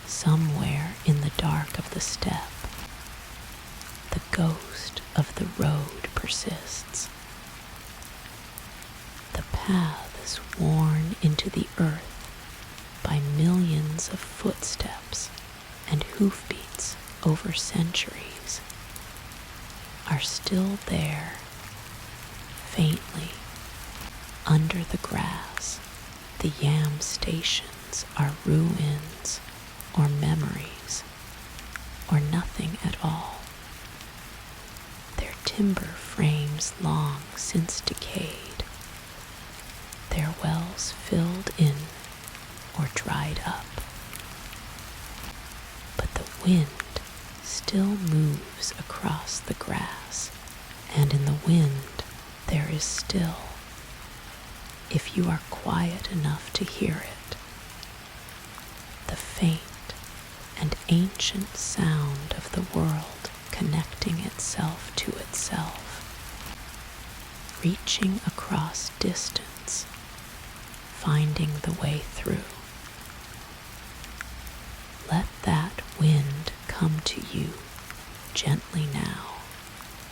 Somewhere in the dark of the steppe, the ghost of the road persists. The paths worn into the earth by millions of footsteps and hoofbeats over centuries are still there, faintly, under the grass. The yam stations are ruins or memories or nothing at all. Their timber frames long since decayed, their wells filled in or dried up. But the wind still moves across the grass, and in the wind there is still, if you are quiet enough to hear it, the faint and ancient sound of the world connecting itself to itself, reaching across distance, finding the way through. Let that wind come to you gently now,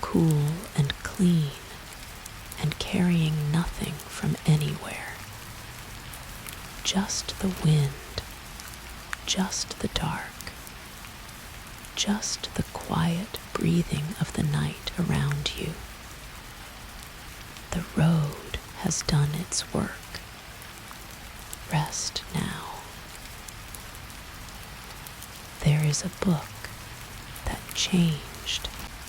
cool and clean, and carrying nothing from anywhere. Just the wind, just the dark, just the quiet breathing of the night around you. The road has done its work. Rest now. There is a book that changed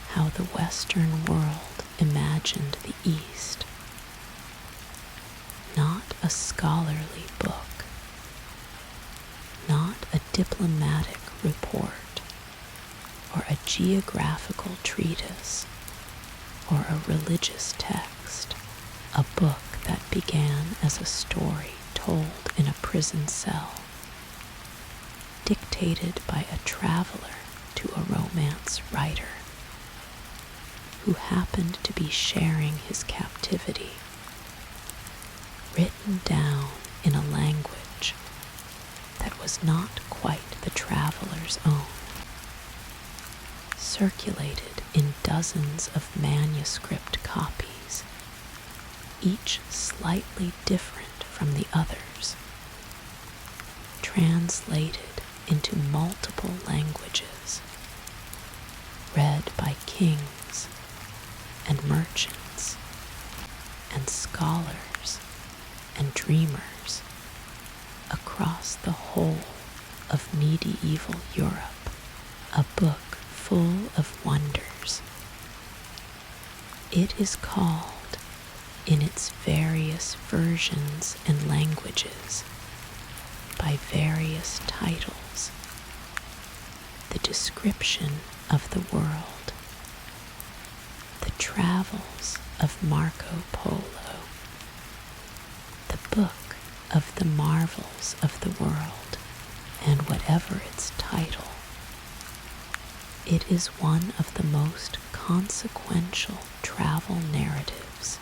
how the Western world imagined the East. Not a scholarly book, not a diplomatic report, or a geographical treatise, or a religious text, a book that began as a story told in a prison cell, dictated by a traveler to a romance writer who happened to be sharing his captivity, written down in a language that was not quite the traveler's own, circulated in dozens of manuscript copies, each slightly different from the others, translated into multiple languages, read by kings and merchants and scholars and dreamers across the whole of medieval Europe, a book full of wonders. It is called, in its various versions and languages, by various titles, The Description of the World, The Travels of Marco Polo, book of the marvels of the world, and whatever its title, it is one of the most consequential travel narratives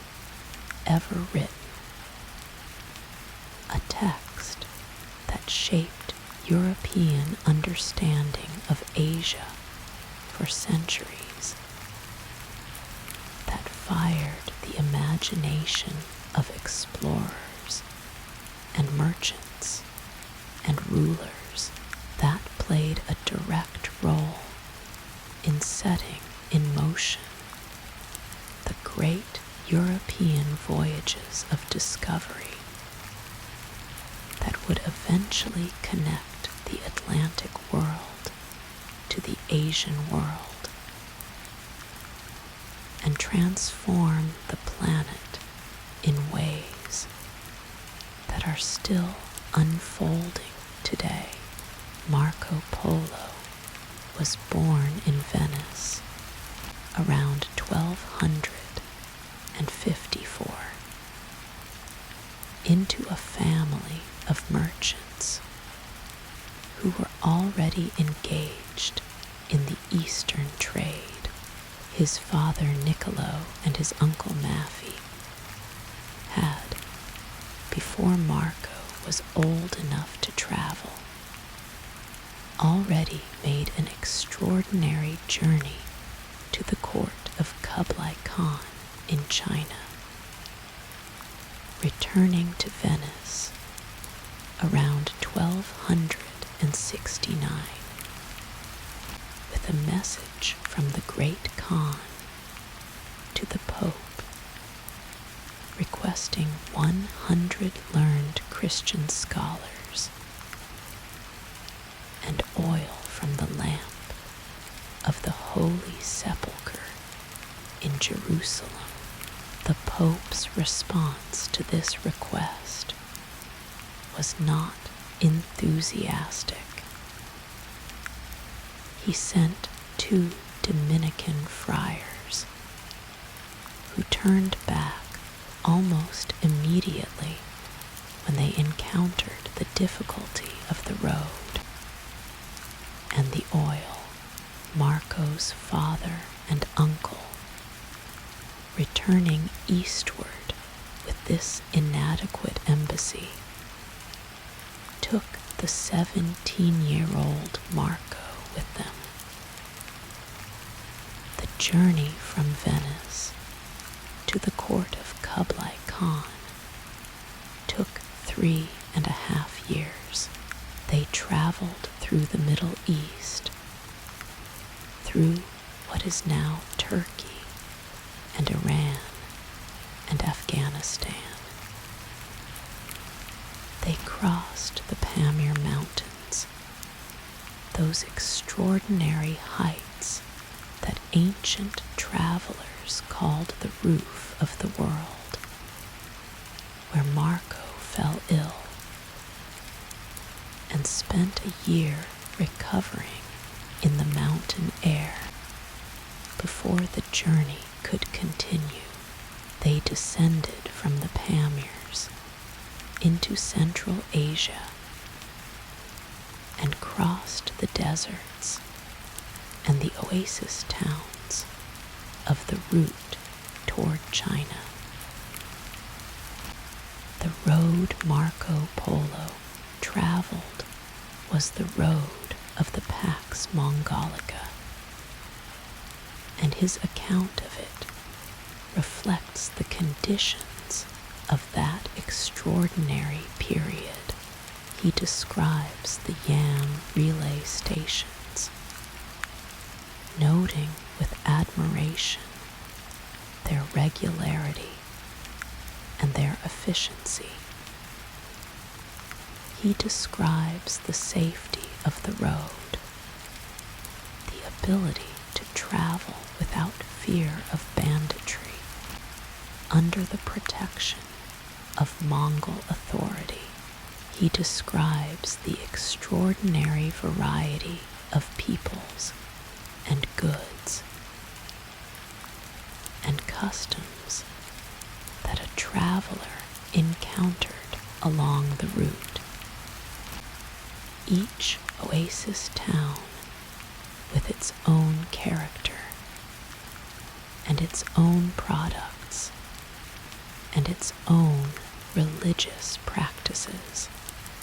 ever written. A text that shaped European understanding of Asia for centuries, that fired the imagination of explorers and merchants and rulers, that played a direct role in setting in motion the great European voyages of discovery that would eventually connect the Atlantic world to the Asian world and transform the planet in ways that are still unfolding today. Marco Polo was born in Venice around 1254 into a family of merchants who were already engaged in the Eastern trade. His father Niccolo and his uncle Maffei had, before Marco was old enough to travel, already made an extraordinary journey to the court of Kublai Khan in China, returning to Venice around 1269 with a message from the great Khan to the Pope requesting 100 learned Christian scholars and oil from the lamp of the Holy Sepulchre in Jerusalem. The Pope's response to this request was not enthusiastic. He sent 2 Dominican friars who turned back almost immediately when they encountered the difficulty of the road and the oil. Marco's father and uncle, returning eastward with this inadequate embassy, took the 17-year-old Marco with them. The journey from Venice to the court of Kublai Khan took 3.5 years. They traveled through the Middle East, through what is now Turkey and Iran and Afghanistan. They crossed the Pamir Mountains, those extraordinary heights that ancient travelers called the roof of the world, where Marco fell ill and spent a year recovering in the mountain air before the journey could continue. They descended from the Pamirs into Central Asia and crossed the deserts and the oasis towns of the route toward China. The road Marco Polo traveled was the road of the Pax Mongolica, and his account of it reflects the conditions of that extraordinary period. He describes the yam relay stations, noting with admiration their regularity and their efficiency. He describes the safety of the road, the ability to travel without fear of banditry, under the protection of Mongol authority. He describes the extraordinary variety of peoples and goods and customs that a traveler encountered along the route. Each oasis town with its own character and its own products and its own religious practices.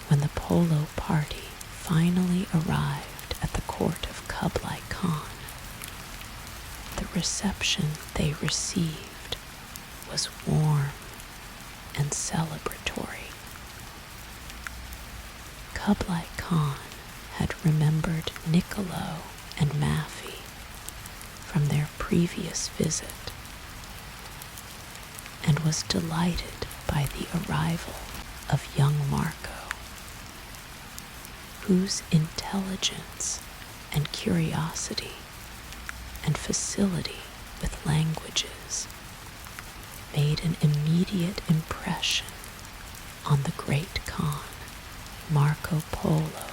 When the polo party finally arrived at the court of Kublai Khan, the reception they received was warm and celebratory. Kublai Khan had remembered Niccolo and Maffei from their previous visit and was delighted by the arrival of young Marco, whose intelligence and curiosity and facility with languages made an immediate impression on the great Khan. Marco Polo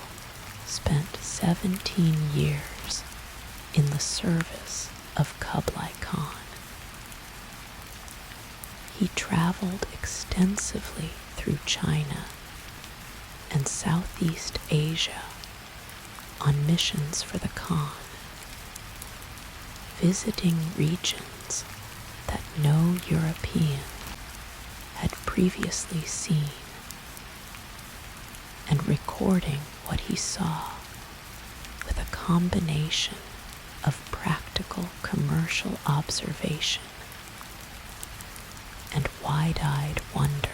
spent 17 years in the service of Kublai Khan. He traveled extensively through China and Southeast Asia on missions for the Khan, visiting regions that no European had previously seen and recording what he saw with a combination of practical commercial observation and wide-eyed wonder.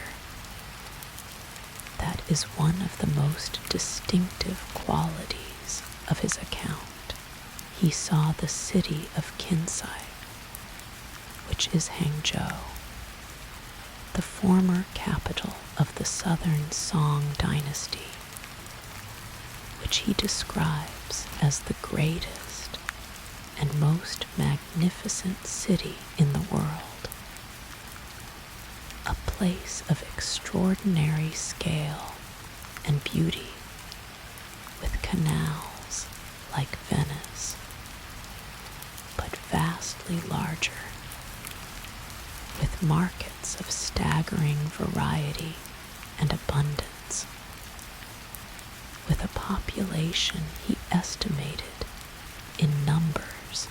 That is one of the most distinctive qualities of his account. He saw the city of Kinsai, which is Hangzhou, the former capital of the southern Song dynasty, which he describes as the greatest and most magnificent city in the world, a place of extraordinary scale and beauty, with canals like Venice, but vastly larger, with markets of staggering variety and abundance, with a population he estimated in numbers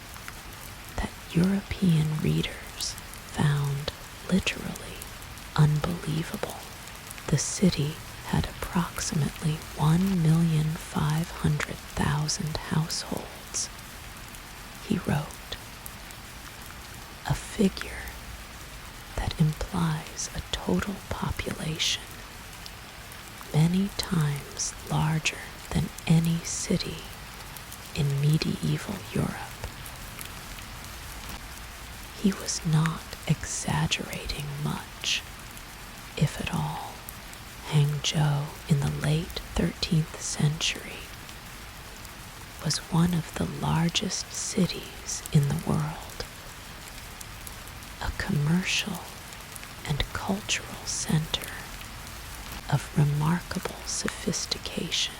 that European readers found literally unbelievable. The city had approximately 1,500,000 households, he wrote, a figure that implies a total population many times larger than any city in medieval Europe. He was not exaggerating much, if at all. Hangzhou in the late 13th century was one of the largest cities in the world, a commercial and cultural center of remarkable sophistication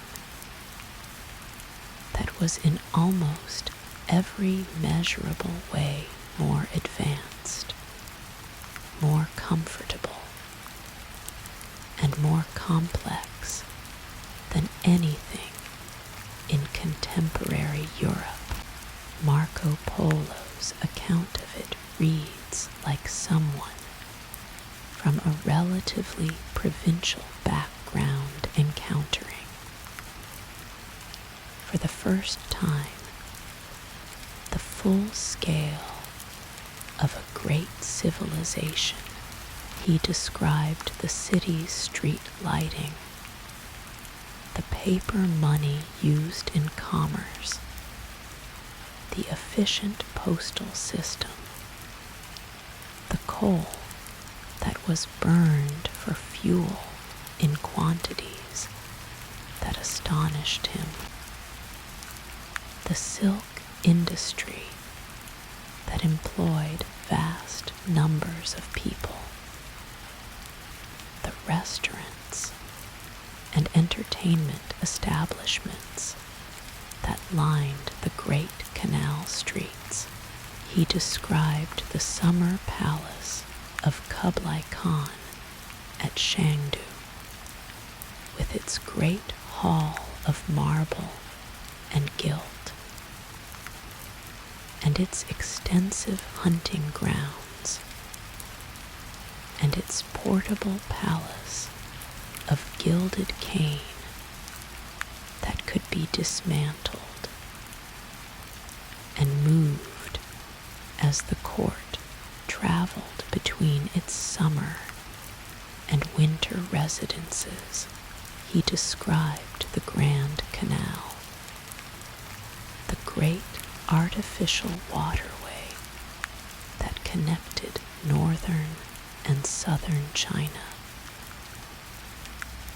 that was in almost every measurable way more advanced, more comfortable, and more complex than anything in contemporary Europe. Marco Polo's account of it reads like someone from a relatively provincial background encountering, for the first time, the full scale of a great civilization. He described the city's street lighting, the paper money used in commerce, the efficient postal system, the coal that was burned for fuel in quantities that astonished him, the silk industry that employed vast numbers of people, the restaurants and entertainment establishments that lined the great canal streets. He described the summer palace of Kublai Khan at Shangdu, with its great hall of marble and gilt, and its extensive hunting grounds, and its portable palace of gilded cane that could be dismantled and moved as the court traveled between its summer and winter residences. He described the Grand Canal, the great artificial waterway that connected northern and southern China,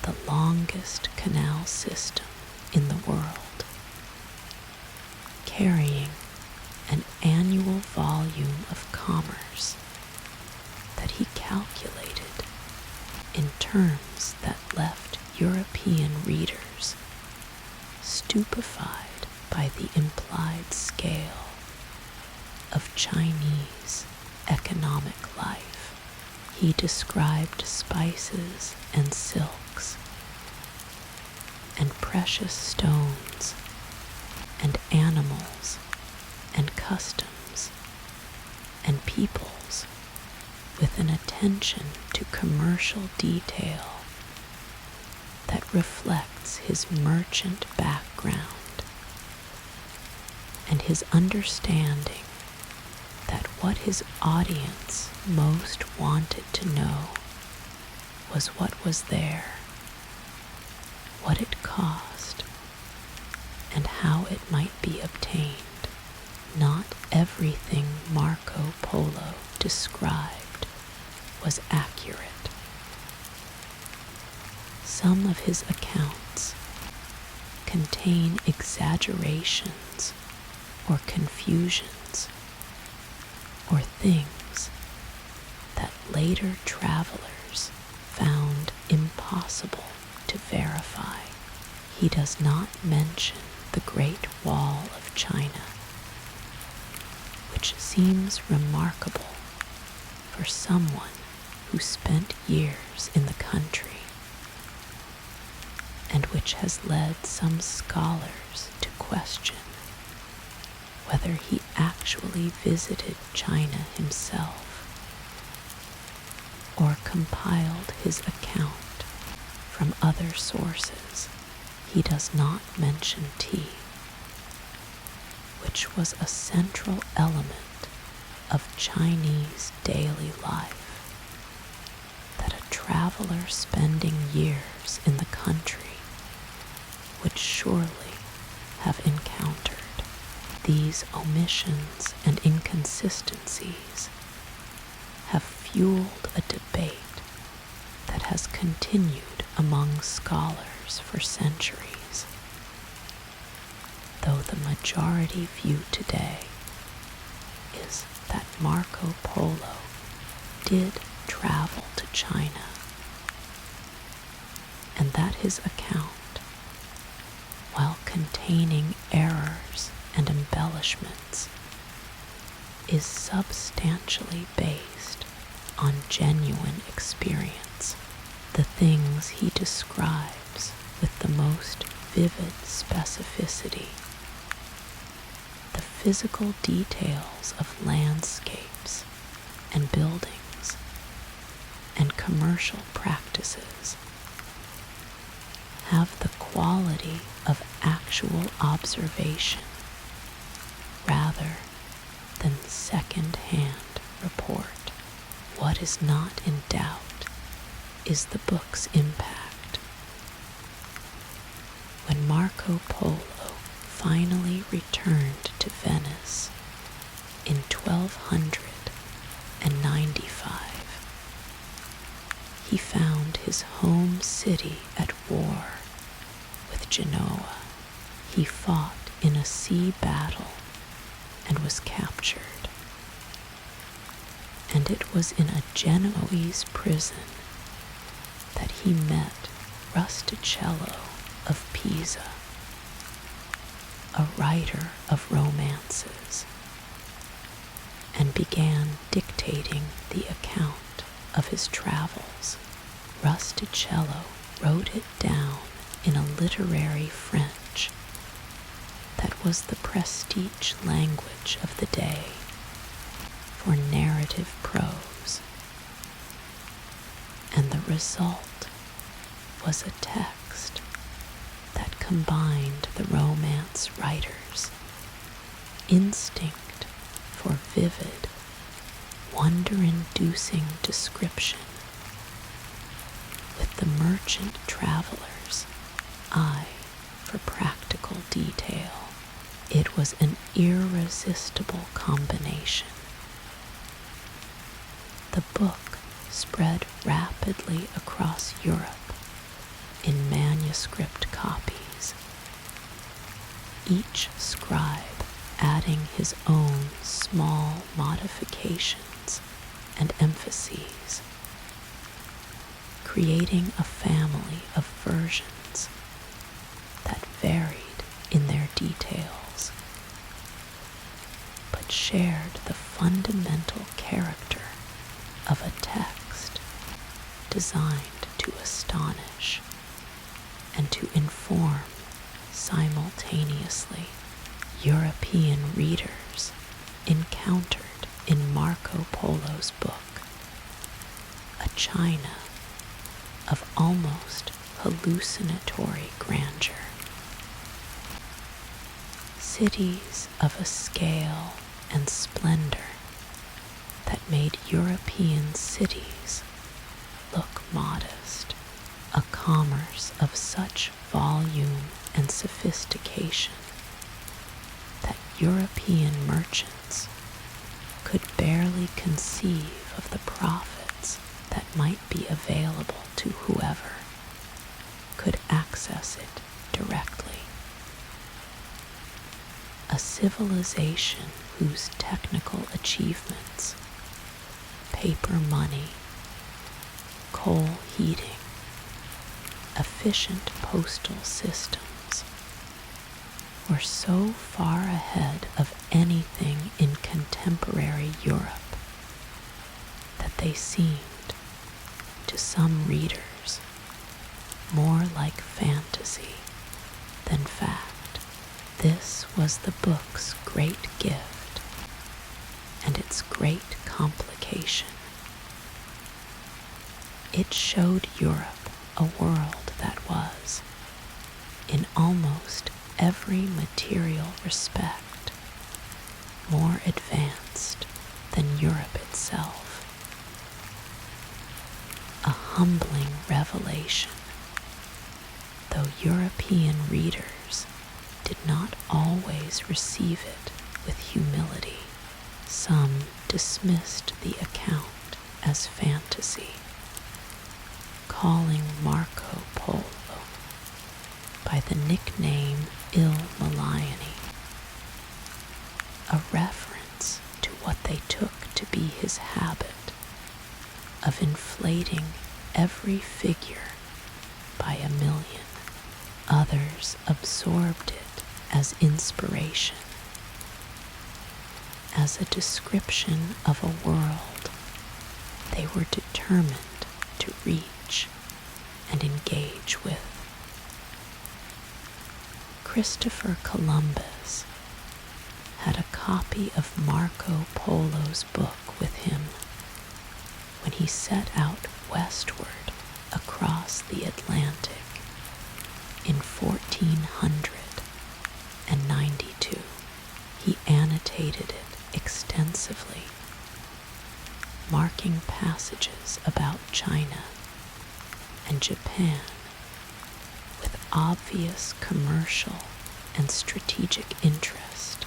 the longest canal system in the world, carrying an annual volume of commerce that he calculated in terms that left European readers stupefied by the implied scale of Chinese economic life. He described spices and silks and precious stones and animals and customs and peoples with an attention to commercial detail that reflects his merchant background and his understanding that what his audience most wanted to know was what was there, what it cost, and how it might be obtained. Not everything Marco Polo described was accurate. Some of his accounts contain exaggerations or confusions or things that later travelers found impossible to verify. He does not mention the Great Wall of China, which seems remarkable for someone who spent years in the country, and which has led some scholars to question whether he actually visited China himself or compiled his account from other sources. He does not mention tea, which was a central element of Chinese daily life that a traveler spending years in the country would surely have encountered. These omissions and inconsistencies have fueled a debate that has continued among scholars for centuries, though the majority view today is that Marco Polo did travel to China, and that his account, while containing errors and embellishments, is substantially based on genuine experience. The things he describes with the most vivid specificity, the physical details of landscapes and buildings and commercial practices, have the quality of actual observation rather than second-hand report. What is not in doubt is the book's impact. When Marco Polo finally returned to Venice in 1295, he found his home city at war with Genoa. He fought in a sea battle and was captured. And it was in a Genoese prison that he met Rustichello of Pisa, a writer of romances, and began dictating the account of his travels. Rustichello wrote it down in a literary French that was the prestige language of the day for narrative prose, and the result was a text that combined the romance writer's instinct for vivid, wonder-inducing description with the merchant traveler's eye for practical detail. It was an irresistible combination. The book spread rapidly across Europe in manuscript copies, each scribe adding his own small modifications and emphases, creating a family of versions that varied in their details, but shared the fundamental character of a text designed to astonish and to inform simultaneously. European readers encountered in Marco Polo's book a China of almost hallucinatory grandeur, cities of a scale and splendor that made European cities look modest, a commerce of such volume and sophistication that European merchants could barely conceive of the profits that might be available to whoever could access it directly. A civilization whose technical achievements, paper money, coal heating, efficient postal systems, were so far ahead of anything in contemporary Europe that they seemed, to some readers, more like fantasy than fact. This was the book's great gift and its great complication. It showed Europe a world that was, in almost every material respect, more advanced than Europe itself. A humbling revelation, though European readers did not always receive it with humility. Some dismissed the account as fantasy, calling Marco Polo by the nickname Il Maliani, a reference to what they took to be his habit of inflating every figure by a million. Others absorbed it as inspiration, as a description of a world they were determined to reach and engage with. Christopher Columbus had a copy of Marco Polo's book with him when he set out westward across the Atlantic in 1492. He annotated it extensively, marking passages about China and Japan with obvious commercial and strategic interest.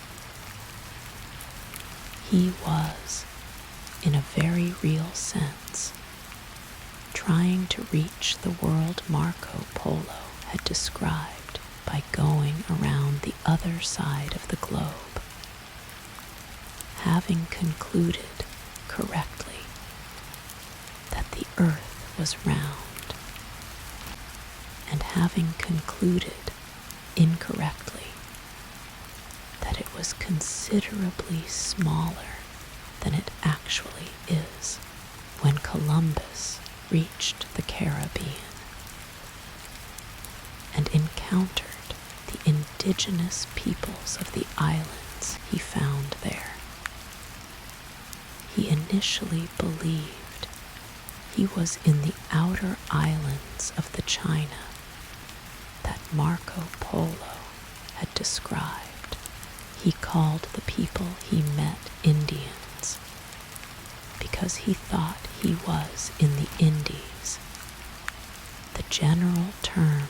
He was, in a very real sense, trying to reach the world Marco Polo had described by going around the other side of the globe. Having concluded correctly that the earth was round, and having concluded incorrectly that it was considerably smaller than it actually is, when Columbus reached the Caribbean, encountered the indigenous peoples of the islands he found there. He initially believed he was in the outer islands of the China that Marco Polo had described. He called the people he met Indians because he thought he was in the Indies, the general term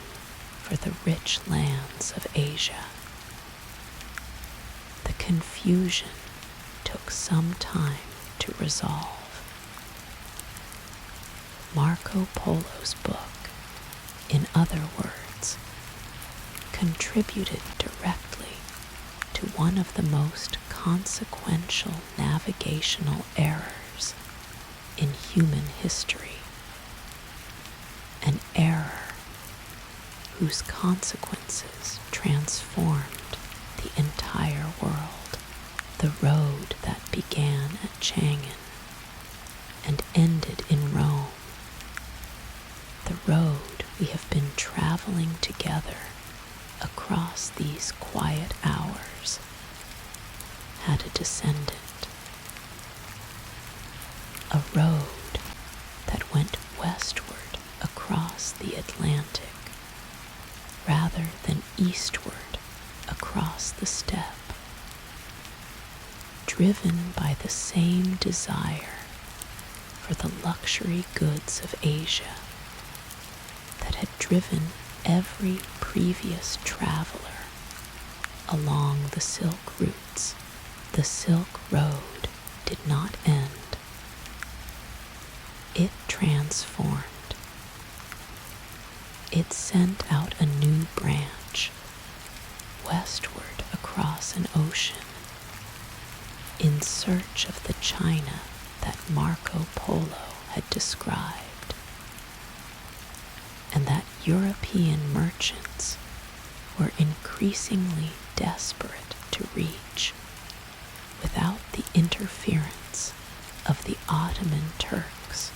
for the rich lands of Asia. The confusion took some time to resolve. Marco Polo's book, in other words, contributed directly to one of the most consequential navigational errors in human history, an error whose consequences transformed the entire world. The road that began at Chang'an and ended in Rome, the road we have been traveling together across these quiet hours, had a descendant. A road that went westward across the Atlantic rather than eastward across the steppe, driven by the same desire for the luxury goods of Asia that had driven every previous traveler along the Silk routes. The Silk Road did not end. It transformed. It sent out a new branch westward across an ocean in search of the China that Marco Polo had described, and that European merchants were increasingly desperate to reach without the interference of the Ottoman Turks,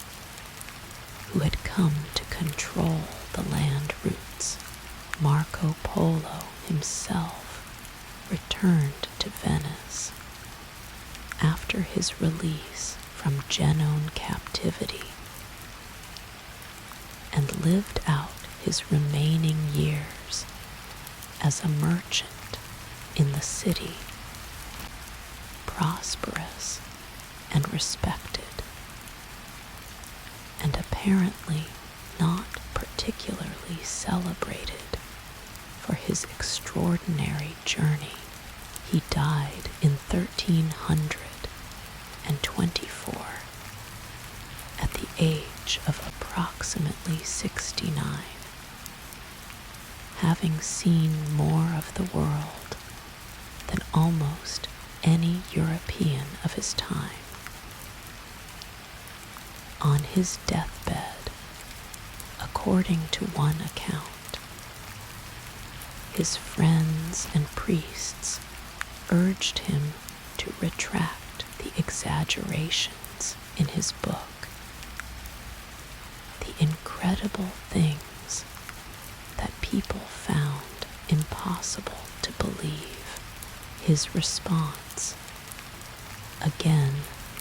who had come to control the land routes. Marco Polo himself returned to Venice after his release from Genoan captivity and lived out his remaining years as a merchant in the city, prosperous and respected, and apparently not particularly celebrated for his extraordinary journey. He died in 1324 at the age of approximately 69, having seen more of the world than almost any European of his time. On his deathbed, according to one account, his friends and priests urged him to retract the exaggerations in his book. The incredible things that people found impossible to believe. His response, again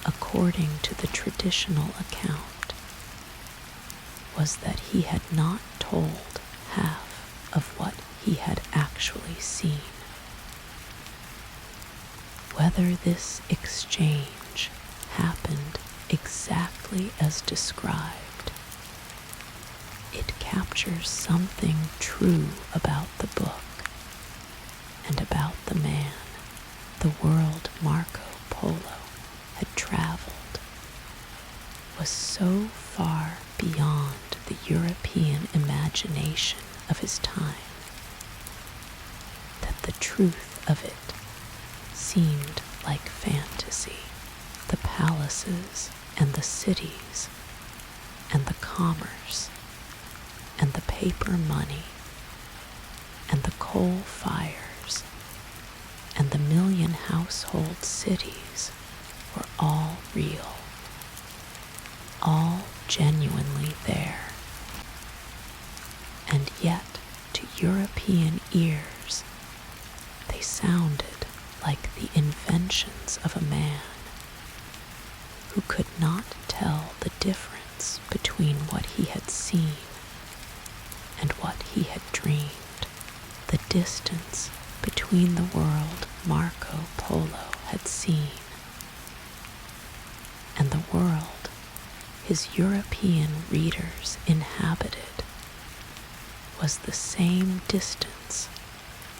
according to the traditional account, was that he had not told half of what he had actually seen. Whether this exchange happened exactly as described, it captures something true about the book and about the man. The world Marco Polo had traveled was so far beyond the European imagination of his time that the truth of it seemed like fantasy. The palaces and the cities and the commerce and the paper money and the coal fires and the million household cities were all real, all genuinely there. And yet, to European ears, they sounded like the inventions of a man who could not tell the difference between what he had seen and what he had dreamed. The distance between the world Marco Polo had seen and the world his European readers inhabited was the same distance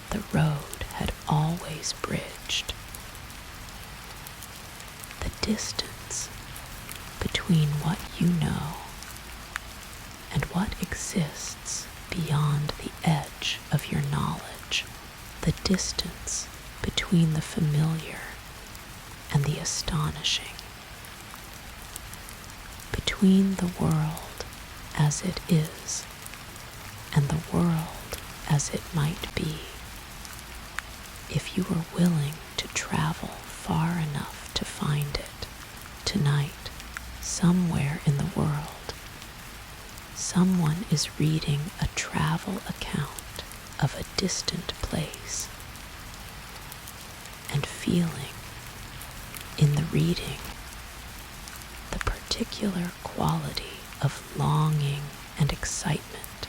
the road had always bridged. The distance between what you know and what exists beyond the edge of your knowledge, the distance between the familiar and the astonishing, between the world as it is and the world as it might be. If you are willing to travel far enough to find it, tonight, somewhere in the world, someone is reading a travel account of a distant place and feeling in the reading the particular quality of longing and excitement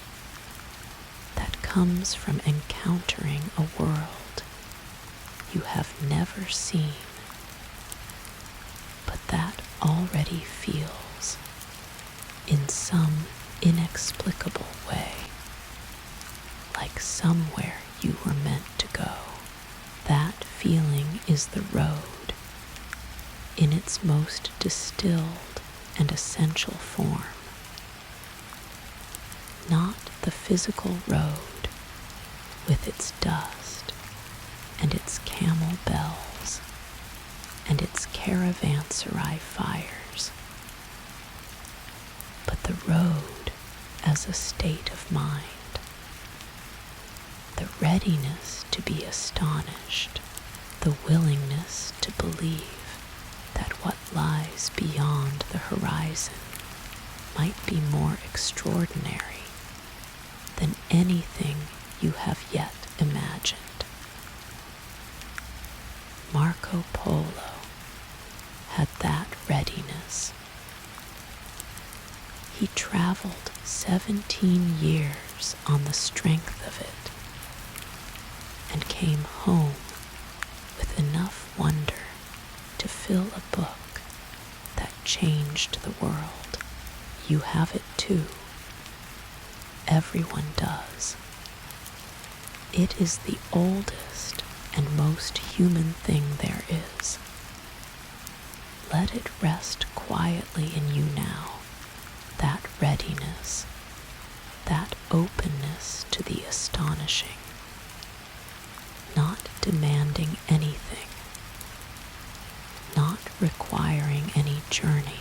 that comes from encountering a world you have never seen, but that already feels in some inexplicable way like somewhere you were meant to go. That feeling is the road in its most distilled and essential form, not the physical road with its dust and its camel bells and its caravanserai fires, but the road as a state of mind, the readiness to be astonished, the willingness to believe that what lies beyond the horizon might be more extraordinary than anything you have yet imagined. Marco Polo had that readiness. He traveled 17 years on the strength of it and came home with enough wonder to fill a book that changed the world. You have it too. Everyone does. It is the oldest and most human thing there is. Let it rest quietly in you now, that readiness, that openness to the astonishing, not demanding anything, not requiring any journey,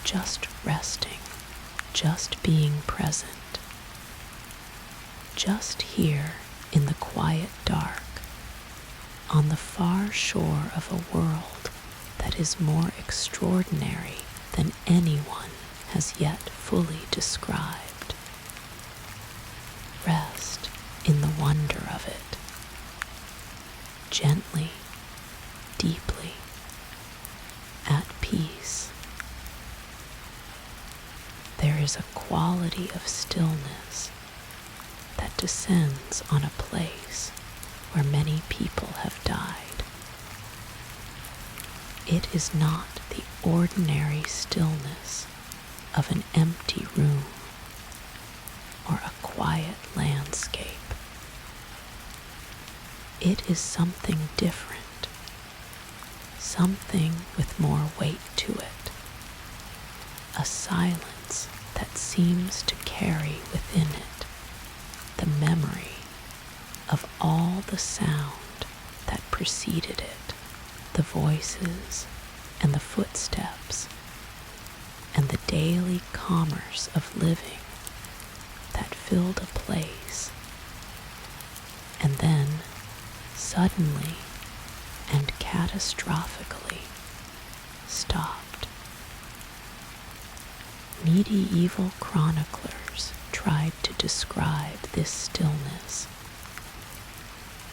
just resting, just being present, just here in the quiet dark, on the far shore of a world that is more extraordinary than anyone has yet fully described. Rest in the wonder of it, gently, deeply, at peace. There is a quality of stillness that descends on a place where many people have died. It is not the ordinary stillness of an empty room or a quiet landscape. It is something different, something with more weight to it, a silence that seems to carry within it the memory of all the sound that preceded it, the voices and the footsteps and the daily commerce of living that filled a place, and then suddenly and catastrophically stopped. Medieval chroniclers tried to describe this stillness,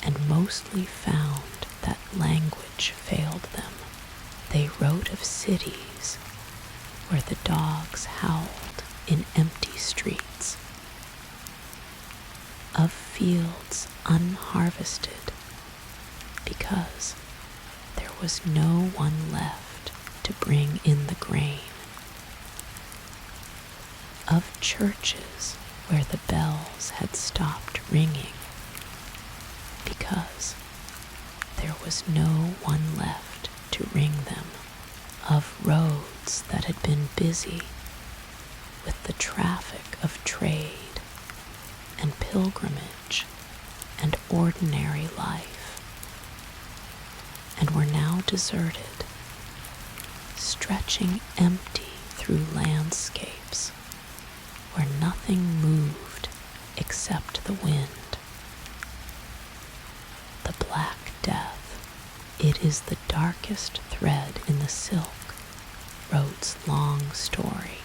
and mostly found that language failed them. They wrote of cities where the dogs howled in empty streets, of fields unharvested because there was no one left to bring in the grain, of churches where the bells had stopped ringing because there was no one left to ring them, of roads that had been busy with the traffic of trade and pilgrimage and ordinary life, and were now deserted, stretching empty through landscapes where nothing moved except the wind. The Black Death, it is the darkest thread in the silk, wrote's long story.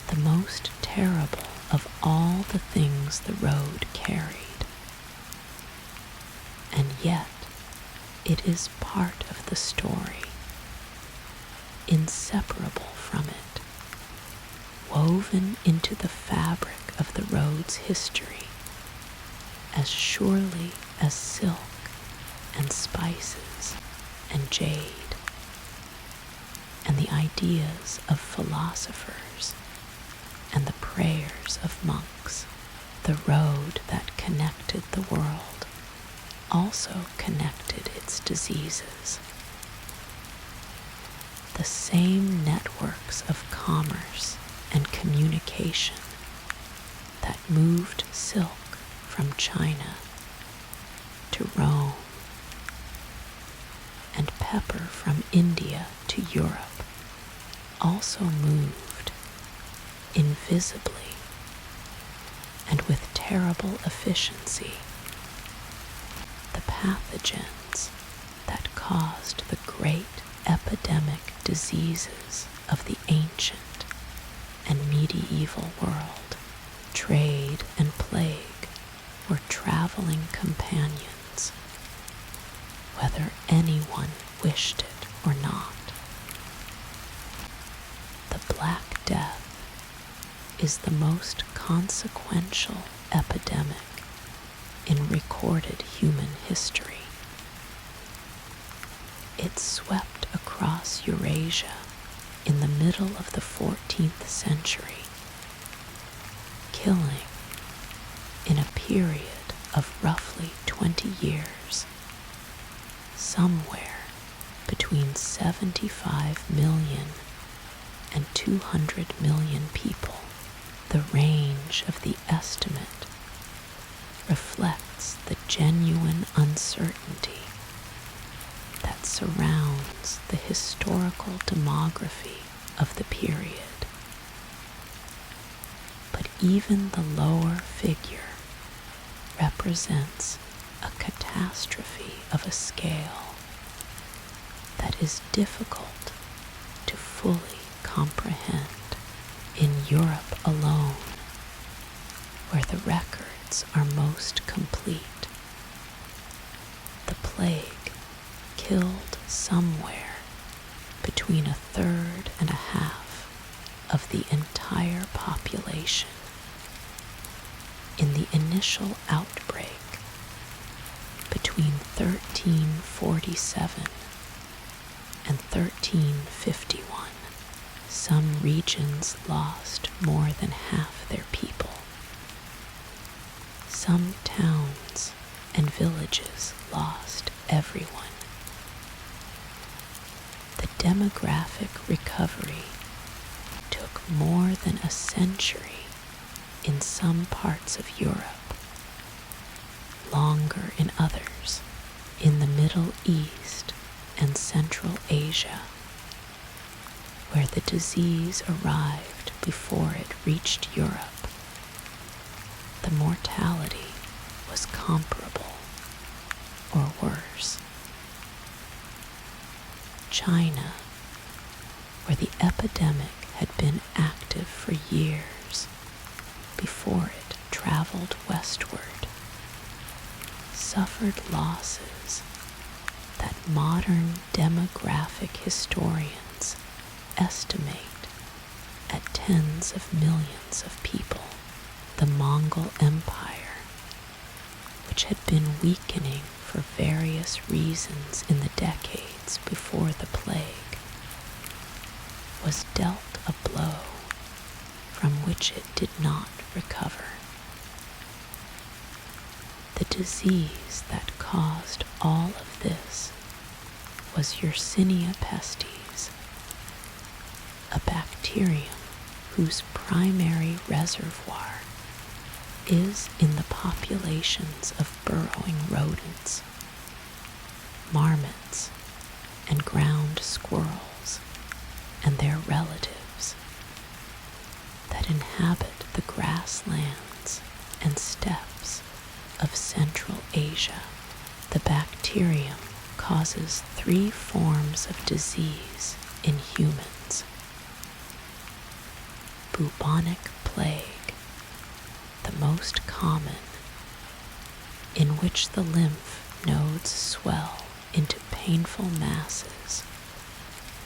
The most terrible of all the things the road carried. And yet, it is part of the story, inseparable from it, woven into the fabric of the road's history, as surely as silk and spices and jade, and the ideas of philosophers and the prayers of monks. The road that connected the world also connected its diseases. The same networks of commerce and communication that moved silk from China to Rome and pepper from India to Europe also moved invisibly and with terrible efficiency the pathogens that caused the great epidemic diseases of the ancient and medieval world. Trade and plague were traveling companions, whether anyone wished it or not. The Black Death is the most consequential epidemic in recorded human history. It swept across Eurasia in the middle of the 14th century, killing, in a period of roughly 20 years, somewhere between 75 million and 200 million people. The range of the estimate reflects the genuine uncertainty that surrounds the historical demography of the period. But even the lower figure represents a catastrophe of a scale that is difficult to fully comprehend. In Europe alone, where the records are most complete, the plague killed somewhere between 1/3 and 1/2 of the entire population. In the initial outbreak between 1347 and 1351, some regions lost more than half their people. Some towns and villages lost everyone. The demographic recovery took more than a century in some parts of Europe, longer in others, in the Middle East and Central Asia, where the disease arrived before it reached Europe. The mortality was comparable or worse. China, where the epidemic had been active for years, before it traveled westward, suffered losses that modern demographic historians estimate at tens of millions of people. The Mongol Empire, which had been weakening for various reasons in the decades before the plague, was dealt a blow from which it did not recover. The disease that caused all of this was Yersinia pestis, a bacterium whose primary reservoir is in the populations of burrowing rodents, marmots, and ground squirrels, and their relatives that inhabit the grasslands and steppes of Central Asia. The bacterium causes 3 forms of disease in humans: bubonic plague, the most common, in which the lymph nodes swell into painful masses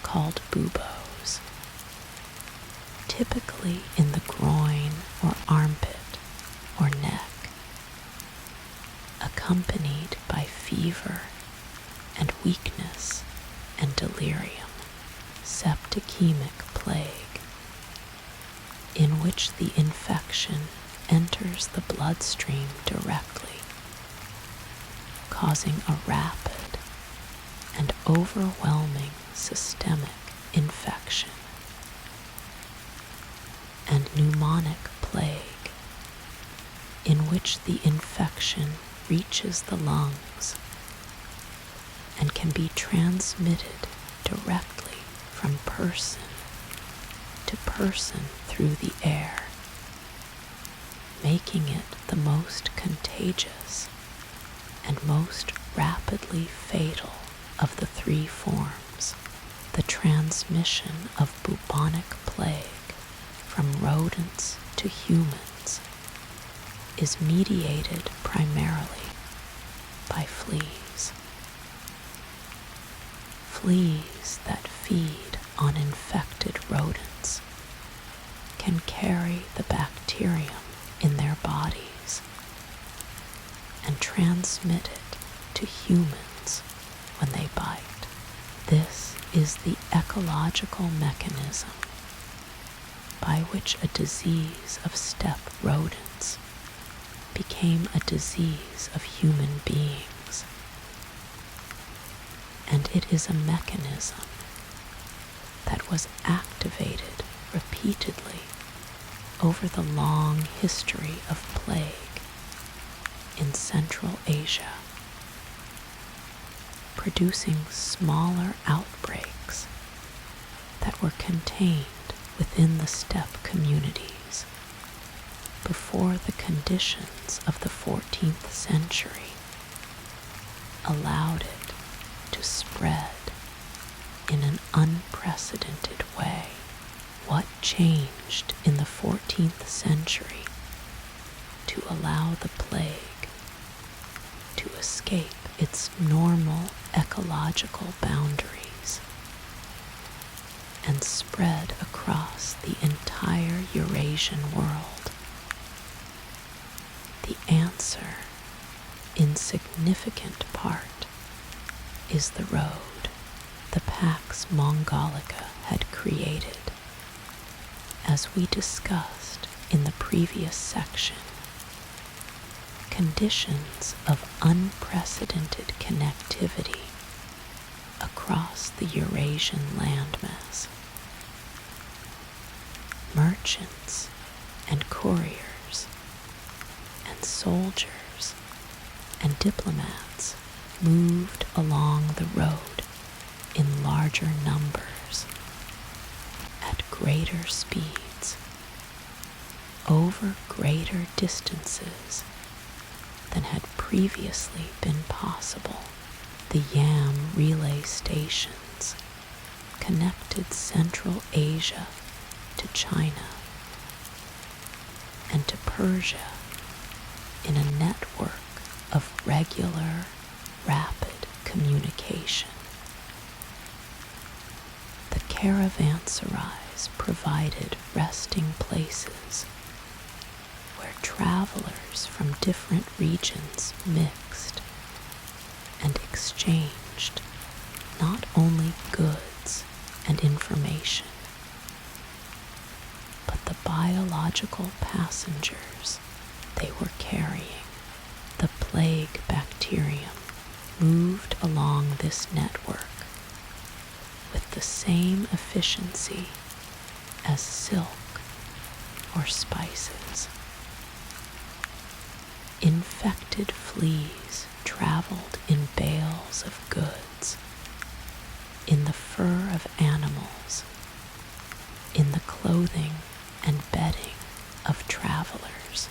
called buboes, typically in the groin or armpit or neck, accompanied by fever and weakness and delirium. Septicemic plague, in which the infection enters the bloodstream directly, causing a rapid and overwhelming systemic infection. And pneumonic plague, in which the infection reaches the lungs and can be transmitted directly from person to person through the air, making it the most contagious and most rapidly fatal of the 3 forms. The transmission of bubonic plague from rodents to humans is mediated primarily by fleas. Fleas that feed on infected rodents can carry the bacterium in their bodies and transmit it to humans when they bite. This is the ecological mechanism by which a disease of steppe rodents became a disease of human beings. And it is a mechanism that was activated repeatedly over the long history of plague in Central Asia, producing smaller outbreaks that were contained within the steppe communities before the conditions of the 14th century allowed it to spread in an unprecedented way. What changed in the 14th century to allow the plague to escape its normal ecological boundaries and spread across the entire Eurasian world? The answer, in significant part, is the road the Pax Mongolica had created. As we discussed in the previous section, conditions of unprecedented connectivity across the Eurasian landmass. Merchants and couriers and soldiers and diplomats moved along the road in larger numbers, at greater speeds, over greater distances than had previously been possible. The Yam relay stations connected Central Asia to China and to Persia in a network of regular, rapid communication. The caravanserais provided resting places where travelers from different regions mixed and exchanged not only goods and information, but the biological passengers they were carrying. The plague bacterium moved along this network with the same efficiency as silk or spices. Infected fleas traveled in bales of goods, in the fur of animals, in the clothing and bedding of travelers.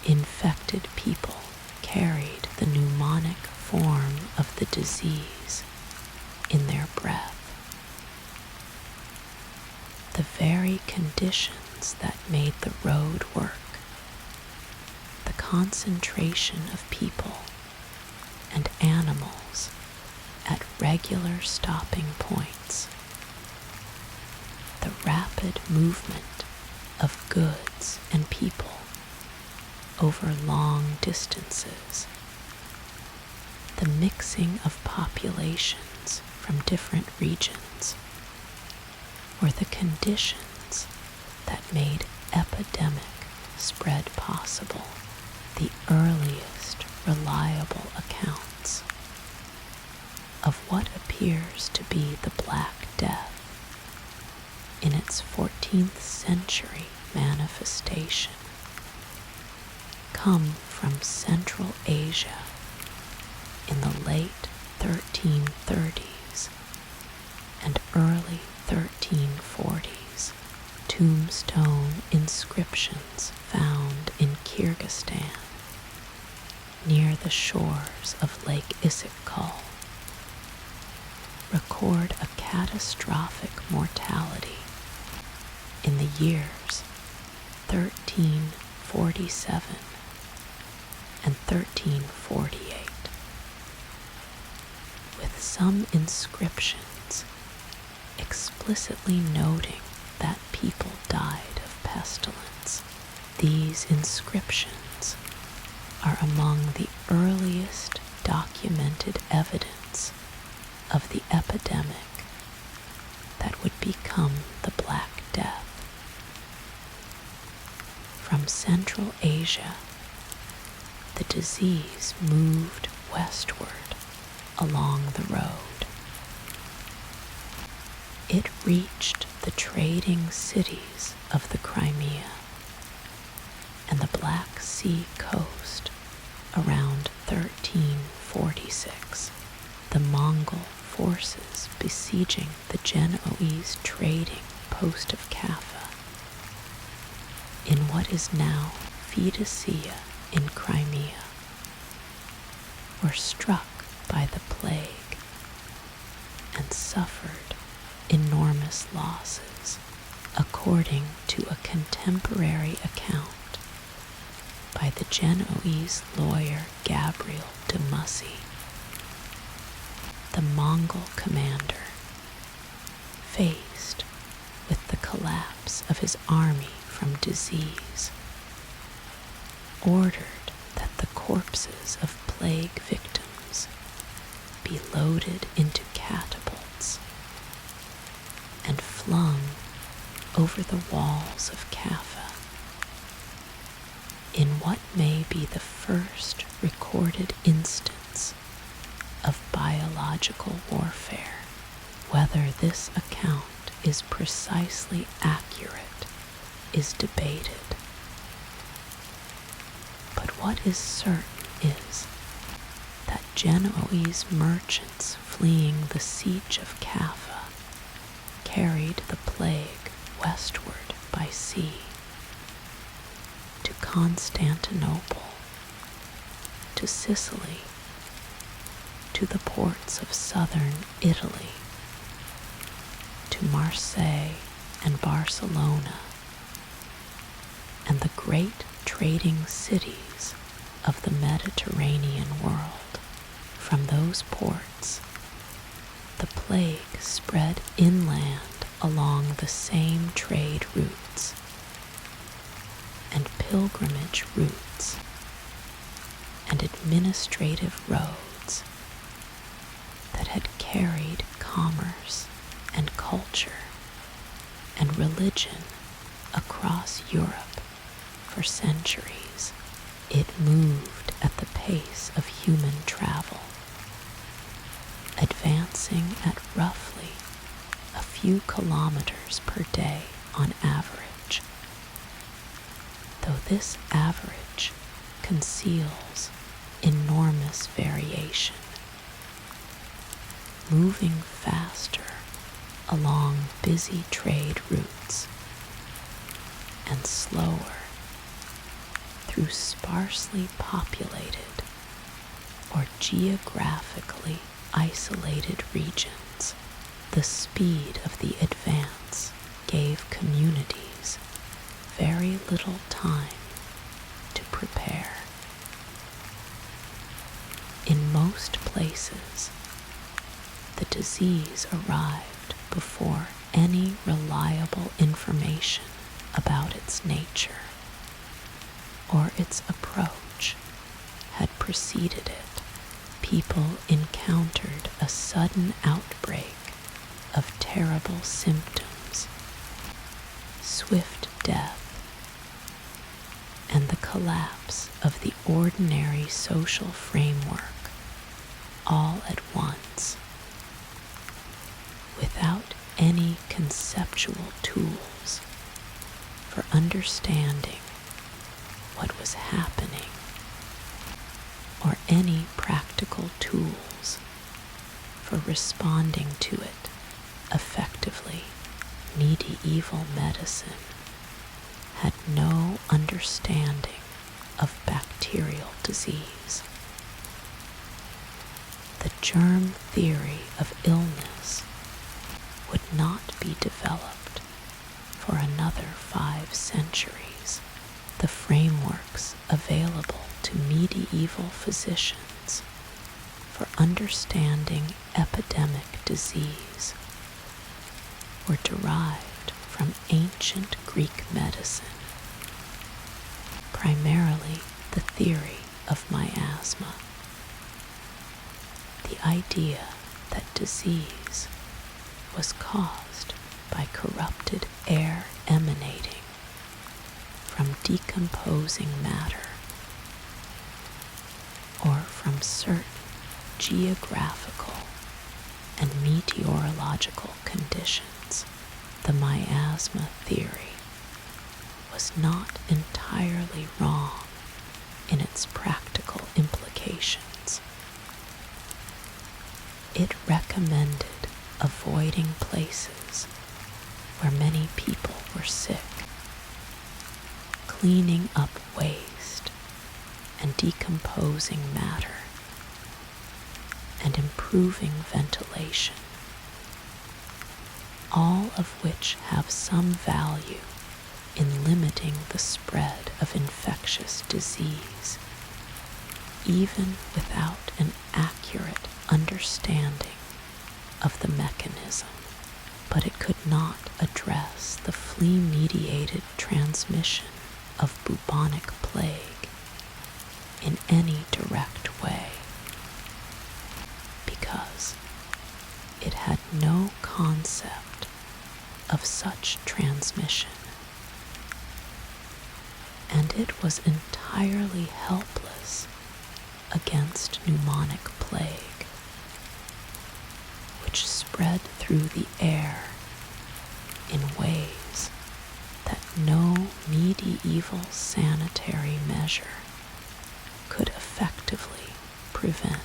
Infected people carried the pneumonic form of the disease in their breath. The very conditions that made the road work, the concentration of people and animals at regular stopping points, the rapid movement of goods and people over long distances, the mixing of populations from different regions, were the conditions that made epidemic spread possible. The earliest reliable accounts of what appears to be the Black Death in its 14th century manifestation come from Central Asia in the late 1330s and early 1340s. Tombstone inscriptions found in Kyrgyzstan near the shores of Lake Issyk-Kul record a catastrophic mortality in the years 1347 and 1348, with some inscriptions explicitly noting that people died of pestilence. These inscriptions are among the earliest documented evidence of the epidemic that would become the Black Death. From Central Asia, the disease moved westward along the road. It reached the trading cities of the Crimea and the Black Sea coast around 1346. The Mongol forces besieging the Genoese trading post of Kaffa in what is now Feodossia in Crimea were struck by the plague and suffered enormous losses, according to a contemporary account by the Genoese lawyer Gabriel de Mussy. The Mongol commander, faced with the collapse of his army from disease, ordered that the corpses of plague victims be loaded into catapults and flung over the walls of Kaffa in what may be the first recorded instance of biological warfare. Whether this account is precisely accurate is debated, but what is certain is that Genoese merchants fleeing the siege of Kaffa carried the plague westward by sea to Constantinople, to Sicily, to the ports of southern Italy, to Marseille and Barcelona, and the great trading cities of the Mediterranean world. From those ports, the plague spread inland along the same trade routes and pilgrimage routes and administrative roads that had carried commerce and culture and religion across Europe for centuries. It moved at the pace of human travel, advancing at roughly a few kilometers per day on average, though this average conceals enormous variation, moving faster along busy trade routes and slower through sparsely populated or geographically isolated regions. The speed of the advance gave communities very little time to prepare. In most places, the disease arrived before any reliable information about its nature or its approach had preceded it. People encountered a sudden outbreak of terrible symptoms, swift death, and the collapse of the ordinary social framework all at once, without any conceptual tools for understanding what was happening, or any practical tools for responding to it effectively. Medieval medicine had no understanding of bacterial disease. The germ theory of illness would not be developed for another 5 centuries. The frameworks available to medieval physicians for understanding epidemic disease were derived from ancient Greek medicine, primarily the theory of miasma, the idea that disease was caused by corrupted air emanating from decomposing matter or from certain geographical and meteorological conditions. The miasma theory was not entirely wrong in its practical implications. It recommended avoiding places where many people were sick, cleaning up waste and decomposing matter, and improving ventilation, all of which have some value in limiting the spread of infectious disease, even without an accurate understanding of the mechanism. But it could not address the flea-mediated transmission of bubonic plague in any direct way, because it had no concept of such transmission, and it was entirely helpless against pneumonic plague, which spread through the air in ways that no medieval sanitary measure could effectively prevent.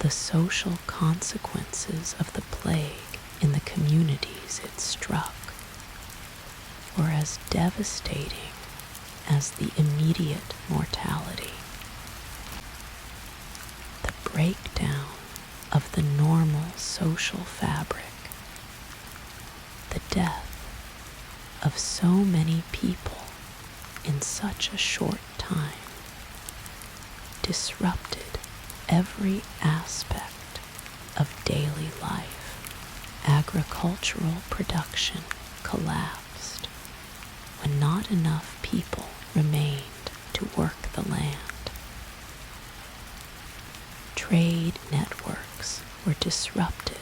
The social consequences of the plague in the communities it struck were as devastating as the immediate mortality. The breakdown of the normal social fabric, the death of so many people in such a short time disrupted every aspect of daily life. Agricultural production collapsed when not enough people remained to work the land. Trade networks were disrupted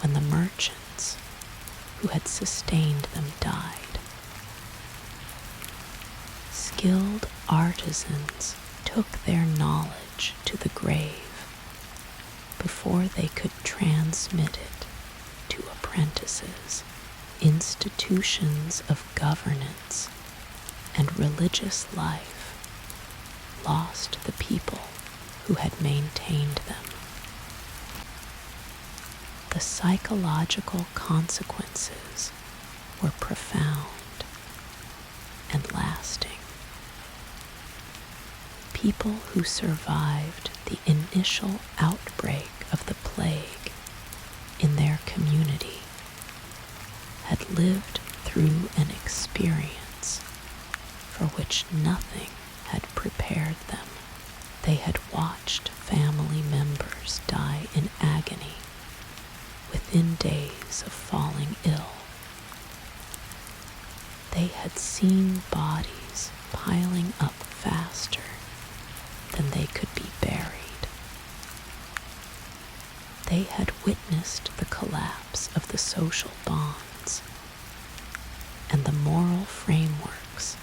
when the merchants who had sustained them died. Skilled artisans took their knowledge to the grave before they could transmit it to apprentices. Institutions of governance and religious life lost the people who had maintained them. The psychological consequences were profound and lasting. People who survived the initial outbreak of the plague in their community had lived through an experience for which nothing had prepared them. They had watched family members die in agony within days of falling ill. They had seen bodies piling up faster than they could be buried. They had witnessed the collapse of the social bonds and the moral frameworks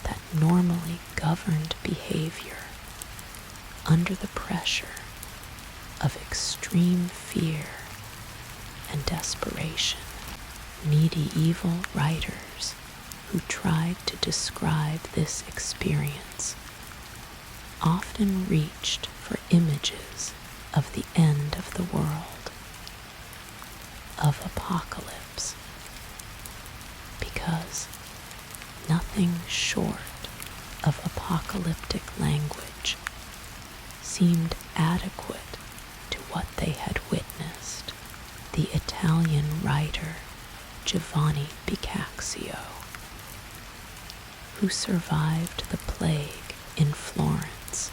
that normally governed behavior under the pressure of extreme fear and desperation. Medieval writers who tried to describe this experience often reached for images of the end of the world, of apocalypse, because nothing short of apocalyptic language seemed adequate to what they had witnessed. The Italian writer Giovanni Boccaccio, who survived the plague in Florence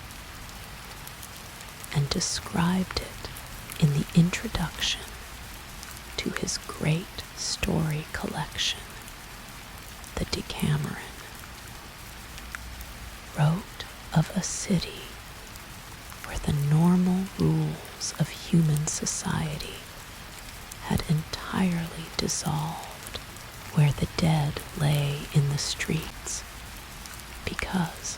and described it in the introduction to his great story collection, the Decameron, wrote of a city where the normal rules of human society had entirely dissolved, where the dead lay in the streets because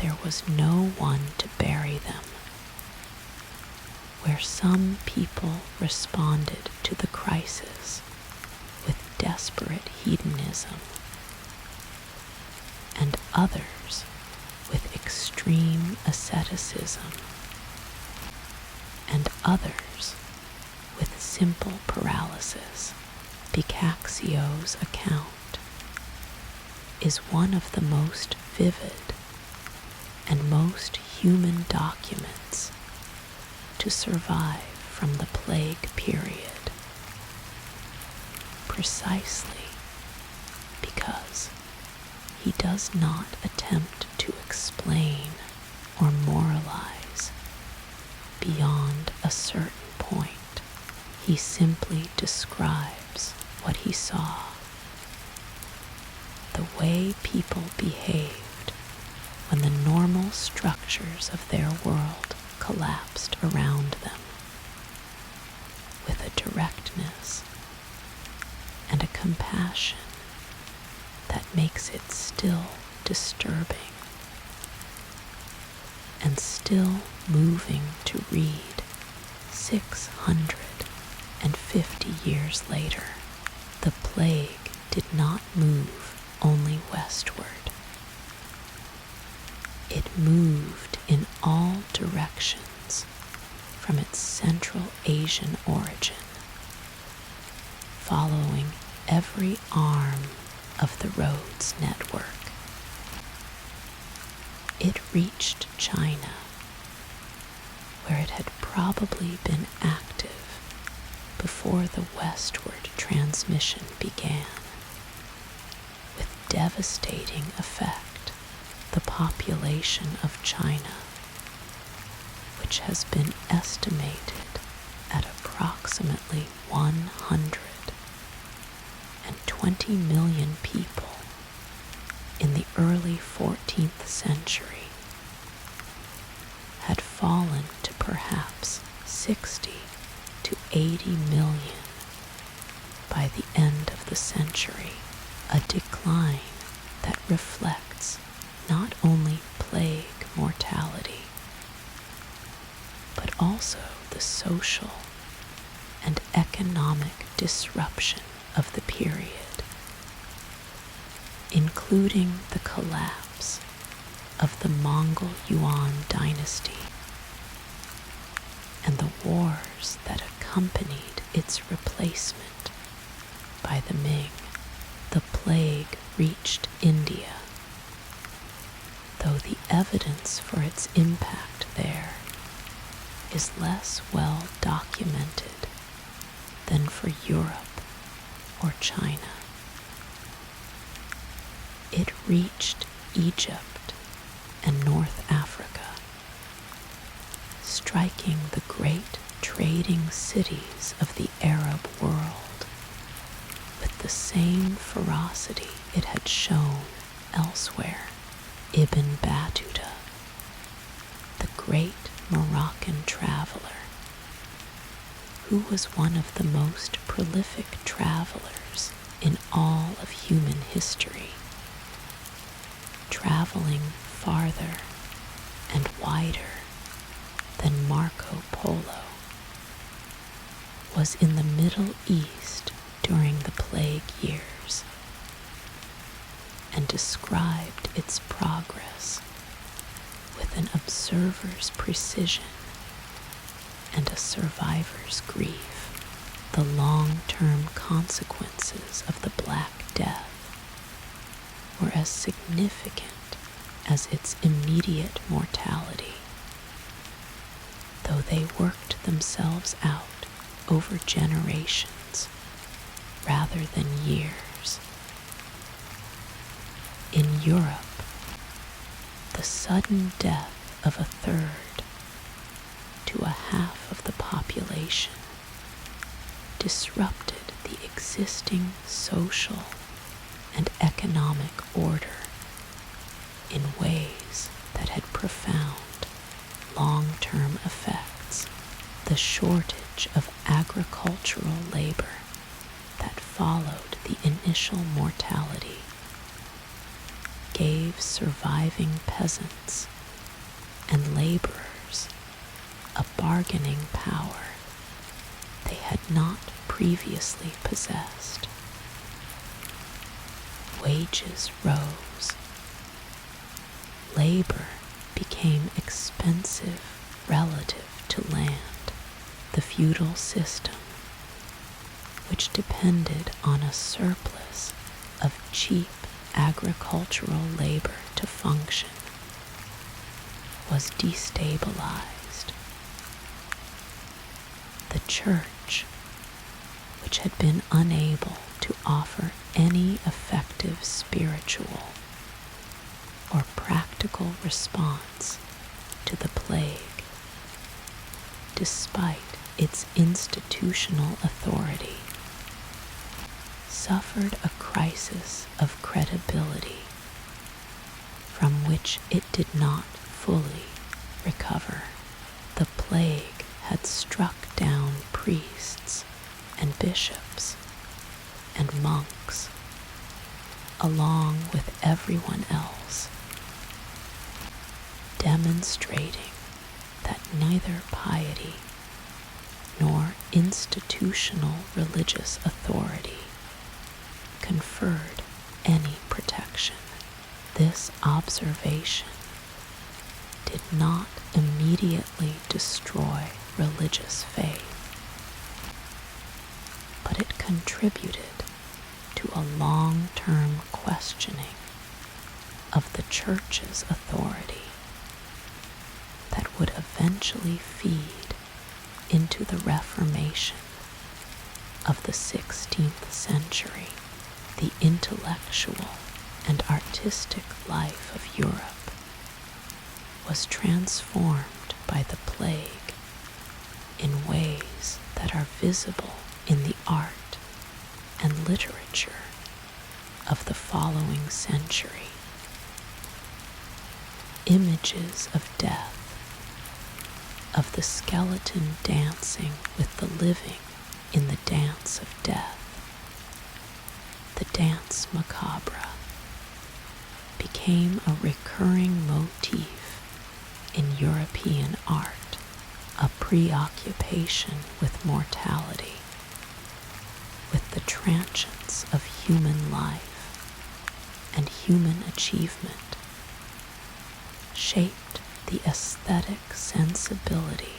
there was no one to bury them, where some people responded to the crisis with desperate hedonism, and others with extreme asceticism, and others with simple paralysis. Boccaccio's account is one of the most vivid and most human documents to survive from the plague period, precisely because he does not attempt to explain or moralize beyond a certain point. He simply describes what he saw, the way people behaved when the normal structures of their world collapsed around them, with a directness and a compassion that makes it still disturbing and still moving to read 650 years later. The plague did not move only westward. It moved in all directions from its Central Asian origin, following every arm of the road's network. It reached China, where it had probably been active before the westward transmission began, with deadly devastating effect the population of China, which has been estimated at approximately 120 million people in the early 14th century, had fallen to perhaps 60 to 80 million by the end of the century, a decline that reflects not only plague mortality, but also the social and economic disruption of the period, including the collapse of the Mongol Yuan dynasty and the wars that accompanied its replacement by the Ming. The plague reached India, though the evidence for its impact there is less well documented than for Europe or China. It reached Egypt and North Africa, striking the great trading cities of the Arab world with the same ferocity it had shown elsewhere. Ibn Battuta, the great Moroccan traveler, who was one of the most prolific travelers in all of human history, traveling farther and wider than Marco Polo, was in the Middle East during the plague years and described its progress with an observer's precision and a survivor's grief. The long-term consequences of the Black Death were as significant as its immediate mortality, though they worked themselves out over generations rather than years. In Europe, the sudden death of a third to a half of the population disrupted the existing social and economic order in ways that had profound long-term effects. The shortage of agricultural labor that followed the initial mortality gave surviving peasants and laborers a bargaining power they had not previously possessed. Wages rose. Labor became expensive relative to land. The feudal system, which depended on a surplus of cheap agricultural labor to function, was destabilized. The church, which had been unable to offer any effective spiritual or practical response to the plague, despite its institutional authority, suffered a crisis of credibility from which it did not fully recover. The plague had struck down priests and bishops and monks, along with everyone else, demonstrating that neither piety nor institutional religious authority conferred any protection. This observation did not immediately destroy religious faith, but it contributed to a long-term questioning of the Church's authority that would eventually feed into the Reformation of the 16th century. The intellectual and artistic life of Europe was transformed by the plague in ways that are visible in the art and literature of the following century. Images of death, of the skeleton dancing with the living in the dance of death, the dance macabre, became a recurring motif in European art, a preoccupation with mortality, with the transience of human life and human achievement, shaped the aesthetic sensibility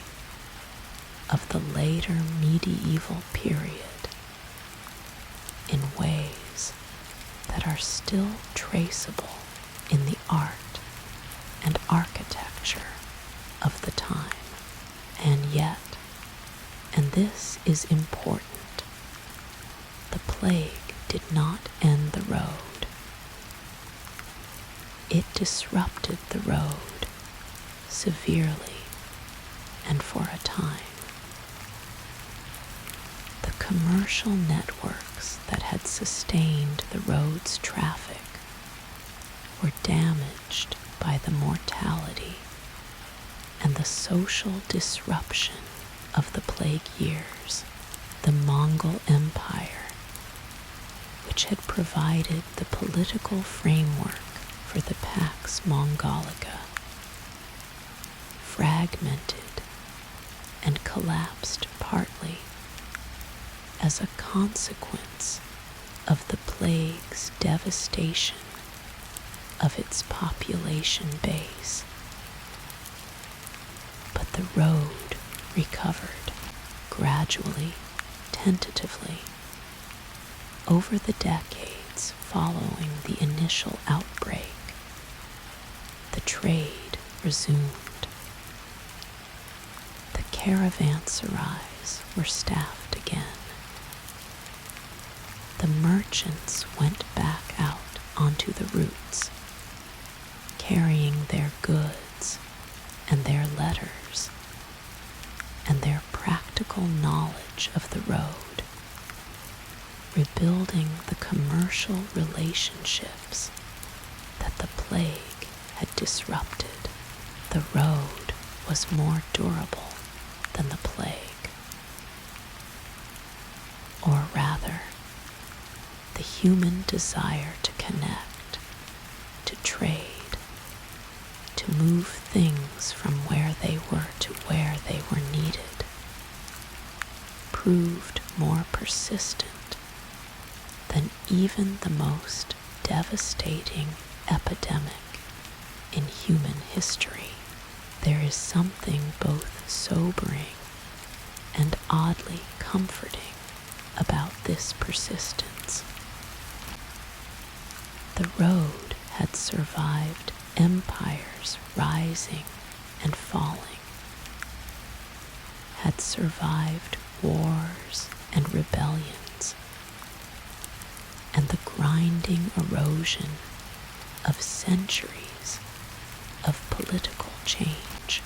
of the later medieval period in ways that are still traceable in the art and architecture of the time. And yet, and this is important, the plague did not end the road. It disrupted the road severely and for a time. The commercial networks that had sustained the road's traffic were damaged by the mortality and the social disruption of the plague years. The Mongol Empire, which had provided the political framework for the Pax Mongolica, fragmented and collapsed partly as a consequence of the plague's devastation of its population base. But the road recovered gradually, tentatively, over the decades following the initial outbreak. The trade resumed. The caravanserais were staffed again. The merchants went back out onto the routes, carrying their goods and their letters and their practical knowledge of the road, rebuilding the commercial relationships that the plague had disrupted. The road was more durable than the plague. Or rather, the human desire to connect, to trade, to move things from where they were to where they were needed, proved more persistent than even the most devastating epidemic in human history. There is something both sobering and oddly comforting about this persistence. The road had survived empires rising and falling, had survived wars and rebellions, and the grinding erosion of centuries of political change.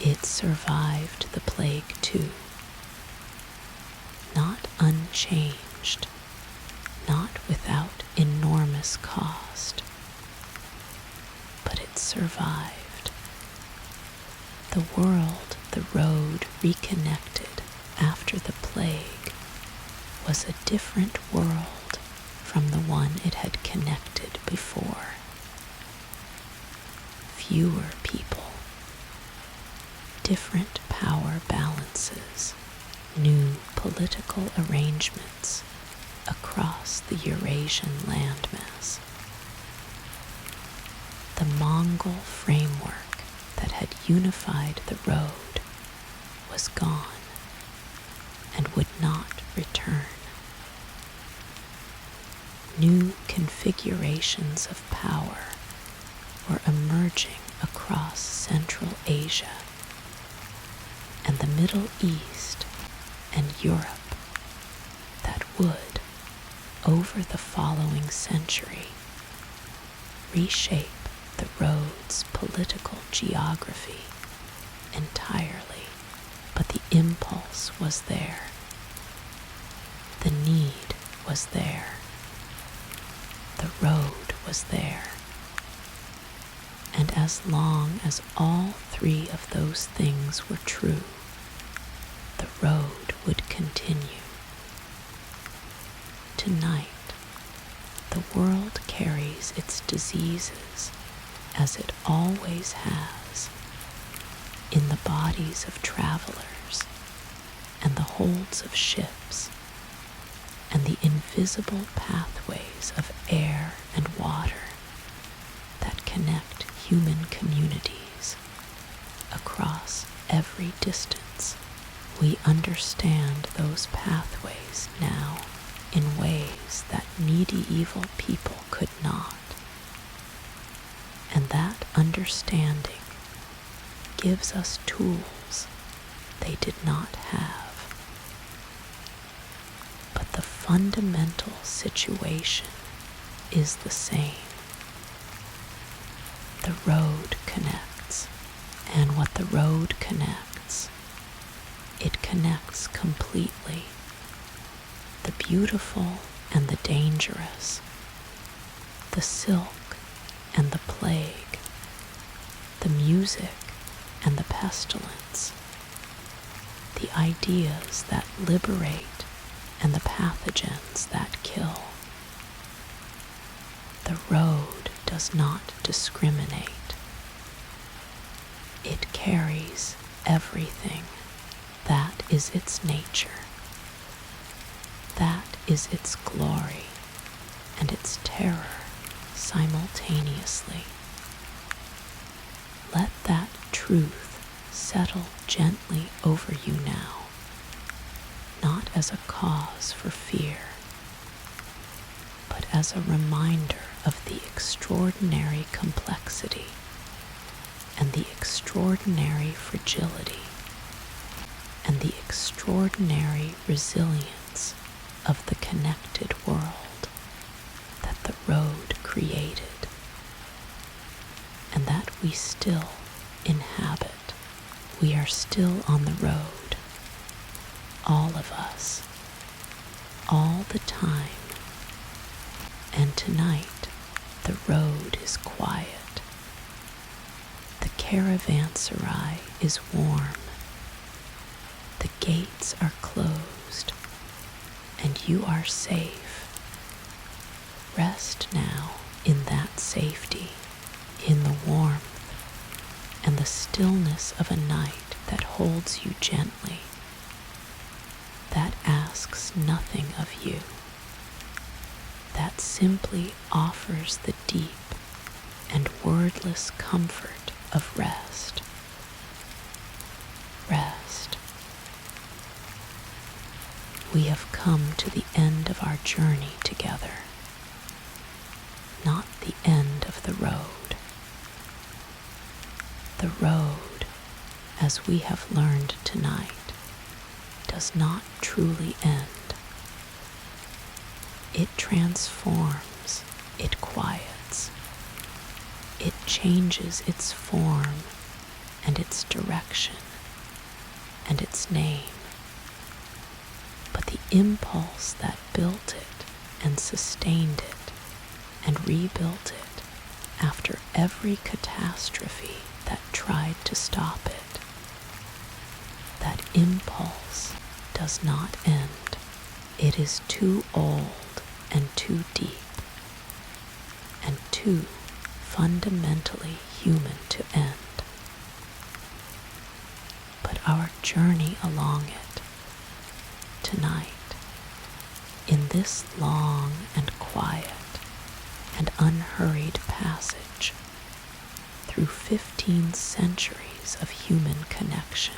It survived the plague too, not unchanged, not without enormous cost, but it survived. The world the road reconnected after the plague was a different world from the one it had connected before. Fewer people, different power balances, new political arrangements across the Eurasian landmass. The Mongol framework that had unified the road was gone and would not return. New configurations of power were emerging across Central Asia and the Middle East and Europe that would, over the following century, reshape the road's political geography entirely, but the impulse was there. The need was there. The road was there. And as long as all three of those things were true, the road would continue. Tonight, the world carries its diseases, as it always has, in the bodies of travelers and the holds of ships and the invisible pathways of air and water that connect human communities across every distance. We understand those pathways now in ways that medieval people could not. And that understanding gives us tools they did not have. But the fundamental situation is the same. The road connects, and what the road connects, it connects completely. The beautiful and the dangerous, the silk and the plague, the music and the pestilence, the ideas that liberate and the pathogens that kill. The road does not discriminate. It carries everything. That is its nature. That is its glory and its terror simultaneously. Let that truth settle gently over you now, not as a cause for fear, but as a reminder of the extraordinary complexity and the extraordinary fragility and the extraordinary resilience of the connected world that the road created, and that we still inhabit. We are still on the road, all of us, all the time. And tonight, the road is quiet. The caravanserai is warm. The gates are closed, and you are safe. Rest now in that safety, in the warmth and the stillness of a night that holds you gently, that asks nothing of you, that simply offers the deep and wordless comfort of rest. Rest. We have come to the end of our journey together, not the end of the road. The road, as we have learned tonight, does not truly end. It transforms, it quiets, it changes its form and its direction and its name. But the impulse that built it and sustained it and rebuilt it after every catastrophe that tried to stop it, that impulse does not end. It is too old and too deep and too fundamentally human to end. But our journey along it tonight, in this long and quiet and unhurried passage through 15 centuries of human connection,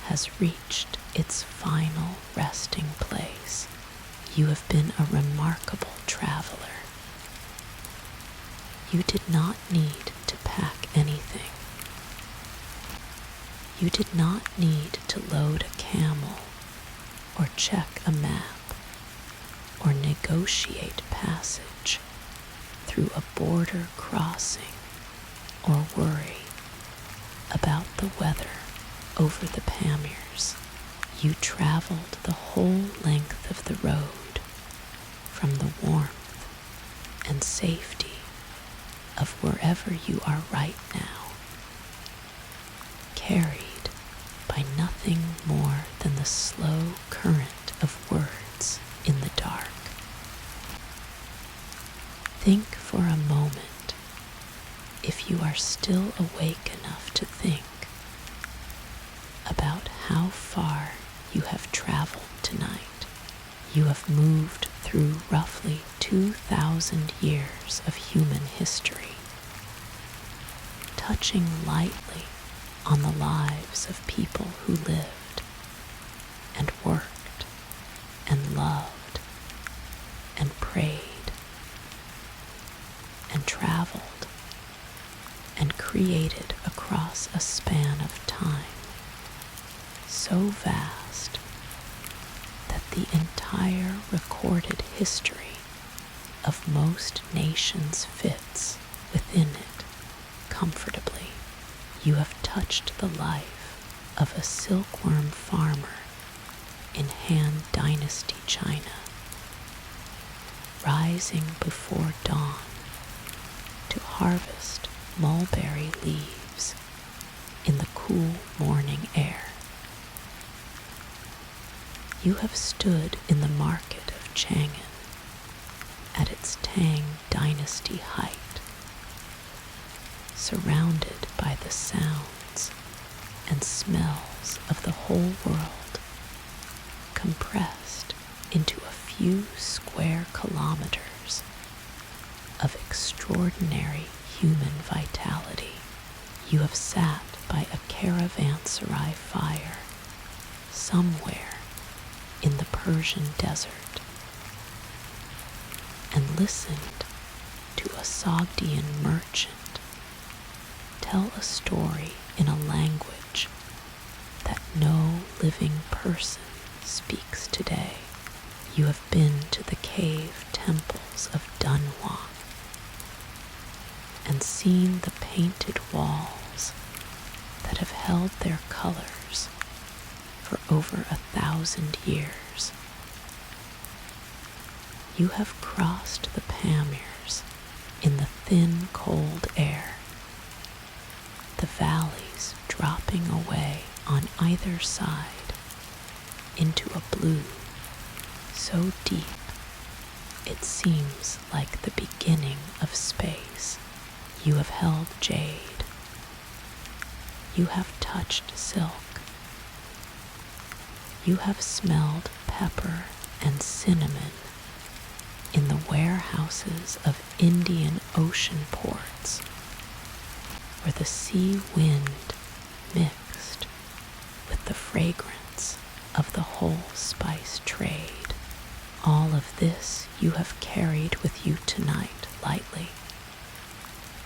has reached its final resting place. You have been a remarkable traveler. You did not need to pack anything. You did not need to load a camel or check a map or negotiate passage through a border crossing or worry about the weather over the Pamirs. You traveled the whole length of the road from the warmth and safety of wherever you are right now, carried by nothing more than the slow current of words in the dark. Think for a moment, if you are still awake enough to think, about how far you have traveled tonight. You have moved through roughly 2,000 years of human history, touching lightly on the lives of people who lived and worked and loved and prayed and traveled and created across a span of time so vast that the entire recorded history of most nations fits within it comfortably. You have touched the life of a silkworm farmer in Han Dynasty China, rising before dawn to harvest mulberry leaves in the cool morning air. You have stood in the market of Chang'an at its Tang Dynasty height, surrounded by the sounds and smells of the whole world, compressed into a few square kilometers of extraordinary human vitality. You have sat by a caravanserai fire somewhere in the Persian desert and listened to a Sogdian merchant tell a story in a language that no living person speaks today. You have been to the cave temples of Dunhuang and seen the painted walls that have held their colors for over 1,000 years. You have crossed the Pamirs in the thin, cold air, the valleys dropping away on either side into a blue so deep it seems like the beginning of space. You have held jade. You have touched silk. You have smelled pepper and cinnamon in the warehouses of Indian Ocean ports, where the sea wind mixed with the fragrance of the whole spice trade. All of this you have carried with you tonight lightly,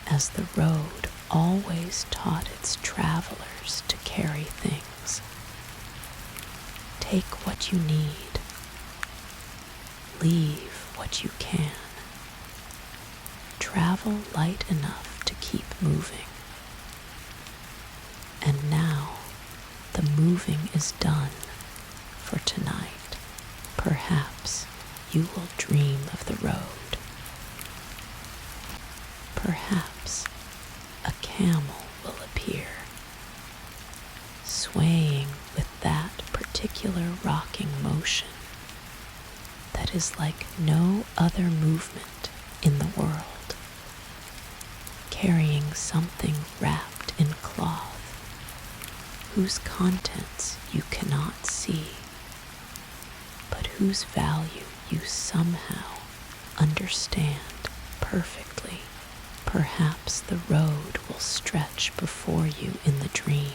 as the road always taught its travelers to carry things. Take what you need. Leave what you can. Travel light enough to keep moving. And now the moving is done for tonight. Perhaps you will dream of the road. Perhaps a camel will appear, swaying with that particular rocking motion that is like no other movement in the world, carrying something wrapped in cloth whose contents you cannot see, but whose value you somehow understand perfectly. Perhaps the road will stretch before you in the dream,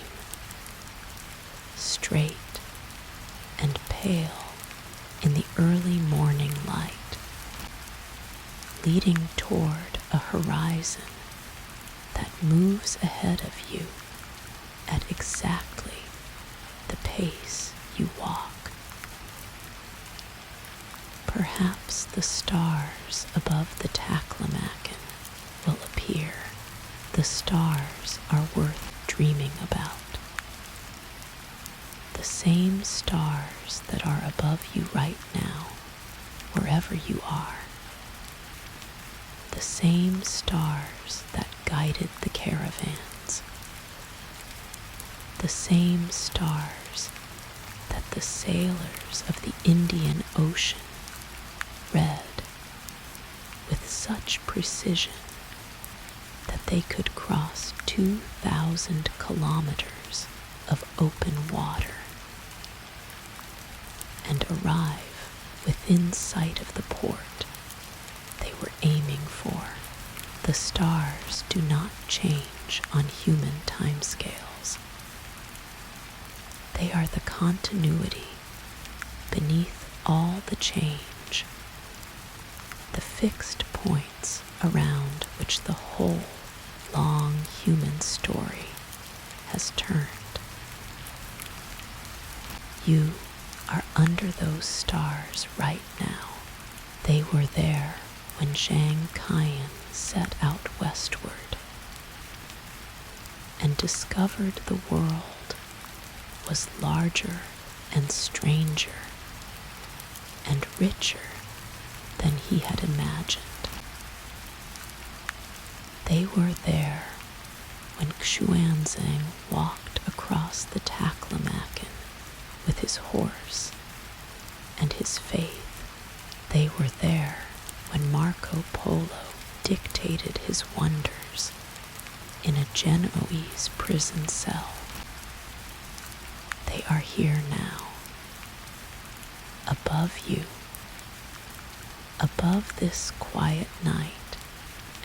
straight and pale in the early morning light, leading toward a horizon that moves ahead of you at exactly the pace you walk. Perhaps the stars above the Taklamakan stars are worth dreaming about. The same stars that are above you right now, wherever you are. The same stars that guided the caravans. The same stars that the sailors of the Indian Ocean read with such precision that they could cross 2,000 kilometers of open water and arrive within sight of the port they were aiming for. The stars do not change on human timescales. They are the continuity beneath all the change, the fixed points around which the whole long human story has turned. You are under those stars right now. They were there when Zhang Kaiyan set out westward and discovered the world was larger and stranger and richer than he had imagined. They were there when Xuanzang walked across the Taklamakan with his horse and his faith. They were there when Marco Polo dictated his wonders in a Genoese prison cell. They are here now, above you, above this quiet night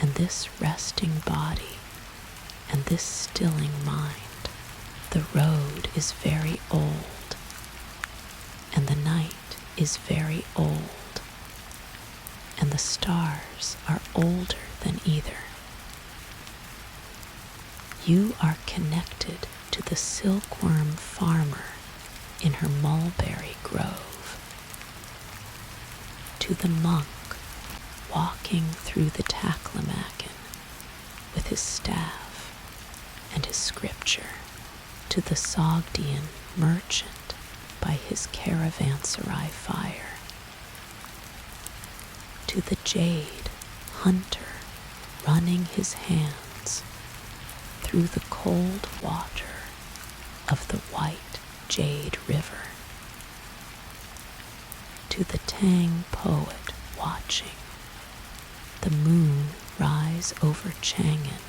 and this resting body and this stilling mind. The road is very old, and the night is very old, and the stars are older than either. You are connected to the silkworm farmer in her mulberry grove, to the monk walking through the Taklamakan with his staff and his scripture, to the Sogdian merchant by his caravanserai fire, to the jade hunter running his hands through the cold water of the white jade river, to the Tang poet watching the moon rise over Chang'an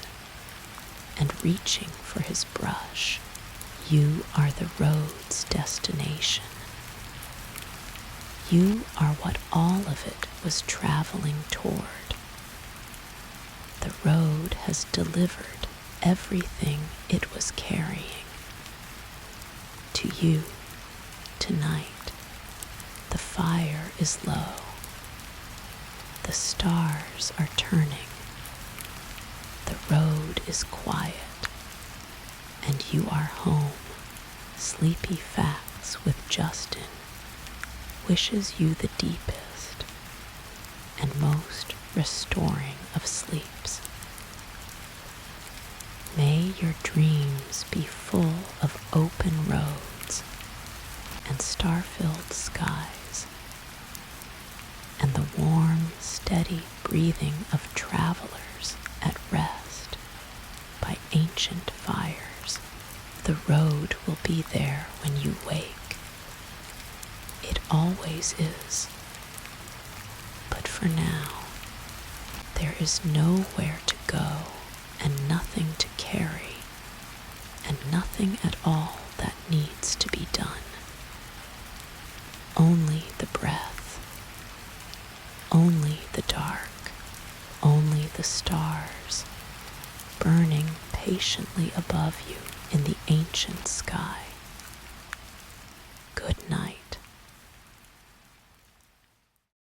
and reaching for his brush. You are the road's destination. You are what all of it was traveling toward. The road has delivered everything it was carrying. To you, tonight, the fire is low. The stars are turning. The road is quiet. And you are home. Sleepy Facts with Justin wishes you the deepest and most restoring of sleeps. May your dreams be full of open roads and star-filled skies, and the warm, steady breathing of travelers at rest by ancient fires. The road will be there when you wake. It always is. But for now, there is nowhere to go and nothing to carry and nothing at all that needs to be done. Only the breath, only the dark, only the stars burning patiently above you in the ancient sky.